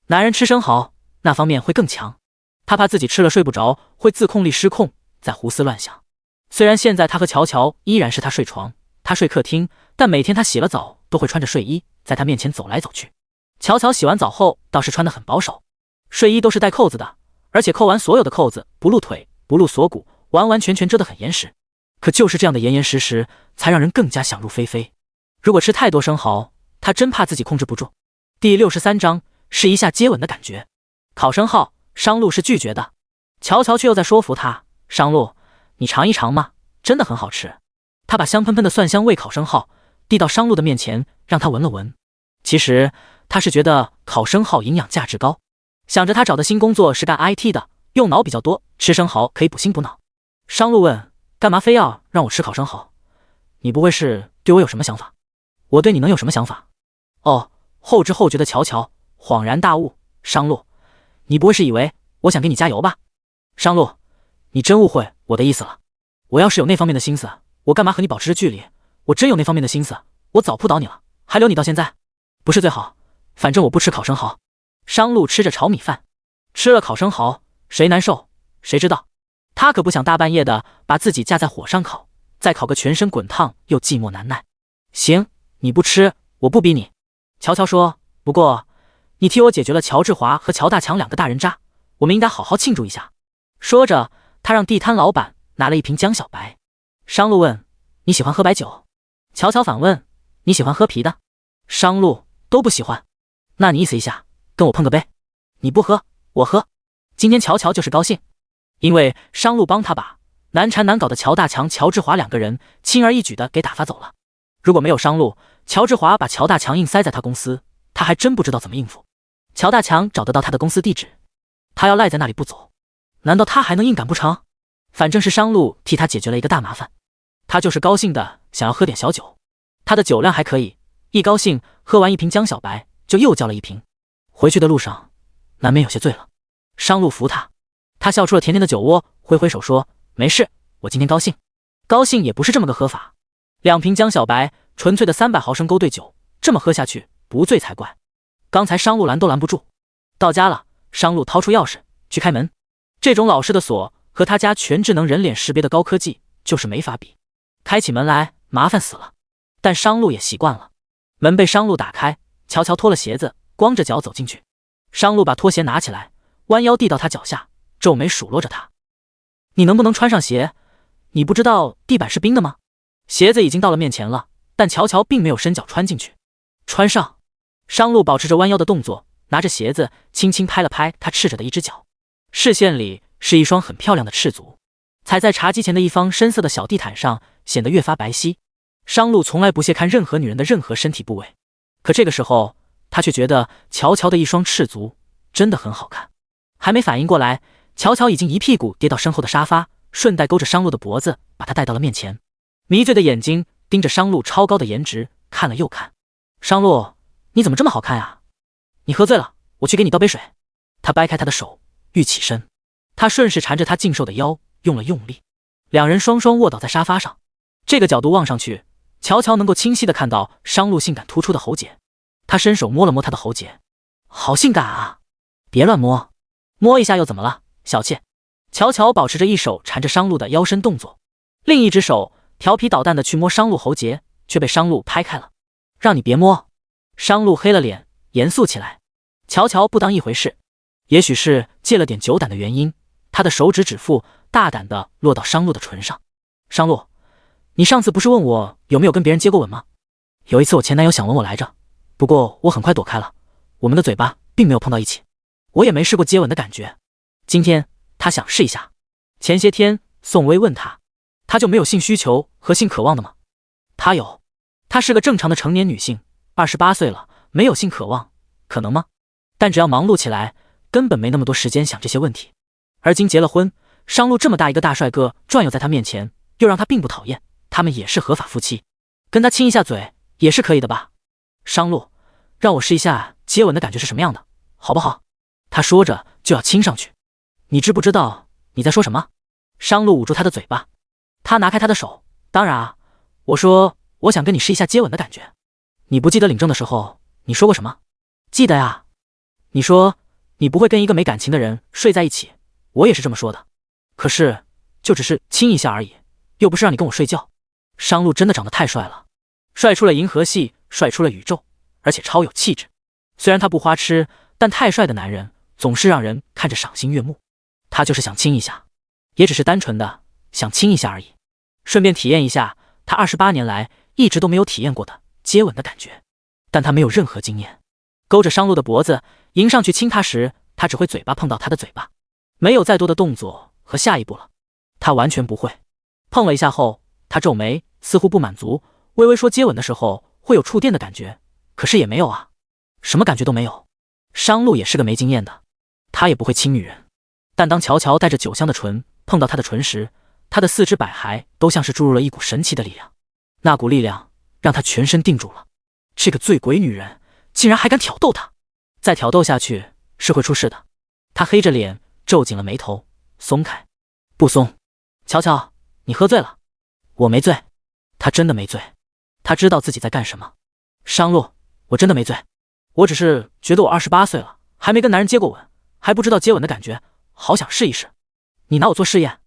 男人吃生蚝那方面会更强，他怕自己吃了睡不着，会自控力失控，在胡思乱想。虽然现在他和乔乔依然是他睡床，他睡客厅，但每天他洗了澡都会穿着睡衣在他面前走来走去。乔乔洗完澡后倒是穿得很保守，睡衣都是带扣子的，而且扣完所有的扣子不露腿，不露锁骨，完完全全遮得很严实。可就是这样的严严实实，才让人更加想入非非。如果吃太多生蚝，他真怕自己控制不住。第63章是一下接吻的感觉。烤生蚝，商路是拒绝的，乔乔却又在说服他：商路，你尝一尝嘛，真的很好吃。他把香喷喷的蒜香味烤生蚝递到商路的面前，让他闻了闻。其实他是觉得烤生蚝营养价值高，想着他找的新工作是干 IT 的，用脑比较多，吃生蚝可以补心补脑。商路问：干嘛非要让我吃烤生蚝？你不会是对我有什么想法？我对你能有什么想法？哦，后知后觉的乔乔恍然大悟：商路，你不会是以为我想给你加油吧？商路，你真误会我的意思了。我要是有那方面的心思，我干嘛和你保持着距离？我真有那方面的心思，我早扑倒你了，还留你到现在？不是最好，反正我不吃烤生蚝。商路吃着炒米饭，吃了烤生蚝，谁难受谁知道。他可不想大半夜的把自己架在火上烤，再烤个全身滚烫又寂寞难耐。行，你不吃，我不逼你。乔乔说：不过你替我解决了乔治华和乔大强2个大人渣，我们应该好好庆祝一下。说着，他让地摊老板拿了一瓶江小白。商路问：你喜欢喝白酒？乔乔反问：你喜欢喝啤的？商路：都不喜欢。那你意思一下，跟我碰个杯。你不喝，我喝。今天乔乔就是高兴，因为商路帮他把难缠难搞的乔大强、乔治华2个人轻而易举的给打发走了。如果没有商路，乔治华把乔大强硬塞在他公司，他还真不知道怎么应付。乔大强找得到他的公司地址，他要赖在那里不走，难道他还能硬赶不成？反正是商路替他解决了一个大麻烦，他就是高兴的想要喝点小酒。他的酒量还可以，一高兴喝完一瓶江小白就又叫了一瓶。回去的路上难免有些醉了，商路扶他，他笑出了甜甜的酒窝，挥挥手说：没事，我今天高兴。高兴也不是这么个喝法，2瓶江小白纯粹的300毫升勾兑酒，这么喝下去不醉才怪。刚才商路拦都拦不住。到家了，商路掏出钥匙去开门。这种老式的锁和他家全智能人脸识别的高科技就是没法比，开起门来麻烦死了。但商路也习惯了。门被商路打开，乔乔脱了鞋子，光着脚走进去。商路把拖鞋拿起来，弯腰递到他脚下，皱眉数落着他：“你能不能穿上鞋？你不知道地板是冰的吗？”鞋子已经到了面前了，但乔乔并没有伸脚穿进去。穿上。商路保持着弯腰的动作，拿着鞋子轻轻拍了拍他赤着的一只脚，视线里是一双很漂亮的赤足，踩在茶几前的一方深色的小地毯上，显得越发白皙。商路从来不屑看任何女人的任何身体部位，可这个时候他却觉得乔乔的一双赤足真的很好看。还没反应过来，乔乔已经一屁股跌到身后的沙发，顺带勾着商路的脖子，把他带到了面前。迷醉的眼睛盯着商路超高的颜值看了又看。商路，你怎么这么好看啊？你喝醉了，我去给你倒杯水。他掰开他的手，欲起身。他顺势缠着他劲瘦的腰，用了用力，两人双双卧倒在沙发上。这个角度望上去，乔乔能够清晰地看到商路性感突出的喉结。他伸手摸了摸他的喉结，好性感啊！别乱摸，摸一下又怎么了，小妾。乔乔保持着一手缠着商路的腰身动作，另一只手调皮捣蛋地去摸商路喉结，却被商路拍开了。让你别摸。商路黑了脸，严肃起来。乔乔不当一回事，也许是借了点酒胆的原因，他的手指指腹大胆地落到商路的唇上。商路，你上次不是问我有没有跟别人接过吻吗？有一次我前男友想吻我来着，不过我很快躲开了，我们的嘴巴并没有碰到一起，我也没试过接吻的感觉。今天他想试一下。前些天宋薇问他，他就没有性需求和性渴望的吗？他有，她是个正常的成年女性，28岁了，没有性渴望，可能吗？但只要忙碌起来，根本没那么多时间想这些问题。而今结了婚，商路这么大一个大帅哥转悠在他面前，又让他并不讨厌，他们也是合法夫妻，跟他亲一下嘴也是可以的吧？商路，让我试一下接吻的感觉是什么样的，好不好？他说着就要亲上去。你知不知道你在说什么？商路捂住他的嘴巴。他拿开他的手，当然啊，我说我想跟你试一下接吻的感觉。你不记得领证的时候你说过什么？记得呀，你说你不会跟一个没感情的人睡在一起，我也是这么说的。可是就只是亲一下而已，又不是让你跟我睡觉。商路真的长得太帅了，帅出了银河系，帅出了宇宙，而且超有气质。虽然他不花痴，但太帅的男人总是让人看着赏心悦目。他就是想亲一下，也只是单纯的想亲一下而已，顺便体验一下他28年来一直都没有体验过的接吻的感觉。但他没有任何经验，勾着商路的脖子迎上去亲他时，他只会嘴巴碰到他的嘴巴，没有再多的动作和下一步了。他完全不会。碰了一下后，他皱眉，似乎不满足，微微说接吻的时候会有触电的感觉，可是也没有啊，什么感觉都没有。商路也是个没经验的，他也不会亲女人。但当乔乔带着酒香的唇碰到他的唇时，他的四肢百骸都像是注入了一股神奇的力量，那股力量让他全身定住了。这个醉鬼女人竟然还敢挑逗他，再挑逗下去是会出事的。他黑着脸皱紧了眉头，松开。不松。乔乔，你喝醉了。我没醉。他真的没醉，他知道自己在干什么。商路，我真的没醉，我只是觉得我28岁了，还没跟男人接过吻，还不知道接吻的感觉，好想试一试。你拿我做试验？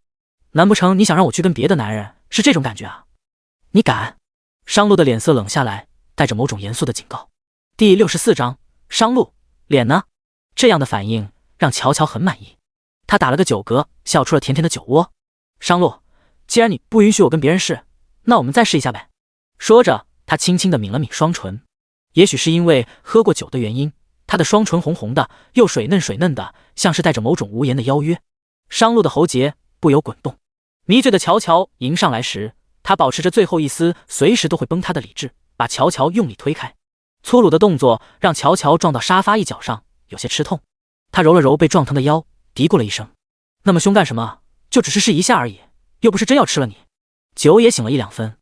难不成你想让我去跟别的男人是这种感觉啊？你敢？商路的脸色冷下来，带着某种严肃的警告。第64章，商路，脸呢？这样的反应让乔乔很满意，他打了个酒嗝，笑出了甜甜的酒窝。商路，既然你不允许我跟别人试，那我们再试一下呗。说着，他轻轻地抿了抿双唇。也许是因为喝过酒的原因，他的双唇红红的，又水嫩水嫩的，像是带着某种无言的邀约。商路的喉结不由滚动。迷醉的乔乔迎上来时，他保持着最后一丝随时都会崩塌的理智，把乔乔用力推开。粗鲁的动作让乔乔撞到沙发一角上，有些吃痛。他揉了揉被撞疼的腰，嘀咕了一声：那么凶干什么？就只是试一下而已，又不是真要吃了你。酒也醒了1-2分，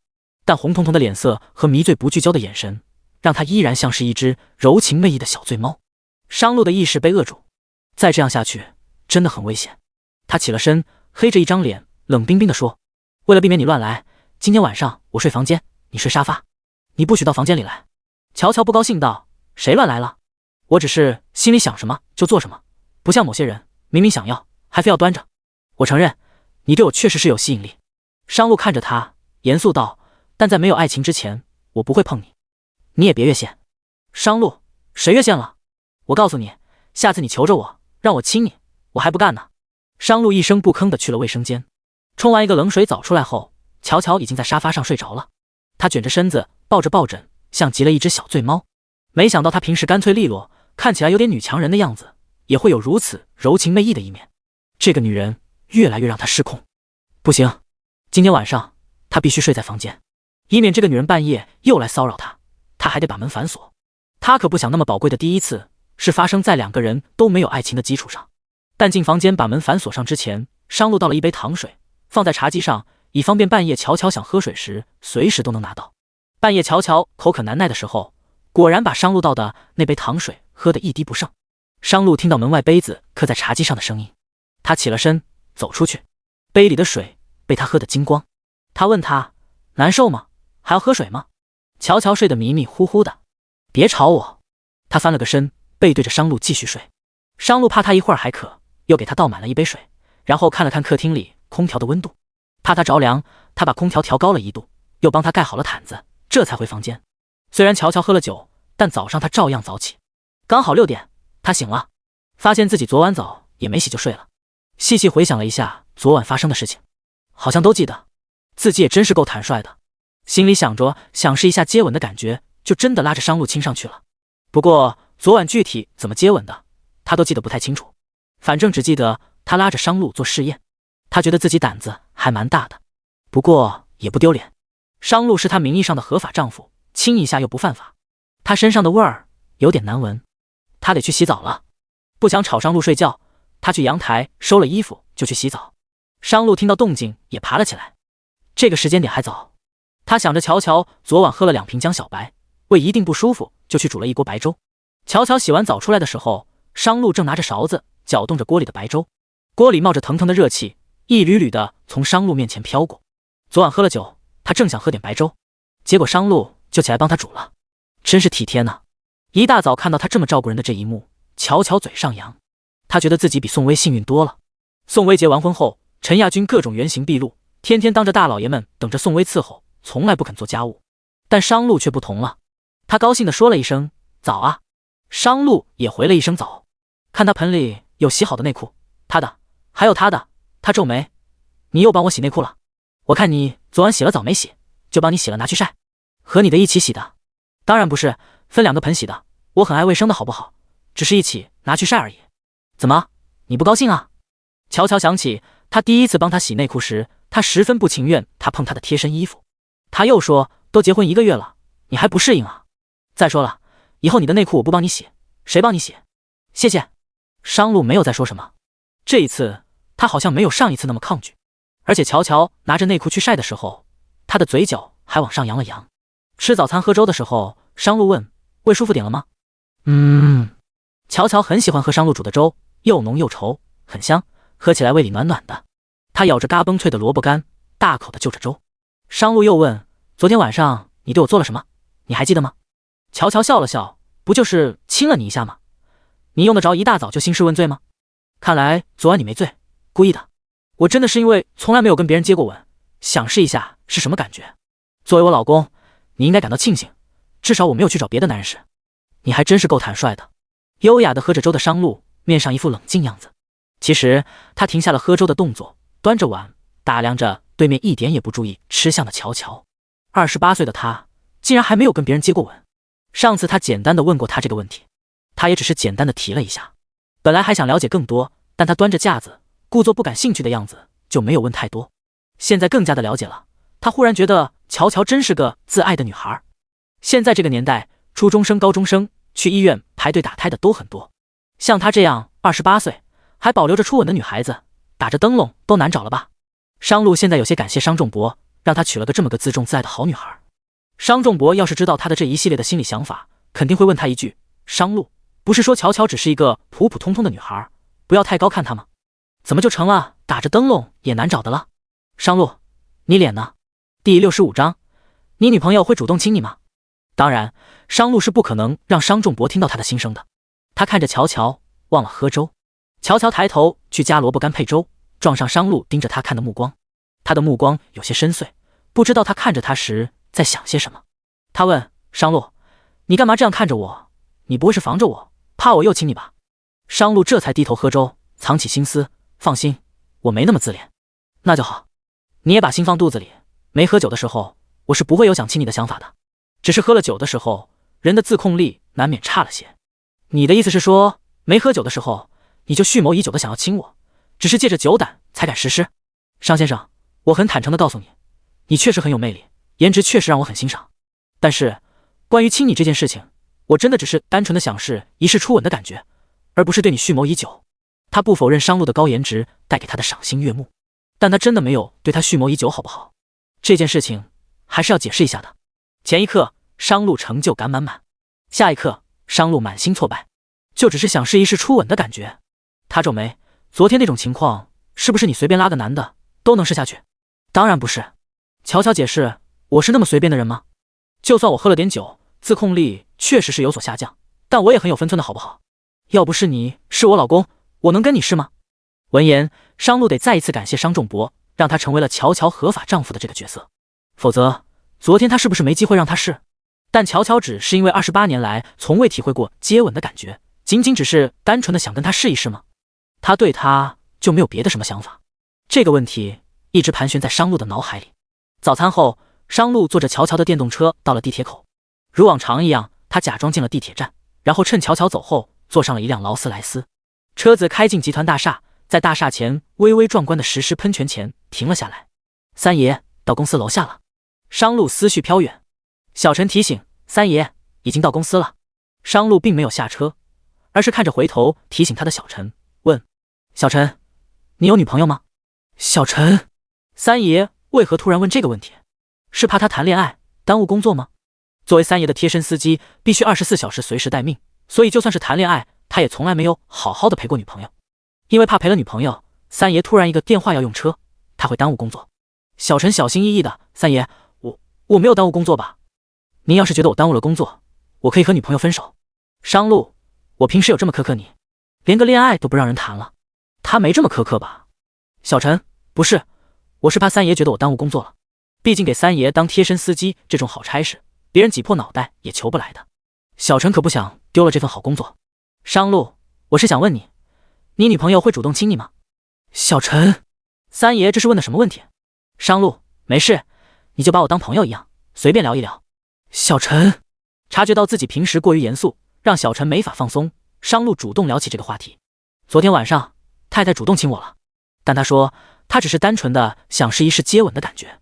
但红彤彤的脸色和迷醉不聚焦的眼神让他依然像是一只柔情媚意的小醉猫。商路的意识被扼住，再这样下去真的很危险。他起了身，黑着一张脸，冷冰冰地说：为了避免你乱来，今天晚上我睡房间，你睡沙发，你不许到房间里来。乔乔不高兴道：谁乱来了？我只是心里想什么就做什么，不像某些人明明想要还非要端着。我承认，你对我确实是有吸引力。商路看着他，严肃道，但在没有爱情之前，我不会碰你。你也别越线。商路，谁越线了？我告诉你，下次你求着我，让我亲你，我还不干呢。商路一声不吭地去了卫生间，冲完一个冷水澡出来后，乔乔已经在沙发上睡着了。他卷着身子，抱着抱枕，像极了一只小醉猫。没想到他平时干脆利落，看起来有点女强人的样子，也会有如此柔情媚意的一面。这个女人越来越让他失控。不行，今天晚上他必须睡在房间，以免这个女人半夜又来骚扰他，他还得把门反锁。他可不想那么宝贵的第一次是发生在两个人都没有爱情的基础上。但进房间把门反锁上之前，商路倒了一杯糖水，放在茶几上，以方便半夜乔乔想喝水时随时都能拿到。半夜乔乔口渴难耐的时候，果然把商路倒的那杯糖水喝得一滴不剩。商路听到门外杯子刻在茶几上的声音，他起了身走出去，杯里的水被他喝得精光。他问他难受吗？还要喝水吗？乔乔睡得迷迷糊糊的。别吵我。他翻了个身，背对着商路继续睡。商路怕他一会儿还渴，又给他倒满了一杯水，然后看了看客厅里空调的温度，怕他着凉，他把空调调高了1度，又帮他盖好了毯子，这才回房间。虽然乔乔喝了酒，但早上他照样早起。刚好6点，他醒了，发现自己昨晚澡也没洗就睡了。细细回想了一下昨晚发生的事情，好像都记得，自己也真是够坦率的。心里想着想试一下接吻的感觉，就真的拉着商路亲上去了。不过昨晚具体怎么接吻的，他都记得不太清楚，反正只记得他拉着商路做试验。他觉得自己胆子还蛮大的，不过也不丢脸。商路是他名义上的合法丈夫，亲一下又不犯法。他身上的味儿有点难闻，他得去洗澡了。不想吵商路睡觉，他去阳台收了衣服就去洗澡。商路听到动静也爬了起来，这个时间点还早。他想着乔乔昨晚喝了2瓶江小白，胃一定不舒服，就去煮了一锅白粥。乔乔洗完澡出来的时候，商路正拿着勺子搅动着锅里的白粥，锅里冒着腾腾的热气，一缕缕的从商路面前飘过。昨晚喝了酒，他正想喝点白粥，结果商路就起来帮他煮了，真是体贴呢。一大早看到他这么照顾人的这一幕，乔乔嘴上扬，他觉得自己比宋薇幸运多了。宋薇结完婚后，陈亚军各种原形毕露，天天当着大老爷们等着宋薇伺候，从来不肯做家务。但商路却不同了，他高兴地说了一声早啊，商路也回了一声早。看他盆里有洗好的内裤，他的还有他的，他皱眉，你又帮我洗内裤了？我看你昨晚洗了澡没洗，就帮你洗了拿去晒。和你的一起洗的？当然不是，分2个盆洗的，我很爱卫生的好不好？只是一起拿去晒而已。怎么，你不高兴啊？乔乔想起他第一次帮他洗内裤时，他十分不情愿他碰他的贴身衣服。他又说都结婚1个月了，你还不适应啊？再说了，以后你的内裤我不帮你洗，谁帮你洗？谢谢。商路没有再说什么，这一次他好像没有上一次那么抗拒，而且乔乔拿着内裤去晒的时候，他的嘴角还往上扬了扬。吃早餐喝粥的时候，商路问胃舒服点了吗？乔乔很喜欢喝商路煮的粥，又浓又稠，很香，喝起来胃里暖暖的。他咬着嘎嘣脆的萝卜干，大口的就着粥。商路又问昨天晚上你对我做了什么？你还记得吗？乔乔笑了笑，不就是亲了你一下吗？你用得着一大早就兴师问罪吗？看来昨晚你没醉，故意的。我真的是因为从来没有跟别人接过吻，想试一下是什么感觉。作为我老公，你应该感到庆幸，至少我没有去找别的男人试。你还真是够坦率的。优雅的喝着粥的商路面上一副冷静样子，其实他停下了喝粥的动作，端着碗打量着对面一点也不注意吃相的乔乔。28岁的他竟然还没有跟别人接过吻。上次他简单的问过他这个问题，他也只是简单的提了一下。本来还想了解更多，但他端着架子故作不感兴趣的样子，就没有问太多。现在更加的了解了，他忽然觉得乔乔真是个自爱的女孩。现在这个年代，初中生高中生去医院排队打胎的都很多，像她这样28岁还保留着初吻的女孩子，打着灯笼都难找了吧。商路现在有些感谢商仲博，让他娶了个这么个自重自爱的好女孩。商仲博要是知道他的这一系列的心理想法，肯定会问他一句，商路，不是说乔乔只是一个普普通通的女孩，不要太高看她吗？怎么就成了打着灯笼也难找的了？商路，你脸呢？第65章，你女朋友会主动亲你吗？当然，商路是不可能让商仲博听到他的心声的。他看着乔乔，忘了喝粥。乔乔抬头去夹萝卜干配粥，撞上商路盯着他看的目光。他的目光有些深邃，不知道他看着他时在想些什么。他问商路：“你干嘛这样看着我？你不会是防着我，怕我又亲你吧？”商路这才低头喝粥，藏起心思：“放心，我没那么自恋。”“那就好，你也把心放肚子里。没喝酒的时候，我是不会有想亲你的想法的。只是喝了酒的时候，人的自控力难免差了些。你的意思是说，没喝酒的时候，你就蓄谋已久的想要亲我，只是借着酒胆才敢实施？”“商先生，我很坦诚的告诉你，你确实很有魅力，颜值确实让我很欣赏。但是，关于亲你这件事情，我真的只是单纯的想是一试初吻的感觉，而不是对你蓄谋已久。”他不否认商路的高颜值带给他的赏心悦目，但他真的没有对他蓄谋已久，好不好？这件事情还是要解释一下的。前一刻，商路成就感满满，下一刻，商路满心挫败，就只是想试一试初吻的感觉。他皱眉，昨天那种情况，是不是你随便拉个男的都能试下去？当然不是。乔乔解释，我是那么随便的人吗？就算我喝了点酒，自控力确实是有所下降，但我也很有分寸的好不好？要不是你是我老公，我能跟你试吗？闻言，商路得再一次感谢商仲博，让他成为了乔乔合法丈夫的这个角色，否则昨天他是不是没机会让他试？但乔乔只是因为28年来从未体会过接吻的感觉，仅仅只是单纯的想跟他试一试吗？他对他就没有别的什么想法？这个问题一直盘旋在商路的脑海里。早餐后，商路坐着乔乔的电动车到了地铁口，如往常一样，他假装进了地铁站，然后趁乔乔走后，坐上了一辆劳斯莱斯。车子开进集团大厦，在大厦前巍巍壮观的石狮喷泉前停了下来。三爷到公司楼下了。商路思绪飘远，小陈提醒三爷已经到公司了。商路并没有下车，而是看着回头提醒他的小陈，问小陈，你有女朋友吗？小陈，三爷为何突然问这个问题？是怕他谈恋爱耽误工作吗？作为三爷的贴身司机，必须24小时随时待命，所以就算是谈恋爱，他也从来没有好好的陪过女朋友。因为怕陪了女朋友，三爷突然一个电话要用车，他会耽误工作。小陈小心翼翼的，三爷，我没有耽误工作吧？您要是觉得我耽误了工作，我可以和女朋友分手。商路，我平时有这么苛刻你？连个恋爱都不让人谈了？他没这么苛刻吧？小陈，不是，我是怕三爷觉得我耽误工作了。毕竟给三爷当贴身司机这种好差事，别人挤破脑袋也求不来的。小陈可不想丢了这份好工作。商路，我是想问你，你女朋友会主动亲你吗？小陈，三爷这是问的什么问题？商路，没事，你就把我当朋友一样，随便聊一聊。小陈察觉到自己平时过于严肃，让小陈没法放松，商路主动聊起这个话题。昨天晚上，太太主动亲我了，但她说她只是单纯的想试一试接吻的感觉，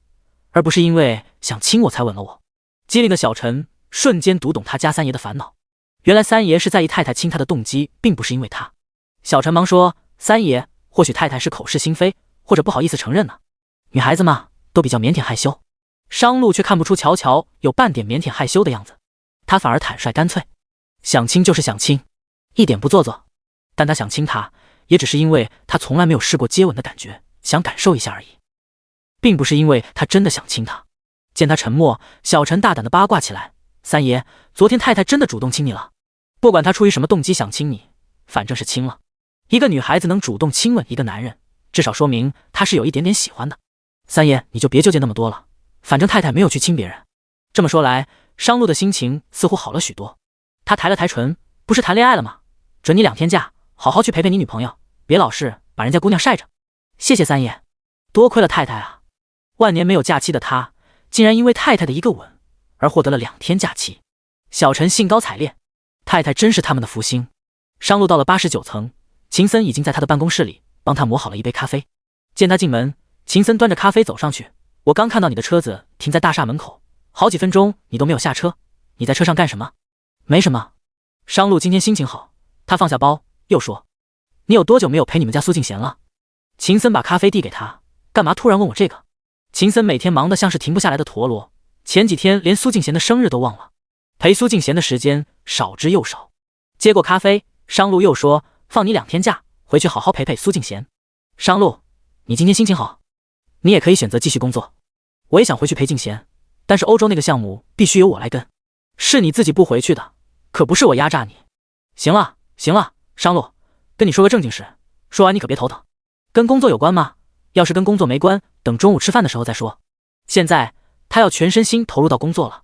而不是因为想亲我才吻了我。机灵的小陈瞬间读懂他家三爷的烦恼，原来三爷是在意太太亲他的动机，并不是因为他。小陈忙说，三爷，或许太太是口是心非，或者不好意思承认呢。女孩子嘛，都比较腼腆害羞。商路却看不出乔乔有半点腼腆害羞的样子，他反而坦率干脆，想亲就是想亲，一点不做作。但他想亲他，也只是因为他从来没有试过接吻的感觉，想感受一下而已，并不是因为他真的想亲他。见他沉默，小陈大胆的八卦起来，三爷，昨天太太真的主动亲你了？不管他出于什么动机想亲你，反正是亲了。一个女孩子能主动亲吻一个男人，至少说明她是有一点点喜欢的。三爷，你就别纠结那么多了，反正太太没有去亲别人。这么说来，商路的心情似乎好了许多。他抬了抬唇，不是谈恋爱了吗？准你2天假，好好去陪陪你女朋友，别老是把人家姑娘晒着。谢谢三爷，多亏了太太啊。万年没有假期的他，竟然因为太太的一个吻而获得了2天假期。小陈兴高采烈，太太真是他们的福星。商路到了89层，秦森已经在他的办公室里帮他磨好了一杯咖啡。见他进门，秦森端着咖啡走上去，我刚看到你的车子停在大厦门口，好几分钟你都没有下车，你在车上干什么？没什么。商路今天心情好，他放下包又说，你有多久没有陪你们家苏静贤了？秦森把咖啡递给他，干嘛突然问我这个？秦森每天忙得像是停不下来的陀螺，前几天连苏静贤的生日都忘了，陪苏静贤的时间少之又少。接过咖啡，商路又说，放你2天假，回去好好陪陪苏静贤。商路，你今天心情好，你也可以选择继续工作。我也想回去陪静贤，但是欧洲那个项目必须由我来跟。是你自己不回去的，可不是我压榨你。行了行了，商路，跟你说个正经事，说完你可别头疼。跟工作有关吗？要是跟工作没关，等中午吃饭的时候再说。现在他要全身心投入到工作了。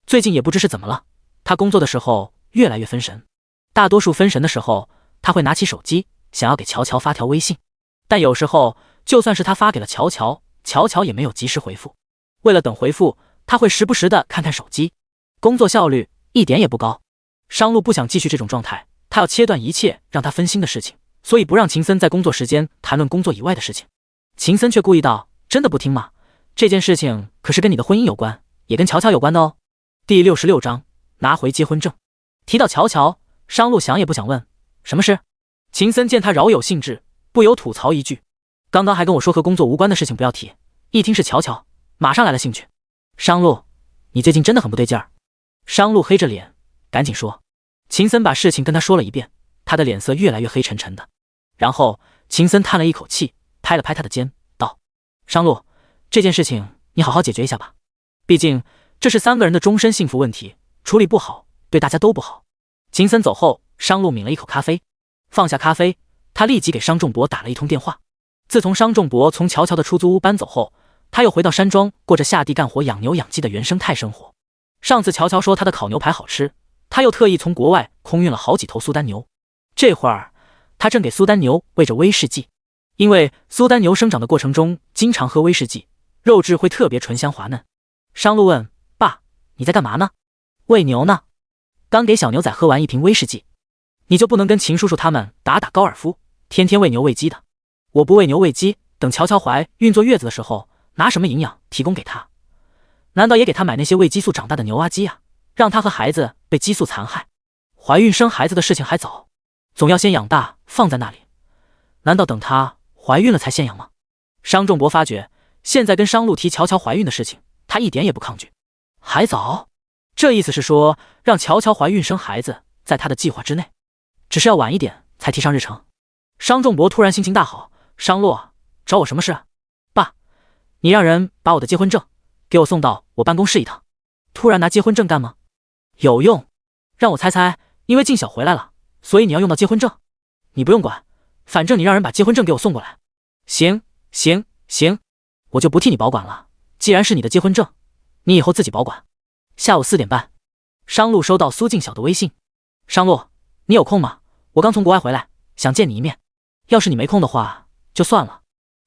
最近也不知是怎么了，他工作的时候越来越分神。大多数分神的时候，他会拿起手机想要给乔乔发条微信，但有时候就算是他发给了乔乔，乔乔也没有及时回复。为了等回复，他会时不时的看看手机，工作效率一点也不高。商路不想继续这种状态，他要切断一切让他分心的事情，所以不让秦森在工作时间谈论工作以外的事情。秦森却故意道：“真的不听吗？这件事情可是跟你的婚姻有关，也跟乔乔有关的哦。”第66章拿回结婚证。提到乔乔，商路想也不想问什么事。秦森见他饶有兴致，不由吐槽一句：“刚刚还跟我说和工作无关的事情不要提，一听是乔乔，马上来了兴趣。商路，你最近真的很不对劲儿。”商路黑着脸赶紧说。秦森把事情跟他说了一遍，他的脸色越来越黑沉沉的。然后秦森叹了一口气，拍了拍他的肩，道：“商路，这件事情你好好解决一下吧，毕竟这是3个人的终身幸福问题，处理不好对大家都不好。”秦森走后，商路抿了一口咖啡，放下咖啡，他立即给商仲博打了一通电话。自从商仲博从乔乔的出租屋搬走后，他又回到山庄，过着下地干活养牛养鸡的原生态生活。上次乔乔说他的烤牛排好吃，他又特意从国外空运了好几头苏丹牛。这会儿他正给苏丹牛喂着威士忌，因为苏丹牛生长的过程中经常喝威士忌，肉质会特别醇香滑嫩。商路问：“爸，你在干嘛呢？”“喂牛呢，刚给小牛仔喝完1瓶威士忌。”“你就不能跟秦叔叔他们打打高尔夫，天天喂牛喂鸡的？”“我不喂牛喂鸡，等乔乔怀孕坐月子的时候，拿什么营养提供给他？难道也给他买那些喂激素长大的牛啊鸡啊，让他和孩子被激素残害？怀孕生孩子的事情还早，总要先养大放在那里，难道等她怀孕了才现养吗？”商仲博发觉现在跟商路提乔乔怀孕的事情，他一点也不抗拒。还早？这意思是说让乔乔怀孕生孩子在他的计划之内，只是要晚一点才提上日程。商仲博突然心情大好：“商路，找我什么事？爸，你让人把我的结婚证给我送到我办公室一趟。”“突然拿结婚证干嘛？有用？让我猜猜，因为静晓回来了，所以你要用到结婚证？你不用管，反正你让人把结婚证给我送过来。”“行行行，我就不替你保管了，既然是你的结婚证，你以后自己保管。”下午4点半，商路收到苏静晓的微信：“商路，你有空吗？我刚从国外回来，想见你一面。要是你没空的话，就算了。”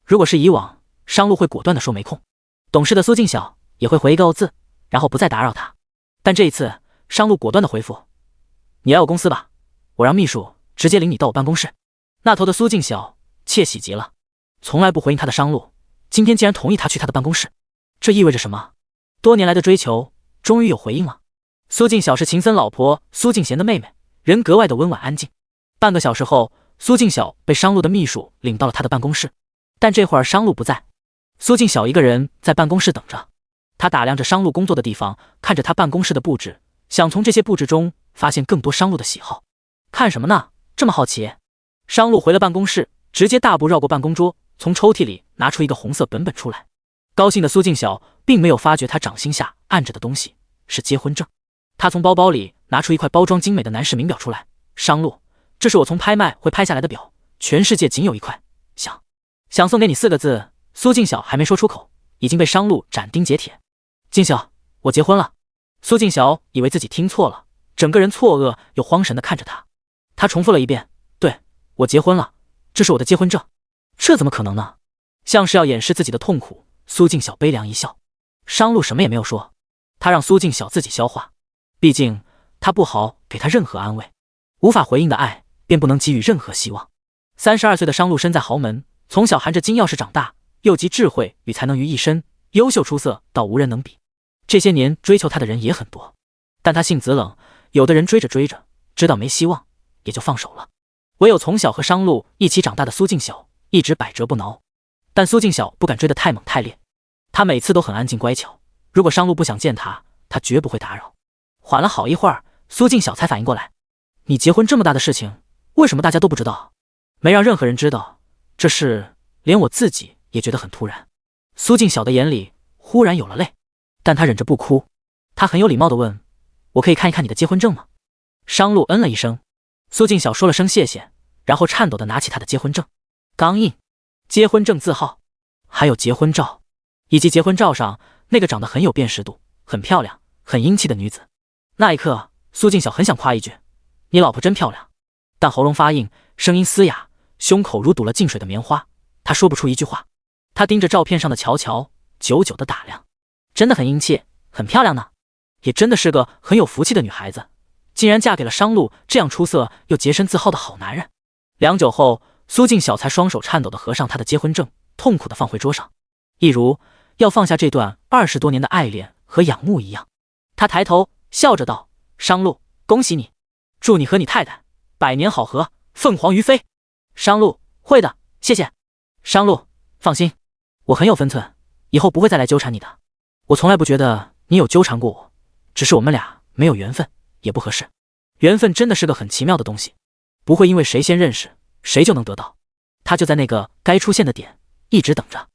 如果是以往，商路会果断地说没空，懂事的苏静晓也会回一个哦字，然后不再打扰他。但这一次，商路果断地回复：“你来我公司吧，我让秘书直接领你到我办公室。”那头的苏静晓窃喜极了，从来不回应他的商路，今天竟然同意他去他的办公室，这意味着什么？多年来的追求终于有回应了。苏静晓是秦森老婆苏静贤的妹妹，人格外的温婉安静。半个小时后，苏静晓被商路的秘书领到了他的办公室，但这会儿商路不在，苏静晓一个人在办公室等着。他打量着商路工作的地方，看着他办公室的布置，想从这些布置中发现更多商路的喜好。看什么呢？这么好奇？商路回了办公室，直接大步绕过办公桌，从抽屉里拿出一个红色本本出来。高兴的苏静晓并没有发觉他掌心下按着的东西是结婚证。他从包包里拿出一块包装精美的男士名表出来：“商路，这是我从拍卖会拍下来的表，全世界仅有一块，想送给你4个字。”苏静晓还没说出口，已经被商路斩钉截铁：“静晓，我结婚了。”苏静晓以为自己听错了，整个人错愕又慌神地看着他。他重复了一遍：“对，我结婚了，这是我的结婚证。”这怎么可能呢？像是要掩饰自己的痛苦，苏静晓悲凉一笑。商路什么也没有说，他让苏静晓自己消化，毕竟他不好给他任何安慰，无法回应的爱便不能给予任何希望。32岁的商路身在豪门，从小含着金钥匙长大，又集智慧与才能于一身，优秀出色到无人能比。这些年追求他的人也很多，但他性子冷，有的人追着追着，知道没希望，也就放手了。唯有从小和商路一起长大的苏静晓一直百折不挠，但苏静晓不敢追得太猛太烈，他每次都很安静乖巧，如果商路不想见他，他绝不会打扰。缓了好一会儿，苏静晓才反应过来：“你结婚这么大的事情，为什么大家都不知道？”“没让任何人知道，这事连我自己也觉得很突然。”苏静晓的眼里忽然有了泪，但他忍着不哭。他很有礼貌地问：“我可以看一看你的结婚证吗？商路嗯了一声，苏静晓说了声谢谢，然后颤抖地拿起他的结婚证，钢印、结婚证字号，还有结婚照，以及结婚照上那个长得很有辨识度、很漂亮、很英气的女子。那一刻，苏静晓很想夸一句：“你老婆真漂亮。”但喉咙发硬，声音嘶哑，胸口如堵了进水的棉花，他说不出一句话。他盯着照片上的乔乔，久久地打量，真的很英气，很漂亮呢，也真的是个很有福气的女孩子，竟然嫁给了商路这样出色又洁身自好的好男人。良久后，苏静晓才双手颤抖地合上他的结婚证，痛苦地放回桌上，一如要放下这段20多年的爱恋和仰慕一样。他抬头笑着道：“商路，恭喜你，祝你和你太太百年好合，凤凰于飞。”商路：“会的，谢谢。”商路：“放心，我很有分寸，以后不会再来纠缠你的。我从来不觉得你有纠缠过我，只是我们俩没有缘分，也不合适。缘分真的是个很奇妙的东西，不会因为谁先认识谁就能得到。他就在那个该出现的点一直等着，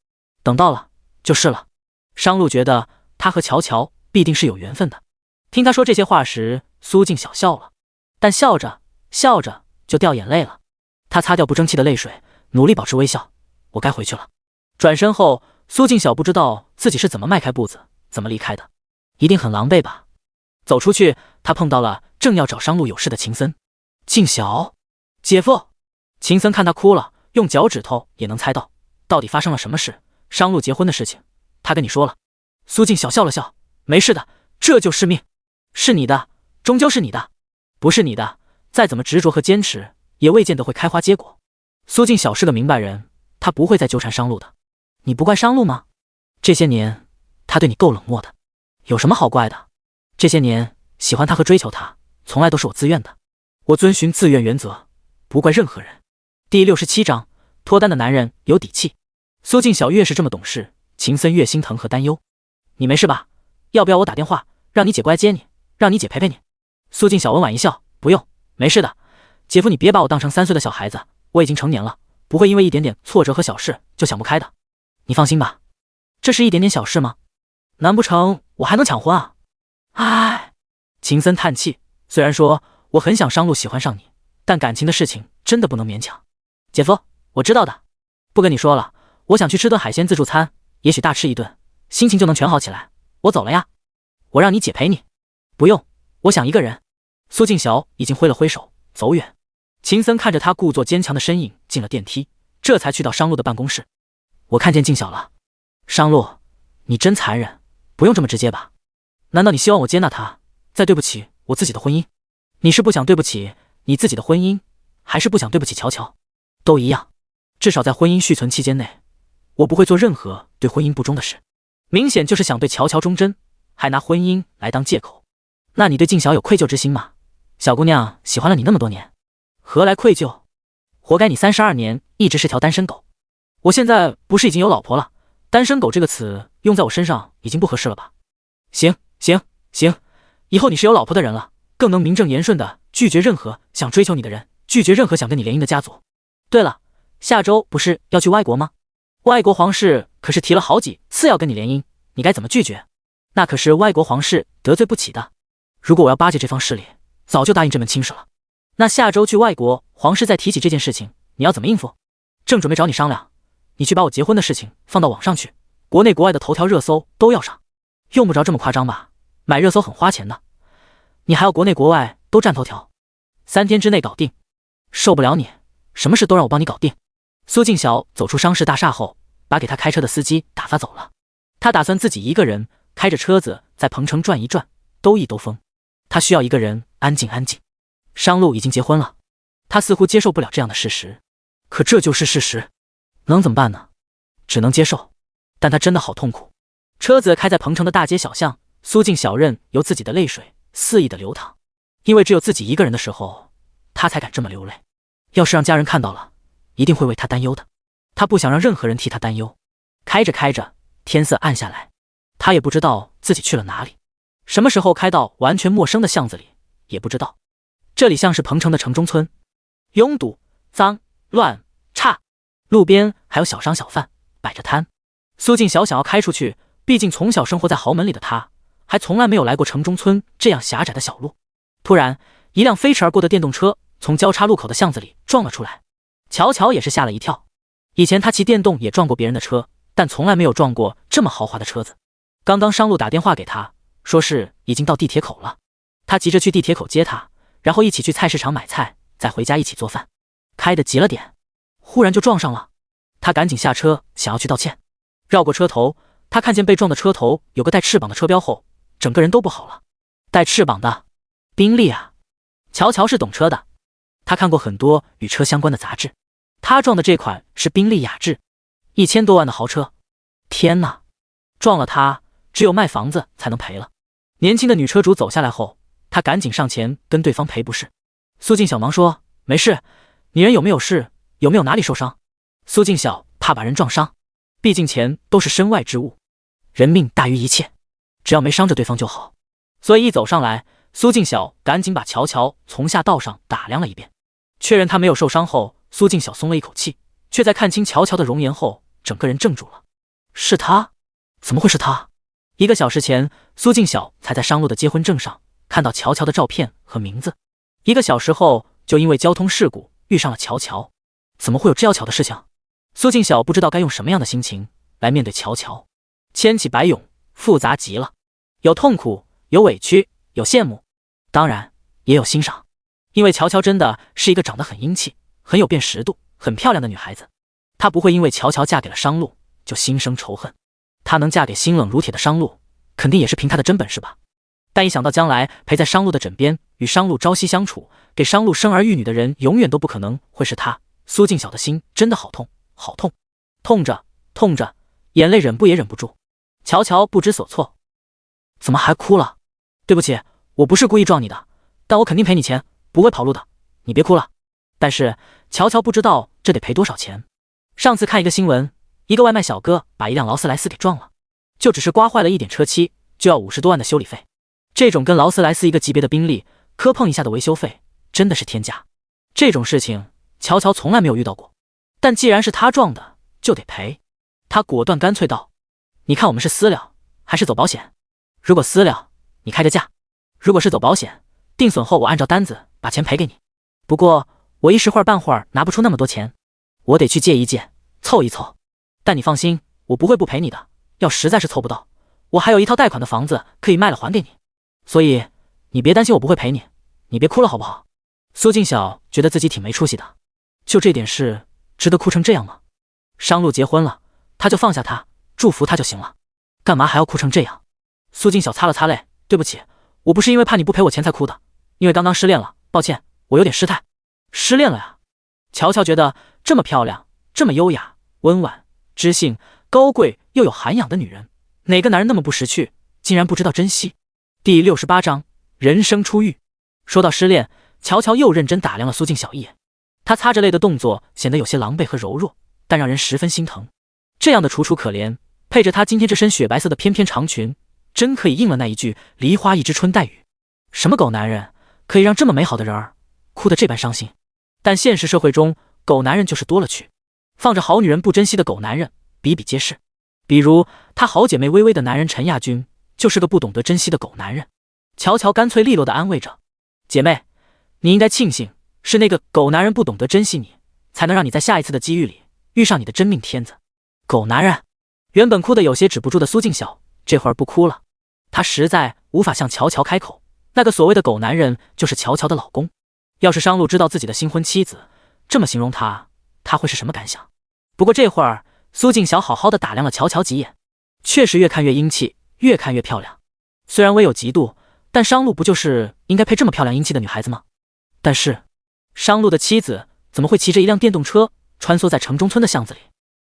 等到了就是了。”商路觉得他和乔乔必定是有缘分的。听他说这些话时，苏静晓笑了，但笑着笑着就掉眼泪了。他擦掉不争气的泪水，努力保持微笑：“我该回去了。”转身后，苏静晓不知道自己是怎么迈开步子，怎么离开的，一定很狼狈吧。走出去，他碰到了正要找商路有事的秦森。“静晓，姐夫。”秦森看他哭了，用脚趾头也能猜到到底发生了什么事。“商路结婚的事情，他跟你说了。”苏静晓笑了笑：“没事的，这就是命，是你的，终究是你的；不是你的，再怎么执着和坚持，也未见得会开花结果。”苏静晓是个明白人，他不会再纠缠商路的。“你不怪商路吗？这些年他对你够冷漠的。”“有什么好怪的？这些年喜欢他和追求他，从来都是我自愿的。我遵循自愿原则，不怪任何人。”第67章，脱单的男人有底气。苏静晓越是这么懂事，秦森越心疼和担忧。“你没事吧？要不要我打电话让你姐过来接你，让你姐陪陪你？”苏静晓温婉一笑：“不用，没事的。姐夫你别把我当成3岁的小孩子，我已经成年了，不会因为一点点挫折和小事就想不开的。你放心吧。”“这是一点点小事吗？难不成我还能抢婚啊？”“唉。”秦森叹气，虽然说我很想商路喜欢上你，但感情的事情真的不能勉强。姐夫，我知道的，不跟你说了，我想去吃顿海鲜自助餐，也许大吃一顿，心情就能全好起来。我走了呀，我让你姐陪你。”“不用，我想一个人。”苏静晓已经挥了挥手走远。秦森看着他故作坚强的身影进了电梯，这才去到商路的办公室。“我看见静晓了。”“商路，你真残忍，不用这么直接吧？难道你希望我接纳他，再对不起我自己的婚姻？你是不想对不起你自己的婚姻，还是不想对不起乔乔？都一样，至少在婚姻续存期间内，我不会做任何对婚姻不忠的事。”明显就是想对乔乔忠贞，还拿婚姻来当借口。那你对静晓有愧疚之心吗？小姑娘喜欢了你那么多年，何来愧疚？活该你32年一直是条单身狗。我现在不是已经有老婆了，单身狗这个词用在我身上已经不合适了吧？行，以后你是有老婆的人了，更能名正言顺的拒绝任何想追求你的人，拒绝任何想跟你联姻的家族。对了，下周不是要去外国吗？外国皇室可是提了好几次要跟你联姻，你该怎么拒绝？那可是外国皇室得罪不起的。如果我要巴结这方势力，早就答应这门亲事了。那下周去外国，皇室再提起这件事情，你要怎么应付？正准备找你商量，你去把我结婚的事情放到网上去，国内国外的头条热搜都要上。用不着这么夸张吧？买热搜很花钱的，你还要国内国外都占头条，3天之内搞定。受不了你，什么事都让我帮你搞定。苏静晓走出商事大厦后，把给他开车的司机打发走了。他打算自己一个人开着车子在鹏城转一转，兜一兜风。他需要一个人安静安静。商路已经结婚了，他似乎接受不了这样的事实，可这就是事实，能怎么办呢？只能接受。但他真的好痛苦。车子开在鹏城的大街小巷，苏静晓任由自己的泪水肆意的流淌，因为只有自己一个人的时候，他才敢这么流泪。要是让家人看到了，一定会为他担忧的。他不想让任何人替他担忧。开着开着，天色暗下来，他也不知道自己去了哪里，什么时候开到完全陌生的巷子里，也不知道。这里像是鹏城的城中村，拥堵、脏、乱、差，路边还有小商小贩摆着摊。苏静晓想要开出去，毕竟从小生活在豪门里的他，还从来没有来过城中村这样狭窄的小路。突然，一辆飞驰而过的电动车从交叉路口的巷子里撞了出来，乔乔也是吓了一跳。以前他骑电动也撞过别人的车，但从来没有撞过这么豪华的车子。刚刚商路打电话给他，说是已经到地铁口了，他急着去地铁口接他，然后一起去菜市场买菜，再回家一起做饭，开得急了点，忽然就撞上了。他赶紧下车想要去道歉，绕过车头，他看见被撞的车头有个带翅膀的车标后，整个人都不好了。带翅膀的宾利啊！乔乔是懂车的，他看过很多与车相关的杂志，他撞的这款是宾利雅致，1000多万的豪车。天哪，撞了他只有卖房子才能赔了。年轻的女车主走下来后，他赶紧上前跟对方赔不是。苏静晓忙说，没事，你人有没有事，有没有哪里受伤？苏静晓怕把人撞伤，毕竟钱都是身外之物，人命大于一切，只要没伤着对方就好。所以一走上来，苏静晓赶紧把乔乔从下到上打量了一遍，确认他没有受伤后，苏静晓松了一口气，却在看清乔乔的容颜后，整个人怔住了。是他？怎么会是他？1个小时前，苏静晓才在商路的结婚证上看到乔乔的照片和名字，1个小时后就因为交通事故遇上了乔乔。怎么会有这要巧的事情？苏静晓不知道该用什么样的心情来面对乔乔，千起百涌，复杂极了，有痛苦，有委屈，有羡慕，当然也有欣赏。因为乔乔真的是一个长得很英气、很有辨识度、很漂亮的女孩子，她不会因为乔乔嫁给了商路就心生仇恨。她能嫁给心冷如铁的商路，肯定也是凭她的真本事吧。但一想到将来陪在商路的枕边，与商路朝夕相处，给商路生儿育女的人永远都不可能会是她，苏静晓的心真的好痛，好痛，痛着痛着，眼泪忍不也忍不住。乔乔不知所措，怎么还哭了？对不起，我不是故意撞你的，但我肯定赔你钱，不会跑路的，你别哭了。但是乔乔不知道这得赔多少钱。上次看一个新闻，一个外卖小哥把一辆劳斯莱斯给撞了，就只是刮坏了一点车漆，就要50多万的修理费。这种跟劳斯莱斯一个级别的宾利磕碰一下的维修费真的是天价。这种事情乔乔从来没有遇到过，但既然是他撞的，就得赔。他果断干脆道，你看我们是私了还是走保险？如果私了，你开个价；如果是走保险，定损后我按照单子把钱赔给你。不过我一时会儿半会儿拿不出那么多钱，我得去借一借，凑一凑。但你放心，我不会不赔你的，要实在是凑不到，我还有一套贷款的房子可以卖了还给你。所以你别担心我不会赔你，你别哭了好不好？苏静晓觉得自己挺没出息的，就这点事值得哭成这样吗？商路结婚了，他就放下他，祝福他就行了，干嘛还要哭成这样？苏静晓擦了擦泪，对不起，我不是因为怕你不赔我钱才哭的，因为刚刚失恋了，抱歉，我有点失态。失恋了呀？乔乔觉得这么漂亮，这么优雅、温婉、知性、高贵又有涵养的女人，哪个男人那么不识趣，竟然不知道珍惜？第68章人生初遇。说到失恋，乔乔又认真打量了苏静晓一眼，她擦着泪的动作显得有些狼狈和柔弱，但让人十分心疼。这样的楚楚可怜，配着她今天这身雪白色的翩翩长裙，真可以应了那一句梨花一枝春带雨。什么狗男人可以让这么美好的人儿哭得这般伤心？但现实社会中，狗男人就是多了去，放着好女人不珍惜的狗男人比比皆是。比如她好姐妹微微的男人陈亚军，就是个不懂得珍惜的狗男人。乔乔干脆利落地安慰着，姐妹，你应该庆幸是那个狗男人不懂得珍惜你，才能让你在下一次的机遇里遇上你的真命天子。狗男人！原本哭得有些止不住的苏静晓这会儿不哭了，她实在无法向乔乔开口，那个所谓的狗男人就是乔乔的老公。要是商路知道自己的新婚妻子这么形容他，他会是什么感想？不过这会儿苏静晓好好的打量了乔乔几眼，确实越看越英气，越看越漂亮。虽然微有嫉妒，但商路不就是应该配这么漂亮英气的女孩子吗？但是商路的妻子怎么会骑着一辆电动车穿梭在城中村的巷子里？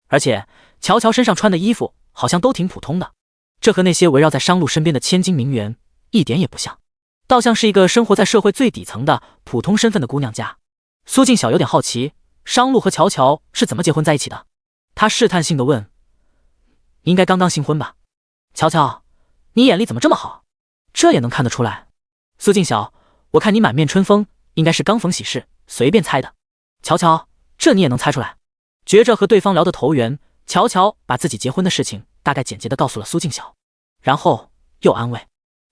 而且乔乔身上穿的衣服好像都挺普通的，这和那些围绕在商路身边的千金名媛一点也不像，倒像是一个生活在社会最底层的普通身份的姑娘家。苏静晓有点好奇，商路和乔乔是怎么结婚在一起的？她试探性地问，你应该刚刚新婚吧？乔乔，你眼力怎么这么好？这也能看得出来。苏静晓，我看你满面春风，应该是刚逢喜事，随便猜的。乔乔，这你也能猜出来？觉着和对方聊得投缘，乔乔把自己结婚的事情大概简洁地告诉了苏静晓，然后又安慰，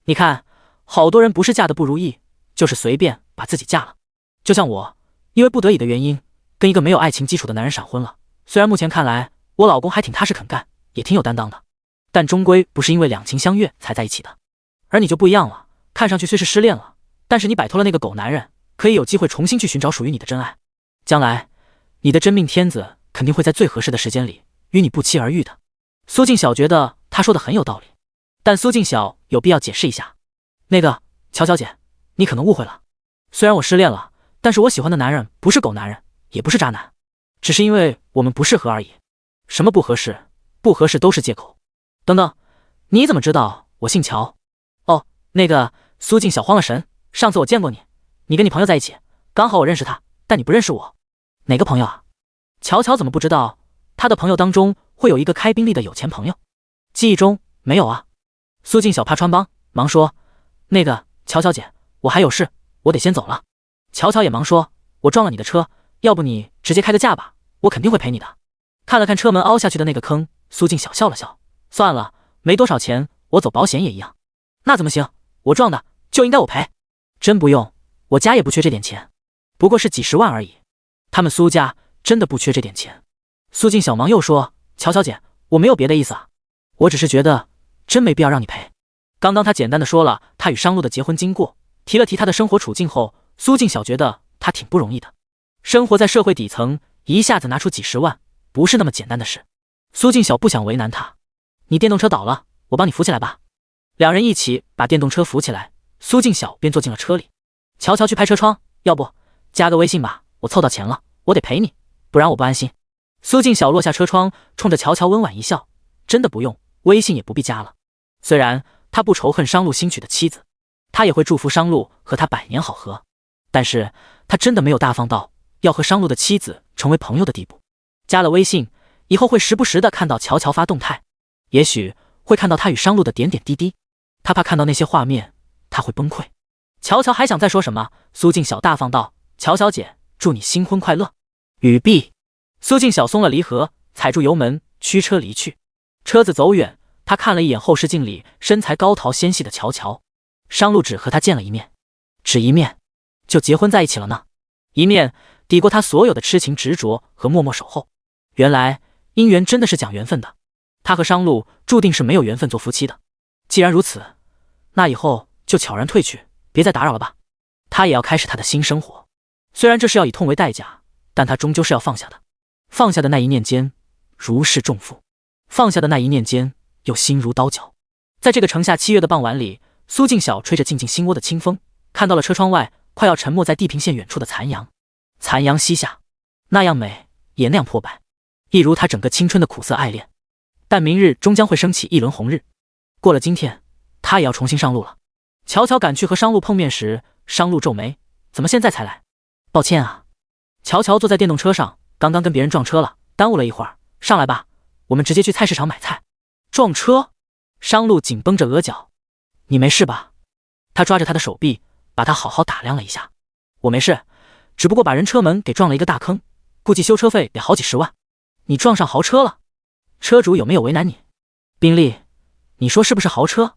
你看，好多人不是嫁的不如意，就是随便把自己嫁了。就像我，因为不得已的原因，跟一个没有爱情基础的男人闪婚了。虽然目前看来，我老公还挺踏实肯干，也挺有担当的，但终归不是因为两情相悦才在一起的。而你就不一样了，看上去虽是失恋了，但是你摆脱了那个狗男人，可以有机会重新去寻找属于你的真爱。将来，你的真命天子肯定会在最合适的时间里与你不期而遇的。苏静晓觉得他说的很有道理，但苏静晓有必要解释一下。那个，乔小姐，你可能误会了。虽然我失恋了，但是我喜欢的男人不是狗男人，也不是渣男，只是因为我们不适合而已。什么不合适？不合适都是借口。等等，你怎么知道我姓乔？哦，那个，苏静晓慌了神。上次我见过你，你跟你朋友在一起，刚好我认识他，但你不认识我。哪个朋友啊？乔乔怎么不知道他的朋友当中会有一个开宾利的有钱朋友？记忆中没有啊。苏静晓怕穿帮，忙说：“那个，乔小姐，我还有事，我得先走了。”乔乔也忙说：“我撞了你的车，要不你直接开个价吧，我肯定会赔你的。”看了看车门凹下去的那个坑，苏静晓笑了笑：“算了，没多少钱，我走保险也一样。”那怎么行？我撞的就应该我赔。真不用，我家也不缺这点钱，不过是几十万而已。他们苏家真的不缺这点钱。苏静晓忙又说：“乔小姐，我没有别的意思啊，我只是觉得真没必要让你赔。”刚刚他简单的说了他与商路的结婚经过，提了提他的生活处境后，苏静晓觉得他挺不容易的。生活在社会底层，一下子拿出几十万，不是那么简单的事。苏静晓不想为难他：“你电动车倒了，我帮你扶起来吧。”两人一起把电动车扶起来，苏静晓便坐进了车里。乔乔去拍车窗，要不加个微信吧，我凑到钱了，我得赔你，不然我不安心。苏静晓落下车窗，冲着乔乔温婉一笑：“真的不用，微信也不必加了。”虽然他不仇恨商路新娶的妻子，他也会祝福商路和他百年好合，但是他真的没有大方到要和商路的妻子成为朋友的地步。加了微信以后，会时不时的看到乔乔发动态，也许会看到他与商路的点点滴滴。他怕看到那些画面，他会崩溃。乔乔还想再说什么，苏静晓大方道：“乔小姐，祝你新婚快乐。”语毕，苏静晓松了离合，踩住油门，驱车离去。车子走远，他看了一眼后视镜里身材高桃纤细的乔乔。商路只和他见了一面，只一面，就结婚在一起了呢？一面抵过他所有的痴情执着和默默守候。原来姻缘真的是讲缘分的，他和商路注定是没有缘分做夫妻的。既然如此，那以后就悄然退去，别再打扰了吧。他也要开始他的新生活，虽然这是要以痛为代价，但他终究是要放下的。放下的那一念间，如释重负；放下的那一念间，又心如刀绞。在这个盛夏7月的傍晚里，苏静晓吹着静静心窝的清风，看到了车窗外快要沉没在地平线远处的残阳。残阳西下，那样美，也那样破败，一如他整个青春的苦涩爱恋。但明日终将会升起一轮红日，过了今天，他也要重新上路了。乔乔赶去和商路碰面时，商路皱眉：“怎么现在才来？”“抱歉啊。”乔乔坐在电动车上，刚刚跟别人撞车了，耽误了一会儿。上来吧，我们直接去菜市场买菜。撞车？商路紧绷着额角：“你没事吧？”他抓着他的手臂，把他好好打量了一下：“我没事，只不过把人车门给撞了一个大坑，估计修车费得好几十万。”“你撞上豪车了？车主有没有为难你？”“宾利，你说是不是豪车？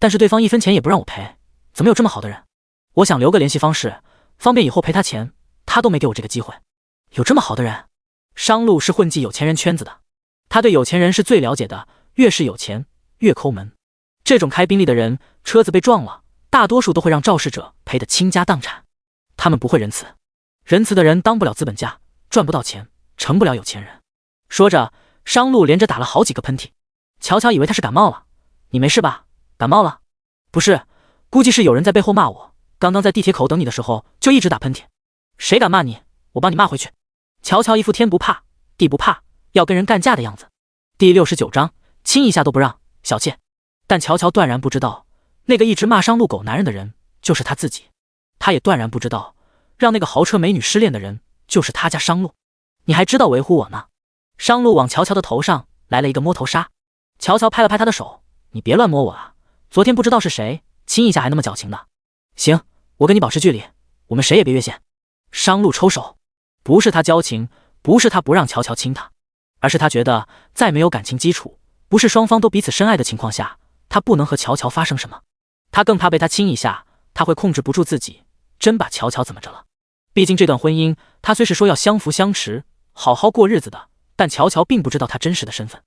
但是对方1分钱也不让我赔，怎么有这么好的人？我想留个联系方式，方便以后赔他钱，他都没给我这个机会。有这么好的人？”商路是混迹有钱人圈子的，他对有钱人是最了解的，越是有钱越抠门。这种开宾利的人，车子被撞了，大多数都会让肇事者赔得倾家荡产。他们不会仁慈，仁慈的人当不了资本家，赚不到钱，成不了有钱人。说着，商路连着打了好几个喷嚏。乔乔以为他是感冒了。“你没事吧？感冒了？”“不是，估计是有人在背后骂我，刚刚在地铁口等你的时候就一直打喷嚏。”“谁敢骂你，我帮你骂回去。”乔乔一副天不怕地不怕要跟人干架的样子。第69章，亲一下都不让，小妾。但乔乔断然不知道，那个一直骂商路狗男人的人就是他自己。他也断然不知道，让那个豪车美女失恋的人就是他家商路。你还知道维护我呢？商路往乔乔的头上来了一个摸头杀。乔乔拍了拍他的手：“你别乱摸我啊，昨天不知道是谁亲一下还那么矫情的。”“行，我跟你保持距离，我们谁也别越线。”商路抽手。不是他矫情，不是他不让乔乔亲他，而是他觉得在没有感情基础，不是双方都彼此深爱的情况下，他不能和乔乔发生什么。他他更怕被他亲一下，他会控制不住自己，真把乔乔怎么着了。毕竟这段婚姻，他虽是说要相扶相持，好好过日子的，但乔乔并不知道他真实的身份。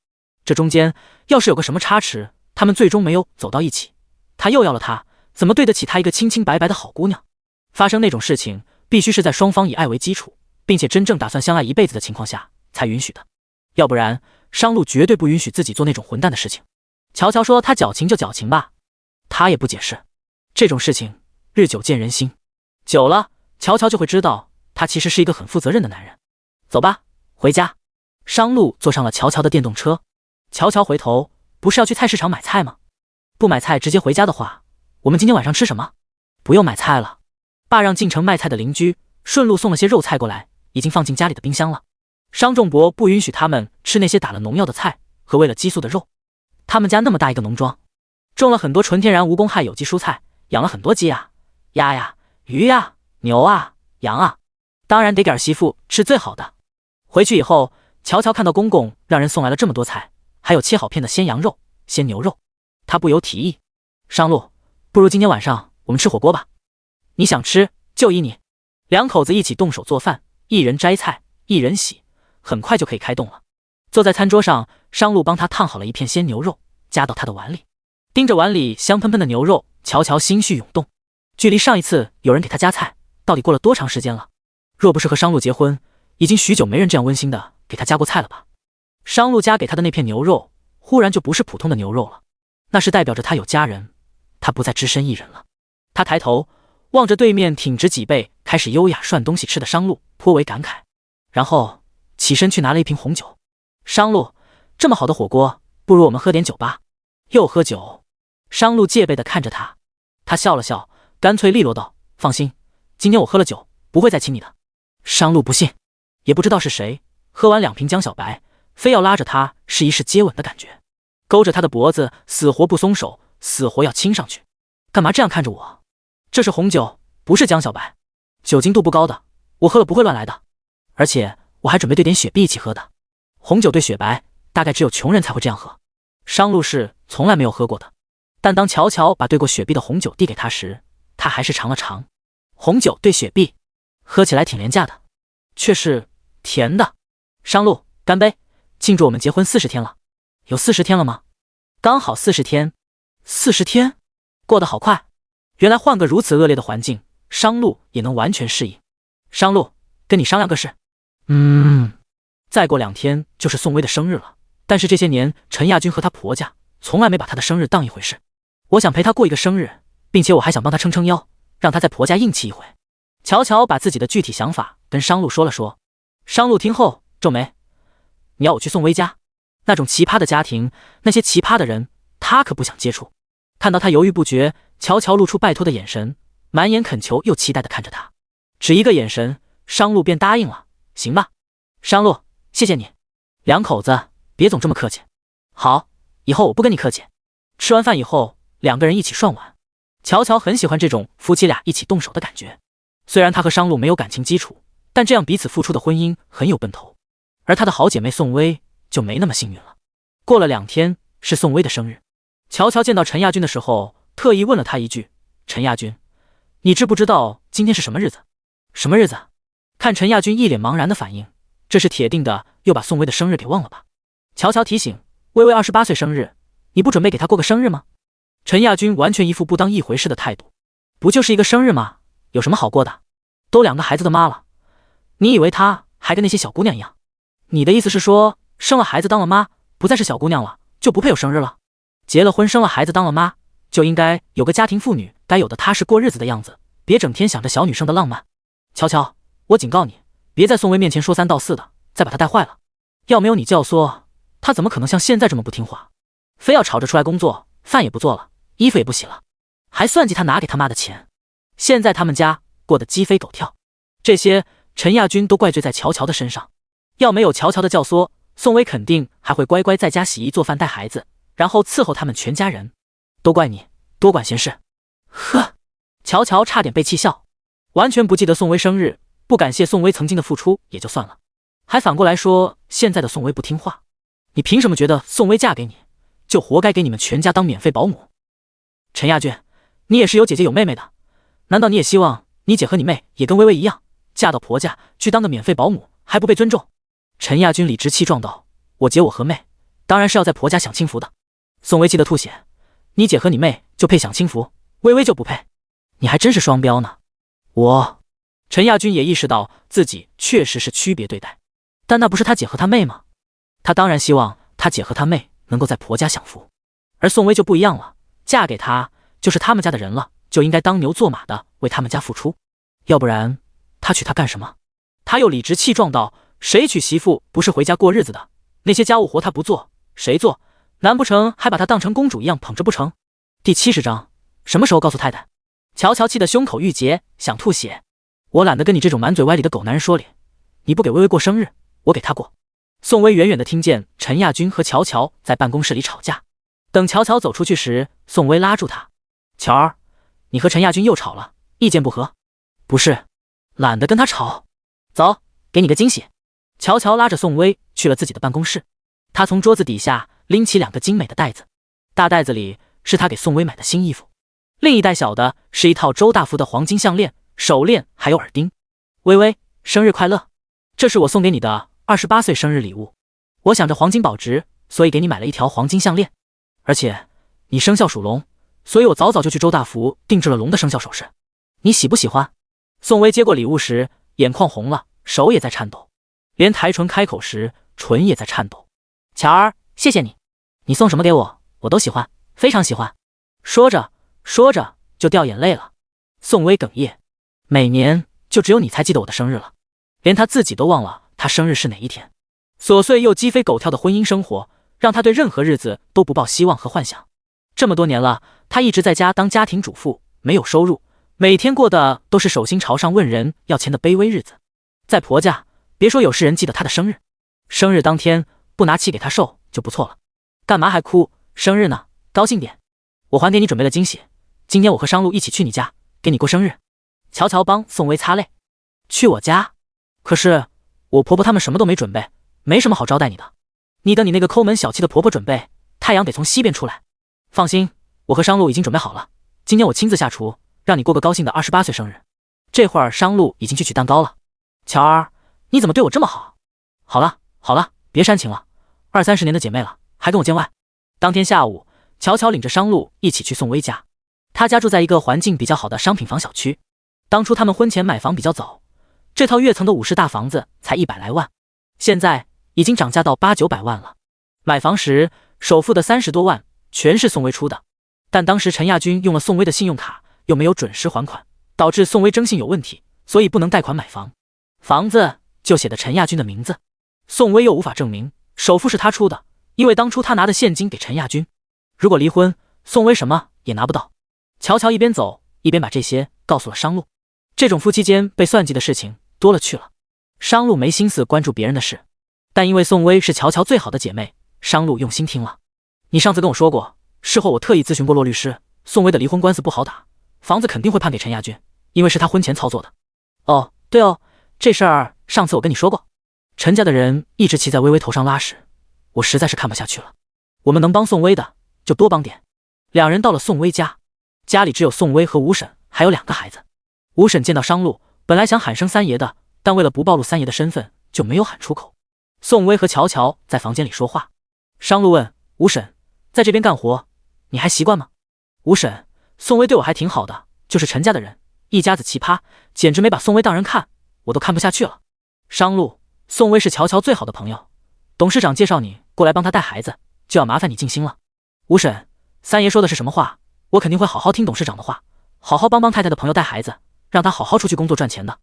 这中间要是有个什么差池，他们最终没有走到一起，他又要了他，怎么对得起他一个清清白白的好姑娘？发生那种事情，必须是在双方以爱为基础，并且真正打算相爱一辈子的情况下才允许的，要不然商路绝对不允许自己做那种混蛋的事情。乔乔说他矫情就矫情吧，他也不解释，这种事情日久见人心，久了乔乔就会知道他其实是一个很负责任的男人。走吧，回家。商路坐上了乔乔的电动车，乔乔回头，不是要去菜市场买菜吗？不买菜直接回家的话，我们今天晚上吃什么？不用买菜了，爸让进城卖菜的邻居顺路送了些肉菜过来，已经放进家里的冰箱了。商仲博不允许他们吃那些打了农药的菜和为了激素的肉。他们家那么大一个农庄，种了很多纯天然无公害有机蔬菜，养了很多鸡啊、鸭呀、鱼呀、牛啊、羊啊，当然得给儿媳妇吃最好的。回去以后，乔乔看到公公让人送来了这么多菜，还有切好片的鲜羊肉、鲜牛肉，他不由提议：商路，不如今天晚上我们吃火锅吧？你想吃就依你。两口子一起动手做饭，一人摘菜，一人洗，很快就可以开动了。坐在餐桌上，商路帮他烫好了一片鲜牛肉，夹到他的碗里，盯着碗里香喷喷的牛肉，乔乔心绪涌动。距离上一次有人给他夹菜，到底过了多长时间了？若不是和商路结婚，已经许久没人这样温馨的给他夹过菜了吧？商路夹给他的那片牛肉，忽然就不是普通的牛肉了，那是代表着他有家人，他不再只身一人了。他抬头望着对面挺直脊背开始优雅涮东西吃的商路，颇为感慨，然后起身去拿了一瓶红酒。商路，这么好的火锅，不如我们喝点酒吧。又喝酒。商路戒备地看着他，他笑了笑，干脆利落道：放心，今天我喝了酒，不会再亲你的。商路不信，也不知道是谁喝完2瓶江小白，非要拉着他试一试接吻的感觉，勾着他的脖子，死活不松手，死活要亲上去。干嘛这样看着我？这是红酒，不是江小白，酒精度不高的，我喝了不会乱来的。而且我还准备兑点雪碧一起喝的。红酒兑雪白，大概只有穷人才会这样喝。商路是从来没有喝过的，但当乔乔把兑过雪碧的红酒递给他时，他还是尝了尝。红酒兑雪碧，喝起来挺廉价的，却是甜的。商路，干杯，庆祝我们结婚40天了。有40天了吗？刚好40天。40天？过得好快。原来换个如此恶劣的环境，商路也能完全适应。商路，跟你商量个事。再过2天就是宋薇的生日了，但是这些年陈亚军和她婆家从来没把她的生日当一回事。我想陪她过一个生日，并且我还想帮她撑撑腰，让她在婆家硬气一回。乔乔把自己的具体想法跟商路说了说。商路听后皱眉：你要我去宋薇家？那种奇葩的家庭，那些奇葩的人，他可不想接触。看到他犹豫不决，乔乔露出拜托的眼神，满眼恳求又期待的看着他。只一个眼神，商路便答应了。行吧，商路，谢谢你。两口子别总这么客气。好，以后我不跟你客气。吃完饭以后，两个人一起涮碗。乔乔很喜欢这种夫妻俩一起动手的感觉。虽然他和商路没有感情基础，但这样彼此付出的婚姻很有奔头。而他的好姐妹宋薇就没那么幸运了。过了2天是宋薇的生日，乔乔见到陈亚军的时候，特意问了他一句：陈亚军，你知不知道今天是什么日子？什么日子？看陈亚军一脸茫然的反应，这是铁定的又把宋薇的生日给忘了吧？乔乔提醒：薇薇28岁生日，你不准备给她过个生日吗？陈亚军完全一副不当一回事的态度。不就是一个生日吗？有什么好过的？都2个孩子的妈了，你以为她还跟那些小姑娘一样？你的意思是说，生了孩子当了妈，不再是小姑娘了，就不配有生日了？结了婚生了孩子当了妈，就应该有个家庭妇女该有的踏实过日子的样子，别整天想着小女生的浪漫。乔乔，我警告你，别在宋薇面前说三道四的，再把她带坏了。要没有你教唆，她怎么可能像现在这么不听话？非要吵着出来工作，饭也不做了，衣服也不洗了，还算计她拿给他妈的钱。现在他们家过得鸡飞狗跳，这些陈亚军都怪罪在乔乔的身上。要没有乔乔的教唆，宋薇肯定还会乖乖在家洗衣做饭带孩子，然后伺候他们全家人。都怪你多管闲事。呵，乔乔差点被气笑，完全不记得宋薇生日，不感谢宋薇曾经的付出也就算了，还反过来说现在的宋薇不听话。你凭什么觉得宋薇嫁给你就活该给你们全家当免费保姆？陈亚军，你也是有姐姐有妹妹的，难道你也希望你姐和你妹也跟微微一样，嫁到婆家去当个免费保姆，还不被尊重？陈亚军理直气壮道：我姐我和妹当然是要在婆家享清福的。宋薇气得吐血，你姐和你妹就配享清福，微微就不配，你还真是双标呢。陈亚军也意识到自己确实是区别对待，但那不是他姐和他妹吗？他当然希望他姐和他妹能够在婆家享福，而宋薇就不一样了，嫁给他就是他们家的人了，就应该当牛做马的为他们家付出，要不然他娶她干什么？他又理直气壮道：谁娶媳妇不是回家过日子的？那些家务活他不做，谁做？难不成还把她当成公主一样捧着不成？第70章，什么时候告诉太太？乔乔气得胸口郁结，想吐血。我懒得跟你这种满嘴歪理的狗男人说理，你不给微微过生日，我给她过。宋薇远远地听见陈亚军和乔乔在办公室里吵架，等乔乔走出去时，宋薇拉住他：乔儿，你和陈亚军又吵了，意见不合？不是，懒得跟他吵。走，给你个惊喜。乔乔拉着宋薇去了自己的办公室，他从桌子底下拎起2个精美的袋子，大袋子里是他给宋薇买的新衣服，另一袋小的是一套周大福的黄金项链、手链还有耳钉。微微，生日快乐！这是我送给你的28岁生日礼物，我想着黄金保值，所以给你买了一条黄金项链。而且你生肖属龙，所以我早早就去周大福定制了龙的生肖首饰，你喜不喜欢？宋薇接过礼物时，眼眶红了，手也在颤抖，连抬唇开口时，唇也在颤抖。乔儿，谢谢你，你送什么给我，我都喜欢，非常喜欢。说着就掉眼泪了。宋薇哽咽，每年就只有你才记得我的生日了，连他自己都忘了他生日是哪一天。琐碎又鸡飞狗跳的婚姻生活，让他对任何日子都不抱希望和幻想。这么多年了，他一直在家当家庭主妇，没有收入，每天过的都是手心朝上问人要钱的卑微日子。在婆家，别说有世人记得他的生日，生日当天不拿气给他受就不错了。干嘛还哭？生日呢，高兴点。我还给你准备了惊喜，今天我和商路一起去你家，给你过生日。乔乔帮宋薇擦泪。去我家？可是我婆婆他们什么都没准备，没什么好招待你的。你等你那个抠门小气的婆婆准备，太阳得从西边出来。放心，我和商路已经准备好了，今天我亲自下厨，让你过个高兴的28岁生日。这会儿商路已经去取蛋糕了。乔儿，你怎么对我这么好？好了，别煽情了，20-30年的姐妹了，还跟我见外。当天下午，乔乔领着商路一起去宋薇家。他家住在一个环境比较好的商品房小区。当初他们婚前买房比较早，这套跃层的5室大房子才100来万，现在已经涨价到800-900万了。买房时首付的30多万全是宋薇出的，但当时陈亚军用了宋薇的信用卡，又没有准时还款，导致宋薇征信有问题，所以不能贷款买房，房子就写的陈亚军的名字。宋薇又无法证明首付是他出的，因为当初他拿的现金给陈亚军，如果离婚，宋薇什么也拿不到。乔乔一边走一边把这些告诉了商路。这种夫妻间被算计的事情多了去了，商路没心思关注别人的事，但因为宋薇是乔乔最好的姐妹，商路用心听了。你上次跟我说过，事后我特意咨询过骆律师，宋薇的离婚官司不好打，房子肯定会判给陈亚军，因为是他婚前操作的。哦，对哦，这事儿上次我跟你说过。陈家的人一直骑在微微头上拉屎，我实在是看不下去了。我们能帮宋薇的就多帮点。两人到了宋薇家，家里只有宋薇和吴婶，还有2个孩子。吴婶见到商路，本来想喊声三爷的，但为了不暴露三爷的身份，就没有喊出口。宋薇和乔乔在房间里说话。商路问吴婶，在这边干活你还习惯吗？吴婶，宋薇对我还挺好的，就是陈家的人一家子奇葩，简直没把宋薇当人看，我都看不下去了。商路，宋薇是乔乔最好的朋友，董事长介绍你过来帮他带孩子，就要麻烦你尽心了。吴婶，三爷说的是什么话？我肯定会好好听董事长的话，好好帮太太的朋友带孩子，让他好好出去工作赚钱的。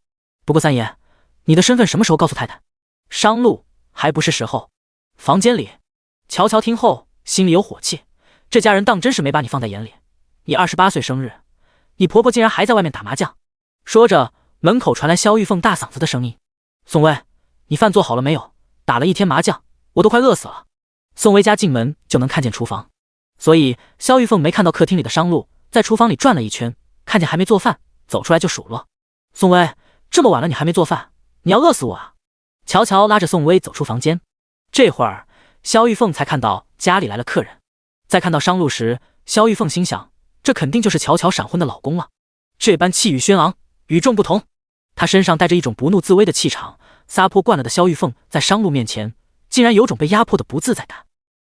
不过三爷，你的身份什么时候告诉太太？商路，还不是时候。房间里，乔乔听后心里有火气，这家人当真是没把你放在眼里。你28岁生日，你婆婆竟然还在外面打麻将。说着，门口传来萧玉凤大嗓子的声音：宋薇，你饭做好了没有？打了一天麻将，我都快饿死了。宋薇家进门就能看见厨房，所以萧玉凤没看到客厅里的商路，在厨房里转了一圈，看见还没做饭，走出来就数落：宋薇，这么晚了你还没做饭，你要饿死我啊！乔乔拉着宋薇走出房间。这会儿萧玉凤才看到家里来了客人，在看到商路时，萧玉凤心想，这肯定就是乔乔闪婚的老公了。这般气宇轩昂，与众不同。他身上带着一种不怒自威的气场，撒泼惯了的萧玉凤在商路面前，竟然有种被压迫的不自在感，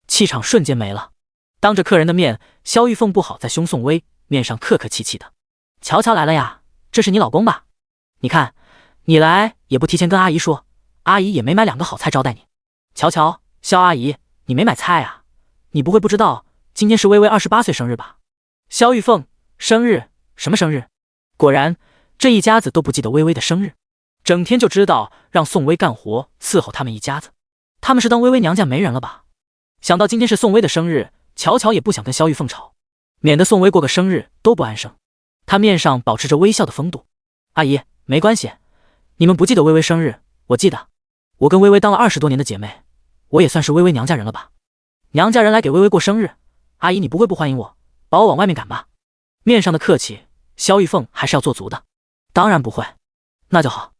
气场瞬间没了。当着客人的面，萧玉凤不好再凶宋薇，面上客客气气的：“乔乔来了呀，这是你老公吧？你看，你来也不提前跟阿姨说，阿姨也没买2个好菜招待你。乔乔，萧阿姨，你没买菜啊？你不会不知道今天是薇薇28岁生日吧？”萧玉凤：“生日？什么生日？”果然，这一家子都不记得薇薇的生日，整天就知道让宋薇干活伺候他们一家子。他们是当薇薇娘家没人了吧？想到今天是宋薇的生日，乔乔也不想跟萧玉凤吵，免得宋薇过个生日都不安生。他面上保持着微笑的风度：“阿姨，没关系，你们不记得薇薇生日，我记得。我跟薇薇当了20多年的姐妹，我也算是薇薇娘家人了吧？娘家人来给薇薇过生日，阿姨你不会不欢迎我，把我往外面赶吧？”面上的客气，萧玉凤还是要做足的。当然不会，那就好。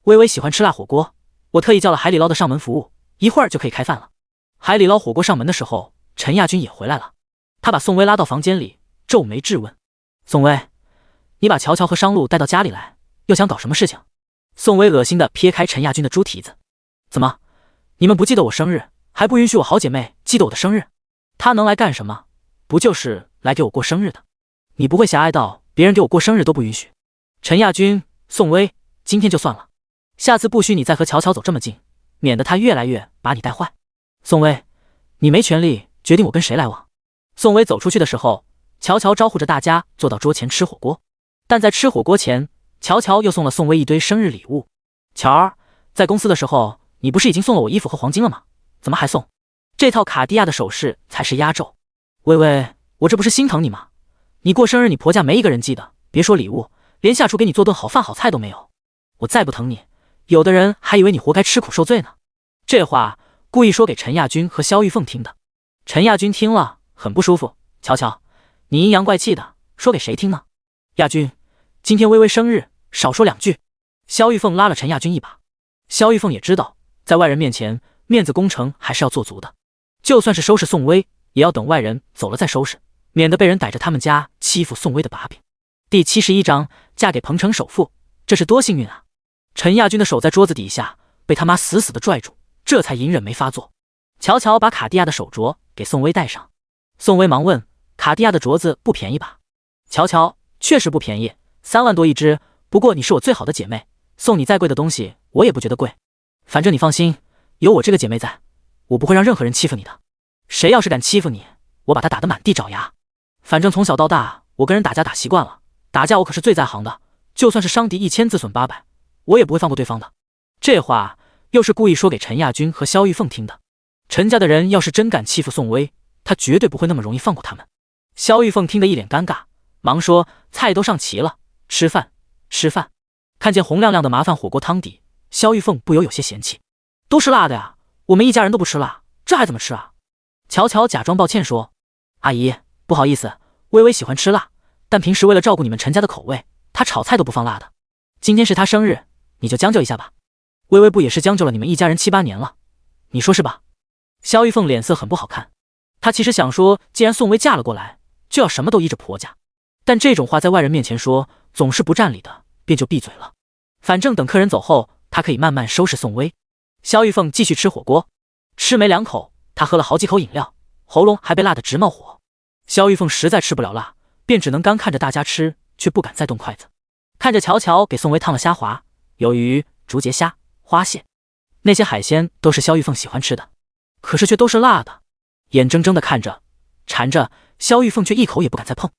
薇薇喜欢吃辣火锅，我特意叫了海底捞的上门服务，一会儿就可以开饭了。海底捞火锅上门的时候，陈亚军也回来了。他把宋薇拉到房间里，皱眉质问：“宋薇，你把乔乔和商路带到家里来，又想搞什么事情？”宋薇恶心地撇开陈亚军的猪蹄子：“怎么，你们不记得我生日，还不允许我好姐妹记得我的生日？她能来干什么？不就是来给我过生日的？你不会狭隘到别人给我过生日都不允许？”陈亚军：“宋薇，今天就算了，下次不许你再和乔乔走这么近，免得她越来越把你带坏。宋薇，你没权利决定我跟谁来往。”宋薇走出去的时候，乔乔招呼着大家坐到桌前吃火锅，但在吃火锅前，乔乔又送了宋薇一堆生日礼物。乔儿，在公司的时候，你不是已经送了我衣服和黄金了吗？怎么还送？这套卡地亚的首饰才是压轴。薇薇，我这不是心疼你吗？你过生日，你婆家没一个人记得，别说礼物，连下厨给你做顿好饭好菜都没有。我再不疼你，有的人还以为你活该吃苦受罪呢。这话故意说给陈亚军和萧玉凤听的。陈亚军听了很不舒服：“乔乔，你阴阳怪气的，说给谁听呢？”亚军，今天薇薇生日，少说2句。萧玉凤拉了陈亚军一把。萧玉凤也知道，在外人面前，面子工程还是要做足的。就算是收拾宋薇，也要等外人走了再收拾，免得被人逮着他们家欺负宋薇的把柄。第71章，嫁给彭城首富，这是多幸运啊！陈亚军的手在桌子底下被他妈死死的拽住，这才隐忍没发作。乔乔把卡地亚的手镯给宋薇戴上。宋薇忙问：“卡地亚的镯子不便宜吧？”乔乔：“确实不便宜，3万多一只，不过你是我最好的姐妹，送你再贵的东西我也不觉得贵。反正你放心，有我这个姐妹在，我不会让任何人欺负你的。谁要是敢欺负你，我把他打得满地找牙。反正从小到大，我跟人打架打习惯了，打架我可是最在行的，就算是伤敌1000自损800，我也不会放过对方的。”这话又是故意说给陈亚军和萧玉凤听的。陈家的人要是真敢欺负宋薇，他绝对不会那么容易放过他们。萧玉凤听得一脸尴尬，忙说：“菜都上齐了，吃饭，吃饭。”看见红亮亮的麻饭火锅汤底，萧玉凤不由有些嫌弃：“都是辣的呀，我们一家人都不吃辣，这还怎么吃啊？”乔乔假装抱歉说：“阿姨，不好意思，薇薇喜欢吃辣，但平时为了照顾你们陈家的口味，她炒菜都不放辣的。今天是她生日，你就将就一下吧。薇薇不也是将就了你们一家人7、8年了，你说是吧？”萧玉凤脸色很不好看，她其实想说，既然宋薇嫁了过来，就要什么都依着婆家，但这种话在外人面前说，总是不占理的，便就闭嘴了。反正等客人走后，她可以慢慢收拾宋薇。萧玉凤继续吃火锅，吃没2口，她喝了好几口饮料，喉咙还被辣得直冒火。萧玉凤实在吃不了辣，便只能干看着大家吃，却不敢再动筷子。看着乔乔给宋薇烫了虾滑、鱿鱼、竹节虾、花蟹，那些海鲜都是萧玉凤喜欢吃的，可是却都是辣的，眼睁睁地看着，馋着，萧玉凤却一口也不敢再碰。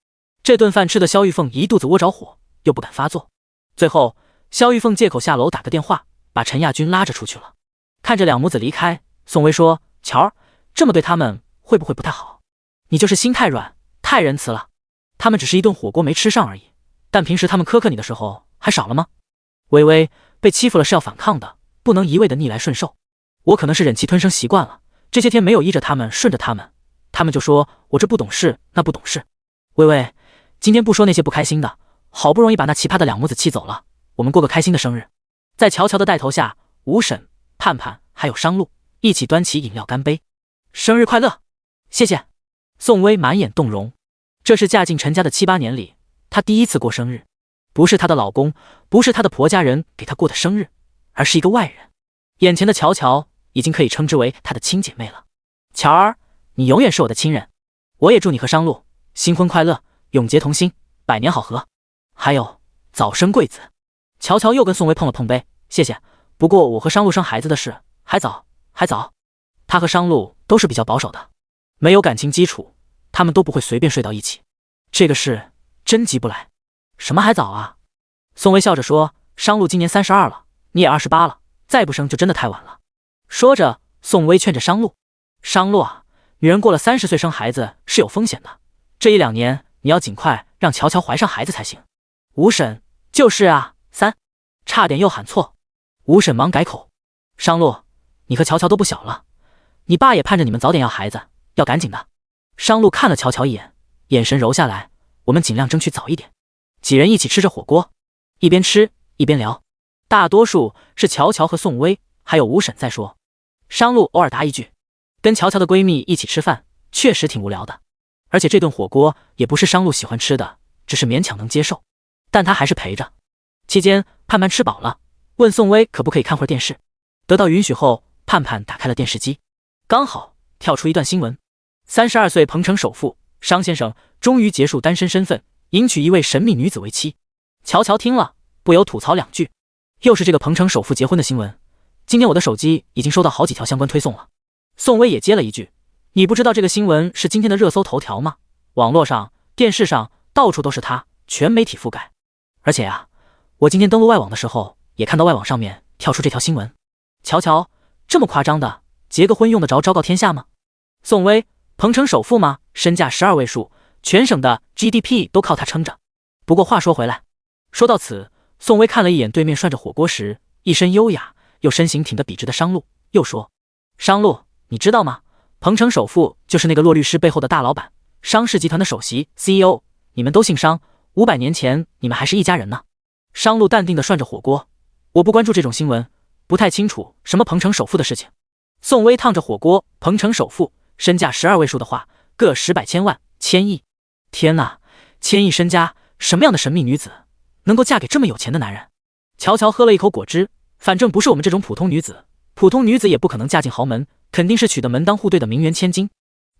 这顿饭吃的萧玉凤一肚子窝着火，又不敢发作。最后，萧玉凤借口下楼打个电话，把陈亚军拉着出去了。看着两母子离开，宋薇说：“乔儿，这么对他们会不会不太好？你就是心太软，太仁慈了。他们只是一顿火锅没吃上而已，但平时他们苛刻你的时候还少了吗？”微微，被欺负了是要反抗的，不能一味的逆来顺受。我可能是忍气吞声习惯了，这些天没有依着他们顺着他们，他们就说我这不懂事那不懂事。微微，今天不说那些不开心的，好不容易把那奇葩的两母子气走了，我们过个开心的生日。在乔乔的带头下，吴婶、盼盼还有商路一起端起饮料干杯，生日快乐！谢谢。宋薇满眼动容，这是嫁进陈家的7、8年里，她第一次过生日，不是她的老公，不是她的婆家人给她过的生日，而是一个外人。眼前的乔乔已经可以称之为她的亲姐妹了。乔儿，你永远是我的亲人，我也祝你和商路新婚快乐，永结同心，百年好合，还有早生贵子。乔乔又跟宋薇碰了碰杯，谢谢，不过我和商路生孩子的事还早。他和商路都是比较保守的，没有感情基础，他们都不会随便睡到一起。这个事真急不来。什么还早啊？宋薇笑着说，商路今年32了，你也28了，再不生就真的太晚了。说着，宋薇劝着商路，商路啊，女人过了30岁生孩子是有风险的，这1、2年你要尽快让乔乔怀上孩子才行。吴婶，就是啊，3，差点又喊错。吴婶忙改口，商路，你和乔乔都不小了，你爸也盼着你们早点要孩子，要赶紧的。商路看了乔乔一眼，眼神柔下来，我们尽量争取早一点。几人一起吃着火锅，一边吃一边聊，大多数是乔乔和宋薇还有吴婶在说，商路偶尔答一句。跟乔乔的闺蜜一起吃饭确实挺无聊的，而且这顿火锅也不是商路喜欢吃的，只是勉强能接受，但她还是陪着。期间盼盼吃饱了，问宋薇可不可以看会儿电视，得到允许后，盼盼打开了电视机，刚好跳出一段新闻：32岁彭城首富商先生终于结束单身身份，迎娶一位神秘女子为妻。乔乔听了不由吐槽2句，又是这个彭城首富结婚的新闻，今天我的手机已经收到好几条相关推送了。宋薇也接了一句，你不知道这个新闻是今天的热搜头条吗？网络上、电视上到处都是他，全媒体覆盖。而且啊，我今天登录外网的时候也看到外网上面跳出这条新闻。乔乔，这么夸张的，结个婚用得着昭告天下吗？宋薇，彭城首富吗？身价12位数，全省的 GDP 都靠他撑着。不过话说回来，说到此，宋薇看了一眼对面涮着火锅时一身优雅又身形挺得笔直的商路，又说，商路，你知道吗？彭城首富就是那个骆律师背后的大老板，商氏集团的首席 CEO， 你们都姓商，500年前你们还是一家人呢。商路淡定地涮着火锅，我不关注这种新闻，不太清楚什么彭城首富的事情。宋薇烫着火锅，彭城首富身价12位数的话，个10百千万千亿，天哪，1000亿身家，什么样的神秘女子能够嫁给这么有钱的男人？乔乔喝了一口果汁，反正不是我们这种普通女子，普通女子也不可能嫁进豪门，肯定是娶的门当户对的名媛千金。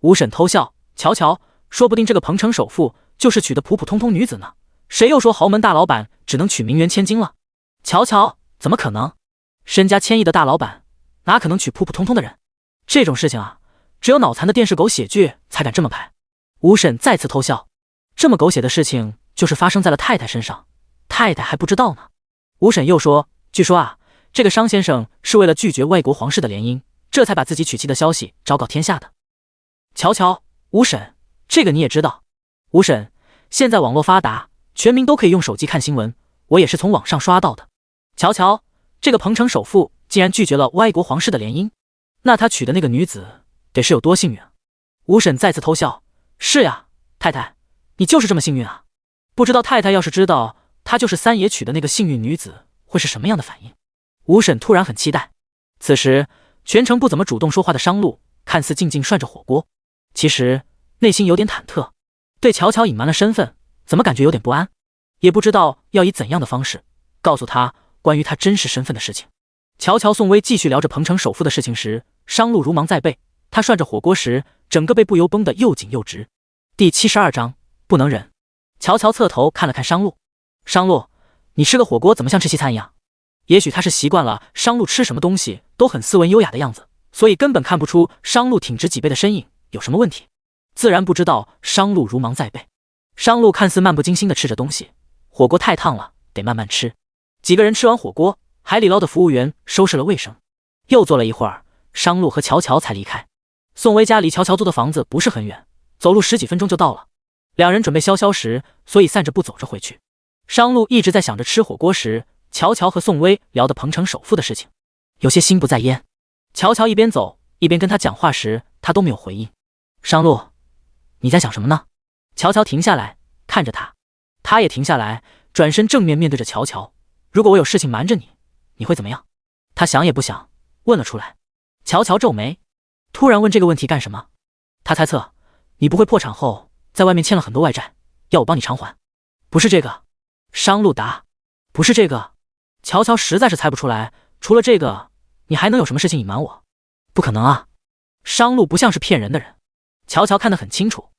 吴婶偷笑，乔乔，说不定这个彭城首富就是娶的普普通通女子呢，谁又说豪门大老板只能娶名媛千金了？乔乔，怎么可能？身家1000亿的大老板哪可能娶普普通通的人？这种事情啊，只有脑残的电视狗写剧才敢这么拍。吴婶再次偷笑，这么狗血的事情就是发生在了太太身上，太太还不知道呢。吴婶又说，据说啊，这个商先生是为了拒绝外国皇室的联姻，这才把自己娶妻的消息昭告天下的。乔乔，吴婶，这个你也知道？吴婶，现在网络发达，全民都可以用手机看新闻，我也是从网上刷到的。乔乔，这个彭城首富竟然拒绝了外国皇室的联姻，那他娶的那个女子得是有多幸运啊？吴婶再次偷笑，是呀，太太，你就是这么幸运啊！不知道太太要是知道她就是三爷娶的那个幸运女子，会是什么样的反应？吴婶突然很期待。此时全程不怎么主动说话的商路看似静静涮着火锅，其实内心有点忐忑，对乔乔隐瞒了身份，怎么感觉有点不安，也不知道要以怎样的方式告诉他关于他真实身份的事情。乔乔、宋薇继续聊着彭城首富的事情时，商路如芒在背，他涮着火锅时整个背部油绷得又紧又直。第72章不能忍。乔乔侧头看了看商路，商路，你吃个火锅怎么像吃西餐一样？也许他是习惯了商路吃什么东西都很斯文优雅的样子，所以根本看不出商路挺直脊背的身影有什么问题，自然不知道商路如芒在背。商路看似漫不经心地吃着东西，火锅太烫了，得慢慢吃。几个人吃完火锅，海底捞的服务员收拾了卫生，又坐了一会儿，商路和乔乔才离开。宋薇家离乔乔租的房子不是很远，走路10几分钟就到了。两人准备消消食，所以散着步走着回去。商路一直在想着吃火锅时乔乔和宋薇聊的彭城首富的事情，有些心不在焉。乔乔一边走一边跟他讲话时，他都没有回应。商路，你在想什么呢？乔乔停下来看着他，他也停下来，转身正面面对着乔乔。如果我有事情瞒着你，你会怎么样？他想也不想问了出来。乔乔皱眉，突然问这个问题干什么？他猜测你不会破产后在外面欠了很多外债，要我帮你偿还。不是这个。商路答。不是这个。乔乔实在是猜不出来，除了这个，你还能有什么事情隐瞒我？不可能啊。商路不像是骗人的人。乔乔看得很清楚，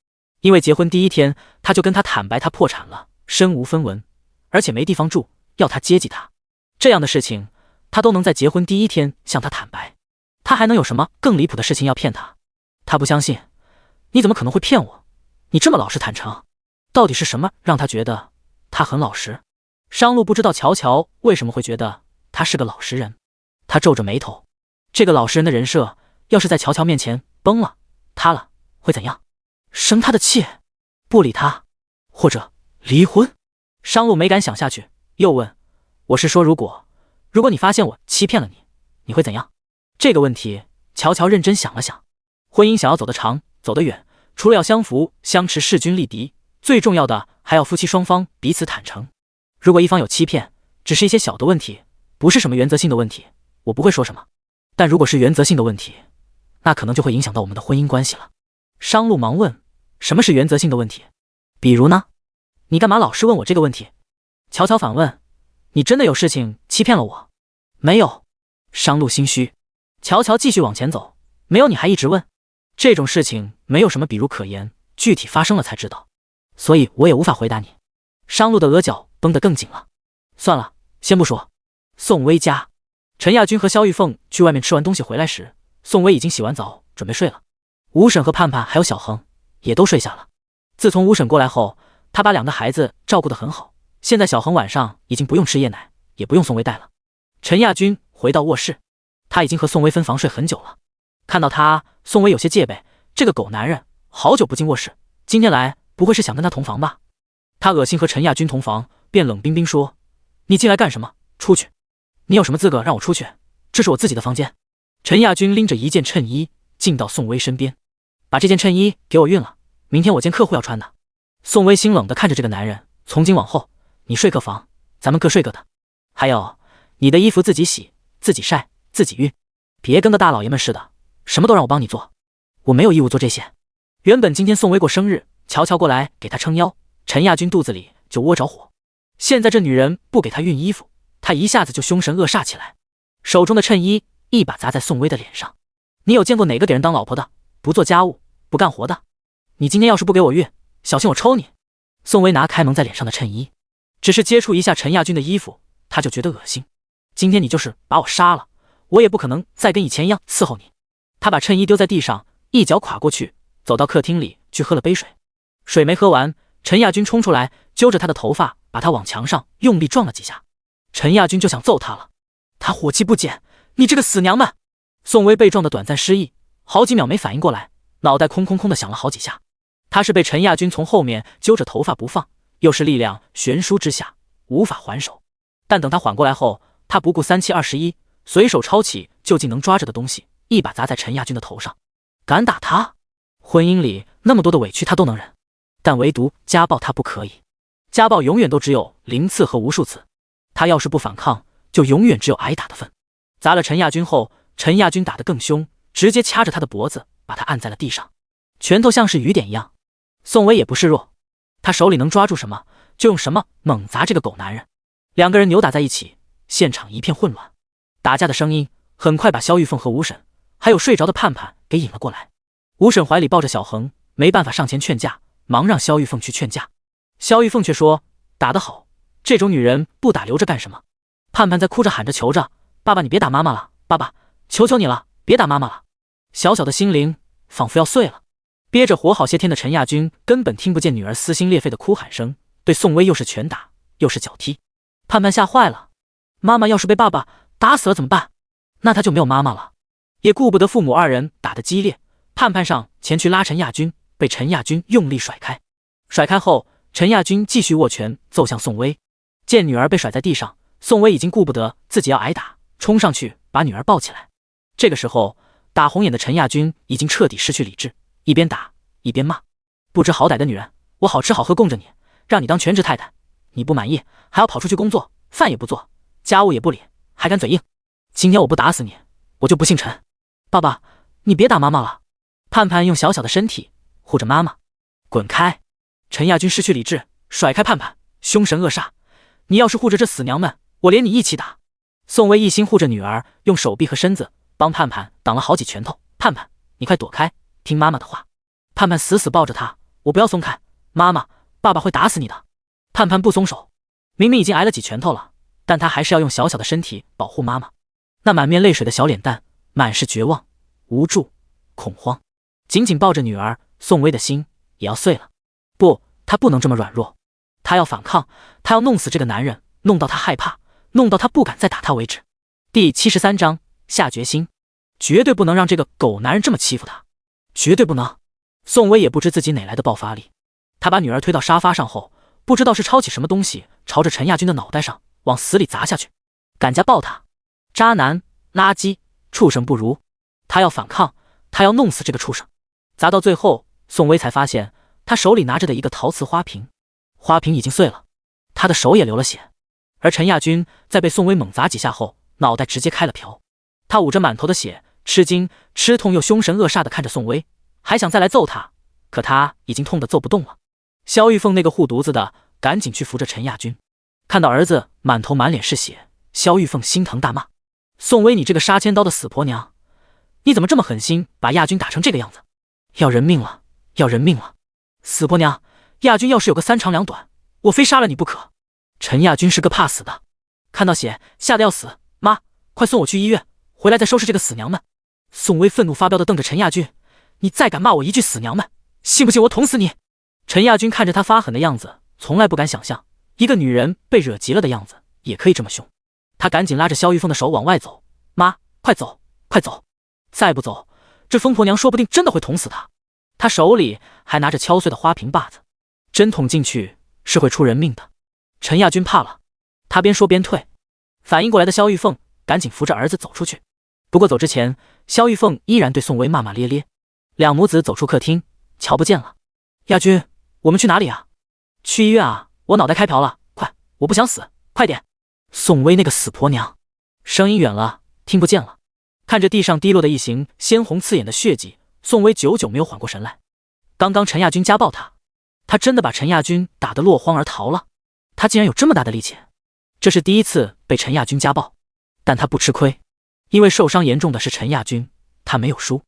因为结婚第一天他就跟他坦白他破产了，身无分文，而且没地方住，要他接济他。这样的事情他都能在结婚第一天向他坦白，他还能有什么更离谱的事情要骗他？他不相信。你怎么可能会骗我？你这么老实坦诚，到底是什么让他觉得他很老实？商路不知道乔乔为什么会觉得他是个老实人，他皱着眉头。这个老实人的人设要是在乔乔面前崩了塌了会怎样？生他的气？不理他？或者离婚？商路没敢想下去，又问：我是说如果你发现我欺骗了你，你会怎样？这个问题乔乔认真想了想。婚姻想要走得长走得远，除了要相扶相持势均力敌，最重要的还要夫妻双方彼此坦诚。如果一方有欺骗，只是一些小的问题，不是什么原则性的问题，我不会说什么。但如果是原则性的问题，那可能就会影响到我们的婚姻关系了。商路忙问：什么是原则性的问题？比如呢？你干嘛老是问我这个问题？乔乔反问：你真的有事情欺骗了我？没有。商路心虚。乔乔继续往前走：没有你还一直问？这种事情没有什么比如可言，具体发生了才知道，所以我也无法回答你。商路的额角绷得更紧了。算了，先不说。宋薇家，陈亚军和萧玉凤去外面吃完东西回来时，宋薇已经洗完澡准备睡了。吴婶和盼盼还有小恒也都睡下了。自从吴婶过来后，她把两个孩子照顾得很好，现在小恒晚上已经不用吃夜奶，也不用宋薇带了。陈亚军回到卧室，他已经和宋薇分房睡很久了。看到他，宋薇有些戒备，这个狗男人好久不进卧室，今天来不会是想跟他同房吧？他恶心和陈亚军同房，便冷冰冰说：你进来干什么？出去！你有什么资格让我出去？这是我自己的房间。陈亚军拎着一件衬衣进到宋薇身边，把这件衬衣给我熨了，明天我见客户要穿的。宋薇心冷地看着这个男人，从今往后你睡客房，咱们各睡各的。还有，你的衣服自己洗，自己晒，自己熨，别跟个大老爷们似的，什么都让我帮你做。我没有义务做这些。原本今天宋薇过生日，乔乔过来给她撑腰，陈亚军肚子里就窝着火。现在这女人不给他熨衣服，他一下子就凶神恶煞起来，手中的衬衣一把砸在宋薇的脸上。你有见过哪个给人当老婆的不做家务不干活的？你今天要是不给我熨，小心我抽你！宋薇拿开蒙在脸上的衬衣，只是接触一下陈亚军的衣服，他就觉得恶心。今天你就是把我杀了，我也不可能再跟以前一样伺候你。他把衬衣丢在地上，一脚垮过去，走到客厅里去喝了杯水。水没喝完，陈亚军冲出来揪着他的头发，把他往墙上用力撞了几下。陈亚军就想揍他了，他火气不减：你这个死娘们！宋薇被撞得短暂失忆，好几秒没反应过来，脑袋空空空的响了好几下。他是被陈亚军从后面揪着头发不放，又是力量悬殊之下无法还手。但等他缓过来后，他不顾3七21，随手抄起就近能抓着的东西，一把砸在陈亚军的头上。敢打他？婚姻里那么多的委屈他都能忍，但唯独家暴他不可以。家暴永远都只有0次和无数次，他要是不反抗，就永远只有挨打的份。砸了陈亚军后，陈亚军打得更凶，直接掐着他的脖子，把他按在了地上，拳头像是雨点一样。宋薇也不示弱，他手里能抓住什么就用什么猛砸这个狗男人。两个人扭打在一起，现场一片混乱。打架的声音很快把萧玉凤和吴婶还有睡着的盼盼给引了过来。吴婶怀里抱着小恒，没办法上前劝架，忙让萧玉凤去劝架。萧玉凤却说：打得好，这种女人不打留着干什么？盼盼在哭着喊着求着：爸爸你别打妈妈了，爸爸求求你了，别打妈妈了。小小的心灵仿佛要碎了。憋着火好些天的陈亚军根本听不见女儿撕心裂肺的哭喊声，对宋薇又是拳打又是脚踢。盼盼吓坏了，妈妈要是被爸爸打死了怎么办？那她就没有妈妈了。也顾不得父母二人打得激烈，盼盼上前去拉陈亚军，被陈亚军用力甩开。甩开后，陈亚军继续握拳揍向宋薇。见女儿被甩在地上，宋薇已经顾不得自己要挨打，冲上去把女儿抱起来。这个时候，打红眼的陈亚军已经彻底失去理智，一边打一边骂：不知好歹的女人，我好吃好喝供着你，让你当全职太太，你不满意还要跑出去工作，饭也不做，家务也不理，还敢嘴硬。今天我不打死你，我就不姓陈。爸爸，你别打妈妈了。盼盼用小小的身体护着妈妈。滚开！陈亚军失去理智，甩开盼盼，凶神恶煞：“你要是护着这死娘们，我连你一起打！”宋薇一心护着女儿，用手臂和身子帮盼盼挡了好几拳头。盼盼，你快躲开，听妈妈的话。盼盼死死抱着她，我不要松开，妈妈，爸爸会打死你的。盼盼不松手，明明已经挨了几拳头了，但她还是要用小小的身体保护妈妈。那满面泪水的小脸蛋，满是绝望、无助、恐慌，紧紧抱着女儿，宋薇的心也要碎了。不，她不能这么软弱，她要反抗，她要弄死这个男人，弄到他害怕，弄到他不敢再打他为止。第73章下决心，绝对不能让这个狗男人这么欺负他，绝对不能。宋薇也不知自己哪来的爆发力，她把女儿推到沙发上后，不知道是抄起什么东西，朝着陈亚军的脑袋上往死里砸下去。敢家暴他，渣男、垃圾、畜生不如！他要反抗，他要弄死这个畜生。砸到最后，宋薇才发现他手里拿着的一个陶瓷花瓶，花瓶已经碎了，他的手也流了血。而陈亚军在被宋薇猛砸几下后，脑袋直接开了瓢。他捂着满头的血，吃惊、吃痛又凶神恶煞地看着宋薇，还想再来揍他，可他已经痛得揍不动了。萧玉凤那个护犊子的赶紧去扶着陈亚军，看到儿子满头满脸是血，萧玉凤心疼大骂：“宋薇，你这个杀千刀的死婆娘，你怎么这么狠心，把亚军打成这个样子？要人命了，要人命了！死婆娘，亚军要是有个3长2短，我非杀了你不可！”陈亚军是个怕死的，看到血吓得要死。妈，快送我去医院，回来再收拾这个死娘们！宋薇愤怒发飙地瞪着陈亚军：“你再敢骂我一句死娘们，信不信我捅死你？”陈亚军看着他发狠的样子，从来不敢想象一个女人被惹急了的样子也可以这么凶。他赶紧拉着萧玉凤的手往外走：“妈，快走，快走！再不走，这疯婆娘说不定真的会捅死他。”他手里还拿着敲碎的花瓶把子，真捅进去是会出人命的。陈亚军怕了，他边说边退。反应过来的萧玉凤赶紧扶着儿子走出去。不过走之前，萧玉凤依然对宋薇骂骂咧咧。两母子走出客厅，乔不见了。亚军，我们去哪里啊？去医院啊！我脑袋开瓢了，快，我不想死，快点！宋薇那个死婆娘，声音远了，听不见了。看着地上滴落的一行鲜红刺眼的血迹，宋薇久久没有缓过神来。刚刚陈亚军家暴她，她真的把陈亚军打得落荒而逃了。他竟然有这么大的力气，这是第一次被陈亚军家暴，但他不吃亏，因为受伤严重的是陈亚军，他没有输。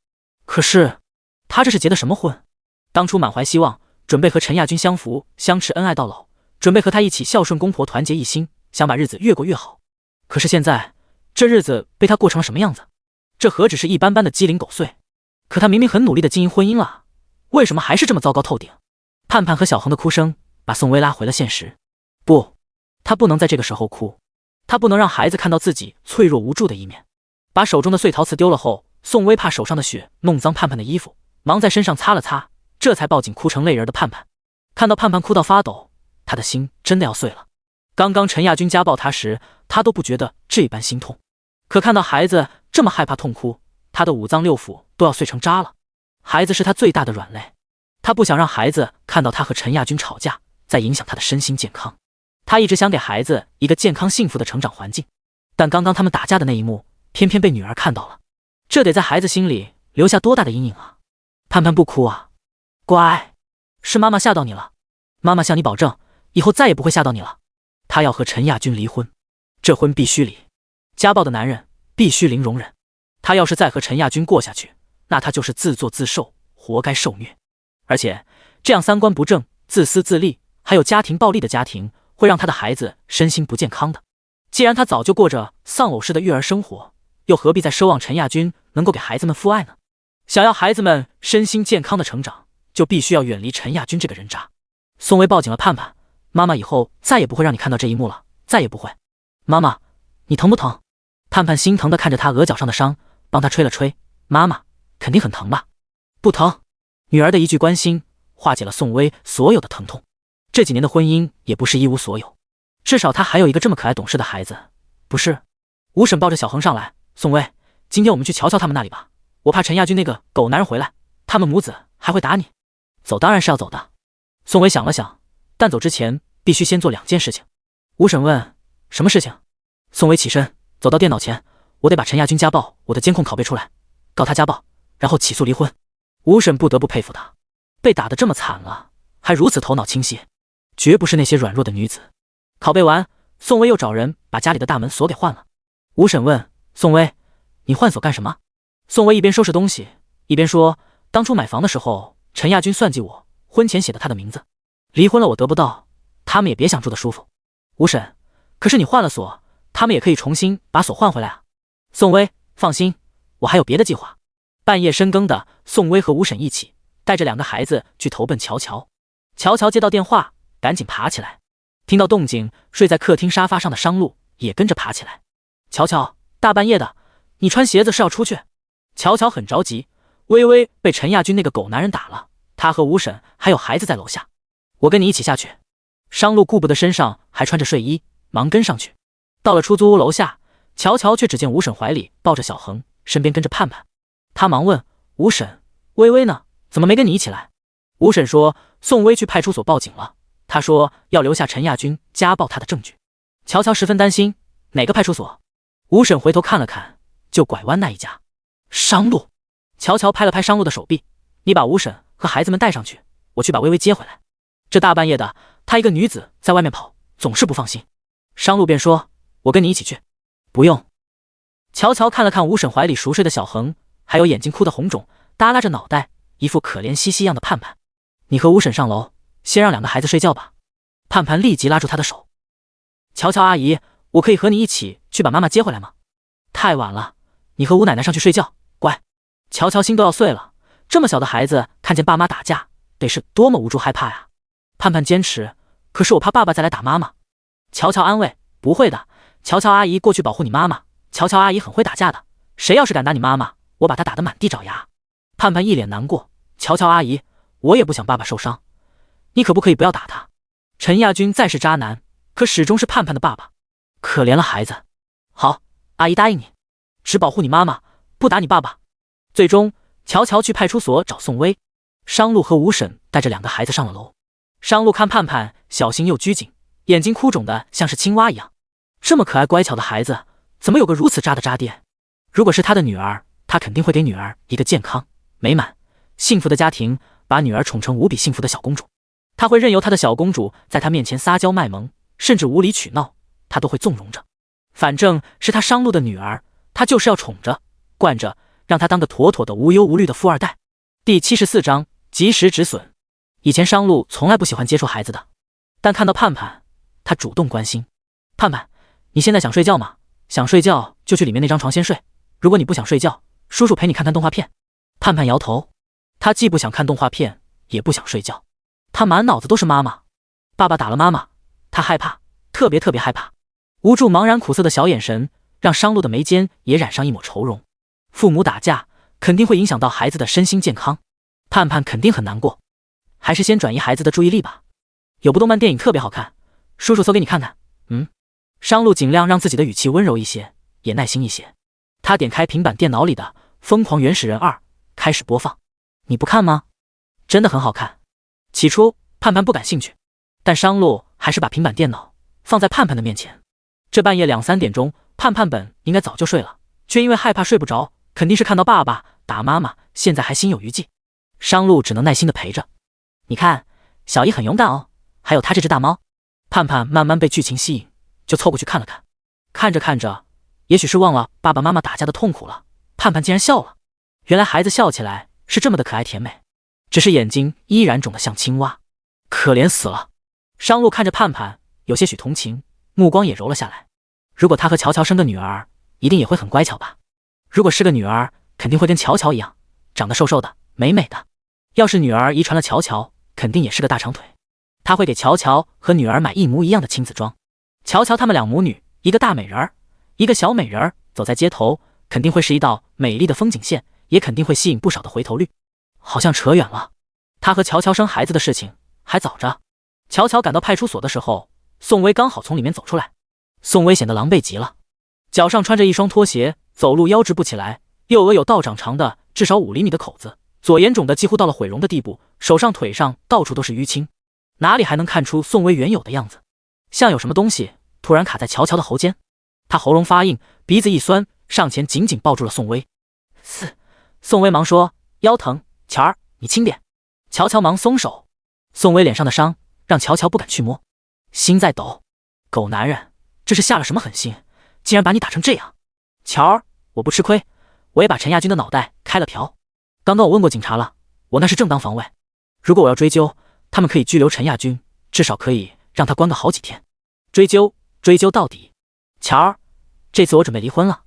可是他这是结的什么婚？当初满怀希望，准备和陈亚军相扶相持恩爱到老，准备和他一起孝顺公婆团结一心，想把日子越过越好。可是现在这日子被他过成了什么样子？这何止是一般般的鸡零狗碎？可他明明很努力的经营婚姻了，为什么还是这么糟糕透顶？盼盼和小恒的哭声把宋薇拉回了现实。不，他不能在这个时候哭，他不能让孩子看到自己脆弱无助的一面。把手中的碎陶瓷丢了后，宋薇怕手上的血弄脏盼盼的衣服，忙在身上擦了擦，这才抱紧哭成泪人的盼盼。看到盼盼哭到发抖，他的心真的要碎了。刚刚陈亚军家暴他时，他都不觉得这般心痛，可看到孩子这么害怕痛哭，他的五脏六腑都要碎成渣了。孩子是他最大的软肋，他不想让孩子看到他和陈亚军吵架，再影响他的身心健康。他一直想给孩子一个健康幸福的成长环境，但刚刚他们打架的那一幕偏偏被女儿看到了，这得在孩子心里留下多大的阴影啊！盼盼不哭啊，乖，是妈妈吓到你了，妈妈向你保证，以后再也不会吓到你了。她要和陈亚军离婚，这婚必须离，家暴的男人必须零容忍。他要是再和陈亚军过下去，那他就是自作自受，活该受虐。而且这样三观不正、自私自利，还有家庭暴力的家庭，会让他的孩子身心不健康的。既然他早就过着丧偶式的育儿生活，又何必再奢望陈亚军能够给孩子们父爱呢？想要孩子们身心健康的成长，就必须要远离陈亚军这个人渣。宋薇抱紧了盼盼，妈妈以后再也不会让你看到这一幕了，再也不会。妈妈，你疼不疼？盼盼心疼地看着他额角上的伤，帮他吹了吹。妈妈，肯定很疼吧？不疼。女儿的一句关心，化解了宋薇所有的疼痛。这几年的婚姻也不是一无所有，至少他还有一个这么可爱懂事的孩子，不是？吴婶抱着小恒上来，宋薇，今天我们去瞧瞧他们那里吧，我怕陈亚军那个狗男人回来，他们母子还会打你。走当然是要走的。宋薇想了想，但走之前必须先做2件事情。吴婶问，什么事情？宋薇起身走到电脑前，我得把陈亚军家暴我的监控拷贝出来，告他家暴，然后起诉离婚。吴婶不得不佩服他，被打得这么惨了，还如此头脑清晰，绝不是那些软弱的女子。拷贝完，宋薇又找人把家里的大门锁给换了。吴婶问宋薇：“你换锁干什么？”宋薇一边收拾东西，一边说：“当初买房的时候，陈亚军算计我，婚前写的他的名字，离婚了我得不到，他们也别想住得舒服。吴婶，可是你换了锁，他们也可以重新把锁换回来啊。”宋薇：“放心，我还有别的计划。”半夜深更的，宋薇和吴婶一起带着2个孩子去投奔乔乔。乔乔接到电话，赶紧爬起来，听到动静，睡在客厅沙发上的商路也跟着爬起来。乔乔，大半夜的，你穿鞋子是要出去？乔乔很着急，微微被陈亚军那个狗男人打了，他和吴婶还有孩子在楼下，我跟你一起下去。商路顾不得身上还穿着睡衣，忙跟上去。到了出租屋楼下，乔乔却只见吴婶怀里抱着小恒，身边跟着盼盼。他忙问吴婶：“微微呢？怎么没跟你一起来？”吴婶说：“宋薇去派出所报警了，她说要留下陈亚军家暴她的证据。”乔乔十分担心，哪个派出所？吴婶回头看了看，就拐弯那一家。商路。乔乔拍了拍商路的手臂：“你把吴婶和孩子们带上去，我去把微微接回来。这大半夜的，她一个女子在外面跑，总是不放心。”商路便说：“我跟你一起去。”不用。乔乔看了看吴婶怀里熟睡的小恒，还有眼睛哭得红肿，耷拉着脑袋，一副可怜兮兮样的盼盼：“你和吴婶上楼，先让2个孩子睡觉吧。”盼盼立即拉住他的手：“乔乔阿姨，我可以和你一起去把妈妈接回来吗？”“太晚了，你和吴奶奶上去睡觉，乖。”乔乔心都要碎了，这么小的孩子看见爸妈打架，得是多么无助害怕呀！盼盼坚持：“可是我怕爸爸再来打妈妈。”乔乔安慰：“不会的，乔乔阿姨过去保护你妈妈。乔乔阿姨很会打架的，谁要是敢打你妈妈，我把她打得满地找牙。”盼盼一脸难过：“乔乔阿姨，我也不想爸爸受伤，你可不可以不要打他？”陈亚军再是渣男，可始终是盼盼的爸爸，可怜了孩子。好，阿姨答应你，只保护你妈妈，不打你爸爸。最终，乔乔去派出所找宋薇，商路和吴婶带着2个孩子上了楼。商路看盼盼小心又拘谨，眼睛哭肿的像是青蛙一样，这么可爱乖巧的孩子，怎么有个如此渣的渣爹？如果是他的女儿，他肯定会给女儿一个健康、美满、幸福的家庭，把女儿宠成无比幸福的小公主。他会任由他的小公主在他面前撒娇卖萌，甚至无理取闹，他都会纵容着。反正是他商路的女儿，他就是要宠着、惯着，让他当个妥妥的无忧无虑的富二代。第74章及时止损。以前商路从来不喜欢接触孩子的，但看到盼盼，他主动关心。盼盼，你现在想睡觉吗？想睡觉就去里面那张床先睡，如果你不想睡觉，叔叔陪你看看动画片。盼盼摇头，他既不想看动画片，也不想睡觉，他满脑子都是妈妈。爸爸打了妈妈，他害怕，特别害怕。无助茫然苦涩的小眼神，让商路的眉间也染上一抹愁容。父母打架肯定会影响到孩子的身心健康，盼盼肯定很难过。还是先转移孩子的注意力吧。有部动漫电影特别好看，叔叔搜给你看看。商路尽量让自己的语气温柔一些，也耐心一些。他点开平板电脑里的《疯狂原始人2》，开始播放。你不看吗？真的很好看。起初盼盼不感兴趣，但商路还是把平板电脑放在盼盼的面前。这半夜2、3点钟，盼盼本应该早就睡了，却因为害怕睡不着，肯定是看到爸爸打妈妈，现在还心有余悸。商路只能耐心的陪着。你看，小姨很勇敢哦，还有她这只大猫。盼盼慢慢被剧情吸引，就凑过去看了看。看着看着，也许是忘了爸爸妈妈打架的痛苦了，盼盼竟然笑了。原来孩子笑起来是这么的可爱甜美，只是眼睛依然肿得像青蛙，可怜死了。商路看着盼盼，有些许同情，目光也柔了下来。如果他和乔乔生个女儿，一定也会很乖巧吧？如果是个女儿，肯定会跟乔乔一样，长得瘦瘦的，美美的。要是女儿遗传了乔乔，肯定也是个大长腿。他会给乔乔和女儿买一模一样的亲子装。乔乔他们2母女，一个大美人儿，一个小美人儿，走在街头，肯定会是一道美丽的风景线，也肯定会吸引不少的回头率。好像扯远了，他和乔乔生孩子的事情还早着。乔乔赶到派出所的时候，宋薇刚好从里面走出来。宋薇显得狼狈极了，脚上穿着一双拖鞋，走路腰直不起来，右额有道长长的至少5厘米的口子，左眼肿的几乎到了毁容的地步，手上腿上到处都是淤青，哪里还能看出宋薇原有的样子？像有什么东西突然卡在乔乔的喉间，他喉咙发硬，鼻子一酸，上前紧紧抱住了宋薇。宋薇忙说：“腰疼，乔儿，你轻点。”乔乔忙松手。宋薇脸上的伤让乔乔不敢去摸，心在抖。狗男人，这是下了什么狠心，竟然把你打成这样？乔儿，我不吃亏，我也把陈亚军的脑袋开了瓢。刚刚我问过警察了，我那是正当防卫。如果我要追究，他们可以拘留陈亚军，至少可以让他关个好几天。追究到底。乔儿，这次我准备离婚了，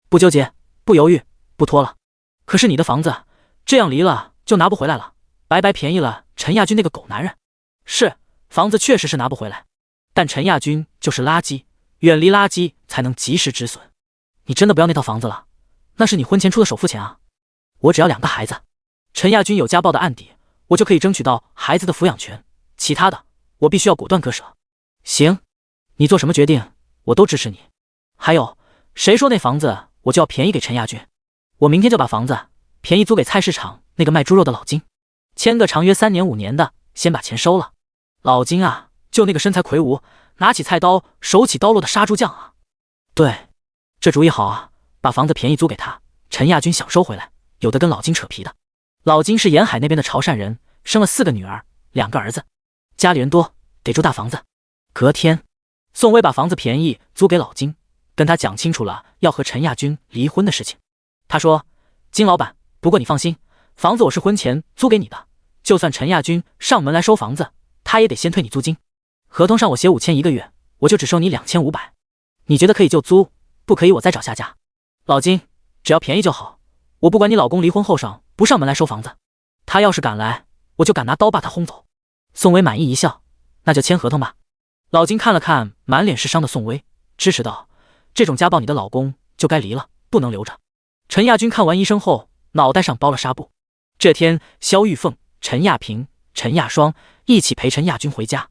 不纠结，不犹豫，不拖了。可是你的房子，这样离了就拿不回来了，白白便宜了陈亚军那个狗男人。是，房子确实是拿不回来，但陈亚军就是垃圾，远离垃圾才能及时止损。你真的不要那套房子了，那是你婚前出的首付钱啊。我只要2个孩子，陈亚军有家暴的案底，我就可以争取到孩子的抚养权，其他的我必须要果断割舍。行，你做什么决定我都支持你。还有，谁说那房子我就要便宜给陈亚军？我明天就把房子便宜租给菜市场那个卖猪肉的老金，签个长约3年5年的，先把钱收了。老金啊，就那个身材魁梧，拿起菜刀手起刀落的杀猪匠啊。对，这主意好啊，把房子便宜租给他，陈亚军想收回来，有的跟老金扯皮的。老金是沿海那边的潮汕人，生了4个女儿2个儿子，家里人多，得住大房子。隔天，宋薇把房子便宜租给老金，跟他讲清楚了要和陈亚军离婚的事情。他说，金老板，不过你放心，房子我是婚前租给你的，就算陈亚军上门来收房子，他也得先退你租金。合同上我写5000一个月，我就只收你2500，你觉得可以就租，不可以我再找下家。老金，只要便宜就好，我不管你老公离婚后不上门来收房子，他要是敢来，我就敢拿刀把他轰走。宋薇满意一笑，那就签合同吧。老金看了看满脸是伤的宋薇，支持道，这种家暴你的老公就该离了，不能留着。陈亚军看完医生后，脑袋上包了纱布。这天，肖玉凤、陈亚平、陈亚双一起陪陈亚军回家。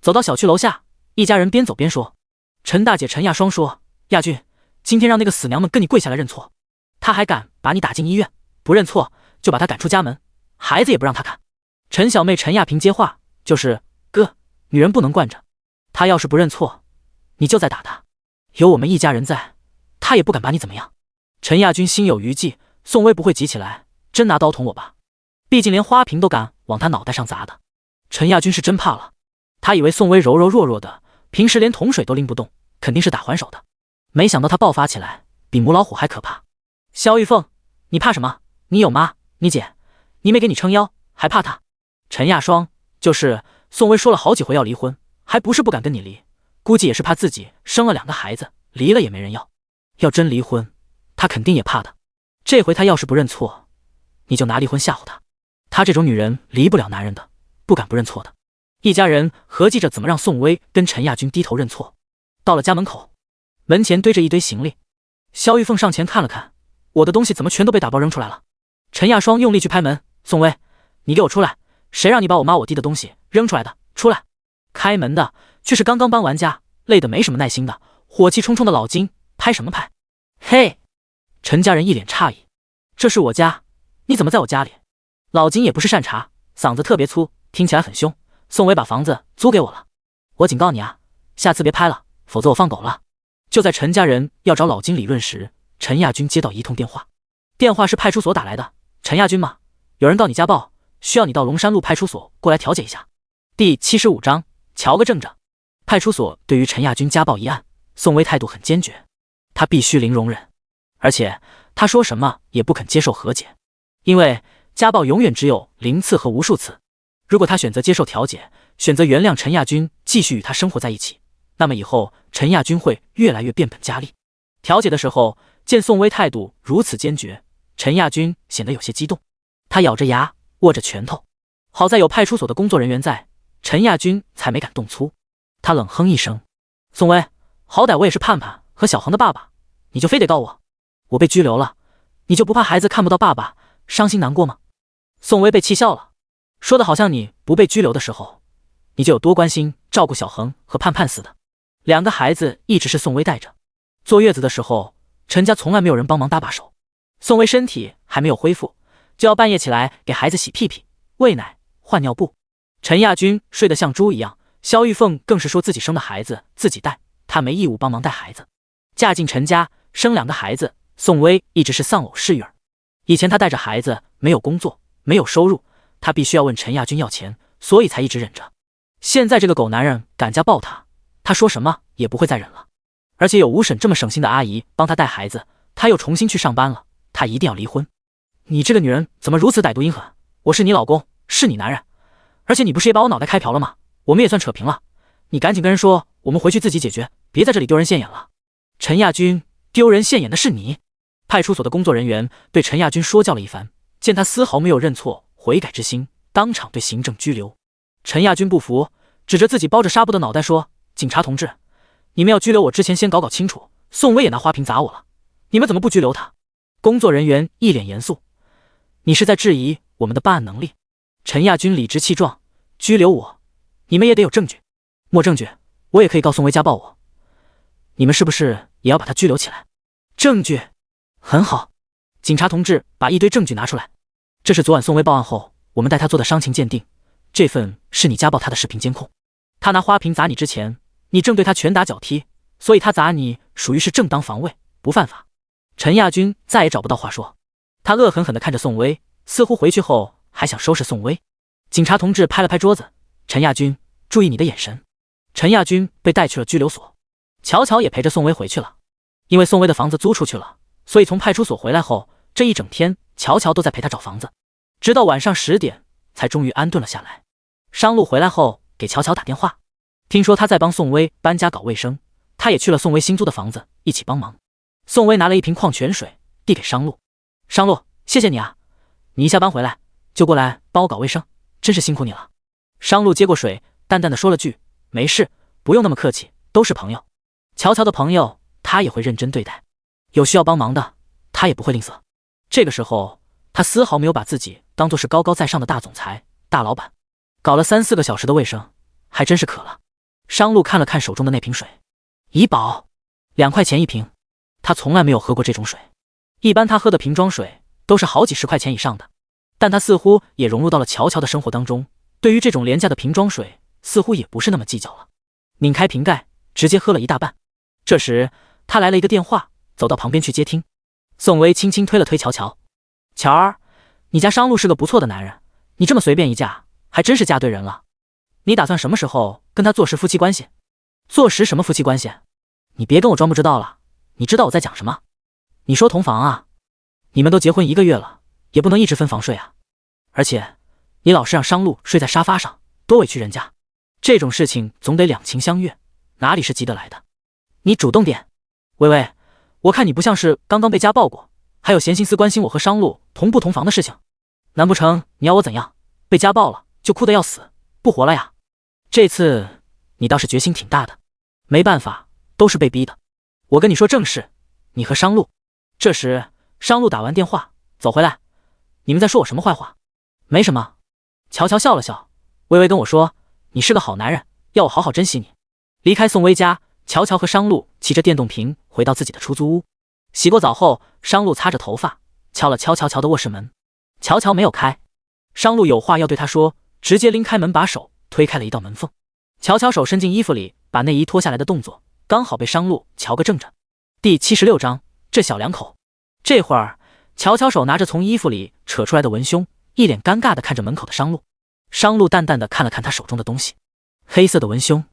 走到小区楼下，一家人边走边说，陈大姐陈亚双说，亚军，今天让那个死娘们跟你跪下来认错，她还敢把你打进医院，不认错就把她赶出家门，孩子也不让她看。陈小妹陈亚平接话，就是哥，女人不能惯着，她要是不认错，你就再打她，有我们一家人在，她也不敢把你怎么样。陈亚军心有余悸，宋薇不会急起来，真拿刀捅我吧？毕竟连花瓶都敢往他脑袋上砸的。陈亚军是真怕了，他以为宋薇柔柔弱弱的，平时连桶水都拎不动，肯定是打还手的，没想到他爆发起来，比母老虎还可怕。肖玉凤，你怕什么？你有妈，你姐，你没给你撑腰，还怕他？陈亚双，就是宋薇说了好几回要离婚，还不是不敢跟你离，估计也是怕自己生了2个孩子，离了也没人要。要真离婚，他肯定也怕的。这回他要是不认错，你就拿离婚吓唬他。她这种女人离不了男人的，不敢不认错的。一家人合计着怎么让宋薇跟陈亚军低头认错。到了家门口，门前堆着一堆行李，肖玉凤上前看了看，我的东西怎么全都被打包扔出来了？陈亚双用力去拍门，宋薇，你给我出来，谁让你把我妈我弟的东西扔出来的？出来！开门的却是刚刚搬完家，累得没什么耐心的，火气冲冲的老金，拍什么拍？嘿！陈家人一脸诧异，这是我家，你怎么在我家里？老金也不是善茬，嗓子特别粗，听起来很凶。宋薇把房子租给我了，我警告你啊，下次别拍了，否则我放狗了。就在陈家人要找老金理论时，陈亚军接到一通电话，电话是派出所打来的。陈亚军吗？有人告你家暴，需要你到龙山路派出所过来调解一下。第75章，瞧个正着。派出所对于陈亚军家暴一案，宋薇态度很坚决，他必须零容忍，而且他说什么也不肯接受和解，因为家暴永远只有0次和无数次。如果他选择接受调解，选择原谅陈亚军继续与他生活在一起，那么以后陈亚军会越来越变本加厉。调解的时候，见宋薇态度如此坚决，陈亚军显得有些激动，他咬着牙握着拳头。好在有派出所的工作人员在，陈亚军才没敢动粗。他冷哼一声，宋薇，好歹我也是盼盼和小恒的爸爸，你就非得告我？我被拘留了，你就不怕孩子看不到爸爸伤心难过吗？宋薇被气笑了，说的好像你不被拘留的时候，你就有多关心照顾小恒和盼盼似的。2个孩子一直是宋薇带着，坐月子的时候，陈家从来没有人帮忙搭把手。宋薇身体还没有恢复，就要半夜起来给孩子洗屁屁、喂奶、换尿布。陈亚军睡得像猪一样，肖玉凤更是说自己生的孩子自己带，她没义务帮忙带孩子。嫁进陈家，生2个孩子，宋薇一直是丧偶式育儿。以前她带着孩子没有工作，没有收入，她必须要问陈亚军要钱，所以才一直忍着。现在这个狗男人赶家抱她，她说什么也不会再忍了。而且有吴婶这么省心的阿姨帮她带孩子，她又重新去上班了，她一定要离婚。你这个女人怎么如此歹毒阴狠？我是你老公，是你男人，而且你不是也把我脑袋开瓢了吗？我们也算扯平了，你赶紧跟人说，我们回去自己解决，别在这里丢人现眼了。陈亚军，丢人现眼的是你。派出所的工作人员对陈亚军说教了一番，见他丝毫没有认错悔改之心，当场对行政拘留。陈亚军不服，指着自己包着纱布的脑袋说：警察同志，你们要拘留我之前先搞清楚，宋薇也拿花瓶砸我了，你们怎么不拘留他？工作人员一脸严肃：你是在质疑我们的办案能力？陈亚军理直气壮：拘留我，你们也得有证据。没证据，我也可以告宋薇家暴我，你们是不是也要把他拘留起来？证据很好，警察同志把一堆证据拿出来。这是昨晚宋薇报案后我们带他做的伤情鉴定，这份是你家暴他的视频监控。他拿花瓶砸你之前，你正对他拳打脚踢，所以他砸你属于是正当防卫，不犯法。陈亚军再也找不到话说，他恶狠狠地看着宋薇，似乎回去后还想收拾宋薇。警察同志拍了拍桌子：陈亚军，注意你的眼神。陈亚军被带去了拘留所，乔乔也陪着宋薇回去了。因为宋薇的房子租出去了，所以从派出所回来后，这一整天乔乔都在陪他找房子，直到晚上10点才终于安顿了下来。商路回来后给乔乔打电话，听说他在帮宋薇搬家搞卫生，他也去了宋薇新租的房子一起帮忙。宋薇拿了一瓶矿泉水递给商路：商路，谢谢你啊，你一下班回来就过来帮我搞卫生，真是辛苦你了。商路接过水，淡淡的说了句：没事，不用那么客气，都是朋友。乔乔的朋友他也会认真对待，有需要帮忙的他也不会吝啬。这个时候他丝毫没有把自己当作是高高在上的大总裁大老板。搞了3、4个小时的卫生，还真是渴了。商路看了看手中的那瓶水，怡宝，2块钱一瓶，他从来没有喝过这种水。一般他喝的瓶装水都是好几10块钱以上的，但他似乎也融入到了乔乔的生活当中，对于这种廉价的瓶装水似乎也不是那么计较了。拧开瓶盖，直接喝了一大半。这时他来了一个电话，走到旁边去接听。宋薇轻轻推了推乔乔：乔儿，你家商路是个不错的男人，你这么随便一嫁，还真是嫁对人了。你打算什么时候跟他坐实夫妻关系？坐实什么夫妻关系？你别跟我装不知道了，你知道我在讲什么？你说同房啊？你们都结婚1个月了，也不能一直分房睡啊。而且你老是让商路睡在沙发上，多委屈人家。这种事情总得两情相悦，哪里是急得来的？你主动点。薇薇，我看你不像是刚刚被家暴过，还有闲心思关心我和商路同不同房的事情。难不成你要我怎样？被家暴了就哭得要死，不活了呀？这次你倒是决心挺大的。没办法，都是被逼的。我跟你说正事，你和商路。这时商路打完电话走回来：你们在说我什么坏话？没什么。乔乔笑了笑，微微跟我说你是个好男人，要我好好珍惜你。离开宋薇家，乔乔和商路骑着电动瓶回到自己的出租屋。洗过澡后，商路擦着头发敲了敲乔乔的卧室门，乔乔没有开。商路有话要对他说，直接拎开门把手推开了一道门缝。乔乔手伸进衣服里把内衣脱下来的动作刚好被商路瞧个正着。第76章，这小两口。这会儿乔乔手拿着从衣服里扯出来的文胸，一脸尴尬地看着门口的商路。商路淡淡地看了看他手中的东西，黑色的文胸。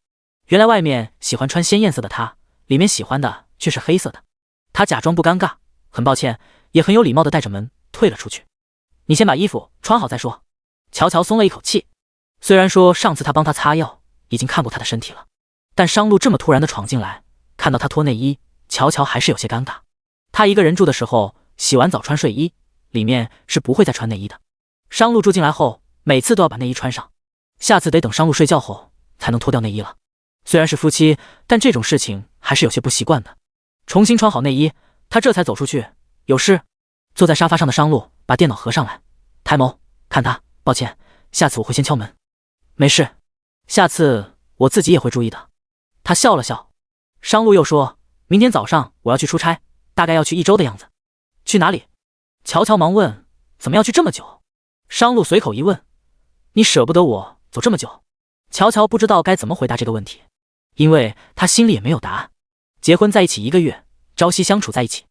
原来外面喜欢穿鲜艳色的他，里面喜欢的却是黑色的。他假装不尴尬，很抱歉，也很有礼貌地带着门退了出去。你先把衣服穿好再说。乔乔松了一口气，虽然说上次他帮他擦药已经看过他的身体了，但商路这么突然地闯进来，看到他脱内衣，乔乔还是有些尴尬。他一个人住的时候，洗完澡穿睡衣，里面是不会再穿内衣的。商路住进来后，每次都要把内衣穿上，下次得等商路睡觉后才能脱掉内衣了。虽然是夫妻，但这种事情还是有些不习惯的。重新穿好内衣，他这才走出去。有事？坐在沙发上的商路把电脑合上来，抬眸看他，抱歉，下次我会先敲门。没事，下次我自己也会注意的。他笑了笑。商路又说，明天早上我要去出差，大概要去1周的样子。去哪里？乔乔忙问，怎么要去这么久？商路随口一问，你舍不得我走这么久？乔乔不知道该怎么回答这个问题，因为他心里也没有答案。结婚在一起1个月，朝夕相处在一起，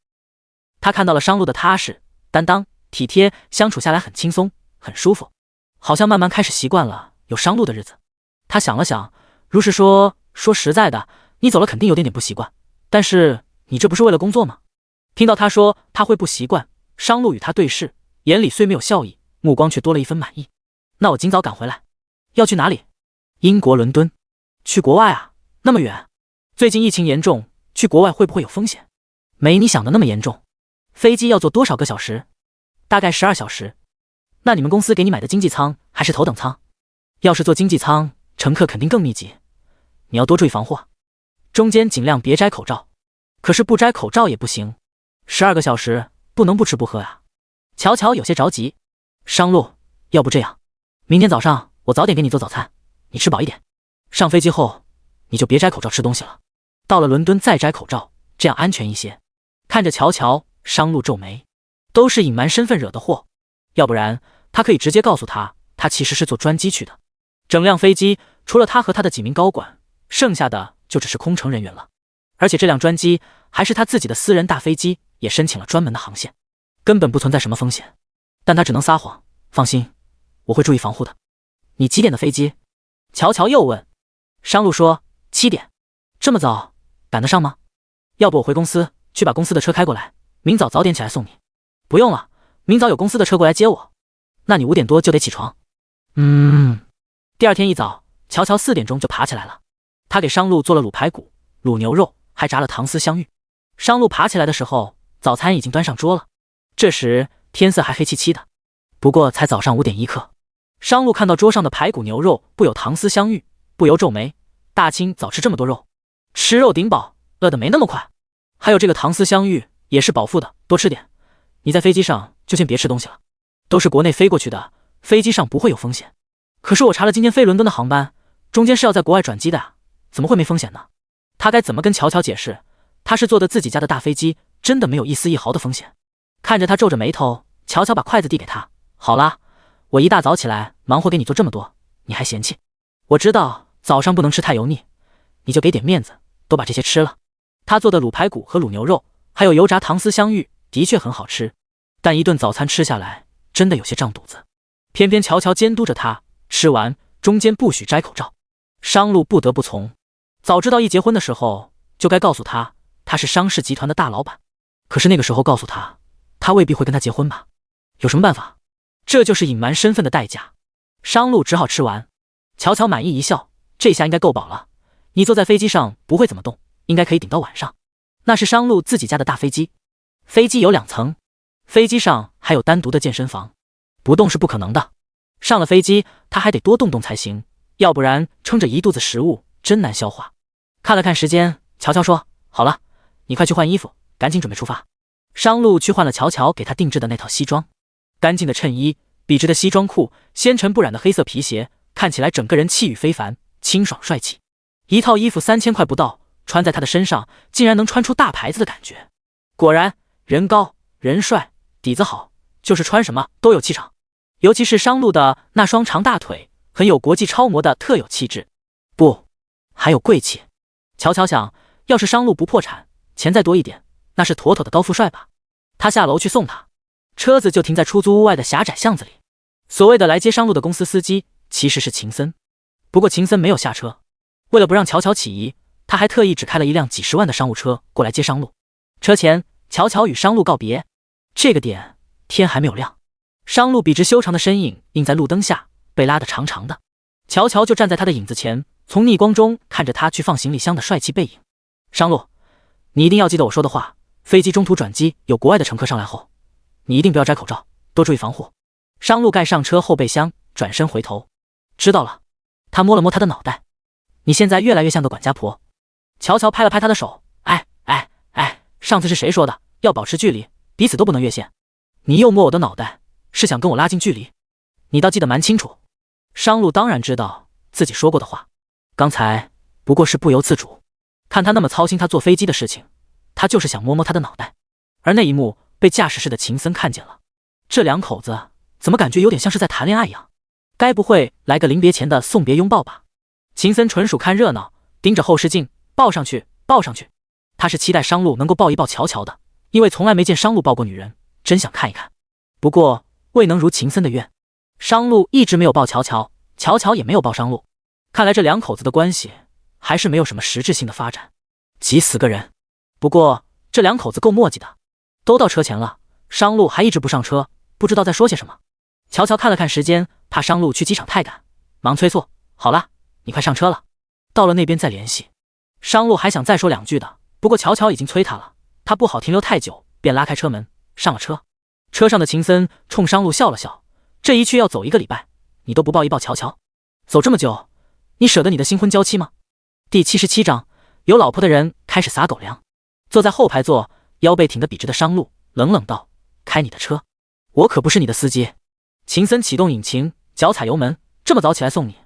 他看到了商路的踏实、担当、体贴，相处下来很轻松，很舒服，好像慢慢开始习惯了有商路的日子。他想了想，如是说实在的，你走了肯定有点不习惯，但是你这不是为了工作吗？听到他说他会不习惯，商路与他对视，眼里虽没有笑意，目光却多了一分满意。那我今早赶回来。要去哪里？英国伦敦。去国外啊？那么远？最近疫情严重，去国外会不会有风险？没你想的那么严重。飞机要坐多少个小时？大概12小时。那你们公司给你买的经济舱还是头等舱？要是坐经济舱，乘客肯定更密集，你要多注意防护。中间尽量别摘口罩。可是不摘口罩也不行，12个小时不能不吃不喝啊。乔乔有些着急。商路，要不这样，明天早上我早点给你做早餐，你吃饱一点。上飞机后你就别摘口罩吃东西了，到了伦敦再摘口罩，这样安全一些。看着乔乔，商路皱眉，都是隐瞒身份惹的祸，要不然他可以直接告诉他，他其实是坐专机去的。整辆飞机除了他和他的几名高管，剩下的就只是空乘人员了。而且这辆专机还是他自己的私人大飞机，也申请了专门的航线，根本不存在什么风险。但他只能撒谎，放心，我会注意防护的。你几点的飞机？乔乔又问。商路说7点。这么早，赶得上吗？要不我回公司去把公司的车开过来，明早早点起来送你。不用了，明早有公司的车过来接我。那你5点多就得起床。第二天一早，乔乔4点钟就爬起来了。他给商路做了卤排骨、卤牛肉，还炸了糖丝香芋。商路爬起来的时候，早餐已经端上桌了。这时天色还黑漆漆的，不过才早上5点1刻。商路看到桌上的排骨牛肉不有糖丝香芋，不由皱眉，大清早吃这么多肉，吃肉顶饱，饿得没那么快。还有这个糖丝香芋也是饱腹的，多吃点。你在飞机上就先别吃东西了，都是国内飞过去的，飞机上不会有风险。可是我查了今天飞伦敦的航班，中间是要在国外转机的啊，怎么会没风险呢？他该怎么跟乔乔解释？他是坐的自己家的大飞机，真的没有一丝一毫的风险。看着他皱着眉头，乔乔把筷子递给他。好啦，我一大早起来忙活给你做这么多，你还嫌弃？我知道早上不能吃太油腻，你就给点面子，都把这些吃了。他做的卤排骨和卤牛肉，还有油炸糖丝香芋，的确很好吃，但一顿早餐吃下来，真的有些胀肚子。偏偏乔乔监督着他，吃完中间不许摘口罩。商路不得不从。早知道一结婚的时候就该告诉他，他是商氏集团的大老板。可是那个时候告诉他，他未必会跟他结婚吧？有什么办法？这就是隐瞒身份的代价。商路只好吃完。乔乔满意一笑，这下应该够饱了。你坐在飞机上不会怎么动，应该可以顶到晚上。那是商路自己家的大飞机，飞机有2层，飞机上还有单独的健身房，不动是不可能的。上了飞机他还得多动动才行，要不然撑着一肚子食物真难消化。看了看时间，乔乔说好了，你快去换衣服，赶紧准备出发。商路去换了乔乔给他定制的那套西装，干净的衬衣，笔直的西装裤，纤尘不染的黑色皮鞋，看起来整个人气宇非凡，清爽帅气。一套衣服3000块不到，穿在他的身上竟然能穿出大牌子的感觉。果然人高人帅，底子好，就是穿什么都有气场。尤其是商路的那双长大腿，很有国际超模的特有气质，不，还有贵气。乔乔想，要是商路不破产，钱再多一点，那是妥妥的高富帅吧。他下楼去送他，车子就停在出租屋外的狭窄巷子里。所谓的来接商路的公司司机其实是秦森，不过秦森没有下车。为了不让乔乔起疑，他还特意只开了一辆几10万的商务车过来接商路。车前，乔乔与商路告别。这个点天还没有亮，商路笔直修长的身影映在路灯下，被拉得长长的。乔乔就站在他的影子前，从逆光中看着他去放行李箱的帅气背影。商路，你一定要记得我说的话，飞机中途转机有国外的乘客上来后，你一定不要摘口罩，多注意防护。商路盖上车后备箱，转身回头。知道了。他摸了摸他的脑袋。你现在越来越像个管家婆。乔乔拍了拍他的手，上次是谁说的要保持距离，彼此都不能越线？你又摸我的脑袋，是想跟我拉近距离？你倒记得蛮清楚。商路当然知道自己说过的话，刚才不过是不由自主。看他那么操心他坐飞机的事情，他就是想摸摸他的脑袋。而那一幕被驾驶室的秦森看见了，这两口子怎么感觉有点像是在谈恋爱一样？该不会来个临别前的送别拥抱吧？秦森纯属看热闹，盯着后视镜，抱上去，抱上去。他是期待商路能够抱一抱乔乔的，因为从来没见商路抱过女人，真想看一看。不过未能如秦森的愿，商路一直没有抱乔乔，乔乔也没有抱商路，看来这两口子的关系还是没有什么实质性的发展，急死个人。不过这两口子够磨叽的，都到车前了，商路还一直不上车，不知道在说些什么。乔乔看了看时间，怕商路去机场太赶，忙催促：好了，你快上车了，到了那边再联系。商路还想再说两句的，不过乔乔已经催他了，他不好停留太久，便拉开车门上了车。车上的秦森冲商路笑了笑，这一去要走1个礼拜，你都不抱一抱乔乔，走这么久，你舍得你的新婚娇妻吗？第77章，有老婆的人开始撒狗粮。坐在后排座，腰背挺得笔直的商路冷冷道：开你的车，我可不是你的司机。秦森启动引擎，脚踩油门，这么早起来送你，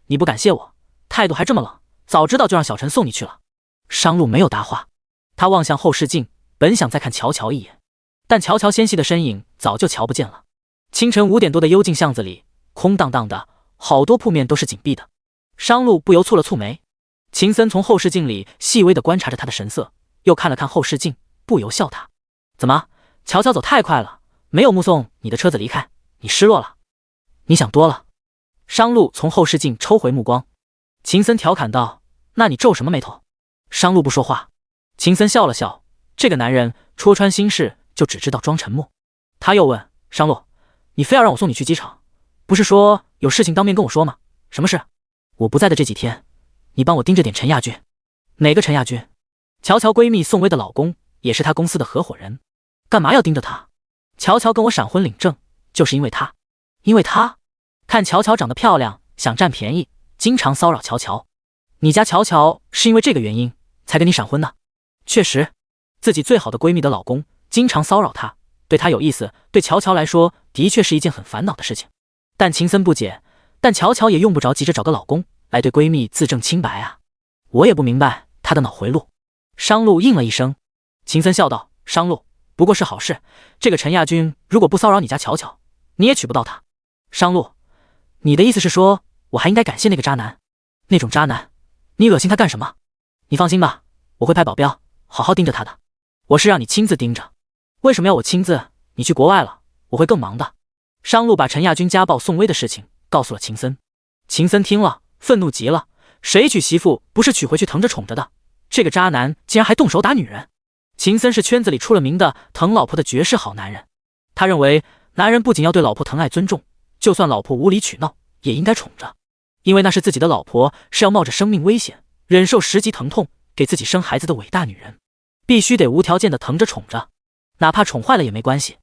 你不感谢我，态度还这么冷，早知道就让小陈送你去了。商路没有搭话，他望向后视镜，本想再看乔乔一眼，但乔乔纤细的身影早就瞧不见了。清晨5点多的幽静巷子里，空荡荡的，好多铺面都是紧闭的。商路不由蹙了蹙眉，秦森从后视镜里细微地观察着他的神色，又看了看后视镜，不由笑他：怎么，乔乔走太快了，没有目送你的车子离开，你失落了？你想多了。商路从后视镜抽回目光，秦森调侃道：那你皱什么眉头？商路不说话，秦森笑了笑，这个男人戳穿心事就只知道装沉默。他又问：商路，你非要让我送你去机场，不是说有事情当面跟我说吗？什么事？我不在的这几天，你帮我盯着点陈亚军。哪个陈亚军？乔乔闺蜜宋薇的老公，也是她公司的合伙人。干嘛要盯着他？乔乔跟我闪婚领证，就是因为他。因为他看乔乔长得漂亮，想占便宜，经常骚扰乔乔。你家乔乔是因为这个原因才跟你闪婚的？确实，自己最好的闺蜜的老公经常骚扰她，对她有意思，对乔乔来说的确是一件很烦恼的事情。但秦森不解，但乔乔也用不着急着找个老公来对闺蜜自证清白啊。我也不明白她的脑回路。商路应了一声。秦森笑道：商路，不过是好事，这个陈亚军如果不骚扰你家乔乔，你也娶不到她。商路，你的意思是说我还应该感谢那个渣男？那种渣男，你恶心他干什么？你放心吧，我会派保镖好好盯着他的。我是让你亲自盯着。为什么要我亲自？你去国外了，我会更忙的。商路把陈亚军家暴宋薇的事情告诉了秦森。秦森听了愤怒极了，谁娶媳妇不是娶回去疼着宠着的？这个渣男竟然还动手打女人。秦森是圈子里出了名的疼老婆的绝世好男人，他认为男人不仅要对老婆疼爱尊重，就算老婆无理取闹也应该宠着，因为那是自己的老婆，是要冒着生命危险忍受10级疼痛给自己生孩子的伟大女人，必须得无条件的疼着宠着，哪怕宠坏了也没关系。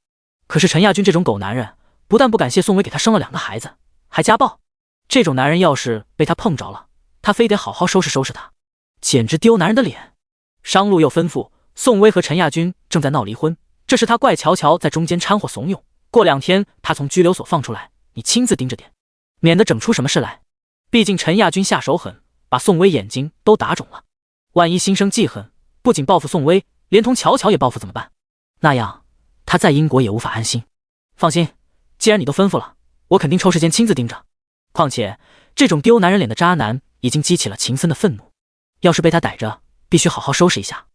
可是陈亚军这种狗男人，不但不感谢宋薇给他生了2个孩子，还家暴。这种男人要是被他碰着了，他非得好好收拾收拾他，简直丢男人的脸。商路又吩咐宋薇和陈亚军正在闹离婚，这是他怪乔乔在中间掺和怂恿，过2天他从拘留所放出来，你亲自盯着点，免得整出什么事来。毕竟陈亚军下手狠，把宋薇眼睛都打肿了，万一心生记恨，不仅报复宋薇，连同乔乔也报复怎么办？那样他在英国也无法安心。放心，既然你都吩咐了，我肯定抽时间亲自盯着。况且这种丢男人脸的渣男已经激起了秦森的愤怒，要是被他逮着，必须好好收拾一下。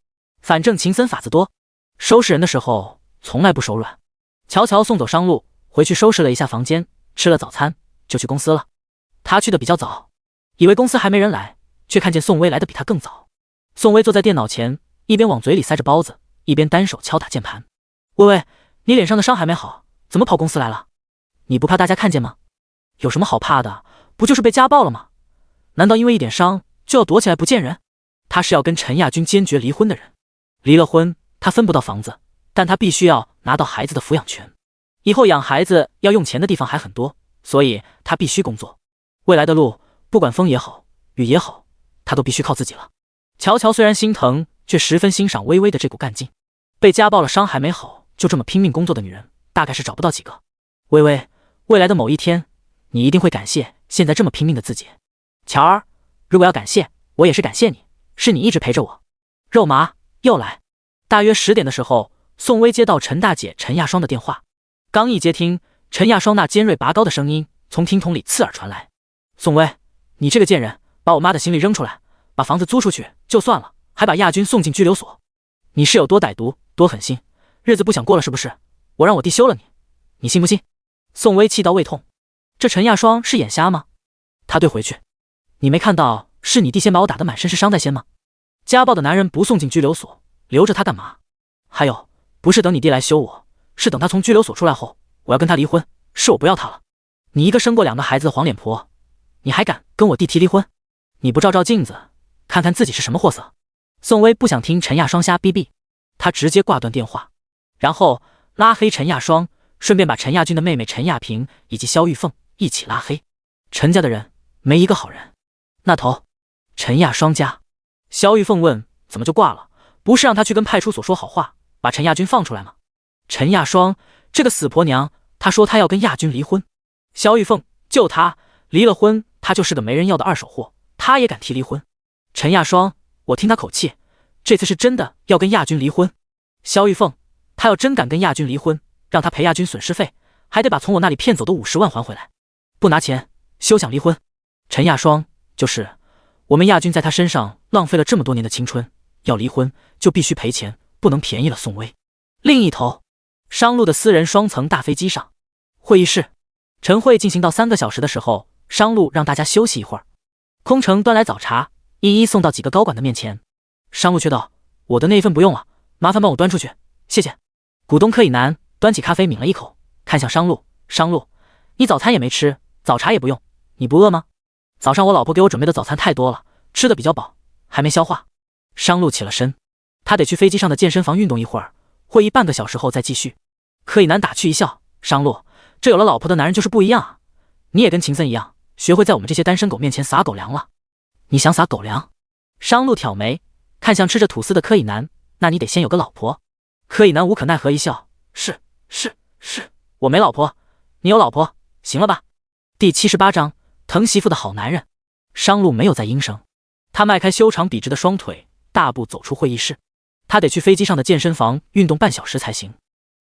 反正秦森法子多，收拾人的时候从来不手软。乔乔送走商路，回去收拾了一下房间，吃了早餐就去公司了。他去的比较早，以为公司还没人来，却看见宋薇来的比他更早。宋薇坐在电脑前，一边往嘴里塞着包子，一边单手敲打键盘。薇薇，你脸上的伤还没好，怎么跑公司来了？你不怕大家看见吗？有什么好怕的，不就是被家暴了吗？难道因为一点伤就要躲起来不见人？他是要跟陈亚军坚决离婚的人，离了婚他分不到房子，但他必须要拿到孩子的抚养权，以后养孩子要用钱的地方还很多，所以他必须工作。未来的路，不管风也好，雨也好，他都必须靠自己了。乔乔虽然心疼，却十分欣赏微微的这股干劲。被家暴了伤还没好，就这么拼命工作的女人，大概是找不到几个。微微，未来的某一天，你一定会感谢现在这么拼命的自己。乔儿，如果要感谢，我也是感谢你，是你一直陪着我。肉麻又来。大约10点的时候，宋薇接到陈大姐陈亚霜的电话，刚一接听，陈亚霜那尖锐拔高的声音从听筒里刺耳传来：宋薇，你这个贱人，把我妈的行李扔出来，把房子租出去就算了，还把亚军送进拘留所，你是有多歹毒多狠心，日子不想过了是不是？我让我弟休了你，你信不信？宋薇气到胃痛，这陈亚霜是眼瞎吗？他对回去：“你没看到是你弟先把我打得满身是伤在先吗？家暴的男人不送进拘留所，留着他干嘛？还有，不是等你弟来休我，是等他从拘留所出来后，我要跟他离婚，是我不要他了。你一个生过2个孩子的黄脸婆，你还敢跟我弟提离婚？你不照照镜子，看看自己是什么货色？”宋薇不想听陈亚双瞎逼逼，他直接挂断电话，然后拉黑陈亚双，顺便把陈亚军的妹妹陈亚萍以及肖玉凤一起拉黑。陈家的人没一个好人。那头，陈亚双家，肖玉凤问：“怎么就挂了？不是让他去跟派出所说好话，把陈亚军放出来吗？”陈亚双这个死婆娘，她说她要跟亚军离婚。肖玉凤：“就他离了婚，他就是个没人要的二手货，他也敢提离婚？”陈亚双：“我听他口气，这次是真的要跟亚军离婚。”肖玉凤：“他要真敢跟亚军离婚，让他赔亚军损失费，还得把从我那里骗走的50万还回来，不拿钱休想离婚。”陈亚双：“就是我们亚军在他身上浪费了这么多年的青春，要离婚就必须赔钱，不能便宜了宋薇。”另一头，商路的私人双层大飞机上，会议室，晨会进行到3个小时的时候，商路让大家休息一会儿。空乘端来早茶，一一送到几个高管的面前。商路却道：“我的那一份不用了，麻烦帮我端出去，谢谢。”股东柯以南端起咖啡抿了一口，看向商路：“商路，你早餐也没吃，早茶也不用，你不饿吗？早上我老婆给我准备的早餐太多了，吃的比较饱，还没消化。”商路起了身，他得去飞机上的健身房运动一会儿，会议半个小时后再继续。柯以南打趣一笑：“商路，这有了老婆的男人就是不一样啊，你也跟秦森一样，学会在我们这些单身狗面前撒狗粮了。你想撒狗粮？”商路挑眉，看向吃着吐司的柯以南：“那你得先有个老婆。”柯以南无可奈何一笑：“是，我没老婆，你有老婆，行了吧？”第78章疼媳妇的好男人。商路没有再应声，他迈开修长笔直的双腿，大步走出会议室。他得去飞机上的健身房运动半小时才行，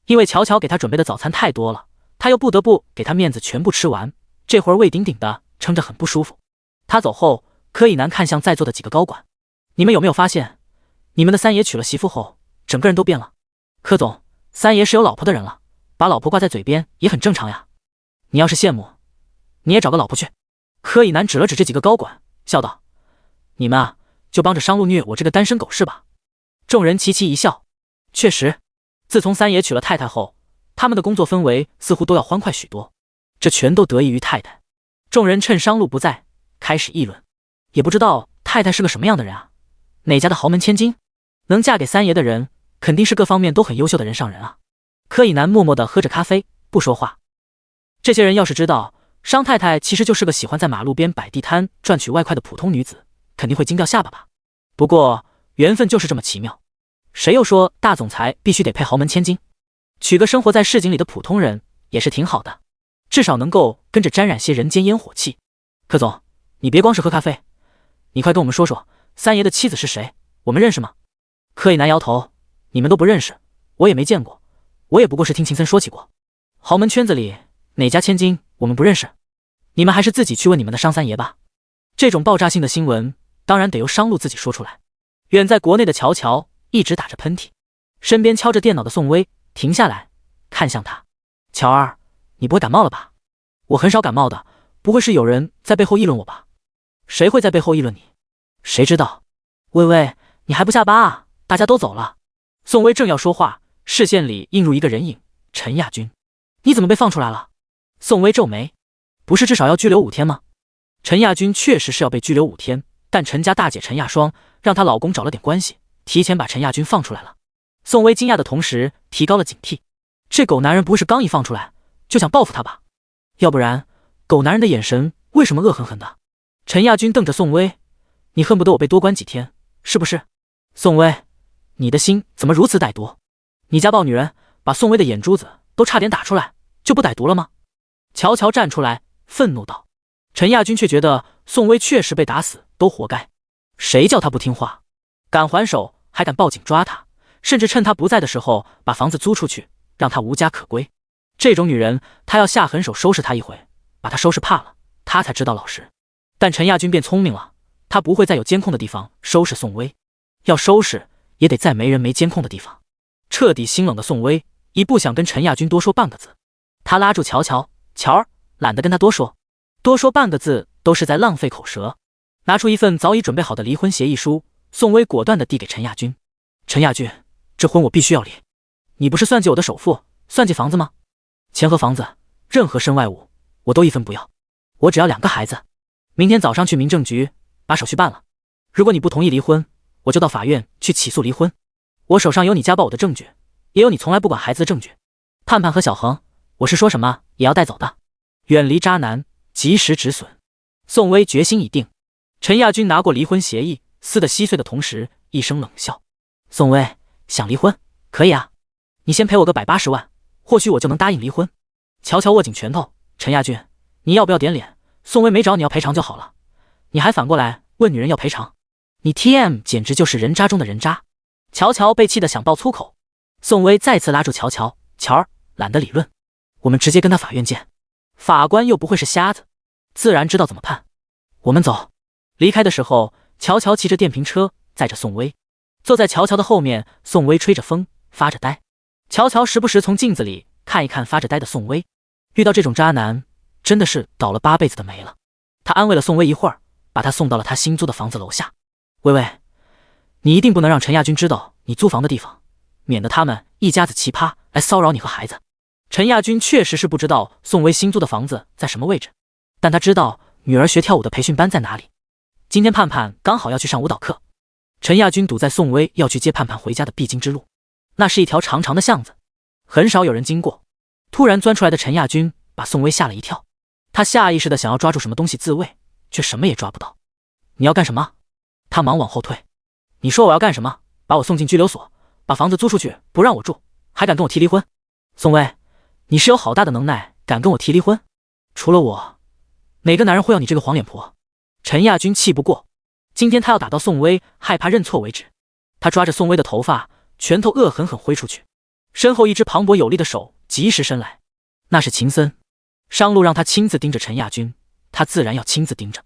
因为乔乔给他准备的早餐太多了，他又不得不给他面子全部吃完，这会儿胃顶顶的撑着很不舒服。他走后，柯以南看向在座的几个高管：“你们有没有发现，你们的三爷娶了媳妇后，整个人都变了？柯总，三爷是有老婆的人了，把老婆挂在嘴边也很正常呀。你要是羡慕，你也找个老婆去。”柯以南指了指这几个高管，笑道：“你们啊，就帮着商路虐我这个单身狗是吧？”众人齐齐一笑。确实，自从三爷娶了太太后，他们的工作氛围似乎都要欢快许多，这全都得益于太太。众人趁商路不在，开始议论，也不知道太太是个什么样的人啊，哪家的豪门千金？能嫁给三爷的人，肯定是各方面都很优秀的人上人啊。柯以南默默地喝着咖啡，不说话。这些人要是知道商太太其实就是个喜欢在马路边摆地摊赚取外快的普通女子，肯定会惊掉下巴吧。不过缘分就是这么奇妙，谁又说大总裁必须得配豪门千金？娶个生活在市井里的普通人也是挺好的，至少能够跟着沾染些人间烟火气。柯总，你别光是喝咖啡，你快跟我们说说三爷的妻子是谁，我们认识吗？柯以南摇头：“你们都不认识，我也没见过，我也不过是听秦森说起过。豪门圈子里哪家千金我们不认识？你们还是自己去问你们的商三爷吧。这种爆炸性的新闻当然得由商路自己说出来。”远在国内的乔乔一直打着喷嚏，身边敲着电脑的宋薇停下来看向他：“乔儿，你不会感冒了吧？我很少感冒的，不会是有人在背后议论我吧？”“谁会在背后议论你？谁知道？”“薇薇，你还不下班啊？大家都走了。”宋薇正要说话，视线里映入一个人影：陈亚军。“你怎么被放出来了？”宋薇皱眉：“不是至少要拘留5天吗？”陈亚军确实是要被拘留5天，但陈家大姐陈亚双让她老公找了点关系，提前把陈亚军放出来了。宋薇惊讶的同时提高了警惕，这狗男人不会是刚一放出来就想报复他吧？要不然狗男人的眼神为什么恶狠狠的？陈亚军瞪着宋薇：“你恨不得我被多关几天，是不是？”宋薇，你的心怎么如此歹毒？你家暴女人，把宋薇的眼珠子都差点打出来，就不歹毒了吗？乔乔站出来愤怒道。陈亚军却觉得宋薇确实被打死都活该，谁叫他不听话，敢还手还敢报警抓他，甚至趁他不在的时候把房子租出去，让他无家可归。这种女人他要下狠手收拾她一回，把她收拾怕了，他才知道老实。但陈亚军变聪明了，他不会在有监控的地方收拾宋薇，要收拾也得在没人没监控的地方。彻底心冷的宋薇已不想跟陈亚军多说半个字，他拉住乔乔：“乔儿，懒得跟他多说半个字都是在浪费口舌。拿出一份早已准备好的离婚协议书，宋薇果断地递给陈亚军。陈亚军，这婚我必须要离。你不是算计我的首付，算计房子吗？钱和房子，任何身外物，我都一分不要。我只要2个孩子。明天早上去民政局把手续办了。如果你不同意离婚，我就到法院去起诉离婚。我手上有你家暴我的证据，也有你从来不管孩子的证据。盼盼和小恒，我是说什么也要带走的。远离渣男，及时止损。宋薇决心已定。陈亚军拿过离婚协议，撕得稀碎的同时，一声冷笑：宋薇，想离婚？可以啊，你先赔我个180万，或许我就能答应离婚。乔乔握紧拳头：陈亚军，你要不要点脸？宋薇没找你要赔偿就好了，你还反过来问女人要赔偿，你 TM 简直就是人渣中的人渣。乔乔被气得想爆粗口。宋薇再次拉住乔乔：乔儿，懒得理论，我们直接跟他法院见。法官又不会是瞎子，自然知道怎么判。我们走。离开的时候，乔乔骑着电瓶车载着宋薇，坐在乔乔的后面，宋薇吹着风发着呆。乔乔时不时从镜子里看一看发着呆的宋薇，遇到这种渣男真的是倒了8辈子的霉了。他安慰了宋薇一会儿，把她送到了他新租的房子楼下。薇薇，你一定不能让陈亚军知道你租房的地方，免得他们一家子奇葩来骚扰你和孩子。陈亚军确实是不知道宋薇新租的房子在什么位置，但他知道女儿学跳舞的培训班在哪里。今天盼盼刚好要去上舞蹈课，陈亚军堵在宋薇要去接盼盼回家的必经之路。那是一条长长的巷子，很少有人经过。突然钻出来的陈亚军把宋薇吓了一跳，他下意识的想要抓住什么东西自卫，却什么也抓不到。你要干什么？他忙往后退。你说我要干什么？把我送进拘留所，把房子租出去不让我住，还敢跟我提离婚？宋薇，你是有好大的能耐，敢跟我提离婚？除了我，哪个男人会要你这个黄脸婆？陈亚军气不过，今天他要打到宋薇害怕认错为止。他抓着宋薇的头发，拳头恶狠狠挥出去，身后一只磅礴有力的手及时伸来，那是秦森。商路让他亲自盯着陈亚军，他自然要亲自盯着。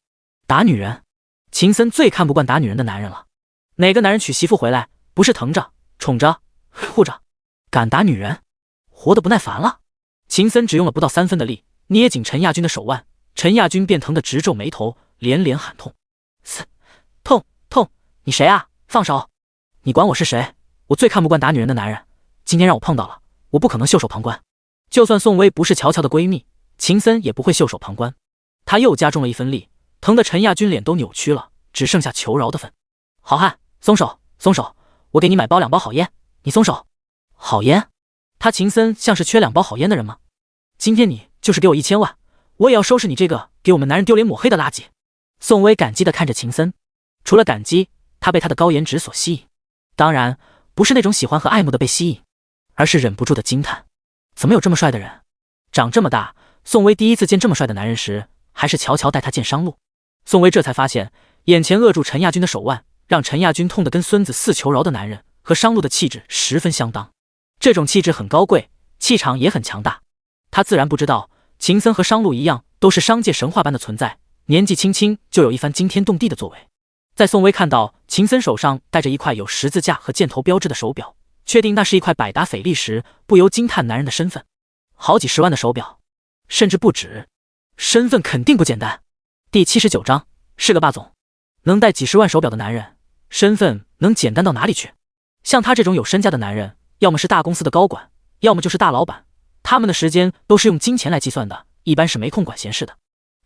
打女人，秦森最看不惯打女人的男人了。哪个男人娶媳妇回来不是疼着、宠着、护着？敢打女人，活得不耐烦了。秦森只用了不到3分的力，捏紧陈亚军的手腕，陈亚军便疼得直皱眉头，连连喊痛。痛痛！你谁啊？放手！你管我是谁？我最看不惯打女人的男人，今天让我碰到了，我不可能袖手旁观。就算宋薇不是乔乔的闺蜜，秦森也不会袖手旁观。他又加重了1分力，疼得陈亚军脸都扭曲了，只剩下求饶的份。好汉，松手，松手！我给你买2包好烟，你松手。好烟？他秦森像是缺2包好烟的人吗？今天你就是给我1000万，我也要收拾你这个给我们男人丢脸抹黑的垃圾。宋薇感激地看着秦森，除了感激，他被他的高颜值所吸引。当然，不是那种喜欢和爱慕的被吸引，而是忍不住的惊叹：怎么有这么帅的人？长这么大，宋薇第一次见这么帅的男人时，还是乔乔带他见商路。宋薇这才发现，眼前扼住陈亚军的手腕，让陈亚军痛得跟孙子似求饶的男人，和商路的气质十分相当。这种气质很高贵，气场也很强大。他自然不知道，秦森和商路一样，都是商界神话般的存在，年纪轻轻就有一番惊天动地的作为。在宋薇看到秦森手上戴着一块有十字架和箭头标志的手表，确定那是一块百达翡丽时，不由惊叹男人的身份。好几十万的手表，甚至不止，身份肯定不简单。第79章是个霸总，能戴几十万手表的男人，身份能简单到哪里去？像他这种有身家的男人，要么是大公司的高管，要么就是大老板，他们的时间都是用金钱来计算的，一般是没空管闲事的。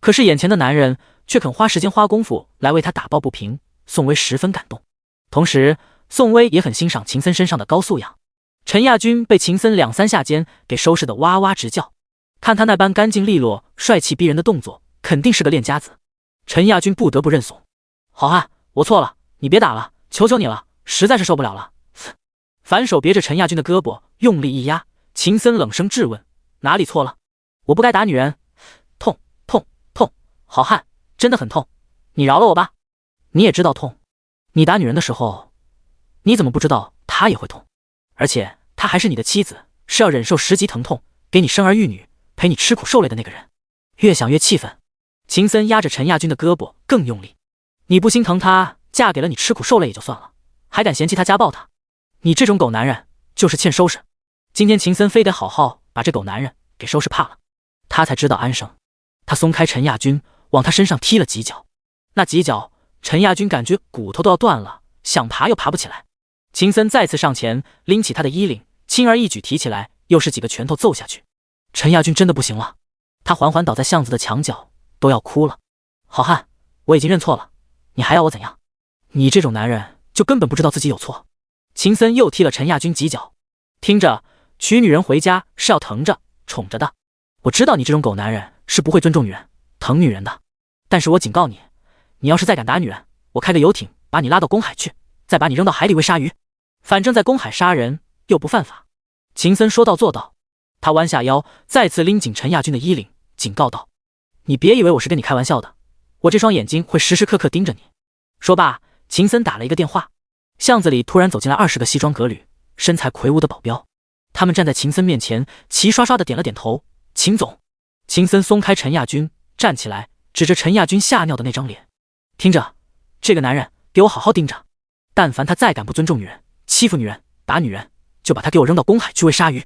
可是眼前的男人却肯花时间花功夫来为他打抱不平，宋薇十分感动。同时，宋薇也很欣赏秦森身上的高素养。陈亚军被秦森2、3下肩给收拾得哇哇直叫，看他那般干净利落、帅气逼人的动作，肯定是个练家子。陈亚军不得不认怂：好汉，我错了，你别打了，求求你了，实在是受不了了。反手别着陈亚军的胳膊，用力一压。秦森冷声质问：哪里错了？我不该打女人。痛痛痛！好汉，真的很痛，你饶了我吧。你也知道痛，你打女人的时候，你怎么不知道她也会痛？而且她还是你的妻子，是要忍受10级疼痛，给你生儿育女，陪你吃苦受累的那个人。越想越气愤，秦森压着陈亚军的胳膊更用力。你不心疼她嫁给了你吃苦受累也就算了，还敢嫌弃她家暴她，你这种狗男人就是欠收拾。今天秦森非得好好把这狗男人给收拾怕了，他才知道安生。他松开陈亚军，往他身上踢了几脚。那几脚，陈亚军感觉骨头都要断了，想爬又爬不起来。秦森再次上前拎起他的衣领，轻而易举提起来，又是几个拳头揍下去。陈亚军真的不行了，他缓缓倒在巷子的墙角，都要哭了。好汉，我已经认错了，你还要我怎样？你这种男人就根本不知道自己有错。秦森又踢了陈亚军几脚。听着，娶女人回家是要疼着宠着的。我知道你这种狗男人是不会尊重女人疼女人的，但是我警告你，你要是再敢打女人，我开个游艇把你拉到公海去，再把你扔到海里喂鲨鱼，反正在公海杀人又不犯法。秦森说到做到，他弯下腰再次拎紧陈亚军的衣领，警告道，你别以为我是跟你开玩笑的，我这双眼睛会时时刻刻盯着你。说罢，秦森打了一个电话。巷子里突然走进来20个西装革履身材魁梧的保镖，他们站在秦森面前，齐刷刷的点了点头，秦总。秦森松开陈亚军，站起来指着陈亚军吓尿的那张脸，听着，这个男人给我好好盯着，但凡他再敢不尊重女人，欺负女人，打女人，就把他给我扔到公海去喂鲨鱼。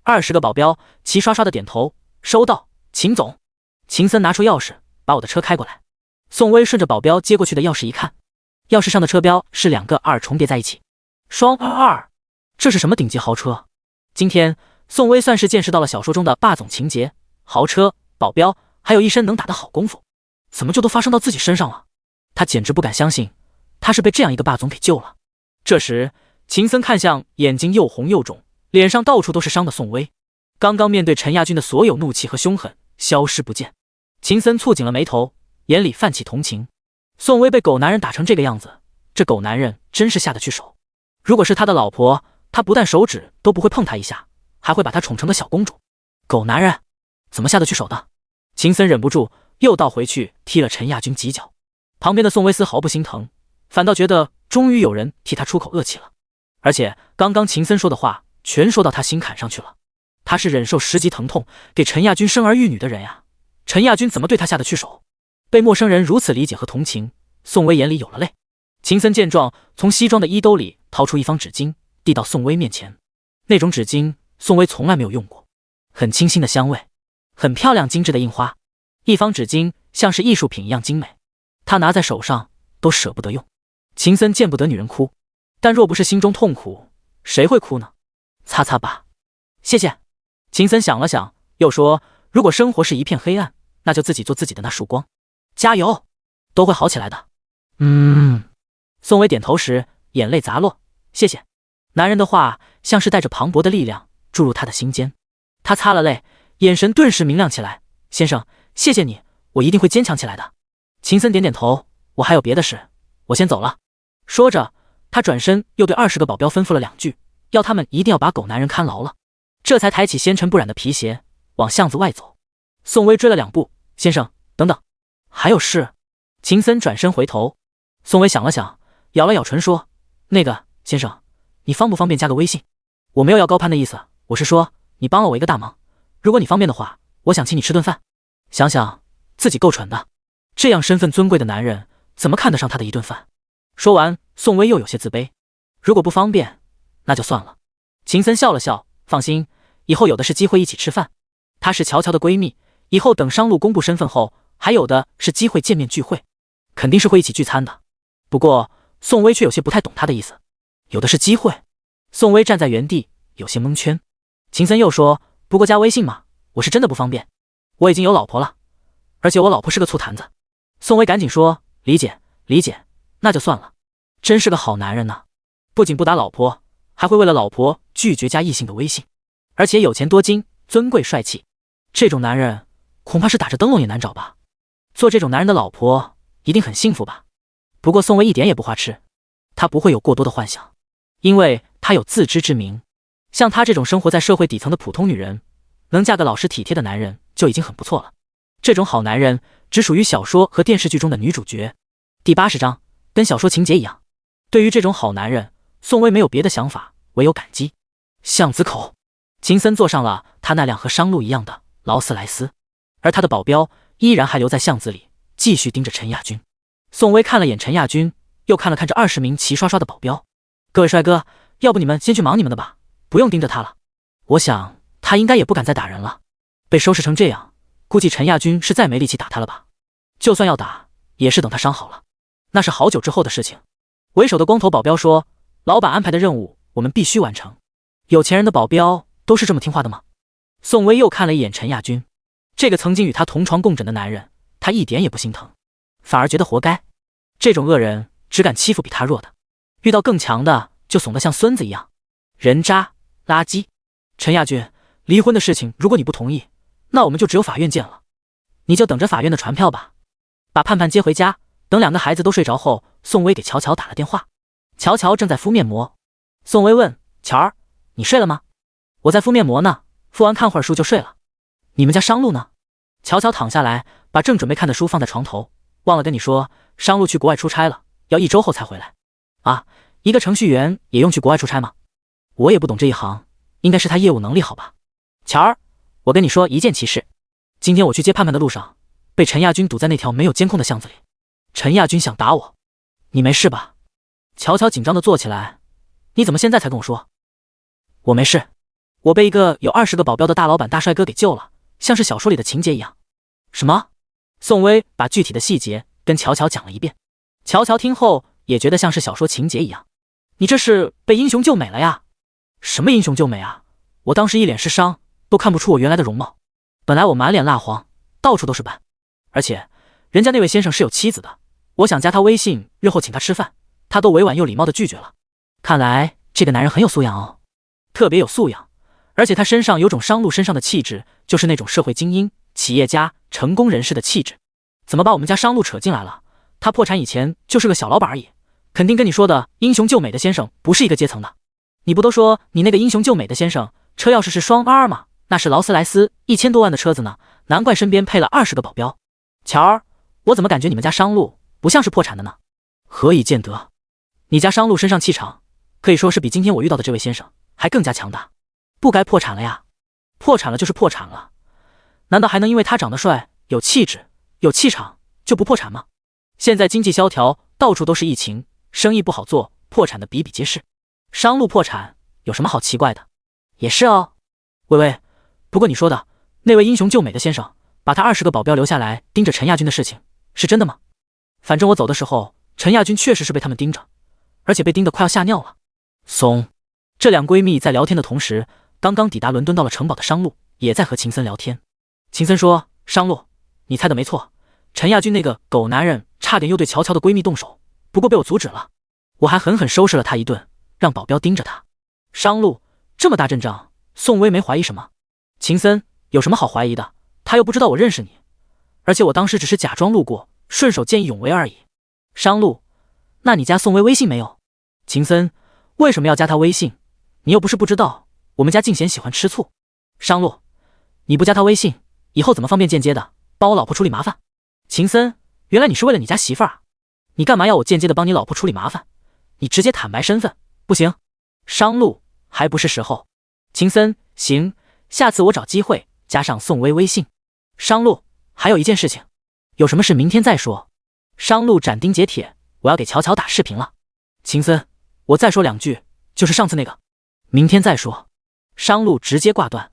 20个保镖齐刷刷的点头，收到，秦总。秦森拿出钥匙，把我的车开过来。宋威顺着保镖接过去的钥匙一看，钥匙上的车标是2个2重叠在一起，双2，这是什么顶级豪车？今天宋威算是见识到了小说中的霸总情节，豪车、保镖，还有一身能打的好功夫，怎么就都发生到自己身上了？他简直不敢相信，他是被这样一个霸总给救了。这时，秦森看向眼睛又红又肿，脸上到处都是伤的宋威，刚刚面对陈亚军的所有怒气和凶狠消失不见。秦森蹙紧了眉头，眼里泛起同情。宋威被狗男人打成这个样子，这狗男人真是下得去手。如果是他的老婆，他不但手指都不会碰他一下，还会把他宠成个小公主。狗男人怎么下得去手的？秦森忍不住又倒回去踢了陈亚军几脚。旁边的宋威丝毫不心疼，反倒觉得终于有人替他出口恶气了。而且刚刚秦森说的话全说到他心坎上去了，他是忍受10级疼痛给陈亚军生儿育女的人呀，陈亚军怎么对他下得去手？被陌生人如此理解和同情，宋威眼里有了泪。秦森见状，从西装的衣兜里掏出一方纸巾，递到宋威面前。那种纸巾宋威从来没有用过，很清新的香味，很漂亮精致的印花，一方纸巾像是艺术品一样精美，他拿在手上都舍不得用。秦森见不得女人哭，但若不是心中痛苦，谁会哭呢？擦擦吧，谢谢。秦森想了想，又说，如果生活是一片黑暗，那就自己做自己的那束光，加油，都会好起来的。宋威点头时眼泪砸落，谢谢。男人的话像是带着磅礴的力量注入他的心间，他擦了泪，眼神顿时明亮起来。先生，谢谢你，我一定会坚强起来的。秦森点点头，我还有别的事，我先走了。说着，他转身又对20个保镖吩咐了2句，要他们一定要把狗男人看牢了，这才抬起纤尘不染的皮鞋往巷子外走。宋威追了2步，先生，等等，还有事。秦森转身回头，宋威想了想，咬了咬唇说，那个，先生，你方不方便加个微信？我没有要高攀的意思，我是说你帮了我一个大忙，如果你方便的话，我想请你吃顿饭。想想自己够蠢的，这样身份尊贵的男人怎么看得上他的一顿饭？说完，宋威又有些自卑，如果不方便那就算了。秦森笑了笑，放心，以后有的是机会一起吃饭。她是乔乔的闺蜜，以后等商路公布身份后，还有的是机会见面聚会，肯定是会一起聚餐的。不过宋威却有些不太懂她的意思，有的是机会。宋威站在原地有些蒙圈。秦森又说，不过加微信嘛，我是真的不方便，我已经有老婆了，而且我老婆是个醋坛子。宋威赶紧说，理解理解，那就算了。真是个好男人呢，不仅不打老婆，还会为了老婆拒绝加异性的微信，而且有钱多金，尊贵帅气，这种男人恐怕是打着灯笼也难找吧。做这种男人的老婆一定很幸福吧。不过宋威一点也不花痴，他不会有过多的幻想，因为他有自知之明。像他这种生活在社会底层的普通女人，能嫁个老实体贴的男人就已经很不错了。这种好男人只属于小说和电视剧中的女主角。第80章，跟小说情节一样。对于这种好男人，宋威没有别的想法，唯有感激。巷子口，秦森坐上了他那辆和商路一样的劳斯莱斯，而他的保镖依然还留在巷子里，继续盯着陈亚军。宋威看了眼陈亚军，又看了看这20名齐刷刷的保镖。各位帅哥，要不你们先去忙你们的吧，不用盯着他了。我想他应该也不敢再打人了，被收拾成这样，估计陈亚军是再没力气打他了吧。就算要打，也是等他伤好了，那是好久之后的事情。为首的光头保镖说：“老板安排的任务，我们必须完成。有钱人的保镖都是这么听话的吗？”宋薇又看了一眼陈亚军，这个曾经与他同床共枕的男人，他一点也不心疼，反而觉得活该。这种恶人只敢欺负比他弱的，遇到更强的就怂得像孙子一样。人渣，垃圾。陈亚军，离婚的事情如果你不同意，那我们就只有法院见了。你就等着法院的传票吧。把盼盼接回家，等两个孩子都睡着后，宋薇给乔乔打了电话。乔乔正在敷面膜。宋薇问：“乔儿，你睡了吗？”“我在敷面膜呢，敷完看会儿书就睡了。”“你们家商路呢？”乔乔躺下来，把正准备看的书放在床头。“忘了跟你说，商路去国外出差了，要1周后才回来。”“啊，一个程序员也用去国外出差吗？”“我也不懂这一行，应该是他业务能力好吧。”“乔儿，我跟你说一件奇事，今天我去接盼盼的路上，被陈亚军堵在那条没有监控的巷子里。陈亚军想打我。”“你没事吧？”乔乔紧张地坐起来。“你怎么现在才跟我说？”“我没事，我被一个有20个保镖的大老板大帅哥给救了，像是小说里的情节一样。”“什么？”宋薇把具体的细节跟乔乔讲了一遍。乔乔听后也觉得像是小说情节一样。“你这是被英雄救美了呀？”“什么英雄救美啊？我当时一脸是伤，都看不出我原来的容貌。本来我满脸蜡黄，到处都是斑，而且人家那位先生是有妻子的，我想加他微信，日后请他吃饭，他都委婉又礼貌地拒绝了。看来这个男人很有素养哦，特别有素养，而且他身上有种商路身上的气质，就是那种社会精英、企业家、成功人士的气质。怎么把我们家商路扯进来了？他破产以前就是个小老板而已，肯定跟你说的英雄救美的先生不是一个阶层的。你不都说你那个英雄救美的先生车钥匙是双 R 吗？那是劳斯莱斯1000多万的车子呢，难怪身边配了20个保镖。乔儿，我怎么感觉你们家商路不像是破产的呢？何以见得？你家商路身上气场可以说是比今天我遇到的这位先生还更加强大，不该破产了呀。破产了就是破产了，难道还能因为他长得帅、有气质、有气场就不破产吗？现在经济萧条，到处都是疫情，生意不好做，破产的比比皆是。商路破产有什么好奇怪的？也是哦。喂喂，不过你说的那位英雄救美的先生把他20个保镖留下来盯着陈亚军的事情是真的吗？反正我走的时候，陈亚军确实是被他们盯着，而且被盯得快要吓尿了。松，这两闺蜜在聊天的同时，刚刚抵达伦敦到了城堡的商路也在和秦森聊天。秦森说：“商路，你猜的没错，陈亚军那个狗男人差点又对乔乔的闺蜜动手，不过被我阻止了，我还狠狠收拾了他一顿，让保镖盯着他。”商路这么大阵仗，宋薇没怀疑什么。秦森有什么好怀疑的？他又不知道我认识你，而且我当时只是假装路过，顺手见义勇为而已。商路，那你加宋薇微信没有？秦森，为什么要加他微信？你又不是不知道，我们家静贤喜欢吃醋。商路，你不加他微信，以后怎么方便间接的帮我老婆处理麻烦？秦森，原来你是为了你家媳妇儿啊？你干嘛要我间接的帮你老婆处理麻烦？你直接坦白身份不行。商路，还不是时候。秦森，行，下次我找机会加上宋薇微信。商路，还有一件事情，有什么事明天再说。商路斩钉截铁，我要给乔乔打视频了。秦森，我再说2句，就是上次那个，明天再说。商路直接挂断。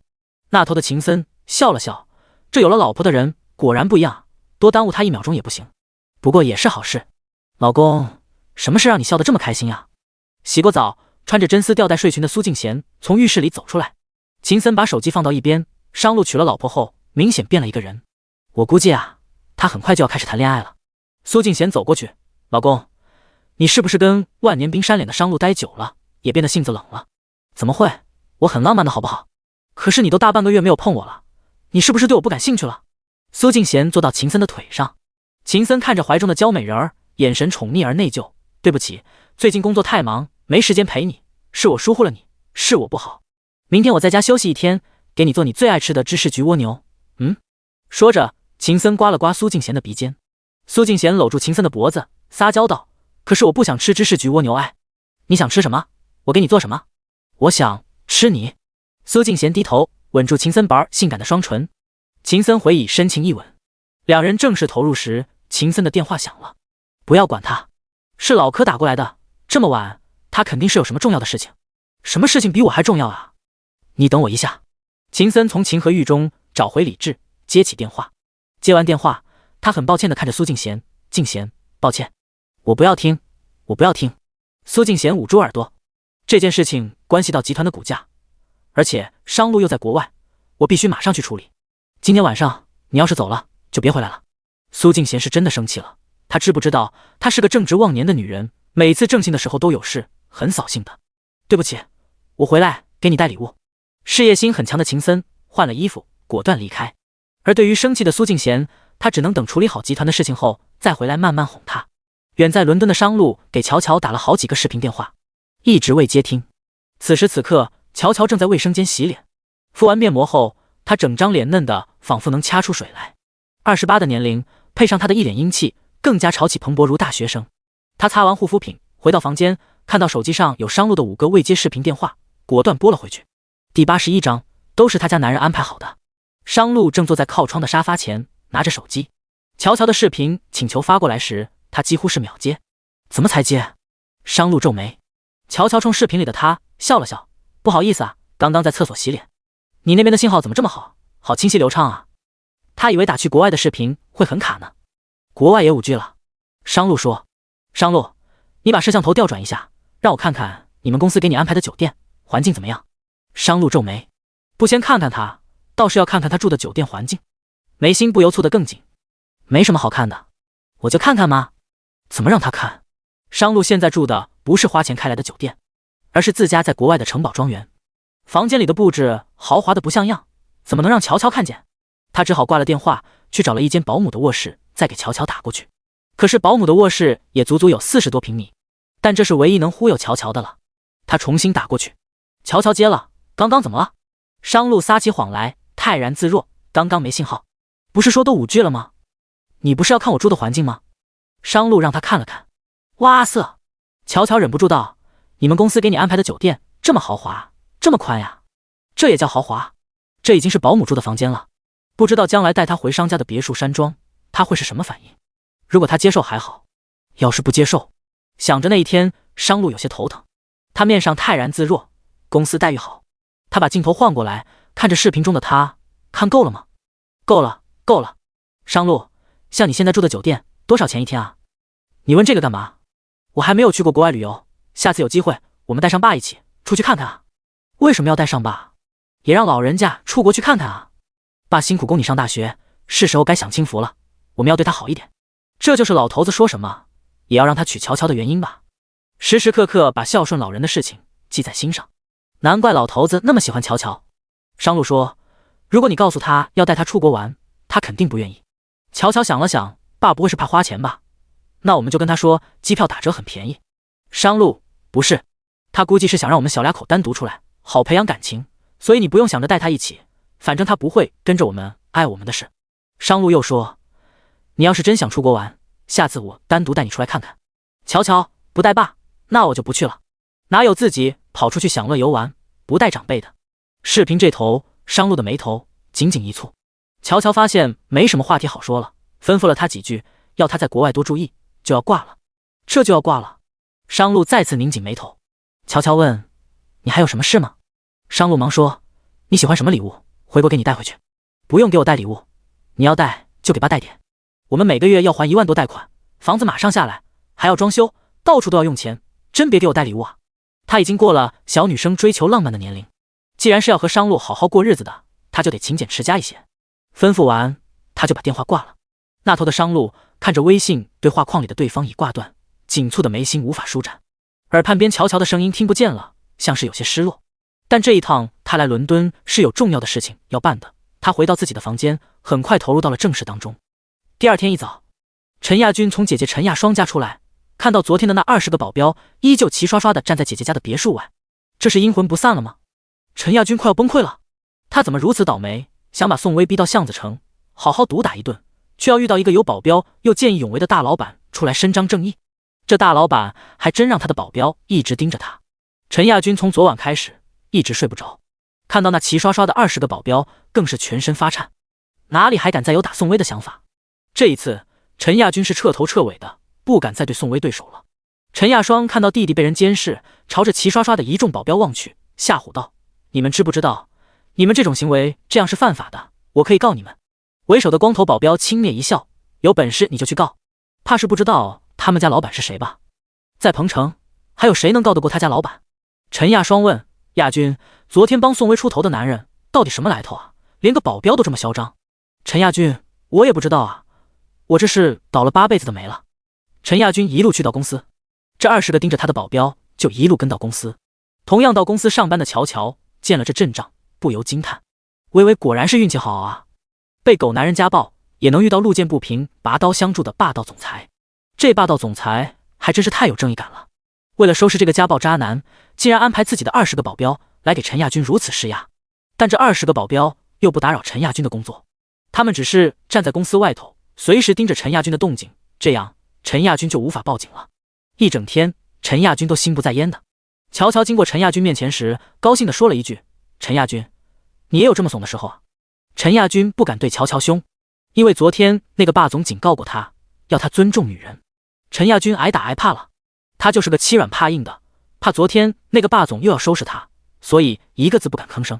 那头的秦森笑了笑，这有了老婆的人果然不一样，多耽误他1秒钟也不行。不过也是好事。老公，什么事让你笑得这么开心呀？洗过澡，穿着真丝吊带睡裙的苏静贤从浴室里走出来。秦森把手机放到一边，商路娶了老婆后明显变了一个人，我估计啊，他很快就要开始谈恋爱了。苏静贤走过去，老公，你是不是跟万年冰山脸的商路待久了，也变得性子冷了？怎么会，我很浪漫的好不好？可是你都大半个月没有碰我了，你是不是对我不感兴趣了？苏静贤坐到秦森的腿上，秦森看着怀中的娇美人儿，眼神宠溺而内疚。对不起，最近工作太忙，没时间陪你，是我疏忽了你，是我不好。明天我在家休息1天，给你做你最爱吃的芝士焗蜗牛。说着，秦森刮了刮苏静贤的鼻尖。苏静贤搂住秦森的脖子，撒娇道：“可是我不想吃芝士焗蜗牛哎，你想吃什么？我给你做什么？”“我想吃你。”苏静贤低头吻住秦森薄性感的双唇，秦森回以深情一吻。两人正式投入时，秦森的电话响了。不要管他，是老柯打过来的，这么晚，他肯定是有什么重要的事情。什么事情比我还重要啊？你等我一下。秦森从情和欲中找回理智，接起电话。接完电话，他很抱歉地看着苏静贤，静贤，抱歉，我不要听，我不要听。苏静贤捂住耳朵，这件事情关系到集团的股价，而且商路又在国外，我必须马上去处理。今天晚上你要是走了，就别回来了。苏静贤是真的生气了，她知不知道她是个正值忘年的女人，每次正兴的时候都有事，很扫兴的。对不起，我回来给你带礼物。事业心很强的秦森换了衣服，果断离开。而对于生气的苏静贤，他只能等处理好集团的事情后再回来慢慢哄她。远在伦敦的商路给乔乔打了好几个视频电话，一直未接听。此时此刻，乔乔正在卫生间洗脸，敷完面膜后，她整张脸嫩的仿佛能掐出水来。28的年龄，配上她的一脸英气，更加潮起蓬勃如大学生。她擦完护肤品，回到房间，看到手机上有商路的5个未接视频电话，果断拨了回去。第81章都是他家男人安排好的。商路正坐在靠窗的沙发前，拿着手机。乔乔的视频请求发过来时，他几乎是秒接。怎么才接？商路皱眉。乔乔冲视频里的他笑了笑，不好意思啊，刚刚在厕所洗脸。你那边的信号怎么这么好，好清晰流畅啊。他以为打去国外的视频会很卡呢。国外也5G了。商路说。商路，你把摄像头调转一下，让我看看你们公司给你安排的酒店环境怎么样。商路皱眉，不先看看他，倒是要看看他住的酒店环境，眉心不由蹙得更紧。没什么好看的，我就看看吗？怎么让他看？商路现在住的不是花钱开来的酒店，而是自家在国外的城堡庄园。房间里的布置豪华的不像样，怎么能让乔乔看见？他只好挂了电话，去找了一间保姆的卧室，再给乔乔打过去。可是保姆的卧室也足足有40多平米，但这是唯一能忽悠乔乔的了。他重新打过去，乔乔接了。刚刚怎么了？商路撒起谎来，泰然自若。刚刚没信号，不是说都5G了吗？你不是要看我住的环境吗？商路让他看了看，哇塞！乔乔忍不住道：“你们公司给你安排的酒店这么豪华，这么宽呀？这也叫豪华？这已经是保姆住的房间了。不知道将来带他回商家的别墅山庄，他会是什么反应？如果他接受还好，要是不接受，想着那一天，商路有些头疼。他面上泰然自若，公司待遇好。他把镜头换过来，看着视频中的他，看够了吗？够了，够了。商路，像你现在住的酒店多少钱一天啊？你问这个干嘛？我还没有去过国外旅游，下次有机会我们带上爸一起出去看看啊。为什么要带上爸？也让老人家出国去看看啊。爸辛苦供你上大学，是时候该享清福了，我们要对他好一点。这就是老头子说什么也要让他娶乔乔的原因吧。时时刻刻把孝顺老人的事情记在心上，难怪老头子那么喜欢乔乔。商路说，如果你告诉他要带他出国玩，他肯定不愿意。乔乔想了想，爸不会是怕花钱吧？那我们就跟他说机票打折很便宜。商路，不是，他估计是想让我们小两口单独出来，好培养感情，所以你不用想着带他一起，反正他不会跟着我们碍我们的事。商路又说，你要是真想出国玩，下次我单独带你出来看看。乔乔不带爸，那我就不去了。哪有自己跑出去享乐游玩不带长辈的？视频这头，商路的眉头紧紧一蹙。乔乔发现没什么话题好说了，吩咐了他几句，要他在国外多注意，就要挂了。这就要挂了？商路再次拧紧眉头。乔乔问，你还有什么事吗？商路忙说，你喜欢什么礼物，回国给你带回去。不用给我带礼物，你要带就给爸带点。我们每个月要还1万多贷款，房子马上下来，还要装修，到处都要用钱，真别给我带礼物啊。他已经过了小女生追求浪漫的年龄，既然是要和商路好好过日子的，他就得勤俭持家一些。吩咐完，他就把电话挂了。那头的商路看着微信对话框里的对方已挂断，紧蹙的眉心无法舒展。耳畔边乔乔的声音听不见了，像是有些失落。但这一趟他来伦敦是有重要的事情要办的。他回到自己的房间，很快投入到了正事当中。第二天一早，陈亚军从姐姐陈亚双家出来，看到昨天的那20个保镖依旧齐刷刷地站在姐姐家的别墅外，这是阴魂不散了吗？陈亚军快要崩溃了，他怎么如此倒霉，想把宋薇逼到巷子城，好好毒打一顿，却要遇到一个有保镖又见义勇为的大老板出来伸张正义。这大老板还真让他的保镖一直盯着他。陈亚军从昨晚开始一直睡不着，看到那齐刷刷的20个保镖，更是全身发颤，哪里还敢再有打宋薇的想法？这一次，陈亚军是彻头彻尾的不敢再对宋薇对手了。陈亚双看到弟弟被人监视，朝着齐刷刷的一众保镖望去，吓唬道：“你们知不知道，你们这种行为这样是犯法的，我可以告你们。”为首的光头保镖轻蔑一笑，有本事你就去告，怕是不知道他们家老板是谁吧？在彭城，还有谁能告得过他家老板？陈亚双问。亚军，昨天帮宋薇出头的男人到底什么来头啊？连个保镖都这么嚣张。陈亚军，我也不知道啊，我这是倒了8辈子的霉了。陈亚军一路去到公司，这20个盯着他的保镖就一路跟到公司。同样到公司上班的乔乔见了这阵仗，不由惊叹：微微果然是运气好啊，被狗男人家暴也能遇到路见不平拔刀相助的霸道总裁。这霸道总裁还真是太有正义感了，为了收拾这个家暴渣男，竟然安排自己的20个保镖来给陈亚军如此施压。但这20个保镖又不打扰陈亚军的工作，他们只是站在公司外头，随时盯着陈亚军的动静，这样陈亚军就无法报警了。一整天陈亚军都心不在焉的。乔乔经过陈亚军面前时，高兴地说了一句：陈亚军，你也有这么怂的时候啊？陈亚军不敢对乔乔凶，因为昨天那个霸总警告过他，要他尊重女人。陈亚军挨打挨怕了，他就是个欺软怕硬的，怕昨天那个霸总又要收拾他，所以一个字不敢吭声。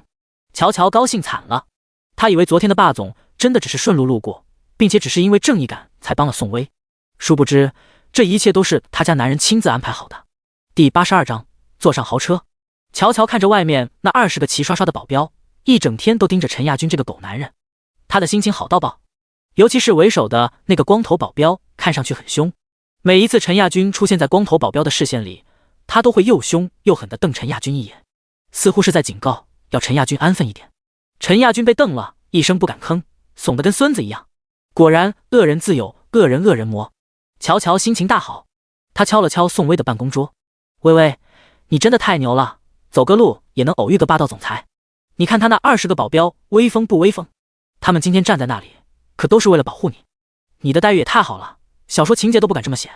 乔乔高兴惨了，他以为昨天的霸总真的只是顺路路过，并且只是因为正义感才帮了宋薇，殊不知这一切都是他家男人亲自安排好的。第82章，坐上豪车。乔乔看着外面那20个齐刷刷的保镖，一整天都盯着陈亚军这个狗男人，他的心情好到爆。尤其是为首的那个光头保镖，看上去很凶。每一次陈亚军出现在光头保镖的视线里，他都会又凶又狠地瞪陈亚军一眼，似乎是在警告要陈亚军安分一点。陈亚军被瞪了一声不敢吭，怂得跟孙子一样。果然恶人自有恶人磨。乔乔心情大好，他敲了敲宋薇的办公桌：薇薇，你真的太牛了，走个路也能偶遇个霸道总裁。你看他那20个保镖威风不威风？他们今天站在那里可都是为了保护你，你的待遇也太好了，小说情节都不敢这么写。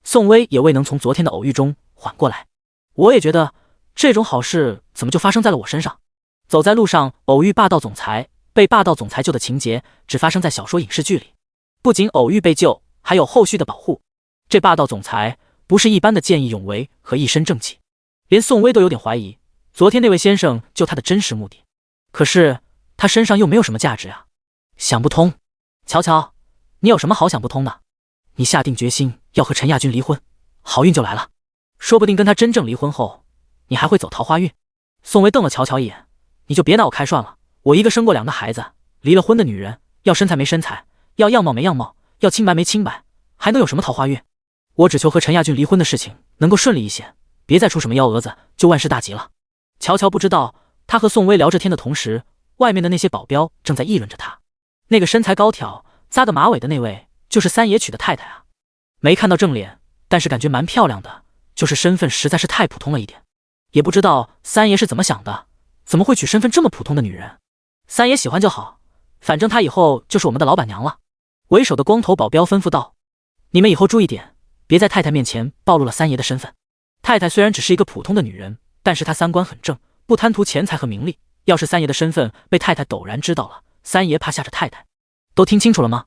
宋薇也未能从昨天的偶遇中缓过来，我也觉得这种好事怎么就发生在了我身上？走在路上偶遇霸道总裁，被霸道总裁救的情节只发生在小说影视剧里，不仅偶遇被救，还有后续的保护。这霸道总裁不是一般的见义勇为和一身正气，连宋薇都有点怀疑昨天那位先生救他的真实目的。可是他身上又没有什么价值啊，想不通。乔乔，你有什么好想不通的？你下定决心要和陈亚军离婚，好运就来了，说不定跟他真正离婚后，你还会走桃花运。宋薇瞪了乔乔一眼：你就别拿我开涮了，我一个生过2个孩子离了婚的女人，要身材没身材，要样貌没样貌，要清白没清白，还能有什么桃花运？我只求和陈亚军离婚的事情能够顺利一些，别再出什么幺蛾子，就万事大吉了。乔乔不知道，他和宋薇聊着天的同时，外面的那些保镖正在议论着他。那个身材高挑扎个马尾的那位就是三爷娶的太太啊，没看到正脸，但是感觉蛮漂亮的，就是身份实在是太普通了一点。也不知道三爷是怎么想的，怎么会娶身份这么普通的女人？三爷喜欢就好，反正她以后就是我们的老板娘了。为首的光头保镖吩咐道：你们以后注意点，别在太太面前暴露了三爷的身份。太太虽然只是一个普通的女人，但是她三观很正，不贪图钱财和名利，要是三爷的身份被太太陡然知道了，三爷怕吓着太太。都听清楚了吗？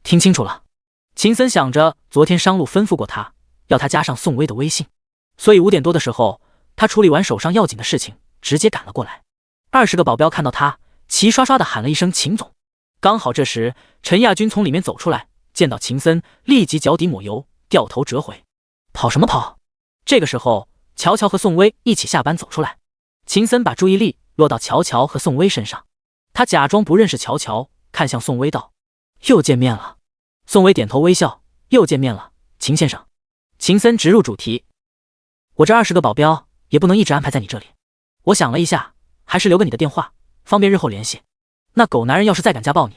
听清楚了。秦森想着昨天商路吩咐过他，要他加上宋薇的微信，所以5点多的时候，他处理完手上要紧的事情，直接赶了过来。20个保镖看到他，齐刷刷的喊了一声秦总。刚好这时陈亚军从里面走出来，见到秦森，立即脚底抹油，掉头折回。跑什么跑？这个时候乔乔和宋薇一起下班走出来，秦森把注意力落到乔乔和宋薇身上，他假装不认识乔乔，看向宋薇道：又见面了。宋薇点头微笑：又见面了，秦先生。秦森直入主题：我这20个保镖也不能一直安排在你这里，我想了一下，还是留个你的电话，方便日后联系。那狗男人要是再敢家暴你，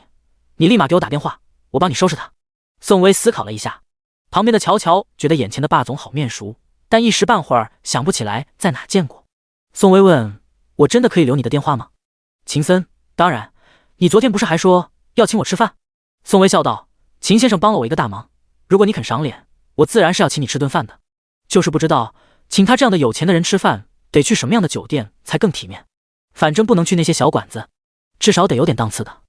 你立马给我打电话，我帮你收拾他。宋薇思考了一下，旁边的乔乔觉得眼前的霸总好面熟，但一时半会儿想不起来在哪见过。宋薇问：我真的可以留你的电话吗？秦森：当然，你昨天不是还说要请我吃饭？宋薇笑道：秦先生帮了我一个大忙，如果你肯赏脸，我自然是要请你吃顿饭的，就是不知道请他这样的有钱的人吃饭得去什么样的酒店才更体面，反正不能去那些小馆子，至少得有点档次的。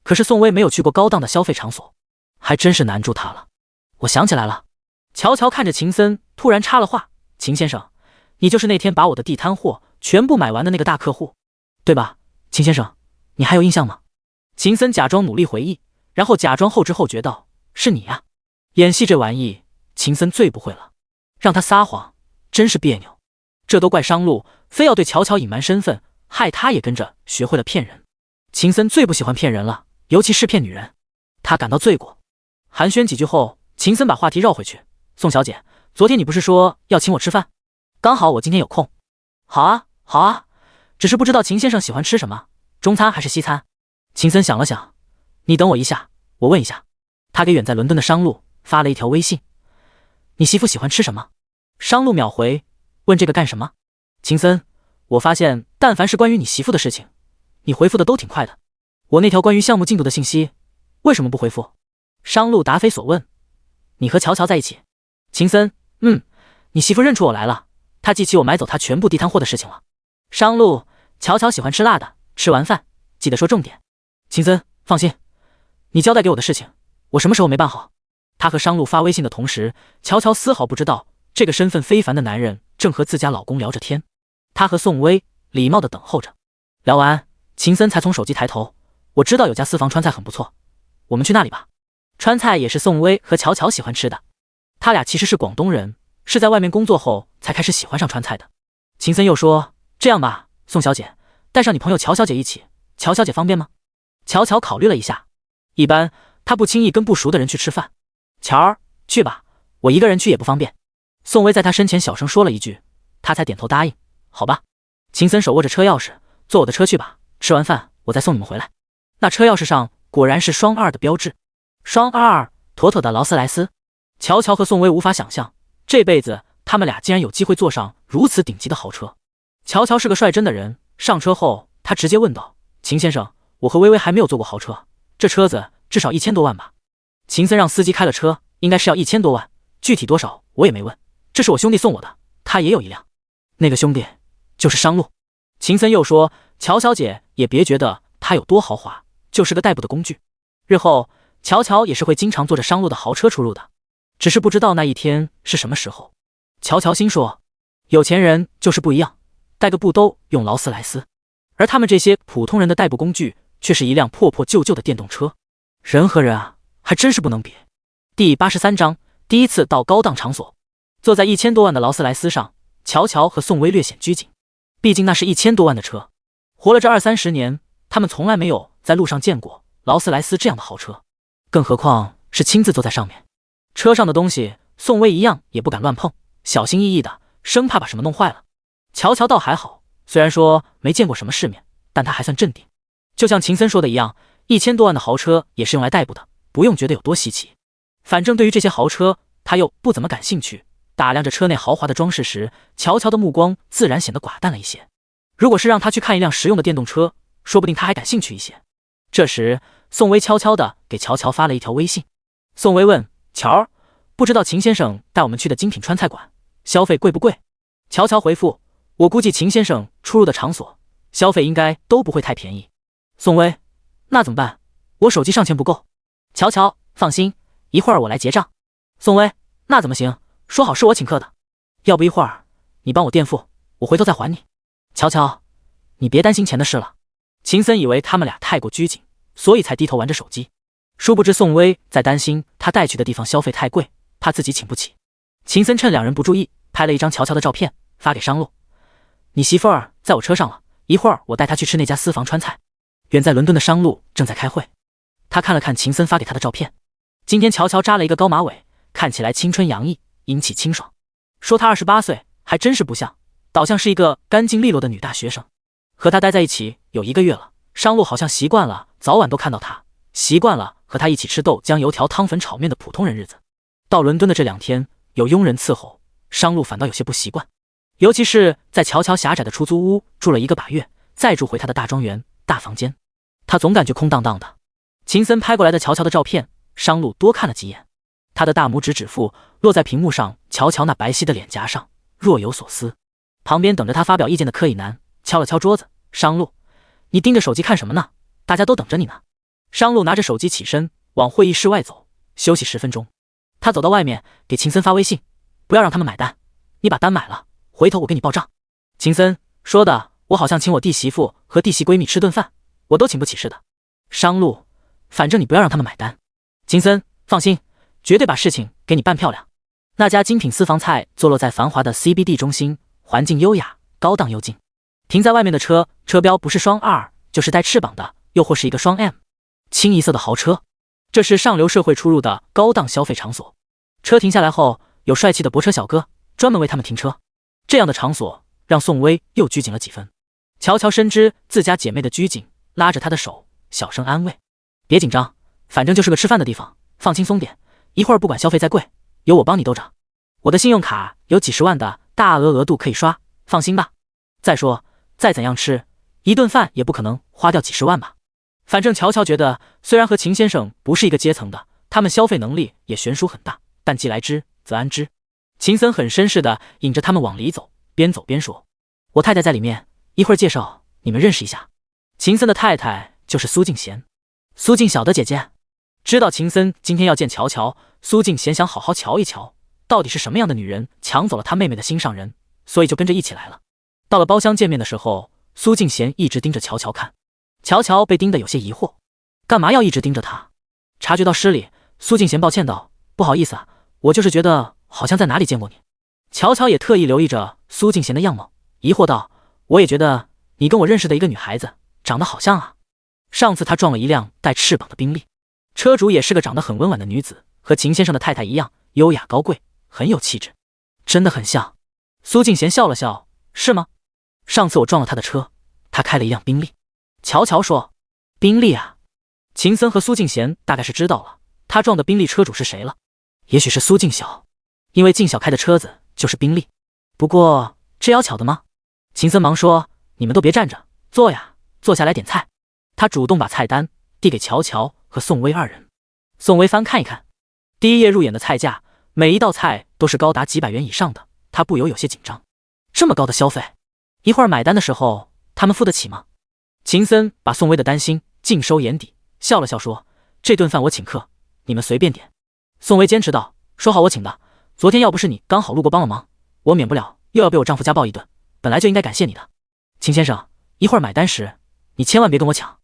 可是宋薇没有去过高档的消费场所，还真是难住他了。我想起来了。乔乔看着秦森，突然插了话：秦先生，你就是那天把我的地摊货全部买完的那个大客户，对吧？秦先生，你还有印象吗？秦森假装努力回忆，然后假装后知后觉道：是你呀。演戏这玩意，秦森最不会了，让他撒谎，真是别扭。这都怪商路，非要对乔乔隐瞒身份，害他也跟着学会了骗人。秦森最不喜欢骗人了，尤其是骗女人，他感到罪过。寒暄几句后，秦森把话题绕回去。宋小姐，昨天你不是说要请我吃饭？刚好我今天有空。好啊，好啊，只是不知道秦先生喜欢吃什么，中餐还是西餐？秦森想了想，你等我一下，我问一下。他给远在伦敦的商路发了一条微信：你媳妇喜欢吃什么？商路秒回：问这个干什么？秦森，我发现但凡是关于你媳妇的事情，你回复的都挺快的。我那条关于项目进度的信息，为什么不回复？商路答非所问：你和乔乔在一起？秦森，你媳妇认出我来了，她记起我买走她全部地摊货的事情了。商路，乔乔喜欢吃辣的，吃完饭记得说重点。秦森，放心，你交代给我的事情，我什么时候没办好？他和商路发微信的同时，乔乔丝毫不知道这个身份非凡的男人正和自家老公聊着天。他和宋薇礼貌地等候着，聊完，秦森才从手机抬头：我知道有家私房川菜很不错，我们去那里吧。川菜也是宋薇和乔乔喜欢吃的，他俩其实是广东人，是在外面工作后才开始喜欢上川菜的。秦森又说：这样吧，宋小姐，带上你朋友乔小姐一起，乔小姐方便吗？乔乔考虑了一下，一般他不轻易跟不熟的人去吃饭。乔儿，去吧，我一个人去也不方便。宋薇在他身前小声说了一句，他才点头答应。好吧。秦森手握着车钥匙，坐我的车去吧，吃完饭我再送你们回来。那车钥匙上果然是双2的标志，双2，妥妥的劳斯莱斯。乔乔和宋薇无法想象，这辈子他们俩竟然有机会坐上如此顶级的豪车。乔乔是个率真的人，上车后他直接问道：秦先生，我和薇薇还没有坐过豪车，这车子至少1000多万吧？秦森让司机开了车，应该是要1000多万，具体多少我也没问，这是我兄弟送我的，他也有一辆。那个兄弟就是商路。秦森又说：乔小姐也别觉得他有多豪华，就是个代步的工具，日后乔乔也是会经常坐着商路的豪车出入的，只是不知道那一天是什么时候。乔乔心说，有钱人就是不一样，带个布兜用劳斯莱斯，而他们这些普通人的代步工具却是一辆破破旧旧的电动车。人和人啊，还真是不能比。第83章，第一次到高档场所。坐在1000多万的劳斯莱斯上，乔乔和宋薇略显拘谨，毕竟那是1000多万的车，活了这20-30年，他们从来没有在路上见过劳斯莱斯这样的豪车，更何况是亲自坐在上面。车上的东西，宋薇一样也不敢乱碰，小心翼翼的，生怕把什么弄坏了。乔乔倒还好，虽然说没见过什么世面，但他还算镇定。就像秦森说的一样，1000多万的豪车也是用来代步的，不用觉得有多稀奇。反正对于这些豪车，他又不怎么感兴趣。打量着车内豪华的装饰时，乔乔的目光自然显得寡淡了一些。如果是让他去看一辆实用的电动车，说不定他还感兴趣一些。这时，宋薇悄悄地给乔乔发了一条微信。宋薇问：乔儿，不知道秦先生带我们去的精品川菜馆，消费贵不贵？乔乔回复：我估计秦先生出入的场所，消费应该都不会太便宜。宋薇：那怎么办？我手机上钱不够。乔乔：放心，一会儿我来结账。宋薇：那怎么行？说好是我请客的，要不一会儿你帮我垫付，我回头再还你。乔乔，你别担心钱的事了。秦森以为他们俩太过拘谨，所以才低头玩着手机，殊不知宋薇在担心他带去的地方消费太贵，怕自己请不起。秦森趁两人不注意，拍了一张乔乔的照片发给商路：你媳妇儿在我车上了，一会儿我带她去吃那家私房川菜。远在伦敦的商路正在开会，他看了看秦森发给他的照片，今天乔乔扎了一个高马尾，看起来青春洋溢，英气清爽。说他28岁还真是不像，倒像是一个干净利落的女大学生。和他待在一起有1个月了，商路好像习惯了早晚都看到他，习惯了和他一起吃豆浆油条汤粉炒面的普通人日子。到伦敦的这2天有佣人伺候，商路反倒有些不习惯，尤其是在乔乔狭窄的出租屋住了1个把月，再住回他的大庄园大房间，他总感觉空荡荡的。秦森拍过来的乔乔的照片，商路多看了几眼，他的大拇指指腹落在屏幕上乔乔那白皙的脸颊上，若有所思。旁边等着他发表意见的柯以南敲了敲桌子：商路，你盯着手机看什么呢？大家都等着你呢。商路拿着手机起身往会议室外走，休息10分钟。他走到外面给秦森发微信：不要让他们买单，你把单买了，回头我给你报账。秦森说的我好像请我弟媳妇和弟媳闺蜜吃顿饭，我都请不起似的。商路，反正你不要让他们买单。秦森放心，绝对把事情给你办漂亮。那家精品私房菜坐落在繁华的 CBD 中心，环境优雅，高档又静。停在外面的车，车标不是双2，就是带翅膀的，又或是一个双 M， 清一色的豪车。这是上流社会出入的高档消费场所。车停下来后，有帅气的泊车小哥专门为他们停车。这样的场所让宋薇又拘谨了几分。乔乔深知自家姐妹的拘谨，拉着她的手，小声安慰：“别紧张，反正就是个吃饭的地方，放轻松点。一会儿不管消费再贵，有我帮你兜着。我的信用卡有几十万的大额度可以刷，放心吧。再说，再怎样吃，一顿饭也不可能花掉几十万吧。”反正乔乔觉得，虽然和秦先生不是一个阶层的，他们消费能力也悬殊很大，但既来之则安之。秦森很绅士的引着他们往里走，边走边说：“我太太在里面，一会儿介绍你们认识一下。”秦森的太太就是苏静贤，苏静晓的姐姐。知道秦森今天要见乔乔，苏静贤想好好瞧一瞧，到底是什么样的女人抢走了他妹妹的心上人，所以就跟着一起来了。到了包厢见面的时候，苏静贤一直盯着乔乔看，乔乔被盯得有些疑惑，干嘛要一直盯着他？察觉到失礼，苏静贤抱歉道：“不好意思啊，我就是觉得好像在哪里见过你。”乔乔也特意留意着苏静贤的样貌，疑惑道：“我也觉得你跟我认识的一个女孩子长得好像啊。上次她撞了一辆带翅膀的宾利，车主也是个长得很温婉的女子，和秦先生的太太一样，优雅高贵，很有气质，真的很像。”苏静贤笑了笑：“是吗？上次我撞了她的车，她开了一辆宾利。”乔乔说：“宾利啊。”秦森和苏静贤大概是知道了他撞的宾利车主是谁了，也许是苏静晓，因为静晓开的车子就是宾利。不过这要巧的吗？秦森忙说：“你们都别站着，坐呀，坐下来点菜。”他主动把菜单递给乔乔和宋薇二人。宋薇翻看一看，第一页入眼的菜价，每一道菜都是高达几百元以上的，他不由有些紧张。这么高的消费，一会儿买单的时候他们付得起吗？秦森把宋薇的担心尽收眼底，笑了笑说：“这顿饭我请客，你们随便点。”宋薇坚持道：“说好我请的，昨天要不是你刚好路过帮了忙，我免不了又要被我丈夫家暴一顿，本来就应该感谢你的。秦先生，一会儿买单时你千万别跟我抢。”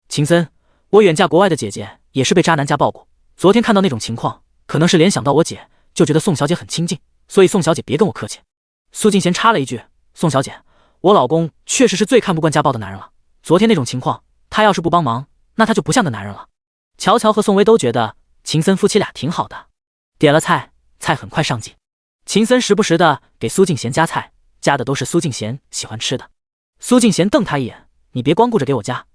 秦森，我远嫁国外的姐姐也是被渣男家暴过，昨天看到那种情况，可能是联想到我姐，就觉得宋小姐很亲近，所以宋小姐别跟我客气。苏静贤插了一句：“宋小姐，我老公确实是最看不惯家暴的男人了，昨天那种情况，他要是不帮忙，那他就不像个男人了。”乔乔和宋薇都觉得秦森夫妻俩挺好的。点了菜，菜很快上进。秦森时不时的给苏静贤夹菜，夹的都是苏静贤喜欢吃的。苏静贤瞪他一眼：“你别光顾着给我夹，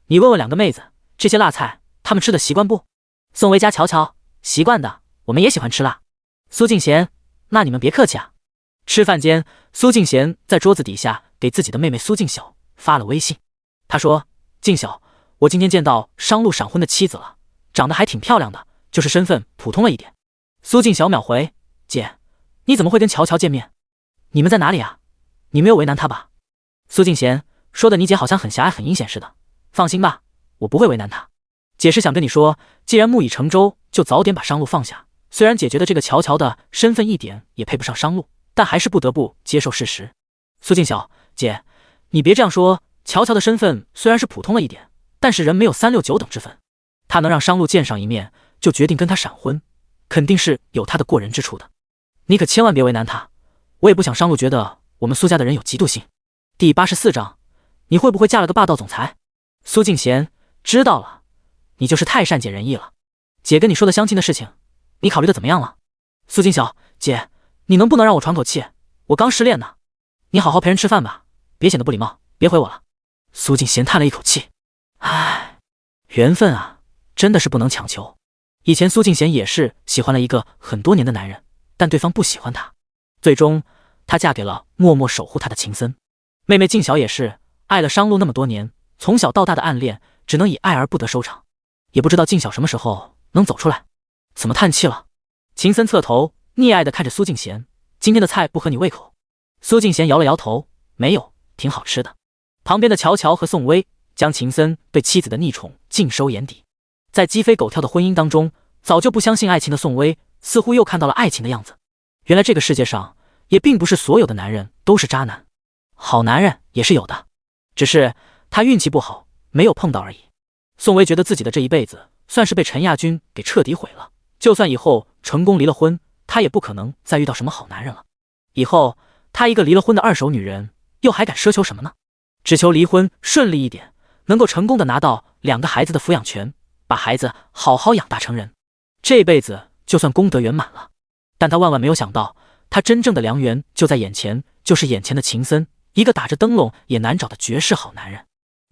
你问问两个妹子，这些辣菜她们吃的习惯不？”宋薇加乔乔：“习惯的，我们也喜欢吃辣。”苏静贤：“那你们别客气啊。”吃饭间，苏静贤在桌子底下给自己的妹妹苏静晓发了微信。他说：“静晓，我今天见到商路闪婚的妻子了，长得还挺漂亮的，就是身份普通了一点。”苏静晓秒回：“姐，你怎么会跟乔乔见面？你们在哪里啊？你没有为难他吧？”苏静贤说的你姐好像很狭隘很阴险似的，放心吧，我不会为难她。姐是想跟你说，既然木已成舟，就早点把商路放下。虽然姐觉得这个乔乔的身份一点也配不上商路，但还是不得不接受事实。苏静晓，姐，你别这样说，乔乔的身份虽然是普通了一点，但是人没有3、6、9等之分。他能让商路见上一面，就决定跟他闪婚，肯定是有他的过人之处的。你可千万别为难他，我也不想商路觉得我们苏家的人有嫉妒心。第84章，你会不会嫁了个霸道总裁？苏静贤，知道了，你就是太善解人意了。姐跟你说的相亲的事情，你考虑的怎么样了？苏静晓，姐，你能不能让我喘口气？我刚失恋呢。你好好陪人吃饭吧，别显得不礼貌，别回我了。苏静贤叹了一口气，唉，缘分啊，真的是不能强求。以前苏静贤也是喜欢了一个很多年的男人，但对方不喜欢她，最终她嫁给了默默守护她的秦森。妹妹静晓也是爱了商路那么多年，从小到大的暗恋只能以爱而不得收场，也不知道静晓什么时候能走出来。怎么叹气了？秦森侧头溺爱地看着苏静贤，今天的菜不合你胃口？苏静贤摇了摇头，没有，挺好吃的。旁边的乔乔和宋薇将秦森对妻子的溺宠尽收眼底，在鸡飞狗跳的婚姻当中，早就不相信爱情的宋薇似乎又看到了爱情的样子。原来这个世界上也并不是所有的男人都是渣男，好男人也是有的，只是他运气不好，没有碰到而已。宋薇觉得自己的这一辈子算是被陈亚军给彻底毁了，就算以后成功离了婚，她也不可能再遇到什么好男人了。以后她一个离了婚的二手女人，又还敢奢求什么呢？只求离婚顺利一点，能够成功的拿到2个孩子的抚养权，把孩子好好养大成人，这辈子就算功德圆满了。但她万万没有想到，她真正的良缘就在眼前，就是眼前的秦森，一个打着灯笼也难找的绝世好男人。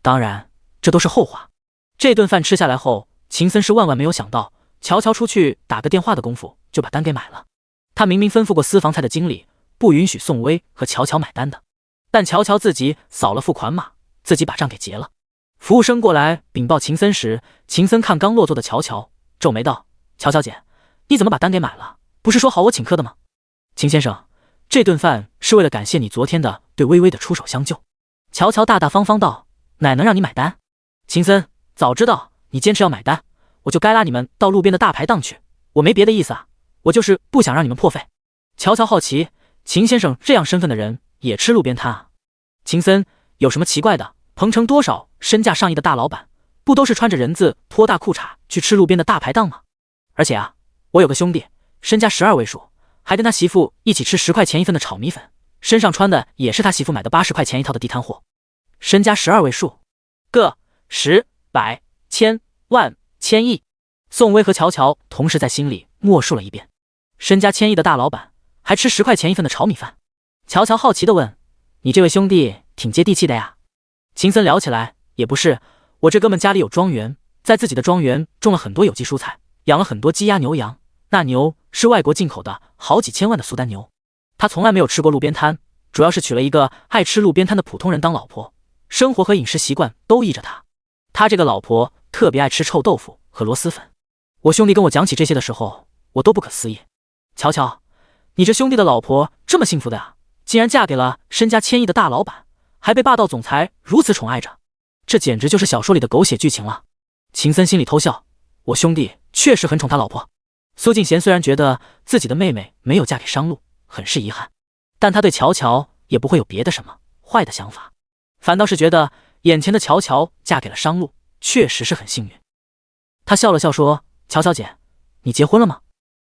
当然，这都是后话。这顿饭吃下来后，秦森是万万没有想到，乔乔出去打个电话的功夫就把单给买了。他明明吩咐过私房菜的经理，不允许宋薇和乔乔买单的，但乔乔自己扫了付款码，自己把账给结了。服务生过来禀报秦森时，秦森看刚落座的乔乔，皱眉道：“乔小姐，你怎么把单给买了？不是说好我请客的吗？”“秦先生，这顿饭是为了感谢你昨天的对微微的出手相救。”乔乔大大方方道：“哪能让你买单？”秦森，早知道你坚持要买单，我就该拉你们到路边的大排档去，我没别的意思啊，我就是不想让你们破费。乔乔好奇，秦先生这样身份的人也吃路边摊啊？秦森，有什么奇怪的？彭城多少身价上亿的大老板，不都是穿着人字拖大裤衩去吃路边的大排档吗？而且啊，我有个兄弟，身家12位数，还跟他媳妇一起吃10块钱一份的炒米粉，身上穿的也是他媳妇买的80块钱一套的地摊货。身家12位数，个10、100、千、万、千亿。宋薇和乔乔同时在心里默数了一遍，身家1000亿的大老板还吃10块钱一份的炒米饭。乔乔好奇地问：“你这位兄弟挺接地气的呀？”秦森聊起来：“也不是，我这哥们家里有庄园，在自己的庄园种了很多有机蔬菜，养了很多鸡鸭牛羊，那牛是外国进口的，好几千万的苏丹牛。他从来没有吃过路边摊，主要是娶了一个爱吃路边摊的普通人当老婆，生活和饮食习惯都依着他。他这个老婆特别爱吃臭豆腐和螺蛳粉。”我兄弟跟我讲起这些的时候，我都不可思议。乔乔，你这兄弟的老婆这么幸福的啊，竟然嫁给了身家1000亿的大老板，还被霸道总裁如此宠爱着，这简直就是小说里的狗血剧情了。秦森心里偷笑，我兄弟确实很宠他老婆。苏静贤虽然觉得自己的妹妹没有嫁给商路，很是遗憾，但他对乔乔也不会有别的什么坏的想法，反倒是觉得眼前的乔乔嫁给了商路，确实是很幸运。他笑了笑说：“乔乔姐，你结婚了吗？”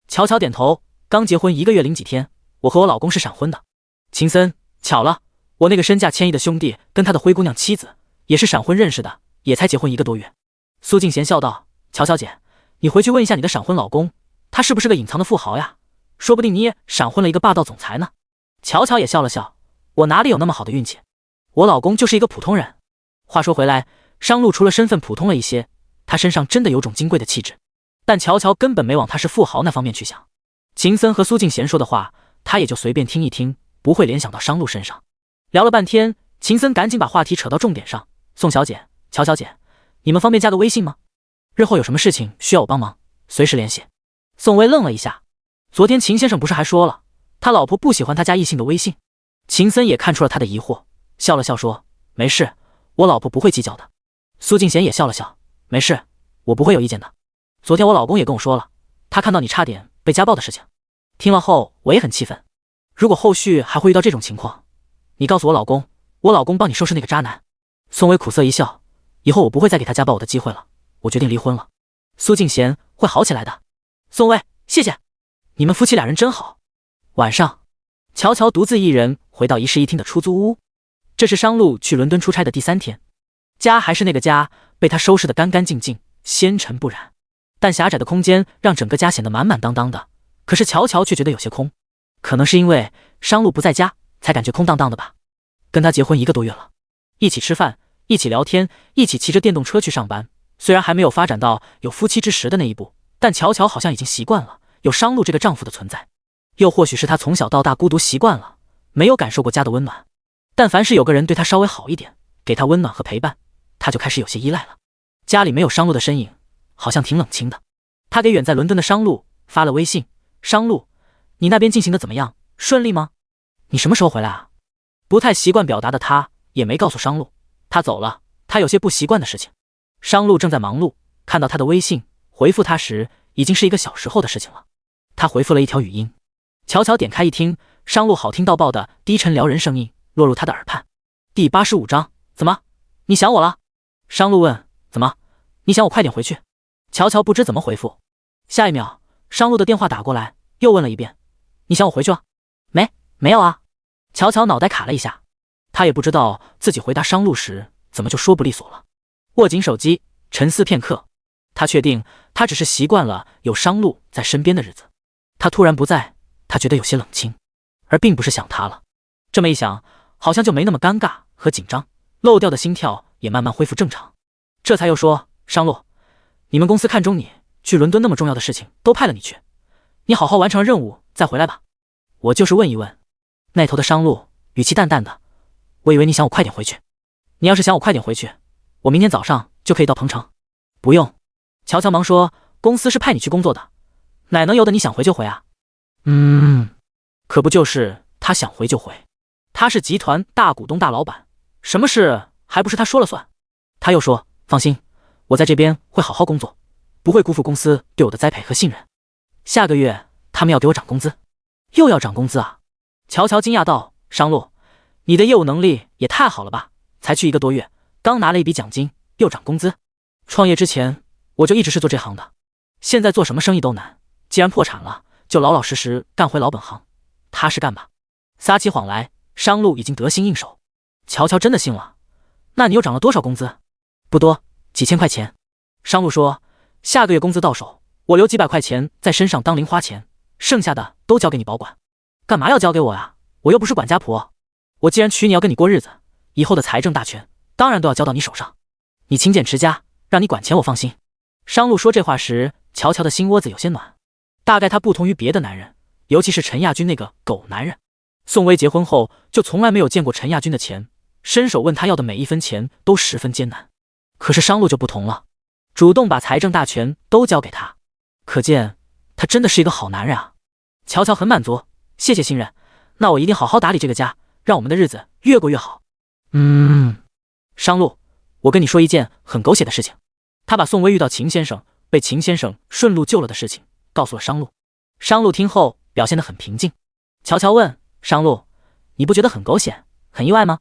乔乔点头，刚结婚1个月零几天，我和我老公是闪婚的。秦森，巧了，我那个身价1000亿的兄弟跟他的灰姑娘妻子也是闪婚认识的，也才结婚1个多月。苏静贤笑道：“乔乔姐，你回去问一下你的闪婚老公，他是不是个隐藏的富豪呀？说不定你也闪婚了一个霸道总裁呢。”乔乔也笑了笑：“我哪里有那么好的运气？我老公就是一个普通人。”话说回来，商路除了身份普通了一些，他身上真的有种金贵的气质，但乔乔根本没往他是富豪那方面去想。秦森和苏静贤说的话，他也就随便听一听，不会联想到商路身上。聊了半天，秦森赶紧把话题扯到重点上：“宋小姐，乔小姐，你们方便加个微信吗？日后有什么事情需要我帮忙，随时联系。”宋薇愣了一下，昨天秦先生不是还说了，他老婆不喜欢他加异性的微信？秦森也看出了他的疑惑，笑了笑说：“没事，我老婆不会计较的。”苏静贤也笑了笑：“没事，我不会有意见的。昨天我老公也跟我说了，他看到你差点被家暴的事情，听了后我也很气愤。如果后续还会遇到这种情况，你告诉我老公，我老公帮你收拾那个渣男。”宋薇苦涩一笑：“以后我不会再给他家暴我的机会了，我决定离婚了。苏静贤会好起来的。”宋薇，谢谢，你们夫妻俩人真好。晚上，乔乔独自一人回到1室1厅的出租屋。这是商路去伦敦出差的第3天，家还是那个家，被他收拾得干干净净，纤尘不染。但狭窄的空间让整个家显得满满当当的，可是乔乔却觉得有些空，可能是因为商路不在家，才感觉空荡荡的吧。跟他结婚1个多月了，一起吃饭，一起聊天，一起骑着电动车去上班，虽然还没有发展到有夫妻之实的那一步，但乔乔好像已经习惯了有商路这个丈夫的存在。又或许是他从小到大孤独习惯了，没有感受过家的温暖，但凡是有个人对他稍微好一点，给他温暖和陪伴，他就开始有些依赖了。家里没有商路的身影，好像挺冷清的。他给远在伦敦的商路发了微信：“商路，你那边进行的怎么样？顺利吗？你什么时候回来啊？”不太习惯表达的他也没告诉商路他走了，他有些不习惯的事情。商路正在忙碌，看到他的微信，回复他时已经是1个小时后的事情了。他回复了一条语音。乔乔点开一听，商路好听到爆的低沉撩人声音落入他的耳畔。第85章，怎么，你想我了？商路问。怎么，你想我快点回去？乔乔不知怎么回复。下一秒，商路的电话打过来，又问了一遍：“你想我回去啊？”“没有啊。”乔乔脑袋卡了一下，他也不知道自己回答商路时怎么就说不利索了。握紧手机，沉思片刻，他确定他只是习惯了有商路在身边的日子。他突然不在，他觉得有些冷清，而并不是想他了。这么一想，好像就没那么尴尬和紧张，漏掉的心跳也慢慢恢复正常。这才又说：“商路，你们公司看中你，去伦敦那么重要的事情都派了你去，你好好完成了任务再回来吧。我就是问一问。”那头的商路语气淡淡的：“我以为你想我快点回去。你要是想我快点回去，我明天早上就可以到鹏城。”“不用。”乔乔忙说：“公司是派你去工作的，哪能由得你想回就回啊？”“可不就是他想回就回，他是集团大股东大老板，什么事还不是他说了算。”他又说：“放心，我在这边会好好工作，不会辜负公司对我的栽培和信任。下个月他们要给我涨工资。”“又要涨工资啊？”乔乔惊讶道：“商路，你的业务能力也太好了吧，才去1个多月，刚拿了一笔奖金，又涨工资。创业之前我就一直是做这行的，现在做什么生意都难，既然破产了，就老老实实干回老本行，踏实干吧。”撒起谎来，商路已经得心应手。乔乔真的信了。“那你又涨了多少工资？”“不多，几千块钱。”商路说：“下个月工资到手，我留几百块钱在身上当零花钱，剩下的都交给你保管。”“干嘛要交给我呀？我又不是管家婆。我既然娶你要跟你过日子，以后的财政大权当然都要交到你手上。你勤俭持家，让你管钱我放心。”商路说这话时，乔乔的心窝子有些暖。大概他不同于别的男人，尤其是陈亚军那个狗男人。宋薇结婚后就从来没有见过陈亚军的钱，伸手问他要的每一分钱都十分艰难。可是商路就不同了，主动把财政大权都交给他，可见他真的是一个好男人啊。乔乔很满足：“谢谢信任，那我一定好好打理这个家，让我们的日子越过越好。”“商路，我跟你说一件很狗血的事情。”他把宋薇遇到秦先生，被秦先生顺路救了的事情告诉了商路。商路听后表现得很平静。乔乔问：“商路，你不觉得很狗血，很意外吗？”“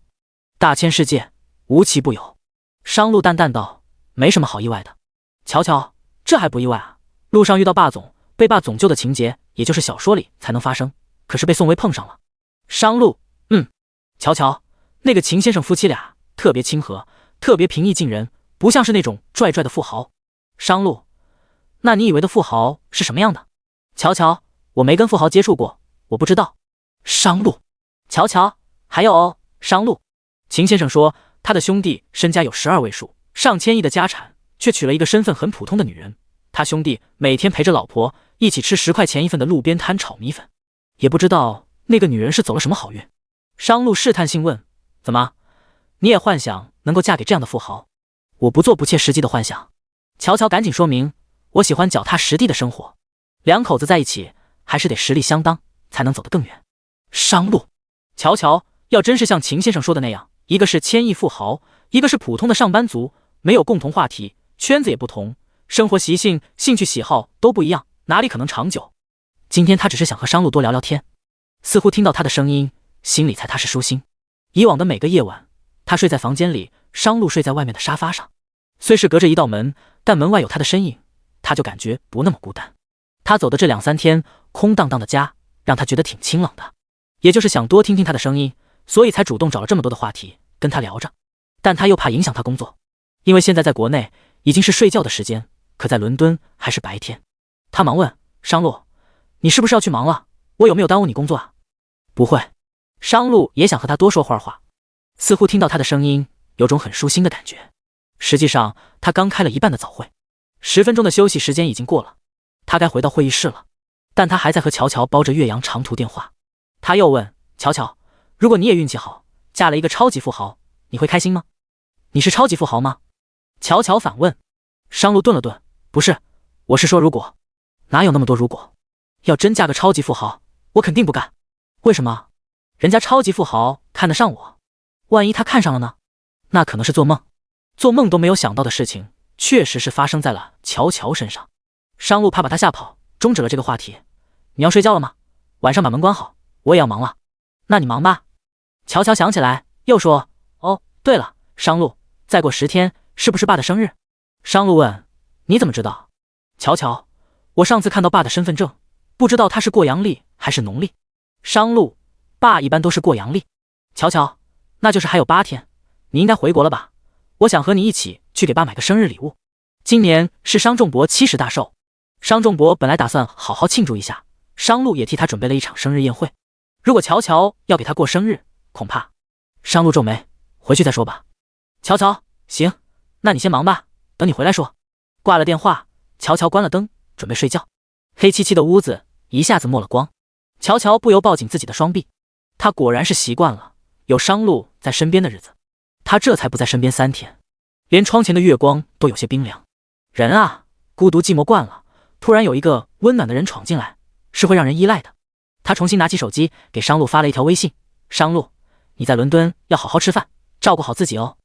大千世界，无奇不有。”商路淡淡道：“没什么好意外的。”乔乔：“这还不意外啊？路上遇到霸总，被霸总救的情节，也就是小说里才能发生，可是被宋薇碰上了。”商路：“乔乔，那个秦先生夫妻俩特别亲和，特别平易近人，不像是那种拽拽的富豪。”商路：“那你以为的富豪是什么样的？”乔乔：“我没跟富豪接触过，我不知道。”商路：“乔乔，还有哦，商路，秦先生说他的兄弟身家有12位数，上千亿的家产，却娶了一个身份很普通的女人。他兄弟每天陪着老婆一起吃10块钱一份的路边摊炒米粉，也不知道那个女人是走了什么好运。”商路试探性问：“怎么，你也幻想能够嫁给这样的富豪？”“我不做不切实际的幻想。”乔乔赶紧说明：“我喜欢脚踏实地的生活，两口子在一起还是得实力相当，才能走得更远。”商路：“乔乔，要真是像秦先生说的那样，一个是千亿富豪，一个是普通的上班族，没有共同话题，圈子也不同，生活习性、兴趣喜好都不一样，哪里可能长久？”今天他只是想和商路多聊聊天，似乎听到他的声音，心里才踏实舒心。以往的每个夜晚，他睡在房间里，商路睡在外面的沙发上，虽是隔着一道门，但门外有他的身影，他就感觉不那么孤单。他走的这2、3天，空荡荡的家让他觉得挺清冷的，也就是想多听听他的声音，所以才主动找了这么多的话题跟他聊着。但他又怕影响他工作，因为现在在国内已经是睡觉的时间，可在伦敦还是白天。他忙问：“商路，你是不是要去忙了？我有没有耽误你工作啊？”“不会。”商路也想和他多说会儿话，似乎听到他的声音，有种很舒心的感觉。实际上，他刚开了一半的早会，10分钟的休息时间已经过了，他该回到会议室了。但他还在和乔乔煲着岳阳长途电话。他又问：“乔乔，如果你也运气好，嫁了一个超级富豪，你会开心吗？”“你是超级富豪吗？”乔乔反问。商路顿了顿：“不是，我是说如果。”“哪有那么多如果？要真嫁个超级富豪，我肯定不干。”“为什么？人家超级富豪看得上我，万一他看上了呢？那可能是做梦，做梦都没有想到的事情，确实是发生在了乔乔身上。”商路怕把他吓跑，终止了这个话题。“你要睡觉了吗？晚上把门关好，我也要忙了。”“那你忙吧。”乔乔想起来，又说：“哦，对了，商路，再过10天是不是爸的生日？”商路问：“你怎么知道？”乔乔：“我上次看到爸的身份证，不知道他是过阳历还是农历。商路，爸一般都是过阳历。乔乔，那就是还有8天，你应该回国了吧？我想和你一起去给爸买个生日礼物。今年是商仲博70大寿，商仲博本来打算好好庆祝一下，商路也替他准备了一场生日宴会。如果乔乔要给他过生日，恐怕……商路皱眉，回去再说吧。乔乔，行，那你先忙吧，等你回来说。挂了电话，乔乔关了灯，准备睡觉。黑漆漆的屋子一下子没了光，乔乔不由抱紧自己的双臂。他果然是习惯了有商路在身边的日子，他这才不在身边3天，连窗前的月光都有些冰凉。人啊，孤独寂寞惯了，突然有一个温暖的人闯进来，是会让人依赖的。他重新拿起手机，给商路发了一条微信：商路，你在伦敦要好好吃饭，照顾好自己哦。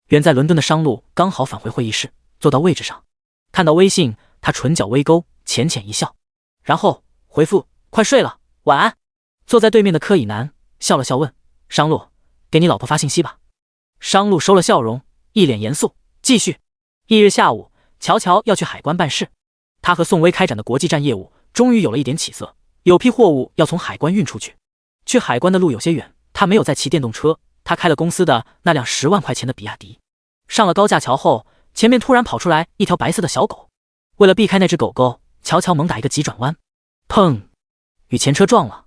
远在伦敦的商路刚好返回会议室，坐到位置上，看到微信，他唇角微勾，浅浅一笑，然后回复：快睡了，晚安。坐在对面的柯以南笑了笑问：商路，给你老婆发信息吧。商路收了笑容，一脸严肃，继续。翌日下午，乔乔要去海关办事，他和宋威开展的国际站业务终于有了一点起色，有批货物要从海关运出去。去海关的路有些远，他没有再骑电动车，他开了公司的那辆10万块钱的比亚迪。上了高架桥后，前面突然跑出来一条白色的小狗，为了避开那只狗狗，乔乔猛打一个急转弯，砰，与前车撞了。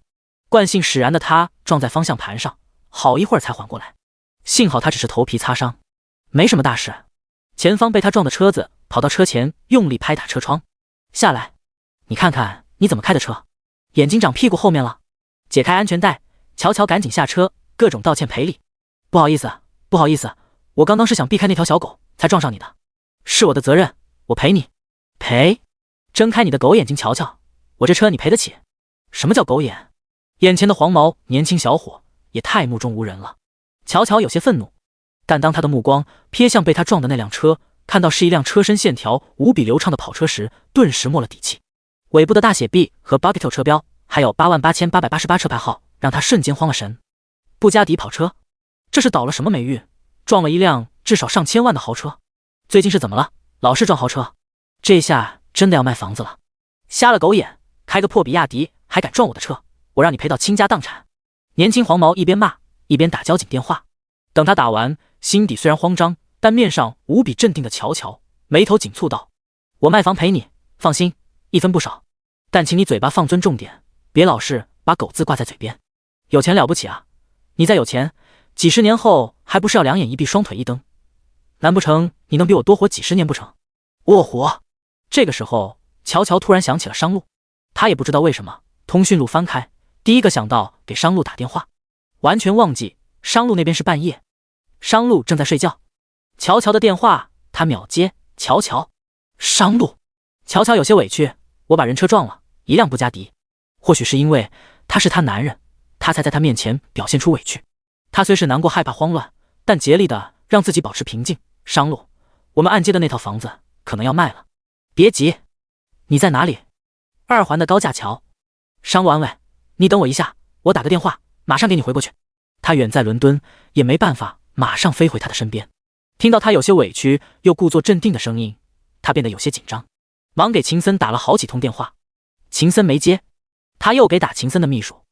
惯性使然的他撞在方向盘上，好一会儿才缓过来，幸好他只是头皮擦伤，没什么大事。前方被他撞的车子跑到车前，用力拍打车窗，下来，你看看你怎么开的车，眼睛长屁股后面了。解开安全带，乔乔赶紧下车，各种道歉赔礼。不好意思，不好意思，我刚刚是想避开那条小狗才撞上你的，是我的责任，我赔你。赔？睁开你的狗眼睛瞧瞧，我这车你赔得起？什么叫狗眼？眼前的黄毛年轻小伙也太目中无人了。乔乔有些愤怒，但当他的目光瞥向被他撞的那辆车，看到是一辆车身线条无比流畅的跑车时，顿时没了底气。尾部的大写 B 和 Bucktail 车标，还有88888车牌号，让他瞬间慌了神。布加迪跑车，这是倒了什么霉运，撞了一辆至少上千万的豪车？最近是怎么了？老是撞豪车，这下真的要卖房子了。瞎了狗眼，开个破比亚迪还敢撞我的车，我让你赔到倾家荡产。年轻黄毛一边骂一边打交警电话。等他打完，心底虽然慌张，但面上无比镇定的乔乔眉头紧蹙道：我卖房赔你，放心，一分不少，但请你嘴巴放尊重点，别老是把狗字挂在嘴边。有钱了不起啊，你再有钱，几十年后还不是要两眼一闭双腿一蹬？难不成你能比我多活几十年不成？卧虎！这个时候乔乔突然想起了商路，他也不知道为什么，通讯录翻开，第一个想到给商路打电话，完全忘记商路那边是半夜，商路正在睡觉。乔乔的电话他秒接，乔乔，商路。乔乔有些委屈，我把人车撞了，一辆布加迪。或许是因为他是他男人，他才在他面前表现出委屈。他虽是难过害怕慌乱，但竭力的让自己保持平静。商路，我们按揭的那套房子可能要卖了。别急，你在哪里？2环的高架桥。商路安慰，你等我一下，我打个电话，马上给你回过去。他远在伦敦，也没办法马上飞回他的身边。听到他有些委屈又故作镇定的声音，他变得有些紧张，忙给秦森打了好几通电话。秦森没接，他又给打秦森的秘书，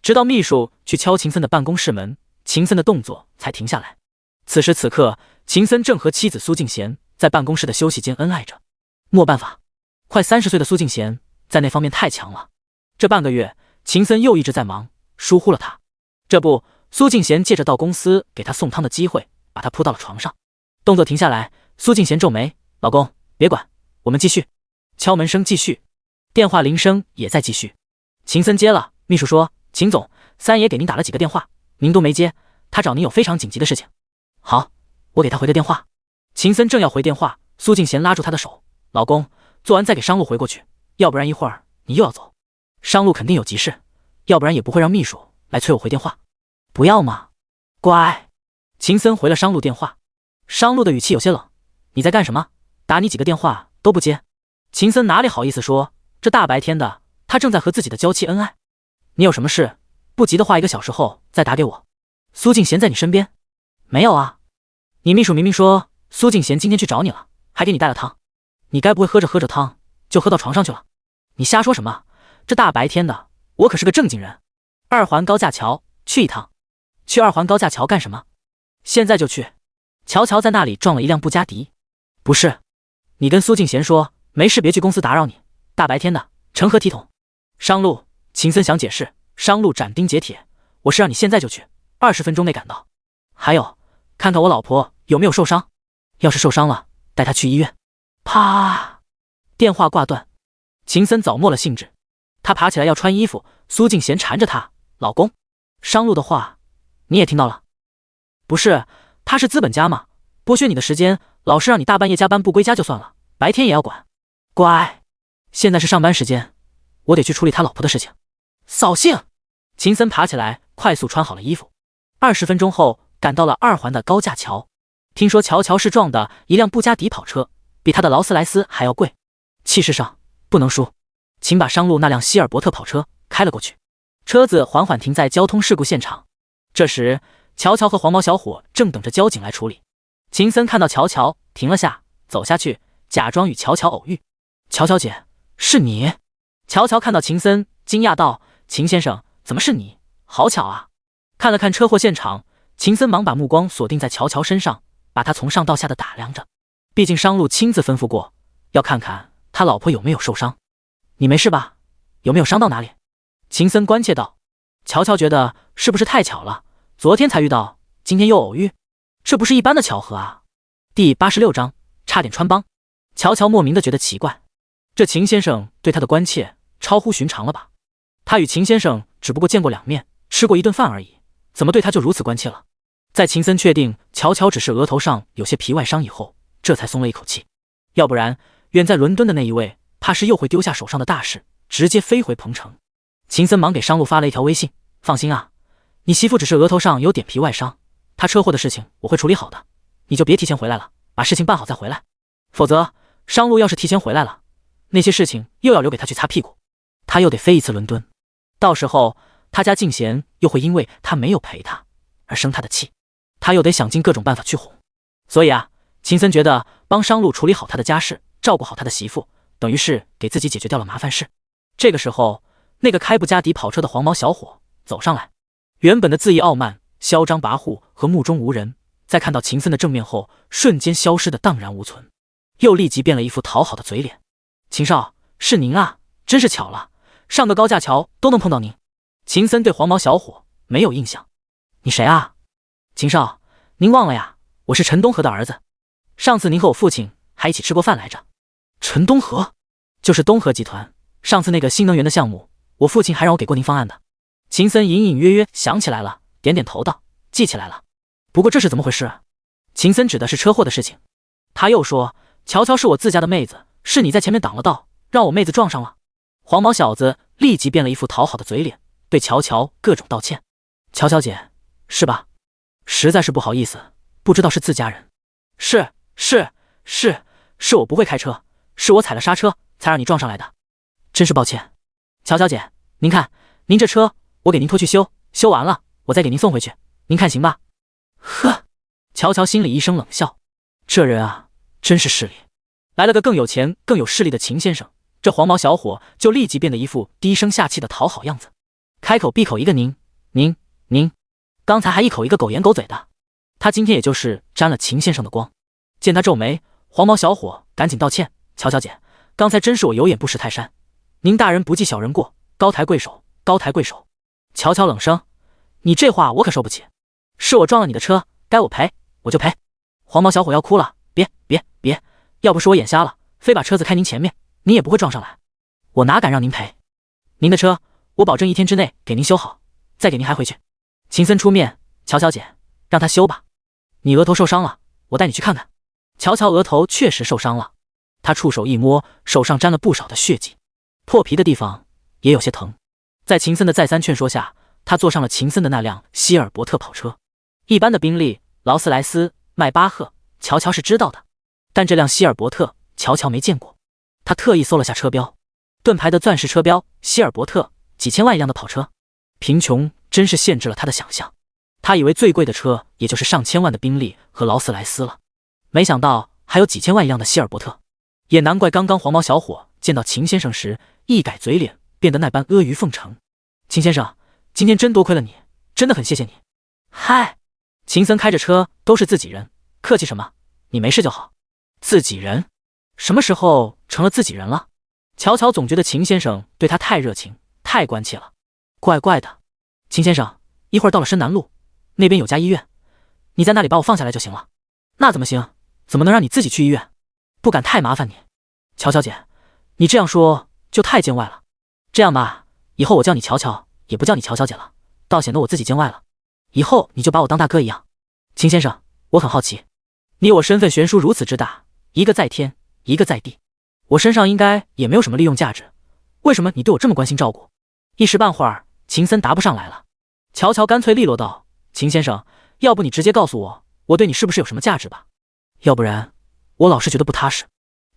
直到秘书去敲秦森的办公室门，秦森的动作才停下来。此时此刻，秦森正和妻子苏静贤在办公室的休息间恩爱着。没办法，快30岁的苏静贤在那方面太强了。这半个月，秦森又一直在忙，疏忽了他。这不，苏静贤借着到公司给他送汤的机会，把他扑到了床上。动作停下来，苏静贤皱眉：老公，别管，我们继续。敲门声继续，电话铃声也在继续。秦森接了，秘书说：秦总，三爷给您打了几个电话，您都没接，他找您有非常紧急的事情。好，我给他回个电话。秦森正要回电话，苏静贤拉住他的手：老公，做完再给商路回过去，要不然一会儿你又要走。商路肯定有急事，要不然也不会让秘书来催我回电话。不要嘛，乖。秦森回了商路电话。商路的语气有些冷：你在干什么？打你几个电话都不接。秦森哪里好意思说，这大白天的，他正在和自己的娇妻恩爱。你有什么事？不急的话1个小时后再打给我。苏静贤在你身边？没有啊。你秘书明明说苏静贤今天去找你了，还给你带了汤，你该不会喝着喝着汤就喝到床上去了？你瞎说什么？这大白天的，我可是个正经人。二环高架桥，去一趟。去二环高架桥干什么？现在就去。乔乔在那里撞了一辆布加迪。不是，你跟苏静贤说，没事别去公司打扰你。大白天的，成何体统？商路，秦森想解释，商路斩钉截铁，我是让你现在就去，20分钟内赶到。还有，看看我老婆有没有受伤，要是受伤了，带她去医院。啪！电话挂断。秦森早没了兴致，他爬起来要穿衣服，苏静贤缠着他，老公，商路的话你也听到了？不是，他是资本家嘛，剥削你的时间，老是让你大半夜加班不归家就算了，白天也要管。乖，现在是上班时间，我得去处理他老婆的事情。扫兴！秦森爬起来，快速穿好了衣服。20分钟后，赶到了2环的高架桥。听说乔乔是撞的一辆布加迪跑车，比他的劳斯莱斯还要贵，气势上不能输。请把商路那辆希尔伯特跑车开了过去。车子缓缓停在交通事故现场。这时，乔乔和黄毛小伙正等着交警来处理。秦森看到乔乔，停了下，走下去，假装与乔乔偶遇。乔乔姐，是你？乔乔看到秦森，惊讶道：“秦先生，怎么是你？好巧啊！”看了看车祸现场，秦森忙把目光锁定在乔乔身上，把他从上到下的打量着。毕竟商路亲自吩咐过，要看看他老婆有没有受伤。你没事吧？有没有伤到哪里？秦森关切道。乔乔觉得是不是太巧了，昨天才遇到，今天又偶遇，这不是一般的巧合啊。第86章，差点穿帮。乔乔莫名的觉得奇怪，这秦先生对他的关切超乎寻常了吧？他与秦先生只不过见过2面，吃过1顿饭而已，怎么对他就如此关切了？在秦森确定乔乔只是额头上有些皮外伤以后，这才松了一口气。要不然，远在伦敦的那一位，怕是又会丢下手上的大事，直接飞回彭城。秦森忙给商路发了一条微信：“放心啊，你媳妇只是额头上有点皮外伤，她车祸的事情我会处理好的，你就别提前回来了，把事情办好再回来。否则，商路要是提前回来了，那些事情又要留给他去擦屁股，他又得飞一次伦敦，到时候他家静贤又会因为他没有陪他而生他的气，他又得想尽各种办法去哄。所以啊，秦森觉得帮商路处理好他的家事，照顾好他的媳妇，等于是给自己解决掉了麻烦事。这个时候，那个开布加迪跑车的黄毛小伙走上来，原本的恣意傲慢、嚣张跋扈和目中无人，在看到秦森的正面后，瞬间消失的荡然无存，又立即变了一副讨好的嘴脸。秦少，是您啊，真是巧了，上个高架桥都能碰到您。秦森对黄毛小伙没有印象。你谁啊？秦少，您忘了呀，我是陈东河的儿子，上次您和我父亲还一起吃过饭来着。陈东河，就是东河集团，上次那个新能源的项目，我父亲还让我给过您方案的。秦森隐隐约约想起来了，点点头道：“记起来了。不过这是怎么回事？”秦森指的是车祸的事情。他又说：“乔乔是我自家的妹子，是你在前面挡了道，让我妹子撞上了。”黄毛小子立即变了一副讨好的嘴脸，对乔乔各种道歉：“乔乔姐，是吧？实在是不好意思，不知道是自家人。是我不会开车，是我踩了刹车才让你撞上来的，真是抱歉。乔乔姐，您看，您这车我给您拖去修，修完了我再给您送回去，您看行吧？”呵，乔乔心里一声冷笑，这人啊，真是势利。来了个更有钱更有势力的秦先生，这黄毛小伙就立即变得一副低声下气的讨好样子，开口闭口一个您，刚才还一口一个狗言狗嘴的。他今天也就是沾了秦先生的光。见他皱眉，黄毛小伙赶紧道歉：“乔乔姐，刚才真是我有眼不识泰山，您大人不计小人过，高抬贵手，高抬贵手。”乔乔冷声：“你这话我可受不起，是我撞了你的车，该我赔我就赔。”黄毛小伙要哭了：“别，要不是我眼瞎了，非把车子开您前面，您也不会撞上来，我哪敢让您赔？您的车我保证1天之内给您修好，再给您还回去。”秦森出面：“乔乔姐，让他修吧，你额头受伤了，我带你去看看。”乔乔额头确实受伤了，他触手一摸，手上沾了不少的血迹，破皮的地方也有些疼。在秦森的再三劝说下，他坐上了秦森的那辆希尔伯特跑车。一般的宾利、劳斯莱斯、迈巴赫，乔乔是知道的，但这辆希尔伯特，乔乔没见过。他特意搜了下车标，盾牌的钻石车标，希尔伯特，几千万一辆的跑车。贫穷真是限制了他的想象，他以为最贵的车也就是上千万的宾利和劳斯莱斯了，没想到还有几千万一辆的希尔伯特。也难怪刚刚黄毛小伙见到秦先生时，一改嘴脸，变得那般阿谀奉承。秦先生，今天真多亏了你，真的很谢谢你。嗨，秦森开着车，都是自己人，客气什么？你没事就好。自己人？什么时候成了自己人了？乔乔总觉得秦先生对他太热情，太关切了，怪怪的。秦先生，一会儿到了深南路，那边有家医院，你在那里把我放下来就行了。那怎么行？怎么能让你自己去医院？不敢太麻烦你。乔乔姐，你这样说就太见外了。这样吧，以后我叫你乔乔，也不叫你乔小姐了，倒显得我自己见外了。以后你就把我当大哥一样。秦先生，我很好奇，你我身份悬殊如此之大，一个在天，一个在地，我身上应该也没有什么利用价值，为什么你对我这么关心照顾？一时半会儿，秦森答不上来了。乔乔干脆利落道：秦先生，要不你直接告诉我，我对你是不是有什么价值吧？要不然，我老是觉得不踏实。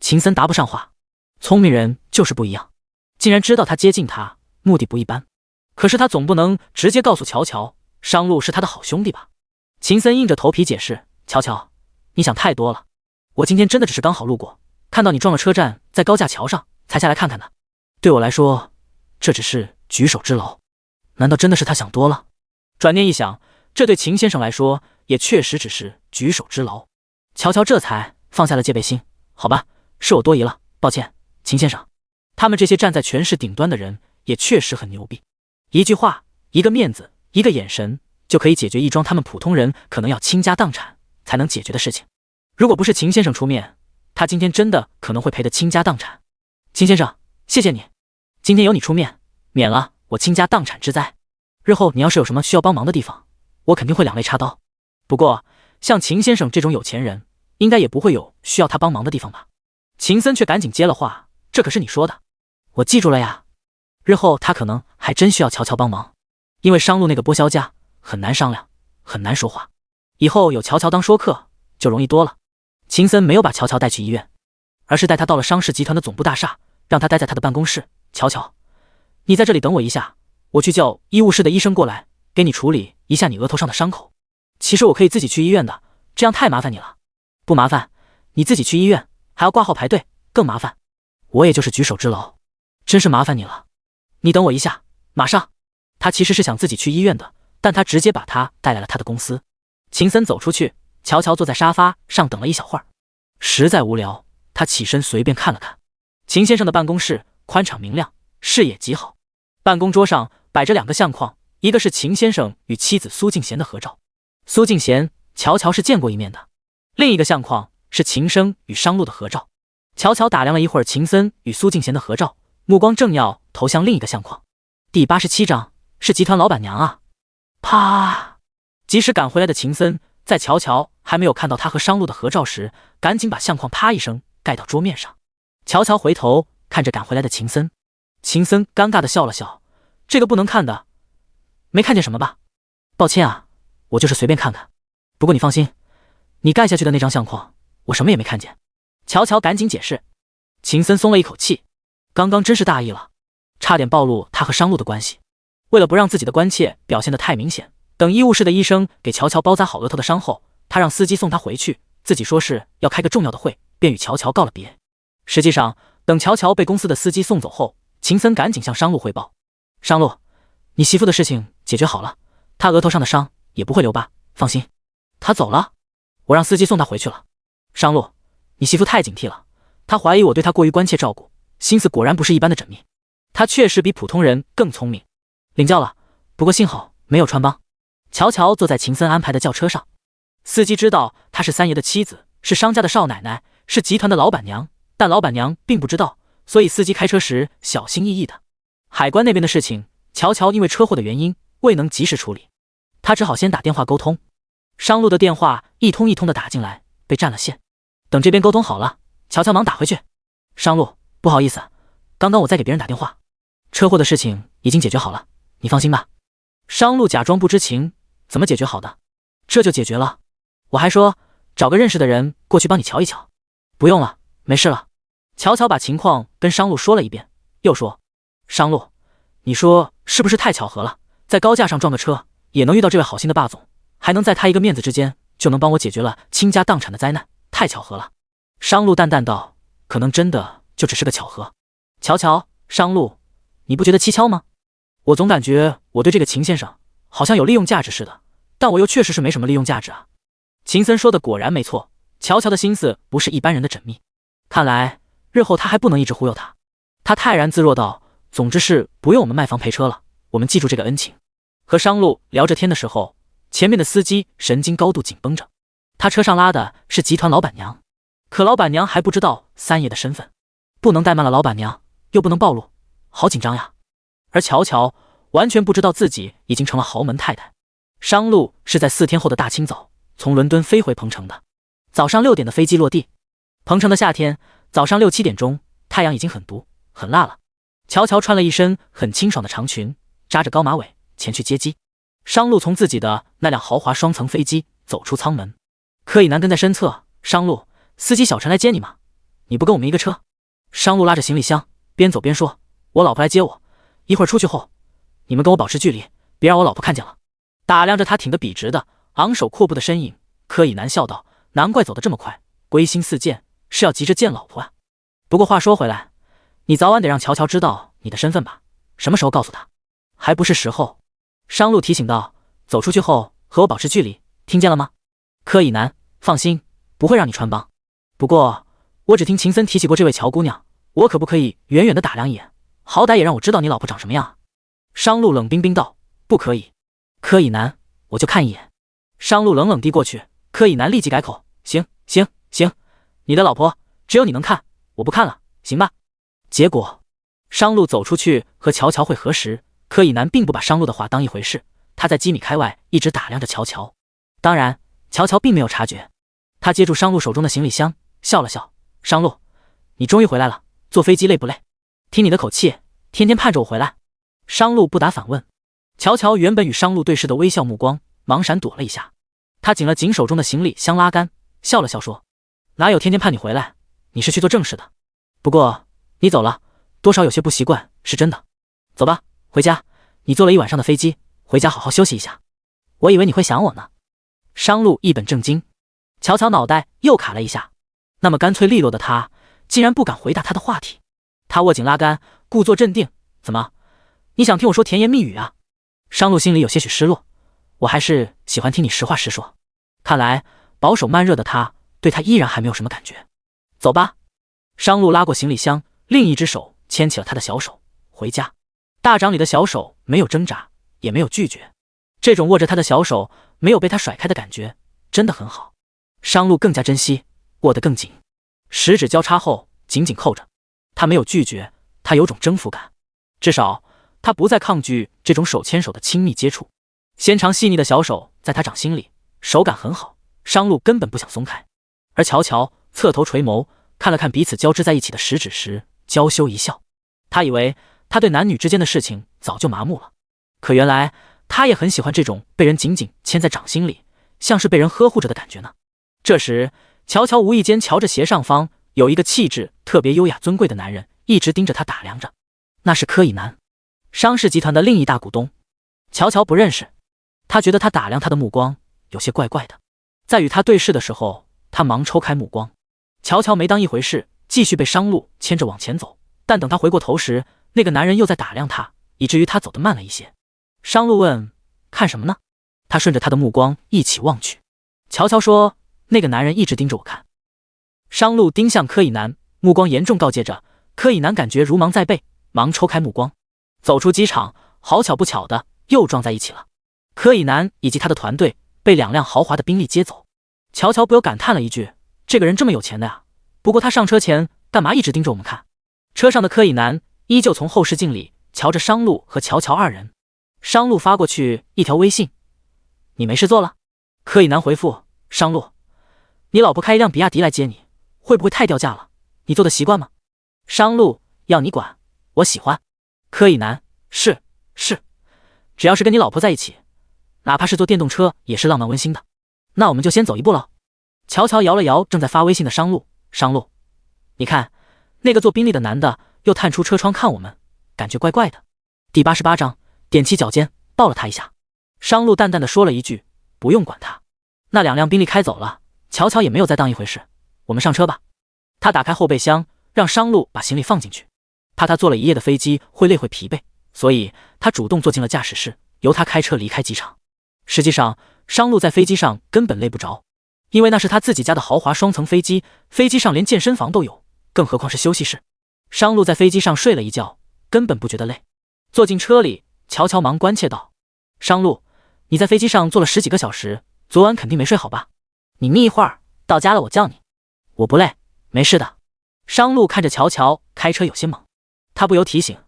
秦森答不上话，聪明人就是不一样，竟然知道他接近他，目的不一般。可是他总不能直接告诉乔乔，商路是他的好兄弟吧？秦森硬着头皮解释：乔乔，你想太多了，我今天真的只是刚好路过，看到你撞了车站，在高架桥上，才下来看看的。对我来说，这只是举手之劳。难道真的是他想多了？转念一想，这对秦先生来说，也确实只是举手之劳。乔乔这才放下了戒备心。好吧，是我多疑了，抱歉，秦先生。他们这些站在权势顶端的人，也确实很牛逼。一句话，一个面子，一个眼神，就可以解决一桩他们普通人可能要倾家荡产才能解决的事情。如果不是秦先生出面，他今天真的可能会赔得倾家荡产。秦先生，谢谢你，今天有你出面，免了我倾家荡产之灾。日后你要是有什么需要帮忙的地方，我肯定会两肋插刀。不过，像秦先生这种有钱人，应该也不会有需要他帮忙的地方吧？秦森却赶紧接了话：这可是你说的，我记住了呀。日后他可能还真需要乔乔帮忙，因为商路那个剥销家很难商量，很难说话。以后有乔乔当说客就容易多了。秦森没有把乔乔带去医院，而是带他到了商氏集团的总部大厦，让他待在他的办公室。乔乔，你在这里等我一下，我去叫医务室的医生过来，给你处理一下你额头上的伤口。其实我可以自己去医院的，这样太麻烦你了。不麻烦，你自己去医院还要挂号排队，更麻烦。我也就是举手之劳，真是麻烦你了。你等我一下，马上。他其实是想自己去医院的，但他直接把他带来了他的公司。秦森走出去，乔乔坐在沙发上等了一小会儿，实在无聊，他起身随便看了看。秦先生的办公室宽敞明亮，视野极好。办公桌上摆着两个相框，一个是秦先生与妻子苏静贤的合照，苏静贤乔乔是见过一面的。另一个相框是秦升与商路的合照。乔乔打量了一会儿秦森与苏静贤的合照，目光正要投向另一个相框。第87章是集团老板娘啊！啪！及时赶回来的秦森在乔乔还没有看到他和商路的合照时，赶紧把相框啪一声盖到桌面上。乔乔回头看着赶回来的秦森，秦森尴尬的笑了笑：这个不能看的，没看见什么吧？抱歉啊，我就是随便看看。不过你放心，你盖下去的那张相框，我什么也没看见。乔乔赶紧解释。秦森松了一口气，刚刚真是大意了，差点暴露他和商路的关系。为了不让自己的关切表现得太明显，等医务室的医生给乔乔包扎好额头的伤后，他让司机送他回去，自己说是要开个重要的会，便与乔乔告了别。实际上，等乔乔被公司的司机送走后，秦森赶紧向商路汇报：商路，你媳妇的事情解决好了，她额头上的伤也不会留疤，放心。她走了，我让司机送她回去了。商路，你媳妇太警惕了，她怀疑我对她过于关切照顾，心思果然不是一般的缜密。她确实比普通人更聪明。领教了，不过幸好没有穿帮。乔乔坐在秦森安排的轿车上，司机知道她是三爷的妻子，是商家的少奶奶，是集团的老板娘，但老板娘并不知道，所以司机开车时小心翼翼的。海关那边的事情，乔乔因为车祸的原因未能及时处理，他只好先打电话沟通。商路的电话一通一通的打进来，被占了线。等这边沟通好了，乔乔忙打回去：商路，不好意思，刚刚我在给别人打电话，车祸的事情已经解决好了，你放心吧。商路假装不知情：怎么解决好的？这就解决了。我还说找个认识的人过去帮你瞧一瞧。不用了，没事了。乔乔把情况跟商路说了一遍，又说：商路，你说是不是太巧合了？在高架上撞个车，也能遇到这位好心的霸总，还能在他一个面子之间就能帮我解决了倾家荡产的灾难，太巧合了。商路淡淡道：可能真的就只是个巧合。乔乔，商路，你不觉得蹊跷吗？我总感觉我对这个秦先生好像有利用价值似的，但我又确实是没什么利用价值啊。秦森说的果然没错，乔乔的心思不是一般人的缜密，看来日后他还不能一直忽悠他。他泰然自若道：总之是不用我们卖房赔车了，我们记住这个恩情。和商路聊着天的时候，前面的司机神经高度紧绷着，他车上拉的是集团老板娘，可老板娘还不知道三爷的身份，不能怠慢了老板娘，又不能暴露，好紧张呀。而乔乔完全不知道自己已经成了豪门太太。商路是在4天后的大清早从伦敦飞回彭城的，早上6点的飞机落地。彭城的夏天，早上6、7点钟，太阳已经很毒很辣了。乔乔穿了一身很清爽的长裙，扎着高马尾前去接机。商路从自己的那辆豪华双层飞机走出舱门，柯以南跟在身侧。商路，司机小陈来接你吗？你不跟我们一个车？商路拉着行李箱边走边说，我老婆来接我，一会儿出去后你们跟我保持距离，别让我老婆看见了。打量着他挺得笔直的昂首阔步的身影，柯以南笑道，难怪走得这么快，归心似箭，是要急着见老婆啊。不过话说回来，你早晚得让乔乔知道你的身份吧，什么时候告诉他还不是时候。商路提醒道，走出去后和我保持距离，听见了吗？柯以南，放心，不会让你穿帮。不过我只听秦森提起过这位乔姑娘，我可不可以远远的打量一眼，好歹也让我知道你老婆长什么样啊。商路冷冰冰道，不可以。柯以南，我就看一眼。商路冷冷地过去，柯以南立即改口，行，你的老婆只有你能看，我不看了，行吧？结果商路走出去和乔乔会合时，柯以南并不把商路的话当一回事，他在几米开外一直打量着乔乔。当然乔乔并没有察觉，他接住商路手中的行李箱笑了笑，商路，你终于回来了，坐飞机累不累？听你的口气，天天盼着我回来。商路不答反问。乔乔原本与商路对视的微笑目光忙闪躲了一下，他紧了紧手中的行李箱拉杆，笑了笑说，哪有天天盼你回来，你是去做正事的。不过你走了，多少有些不习惯，是真的。走吧，回家，你坐了一晚上的飞机，回家好好休息一下。我以为你会想我呢。商路一本正经。乔乔脑袋又卡了一下，那么干脆利落的他竟然不敢回答他的话题。他握紧拉杆，故作镇定，怎么，你想听我说甜言蜜语啊？商路心里有些许失落，我还是喜欢听你实话实说。看来保守慢热的他对他依然还没有什么感觉。走吧。商路拉过行李箱，另一只手牵起了他的小手，回家。大掌里的小手没有挣扎，也没有拒绝，这种握着他的小手没有被他甩开的感觉真的很好。商路更加珍惜，握得更紧，十指交叉后紧紧扣着。他没有拒绝，他有种征服感，至少他不再抗拒这种手牵手的亲密接触。纤长细腻的小手在他掌心里，手感很好，商路根本不想松开。而乔乔侧头垂眸看了看彼此交织在一起的食指时，娇羞一笑。他以为他对男女之间的事情早就麻木了，可原来他也很喜欢这种被人紧紧牵在掌心里，像是被人呵护着的感觉呢。这时乔乔无意间瞧着斜上方有一个气质特别优雅尊贵的男人一直盯着他打量着，那是柯以南，商氏集团的另一大股东。乔乔不认识，他觉得他打量他的目光有些怪怪的。在与他对视的时候，他忙抽开目光。乔乔没当一回事，继续被商路牵着往前走，但等他回过头时，那个男人又在打量他，以至于他走得慢了一些。商路问，看什么呢？他顺着他的目光一起望去。乔乔说，那个男人一直盯着我看。商路盯向柯以南，目光严重告诫着。柯以南感觉如芒在背，忙抽开目光。走出机场，好巧不巧的又撞在一起了。柯以南以及他的团队被2辆豪华的宾利接走。乔乔不由感叹了一句，这个人这么有钱的呀，不过他上车前干嘛一直盯着我们看？车上的柯以南依旧从后视镜里瞧着商路和乔乔二人。商路发过去一条微信，你没事做了？柯以南回复，商路，你老婆开一辆比亚迪来接你，会不会太掉价了？你做的习惯吗？商路，要你管，我喜欢。柯以南，是，只要是跟你老婆在一起，哪怕是坐电动车也是浪漫温馨的。那我们就先走一步了。乔乔摇了摇正在发微信的商路，商路，你看那个坐宾利的男的又探出车窗看我们，感觉怪怪的。第88章，踮起脚尖抱了他一下。商路淡淡的说了一句，不用管他。那2辆宾利开走了，乔乔也没有再当一回事。我们上车吧。他打开后备箱，让商路把行李放进去。怕他坐了一夜的飞机会累会疲惫，所以他主动坐进了驾驶室，由他开车离开机场。实际上，商路在飞机上根本累不着，因为那是他自己家的豪华双层飞机，飞机上连健身房都有，更何况是休息室。商路在飞机上睡了一觉，根本不觉得累。坐进车里，乔乔忙关切道：“商路，你在飞机上坐了10几个小时，昨晚肯定没睡好吧？你眯一会儿，到家了我叫你。”“我不累，没事的。”商路看着乔乔开车有些猛，他不由提醒：“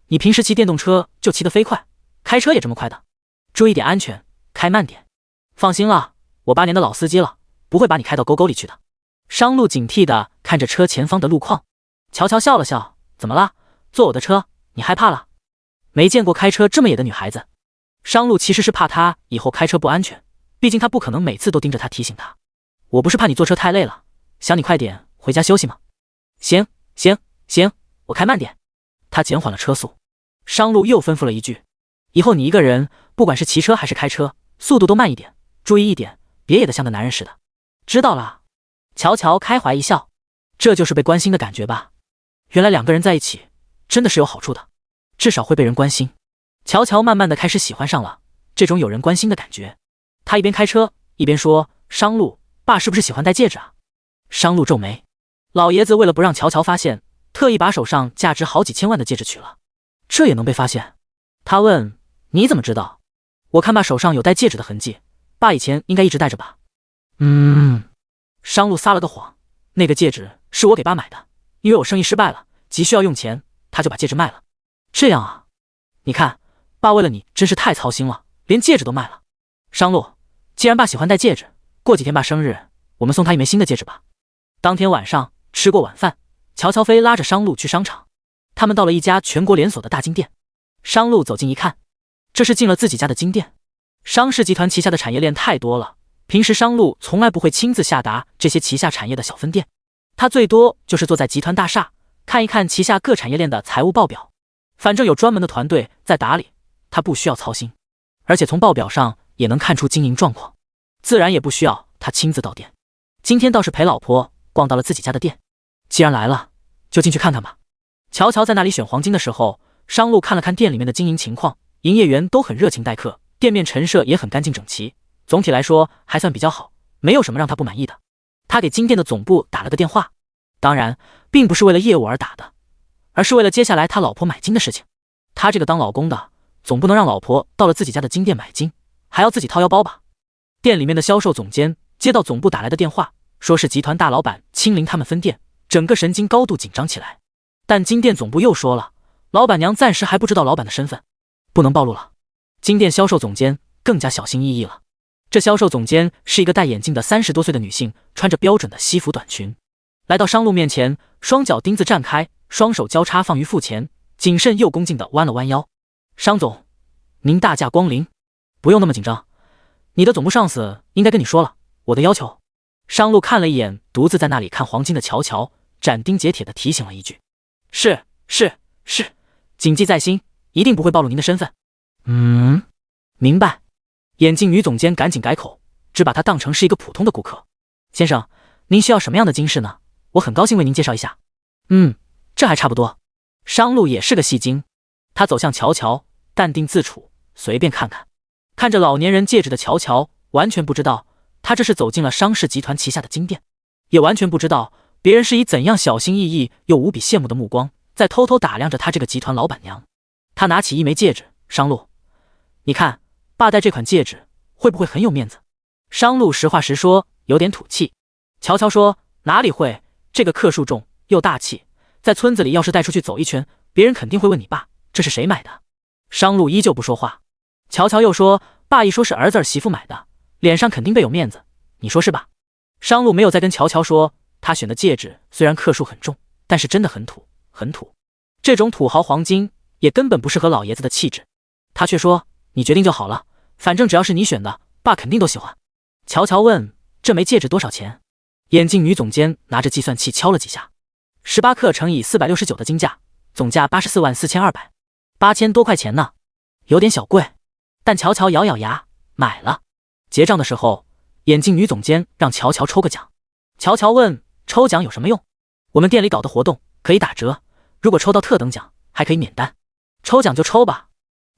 你平时骑电动车就骑得飞快，开车也这么快的，注意点安全，开慢点。”“放心了，我8年的老司机了，不会把你开到沟沟里去的。”商路警惕地看着车前方的路况。乔乔笑了笑：“怎么了？坐我的车，你害怕了？没见过开车这么野的女孩子。”商路其实是怕她以后开车不安全，毕竟他不可能每次都盯着她提醒她。“我不是怕你坐车太累了，想你快点回家休息吗？”“行，我开慢点。”他减缓了车速。商路又吩咐了一句：“以后你一个人，不管是骑车还是开车，速度都慢一点，注意一点，别野得像个男人似的。”“知道了。”乔乔开怀一笑，这就是被关心的感觉吧？原来2个人在一起真的是有好处的，至少会被人关心。乔乔慢慢的开始喜欢上了这种有人关心的感觉。他一边开车一边说：“商路，爸是不是喜欢戴戒指啊？”商路皱眉，老爷子为了不让乔乔发现，特意把手上价值好几千万的戒指取了。这也能被发现？他问：“你怎么知道？”“我看爸手上有戴戒指的痕迹，爸以前应该一直戴着吧？”“商路撒了个谎，那个戒指是我给爸买的，因为我生意失败了，急需要用钱，他就把戒指卖了。”“这样啊？你看，爸为了你真是太操心了，连戒指都卖了。”“商路，既然爸喜欢戴戒指，过几天爸生日，我们送他一枚新的戒指吧。”当天晚上吃过晚饭，乔乔飞拉着商路去商场。他们到了一家全国连锁的大金店。商路走近一看，这是进了自己家的金店。商氏集团旗下的产业链太多了，平时商路从来不会亲自下达这些旗下产业的小分店，他最多就是坐在集团大厦看一看旗下各产业链的财务报表，反正有专门的团队在打理，他不需要操心，而且从报表上也能看出经营状况，自然也不需要他亲自到店。今天倒是陪老婆逛到了自己家的店，既然来了，就进去看看吧。乔乔在那里选黄金的时候，商路看了看店里面的经营情况，营业员都很热情待客，店面陈设也很干净整齐，总体来说还算比较好，没有什么让他不满意的。他给金店的总部打了个电话，当然并不是为了业务而打的，而是为了接下来他老婆买金的事情。他这个当老公的，总不能让老婆到了自己家的金店买金，还要自己掏腰包吧。店里面的销售总监接到总部打来的电话，说是集团大老板亲临他们分店，整个神经高度紧张起来。但金店总部又说了，老板娘暂时还不知道老板的身份，不能暴露了。金店销售总监更加小心翼翼了。这销售总监是一个戴眼镜的30多岁的女性，穿着标准的西服短裙，来到商路面前，双脚钉子站开，双手交叉放于腹前，谨慎又恭敬地弯了弯腰。“商总，您大驾光临，不用那么紧张，你的总部上司应该跟你说了我的要求。”商路看了一眼独自在那里看黄金的乔乔，斩钉截铁地提醒了一句：“是，谨记在心，一定不会暴露您的身份。”“明白。”眼镜女总监赶紧改口，只把他当成是一个普通的顾客。“先生，您需要什么样的金饰呢？我很高兴为您介绍一下。”“这还差不多。”商路也是个戏精，他走向乔乔，淡定自处，随便看看。看着老年人戒指的乔乔完全不知道他这是走进了商氏集团旗下的金店，也完全不知道别人是以怎样小心翼翼又无比羡慕的目光在偷偷打量着他这个集团老板娘。他拿起一枚戒指：“商路，你看爸戴这款戒指会不会很有面子？”商路实话实说，有点土气。乔乔说：“哪里会，这个克数重又大气，在村子里要是带出去走一圈，别人肯定会问你爸这是谁买的。”商路依旧不说话。乔乔又说：“爸一说是儿子儿媳妇买的，脸上肯定倍有面子，你说是吧？”商路没有再跟乔乔说，他选的戒指虽然克数很重，但是真的很土，很土。这种土豪黄金也根本不适合老爷子的气质。他却说：“你决定就好了，反正只要是你选的，爸肯定都喜欢。”乔乔问：“这枚戒指多少钱？”眼镜女总监拿着计算器敲了几下，18克乘以469的金价，总价844200，8000多块钱呢，有点小贵。但乔乔咬咬牙买了。结账的时候，眼镜女总监让乔乔抽个奖。乔乔问：“抽奖有什么用？”“我们店里搞的活动可以打折，如果抽到特等奖，还可以免单。抽奖就抽吧，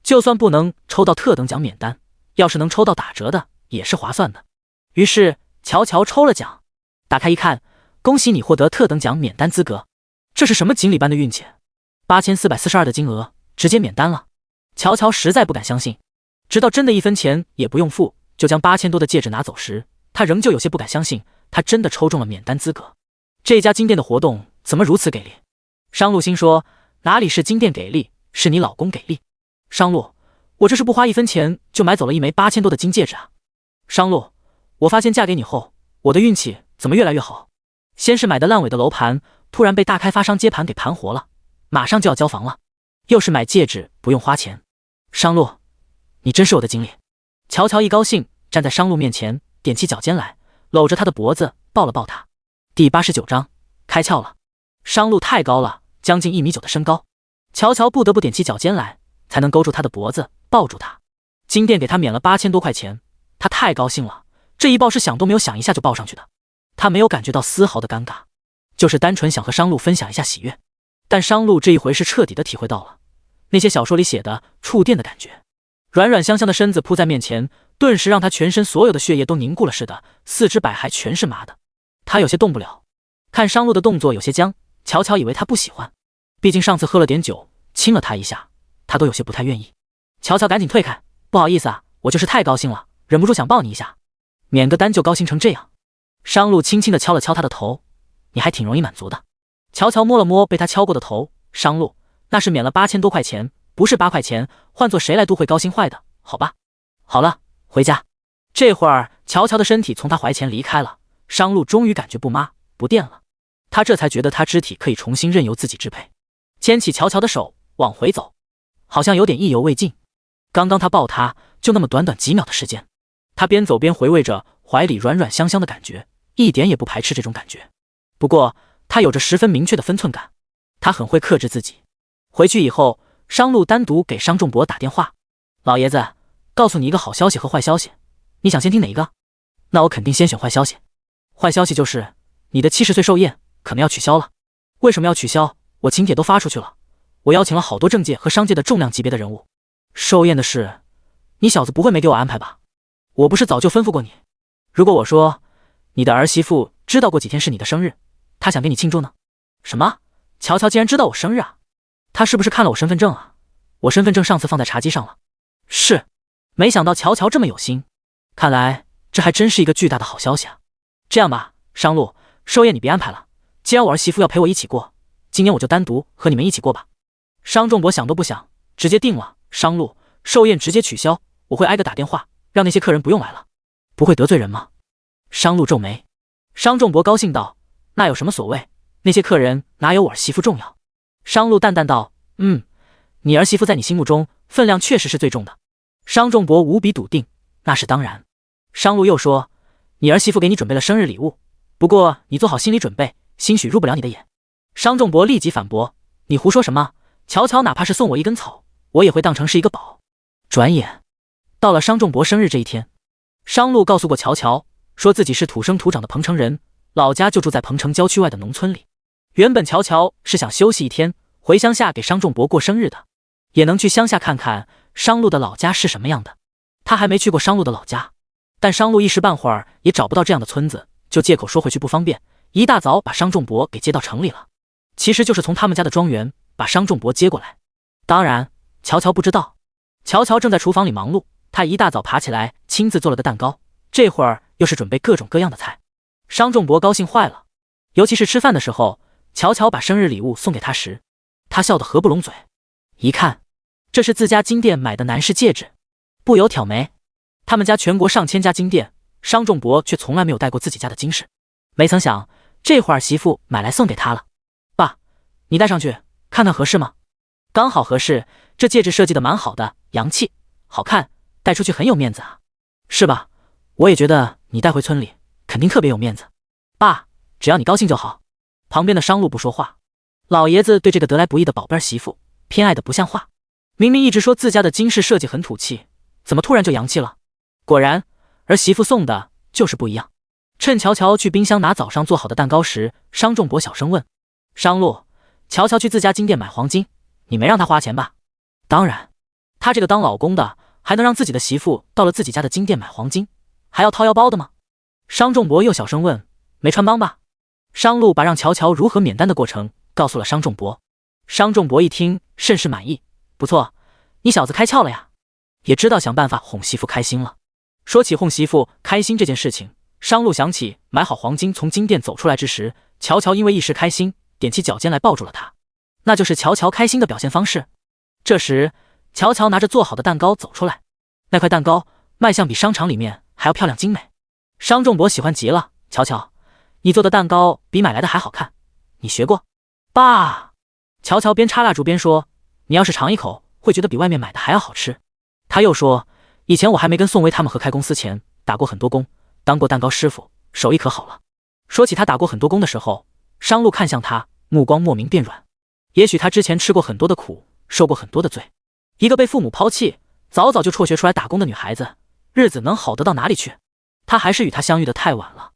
就算不能抽到特等奖免单，要是能抽到打折的，也是划算的。于是乔乔抽了奖，打开一看，恭喜你获得特等奖免单资格。这是什么锦鲤般的运气？8442的金额直接免单了。乔乔实在不敢相信，直到真的1分钱也不用付，就将8000多的戒指拿走时，他仍旧有些不敢相信，他真的抽中了免单资格。这家金店的活动怎么如此给力？商路心说，哪里是金店给力，是你老公给力。商路，我这是不花1分钱就买走了一枚8000多的金戒指啊。商路，我发现嫁给你后，我的运气怎么越来越好？先是买的烂尾的楼盘，突然被大开发商接盘给盘活了，马上就要交房了。又是买戒指不用花钱。商路，你真是我的经理。乔乔一高兴，站在商路面前，踮起脚尖来，搂着他的脖子，抱了抱他。第89章开窍了。商路太高了，将近1.9米的身高，乔乔不得不踮起脚尖来，才能勾住他的脖子，抱住他。金店给他免了8000多块钱，他太高兴了，这一抱是想都没有想一下就抱上去的。他没有感觉到丝毫的尴尬，就是单纯想和商路分享一下喜悦。但商路这一回是彻底的体会到了那些小说里写的触电的感觉，软软香香的身子扑在面前，顿时让他全身所有的血液都凝固了似的，四肢百骸全是麻的。他有些动不了，看商路的动作有些僵，乔乔以为他不喜欢，毕竟上次喝了点酒，亲了他一下，他都有些不太愿意。乔乔赶紧退开，不好意思啊，我就是太高兴了，忍不住想抱你一下。免个单就高兴成这样。商路轻轻地敲了敲他的头，你还挺容易满足的。乔乔摸了摸被他敲过的头，商路，那是免了8000多块钱，不是8块钱，换做谁来都会高兴坏的，好吧？好了，回家。这会儿乔乔的身体从他怀前离开了，商路终于感觉不麻不电了，他这才觉得他肢体可以重新任由自己支配，牵起乔乔的手往回走，好像有点意犹未尽。刚刚他抱他就那么短短几秒的时间，他边走边回味着怀里软软香香的感觉，一点也不排斥这种感觉。不过他有着十分明确的分寸感，他很会克制自己。回去以后，商路单独给商仲博打电话，老爷子，告诉你一个好消息和坏消息，你想先听哪一个？那我肯定先选坏消息。坏消息就是你的70岁寿宴可能要取消了。为什么要取消？我请帖都发出去了，我邀请了好多政界和商界的重量级别的人物。寿宴的事，你小子不会没给我安排吧？我不是早就吩咐过你，如果我说你的儿媳妇知道过几天是你的生日，她想给你庆祝呢？什么？乔乔竟然知道我生日啊？她是不是看了我身份证啊？我身份证上次放在茶几上了。是，没想到乔乔这么有心，看来这还真是一个巨大的好消息啊。这样吧，商路，寿宴你别安排了，既然我儿媳妇要陪我一起过，今年我就单独和你们一起过吧。商仲博想都不想，直接定了。商路，寿宴直接取消，我会挨个打电话，让那些客人不用来了。不会得罪人吗？商路皱眉。商仲博高兴道，那有什么所谓，那些客人哪有我儿媳妇重要？商路淡淡道，你儿媳妇在你心目中分量确实是最重的。商仲博无比笃定，那是当然。商路又说，你儿媳妇给你准备了生日礼物，不过你做好心理准备，兴许入不了你的眼。商仲博立即反驳，你胡说什么？乔乔哪怕是送我一根草，我也会当成是一个宝。转眼到了商仲博生日这一天，商路告诉过乔乔，说自己是土生土长的彭城人，老家就住在彭城郊区外的农村里。原本乔乔是想休息一天，回乡下给商仲博过生日的，也能去乡下看看商路的老家是什么样的。他还没去过商路的老家，但商路一时半会儿也找不到这样的村子，就借口说回去不方便，一大早把商仲博给接到城里了。其实就是从他们家的庄园把商仲博接过来。当然乔乔不知道，乔乔正在厨房里忙碌，他一大早爬起来亲自做了个蛋糕，这会儿又是准备各种各样的菜。商仲博高兴坏了，尤其是吃饭的时候，乔乔把生日礼物送给他时，他笑得合不拢嘴。一看这是自家金店买的男士戒指，不由挑眉。他们家全国上千家金店，商仲博却从来没有戴过自己家的金饰，没曾想这会儿媳妇买来送给他了。爸，你戴上去看看合适吗？刚好合适，这戒指设计的蛮好的，洋气好看，戴出去很有面子啊。是吧？我也觉得你带回村里肯定特别有面子。爸，只要你高兴就好。旁边的商路不说话，老爷子对这个得来不易的宝贝媳妇偏爱的不像话。明明一直说自家的金饰设计很土气，怎么突然就洋气了？果然儿媳妇送的就是不一样。趁乔乔去冰箱拿早上做好的蛋糕时，商仲博小声问，商路，乔乔去自家金店买黄金，你没让他花钱吧？当然，他这个当老公的还能让自己的媳妇到了自己家的金店买黄金，还要掏腰包的吗？商仲博又小声问：没穿帮吧？商路把让乔乔如何免单的过程告诉了商仲博。商仲博一听甚是满意，不错，你小子开窍了呀，也知道想办法哄媳妇开心了。说起哄媳妇开心这件事情，商路想起买好黄金从金店走出来之时，乔乔因为一时开心踮起脚尖来抱住了他，那就是乔乔开心的表现方式。这时乔乔拿着做好的蛋糕走出来，那块蛋糕卖相比商场里面还要漂亮精美。商仲博喜欢极了，乔乔，你做的蛋糕比买来的还好看，你学过？爸！乔乔边插蜡烛边说，你要是尝一口会觉得比外面买的还要好吃。他又说，以前我还没跟宋薇他们合开公司前打过很多工，当过蛋糕师傅，手艺可好了。说起他打过很多工的时候，商路看向他，目光莫名变软。也许他之前吃过很多的苦，受过很多的罪。一个被父母抛弃，早早就辍学出来打工的女孩子，日子能好得到哪里去？他还是与她相遇的太晚了。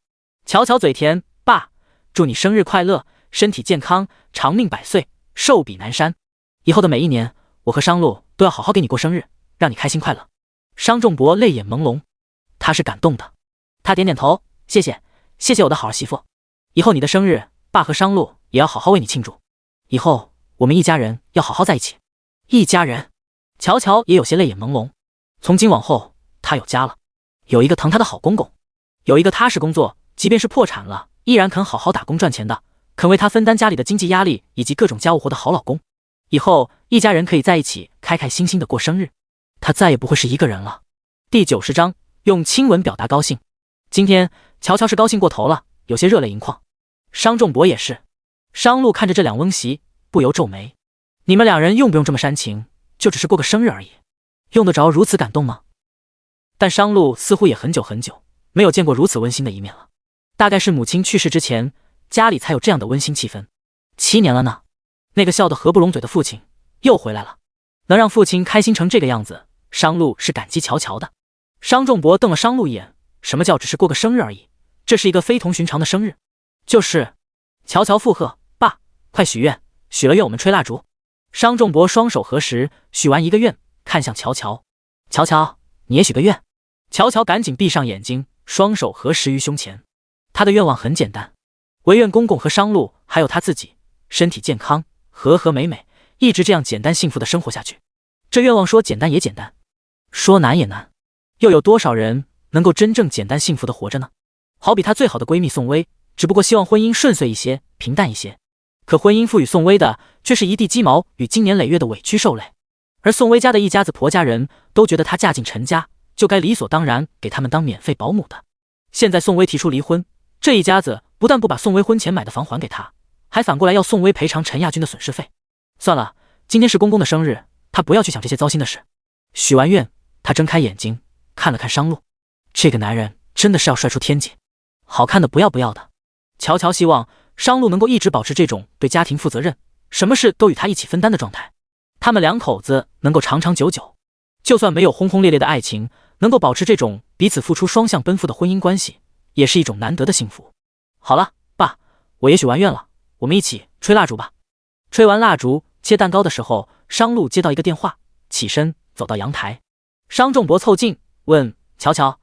乔乔嘴甜，爸，祝你生日快乐，身体健康，长命百岁，寿比南山。以后的每一年，我和商路都要好好给你过生日，让你开心快乐。商仲博泪眼朦胧，他是感动的。他点点头，谢谢，谢谢我的好儿媳妇。以后你的生日，爸和商路也要好好为你庆祝。以后我们一家人要好好在一起。一家人。乔乔也有些泪眼朦胧。从今往后，他有家了，有一个疼他的好公公，有一个踏实工作，即便是破产了，依然肯好好打工赚钱的，肯为他分担家里的经济压力以及各种家务活的好老公。以后一家人可以在一起开开心心的过生日，他再也不会是一个人了。第90章，用亲吻表达高兴。今天乔乔是高兴过头了，有些热泪盈眶。商仲博也是。商路看着这两翁媳，不由皱眉，你们两人用不用这么煽情？就只是过个生日而已，用得着如此感动吗？但商路似乎也很久很久没有见过如此温馨的一面了，大概是母亲去世之前，家里才有这样的温馨气氛。7年了呢，那个笑得合不拢嘴的父亲又回来了，能让父亲开心成这个样子，商路是感激乔乔的。商仲博瞪了商路一眼，什么叫只是过个生日而已？这是一个非同寻常的生日。就是。乔乔附和，爸，快许愿，许了愿我们吹蜡烛。商仲博双手合十，许完一个愿，看向乔乔，乔乔，你也许个愿。乔乔赶紧闭上眼睛，双手合十于胸前。他的愿望很简单，唯愿公公和商路还有他自己身体健康，和和美美，一直这样简单幸福的生活下去。这愿望说简单也简单，说难也难，又有多少人能够真正简单幸福的活着呢？好比她最好的闺蜜宋薇，只不过希望婚姻顺遂一些，平淡一些，可婚姻赋予宋薇的却是一地鸡毛与经年累月的委屈受累。而宋薇家的一家子婆家人都觉得她嫁进陈家就该理所当然给他们当免费保姆的。现在宋薇提出离婚，这一家子不但不把宋薇婚前买的房还给她，还反过来要宋薇赔偿陈亚军的损失费。算了，今天是公公的生日，她不要去想这些糟心的事。许完愿，她睁开眼睛看了看商路，这个男人真的是要帅出天际，好看的不要不要的。乔乔希望商路能够一直保持这种对家庭负责任，什么事都与他一起分担的状态。他们两口子能够长长久久，就算没有轰轰烈烈的爱情，能够保持这种彼此付出双向奔赴的婚姻关系，也是一种难得的幸福。好了，爸，我也许完愿了，我们一起吹蜡烛吧。吹完蜡烛，切蛋糕的时候，商路接到一个电话，起身走到阳台。商仲博凑近问乔乔，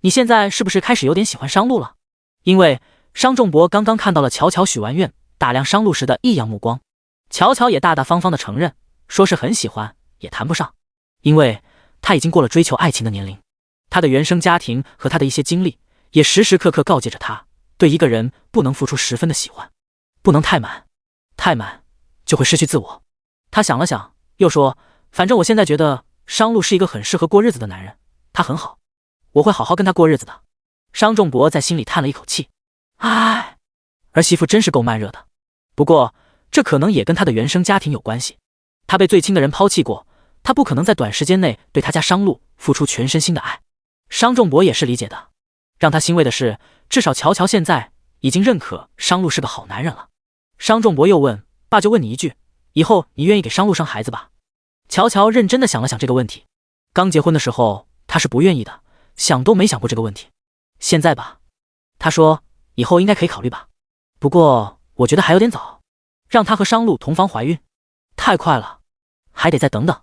你现在是不是开始有点喜欢商路了？因为商仲博刚刚看到了乔乔许完愿打量商路时的异样目光，乔乔也大大方方的承认，说是很喜欢，也谈不上，因为他已经过了追求爱情的年龄。他的原生家庭和他的一些经历，也时时刻刻告诫着他，对一个人不能付出10分的喜欢，不能太满，太满就会失去自我。他想了想，又说，反正我现在觉得商路是一个很适合过日子的男人，他很好，我会好好跟他过日子的。商仲博在心里叹了一口气，唉，儿媳妇真是够慢热的。不过这可能也跟他的原生家庭有关系，他被最亲的人抛弃过，他不可能在短时间内对他家商路付出全身心的爱。商仲博也是理解的，让他欣慰的是，至少乔乔现在已经认可商路是个好男人了。商仲博又问，爸就问你一句，以后你愿意给商路生孩子吧？乔乔认真的想了想这个问题，刚结婚的时候他是不愿意的，想都没想过这个问题。现在吧，他说以后应该可以考虑吧，不过我觉得还有点早。让他和商路同房怀孕。太快了，还得再等等。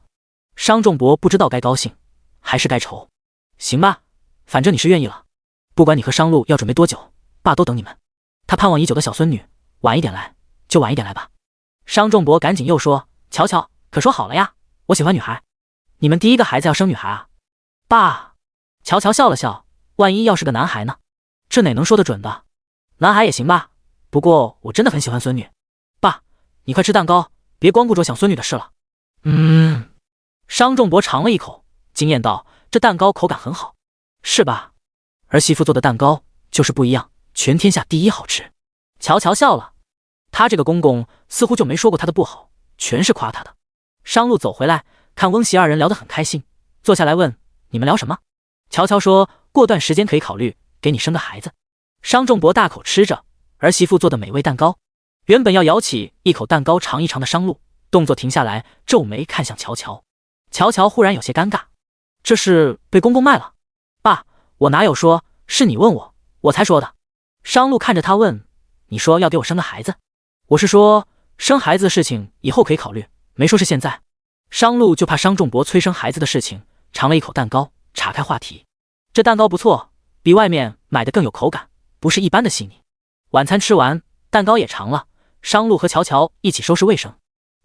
商仲博不知道该高兴还是该愁。行吧，反正你是愿意了，不管你和商路要准备多久，爸都等你们。他盼望已久的小孙女，晚一点来就晚一点来吧。商仲博赶紧又说：乔乔，可说好了呀，我喜欢女孩，你们第一个孩子要生女孩啊？爸。乔乔笑了笑，万一要是个男孩呢？这哪能说得准的？男孩也行吧，不过我真的很喜欢孙女。爸，你快吃蛋糕，别光顾着想孙女的事了。商仲博尝了一口，惊艳道：这蛋糕口感很好。是吧？儿媳妇做的蛋糕就是不一样，全天下第一好吃。乔乔笑了，他这个公公似乎就没说过他的不好，全是夸他的。商路走回来，看翁媳二人聊得很开心，坐下来问：你们聊什么？乔乔说：过段时间可以考虑给你生个孩子。商仲博大口吃着儿媳妇做的美味蛋糕，原本要咬起一口蛋糕尝一尝的商路，动作停下来，皱眉看向乔乔。乔乔忽然有些尴尬，这是被公公卖了？爸，我哪有说，是你问我，我才说的。商路看着他问：你说要给我生个孩子？我是说生孩子的事情以后可以考虑，没说是现在。商路就怕商仲博催生孩子的事情，尝了一口蛋糕，岔开话题。这蛋糕不错，比外面买的更有口感，不是一般的细腻。晚餐吃完，蛋糕也尝了，商路和乔乔一起收拾卫生。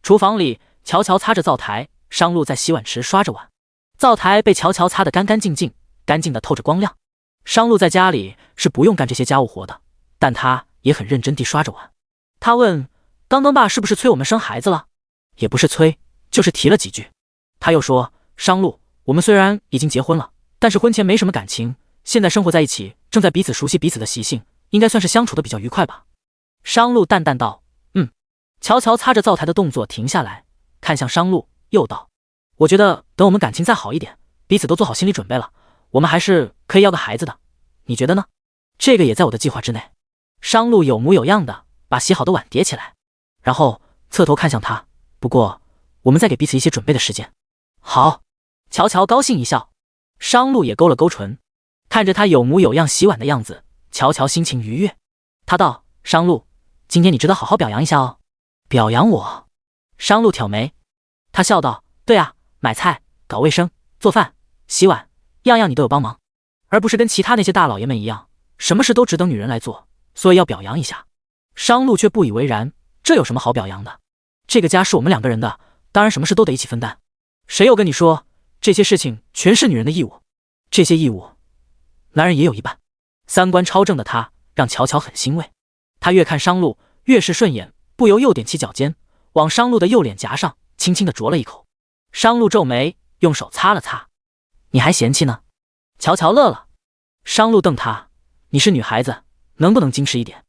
厨房里，乔乔擦着灶台，商路在洗碗池刷着碗。灶台被乔乔擦得干干净净，干净的透着光亮。商路在家里是不用干这些家务活的，但他也很认真地刷着碗。他问：刚刚爸是不是催我们生孩子了？也不是催，就是提了几句。他又说：商路，我们虽然已经结婚了，但是婚前没什么感情，现在生活在一起，正在彼此熟悉彼此的习性，应该算是相处的比较愉快吧。商路淡淡道：乔乔擦着灶台的动作停下来，看向商路，又道：我觉得等我们感情再好一点，彼此都做好心理准备了，我们还是可以要个孩子的，你觉得呢？这个也在我的计划之内。商路有模有样的把洗好的碗叠起来，然后侧头看向他，不过我们再给彼此一些准备的时间。好。乔乔高兴一笑，商路也勾了勾唇，看着他有模有样洗碗的样子，乔乔心情愉悦。他道：商路，今天你知道好好表扬一下哦。表扬我？商路挑眉，他笑道：对啊，买菜、搞卫生、做饭、洗碗，样样你都有帮忙，而不是跟其他那些大老爷们一样，什么事都只等女人来做，所以要表扬一下。商路却不以为然，这有什么好表扬的？这个家是我们两个人的，当然什么事都得一起分担。谁又跟你说这些事情全是女人的义务？这些义务男人也有一半。三观超正的他让乔乔很欣慰，他越看商路越是顺眼，不由又踮起脚尖，往商路的右脸颊上轻轻地啄了一口。商路皱眉，用手擦了擦。你还嫌弃呢？乔乔乐了。商路瞪他：你是女孩子，能不能矜持一点？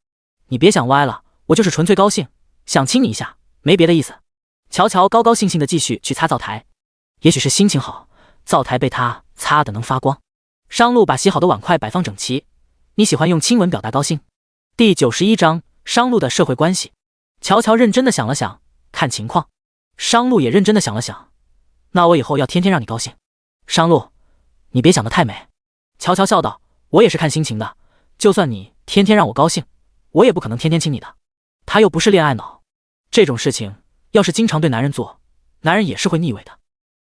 你别想歪了，我就是纯粹高兴，想亲你一下，没别的意思。乔乔高高兴兴地继续去擦灶台，也许是心情好，灶台被他擦得能发光。商路把洗好的碗筷摆放整齐。你喜欢用亲吻表达高兴？第91章商路的社会关系。乔乔认真地想了想，看情况。商路也认真地想了想，那我以后要天天让你高兴。商路，你别想得太美。乔乔笑道：我也是看心情的，就算你天天让我高兴，我也不可能天天亲你的。他又不是恋爱脑，这种事情要是经常对男人做，男人也是会腻味的，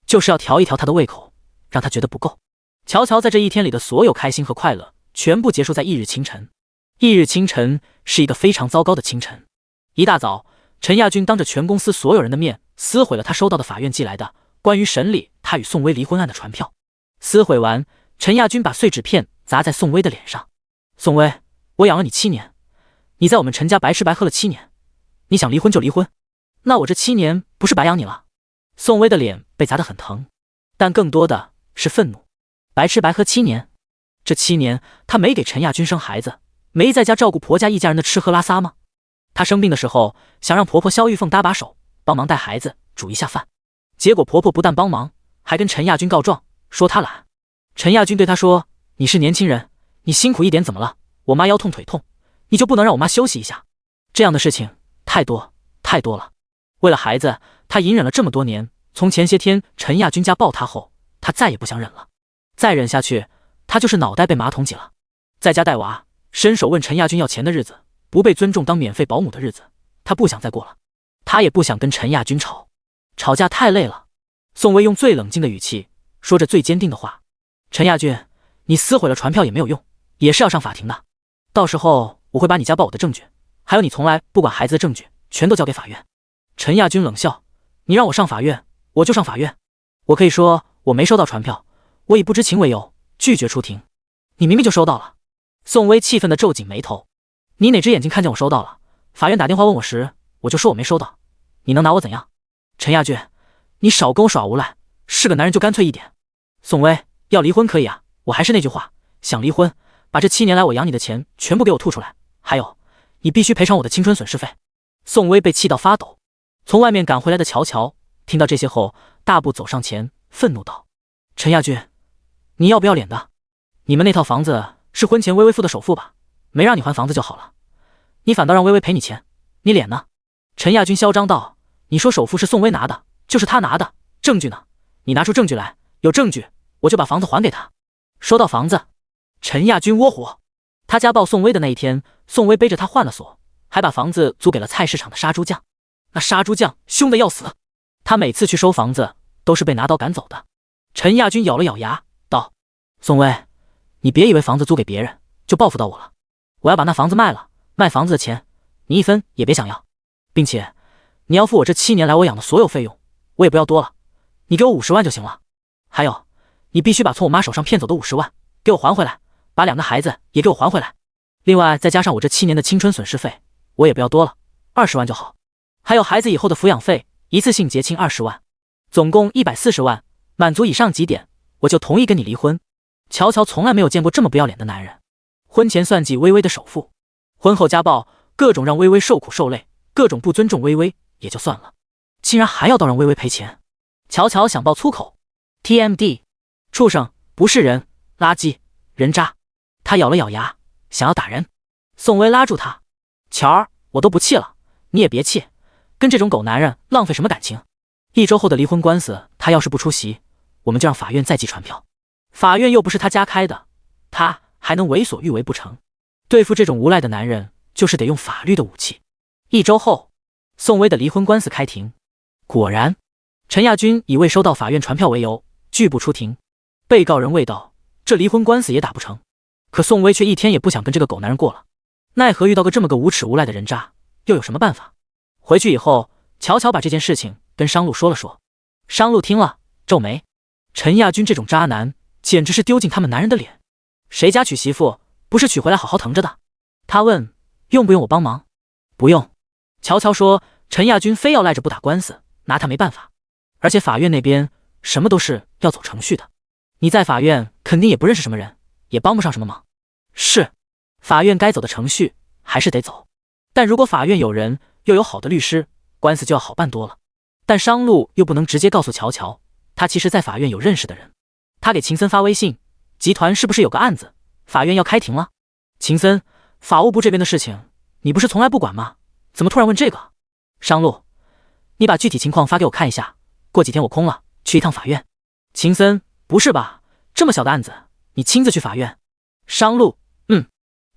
就是要调一调他的胃口，让他觉得不够。乔乔在这一天里的所有开心和快乐全部结束在翌日清晨。翌日清晨是一个非常糟糕的清晨。一大早，陈亚军当着全公司所有人的面撕毁了他收到的法院寄来的关于审理他与宋薇离婚案的传票。撕毁完，陈亚军把碎纸片砸在宋薇的脸上。宋薇，我养了你7年，你在我们陈家白吃白喝了7年，你想离婚就离婚，那我这7年不是白养你了？宋薇的脸被砸得很疼，但更多的是愤怒。白吃白喝7年，这7年她没给陈亚军生孩子，没在家照顾婆家一家人的吃喝拉撒吗？她生病的时候想让婆婆肖玉凤搭把手，帮忙带孩子煮一下饭，结果婆婆不但帮忙，还跟陈亚军告状，说她懒。陈亚军对她说：你是年轻人，你辛苦一点怎么了？我妈腰痛腿痛，你就不能让我妈休息一下？这样的事情太多太多了。为了孩子，她隐忍了这么多年，从前些天陈亚军家抱她后，她再也不想忍了。再忍下去，她就是脑袋被马桶挤了。在家带娃，伸手问陈亚军要钱的日子，不被尊重当免费保姆的日子，她不想再过了。他也不想跟陈亚军吵，吵架太累了。宋薇用最冷静的语气说着最坚定的话：陈亚军，你撕毁了传票也没有用，也是要上法庭的。到时候我会把你家暴我的证据，还有你从来不管孩子的证据，全都交给法院。陈亚军冷笑：你让我上法院，我就上法院。我可以说我没收到传票，我以不知情为由拒绝出庭。你明明就收到了。宋薇气愤地皱紧眉头：你哪只眼睛看见我收到了？法院打电话问我时，我就说我没收到，你能拿我怎样？陈亚军，你少跟我耍无赖，是个男人就干脆一点。宋薇，要离婚可以啊，我还是那句话，想离婚，把这7年来我养你的钱全部给我吐出来，还有，你必须赔偿我的青春损失费。宋薇被气到发抖。从外面赶回来的乔乔听到这些后，大步走上前，愤怒道：陈亚军，你要不要脸的？你们那套房子是婚前微微付的首付吧？没让你还房子就好了，你反倒让微微赔你钱，你脸呢？陈亚军嚣张道：你说首付是宋薇拿的，就是他拿的，证据呢？你拿出证据来，有证据我就把房子还给他。说到房子，陈亚军窝火。他家暴宋薇的那一天，宋薇背着他换了锁，还把房子租给了菜市场的杀猪匠。那杀猪匠凶得要死，他每次去收房子都是被拿刀赶走的。陈亚军咬了咬牙道：宋薇，你别以为房子租给别人就报复到我了，我要把那房子卖了，卖房子的钱你一分也别想要，并且你要付我这7年来我养的所有费用，我也不要多了，你给我50万就行了。还有，你必须把从我妈手上骗走的50万给我还回来，把2个孩子也给我还回来，另外再加上我这7年的青春损失费，我也不要多了，20万就好。还有孩子以后的抚养费，一次性结清20万，总共140万，满足以上几点，我就同意跟你离婚。乔乔从来没有见过这么不要脸的男人，婚前算计微微的首付，婚后家暴，各种让微微受苦受累，各种不尊重微微也就算了，竟然还要到让微微赔钱。乔乔想爆粗口 ，TMD， 畜生，不是人，垃圾，人渣。他咬了咬牙，想要打人。宋薇拉住他：乔儿，我都不气了，你也别气，跟这种狗男人浪费什么感情？1周后的离婚官司，他要是不出席，我们就让法院再寄传票。法院又不是他家开的，他还能为所欲为不成？对付这种无赖的男人，就是得用法律的武器。1周后，宋薇的离婚官司开庭。果然，陈亚军以未收到法院传票为由，拒不出庭。被告人未到，这离婚官司也打不成。可宋薇却一天也不想跟这个狗男人过了，奈何遇到个这么个无耻无赖的人渣，又有什么办法？回去以后，乔乔把这件事情跟商路说了说。商路听了，皱眉：陈亚军这种渣男，简直是丢尽他们男人的脸。谁家娶媳妇不是娶回来好好疼着的？他问：用不用我帮忙？不用。乔乔说：陈亚军非要赖着不打官司，拿他没办法。而且法院那边什么都是要走程序的，你在法院肯定也不认识什么人，也帮不上什么忙。是，法院该走的程序还是得走，但如果法院有人又有好的律师，官司就要好办多了。但商路又不能直接告诉乔乔，他其实在法院有认识的人。他给秦森发微信：集团是不是有个案子，法院要开庭了？秦森，法务部这边的事情你不是从来不管吗？怎么突然问这个？商路，你把具体情况发给我看一下，过几天我空了，去一趟法院。秦森，不是吧，这么小的案子你亲自去法院？商路，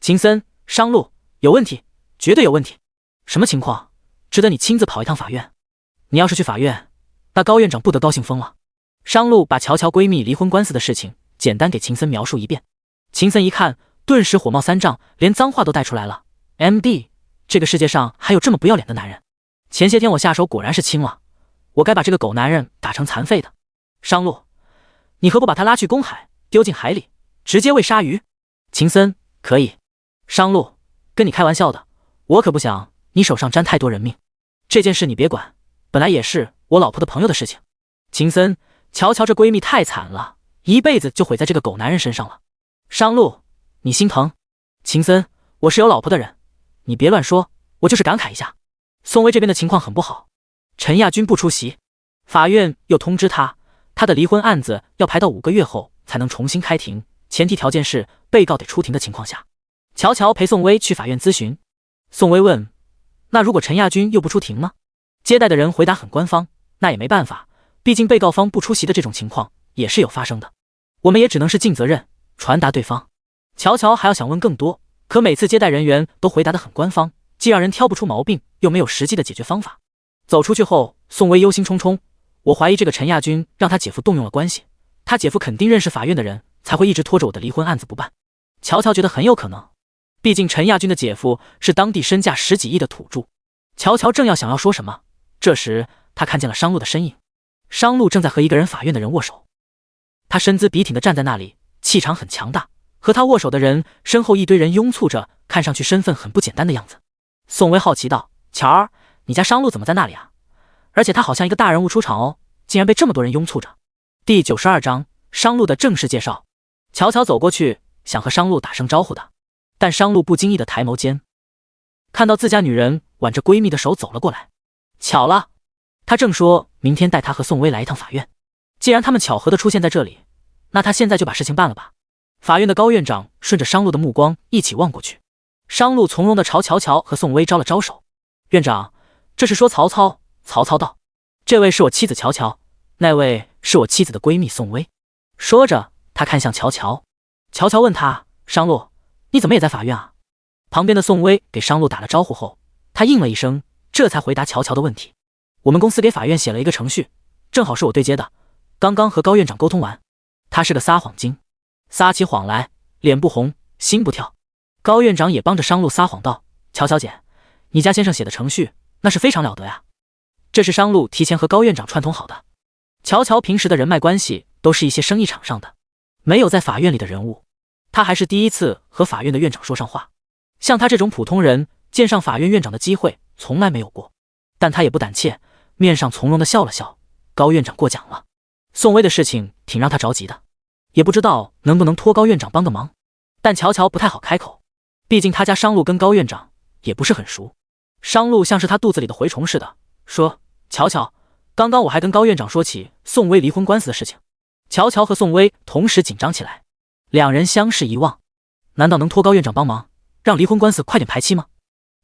秦森，商路，有问题，绝对有问题。什么情况值得你亲自跑一趟法院？你要是去法院，那高院长不得高兴疯了。商路把乔乔闺蜜离婚官司的事情简单给秦森描述一遍。秦森一看，顿时火冒三丈，连脏话都带出来了。MD， 这个世界上还有这么不要脸的男人。前些天我下手果然是轻了，我该把这个狗男人打成残废的。商路，你何不把他拉去公海，丢进海里，直接喂鲨鱼？秦森，可以。商路，跟你开玩笑的，我可不想你手上沾太多人命。这件事你别管，本来也是我老婆的朋友的事情。秦森，乔乔这闺蜜太惨了，一辈子就毁在这个狗男人身上了。商路，你心疼？秦森，我是有老婆的人，你别乱说，我就是感慨一下。宋薇这边的情况很不好，陈亚军不出席，法院又通知他的离婚案子要排到5个月后才能重新开庭，前提条件是被告得出庭的情况下。乔乔陪宋薇去法院咨询。宋薇问：那如果陈亚军又不出庭呢？接待的人回答很官方：那也没办法，毕竟被告方不出席的这种情况也是有发生的，我们也只能是尽责任传达对方。乔乔还要想问更多，可每次接待人员都回答得很官方，既让人挑不出毛病，又没有实际的解决方法。走出去后，宋薇忧心忡忡，我怀疑这个陈亚军让他姐夫动用了关系，他姐夫肯定认识法院的人，才会一直拖着我的离婚案子不办。乔乔觉得很有可能，毕竟陈亚军的姐夫是当地身价10几亿的土著。乔乔正想要说什么，这时他看见了商路的身影。商路正在和一个人法院的人握手，他身姿笔挺地站在那里，气场很强大。和他握手的人身后一堆人拥簇着，看上去身份很不简单的样子。宋薇好奇道：“乔儿，你家商路怎么在那里啊？而且他好像一个大人物出场哦，竟然被这么多人拥簇着。”第92章商路的正式介绍。乔乔走过去，想和商路打声招呼的，但商路不经意地抬眸间，看到自家女人挽着闺蜜的手走了过来。巧了，他正说明天带他和宋薇来一趟法院，既然他们巧合地出现在这里，那他现在就把事情办了吧。法院的高院长顺着商路的目光一起望过去，商路从容地朝乔乔和宋薇招了招手。院长，这是说曹操。曹操道：“这位是我妻子乔乔，那位是我妻子的闺蜜宋薇。”说着，他看向乔乔。乔乔问他：“商路，你怎么也在法院啊？”旁边的宋薇给商路打了招呼后，他应了一声，这才回答乔乔的问题：“我们公司给法院写了一个程序，正好是我对接的，刚刚和高院长沟通完。他是个撒谎精，撒起谎来脸不红心不跳。”高院长也帮着商路撒谎道：“乔乔姐，你家先生写的程序那是非常了得呀。”这是商路提前和高院长串通好的。乔乔平时的人脉关系都是一些生意场上的，没有在法院里的人物，他还是第一次和法院的院长说上话。像他这种普通人见上法院院长的机会从来没有过，但他也不胆怯，面上从容地笑了笑。高院长过奖了。宋薇的事情挺让他着急的，也不知道能不能托高院长帮个忙，但乔乔不太好开口，毕竟他家商路跟高院长也不是很熟。商路像是他肚子里的蛔虫似的，说：“乔乔，刚刚我还跟高院长说起宋薇离婚官司的事情。”乔乔和宋薇同时紧张起来，两人相视一望，难道能托高院长帮忙，让离婚官司快点排期吗？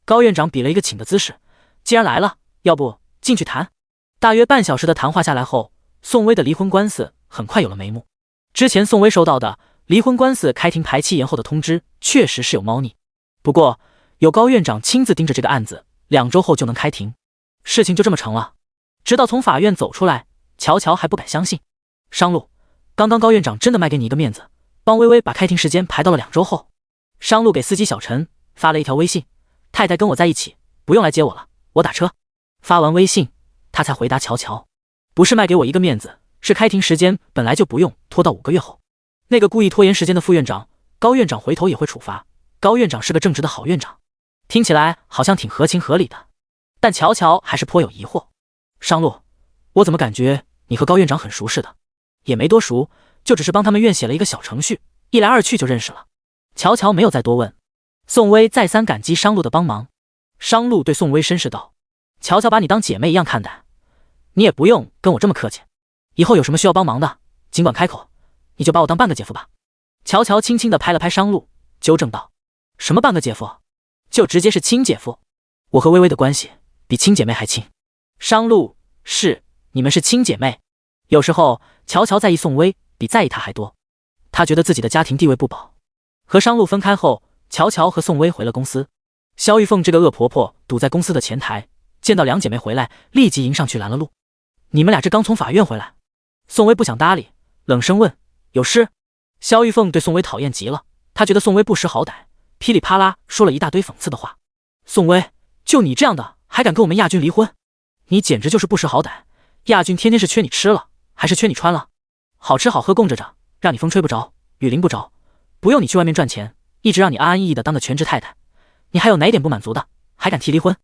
高院长比了一个请的姿势，既然来了，要不进去谈。大约半小时的谈话下来后，宋薇的离婚官司很快有了眉目。之前宋薇收到的离婚官司开庭排期延后的通知确实是有猫腻，不过有高院长亲自盯着这个案子，2周后就能开庭，事情就这么成了。直到从法院走出来，乔乔还不敢相信。商路，刚刚高院长真的卖给你一个面子，帮微微把开庭时间排到了2周后。商路给司机小陈发了一条微信：“太太跟我在一起，不用来接我了，我打车。”发完微信，他才回答乔乔：“不是卖给我一个面子，是开庭时间本来就不用拖到5个月后。那个故意拖延时间的副院长，高院长回头也会处罚。高院长是个正直的好院长。”听起来好像挺合情合理的，但乔乔还是颇有疑惑。商路，我怎么感觉你和高院长很熟似的？也没多熟，就只是帮他们院写了一个小程序，一来二去就认识了。乔乔没有再多问。宋薇再三感激商路的帮忙。商路对宋薇绅士道：“乔乔把你当姐妹一样看待，你也不用跟我这么客气，以后有什么需要帮忙的尽管开口，你就把我当半个姐夫吧。”乔乔轻轻地拍了拍商路，纠正道：“什么半个姐夫？就直接是亲姐夫，我和微微的关系比亲姐妹还亲。”商路：“是，你们是亲姐妹。”有时候乔乔在意宋薇比在意他还多，他觉得自己的家庭地位不保。和商路分开后，乔乔和宋薇回了公司。肖玉凤这个恶婆婆堵在公司的前台，见到两姐妹回来，立即迎上去拦了路：“你们俩这刚从法院回来？”宋薇不想搭理，冷声问：“有事？”肖玉凤对宋薇讨厌极了，她觉得宋薇不识好歹，噼里啪啦说了一大堆讽刺的话。宋薇，就你这样的还敢跟我们亚军离婚？你简直就是不识好歹！亚军天天是缺你吃了，还是缺你穿了？好吃好喝供着着，让你风吹不着，雨淋不着，不用你去外面赚钱，一直让你安安逸逸的当个全职太太。你还有哪点不满足的，还敢提离婚？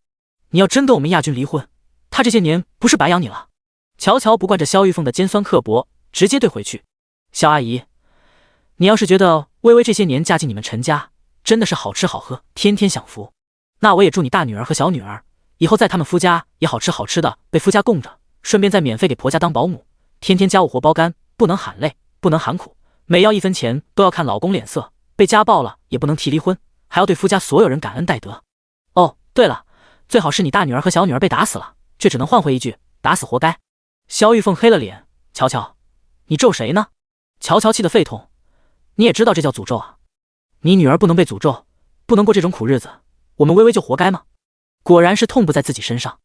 你要真跟我们亚军离婚，他这些年不是白养你了？乔乔不惯着肖玉凤的尖酸刻薄，直接对回去：“肖阿姨，你要是觉得微微这些年嫁进你们陈家真的是好吃好喝，天天享福，那我也祝你大女儿和小女儿以后在他们夫家也好吃好吃的被夫家供着，顺便再免费给婆家当保姆，天天家务活包干，不能喊累，不能喊苦，每要1分钱都要看老公脸色，被家暴了也不能提离婚，还要对夫家所有人感恩戴德。哦，对了，最好是你大女儿和小女儿被打死了，却只能换回一句打死活该。”肖玉凤黑了脸：“乔乔，你咒谁呢？”乔乔气得沸腾：“你也知道这叫诅咒啊！你女儿不能被诅咒，不能过这种苦日子，我们微微就活该吗？”果然是痛不在自己身上。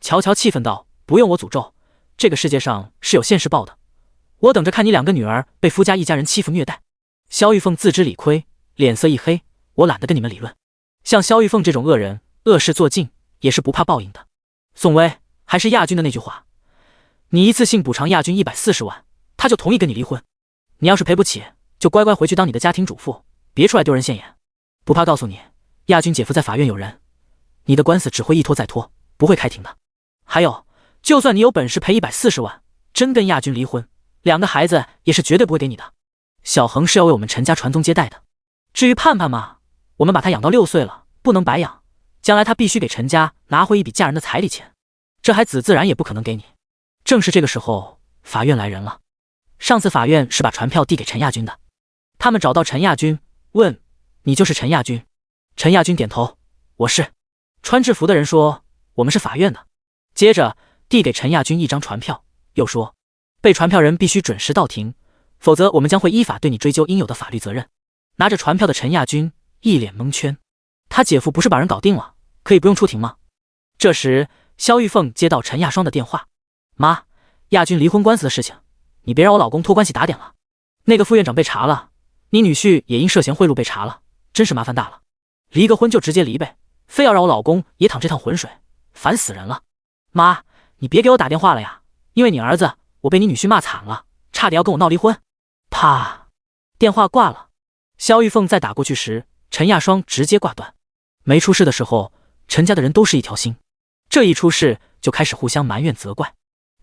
乔乔气愤道：“不用我诅咒，这个世界上是有现世报的，我等着看你2个女儿被夫家一家人欺负虐待。”萧玉凤自知理亏，脸色一黑：“我懒得跟你们理论。像萧玉凤这种恶人，恶事做尽也是不怕报应的。宋薇，还是亚军的那句话，你一次性补偿亚军140万，他就同意跟你离婚。你要是赔不起，就乖乖回去当你的家庭主妇，别出来丢人现眼。不怕告诉你，亚军姐夫在法院有人，你的官司只会一拖再拖，不会开庭的。还有，就算你有本事赔140万，真跟亚军离婚，2个孩子也是绝对不会给你的。小恒是要为我们陈家传宗接代的，至于盼盼嘛，我们把他养到6岁了，不能白养，将来他必须给陈家拿回一笔嫁人的彩礼钱，这孩子自然也不可能给你。”正是这个时候，法院来人了。上次法院是把传票递给陈亚军的，他们找到陈亚军，问：“你就是陈亚军？”陈亚军点头：“我是。”穿制服的人说：“我们是法院的。”接着递给陈亚军一张传票，又说：“被传票人必须准时到庭，否则我们将会依法对你追究应有的法律责任。”拿着传票的陈亚军一脸蒙圈，他姐夫不是把人搞定了，可以不用出庭吗？这时萧玉凤接到陈亚双的电话：“妈，亚军离婚官司的事情，你别让我老公托关系打点了。那个副院长被查了，你女婿也因涉嫌贿赂被查了，真是麻烦大了。离个婚就直接离呗，非要让我老公也淌这趟浑水，烦死人了。妈，你别给我打电话了呀，因为你儿子，我被你女婿骂惨了，差点要跟我闹离婚。”啪，电话挂了。萧玉凤再打过去时，陈亚双直接挂断。没出事的时候，陈家的人都是一条心，这一出事就开始互相埋怨责怪，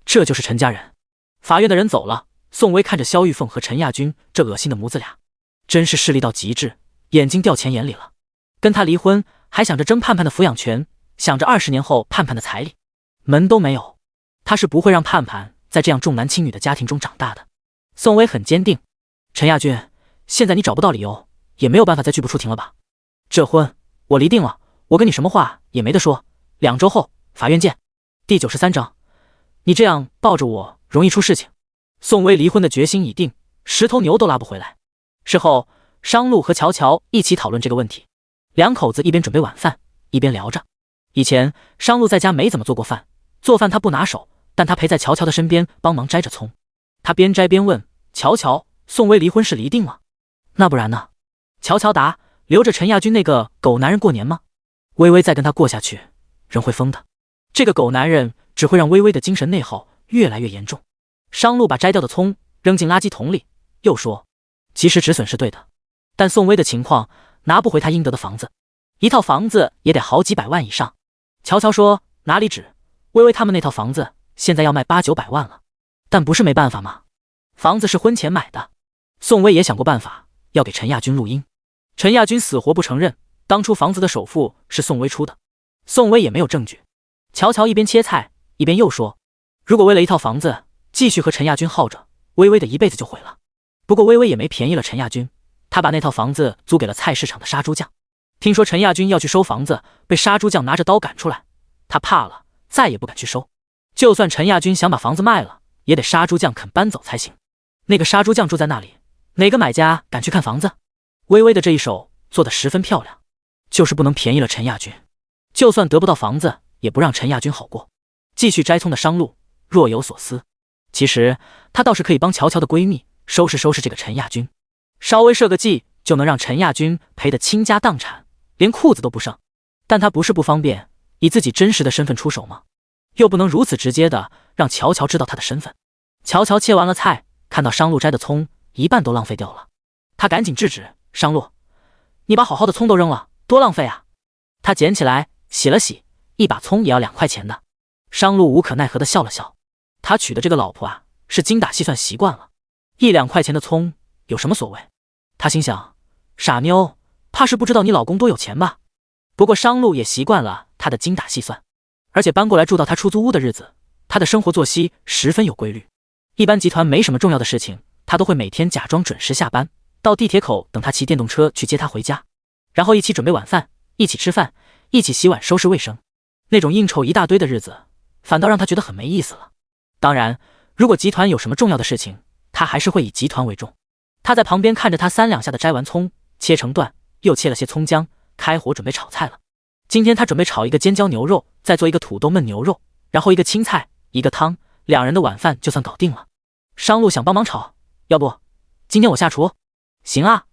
这就是陈家人。法院的人走了，宋薇看着萧玉凤和陈亚军这恶心的母子俩，真是势利到极致，眼睛掉钱眼里了。跟他离婚，还想着争盼盼的抚养权，想着20年后盼盼的彩礼，门都没有。他是不会让盼盼在这样重男轻女的家庭中长大的。宋薇很坚定：“陈亚军，现在你找不到理由，也没有办法再拒不出庭了吧？这婚我离定了，我跟你什么话也没得说，2周后法院见。”第93章，你这样抱着我容易出事情。宋薇离婚的决心已定，10头牛都拉不回来。事后，商路和乔乔一起讨论这个问题，2口子一边准备晚饭，一边聊着。以前商路在家没怎么做过饭，做饭他不拿手，但他陪在乔乔的身边帮忙摘着葱。他边摘边问乔乔：“宋薇离婚是离定了？那不然呢？”乔乔答：“留着陈亚军那个狗男人过年吗？微微再跟他过下去，人会疯的。这个狗男人只会让微微的精神内耗越来越严重。”商路把摘掉的葱扔进垃圾桶里，又说：“及时止损是对的，但宋薇的情况拿不回他应得的房子，一套房子也得好几百万以上。”乔乔说：“哪里止，微微他们那套房子现在要卖8、9百万了，但不是没办法吗？房子是婚前买的。”宋薇也想过办法，要给陈亚军录音。陈亚军死活不承认，当初房子的首付是宋薇出的，宋薇也没有证据。乔乔一边切菜一边又说：“如果为了一套房子继续和陈亚军耗着，微微的一辈子就毁了。不过微微也没便宜了陈亚军，他把那套房子租给了菜市场的杀猪匠。听说陈亚军要去收房子，被杀猪匠拿着刀赶出来，他怕了，再也不敢去收。就算陈亚军想把房子卖了，也得杀猪匠肯搬走才行。那个杀猪匠住在那里，哪个买家敢去看房子？微微的这一手做得十分漂亮，就是不能便宜了陈亚军。就算得不到房子，也不让陈亚军好过。”继续摘葱的商路若有所思，其实他倒是可以帮乔乔的闺蜜收拾收拾这个陈亚军，稍微设个计就能让陈亚军赔得倾家荡产，连裤子都不剩。但他不是不方便以自己真实的身份出手吗？又不能如此直接的让乔乔知道他的身份。乔乔切完了菜，看到商路摘的葱一半都浪费掉了，他赶紧制止：“商路，你把好好的葱都扔了，多浪费啊！”他捡起来洗了洗，一把葱也要2块钱的。商路无可奈何的笑了笑，他娶的这个老婆啊，是精打细算习惯了，1、2块钱的葱有什么所谓？他心想：傻妞，怕是不知道你老公多有钱吧？不过商路也习惯了他的精打细算，而且搬过来住到他出租屋的日子，他的生活作息十分有规律。一般集团没什么重要的事情，他都会每天假装准时下班，到地铁口等他骑电动车去接他回家，然后一起准备晚饭，一起吃饭，一起洗碗收拾卫生。那种应酬一大堆的日子，反倒让他觉得很没意思了。当然，如果集团有什么重要的事情，他还是会以集团为重。他在旁边看着他3两下的摘完葱，切成段，又切了些葱姜，开火准备炒菜了。今天他准备炒一个尖椒牛肉，再做一个土豆焖牛肉，然后一个青菜，一个汤，两人的晚饭就算搞定了。商路想帮忙炒，要不今天我下厨？行啊。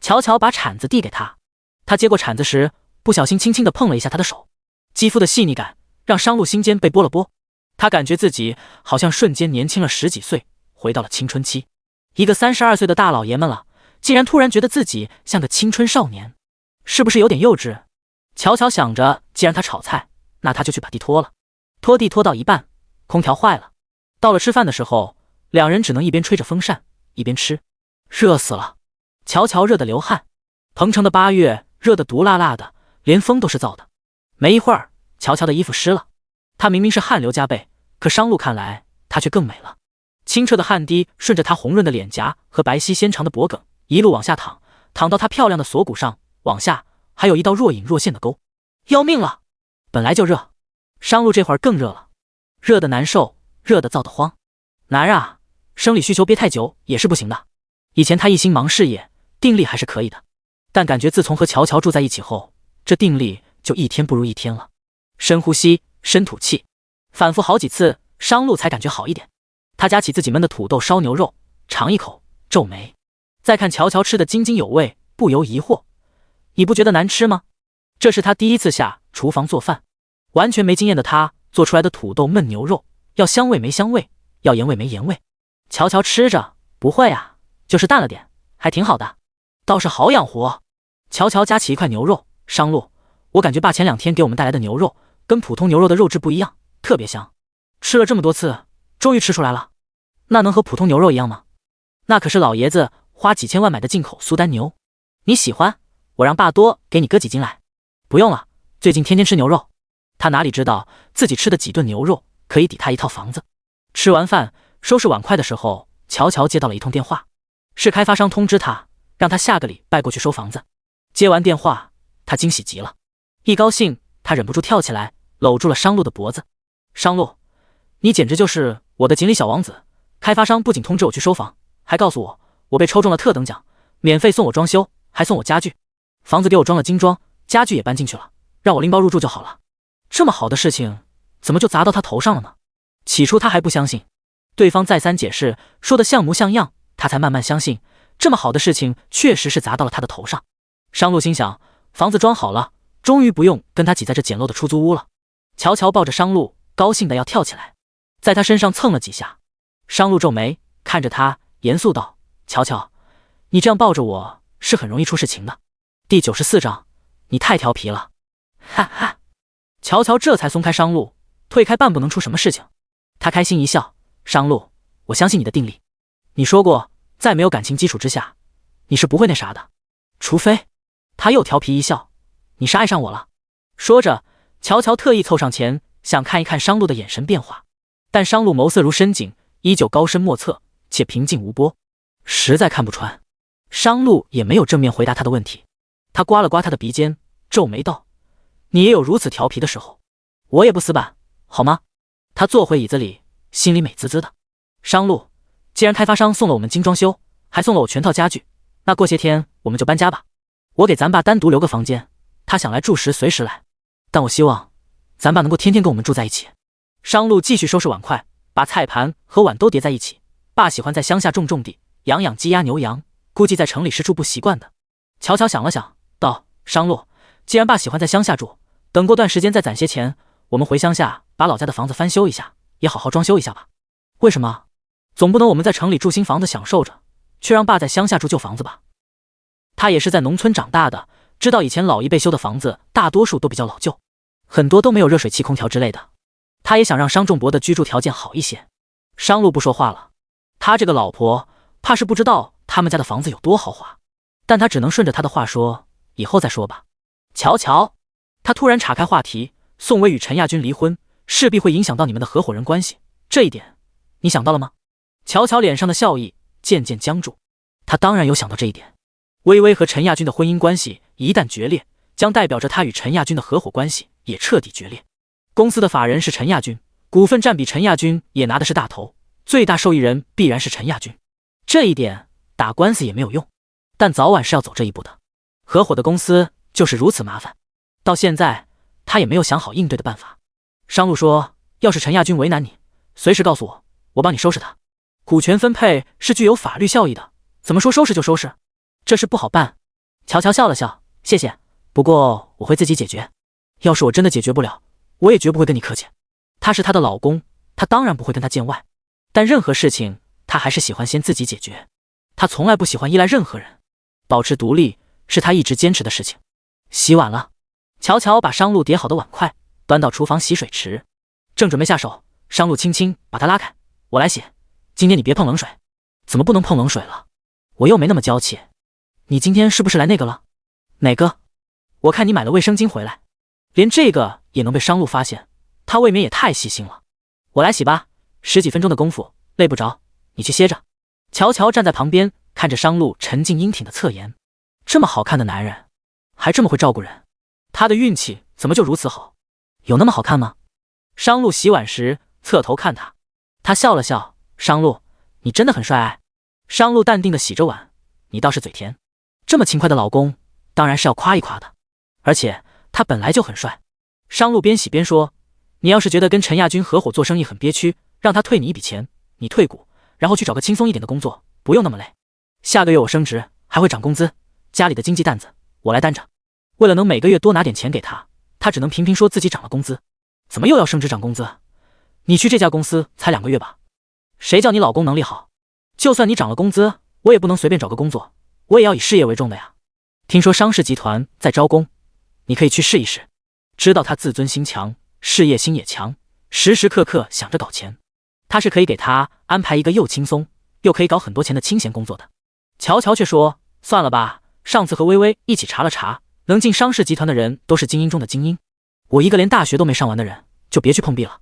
乔乔把铲子递给他，他接过铲子时不小心轻轻地碰了一下他的手，肌肤的细腻感让商路心间被拨了拨，他感觉自己好像瞬间年轻了10几岁，回到了青春期。一个32岁的大老爷们了，竟然突然觉得自己像个青春少年，是不是有点幼稚？乔乔想着，既然他炒菜，那他就去把地拖了。拖地拖到一半，空调坏了。到了吃饭的时候，两人只能一边吹着风扇一边吃，热死了。乔乔热得流汗，彭城的8月热得毒辣辣的，连风都是燥的。没一会儿，乔乔的衣服湿了，他明明是汗流浃背，可商路看来他却更美了。清澈的汗滴顺着她红润的脸颊和白皙纤长的脖颈一路往下淌，淌到她漂亮的锁骨上，往下还有一道若隐若现的沟。要命了！本来就热，商路这会儿更热了，热得难受，热得燥得慌。男人啊，生理需求憋太久也是不行的。以前他一心忙事业，定力还是可以的，但感觉自从和乔乔住在一起后，这定力就一天不如一天了。深呼吸，深吐气，反复好几次，商路才感觉好一点。他夹起自己焖的土豆烧牛肉，尝一口，皱眉，再看乔乔吃得津津有味，不由疑惑：你不觉得难吃吗？这是他第一次下厨房做饭，完全没经验的他做出来的土豆焖牛肉，要香味没香味，要盐味没盐味。乔乔吃着，不会啊，就是淡了点，还挺好的，倒是好养活。乔乔夹起一块牛肉，商路，我感觉爸前2天给我们带来的牛肉跟普通牛肉的肉质不一样，特别香。吃了这么多次，终于吃出来了。那能和普通牛肉一样吗？那可是老爷子花几千万买的进口苏丹牛。你喜欢，我让爸多给你割几斤来。不用了，最近天天吃牛肉。他哪里知道自己吃的几顿牛肉可以抵他一套房子。吃完饭收拾碗筷的时候，乔乔接到了一通电话，是开发商通知他让他下个礼拜过去收房子。接完电话，他惊喜极了，一高兴他忍不住跳起来搂住了商路的脖子。商路，你简直就是我的锦鲤小王子，开发商不仅通知我去收房，还告诉我被抽中了特等奖，免费送我装修，还送我家具。房子给我装了精装，家具也搬进去了，让我拎包入住就好了。这么好的事情怎么就砸到他头上了呢？起初他还不相信，对方再三解释，说的像模像样，他才慢慢相信这么好的事情确实是砸到了他的头上。商路心想，房子装好了，终于不用跟他挤在这简陋的出租屋了。乔乔抱着商路，高兴的要跳起来，在他身上蹭了几下。商路皱眉看着他，严肃道：乔乔，你这样抱着我是很容易出事情的。第94章，你太调皮了。哈哈，乔乔这才松开商路，退开半步能出什么事情。他开心一笑，商路，我相信你的定力。你说过，在没有感情基础之下，你是不会那啥的。除非……他又调皮一笑，你是爱上我了。说着，乔乔特意凑上前，想看一看商路的眼神变化，但商路眸色如深井，依旧高深莫测，且平静无波，实在看不穿。商路也没有正面回答他的问题，他刮了刮他的鼻尖，皱眉道：你也有如此调皮的时候，我也不死板，好吗？他坐回椅子里，心里美滋滋的。商路，既然开发商送了我们精装修，还送了我全套家具，那过些天我们就搬家吧。我给咱爸单独留个房间，他想来住时随时来，但我希望咱爸能够天天跟我们住在一起。商路继续收拾碗筷，把菜盘和碗都叠在一起。爸喜欢在乡下种地，养鸡鸭牛羊，估计在城里是住不习惯的。乔乔想了想，道：商路，既然爸喜欢在乡下住，等过段时间再攒些钱，我们回乡下把老家的房子翻修一下，也好好装修一下吧。为什么？总不能我们在城里住新房子享受着，却让爸在乡下住旧房子吧？他也是在农村长大的，知道以前老一辈修的房子大多数都比较老旧，很多都没有热水器、空调之类的。他也想让商仲博的居住条件好一些。商路不说话了，他这个老婆怕是不知道他们家的房子有多豪华，但他只能顺着他的话说，以后再说吧。乔乔，他突然岔开话题，宋薇与陈亚军离婚，势必会影响到你们的合伙人关系，这一点你想到了吗？乔乔脸上的笑意渐渐僵住，他当然有想到这一点。薇薇和陈亚军的婚姻关系一旦决裂，将代表着他与陈亚军的合伙关系也彻底决裂。公司的法人是陈亚军，股份占比陈亚军也拿的是大头，最大受益人必然是陈亚军。这一点打官司也没有用，但早晚是要走这一步的。合伙的公司就是如此麻烦，到现在他也没有想好应对的办法。商路说：要是陈亚军为难你，随时告诉我，我帮你收拾他。股权分配是具有法律效益的，怎么说收拾就收拾？这事不好办。乔乔笑了笑，谢谢，不过我会自己解决。要是我真的解决不了，我也绝不会跟你客气。他是她的老公，她当然不会跟他见外，但任何事情她还是喜欢先自己解决。她从来不喜欢依赖任何人，保持独立是她一直坚持的事情。洗碗了，乔乔把商路叠好的碗筷端到厨房洗水池，正准备下手，商路轻轻把他拉开，我来洗，今天你别碰冷水。怎么不能碰冷水了？我又没那么娇气。你今天是不是来那个了？哪个？我看你买了卫生巾回来，连这个也能被商路发现，他未免也太细心了。我来洗吧，10几分钟的功夫，累不着，你去歇着。乔乔站在旁边看着商路沉静英挺的侧颜，这么好看的男人，还这么会照顾人，他的运气怎么就如此好？有那么好看吗？商路洗碗时侧头看他，他笑了笑，商路，你真的很帅哎。商路淡定地洗着碗，你倒是嘴甜，这么勤快的老公，当然是要夸一夸的，而且他本来就很帅。商路边洗边说，你要是觉得跟陈亚军合伙做生意很憋屈，让他退你一笔钱，你退股，然后去找个轻松一点的工作，不用那么累。下个月我升职，还会涨工资，家里的经济担子我来担着。为了能每个月多拿点钱给他，他只能频频说自己涨了工资。怎么又要升职涨工资？你去这家公司才2个月吧？谁叫你老公能力好？就算你涨了工资，我也不能随便找个工作，我也要以事业为重的呀。听说商氏集团在招工，你可以去试一试。知道他自尊心强，事业心也强，时时刻刻想着搞钱，他是可以给他安排一个又轻松又可以搞很多钱的清闲工作的。乔乔却说，算了吧，上次和微微一起查了查，能进商氏集团的人都是精英中的精英，我一个连大学都没上完的人就别去碰壁了。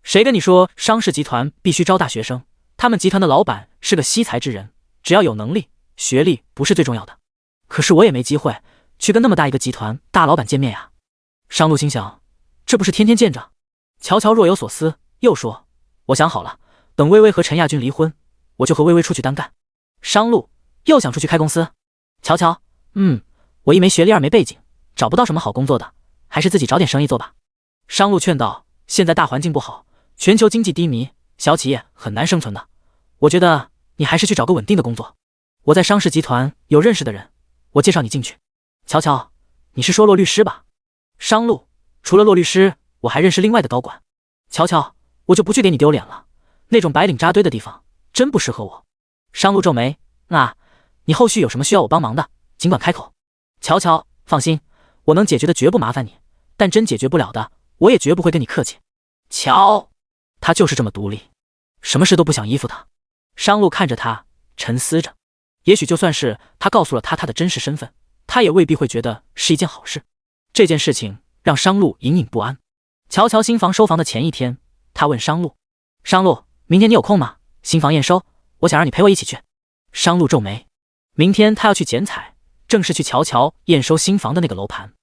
谁跟你说商氏集团必须招大学生？他们集团的老板是个惜才之人，只要有能力，学历不是最重要的。可是我也没机会去跟那么大一个集团大老板见面呀。商路心想，这不是天天见着？乔乔若有所思，又说，我想好了，等微微和陈亚军离婚，我就和微微出去单干。商路又想出去开公司？乔乔，我一没学历，二没背景，找不到什么好工作的，还是自己找点生意做吧。商路劝道，现在大环境不好，全球经济低迷，小企业很难生存的，我觉得你还是去找个稳定的工作。我在商氏集团有认识的人，我介绍你进去。乔乔，你是说骆律师吧？商路，除了骆律师，我还认识另外的高管。乔乔，我就不去给你丢脸了，那种白领扎堆的地方真不适合我。商路皱眉，你后续有什么需要我帮忙的，尽管开口。乔乔，放心，我能解决的绝不麻烦你，但真解决不了的，我也绝不会跟你客气。乔，他就是这么独立，什么事都不想依附他。商路看着他，沉思着，也许就算是他告诉了他的真实身份，他也未必会觉得是一件好事。这件事情让商路隐隐不安。乔乔新房收房的前一天，他问商路，商路，明天你有空吗？新房验收，我想让你陪我一起去。商路皱眉，明天他要去剪彩，正是去乔乔验收新房的那个楼盘。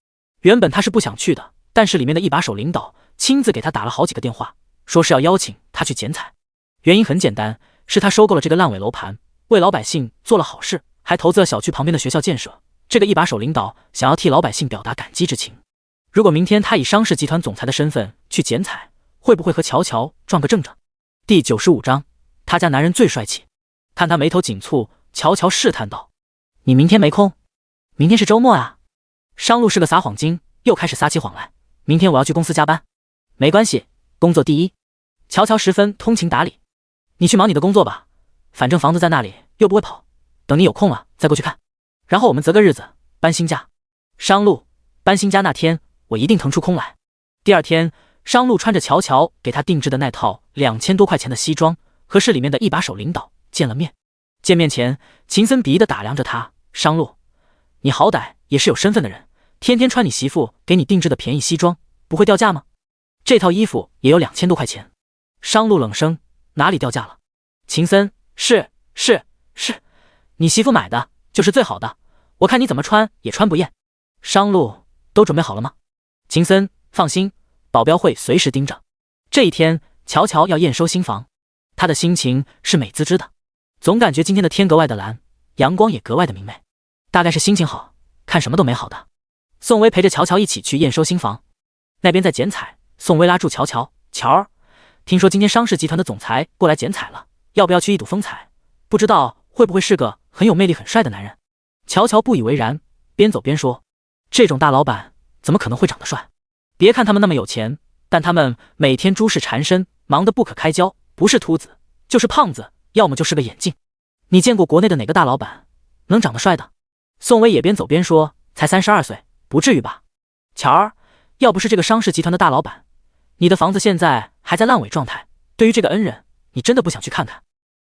原本他是不想去的，但是里面的一把手领导亲自给他打了好几个电话，说是要邀请他去剪彩。原因很简单，是他收购了这个烂尾楼盘，为老百姓做了好事，还投资了小区旁边的学校建设。这个一把手领导想要替老百姓表达感激之情。如果明天他以商氏集团总裁的身份去剪彩，会不会和乔乔撞个正着？第95章，他家男人最帅气。看他眉头紧蹙，乔乔试探道，你明天没空？明天是周末啊。商路是个撒谎精，又开始撒起谎来，明天我要去公司加班。没关系，工作第一。乔乔十分通情达理，你去忙你的工作吧，反正房子在那里又不会跑，等你有空了再过去看，然后我们择个日子搬新家。商路，搬新家那天我一定腾出空来。第二天，商路穿着乔乔给他定制的那套2000多块钱的西装，和市里面的一把手领导见了面。见面前，秦森鄙夷地打量着他，商路，你好歹也是有身份的人，天天穿你媳妇给你定制的便宜西装，不会掉价吗？这套衣服也有2000多块钱。商路冷声，哪里掉价了？秦森，是，你媳妇买的就是最好的，我看你怎么穿也穿不厌。商路，都准备好了吗？秦森，放心，保镖会随时盯着。这一天，乔乔要验收新房，他的心情是美滋滋的，总感觉今天的天格外的蓝，阳光也格外的明媚，大概是心情好，看什么都美好的。宋薇陪着乔乔一起去验收新房，那边在剪彩，宋薇拉住乔乔，乔儿，听说今天商氏集团的总裁过来剪彩了，要不要去一睹风采？不知道会不会是个很有魅力很帅的男人？乔乔不以为然，边走边说，这种大老板怎么可能会长得帅？别看他们那么有钱，但他们每天诸事缠身，忙得不可开交，不是秃子就是胖子，要么就是个眼镜。你见过国内的哪个大老板能长得帅的？宋威也边走边说，才32岁，不至于吧？乔儿，要不是这个商氏集团的大老板，你的房子现在还在烂尾状态，对于这个恩人，你真的不想去看看？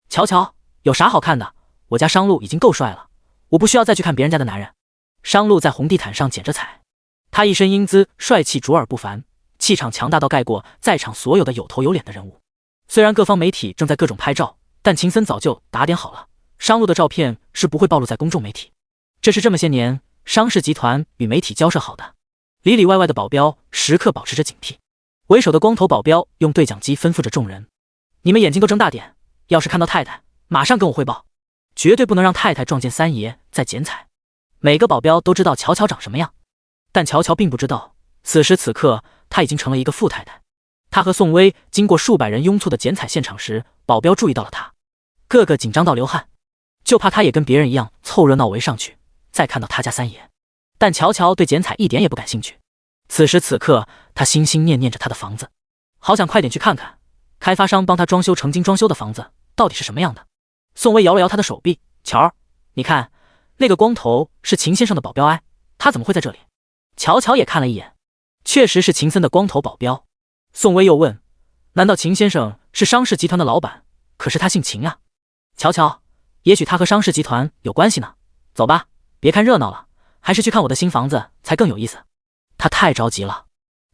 乔乔，有啥好看的？我家商路已经够帅了，我不需要再去看别人家的男人。商路在红地毯上剪着彩，他一身英姿，帅气卓尔不凡，气场强大到盖过在场所有的有头有脸的人物。虽然各方媒体正在各种拍照，但秦森早就打点好了，商路的照片是不会暴露在公众媒体。这是这么些年商氏集团与媒体交涉好的，里里外外的保镖时刻保持着警惕。为首的光头保镖用对讲机吩咐着众人，你们眼睛都睁大点，要是看到太太马上跟我汇报，绝对不能让太太撞见三爷再剪彩。每个保镖都知道乔乔长什么样，但乔乔并不知道，此时此刻他已经成了一个富太太。他和宋威经过数百人拥簇的剪彩现场时，保镖注意到了他，个个紧张到流汗，就怕他也跟别人一样凑热闹围上去，再看到他家三爷。但乔乔对剪彩一点也不感兴趣，此时此刻他心心念念着他的房子，好想快点去看看开发商帮他装修成精装修的房子到底是什么样的。宋威摇了摇他的手臂，乔儿，你看那个光头是秦先生的保镖哎，他怎么会在这里？乔乔也看了一眼，确实是秦森的光头保镖。宋威又问，难道秦先生是商氏集团的老板？可是他姓秦啊。乔乔，也许他和商氏集团有关系呢。走吧，别看热闹了，还是去看我的新房子才更有意思。他太着急了，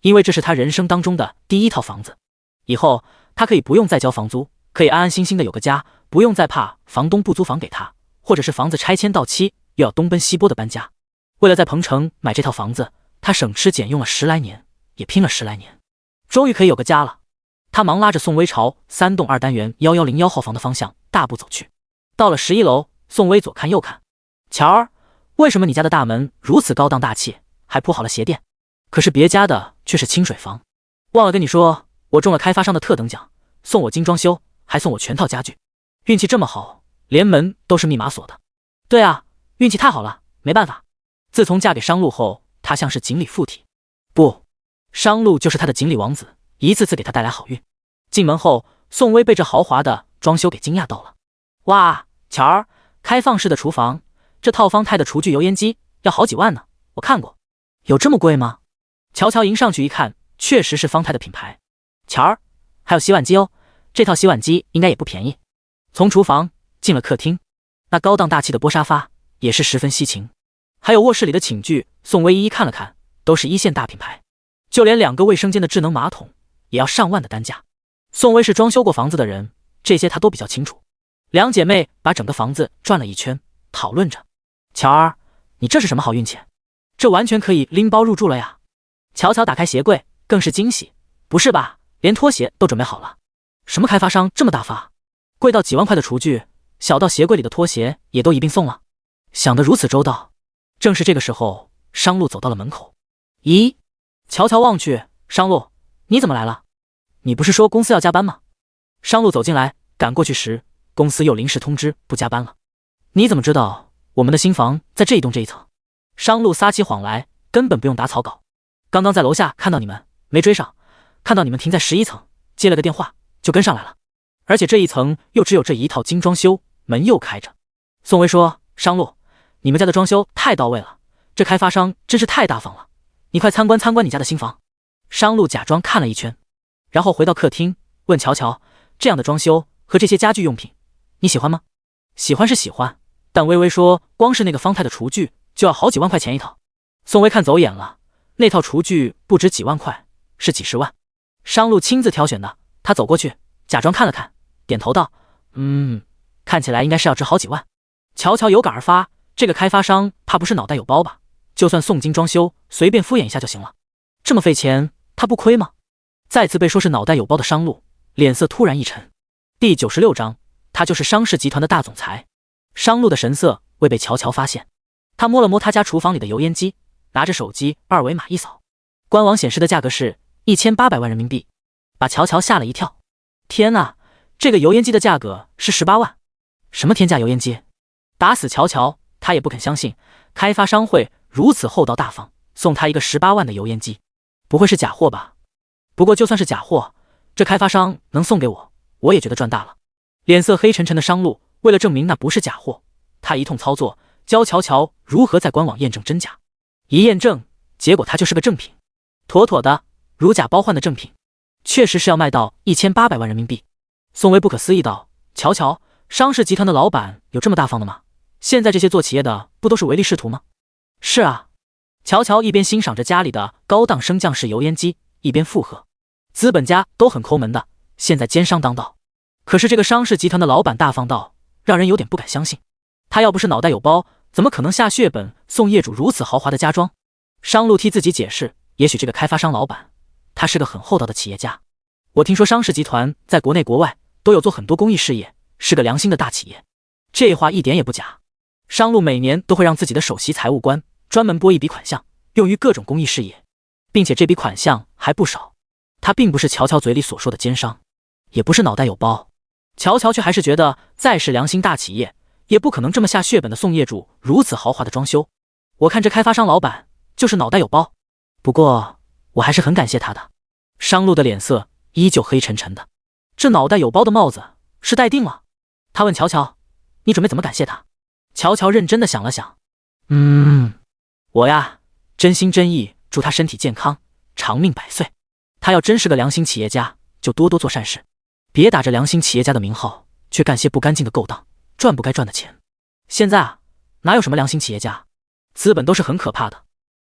因为这是他人生当中的第一套房子，以后他可以不用再交房租，可以安安心心的有个家，不用再怕房东不租房给他，或者是房子拆迁到期又要东奔西波的搬家。为了在彭城买这套房子，他省吃俭用了10来年，也拼了10来年，终于可以有个家了。他忙拉着宋威朝3栋2单元1101号房的方向大步走去。到了11楼，宋威左看右看，乔儿，为什么你家的大门如此高档大气，还铺好了鞋垫？可是别家的却是清水房。忘了跟你说，我中了开发商的特等奖，送我精装修，还送我全套家具。运气这么好，连门都是密码锁的。对啊，运气太好了，没办法。自从嫁给商路后，他像是锦鲤附体，不，商路就是他的锦鲤王子，一次次给他带来好运。进门后，宋威被这豪华的装修给惊讶到了。哇，乔儿，开放式的厨房，这套方太的厨具油烟机要好几万呢，我看过。有这么贵吗？乔乔迎上去一看，确实是方太的品牌。乔儿，还有洗碗机哦，这套洗碗机应该也不便宜。从厨房进了客厅，那高档大气的波沙发也是十分稀情，还有卧室里的寝具，宋威一一看了看，都是一线大品牌，就连2个卫生间的智能马桶也要上万的单价。宋威是装修过房子的人，这些他都比较清楚。两姐妹把整个房子转了一圈，讨论着，乔儿，你这是什么好运气？这完全可以拎包入住了呀。乔乔打开鞋柜，更是惊喜，不是吧，连拖鞋都准备好了。什么开发商这么大发，贵到几万块的厨具，小到鞋柜里的拖鞋也都一并送了，想得如此周到。正是这个时候，商路走到了门口。咦，乔乔望去，商路，你怎么来了？你不是说公司要加班吗？商路走进来，赶过去时，公司又临时通知不加班了。你怎么知道我们的新房在这一栋这一层？商路撒起谎来，根本不用打草稿。刚刚在楼下看到你们，没追上，看到你们停在11层，接了个电话就跟上来了。而且这一层又只有这一套精装修，门又开着。宋威说，商路，你们家的装修太到位了，这开发商真是太大方了，你快参观参观你家的新房。商路假装看了一圈，然后回到客厅问乔乔，这样的装修和这些家具用品你喜欢吗？喜欢是喜欢，但微微说光是那个方太的厨具就要好几万块钱一套。宋威看走眼了，那套厨具不止几万块，是几十万。商路亲自挑选的，他走过去假装看了看，点头道，看起来应该是要值好几万。乔乔有感而发，这个开发商怕不是脑袋有包吧？就算送金装修，随便敷衍一下就行了，这么费钱他不亏吗？再次被说是脑袋有包的商路脸色突然一沉。第96章，他就是商氏集团的大总裁。商路的神色未被乔乔发现，他摸了摸他家厨房里的油烟机，拿着手机二维码一扫，官网显示的价格是1800万人民币，把乔乔吓了一跳。天啊，这个油烟机的价格是18万！什么天价油烟机？打死乔乔他也不肯相信，开发商会如此厚道大方，送他一个18万的油烟机，不会是假货吧？不过就算是假货，这开发商能送给我，我也觉得赚大了。脸色黑沉沉的商路为了证明那不是假货，他一通操作，教乔乔如何在官网验证真假。一验证，结果它就是个正品，妥妥的如假包换的正品，确实是要卖到1800万人民币。宋威不可思议道：“乔乔，商氏集团的老板有这么大方的吗？现在这些做企业的不都是唯利是图吗？”是啊，乔乔一边欣赏着家里的高档升降式油烟机，一边附和：“资本家都很抠门的，现在奸商当道。可是这个商氏集团的老板大方到让人有点不敢相信。他要不是脑袋有包，怎么可能下血本送业主如此豪华的家装？”商路替自己解释，也许这个开发商老板他是个很厚道的企业家。我听说商氏集团在国内国外都有做很多公益事业，是个良心的大企业。这话一点也不假。商路每年都会让自己的首席财务官专门拨一笔款项，用于各种公益事业，并且这笔款项还不少。他并不是乔乔嘴里所说的奸商，也不是脑袋有包。乔乔却还是觉得，再是良心大企业，也不可能这么下血本的送业主如此豪华的装修。我看这开发商老板就是脑袋有包，不过我还是很感谢他的。商路的脸色依旧黑沉沉的，这脑袋有包的帽子是戴定了。他问乔乔：“你准备怎么感谢他？”乔乔认真的想了想，我呀，真心真意祝他身体健康，长命百岁。他要真是个良心企业家，就多多做善事，别打着良心企业家的名号，却干些不干净的勾当，赚不该赚的钱。现在啊，哪有什么良心企业家？资本都是很可怕的，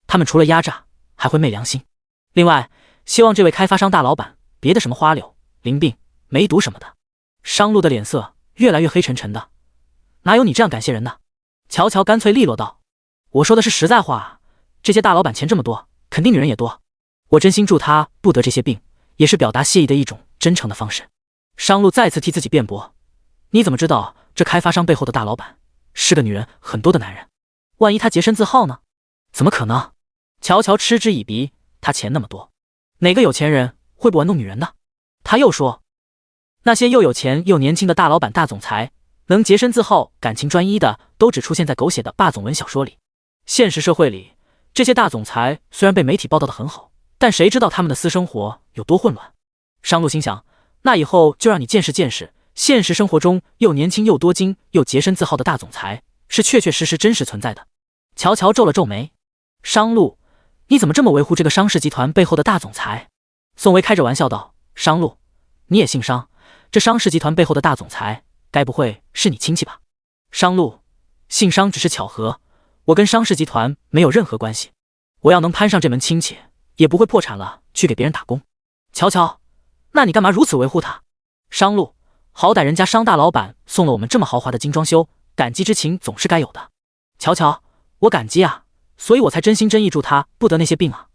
他们除了压榨，还会昧良心。另外，希望这位开发商大老板别的什么花柳、淋病、梅毒什么的。商路的脸色越来越黑沉沉的，哪有你这样感谢人的？乔乔干脆利落道：“我说的是实在话，这些大老板钱这么多，肯定女人也多。我真心祝他不得这些病，也是表达谢意的一种真诚的方式。”商路再次替自己辩驳：“你怎么知道这开发商背后的大老板是个女人很多的男人？万一他洁身自好呢？怎么可能？”乔乔嗤之以鼻，他钱那么多，哪个有钱人会不玩弄女人的？他又说：“那些又有钱又年轻的大老板、大总裁，能洁身自好、感情专一的，都只出现在狗血的霸总文小说里。现实社会里，这些大总裁虽然被媒体报道的很好，但谁知道他们的私生活有多混乱？”商路心想，那以后就让你见识见识，现实生活中又年轻又多金又洁身自好的大总裁是确确实实真实存在的。乔乔皱了皱眉：“商路，你怎么这么维护这个商氏集团背后的大总裁？”宋维开着玩笑道：“商路，你也姓商，这商氏集团背后的大总裁该不会是你亲戚吧？”商路，姓商只是巧合，我跟商氏集团没有任何关系。我要能攀上这门亲戚，也不会破产了去给别人打工。乔乔，那你干嘛如此维护他？商路，好歹人家商大老板送了我们这么豪华的精装修，感激之情总是该有的。乔乔，我感激啊，所以我才真心真意祝他不得那些病啊。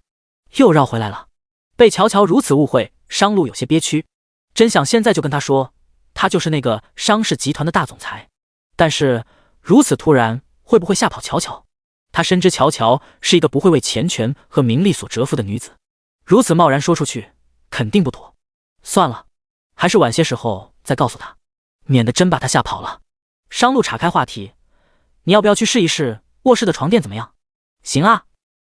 又绕回来了。被乔乔如此误会，商路有些憋屈，真想现在就跟他说，他就是那个商氏集团的大总裁。但是如此突然，会不会吓跑乔乔？他深知乔乔是一个不会为钱权和名利所折服的女子，如此贸然说出去，肯定不妥。算了，还是晚些时候再告诉他，免得真把他吓跑了。商路岔开话题：“你要不要去试一试卧室的床垫怎么样？”“行啊。”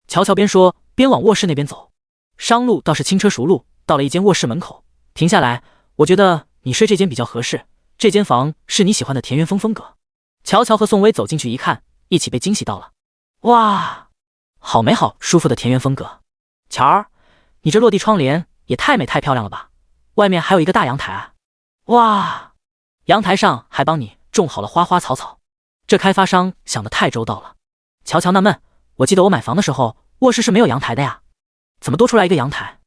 乔乔边说边往卧室那边走。商路倒是轻车熟路，到了一间卧室门口，停下来：“我觉得你睡这间比较合适，这间房是你喜欢的田园风风格。”乔乔和宋威走进去一看，一起被惊喜到了。哇，好美好舒服的田园风格。乔儿，你这落地窗帘也太美太漂亮了吧，外面还有一个大阳台啊。哇，阳台上还帮你种好了花花草草，这开发商想得太周到了。乔乔纳闷，我记得我买房的时候卧室是没有阳台的呀，怎么多出来一个阳台？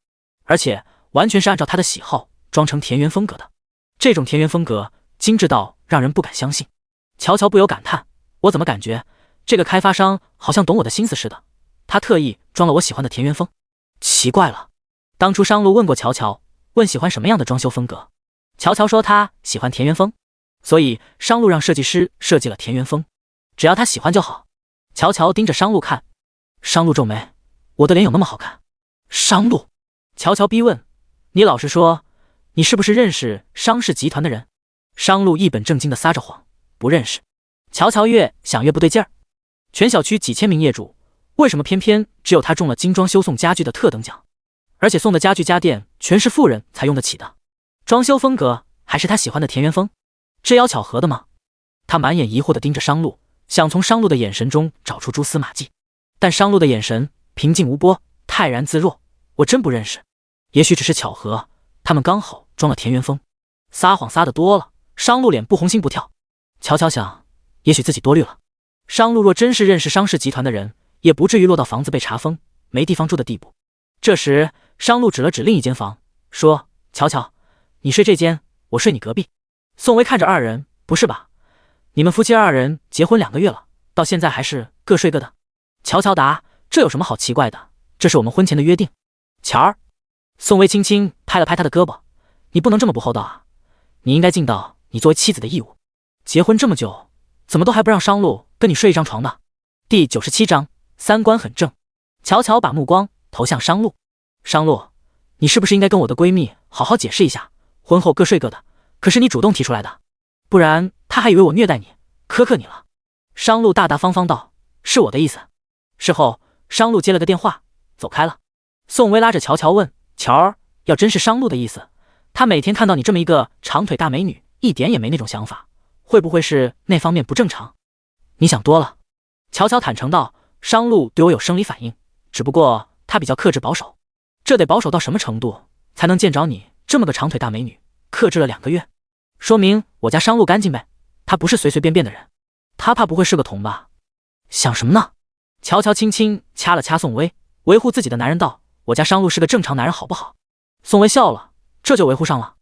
而且完全是按照他的喜好装成田园风格的，这种田园风格精致到让人不敢相信。乔乔不由感叹，我怎么感觉这个开发商好像懂我的心思似的，他特意装了我喜欢的田园风。奇怪了，当初商路问过乔乔，问喜欢什么样的装修风格，乔乔说他喜欢田园风，所以商路让设计师设计了田园风，只要他喜欢就好。乔乔盯着商路看，商路皱眉，我的脸有那么好看？商路，乔乔逼问，你老实说，你是不是认识商氏集团的人？商路一本正经地撒着谎，不认识。乔乔越想越不对劲儿，全小区几千名业主，为什么偏偏只有他中了精装修送家具的特等奖？而且送的家具家电全是富人才用得起的，装修风格还是他喜欢的田园风，这要巧合的吗？他满眼疑惑地盯着商路，想从商路的眼神中找出蛛丝马迹，但商路的眼神平静无波，泰然自若。我真不认识，也许只是巧合，他们刚好装了田园风。撒谎撒得多了，商路脸不红心不跳。乔乔想，也许自己多虑了。商路若真是认识商氏集团的人，也不至于落到房子被查封、没地方住的地步。这时，商路指了指另一间房，说：“乔乔，你睡这间，我睡你隔壁。”宋薇看着二人，不是吧？你们夫妻二人结婚2个月了，到现在还是各睡各的？乔乔答：“这有什么好奇怪的？这是我们婚前的约定。”乔儿，宋薇轻轻拍了拍他的胳膊：“你不能这么不厚道啊！你应该尽到你作为妻子的义务。结婚这么久，怎么都还不让商路跟你睡一张床的？”第97章，三观很正。乔乔把目光投向商路：“商路，你是不是应该跟我的闺蜜好好解释一下，婚后各睡各的，可是你主动提出来的，不然她还以为我虐待你、苛刻你了。”商路大大方方道：“是我的意思。”事后，商路接了个电话，走开了。宋薇拉着乔乔问：“乔儿，要真是商路的意思，他每天看到你这么一个长腿大美女，一点也没那种想法，会不会是那方面不正常？”“你想多了。”乔乔坦诚道：“商路对我有生理反应，只不过他比较克制保守。这得保守到什么程度，才能见着你这么个长腿大美女？克制了2个月，说明我家商路干净呗，他不是随随便便的人。他怕不会是个童吧？”“想什么呢？”乔乔轻轻掐了掐宋薇，维护自己的男人道：“我家商路是个正常男人，好不好？”宋薇笑了：“这就维护上了？”“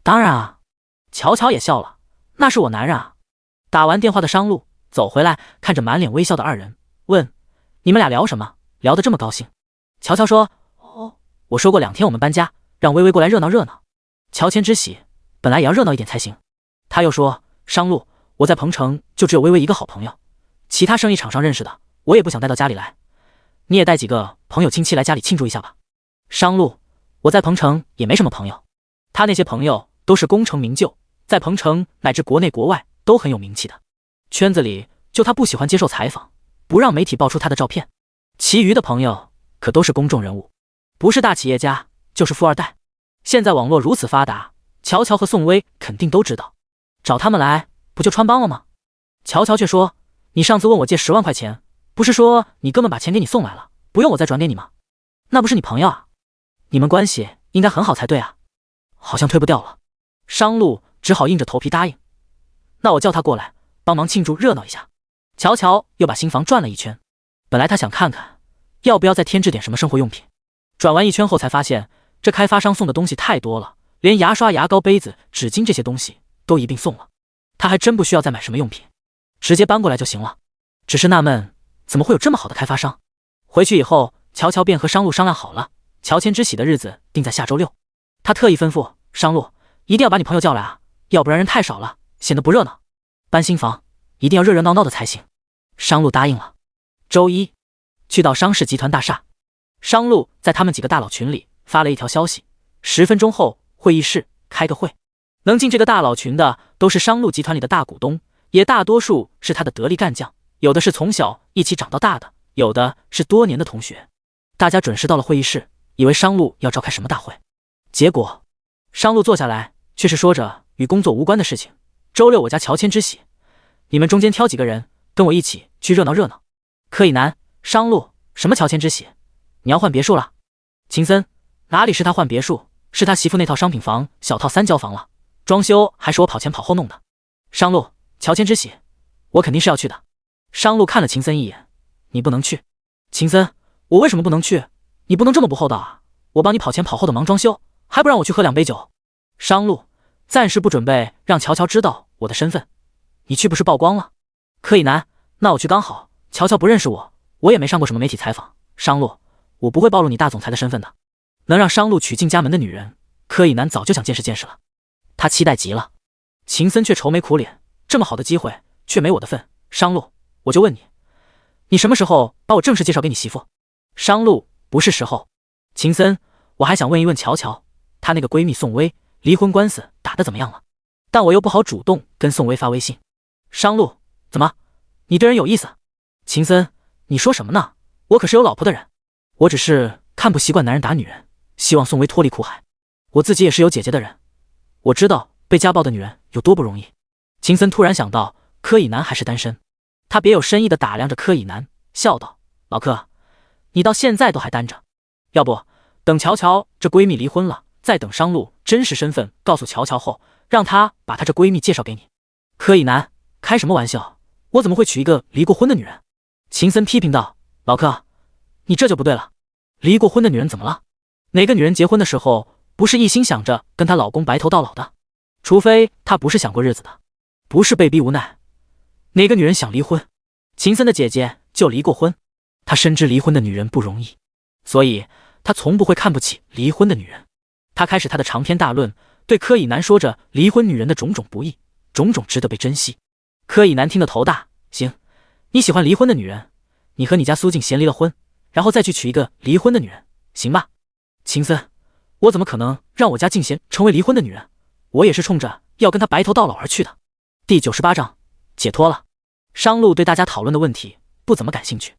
当然啊。”乔乔也笑了：“那是我男人啊。”打完电话的商路走回来，看着满脸微笑的二人，问：“你们俩聊什么？聊得这么高兴？”乔乔说：“哦，我说过2天我们搬家，让微微过来热闹热闹。”乔迁之喜，本来也要热闹一点才行。他又说：“商路，我在彭城就只有微微一个好朋友，其他生意场上认识的，我也不想带到家里来。你也带几个朋友亲戚来家里庆祝一下吧。”商路，我在彭城也没什么朋友，他那些朋友都是功成名就，在彭城乃至国内国外都很有名气的，圈子里就他不喜欢接受采访，不让媒体爆出他的照片，其余的朋友可都是公众人物，不是大企业家就是富二代。现在网络如此发达，乔乔和宋薇肯定都知道，找他们来不就穿帮了吗？乔乔却说：“你上次问我借10万块钱，不是说你哥们把钱给你送来了，不用我再转给你吗？那不是你朋友啊，你们关系应该很好才对啊。”好像推不掉了，商路只好硬着头皮答应：“那我叫他过来帮忙庆祝热闹一下。”乔乔又把新房转了一圈，本来他想看看要不要再添置点什么生活用品，转完一圈后才发现这开发商送的东西太多了，连牙刷、牙膏、杯子、纸巾这些东西都一并送了，他还真不需要再买什么用品，直接搬过来就行了。只是纳闷，怎么会有这么好的开发商？回去以后，乔乔便和商路商量好了，乔迁之喜的日子定在下周6。他特意吩咐商路一定要把你朋友叫来啊，要不然人太少了，显得不热闹。搬新房一定要热热闹闹的才行。商路答应了。周一，去到商氏集团大厦，商路在他们几个大佬群里发了一条消息：10分钟后会议室开个会。能进这个大佬群的都是商路集团里的大股东，也大多数是他的得力干将，有的是从小一起长到大的，有的是多年的同学。大家准时到了会议室，以为商路要召开什么大会，结果商路坐下来却是说着与工作无关的事情：“周6我家乔迁之喜，你们中间挑几个人跟我一起去热闹热闹。”柯以南：“商路，什么乔迁之喜？你要换别墅了？”秦森：“哪里是他换别墅，是他媳妇那套商品房小套3交房了，装修还是我跑前跑后弄的。”商路：“乔迁之喜，我肯定是要去的。”商路看了秦森一眼：“你不能去。”秦森：“我为什么不能去？你不能这么不厚道啊！我帮你跑前跑后的忙装修，还不让我去喝2杯酒。”商路：“暂时不准备让乔乔知道我的身份，你去不是曝光了？”柯以南：“那我去刚好，乔乔不认识我，我也没上过什么媒体采访。商路，我不会暴露你大总裁的身份的。”能让商路娶进家门的女人，柯以南早就想见识见识了，他期待极了。秦森却愁眉苦脸：“这么好的机会，却没我的份。商路，我就问你，你什么时候把我正式介绍给你媳妇？”商路：“不是时候。”秦森：“我还想问一问乔乔，她那个闺蜜宋薇离婚官司打得怎么样了？但我又不好主动跟宋薇发微信。商路，怎么？你对人有意思？秦森，你说什么呢？我可是有老婆的人，我只是看不习惯男人打女人，希望宋薇脱离苦海。我自己也是有姐姐的人，我知道被家暴的女人有多不容易。秦森突然想到柯以南还是单身，他别有深意地打量着柯以南，笑道：老柯，你到现在都还单着，要不等乔乔这闺蜜离婚了，再等商路真实身份告诉乔乔后，让她把她这闺蜜介绍给你。柯以南，开什么玩笑，我怎么会娶一个离过婚的女人？秦森批评道：老柯，你这就不对了，离过婚的女人怎么了？哪个女人结婚的时候不是一心想着跟她老公白头到老的？除非她不是想过日子的，不是被逼无奈。哪个女人想离婚？秦森的姐姐就离过婚，她深知离婚的女人不容易，所以她从不会看不起离婚的女人。她开始她的长篇大论，对柯以南说着离婚女人的种种不易，种种值得被珍惜。柯以南听得头大，行，你喜欢离婚的女人，你和你家苏静贤离了婚，然后再去娶一个离婚的女人，行吧？秦森，我怎么可能让我家静贤成为离婚的女人？我也是冲着要跟她白头到老而去的。第98章解脱了。商路对大家讨论的问题不怎么感兴趣，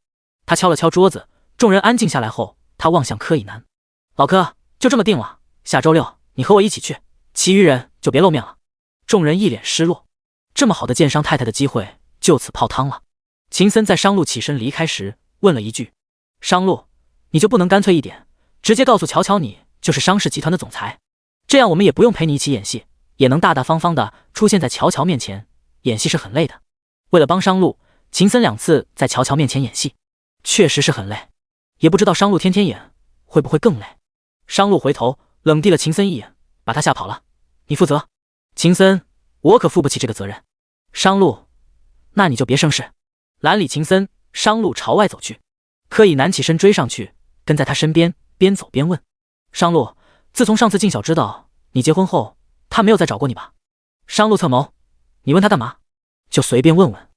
他敲了敲桌子，众人安静下来后，他望向柯以南：老柯，就这么定了，下周六你和我一起去，其余人就别露面了。众人一脸失落，这么好的见商太太的机会就此泡汤了。秦森在商路起身离开时问了一句：商路，你就不能干脆一点，直接告诉乔乔你就是商氏集团的总裁，这样我们也不用陪你一起演戏，也能大大方方的出现在乔乔面前。演戏是很累的，为了帮商路，秦森2次在乔乔面前演戏，确实是很累，也不知道商路天天演会不会更累。商路回头冷地了秦森一眼，把他吓跑了。你负责。秦森，我可负不起这个责任。商路，那你就别生事。拦理秦森，商路朝外走去。柯以南起身追上去，跟在他身边，边走边问：商路，自从上次静晓知道你结婚后，他没有再找过你吧？商路侧眸：你问他干嘛？就随便问问。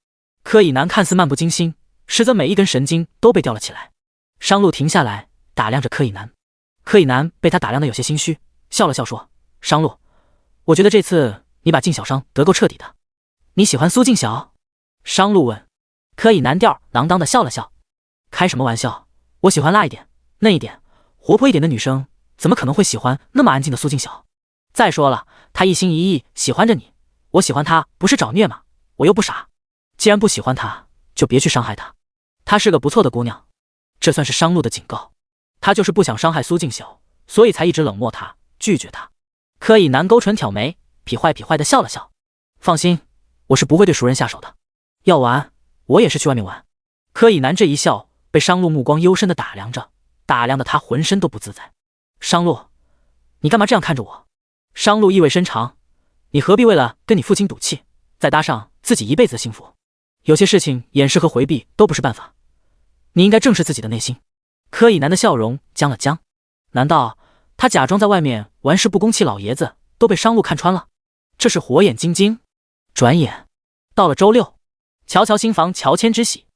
柯以南看似漫不经心，实则每一根神经都被吊了起来。商路停下来打量着柯以南，柯以南被他打量的有些心虚，笑了笑说：商路，我觉得这次你把静晓伤得够彻底的。你喜欢苏静晓？商路问。柯以南吊郎当的笑了笑：开什么玩笑，我喜欢辣一点、嫩一点、活泼一点的女生，怎么可能会喜欢那么安静的苏静晓？再说了，她一心一意喜欢着你，我喜欢她不是找虐吗？我又不傻，既然不喜欢她，就别去伤害她。她是个不错的姑娘，这算是商路的警告。他就是不想伤害苏静晓，所以才一直冷漠她，拒绝她。柯以南勾唇挑眉，痞坏痞坏的笑了笑：放心，我是不会对熟人下手的。要玩，我也是去外面玩。柯以南这一笑，被商路目光幽深的打量着，打量的他浑身都不自在。商路，你干嘛这样看着我？商路意味深长：你何必为了跟你父亲赌气，再搭上自己一辈子的幸福？有些事情掩饰和回避都不是办法，你应该正视自己的内心。柯以南的笑容僵了僵，难道他假装在外面玩世不恭，气老爷子都被商路看穿了？这是火眼金睛。转眼到了周六，乔乔新房乔迁之喜。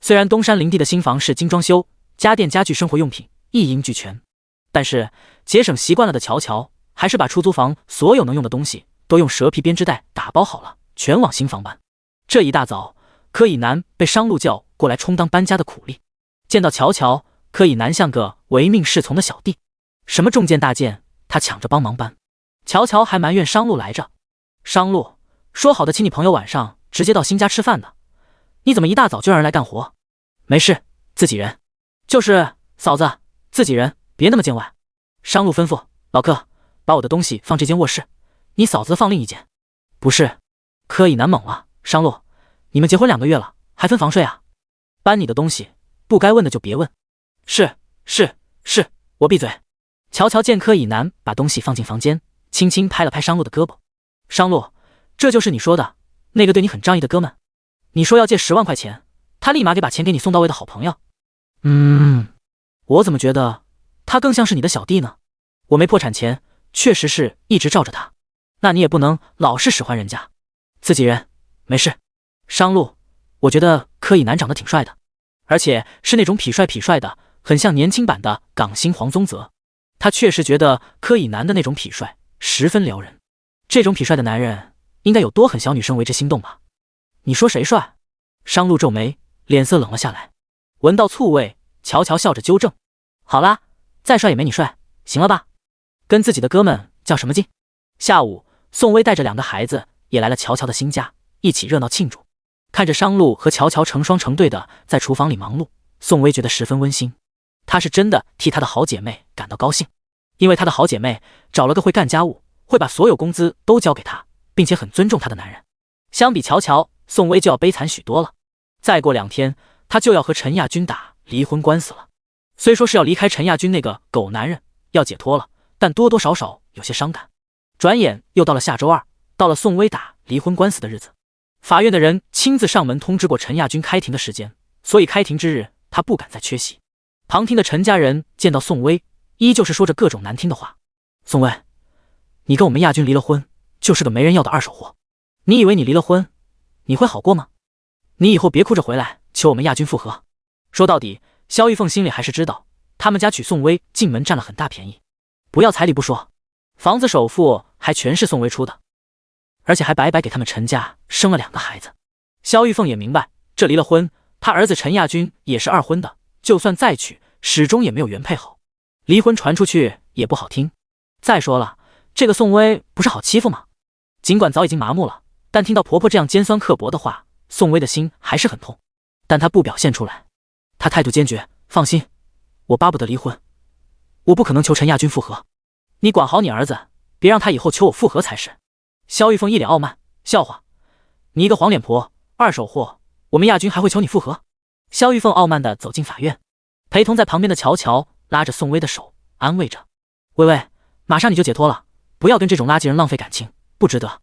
虽然东山林地的新房是精装修，家电家具生活用品一应俱全，但是节省习惯了的乔乔还是把出租房所有能用的东西都用蛇皮编织袋打包好了，全往新房搬。这一大早，柯以南被商路叫过来充当搬家的苦力。见到乔乔，柯以南像个唯命是从的小弟，什么重件大件他抢着帮忙搬。乔乔还埋怨商路来着：商路，说好的请你朋友晚上直接到新家吃饭的，你怎么一大早就让人来干活？没事，自己人。就是嫂子，自己人，别那么见外。商路吩咐：老柯，把我的东西放这间卧室，你嫂子放另一间。不是。柯以南懵了：商路，你们结婚2个月了，还分房睡啊？搬你的东西，不该问的就别问。是，我闭嘴。乔乔见柯以南把东西放进房间，轻轻拍了拍商路的胳膊：商路，这就是你说的那个对你很仗义的哥们？你说要借10万块钱，他立马给把钱给你送到位的好朋友。我怎么觉得他更像是你的小弟呢？我没破产前确实是一直罩着他，那你也不能老是使唤人家。自己人，没事。商路，我觉得柯以南长得挺帅的，而且是那种痞帅的，很像年轻版的港星黄宗泽。他确实觉得柯以南的那种痞帅十分撩人。这种痞帅的男人，应该有多狠小女生为之心动吧？你说谁帅？商路皱眉，脸色冷了下来。闻到醋味，乔乔笑着纠正：好啦，再帅也没你帅，行了吧？跟自己的哥们较什么劲？下午，宋薇带着2个孩子也来了乔乔的新家，一起热闹庆祝。看着商路和乔乔成双成对的在厨房里忙碌，宋薇觉得十分温馨。她是真的替她的好姐妹感到高兴，因为她的好姐妹找了个会干家务、会把所有工资都交给她，并且很尊重她的男人。相比乔乔，宋薇就要悲惨许多了。再过2天，她就要和陈亚军打离婚官司了。虽说是要离开陈亚军那个狗男人，要解脱了，但多多少少有些伤感。转眼又到了下周2，到了宋薇打离婚官司的日子。法院的人亲自上门通知过陈亚军开庭的时间，所以开庭之日他不敢再缺席。旁听的陈家人见到宋薇，依旧是说着各种难听的话。宋薇，你跟我们亚军离了婚，就是个没人要的二手货。你以为你离了婚，你会好过吗？你以后别哭着回来求我们亚军复合。说到底，萧玉凤心里还是知道，他们家娶宋薇进门占了很大便宜。不要彩礼不说，房子首付还全是宋薇出的，而且还白白给他们陈家生了2个孩子。萧玉凤也明白，这离了婚，他儿子陈亚军也是2婚的，就算再娶，始终也没有原配好，离婚传出去也不好听。再说了，这个宋薇不是好欺负吗？尽管早已经麻木了，但听到婆婆这样尖酸刻薄的话，宋薇的心还是很痛。但她不表现出来，她态度坚决：放心，我巴不得离婚，我不可能求陈亚军复合，你管好你儿子，别让他以后求我复合才是。萧玉凤一脸傲慢：笑话，你一个黄脸婆，二手货，我们亚军还会求你复合？萧玉凤傲慢地走进法院，陪同在旁边的乔乔拉着宋薇的手，安慰着：薇薇，马上你就解脱了，不要跟这种垃圾人浪费感情，不值得。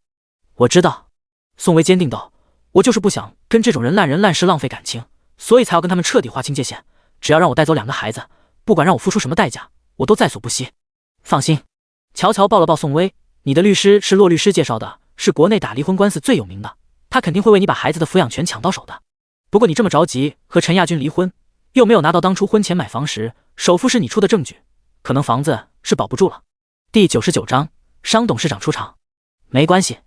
我知道。宋薇坚定道：我就是不想跟这种人烂事浪费感情，所以才要跟他们彻底划清界限。只要让我带走2个孩子，不管让我付出什么代价，我都在所不惜。放心。乔乔抱了抱宋薇：你的律师是骆律师介绍的，是国内打离婚官司最有名的，他肯定会为你把孩子的抚养权抢到手的。不过你这么着急和陈亚军离婚，又没有拿到当初婚前买房时首付是你出的证据，可能房子是保不住了。第99章，商董事长出场。没关系，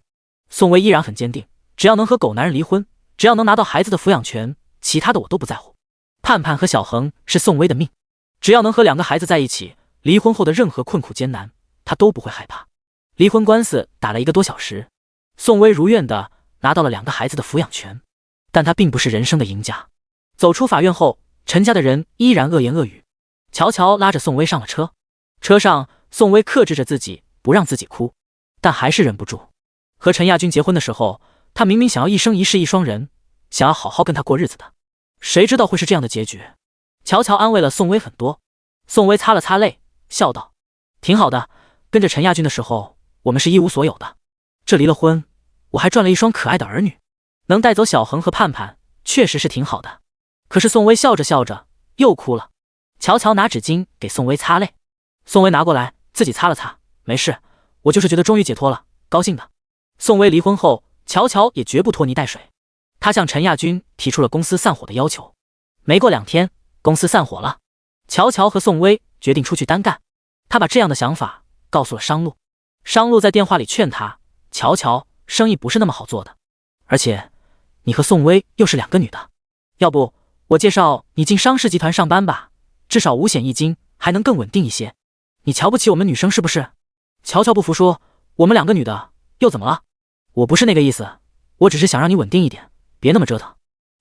宋薇依然很坚定，只要能和狗男人离婚，只要能拿到孩子的抚养权，其他的我都不在乎。盼盼和小恒是宋薇的命，只要能和2个孩子在一起，离婚后的任何困苦艰难，他都不会害怕。离婚官司打了1个多小时，宋薇如愿的拿到了2个孩子的抚养权，但他并不是人生的赢家。走出法院后，陈家的人依然恶言恶语。乔乔拉着宋薇上了车，车上宋薇克制着自己不让自己哭，但还是忍不住。和陈亚军结婚的时候，他明明想要一生一世一双人，想要好好跟他过日子的，谁知道会是这样的结局。乔乔安慰了宋薇很多，宋薇擦了擦泪，笑道：挺好的，跟着陈亚军的时候，我们是一无所有的，这离了婚，我还赚了一双可爱的儿女，能带走小恒和盼盼，确实是挺好的。可是宋薇笑着笑着又哭了。乔乔拿纸巾给宋薇擦泪，宋薇拿过来自己擦了擦，没事，我就是觉得终于解脱了，高兴的。宋薇离婚后，乔乔也绝不拖泥带水，他向陈亚军提出了公司散伙的要求。没过2天，公司散伙了，乔乔和宋薇决定出去单干。他把这样的想法告诉了商路，商路在电话里劝他：乔乔，生意不是那么好做的，而且你和宋薇又是2个女的，要不我介绍你进商事集团上班吧，至少5险1金，还能更稳定一些。你瞧不起我们女生是不是？乔乔不服说：我们2个女的又怎么了？我不是那个意思，我只是想让你稳定一点，别那么折腾。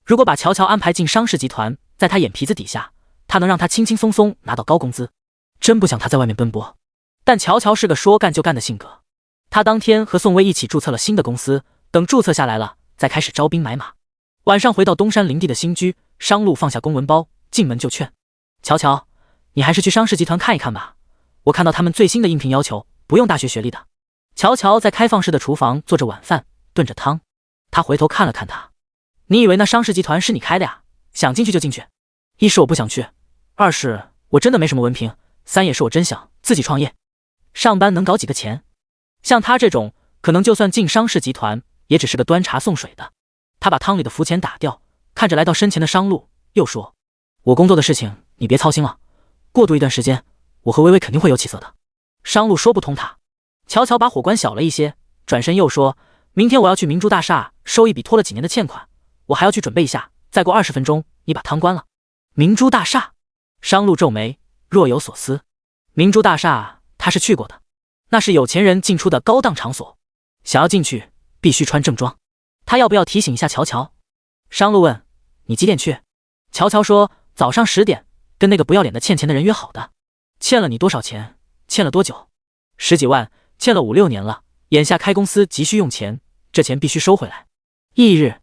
如果把乔乔安排进商事集团，在他眼皮子底下，他能让他轻轻松松拿到高工资，真不想他在外面奔波。但乔乔是个说干就干的性格，他当天和宋薇一起注册了新的公司，等注册下来了，再开始招兵买马。晚上回到东山林地的新居，商路放下公文包，进门就劝：乔乔，你还是去商事集团看一看吧，我看到他们最新的应聘要求不用大学学历的。乔乔在开放式的厨房做着晚饭，炖着汤。他回头看了看他：你以为那商事集团是你开的呀？想进去就进去。一是我不想去，二是我真的没什么文凭，三也是我真想自己创业。上班能搞几个钱？像他这种，可能就算进商事集团，也只是个端茶送水的。他把汤里的浮钱打掉，看着来到身前的商路，又说：我工作的事情你别操心了，过渡一段时间，我和薇薇肯定会有起色的。商路说不通他，乔乔把火关小了一些，转身又说：“明天我要去明珠大厦收一笔拖了几年的欠款，我还要去准备一下，再过20分钟你把汤关了。”明珠大厦，商路皱眉，若有所思。明珠大厦他是去过的，那是有钱人进出的高档场所，想要进去必须穿正装。他要不要提醒一下乔乔？商路问：“你几点去？”乔乔说：“早上10点，跟那个不要脸的欠钱的人约好的。欠了你多少钱？欠了多久？10几万，欠了5、6年了。眼下开公司急需用钱，这钱必须收回来。”翌日，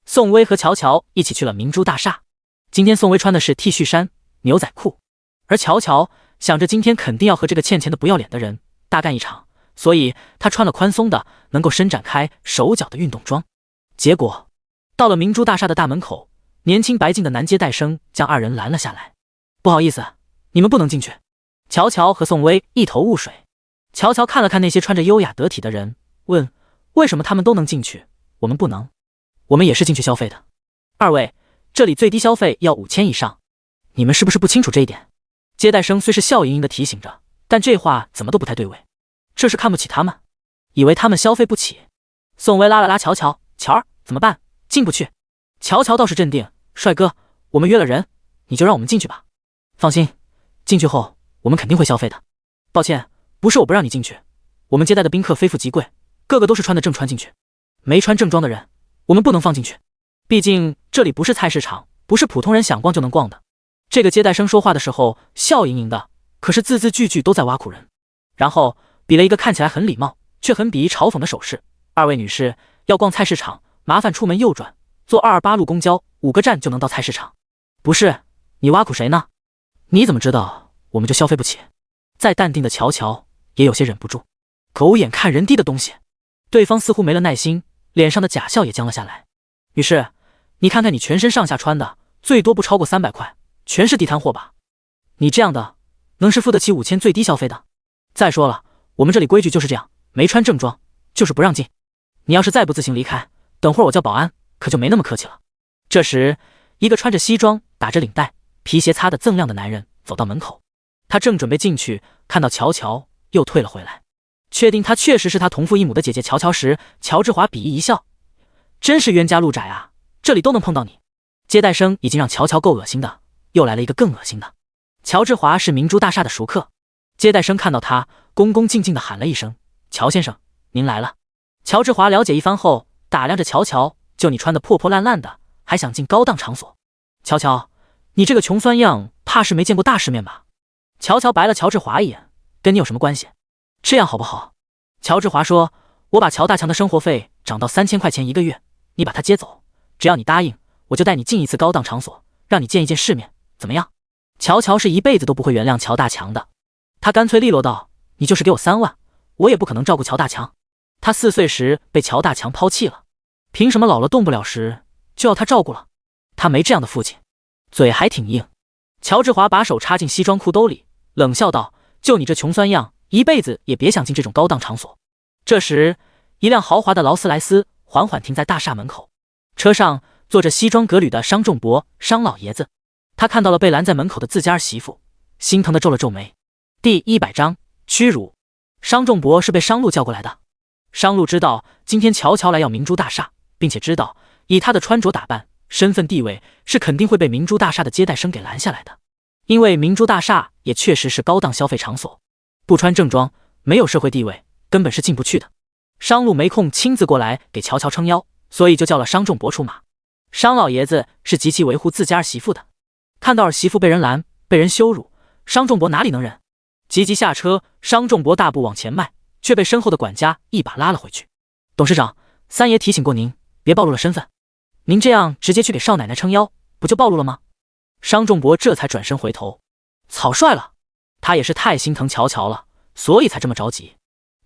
宋薇和乔乔一起去了明珠大厦。今天宋薇穿的是 T 恤衫、牛仔裤，而乔乔想着今天肯定要和这个欠钱的不要脸的人大干一场，所以他穿了宽松的能够伸展开手脚的运动装。结果到了明珠大厦的大门口，年轻白净的男接待生将二人拦了下来。“不好意思，你们不能进去。”乔乔和宋薇一头雾水。乔乔看了看那些穿着优雅得体的人，问：“为什么他们都能进去，我们不能？我们也是进去消费的。二位，这里最低消费要5000以上，你们是不是不清楚这一点？”接待生虽是笑盈盈的提醒着，但这话怎么都不太对味。这是看不起他们，以为他们消费不起。宋薇拉了拉乔乔：“乔儿，怎么办？进不去。”乔乔倒是镇定：“帅哥，我们约了人，你就让我们进去吧。放心，进去后我们肯定会消费的。抱歉，不是我不让你进去，我们接待的宾客非富即贵，个个都是穿的正穿进去，没穿正装的人我们不能放进去。毕竟这里不是菜市场，不是普通人想逛就能逛的。”这个接待生说话的时候笑盈盈的，可是字字句句都在挖苦人，然后比了一个看起来很礼貌却很鄙夷嘲讽的手势：“二位女士，要逛菜市场，麻烦出门右转，坐228路公交，5个站就能到菜市场。”“不是，你挖苦谁呢？你怎么知道我们就消费不起？”再淡定的乔乔也有些忍不住，狗眼看人低的东西。对方似乎没了耐心，脸上的假笑也僵了下来。“女士，你看看你全身上下穿的，最多不超过300块，全是地摊货吧？你这样的能是付得起5000最低消费的？再说了，我们这里规矩就是这样，没穿正装就是不让进。你要是再不自行离开，等会儿我叫保安可就没那么客气了。”这时，一个穿着西装、打着领带、皮鞋擦得锃亮的男人走到门口，他正准备进去，看到乔乔又退了回来。确定他确实是他同父异母的姐姐乔乔时，乔治华鄙夷一笑：“真是冤家路窄啊，这里都能碰到你。”接待生已经让乔乔够恶心的，又来了一个更恶心的。乔治华是明珠大厦的熟客，接待生看到他，恭恭敬敬地喊了一声：“乔先生，您来了。”乔治华了解一番后，打量着乔乔：“就你穿得破破烂烂的，还想进高档场所？乔乔，你这个穷酸样，怕是没见过大世面吧？”乔乔白了乔治华一眼：“跟你有什么关系？这样好不好？”乔治华说：“我把乔大强的生活费涨到3000块钱1个月，你把他接走，只要你答应，我就带你进一次高档场所，让你见一见世面，怎么样？”乔乔是一辈子都不会原谅乔大强的，他干脆利落道：“你就是给我3万，我也不可能照顾乔大强。他4岁时被乔大强抛弃了，凭什么老了动不了时就要他照顾了？他没这样的父亲。”嘴还挺硬。乔治华把手插进西装裤兜里，冷笑道：“就你这穷酸样，一辈子也别想进这种高档场所。”这时，一辆豪华的劳斯莱斯缓缓停在大厦门口，车上坐着西装革履的商仲博，商老爷子。他看到了被拦在门口的自家儿媳妇，心疼的皱了皱眉。第100章屈辱。商仲博是被商路叫过来的。商路知道今天乔乔来要明珠大厦，并且知道以他的穿着打扮、身份地位，是肯定会被明珠大厦的接待生给拦下来的。因为明珠大厦也确实是高档消费场所，不穿正装，没有社会地位，根本是进不去的。商路没空亲自过来给乔乔撑腰，所以就叫了商仲博出马。商老爷子是极其维护自家儿媳妇的，看到儿媳妇被人拦、被人羞辱，商仲博哪里能忍？急急下车，商仲博大步往前迈，却被身后的管家一把拉了回去。“董事长，三爷提醒过您，别暴露了身份，您这样直接去给少奶奶撑腰，不就暴露了吗？”商仲博这才转身回头，草率了，他也是太心疼乔乔了，所以才这么着急。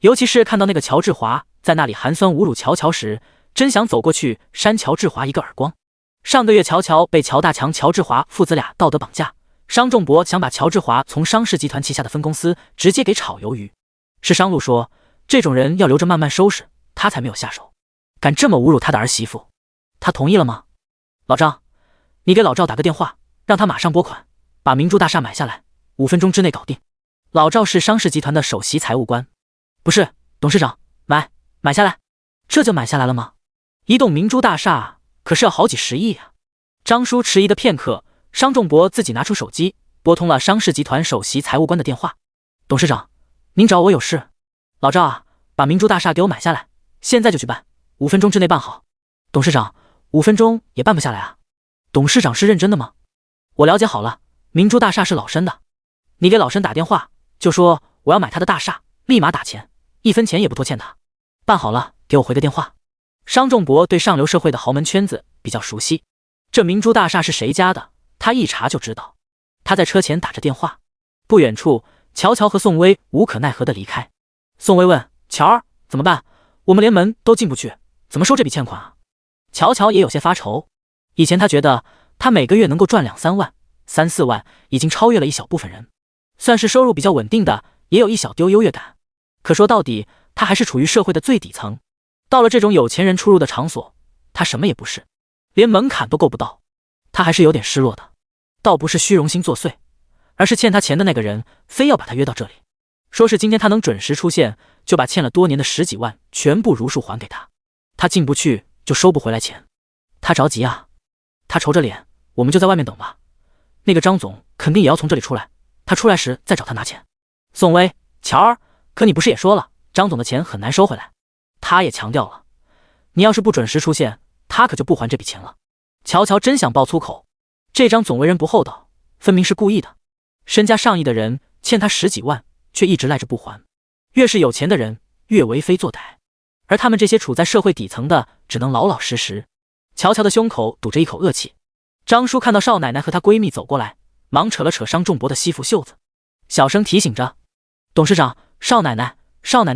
尤其是看到那个乔治华在那里寒酸侮辱乔乔时，真想走过去扇乔治华一个耳光。上个月乔乔被乔大强、乔治华父子俩道德绑架，商仲博想把乔治华从商氏集团旗下的分公司直接给炒鱿鱼。是商路说，这种人要留着慢慢收拾，他才没有下手。敢这么侮辱他的儿媳妇，他同意了吗？老张，你给老赵打个电话，让他马上拨款，把明珠大厦买下来，5分钟之内搞定。老赵是商氏集团的首席财务官。不是，董事长，买下来。这就买下来了吗？一栋明珠大厦可是要好几十亿啊！张叔迟疑的片刻，商仲博自己拿出手机，拨通了商氏集团首席财务官的电话。董事长，您找我有事？老赵啊，把明珠大厦给我买下来，现在就去办，5分钟之内办好。董事长，5分钟也办不下来啊？董事长是认真的吗？我了解好了，明珠大厦是老申的，你给老申打电话，就说我要买他的大厦，立马打钱，1分钱也不拖欠他。办好了，给我回个电话。商仲博对上流社会的豪门圈子比较熟悉，这明珠大厦是谁家的，他一查就知道。他在车前打着电话，不远处，乔乔和宋薇无可奈何地离开。宋薇问乔儿怎么办？我们连门都进不去，怎么收这笔欠款啊？乔乔也有些发愁，以前他觉得他每个月能够赚2、3万、3、4万，已经超越了一小部分人，算是收入比较稳定的，也有一小丢优越感。可说到底，他还是处于社会的最底层。到了这种有钱人出入的场所，他什么也不是，连门槛都够不到，他还是有点失落的。倒不是虚荣心作祟，而是欠他钱的那个人非要把他约到这里，说是今天他能准时出现，就把欠了多年的10几万全部如数还给他。他进不去就收不回来钱，他着急啊！他愁着脸，我们就在外面等吧。那个张总肯定也要从这里出来，他出来时再找他拿钱。宋薇，乔儿，可你不是也说了，张总的钱很难收回来？他也强调了，你要是不准时出现，他可就不还这笔钱了。乔乔真想爆粗口，这张总为人不厚道，分明是故意的。身家上亿的人欠他10几万，却一直赖着不还。越是有钱的人，越为非作歹，而他们这些处在社会底层的，只能老老实实。乔乔的胸口堵着一口恶气。张叔看到少奶奶和她闺蜜走过来，忙扯了扯商仲博的西服袖子，小声提醒着：“董事长，少奶奶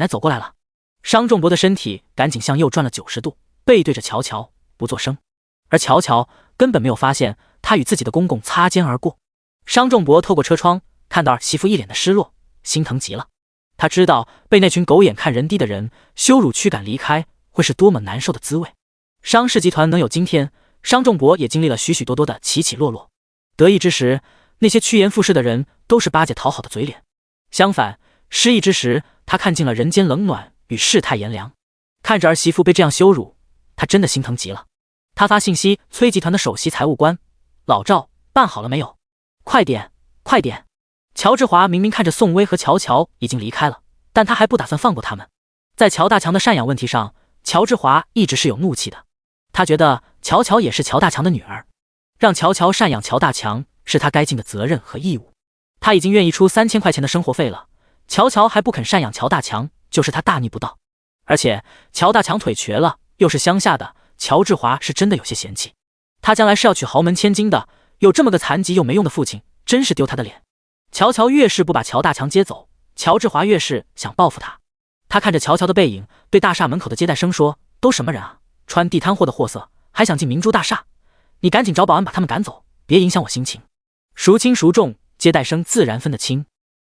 走过来了。”商仲博的身体赶紧向右转了90度，背对着乔乔，不作声。而乔乔根本没有发现他与自己的公公擦肩而过。商仲博透过车窗看到儿媳妇一脸的失落，心疼极了。他知道被那群狗眼看人低的人羞辱驱赶离开会是多么难受的滋味。商氏集团能有今天，商仲博也经历了许许多多的起起落落。得意之时，那些趋炎附势的人都是巴结讨好的嘴脸；相反，失意之时，他看尽了人间冷暖与世态炎凉。看着儿媳妇被这样羞辱，他真的心疼极了。他发信息催集团的首席财务官：“老赵，办好了没有？快点，快点！”乔志华明明看着宋薇和乔乔已经离开了，但他还不打算放过他们。在乔大强的赡养问题上，乔志华一直是有怒气的。他觉得乔乔也是乔大强的女儿，让乔乔赡养乔大强是他该尽的责任和义务。他已经愿意出3000块钱的生活费了，乔乔还不肯赡养乔大强，就是他大逆不道。而且乔大强腿瘸了，又是乡下的，乔志华是真的有些嫌弃。他将来是要娶豪门千金的，有这么个残疾又没用的父亲，真是丢他的脸。乔乔越是不把乔大强接走，乔志华越是想报复他。他看着乔乔的背影，对大厦门口的接待生说：“都什么人啊？穿地摊货的货色，还想进明珠大厦？你赶紧找保安把他们赶走，别影响我心情。”孰轻孰重，接待生自然分得清。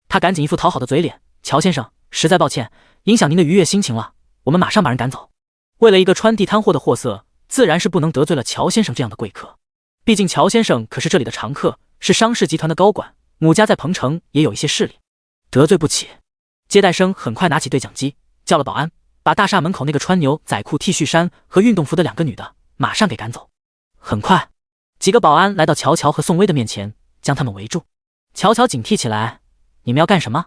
他赶紧一副讨好的嘴脸：“乔先生，实在抱歉，影响您的愉悦心情了，我们马上把人赶走。”为了一个穿地摊货的货色，自然是不能得罪了乔先生这样的贵客。毕竟乔先生可是这里的常客，是商氏集团的高管，母家在彭城也有一些势力，得罪不起。接待生很快拿起对讲机，叫了保安，把大厦门口那个穿牛仔裤 T 恤衫和运动服的2个女的马上给赶走。很快，几个保安来到乔乔和宋薇的面前，将他们围住。乔乔警惕起来：“你们要干什么？”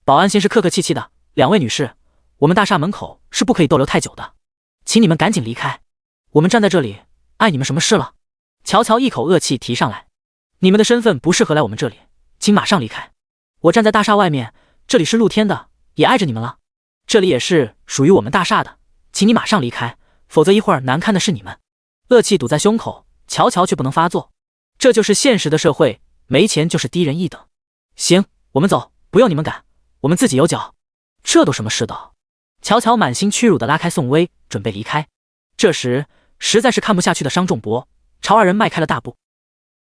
保安先是客客气气的：“2位女士，我们大厦门口是不可以逗留太久的，请你们赶紧离开。我们站在这里，碍你们什么事了？”乔乔一口恶气提上来：“你们的身份不适合来我们这里，请马上离开。我站在大厦外面，这里是露天的，也碍着你们了。这里也是属于我们大厦的，请你马上离开，否则一会儿难堪的是你们。”恶气堵在胸口，乔乔却不能发作。这就是现实的社会，没钱就是低人一等。行，我们走，不用你们赶，我们自己有脚。这都什么世道？乔乔满心屈辱地拉开宋薇，准备离开。这时，实在是看不下去的商仲博朝2人迈开了大步。